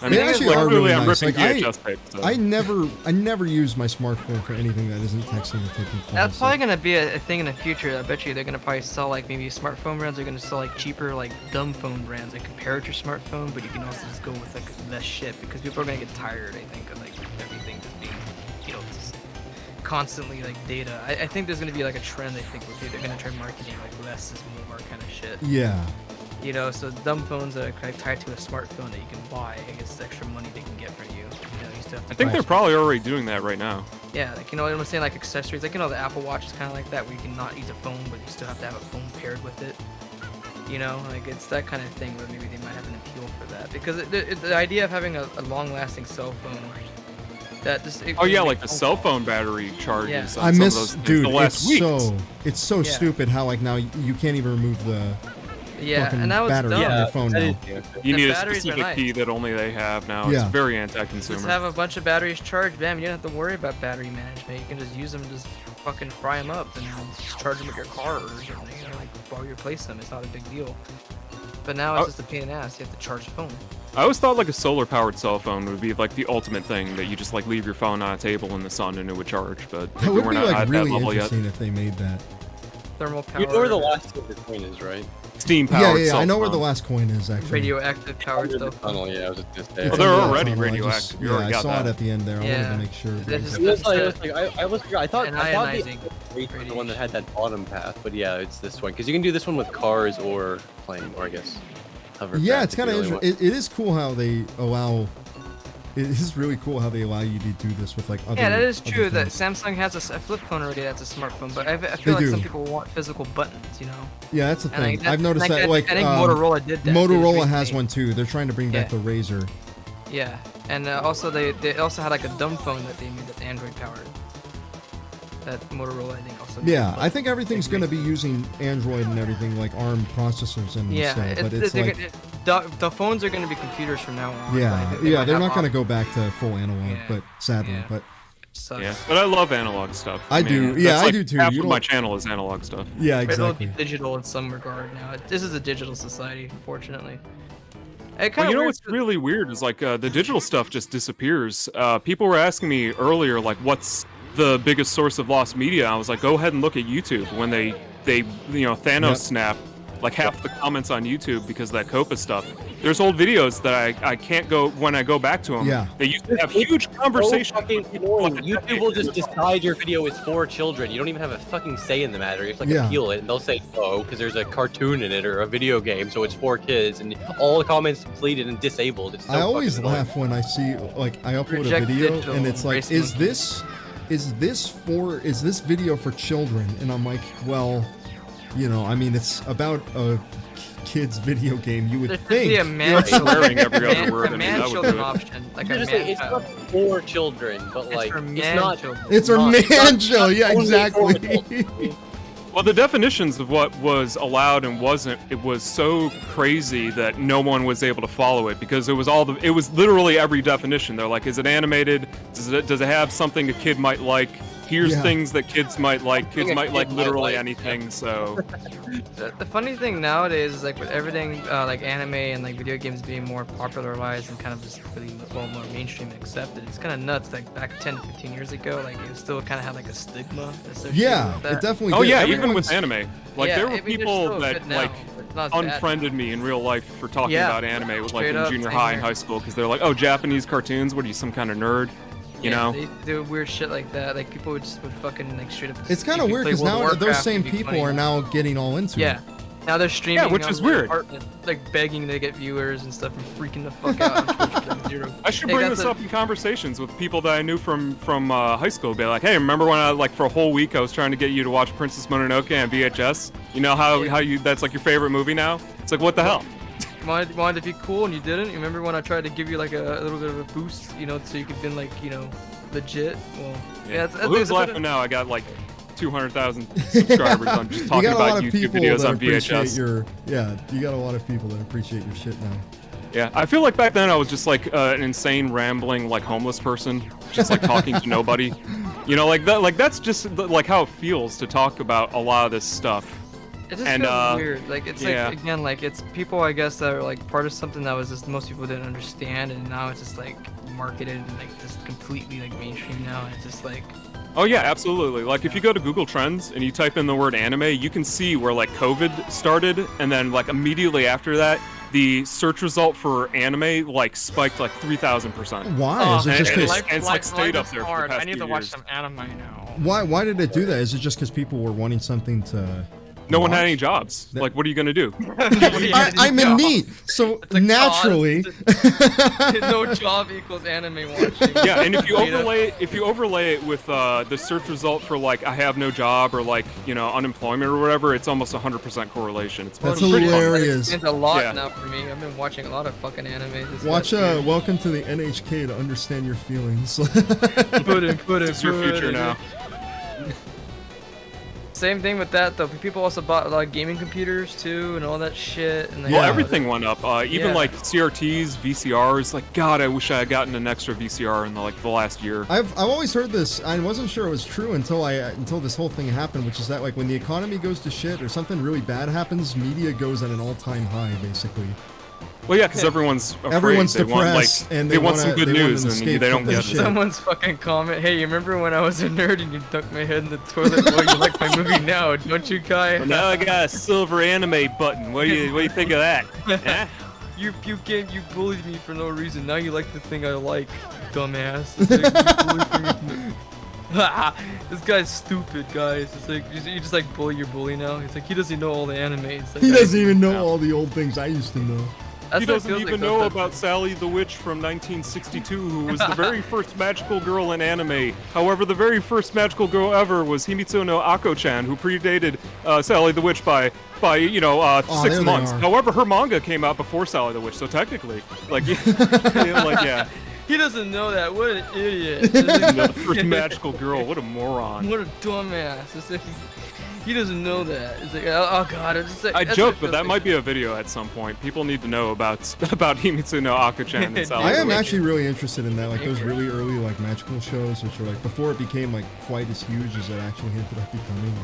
I mean, they actually are really nice. I'm ripping VHS tape, so. I never use my smartphone for anything that isn't texting or taking calls. That's probably gonna be a thing in the future. I bet you they're gonna probably sell like maybe smartphone brands are gonna sell like cheaper like dumb phone brands that compare to your smartphone, but you can also just go with like less shit because people are gonna get tired. I think of like everything just being just constantly like data. I think there's gonna be like a trend. I think where they're gonna try marketing like less is more kind of shit. Yeah. So dumb phones that are kind of tied to a smartphone that you can buy, I guess the extra money they can get from you. You still have to I think they're probably already doing that right now. Yeah, like what I'm saying, like accessories, like the Apple Watch is kind of like that, where you can not use a phone, but you still have to have a phone paired with it. Like it's that kind of thing where maybe they might have an appeal for that, because the idea of having a long-lasting cell phone that just. Oh yeah, like the cell phone battery charges. Yeah. On I some miss, of those things dude. the last week. It's so stupid how like now you can't even remove the fucking and that was battery dumb. from your phone now. You need a batteries are specific nice. key that only they have now. Yeah. It's very Just anti-consumer. have a bunch of batteries charged, bam. You don't have to worry about battery management. You can just use them, and just fucking fry them up, and just charge them with your car or something. You know, like while you replace them, it's not a big deal. But now it's just a pain in the ass. You have to charge the phone. I always thought like a solar-powered cell phone would be like the ultimate thing, that you just like leave your phone on a table in the sun and it would charge. But That would we're be not like at really that level yet. interesting if they made that. Thermal power. You know where the last of the coin is, right? Steam-powered Yeah, cell I know where phone. the last coin is actually. Radioactive powered Under the stuff. tunnel, yeah, I was just gonna say. It's Oh, they're under that already tunnel. radioactive. You Yeah, already I got saw that. it at the end there. I wanted Yeah. to make sure. That's that just- was- I thought ionizing the one that had that bottom path, but yeah, it's this one because you can do this one with cars or plane, or I guess hovercraft. Yeah, it's if you kind of really interesting. It is cool how they allow. It is really cool how they allow you to do this with like other. Yeah, that is other true. That things. Samsung has a flip phone already. That's a smartphone, but I feel like do. some people want physical buttons. You know. Yeah, that's the And, thing. like, I've noticed that like I think Motorola did that. Motorola has one too. They're trying to bring back Yeah. the Razr. Yeah, and also they also had like a dumb phone that they made that's Android powered. That Motorola I think also. made, Yeah, but I think everything's they going to be using Android and everything like ARM processors and Yeah, stuff. But it's like the phones are going to be computers from now on. yeah, but I think yeah, might they're have not going to op- go back to full analog, Yeah. but sadly, Yeah. but sucks. Yeah, but I love analog stuff. I do. That's Yeah, I like do too. Half You of my don't- channel is analog stuff. yeah, But it'll exactly. be digital in some regard now. This is a digital society, unfortunately. It Well, kind you of know what's really weird is like the digital stuff just disappears. People were asking me earlier like what's the biggest source of lost media. I was like, go ahead and look at YouTube. When they Thanos Yep. snap, like half the comments on YouTube because of that Copa stuff. There's old videos that I can't go when I go back to them. Yeah. They used to have huge So conversations. fucking annoying. YouTube will just decide your video is for children. You don't even have a fucking say in the matter. You have to like Yeah. appeal it, and they'll say no because there's a cartoon in it or a video game, so it's for kids, and all the comments deleted and disabled. It's so I always fucking annoying. laugh when I see like I upload Reject a video digital, and it's like, embrace is this video for children? And I'm like, well, you know, I mean, it's about a kid's video game. You would There should think. be a man swearing every other word. I a mean, man that would children do it. option, like You a just man say it's child. not for children, but It's like for it's man not. children. It's a not- man not show. Yeah, only for exactly. adults. Well, the definitions of what was allowed and wasn't, it was so crazy that no one was able to follow it because it was literally every definition. They're like, is it animated? Does it have something a kid might like? Here's Yeah. things that kids might like. Kids Something a might kid like might literally like, anything. So The funny thing nowadays is like with everything like anime and like video games being more popularized and kind of just really more mainstream and accepted, it's kind of nuts. Like back 10, 15 years ago, like it still kind of had like a stigma associated Yeah, with that. it definitely. oh did. yeah, even Everyone's- with anime, like Yeah, there I were mean, they're people still that good now, like but it's not as bad. unfriended me in real life for talking Yeah, about anime with like straight in up, junior same high and here. high school because they're like, oh, Japanese cartoons. What are you, some kind of nerd? You Yeah, know? they do weird shit like that. Like people would fucking like straight up. It's kind if of you weird play because World of now those Warcraft, same it'd be people funny. are now getting all into Yeah. it. Now they're streaming. which on is their weird. apartment, like begging to get viewers and stuff, and freaking the fuck out. on Twitch for zero. I should They bring got this the- up in conversations with people that I knew from high school. Be like, hey, remember when I like for a whole week I was trying to get you to watch Princess Mononoke on VHS? You know how you that's like your favorite movie now? It's like what the hell? Wanted to be cool and you didn't. You remember when I tried to give you like a little bit of a boost, you know, so you could be like, you know, legit. Well, yeah. Well, who's laughing now? I got like 200,000 subscribers. I'm just talking you got a lot about of YouTube people videos that on appreciate VHS. you got a lot of people that appreciate your shit now. Yeah, I feel like back then I was just like an insane, rambling, like homeless person, just like talking to nobody. You know, like that. Like that's just like how it feels to talk about a lot of this stuff. It just And, feels weird. Like it's yeah. like again, like it's people I guess that are like part of something that was just most people didn't understand, and now it's just like marketed and like just completely like mainstream now. And it's just like Oh yeah, absolutely. Like if you go to Google Trends and you type in the word anime, you can see where like COVID started, and then like immediately after that, the search result for anime like spiked like 3,000%. Why? Is it just and because? it's like stayed up there for the past I need few to watch years. some anime now. Why did it do that? Is it just because people were wanting something to no one had any jobs. Like, what are you gonna do? I'm in need, so It's a naturally. No job equals anime watching. Yeah, and if you overlay it with the search result for like I have no job or like unemployment or whatever, it's almost 100% correlation. It's That's pretty hilarious. It's a lot now for me. I've been watching a lot of fucking anime. Watch Welcome to the NHK to understand your feelings. It's your future now. Same thing with that though. People also bought like gaming computers too and all that shit. And Well, everything went up. Even like CRTs, VCRs. Like, God, I wish I had gotten an extra VCR in the last year. I've always heard this. I wasn't sure it was true until this whole thing happened, which is that like when the economy goes to shit or something really bad happens, media goes at an all-time high, basically. Well, yeah, because everyone's afraid. Everyone's they depressed, want, and they want some good news, and escape they don't from get this it. shit. Someone's fucking comment. Hey, you remember when I was a nerd and you dunked my head in the toilet? Well, you like my movie now, don't you, Kai? Well, now I got a silver anime button. What do you think of that? Huh? You bullied me for no reason. Now you like the thing I like, dumbass. It's like, this guy's stupid, guys. It's like you just like bully your bully now. It's like he doesn't know all the animes. Like, He doesn't even know all the old things I used to know. He doesn't even know about Sally the Witch from 1962, who was the very first magical girl in anime. However, the very first magical girl ever was Himitsu no Ako-chan, who predated Sally the Witch by 6 months. However, her manga came out before Sally the Witch, so technically, like, yeah. He doesn't know that. What an idiot. The first magical girl. What a moron. What a dumbass. It's like, he doesn't know that. It's like, oh god. It's just like, I joke, but that might be a video at some point. People need to know about Himitsu no Ako-chan and Sally I the am Witch. actually really interested in that, like those really early like magical shows, which are like before it became like quite as huge as it actually ended up becoming.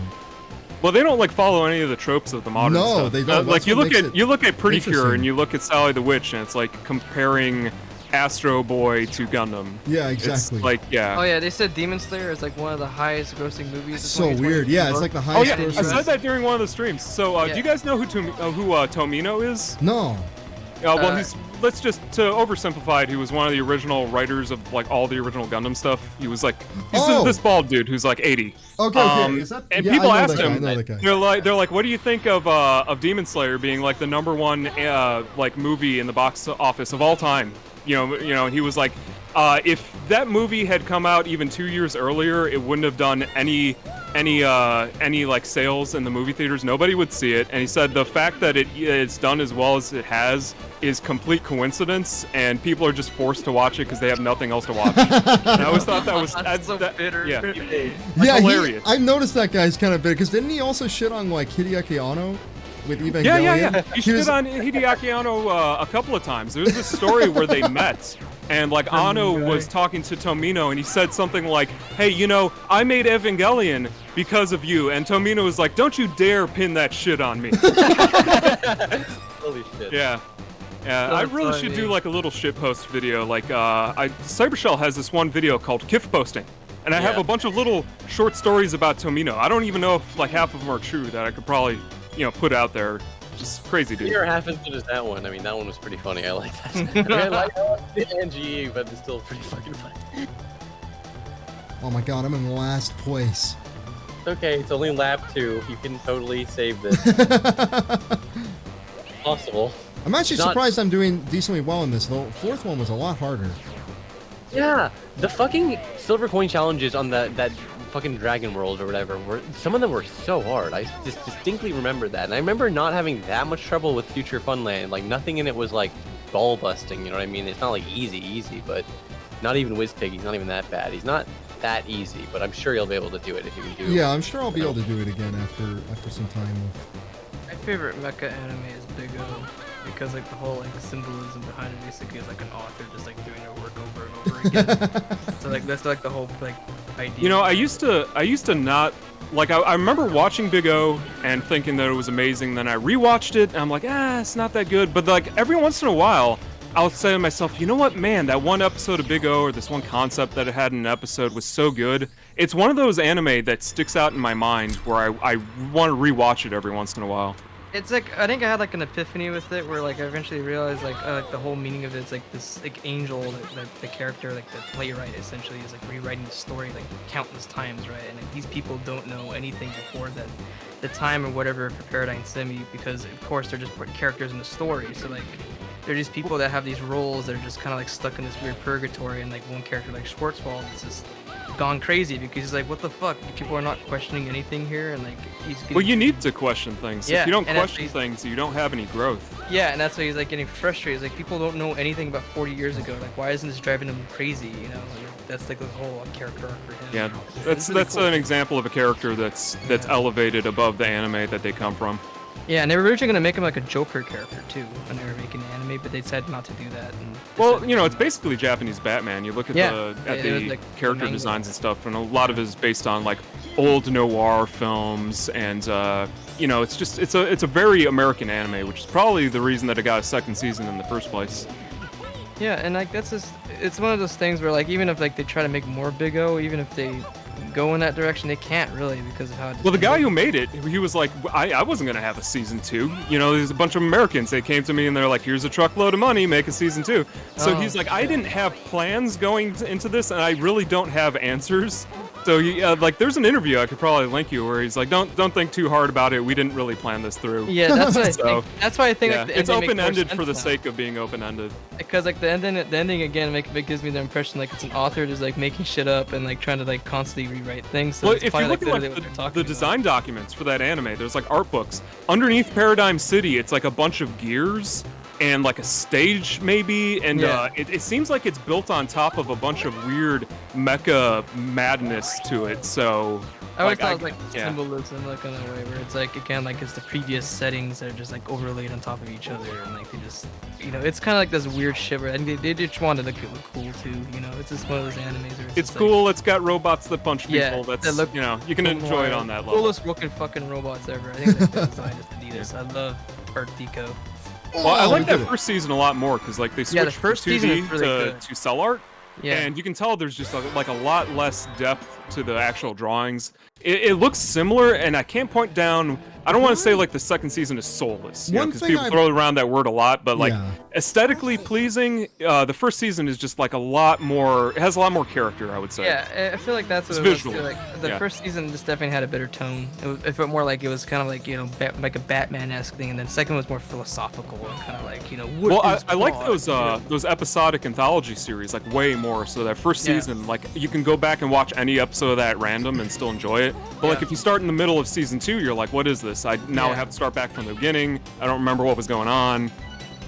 Well, they don't like follow any of the tropes of the modern stuff. No, they don't. Like That's you what look makes at you look at Pretty Cure interesting. and you look at Sally the Witch, and it's like comparing Astro Boy to Gundam. Yeah, exactly. It's like, yeah. Oh yeah, they said Demon Slayer is like one of the highest grossing movies. It's so weird. Yeah, it's like the Oh highest. yeah, I said that during one of the streams. So, Yeah. do you guys know who Tomino is? No. Well, let's just to oversimplify it. He was one of the original writers of like all the original Gundam stuff. He was like, he's this bald dude who's like 80. Okay. Is that, And yeah, people I know asked that guy, him, I know that guy. they're like, what do you think of Demon Slayer being like the #1 like movie in the box office of all time? You know, he was like, if that movie had come out even 2 years earlier, it wouldn't have done any like sales in the movie theaters. Nobody would see it. And he said the fact that it's done as well as it has is complete coincidence, and people are just forced to watch it because they have nothing else to watch. And I always thought that was That's so bitter. Yeah, Yeah, hilarious. I've noticed that guy's kind of big because didn't he also shit on like Hideaki Anno with Evangelion? Yeah. He shit on Hideaki Anno a couple of times. There was this story where they met, and like Anno was talking to Tomino, and he said something like, "Hey, I made Evangelion because of you," and Tomino was like, "Don't you dare pin that shit on me." Holy shit. Yeah. I really should do like a little shitpost video. Like, Cybershell has this one video called Kif Posting, and I have a bunch of little short stories about Tomino. I don't even know if like half of them are true that I could probably, put out there. Just crazy, dude. You're half as good as that one. I mean, that one was pretty funny. I like that. I mean, I like the NGE, but it's still pretty fucking funny. Oh my god, I'm in last place. It's okay. It's only lap 2. You can totally save this. Possible. I'm actually surprised I'm doing decently well in this. The fourth one was a lot harder. Yeah, the fucking silver coin challenges on that fucking Dragon World or whatever some of them were so hard. I just distinctly remember that, and I remember not having that much trouble with Future Funland. Like nothing in it was like ball busting. You know what I mean? It's not like easy, but not even WizPig. He's not even that bad. He's not that easy, but I'm sure you'll be able to do it if you can do it. Yeah, I'm sure I'll be able to do it again after some time. My favorite mecha anime is Big O, because like the whole like symbolism behind it basically is like an author just like doing her work over and over again. So like that's like the whole like idea. I used to not like I remember watching Big O and thinking that it was amazing. Then I rewatched it and I'm like, it's not that good. But like every once in a while, I'll say to myself, you know what, man, that one episode of Big O or this one concept that it had in an episode was so good. It's one of those anime that sticks out in my mind where I want to rewatch it every once in a while. It's like I think I had like an epiphany with it, where like I eventually realized like the whole meaning of it's like this like angel, the character, like the playwright essentially is like rewriting the story like countless times, right? And like, these people don't know anything before the time or whatever for Paradigm Semi, because of course they're just characters in the story. So like they're just people that have these roles that are just kind of like stuck in this weird purgatory, and like one character like Schwarzwald is just gone crazy because he's like, what the fuck? People are not questioning anything here, and like he's getting... Well, you need to question things. Yeah, if you don't question things, you don't have any growth. Yeah, and that's why he's like getting frustrated. He's like, people don't know anything about 40 years ago. Like, why isn't this driving them crazy? You know, like, that's like the whole character arc for him. Yeah, It's really that's cool. an example of a character that's elevated above the anime that they come from. Yeah, and they were originally gonna make him like a Joker character too when they were making the anime, but they decided not to do that. And Well, you know, it's basically Japanese Batman. You look at the like, character manga. designs and stuff, and a lot of it is based on like old noir films, and you know, it's a very American anime, which is probably the reason that it got a second season in the first place. Yeah, and like that's just it's one of those things where like even if like they try to make more Big O, even if they go in that direction, they can't really because of how. Well, the guy who made it, he was like, I wasn't gonna have a season 2. You know, there's a bunch of Americans. They came to me and they're like, here's a truckload of money, make a season 2. So he's like, I didn't have plans going into this, and I really don't have answers. So he, like, there's an interview I could probably link you where he's like, don't think too hard about it. We didn't really plan this through. Yeah, that's what I So, think. That's why I think yeah, like, the it's ending makes more open-ended sense for the now. sake of being open-ended. Because like the ending again it gives me the impression like it's an author just like making shit up and like trying to like constantly rewrite things. So Well, it's if you probably, look at literally like what they're talking the about. design documents for that anime, there's like art books. Underneath Paradigm City, it's like a bunch of gears and like a stage maybe, and it seems like it's built on top of a bunch of weird mecha madness to it. So I always thought it was like symbolism, like in a way where it's like again like it's the previous settings that are just like overlaid on top of each other, and like they just it's kind of like this weird shit where and they just wanted to look cool too. You know, it's just one of those animes where it's just, cool. Like, it's got robots that punch people. yeah, That's that look you know you can enjoy it on that level. Coolest looking fucking robots ever. I think the design is Adidas. I love Art Deco. Well, I like that first season a lot more because like they switched the first from season 2D is really good. to cell art. Yeah. And you can tell there's just like a lot less depth to the actual drawings. It looks similar, and I can't point down. I don't want to say like the second season is soulless, because people throw around that word a lot. But like aesthetically pleasing, the first season is just like a lot more. It has a lot more character, I would say. Yeah, I feel like that's what It's it was visual. too. Like the first season just definitely had a better tone. It felt more like it was kind of like like a Batman-esque thing, and then second was more philosophical and kind of like Well, I like those episodic anthology series like way more. So that first season, like you can go back and watch any episode of that at random and still enjoy it. But like if you start in the middle of season 2, you're like, what is this? I have to start back from the beginning. I don't remember what was going on.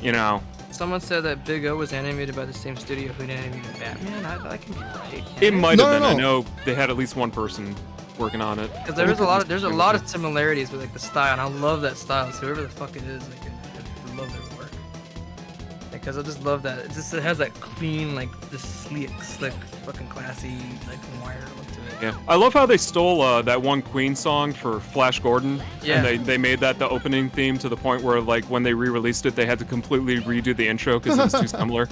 You know. Someone said that Big O was animated by the same studio who animated Batman. I can be right. It might have been. I know they had at least one person working on it. Because there's a lot of similarities with like the style, and I love that style. So whoever the fuck it is, like I love their work. Because I just love that. It has that clean, like this slick, fucking classy, like wire look to it. Yeah, I love how they stole that one Queen song for Flash Gordon. Yeah. And they made that the opening theme to the point where like when they re-released it, they had to completely redo the intro because it was too similar.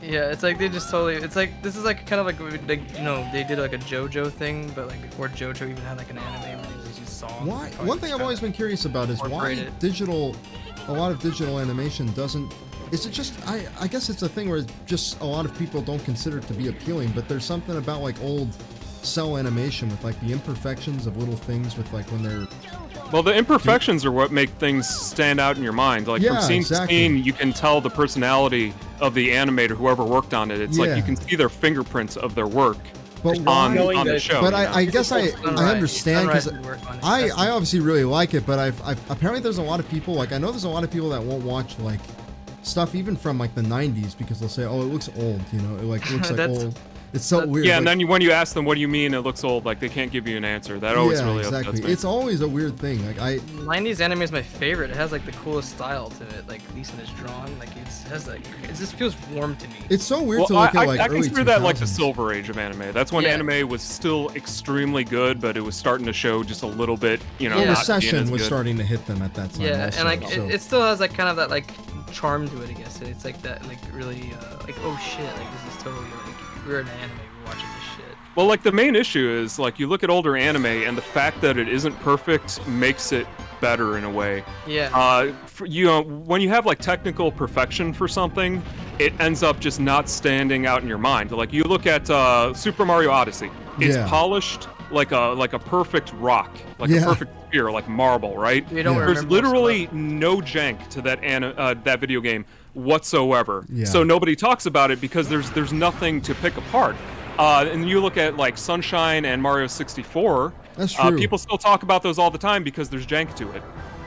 Yeah, it's like they just totally. It's like this is like kind of like they did like a JoJo thing, but like before JoJo even had like an anime where they just use songs. Why? One thing I've always been curious about is why a lot of digital animation doesn't. Is it just I guess it's a thing where just a lot of people don't consider it to be appealing, but there's something about like old cell animation with like the imperfections of little things with like when they're. Well, the imperfections are what make things stand out in your mind. Like from scene to scene, you can tell the personality of the animator, whoever worked on it. It's like you can see their fingerprints of their work on the show. But I guess I understand because I obviously really like it, but I've apparently there's a lot of people like I know there's a lot of people that won't watch like stuff even from like the 90s because they'll say, oh, it looks old, you know, it like looks like old. It's so weird. Yeah, like, and then when you ask them, what do you mean it looks old? Like they can't give you an answer. That always really upsets me. It's always a weird thing. Like 90s anime is my favorite. It has like the coolest style to it. Like at least when it's drawn, like it has like it just feels warm to me. It's so weird to look at like I early consider 2000s. that like the silver age of anime. That's when anime was still extremely good, but it was starting to show just a little bit, you know. The not recession being as was good. starting to hit them at that time. Yeah, also, and like so. it still has like kind of that like charm to it, I guess. It's like that like really like oh shit, like this is totally like we're in an anime, we're watching this shit. Well, like the main issue is like you look at older anime, and the fact that it isn't perfect makes it better in a way. Yeah. When you have like technical perfection for something, it ends up just not standing out in your mind. Like you look at Super Mario Odyssey, it's polished like a perfect rock, like a perfect sphere, like marble, right? There's literally no jank to that video game whatsoever. So nobody talks about it because there's nothing to pick apart. And you look at like Sunshine and Mario 64. That's true. People still talk about those all the time because there's jank to it.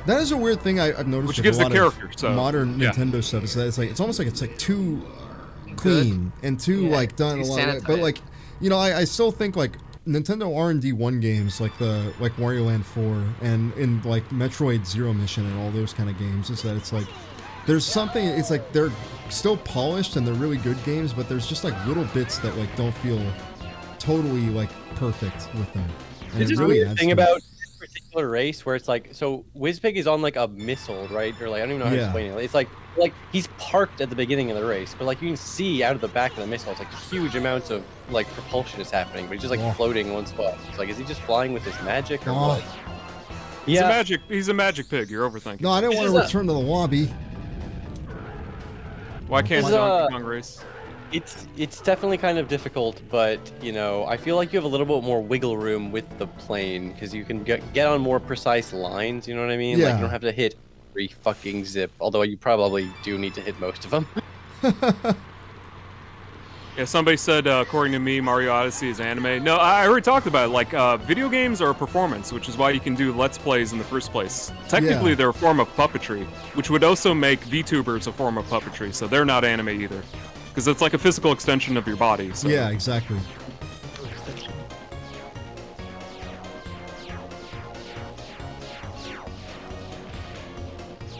That is a weird thing I've noticed. Which with gives a lot the character. Of modern Nintendo stuff is that it's almost like it's like too clean and too like done a lot of it. But like, you know, I still think like Nintendo R&D 1 games like Wario Land 4 and in like Metroid Zero Mission and all those kind of games is that it's like there's something, it's like they're still polished and they're really good games, but there's just like little bits that like don't feel totally like perfect with them. And This is really a weird adds thing to it. about this particular race where it's like, so Wizpig is on like a missile, right? Or like, I don't even know how to explain it. It's like he's parked at the beginning of the race, but like you can see out of the back of the missile, it's like huge amounts of like propulsion is happening, but he's just like floating in one spot. It's like, is he just flying with his magic or what? He's a magic pig. You're overthinking. No, I didn't want to return to the lobby. Why can't Donkey Kong race? It's definitely kind of difficult, but you know, I feel like you have a little bit more wiggle room with the plane because you can get on more precise lines. You know what I mean? Like you don't have to hit every fucking zip. Although you probably do need to hit most of them. Yeah, somebody said, according to me, Mario Odyssey is anime. No, I already talked about it. Like, video games are a performance, which is why you can do Let's Plays in the first place. Technically, they're a form of puppetry, which would also make VTubers a form of puppetry, so they're not anime either. Because it's like a physical extension of your body. So. Yeah, exactly.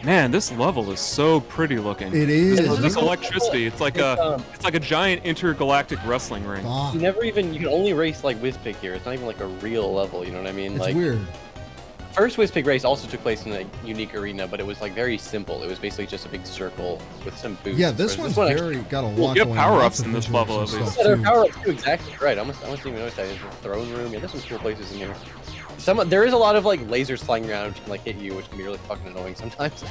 Man, this level is so pretty looking. It is. This electricity, it's like a giant intergalactic wrestling ring. You can only race like Wizpig here. It's not even like a real level, you know what I mean? It's like weird. First Wizpig race also took place in a unique arena, but it was like very simple. It was basically just a big circle with some boosts. Yeah, this one's got a lot you going have on. power-ups in this level at least. Yeah, there are power-ups too, exactly right. I almost didn't even notice that. There's a throne room. Yeah, there's some cool places in here. There is a lot of like lasers flying around which can like hit you, which can be really fucking annoying sometimes.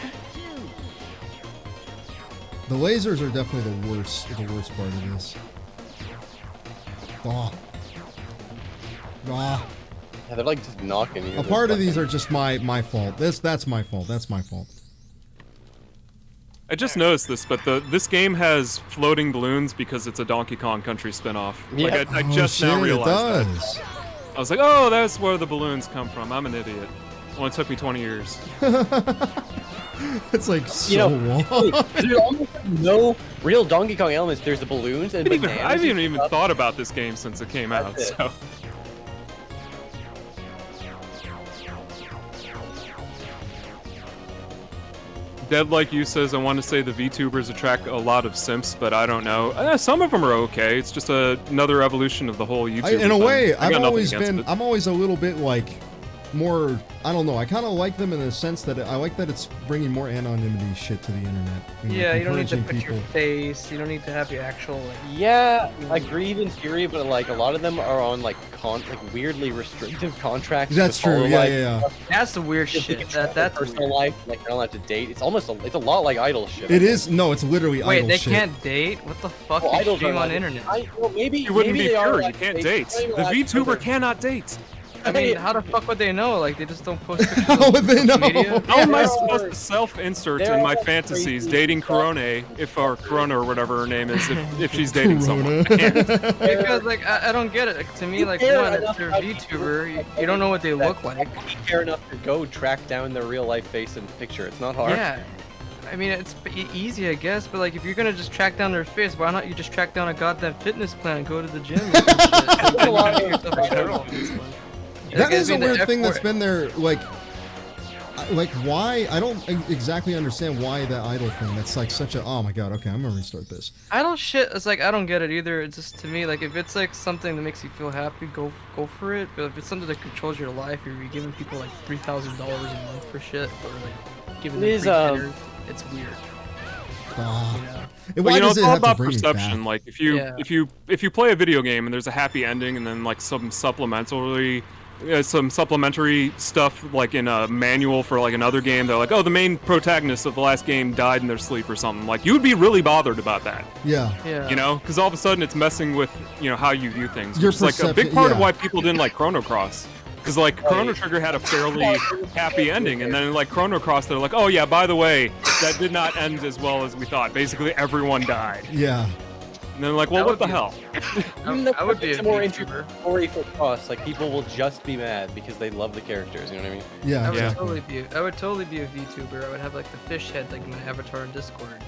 The lasers are definitely the worst part of this. Yeah, they're like just knocking you. A part of these are just my fault. That's my fault. That's my fault. I just noticed this, but this game has floating balloons because it's a Donkey Kong Country spin-off. Like I just now realized that. I was like, oh, that's where the balloons come from. I'm an idiot. Well, it took me 20 years. It's like so long. There's almost no real Donkey Kong elements. There's the balloons and bananas. I haven't even thought about this game since it came out. So. Dead Like You says, I want to say the VTubers attract a lot of simps, but I don't know. Some of them are okay. It's just another evolution of the whole YouTube. In a way, I'm always a little bit like more, I don't know, I kind of like them in the sense that I like that it's bringing more anonymity shit to the internet. Yeah, you don't need to put your face, you don't need to have your actual, like... Yeah, I agree in theory, but like a lot of them are on like weirdly restrictive contracts. That's true, yeah. That's the weird shit. That's personal life, like they're not allowed to date. It's almost, it's a lot like idol shit. It is, no, it's literally idol shit. Wait, they can't date? What the fuck? Well, they stream on internet? Maybe you wouldn't be pure, you can't date. The VTuber cannot cannot date. I mean, how the fuck would they know? Like, they just don't post pictures How would they know? How am I supposed to self-insert in my fantasies dating Corona, Corona or whatever her name is, if she's dating someone? Because, like, I don't get it. Like, to me, like, one, if you're a VTuber, you don't know what they look like. You care enough to go track down their real-life face and picture. It's not hard. Yeah. I mean, it's easy, I guess, but like, if you're gonna just track down their face, why not you just track down a goddamn fitness plan and go to the gym? That is a weird thing that's been there, like why? I don't exactly understand why that idol thing. That's like such a, oh my god, okay, I'm gonna restart this. Idol shit, it's like, I don't get it either. It's just, to me, like, if it's like something that makes you feel happy, go for it. But if it's something that controls your life, you're giving people like $3,000 a month for shit, or like giving them free dinners, it's weird. You know? Why you know, does it's it all have to about bring me perception. back? Like if you play a video game and there's a happy ending and then like some supplementary stuff like in a manual for like another game, they're like, oh, the main protagonist of the last game died in their sleep or something. Like you would be really bothered about that. Yeah. You know, because all of a sudden it's messing with how you view things. Your Which is like a big perception, part of yeah. why people didn't like Chrono Cross. Because like Chrono Trigger had a fairly happy ending, and then like Chrono Cross, they're like, oh yeah, by the way, that did not end as well as we thought. Basically, everyone died. Yeah. And then like, well, what the hell? I would be a more VTuber. story for Cross. Like people will just be mad because they love the characters. You know what I mean? Yeah. I would exactly. totally be a VTuber. I would have like the fish head like my avatar in Discord.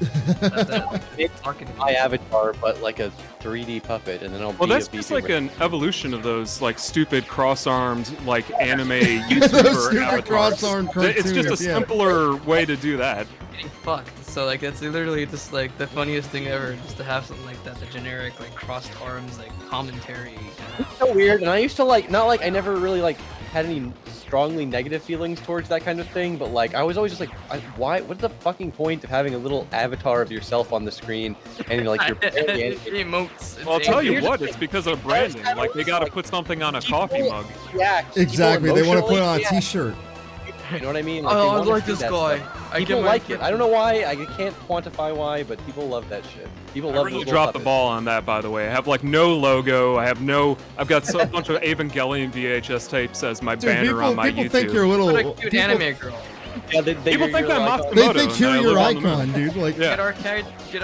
It's Talking to me. my avatar, but like a 3D puppet, and then I'll Well, be that's a just VTuber. like an evolution of those like stupid cross-armed like anime YouTuber Stupid avatars. cross-armed It's just a cartoons, yeah. simpler way to do that. Getting fucked. So like it's literally just like the funniest thing ever, just to have something like that, the generic like crossed arms like commentary. It's so weird, and I used to like not like I never really like had any strongly negative feelings towards that kind of thing, but like I was always just like, why? What's the fucking point of having a little avatar of yourself on the screen and like you're emotes. Well, I'll tell you what, it's because of branding. Like they gotta put something on a coffee mug. Yeah, Exactly. They want to put it on a T-shirt. You know what I mean? Oh, they I wanna like see this that guy. stuff. I People get my like it. kid- I don't know why. I can't quantify why, but people love that shit. People I love really those dropped the puppets. ball on that, by the way. I have like no logo. I've got a bunch of Evangelion VHS tapes as my Dude, banner on my people YouTube. think you're a little. What a cute anime girl. Yeah, People think I'm Matsumoto. They think and you're I your live on the moon. icon, dude. Like, Yeah. Get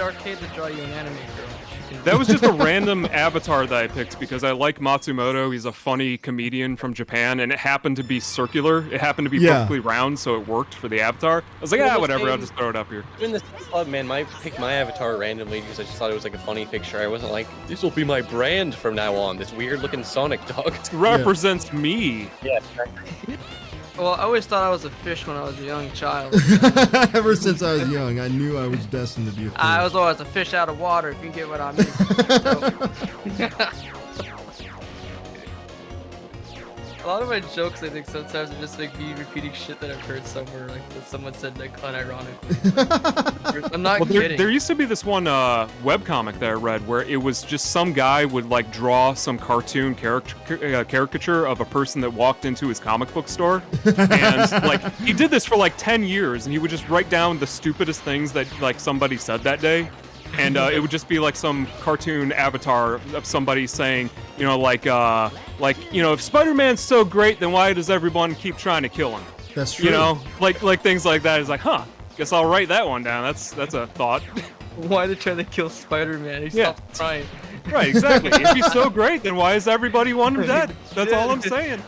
arcade to draw you an anime girl. She can- That was just a random avatar that I picked because I like Matsumoto. He's a funny comedian from Japan, and it happened to be circular. It happened to be Yeah. perfectly round, so it worked for the avatar. I was like, Well, ah, the whatever, I'll same- just throw it up here. In the same club, man, I picked my avatar randomly because I just thought it was like a funny picture. I wasn't like, this will be my brand from now on. This weird looking Sonic dog. It represents me. Yeah. Well, I always thought I was a fish when I was a young child. ever since I was young, I knew I was destined to be a fish. I was always a fish out of water, if you get what I mean. A lot of my jokes, I think, sometimes are just like me repeating shit that I've heard somewhere, like that someone said, like unironically. I'm not Well, kidding. there used to be this one webcomic that I read where it was just some guy would like draw some cartoon caricature of a person that walked into his comic book store, and like he did this for like 10 years, and he would just write down the stupidest things that like somebody said that day. And it would just be like some cartoon avatar of somebody saying, you know, like, you know, if Spider-Man's so great, then why does everyone keep trying to kill him? That's true. You know, like things like that. It's like, huh? Guess I'll write that one down. That's a thought. Why they trying to kill Spider-Man? He Yeah. stopped trying. Right, exactly. If he's so great, then why does everybody want him dead? That's all I'm saying.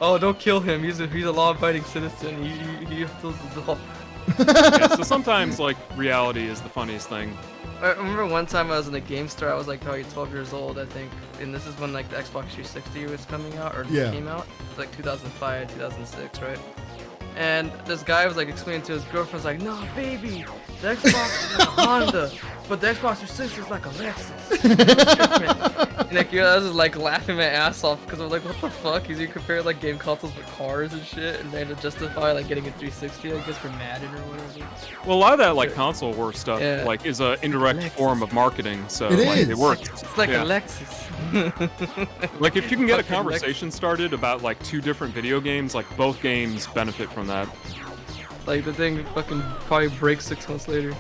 Oh, don't kill him. He's a law-abiding citizen. He kills the law. Yeah, so sometimes like reality is the funniest thing. I remember one time I was in a game store. I was like probably 12 years old, I think, and this is when like the Xbox 360 was coming out or Yeah. came out. It was like 2005, 2006, right? And this guy was like explaining to his girlfriend, like, "No, baby, the Xbox is like a Honda, but the Xbox 360 is like a Lexus." And like, I was just like laughing my ass off because I was like, "What the fuck?" He's comparing like game consoles with cars and shit, and then to justify like getting a 360, I guess, for Madden or whatever. Well, a lot of that like console war stuff Yeah. like is a indirect form of marketing, so It like is. it works. It's like Yeah. a Lexus. Like if you can get a Fucking conversation started about like two different video games, like both games benefit from that. Like the thing fucking probably breaks 6 months later.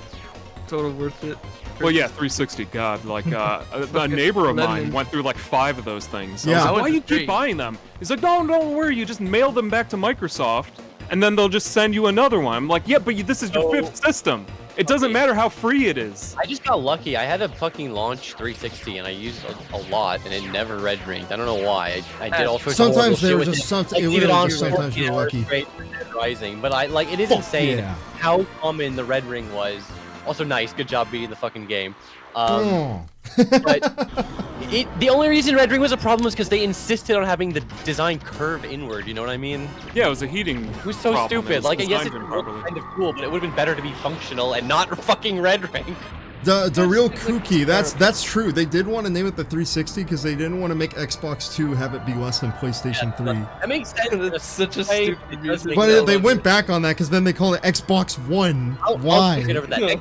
Total worth it. Well, yeah, 360. God, like a neighbor of mine went through like 5 of those things. I Yeah. was I like, went why to you 3. keep buying them? He's like, no, don't worry. You just mail them back to Microsoft, and then they'll just send you another one. I'm like, yeah, but this is your 5th system. It doesn't matter how free it is. I just got lucky. I had a fucking launch 360 and I used a lot and it never red ringed. I don't know why. I did all sorts of Sometimes horrible they shit were with just it. something. Like, It leave was on just for sometimes you're 14 hours lucky. straight for Dead Rising, but it is Fuck insane yeah. how common the red ring was. Also nice, good job beating the fucking game. Oh. But the only reason red ring was a problem was because they insisted on having the design curve inward. You know what I mean? Yeah, it was a heating. It was so problem. It stupid. was Like I guess designed it's improperly. kind of cool, but it would have been better to be functional and not fucking red ring. The real kooky. That's true. They did want to name it the 360 because they didn't want to make Xbox 2 have it be less than PlayStation 3. That makes sense. That's such a stupid reason. But they went back on that because then they call it Xbox One. Why?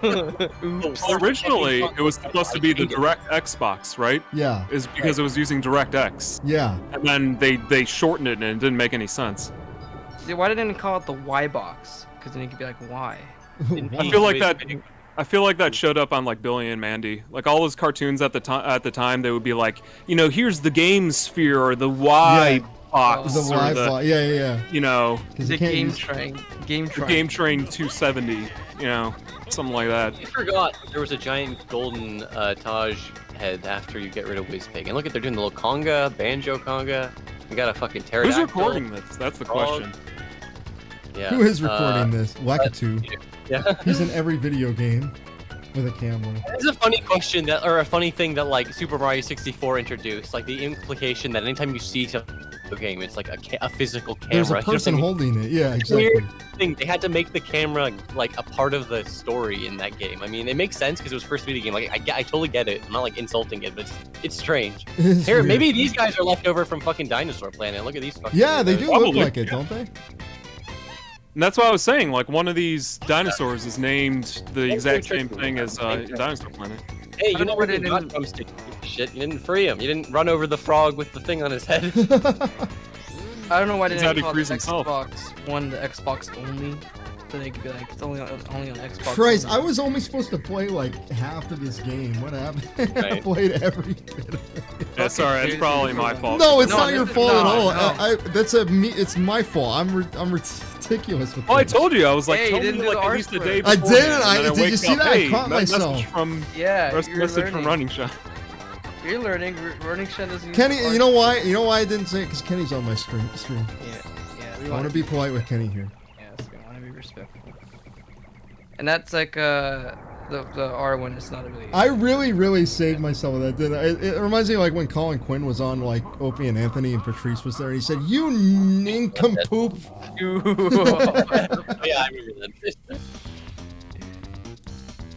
Well, originally, it was supposed to be the Direct Xbox, right? Yeah. Is because it was using DirectX. Yeah. And then they shortened it and it didn't make any sense. Yeah, why didn't they call it the Y box? Because then you could be like, why? I feel like that showed up on like Billy and Mandy. Like all those cartoons at the time, they would be like, you know, here's the game sphere or the Y box. The Y box. Yeah. You know, the Game Train. Game Train 270. You know, something like that. I forgot there was a giant golden Taj head after you get rid of Whizpig. And look at they're doing the little conga, banjo conga. We got a fucking pterodactyl. Who's recording this? That's the question. Yeah. Who is recording this? Wakatu. Yeah. He's in every video game with a camera. This is a funny question that, or a funny thing that like Super Mario 64 introduced, like the implication that anytime you see something in the game, it's like a physical camera. There's a person holding it. Yeah, exactly. Weird thing. They had to make the camera like a part of the story in that game. I mean, it makes sense because it was first video game. Like I totally get it. I'm not like insulting it, but it's strange. It's Here, weird. maybe these guys are left over from fucking Dinosaur Planet. Look at these fucking. Yeah, they do Probably. look like it, don't they? And that's what I was saying. Like one of these dinosaurs is named the exact same thing as Dinosaur Planet. Hey, you never did drumstick shit. You didn't free him. You didn't run over the frog with the thing on his head. I don't know why they He's had didn't to call grease the himself. Xbox One the Xbox only. So they could be like, it's only on Xbox. Christ, only. I was only supposed to play like half of this game. What happened? I Right. played every bit of it. Yeah, sorry, it's probably my fault. No, it's No, not your no, fault at no, all. no. It's my fault. I'm ridiculous with Oh, I this. told you. I was like, Hey, you tell me didn't do like the at R least the square. day I before. did. Did you see that? I caught myself. Message from Yeah, you're message from learning. Running Shot. You're learning. Running Shot doesn't use Kenny, the you know why? You know why I didn't say it? Because Kenny's on my stream. Yeah. I want to be polite with Kenny here. Yes, we want to be respectful. And that's like the R one is not a really. I really saved myself with that, didn't I? It reminds me of like when Colin Quinn was on like Opie and Anthony and Patrice was there and he said, "You nincompoop." Yeah, I remember that.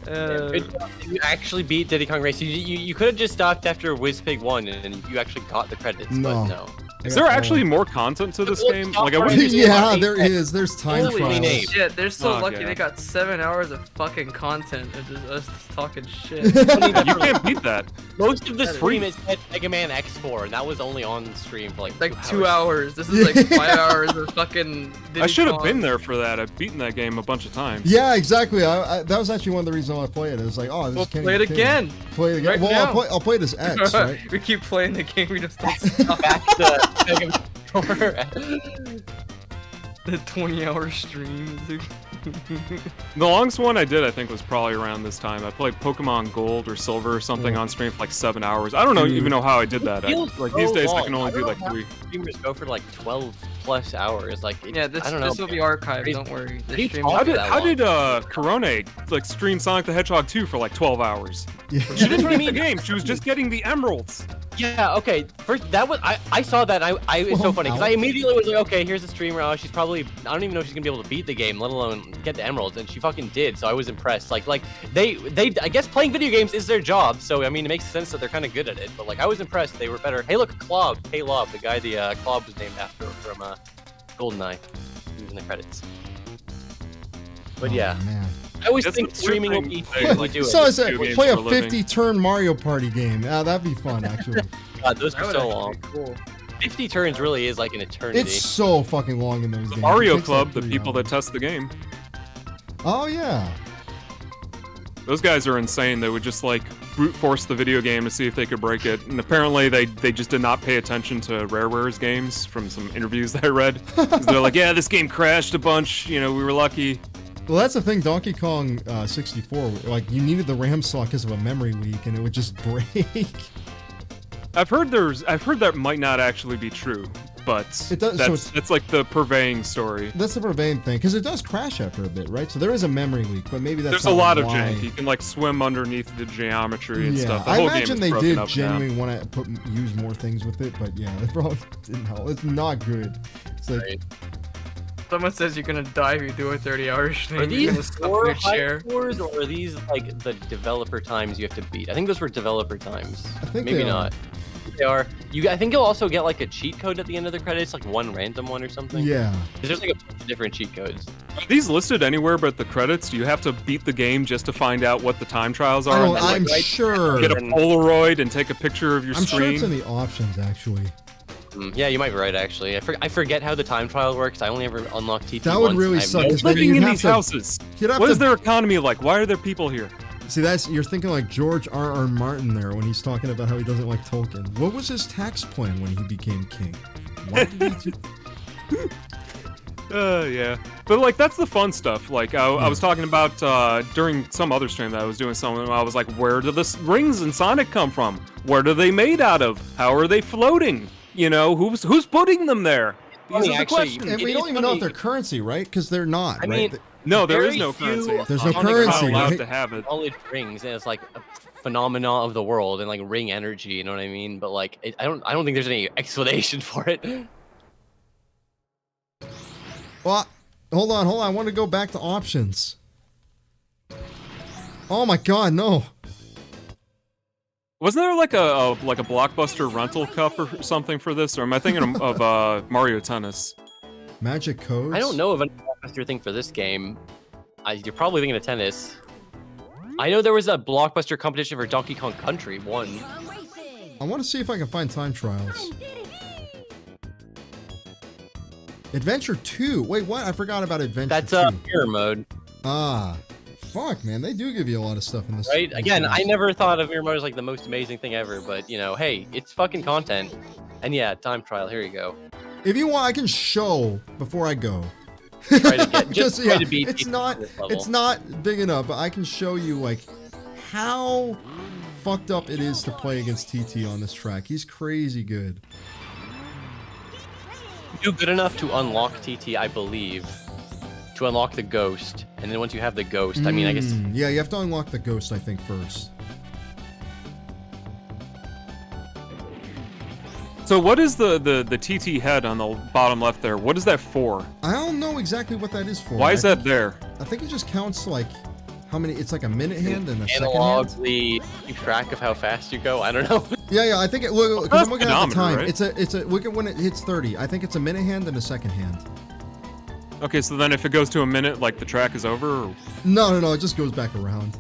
Good job. You actually beat Diddy Kong Racing. You could have just stopped after Whizpig 1 and you actually got the credits, but no. Is there actually more content to this game? Like, I wouldn't Yeah, there is. There's time Holy trials. shit, they're so Oh, lucky yeah. they got 7 hours of fucking content and just us talking shit. You can't beat that. Most of the That is stream is at Mega Man X4, and that was only on stream for like 2 hours. This is like 5 hours of fucking. I should have been there for that. I've beaten that game a bunch of times. Yeah, exactly. That was actually one of the reasons why I played it. It was like, oh, this We'll is Kenny. play it again. Play it again. Right Well, now. I'll play this X, right? We keep playing the game. We just don't stop. back to Mega Man 4. The 20-hour stream. The longest one I did, I think, was probably around this time. I played Pokemon Gold or Silver or something on stream for like 7 hours. I don't know even know how I did that. Like these days, I can only do like 3. Streamers go for like 12 plus hours. Like, Yeah, this I don't know. this will be archived. Don't worry. The you stream talk will be about How that did long. Corona like stream Sonic the Hedgehog 2 for like 12 hours? Yeah. She didn't beat the game. She was just getting the emeralds. Yeah, okay. First, that was I saw that. It's so funny because I immediately was like, okay, here's a streamer. Oh, she's probably I don't even know if she's gonna be able to beat the game, let alone get the emeralds, and she fucking did. So I was impressed. Like they I guess playing video games is their job. So I mean, it makes sense that they're kind of good at it. But like I was impressed. They were better. Hey, look, Klob, K-Lob, the guy the Klob was named after from GoldenEye. He was in the credits. But yeah, Man. I always That's think the streaming will weird be thing, fun to like, do it. So I said, Video games play a for a living. 50-turn Mario Party game. That'd be fun, actually. God, those are That so would long. actually be cool. 50 turns really is like an eternity. It's so fucking long in those games. It Mario takes, Club, like, the 3 people hours. that test the game. Oh, yeah. Those guys are insane. They would just like brute force the video game to see if they could break it. And apparently they just did not pay attention to Rareware's games from some interviews that I read. 'Cause they're like, yeah, this game crashed a bunch. You know, we were lucky. Well, that's the thing. Donkey Kong 64, like, you needed the RAM slot because of a memory leak, and it would just break. I've heard that might not actually be true, but It does- so that's like the purveying story. That's the purveying thing, because it does crash after a bit, right? So there is a memory leak, but maybe that's There's a not lot of why. jank. You can like swim underneath the geometry and Yeah, stuff. The I whole game imagine is they broken did up now. genuinely want to use more things with it, but yeah, they probably didn't help. It's not good. It's like, Someone says you're gonna die if you do a 30-hour stream. Are You're gonna these stop score your high share. scores, or are these like the developer times you have to beat? I think those were developer times. I think Maybe they are. not. They are. I think you'll also get like a cheat code at the end of the credits, like one random one or something. Yeah. 'Cause there's like a bunch of different cheat codes. Are these listed anywhere but the credits? Do you have to beat the game just to find out what the time trials I are? don't, And, I'm like, sure. get a Polaroid and take a picture of your I'm sure screen? it's in the options, actually. Yeah, you might be right. Actually, I forget how the time trial works. I only ever unlocked TT That would once, really and I have suck, no 'cause then Living you'd in have these to- houses. You'd have What to- is their economy like? Why are there people here? See, you're thinking like George R.R. Martin there when he's talking about how he doesn't like Tolkien. What was his tax plan when he became king? What did he do? Yeah. But, like, that's the fun stuff. Like, I was talking about, during some other stream that I was doing something, I was like, where do the rings in Sonic come from? What are they made out of? How are they floating? You know, who's putting them there? These are the actually, questions. And It we is don't even know if funny. they're currency, right? Because they're not, I right? mean, No, there is very no few currency. There's no Sonic You're currency, not allowed right? to have it. Knowledge rings, and it's like a phenomena of the world, and like ring energy. You know what I mean? But like, I don't think there's any explanation for it. Well, hold on. I want to go back to options. Oh my god, no. Wasn't there like a Blockbuster rental cup or something for this, or am I thinking of Mario Tennis? Magic codes? I don't know of any blockbuster thing for this game. You're probably thinking of tennis. I know there was a blockbuster competition for Donkey Kong Country 1. I want to see if I can find time trials. Adventure 2. Wait, what? I forgot about Adventure That's 2. mirror mode, Ah. Fuck, man. They do give you a lot of stuff in this. right? this Again, I series. never thought of mirror mode as like the most amazing thing ever, but you know, hey, it's fucking content. And yeah, time trial. Here you go. If you want, I can show before I go. Try to get Just, just try yeah, to beat it's people not to this level. it's not big enough, but I can show you like how fucked up it is to play against TT on this track. He's crazy good. You do good enough to unlock TT, I believe, to unlock the ghost, and then once you have the ghost, I mean, I guess. Yeah, you have to unlock the ghost, I think, first. So what is the TT head on the bottom left there? What is that for? I don't know exactly what that is for. Why is I that there? I think it just counts like how many. It's like a minute hand and a second hand. Analogically keep track of how fast you go. I don't know. Yeah, I think it. Look, because I'm looking at the Pedometer, time. right? It's a. Look at when it hits 30. I think it's a minute hand and a second hand. Okay, so then if it goes to a minute, like the track is over? Or... No. It just goes back around.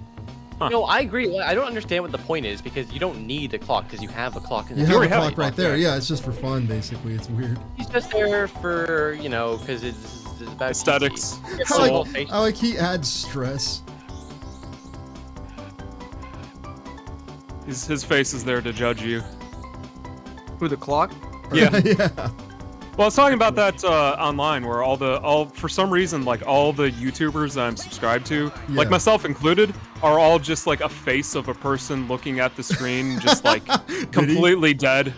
Huh. No, I agree. I don't understand what the point is because you don't need a clock because you have a clock in the You have a already have a clock right clock there. there. Yeah, it's just for fun, basically. It's weird. He's just there for, you know, because it's about Aesthetics. TT. It's I a like, little face- I like he adds stress. His face is there to judge you. Who, the clock? Yeah. Yeah. Well, I was talking about that online, where all for some reason, like all the YouTubers that I'm subscribed to, like Yeah. myself included, are all just like a face of a person looking at the screen, just like completely dead.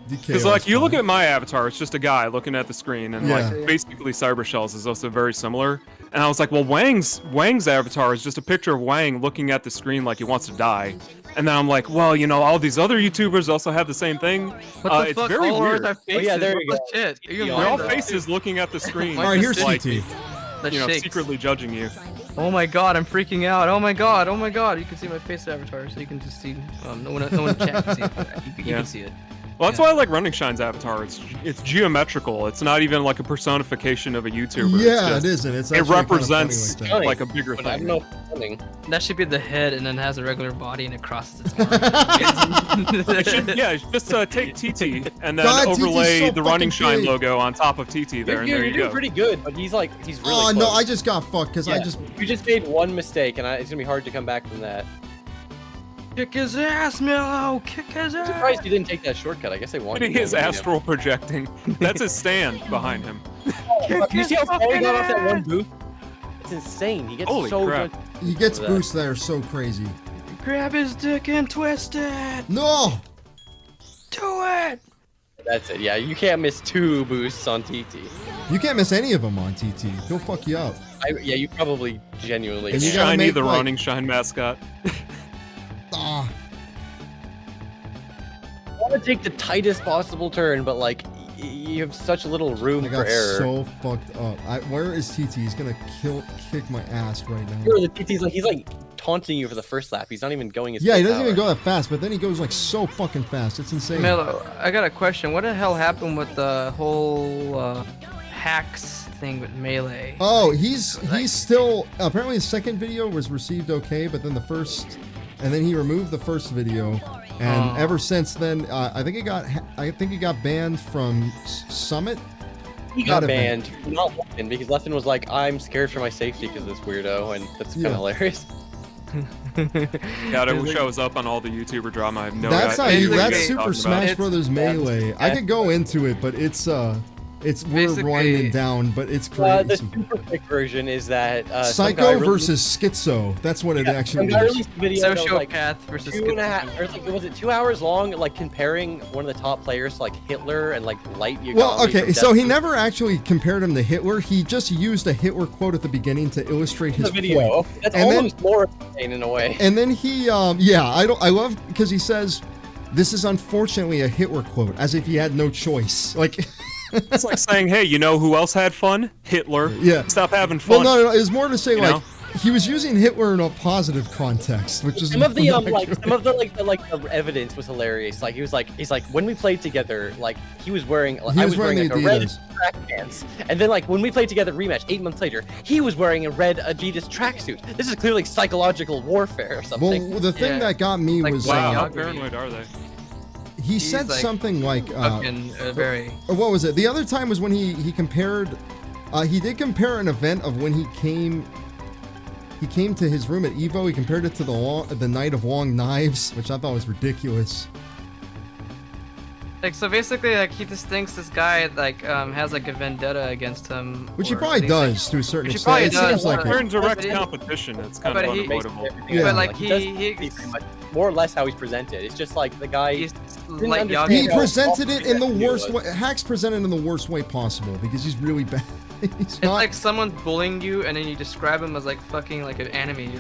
Because like you look at my avatar, it's just a guy looking at the screen, and Yeah. like basically Cybershell's is also very similar. And I was like, well, Wang's avatar is just a picture of Wang looking at the screen like he wants to die. And then I'm like, well, you know, all these other YouTubers also have the same thing. What the It's fuck? very All ours weird. have faces. yeah, there What you the go. shit? Even They're They're all mine, faces looking at the screen. All right, here's like, TT. that you know, shakes. secretly judging you. Oh my god, I'm freaking out. Oh my god. You can see my face avatar, so you can just see. No one in the chat can see it. You Yeah. can see it. Well, that's why I like Running Shine's avatar. It's geometrical. It's not even like a personification of a YouTuber. It's Yeah, just- it isn't. It's It actually kind of funny represents like that. like a bigger But I don't thing. know if it's coming. That should be the head, and then has a regular body, and it crosses its arms. It should, yeah, just take TT and then God, TT's overlay so the Running fucking Shine big. logo on top of TT there, and there You're you doing go. pretty good, but he's really Oh close. no, I just got fucked because I Yeah, just. You just made one mistake, and it's gonna be hard to come back from that. Kick his ass, Milo! Kick his I'm ass! surprised you didn't take that shortcut. I guess they wanted. He is you to. astral projecting. That's his stand behind him. You see how far he got off that one boost? It's insane. He gets Holy so crap. good. He gets That. boosts that are so crazy. Grab his dick and twist it! No! Do it! That's it. Yeah, you can't miss 2 boosts on TT. You can't miss any of them on TT. He'll fuck you up. Yeah, you probably genuinely. And you can't. gotta Shiny, make, the like- Running Shine mascot. Ah. I want to take the tightest possible turn, but like you have such little room I for got error. so fucked up. Where is TT? He's gonna kick my ass right now. Sure, the TT's like, he's like taunting you for the first lap. He's not even going as Yeah, he full doesn't even power. go that fast, but then he goes like so fucking fast. It's insane. Mello, I got a question. What the hell happened with the whole hacks thing with Melee? Oh, he's still apparently his second video was received okay, but then the first, and then he removed the first video, and ever since then, I think he got banned from Summit. He got banned, not Lefton, because Lefton was like, I'm scared for my safety because of this weirdo, and that's kind of hilarious. God, it shows up on all the YouTuber drama. I have no That's idea. how you. what That's you're Super talking Smash about. Brothers Melee. I could go into it, but we're winding down, but it's crazy. The super quick version is that Psycho versus Schizo. That's what it actually I is. released a video that was like Sociopath versus 2.5, or like, was it 2 hours long? Like comparing one of the top players to like Hitler and like Light Yagami. Well, okay, from so he Death never actually compared him to Hitler. He just used a Hitler quote at the beginning to illustrate his the video. point. That's And then- almost more insane in a way. And then he, I love because he says, "This is unfortunately a Hitler quote," as if he had no choice. Like. It's like saying, hey, you know who else had fun? Hitler. Yeah. Stop having fun. Well, no, it's more to say You like know? he was using Hitler in a positive context, which is Some of the not the evidence was hilarious. Like he's like when we played together, like he was wearing He was wearing like the a red Adidas. track pants, and then like when we played together rematch 8 months later, he was wearing a red Adidas tracksuit. This is clearly psychological warfare or something. Well, the thing that got me Like, was Wow, how Geography. paranoid are they? he said like, something like Fucking very. or what was it? The other time was when he compared. He did compare an event of when he came to his room at Evo. He compared it to the Night of Long Knives, which I thought was ridiculous. Like, so basically, like, he just thinks this guy, like, has, like, a vendetta against him. Which he or probably thinks, does to a certain Which he probably extent. It does, seems like They're it. in direct But it- competition. It's kind but of he- unavoidable. Yeah. But, like, he does he pretty much more or less how he's presented. It's just like the guy. he's didn't like understand He how presented it in the awful he worst was. way. Hacks presented in the worst way possible because he's really bad. He's It's not. like someone's bullying you, and then you describe him as, like, fucking, like, an enemy.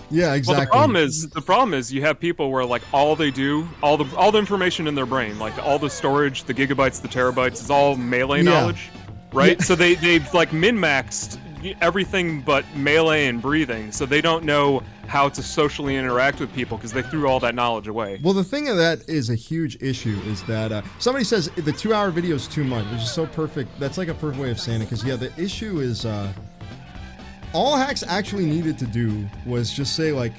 Yeah, exactly. Well, the problem is you have people where like all they do, all the information in their brain, like all the storage, the gigabytes, the terabytes, is all melee Yeah. knowledge, right? Yeah. So they've like min-maxed everything but melee and breathing, so they don't know how to socially interact with people because they threw all that knowledge away. Well, the thing of that is a huge issue is that somebody says the 2-hour video is too much, which is so perfect. That's like a perfect way of saying it because, yeah, the issue is all Hacks actually needed to do was just say, like,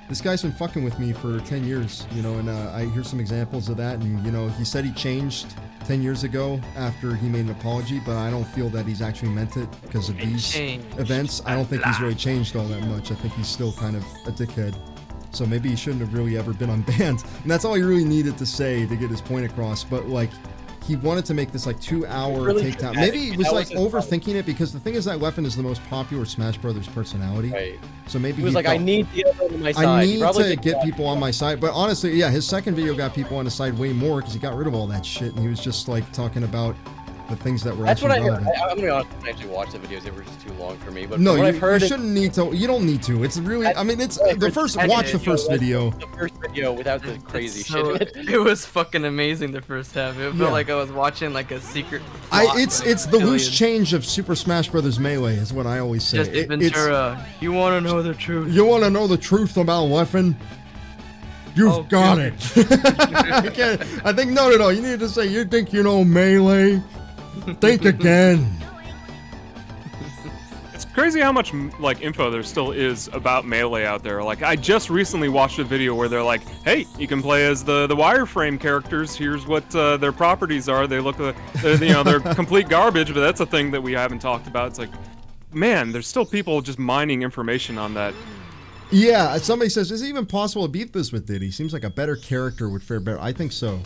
this guy's been fucking with me for 10 years, and I hear some examples of that, and, he said he changed 10 years ago after he made an apology, but I don't feel that he's actually meant it because of these events. I don't think he's really changed all that much. I think he's still kind of a dickhead. So maybe he shouldn't have really ever been unbanned. And that's all he really needed to say to get his point across. But, like, he wanted to make this, like, 2-hour Really takedown. dramatic. Maybe he was, That like, was his overthinking it because the thing is that Leffen is the most popular Smash Brothers personality. Right. So maybe He was like, I felt, need the other on my side. I He need probably to did get that. people on my side. But honestly, yeah, his second video got people on his side way more because he got rid of all that shit and he was just, like, talking about the things that were That's what actually I heard. relevant. I'm gonna be honest. I didn't actually watch the videos; they were just too long for me. But No, from what you, I've heard, you shouldn't need to. You don't need to. It's really. I mean, it's the first. Watch the first video. The first video without the crazy So, shit. in it. it was fucking amazing the first half. It felt Yeah. like I was watching like a secret. plot It's with the loose aliens. change of Super Smash Brothers Melee is what I always say. Jesse Ventura, you want to know the truth? You want to know the truth about Leffen? You've Oh, got God. it. I think no. You need to say you think you know Melee. Think again. It's crazy how much like info there still is about Melee out there. Like I just recently watched a video where they're like, "Hey, you can play as the wireframe characters. Here's what their properties are. They look, they're complete garbage, but that's a thing that we haven't talked about." It's like, man, there's still people just mining information on that. Yeah, somebody says, is it even possible to beat this with Diddy? Seems like a better character would fare better. I think so.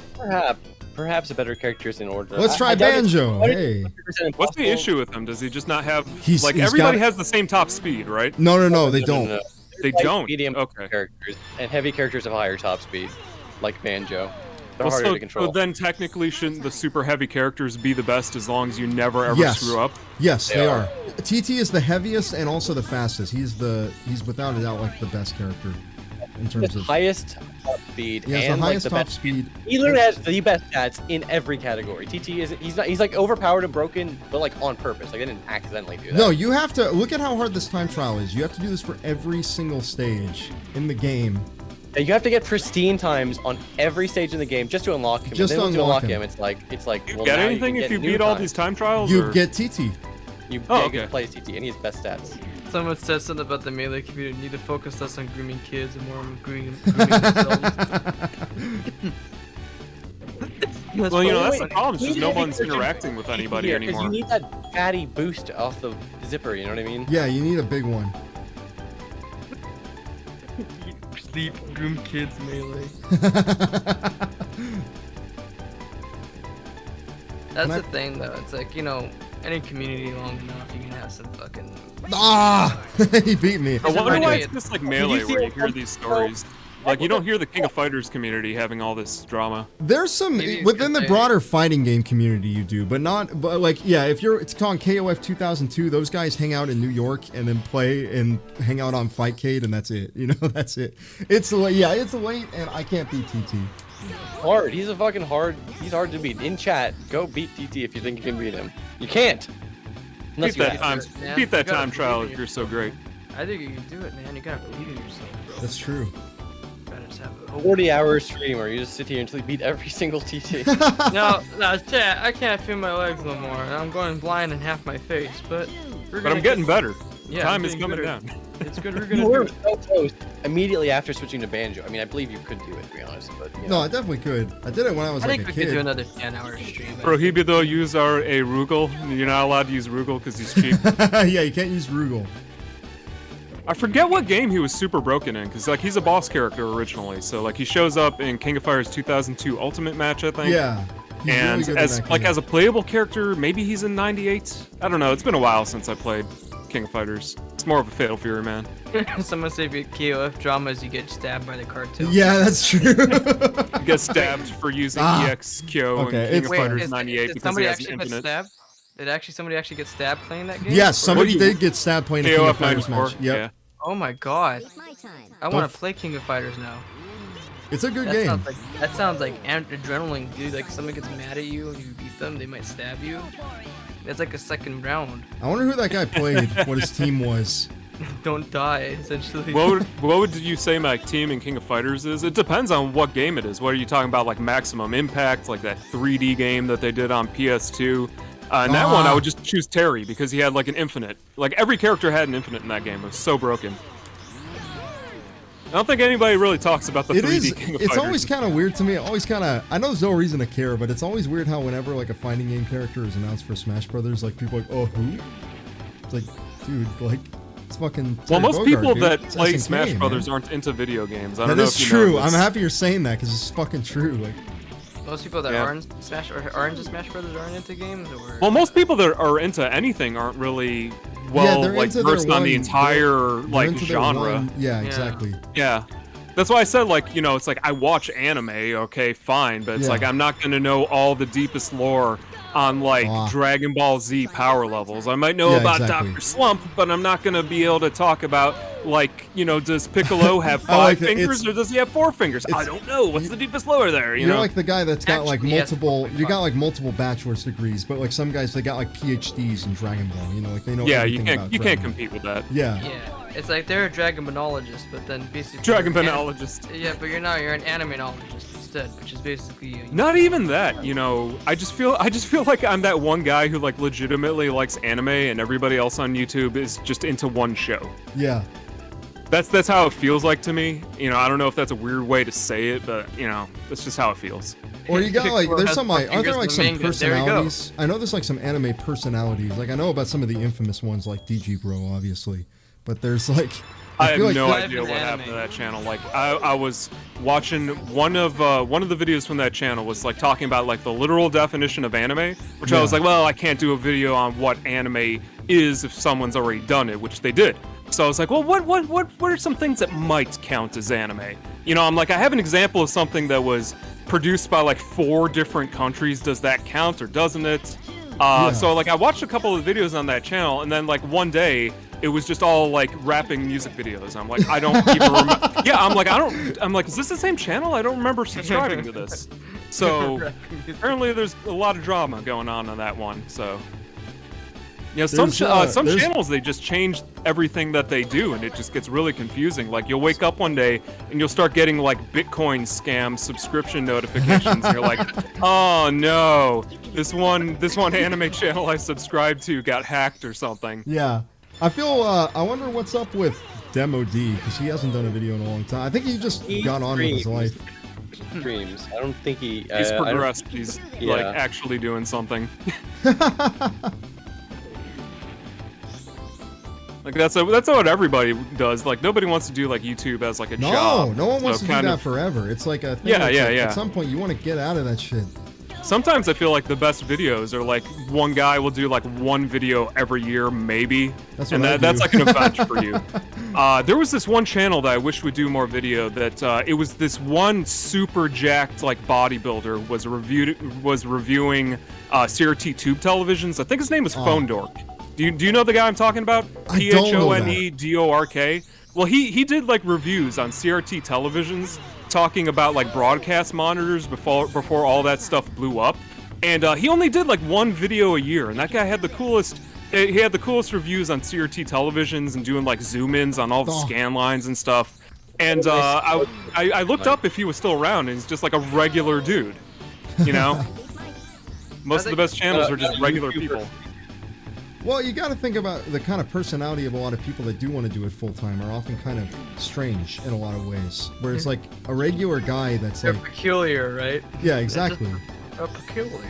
Perhaps a better character is in order. Let's try I doubt it's Banjo. 100% Hey. What's the impossible. issue with him? Does he just not have He's everybody got- has the same top speed, right? No, they don't. No. They Like don't. Medium Okay. characters and heavy characters have higher top speed, like Banjo. They're Well, harder so, to control. so then technically shouldn't the super heavy characters be the best as long as you never ever Yes. screw up? Yes, They they are. are. TT is the heaviest and also the fastest. He's without a doubt like the best character in terms the of. highest speed He has and the highest like the top best speed. He literally has the best stats in every category. TT isn't. He's like overpowered and broken, but like on purpose. Like they didn't accidentally do that. No, you have to look at how hard this time trial is. You have to do this for every single stage in the game. Yeah, you have to get pristine times on every stage in the game just to unlock him. Just and then to to unlock him, him. it's like You well, get now anything can if get you new beat all times. these time trials? You or? get TT. You Oh, get okay. play TT, and he has best stats. Someone said something about the melee community need to focus less on grooming kids and more on grooming themselves. Well, you know, that's the Wait, problem. It's just no you need one's to- interacting with anybody Yeah, 'cause anymore. you need that fatty boost off the zipper. You know what I mean? Yeah, you need a big one. Sleep, groom kids, melee. That's the thing, though. It's like, you know, any community long enough, you can have some fucking. Ah! He beat me. I wonder Right why away. it's just like Melee see where you what hear these stories. Like, you don't hear the King of Fighters community having all this drama. There's some Maybe within the because broader fighting game community you do, but not. But like, yeah, if you're, it's called KOF 2002. Those guys hang out in New York and then play and hang out on Fightcade, and that's it. You know, that's it. It's late. Yeah, it's late, and I can't beat TT. Hard. He's a fucking hard. He's hard to beat. In chat, go beat TT if you think you can beat him. You can't. Unless Beat you that have. time, man. beat that You gotta time trial believe if in you're so great. I think you can do it, man. You gotta believe in yourself, bro. That's true. Gotta just have hope. 40-hour stream where you just sit here until you beat every single TT. No, chat. I can't feel my legs no more, and I'm going blind in half my face. But we're But gonna I'm getting better. Yeah, Time I'm is getting coming better. down. It's good. We're You gonna were do it. so close immediately after switching to banjo. I mean, I believe you could do it, to be honest. But you No, know. I definitely could. I did it when I was I like think a we could do kid. another 10-hour stream. Prohibido usar a Rugal. You're not allowed to use Rugal because he's cheap. Yeah, you can't use Rugal. I forget what game he was super broken in, because like he's a boss character originally. So like he shows up in King of Fighters 2002 Ultimate Match, I think. Yeah. he's And really good in as that like game. as a playable character, maybe he's in 98. I don't know. It's been a while since I played King of Fighters. It's more of a Fatal Fury, man. Someone say if you KOF dramas, you get stabbed by the cartel. Yeah, that's true. You get stabbed for using EXKyo Okay, in King it's of Wait, Fighters is, 98 did because he somebody has an actually get infinite. stabbed? Did somebody actually get stabbed playing that game? Yes, Or- somebody did get stabbed playing a King of KOF Fighters 94. match. Yep. Yeah. Oh my god. I want Don't- to play King of Fighters now. It's a good That game. sounds like adrenaline, dude. Like someone gets mad at you and you beat them, they might stab you. That's like a second round. I wonder who that guy played, what his team was. Don't die, essentially. What would you say my team in King of Fighters is? It depends on what game it is. What are you talking about, like Maximum Impact, like that 3D game that they did on PS2? And that one, I would just choose Terry because he had like an infinite. Like every character had an infinite in that game. It was so broken. I don't think anybody really talks about the 3D It is. King of It's Fighters. always kind of weird to me. Always kind of. I know there's no reason to care, but it's always weird how whenever like a fighting game character is announced for Smash Brothers, like people are like, oh who? It's like, dude, like it's fucking. Well, Terry most Bogard, people dude. that It's play SNK, Smash man. Brothers aren't into video games. I don't That know is if you true. know I'm this. happy you're saying that because it's fucking true. Like, Most people that Yeah. aren't Smash or aren't into Smash Brothers aren't into games, or Well, most people that are into anything aren't really well they're like into their versed on the one- entire they're like into their genre. one- yeah, Yeah. exactly. Yeah. That's why I said, like, you know, it's like I watch anime, okay, fine, but it's Yeah. like I'm not gonna know all the deepest lore on like Ah. Dragon Ball Z power levels. I might know Yeah, about exactly. Dr. Slump, but I'm not gonna be able to talk about like, you know, does Piccolo have I like five it. fingers or does he have 4 fingers? I don't know. What's the deepest lore there? You You're know? like the guy that's got like Actually, yes, multiple. You fuck. got like multiple bachelor's degrees, but like some guys they got like PhDs in Dragon Ball. You know, like they know. yeah, you everything can't about you can't Dragon Ball. compete with that. Yeah. yeah, it's like they're a Dragonologist, but then basically Dragon you're an Banologist. Yeah, but you're not. You're an animenologist instead, which is basically. Not even that, you know. I just feel like I'm that one guy who like legitimately likes anime, and everybody else on YouTube is just into one show. Yeah. That's how it feels like to me. You know, I don't know if that's a weird way to say it, but you know, that's just how it feels. Or you got like there's some like aren't there Fingers like to some manga. There you go. personalities? I know there's like some anime personalities. Like I know about some of the infamous ones like DG Bro, obviously, but there's like I have feel like no there- idea what Anime. happened to that channel. Like I was watching one of the videos from that channel was like talking about like the literal definition of anime, which I was Yeah. like, well, I can't do a video on what anime is if someone's already done it, which they did. So I was like, well, what are some things that might count as anime? You know, I'm like, I have an example of something that was produced by like 4 different countries. Does that count or doesn't it? So like I watched a couple of videos on that channel, and then like one day it was just all like rapping music videos. I'm like, I don't even remember. Yeah, I'm like, is this the same channel? I don't remember subscribing to this. So apparently there's a lot of drama going on that one. So some channels, they just change everything that they do, and it just gets really confusing. Like you'll wake up one day and you'll start getting like Bitcoin scam subscription notifications. And you're like, oh no, this one anime channel I subscribed to got hacked or something. Yeah. I feel, I wonder what's up with Demo D, because he hasn't done a video in a long time. I think he just got on with his life. Streams. I don't think he's progressed. He's like actually doing something. Like that's what everybody does. Like nobody wants to do like YouTube as like a job. No one wants to do that forever. It's like a thing. Yeah. At some point, you want to get out of that shit. Sometimes I feel like the best videos are like one guy will do like one video every year, maybe, that's like an event for you. There was this one channel that I wish would do more video. That it was this one super jacked like bodybuilder was reviewing CRT tube televisions. I think his name was Phone Dork. Do you know the guy I'm talking about? Phonedork. Well, he did like reviews on CRT televisions, talking about like broadcast monitors before all that stuff blew up, and he only did like one video a year, and that guy had the coolest. He had the coolest reviews on CRT televisions and doing like zoom-ins on all the scan lines and stuff. And I looked up if he was still around, and he's just like a regular dude, you know. Most of the best channels are just regular people. Well, you got to think about the kind of personality of a lot of people that do want to do it full time are often kind of strange in a lot of ways. Where it's like a regular guy that's They're like peculiar, right? Yeah, exactly. A peculiar.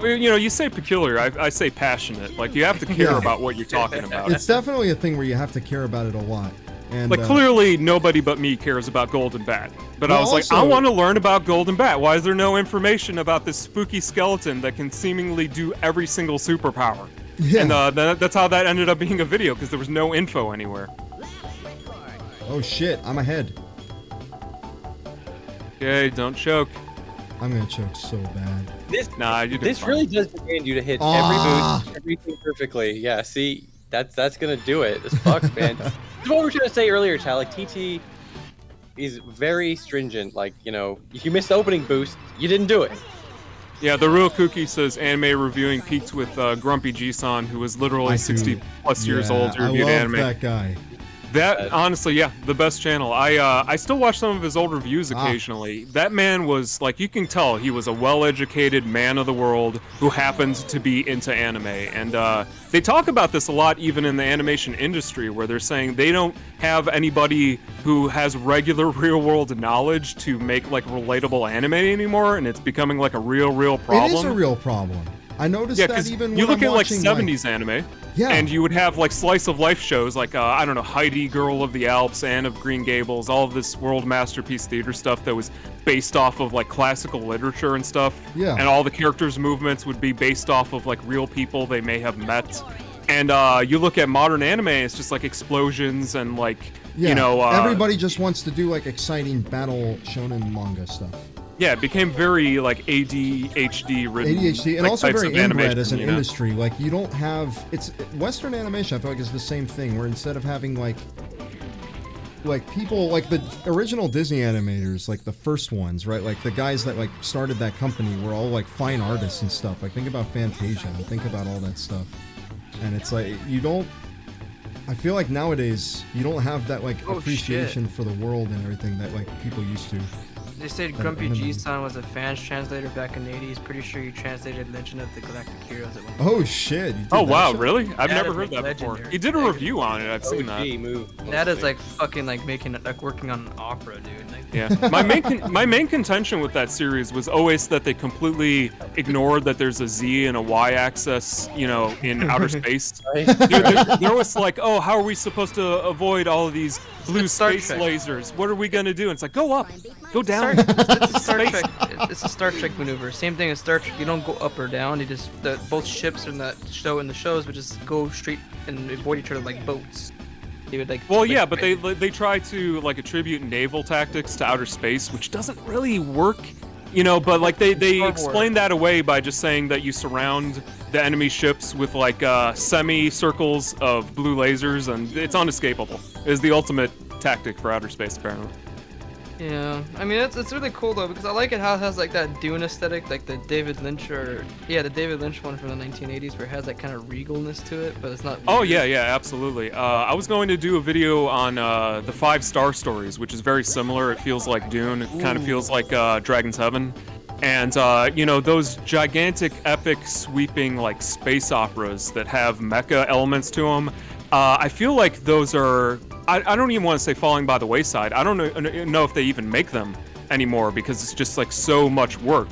You know, you say peculiar, I say passionate. Like you have to care about what you're talking about. It's definitely a thing where you have to care about it a lot. And, like clearly nobody but me cares about Golden Bat. But I was like, I want to learn about Golden Bat. Why is there no information about this spooky skeleton that can seemingly do every single superpower? Yeah. And that's how that ended up being a video, because there was no info anywhere. Oh shit, I'm ahead. Okay, don't choke. I'm gonna choke so bad. This really does demand you to hit every boost, everything perfectly. Yeah, see, that's gonna do it. This fucks, man. That's what we were trying to say earlier, Tal. Like TT is very stringent. Like, you know, if you miss the opening boost, you didn't do it. Yeah, the real Kooky says anime reviewing peaked with Grumpy G-san, who was literally 60 plus years old to review anime. That guy. That honestly, yeah, the best channel. I still watch some of his old reviews occasionally. That man was like, you can tell he was a well-educated man of the world who happened to be into anime. And they talk about this a lot, even in the animation industry, where they're saying they don't have anybody who has regular real-world knowledge to make like relatable anime anymore, and it's becoming like a real problem. It is a real problem. I noticed that even when you look I'm at like watching, 70s anime, and you would have like slice of life shows like I don't know, Heidi, Girl of the Alps, Anne of Green Gables, all of this world masterpiece theater stuff that was based off of like classical literature and stuff. Yeah. And all the characters' movements would be based off of like real people they may have met. And you look at modern anime, it's just like explosions and like you know everybody just wants to do like exciting battle shonen manga stuff. Yeah, it became very like ADHD written. ADHD, and like, also very inbred as an industry. Like you don't have Western animation. I feel like is the same thing. Where instead of having like people like the original Disney animators, like the first ones, right? Like the guys that like started that company were all like fine artists and stuff. Like think about Fantasia and think about all that stuff. And it's like you don't. I feel like nowadays you don't have that like appreciation for the world and everything that like people used to. They said Grumpy G-san was a fans translator back in the 80s. Pretty sure you translated Legend of the Galactic Heroes at one point. Oh shit! Oh wow, really? I've never heard that before. He did a review on it. I've seen that. That is like fucking like making like working on an opera, dude. Like, yeah. My main contention with that series was always that they completely ignored that there's a Z and a Y axis, you know, in outer space. There was like, oh, how are we supposed to avoid all of these blue space lasers? What are we gonna do? And it's like, go up, go down. It's a Star Trek. It's a Star Trek maneuver. Same thing as Star Trek. You don't go up or down. You just both ships in the shows would just go straight and avoid each other like boats. They would like. Well, yeah, but they try to like attribute naval tactics to outer space, which doesn't really work You know, but like they Starboard. explain that away by just saying that you surround the enemy ships with like semi-circles of blue lasers, and it's unescapable. It's the ultimate tactic for outer space, apparently. Yeah, I mean it's really cool though, because I like it how it has like that Dune aesthetic, like the David Lynch the David Lynch one from the 1980s, where it has that kind of regalness to it, but it's not. Oh yeah, absolutely. I was going to do a video on the 5-star stories, which is very similar. It feels like Dune. It kind of feels like Dragon's Heaven, and you know, those gigantic, epic, sweeping like space operas that have mecha elements to them. I feel like those are. I don't even want to say falling by the wayside. I don't know if they even make them anymore, because it's just like so much work.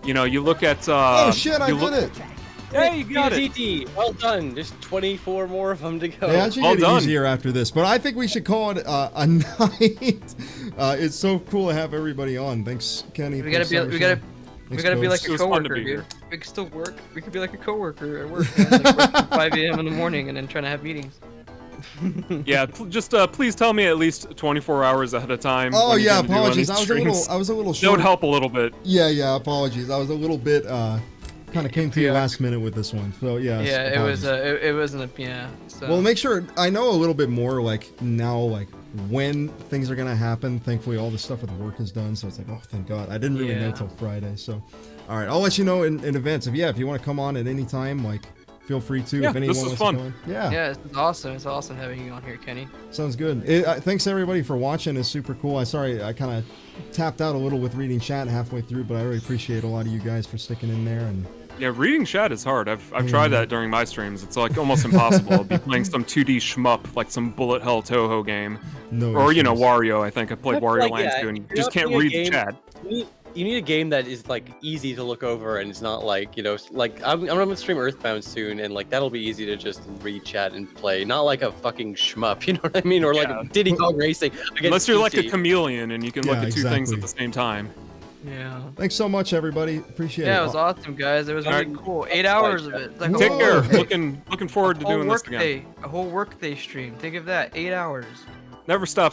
You know, you look at. Oh shit! I did it. Hey, you got it. DT, well done. Just 24 more of them to go. They actually Well get done. easier after this, but I think we should call it a night. It's so cool to have everybody on. Thanks, Kenny. We gotta be like a It was fun to coworker, be dude. here. We can still work. We could be like a coworker at work, man. Like work till 5 a.m. in the morning and then trying to have meetings. Yeah, just please tell me at least 24 hours ahead of time. Oh when you yeah, can do any apologies. I streams. was a little That short. would help a little bit. Yeah, apologies. I was a little bit kind of came to you last minute with this one. So yeah. Yeah, it was apologies. it wasn't a So. Well, make sure I know a little bit more like now, like when things are gonna happen. Thankfully, all the stuff with work is done, so it's like, oh, thank God. I didn't really know till Friday. So, all right, I'll let you know in advance. If you want to come on at any time, like feel free to. Yeah, if anyone this was wants fun. to come in. Yeah. Yeah, it's awesome. It's awesome having you on here, Kenny. Sounds good. Thanks everybody for watching. It's super cool. I kind of tapped out a little with reading chat halfway through, but I really appreciate a lot of you guys for sticking in there. And Yeah, reading chat is hard. I've tried that during my streams. It's like almost impossible. I'll be playing some 2D shmup, like some Bullet Hell Toho game. No Or, you know, issues. Wario. I think I played Wario Land too, and you you're just not can't playing a read the game- chat. You need a game that is like easy to look over, and it's not like, you know, like I'm gonna stream Earthbound soon, and like that'll be easy to just read chat and play, not like a fucking shmup, you know what I mean, or like Yeah. Diddy Kong Racing. Unless you're like a DT. chameleon and you can look Yeah, at two things exactly. at the same time. Yeah. Thanks so much, everybody. Appreciate it. Yeah, it was awesome, guys. It was really Alright. cool. 8 hours of it. It's like Whoa. Take care. Hey. Looking forward to a whole doing this again. workday. A whole workday stream. Think of that. 8 hours. Never stop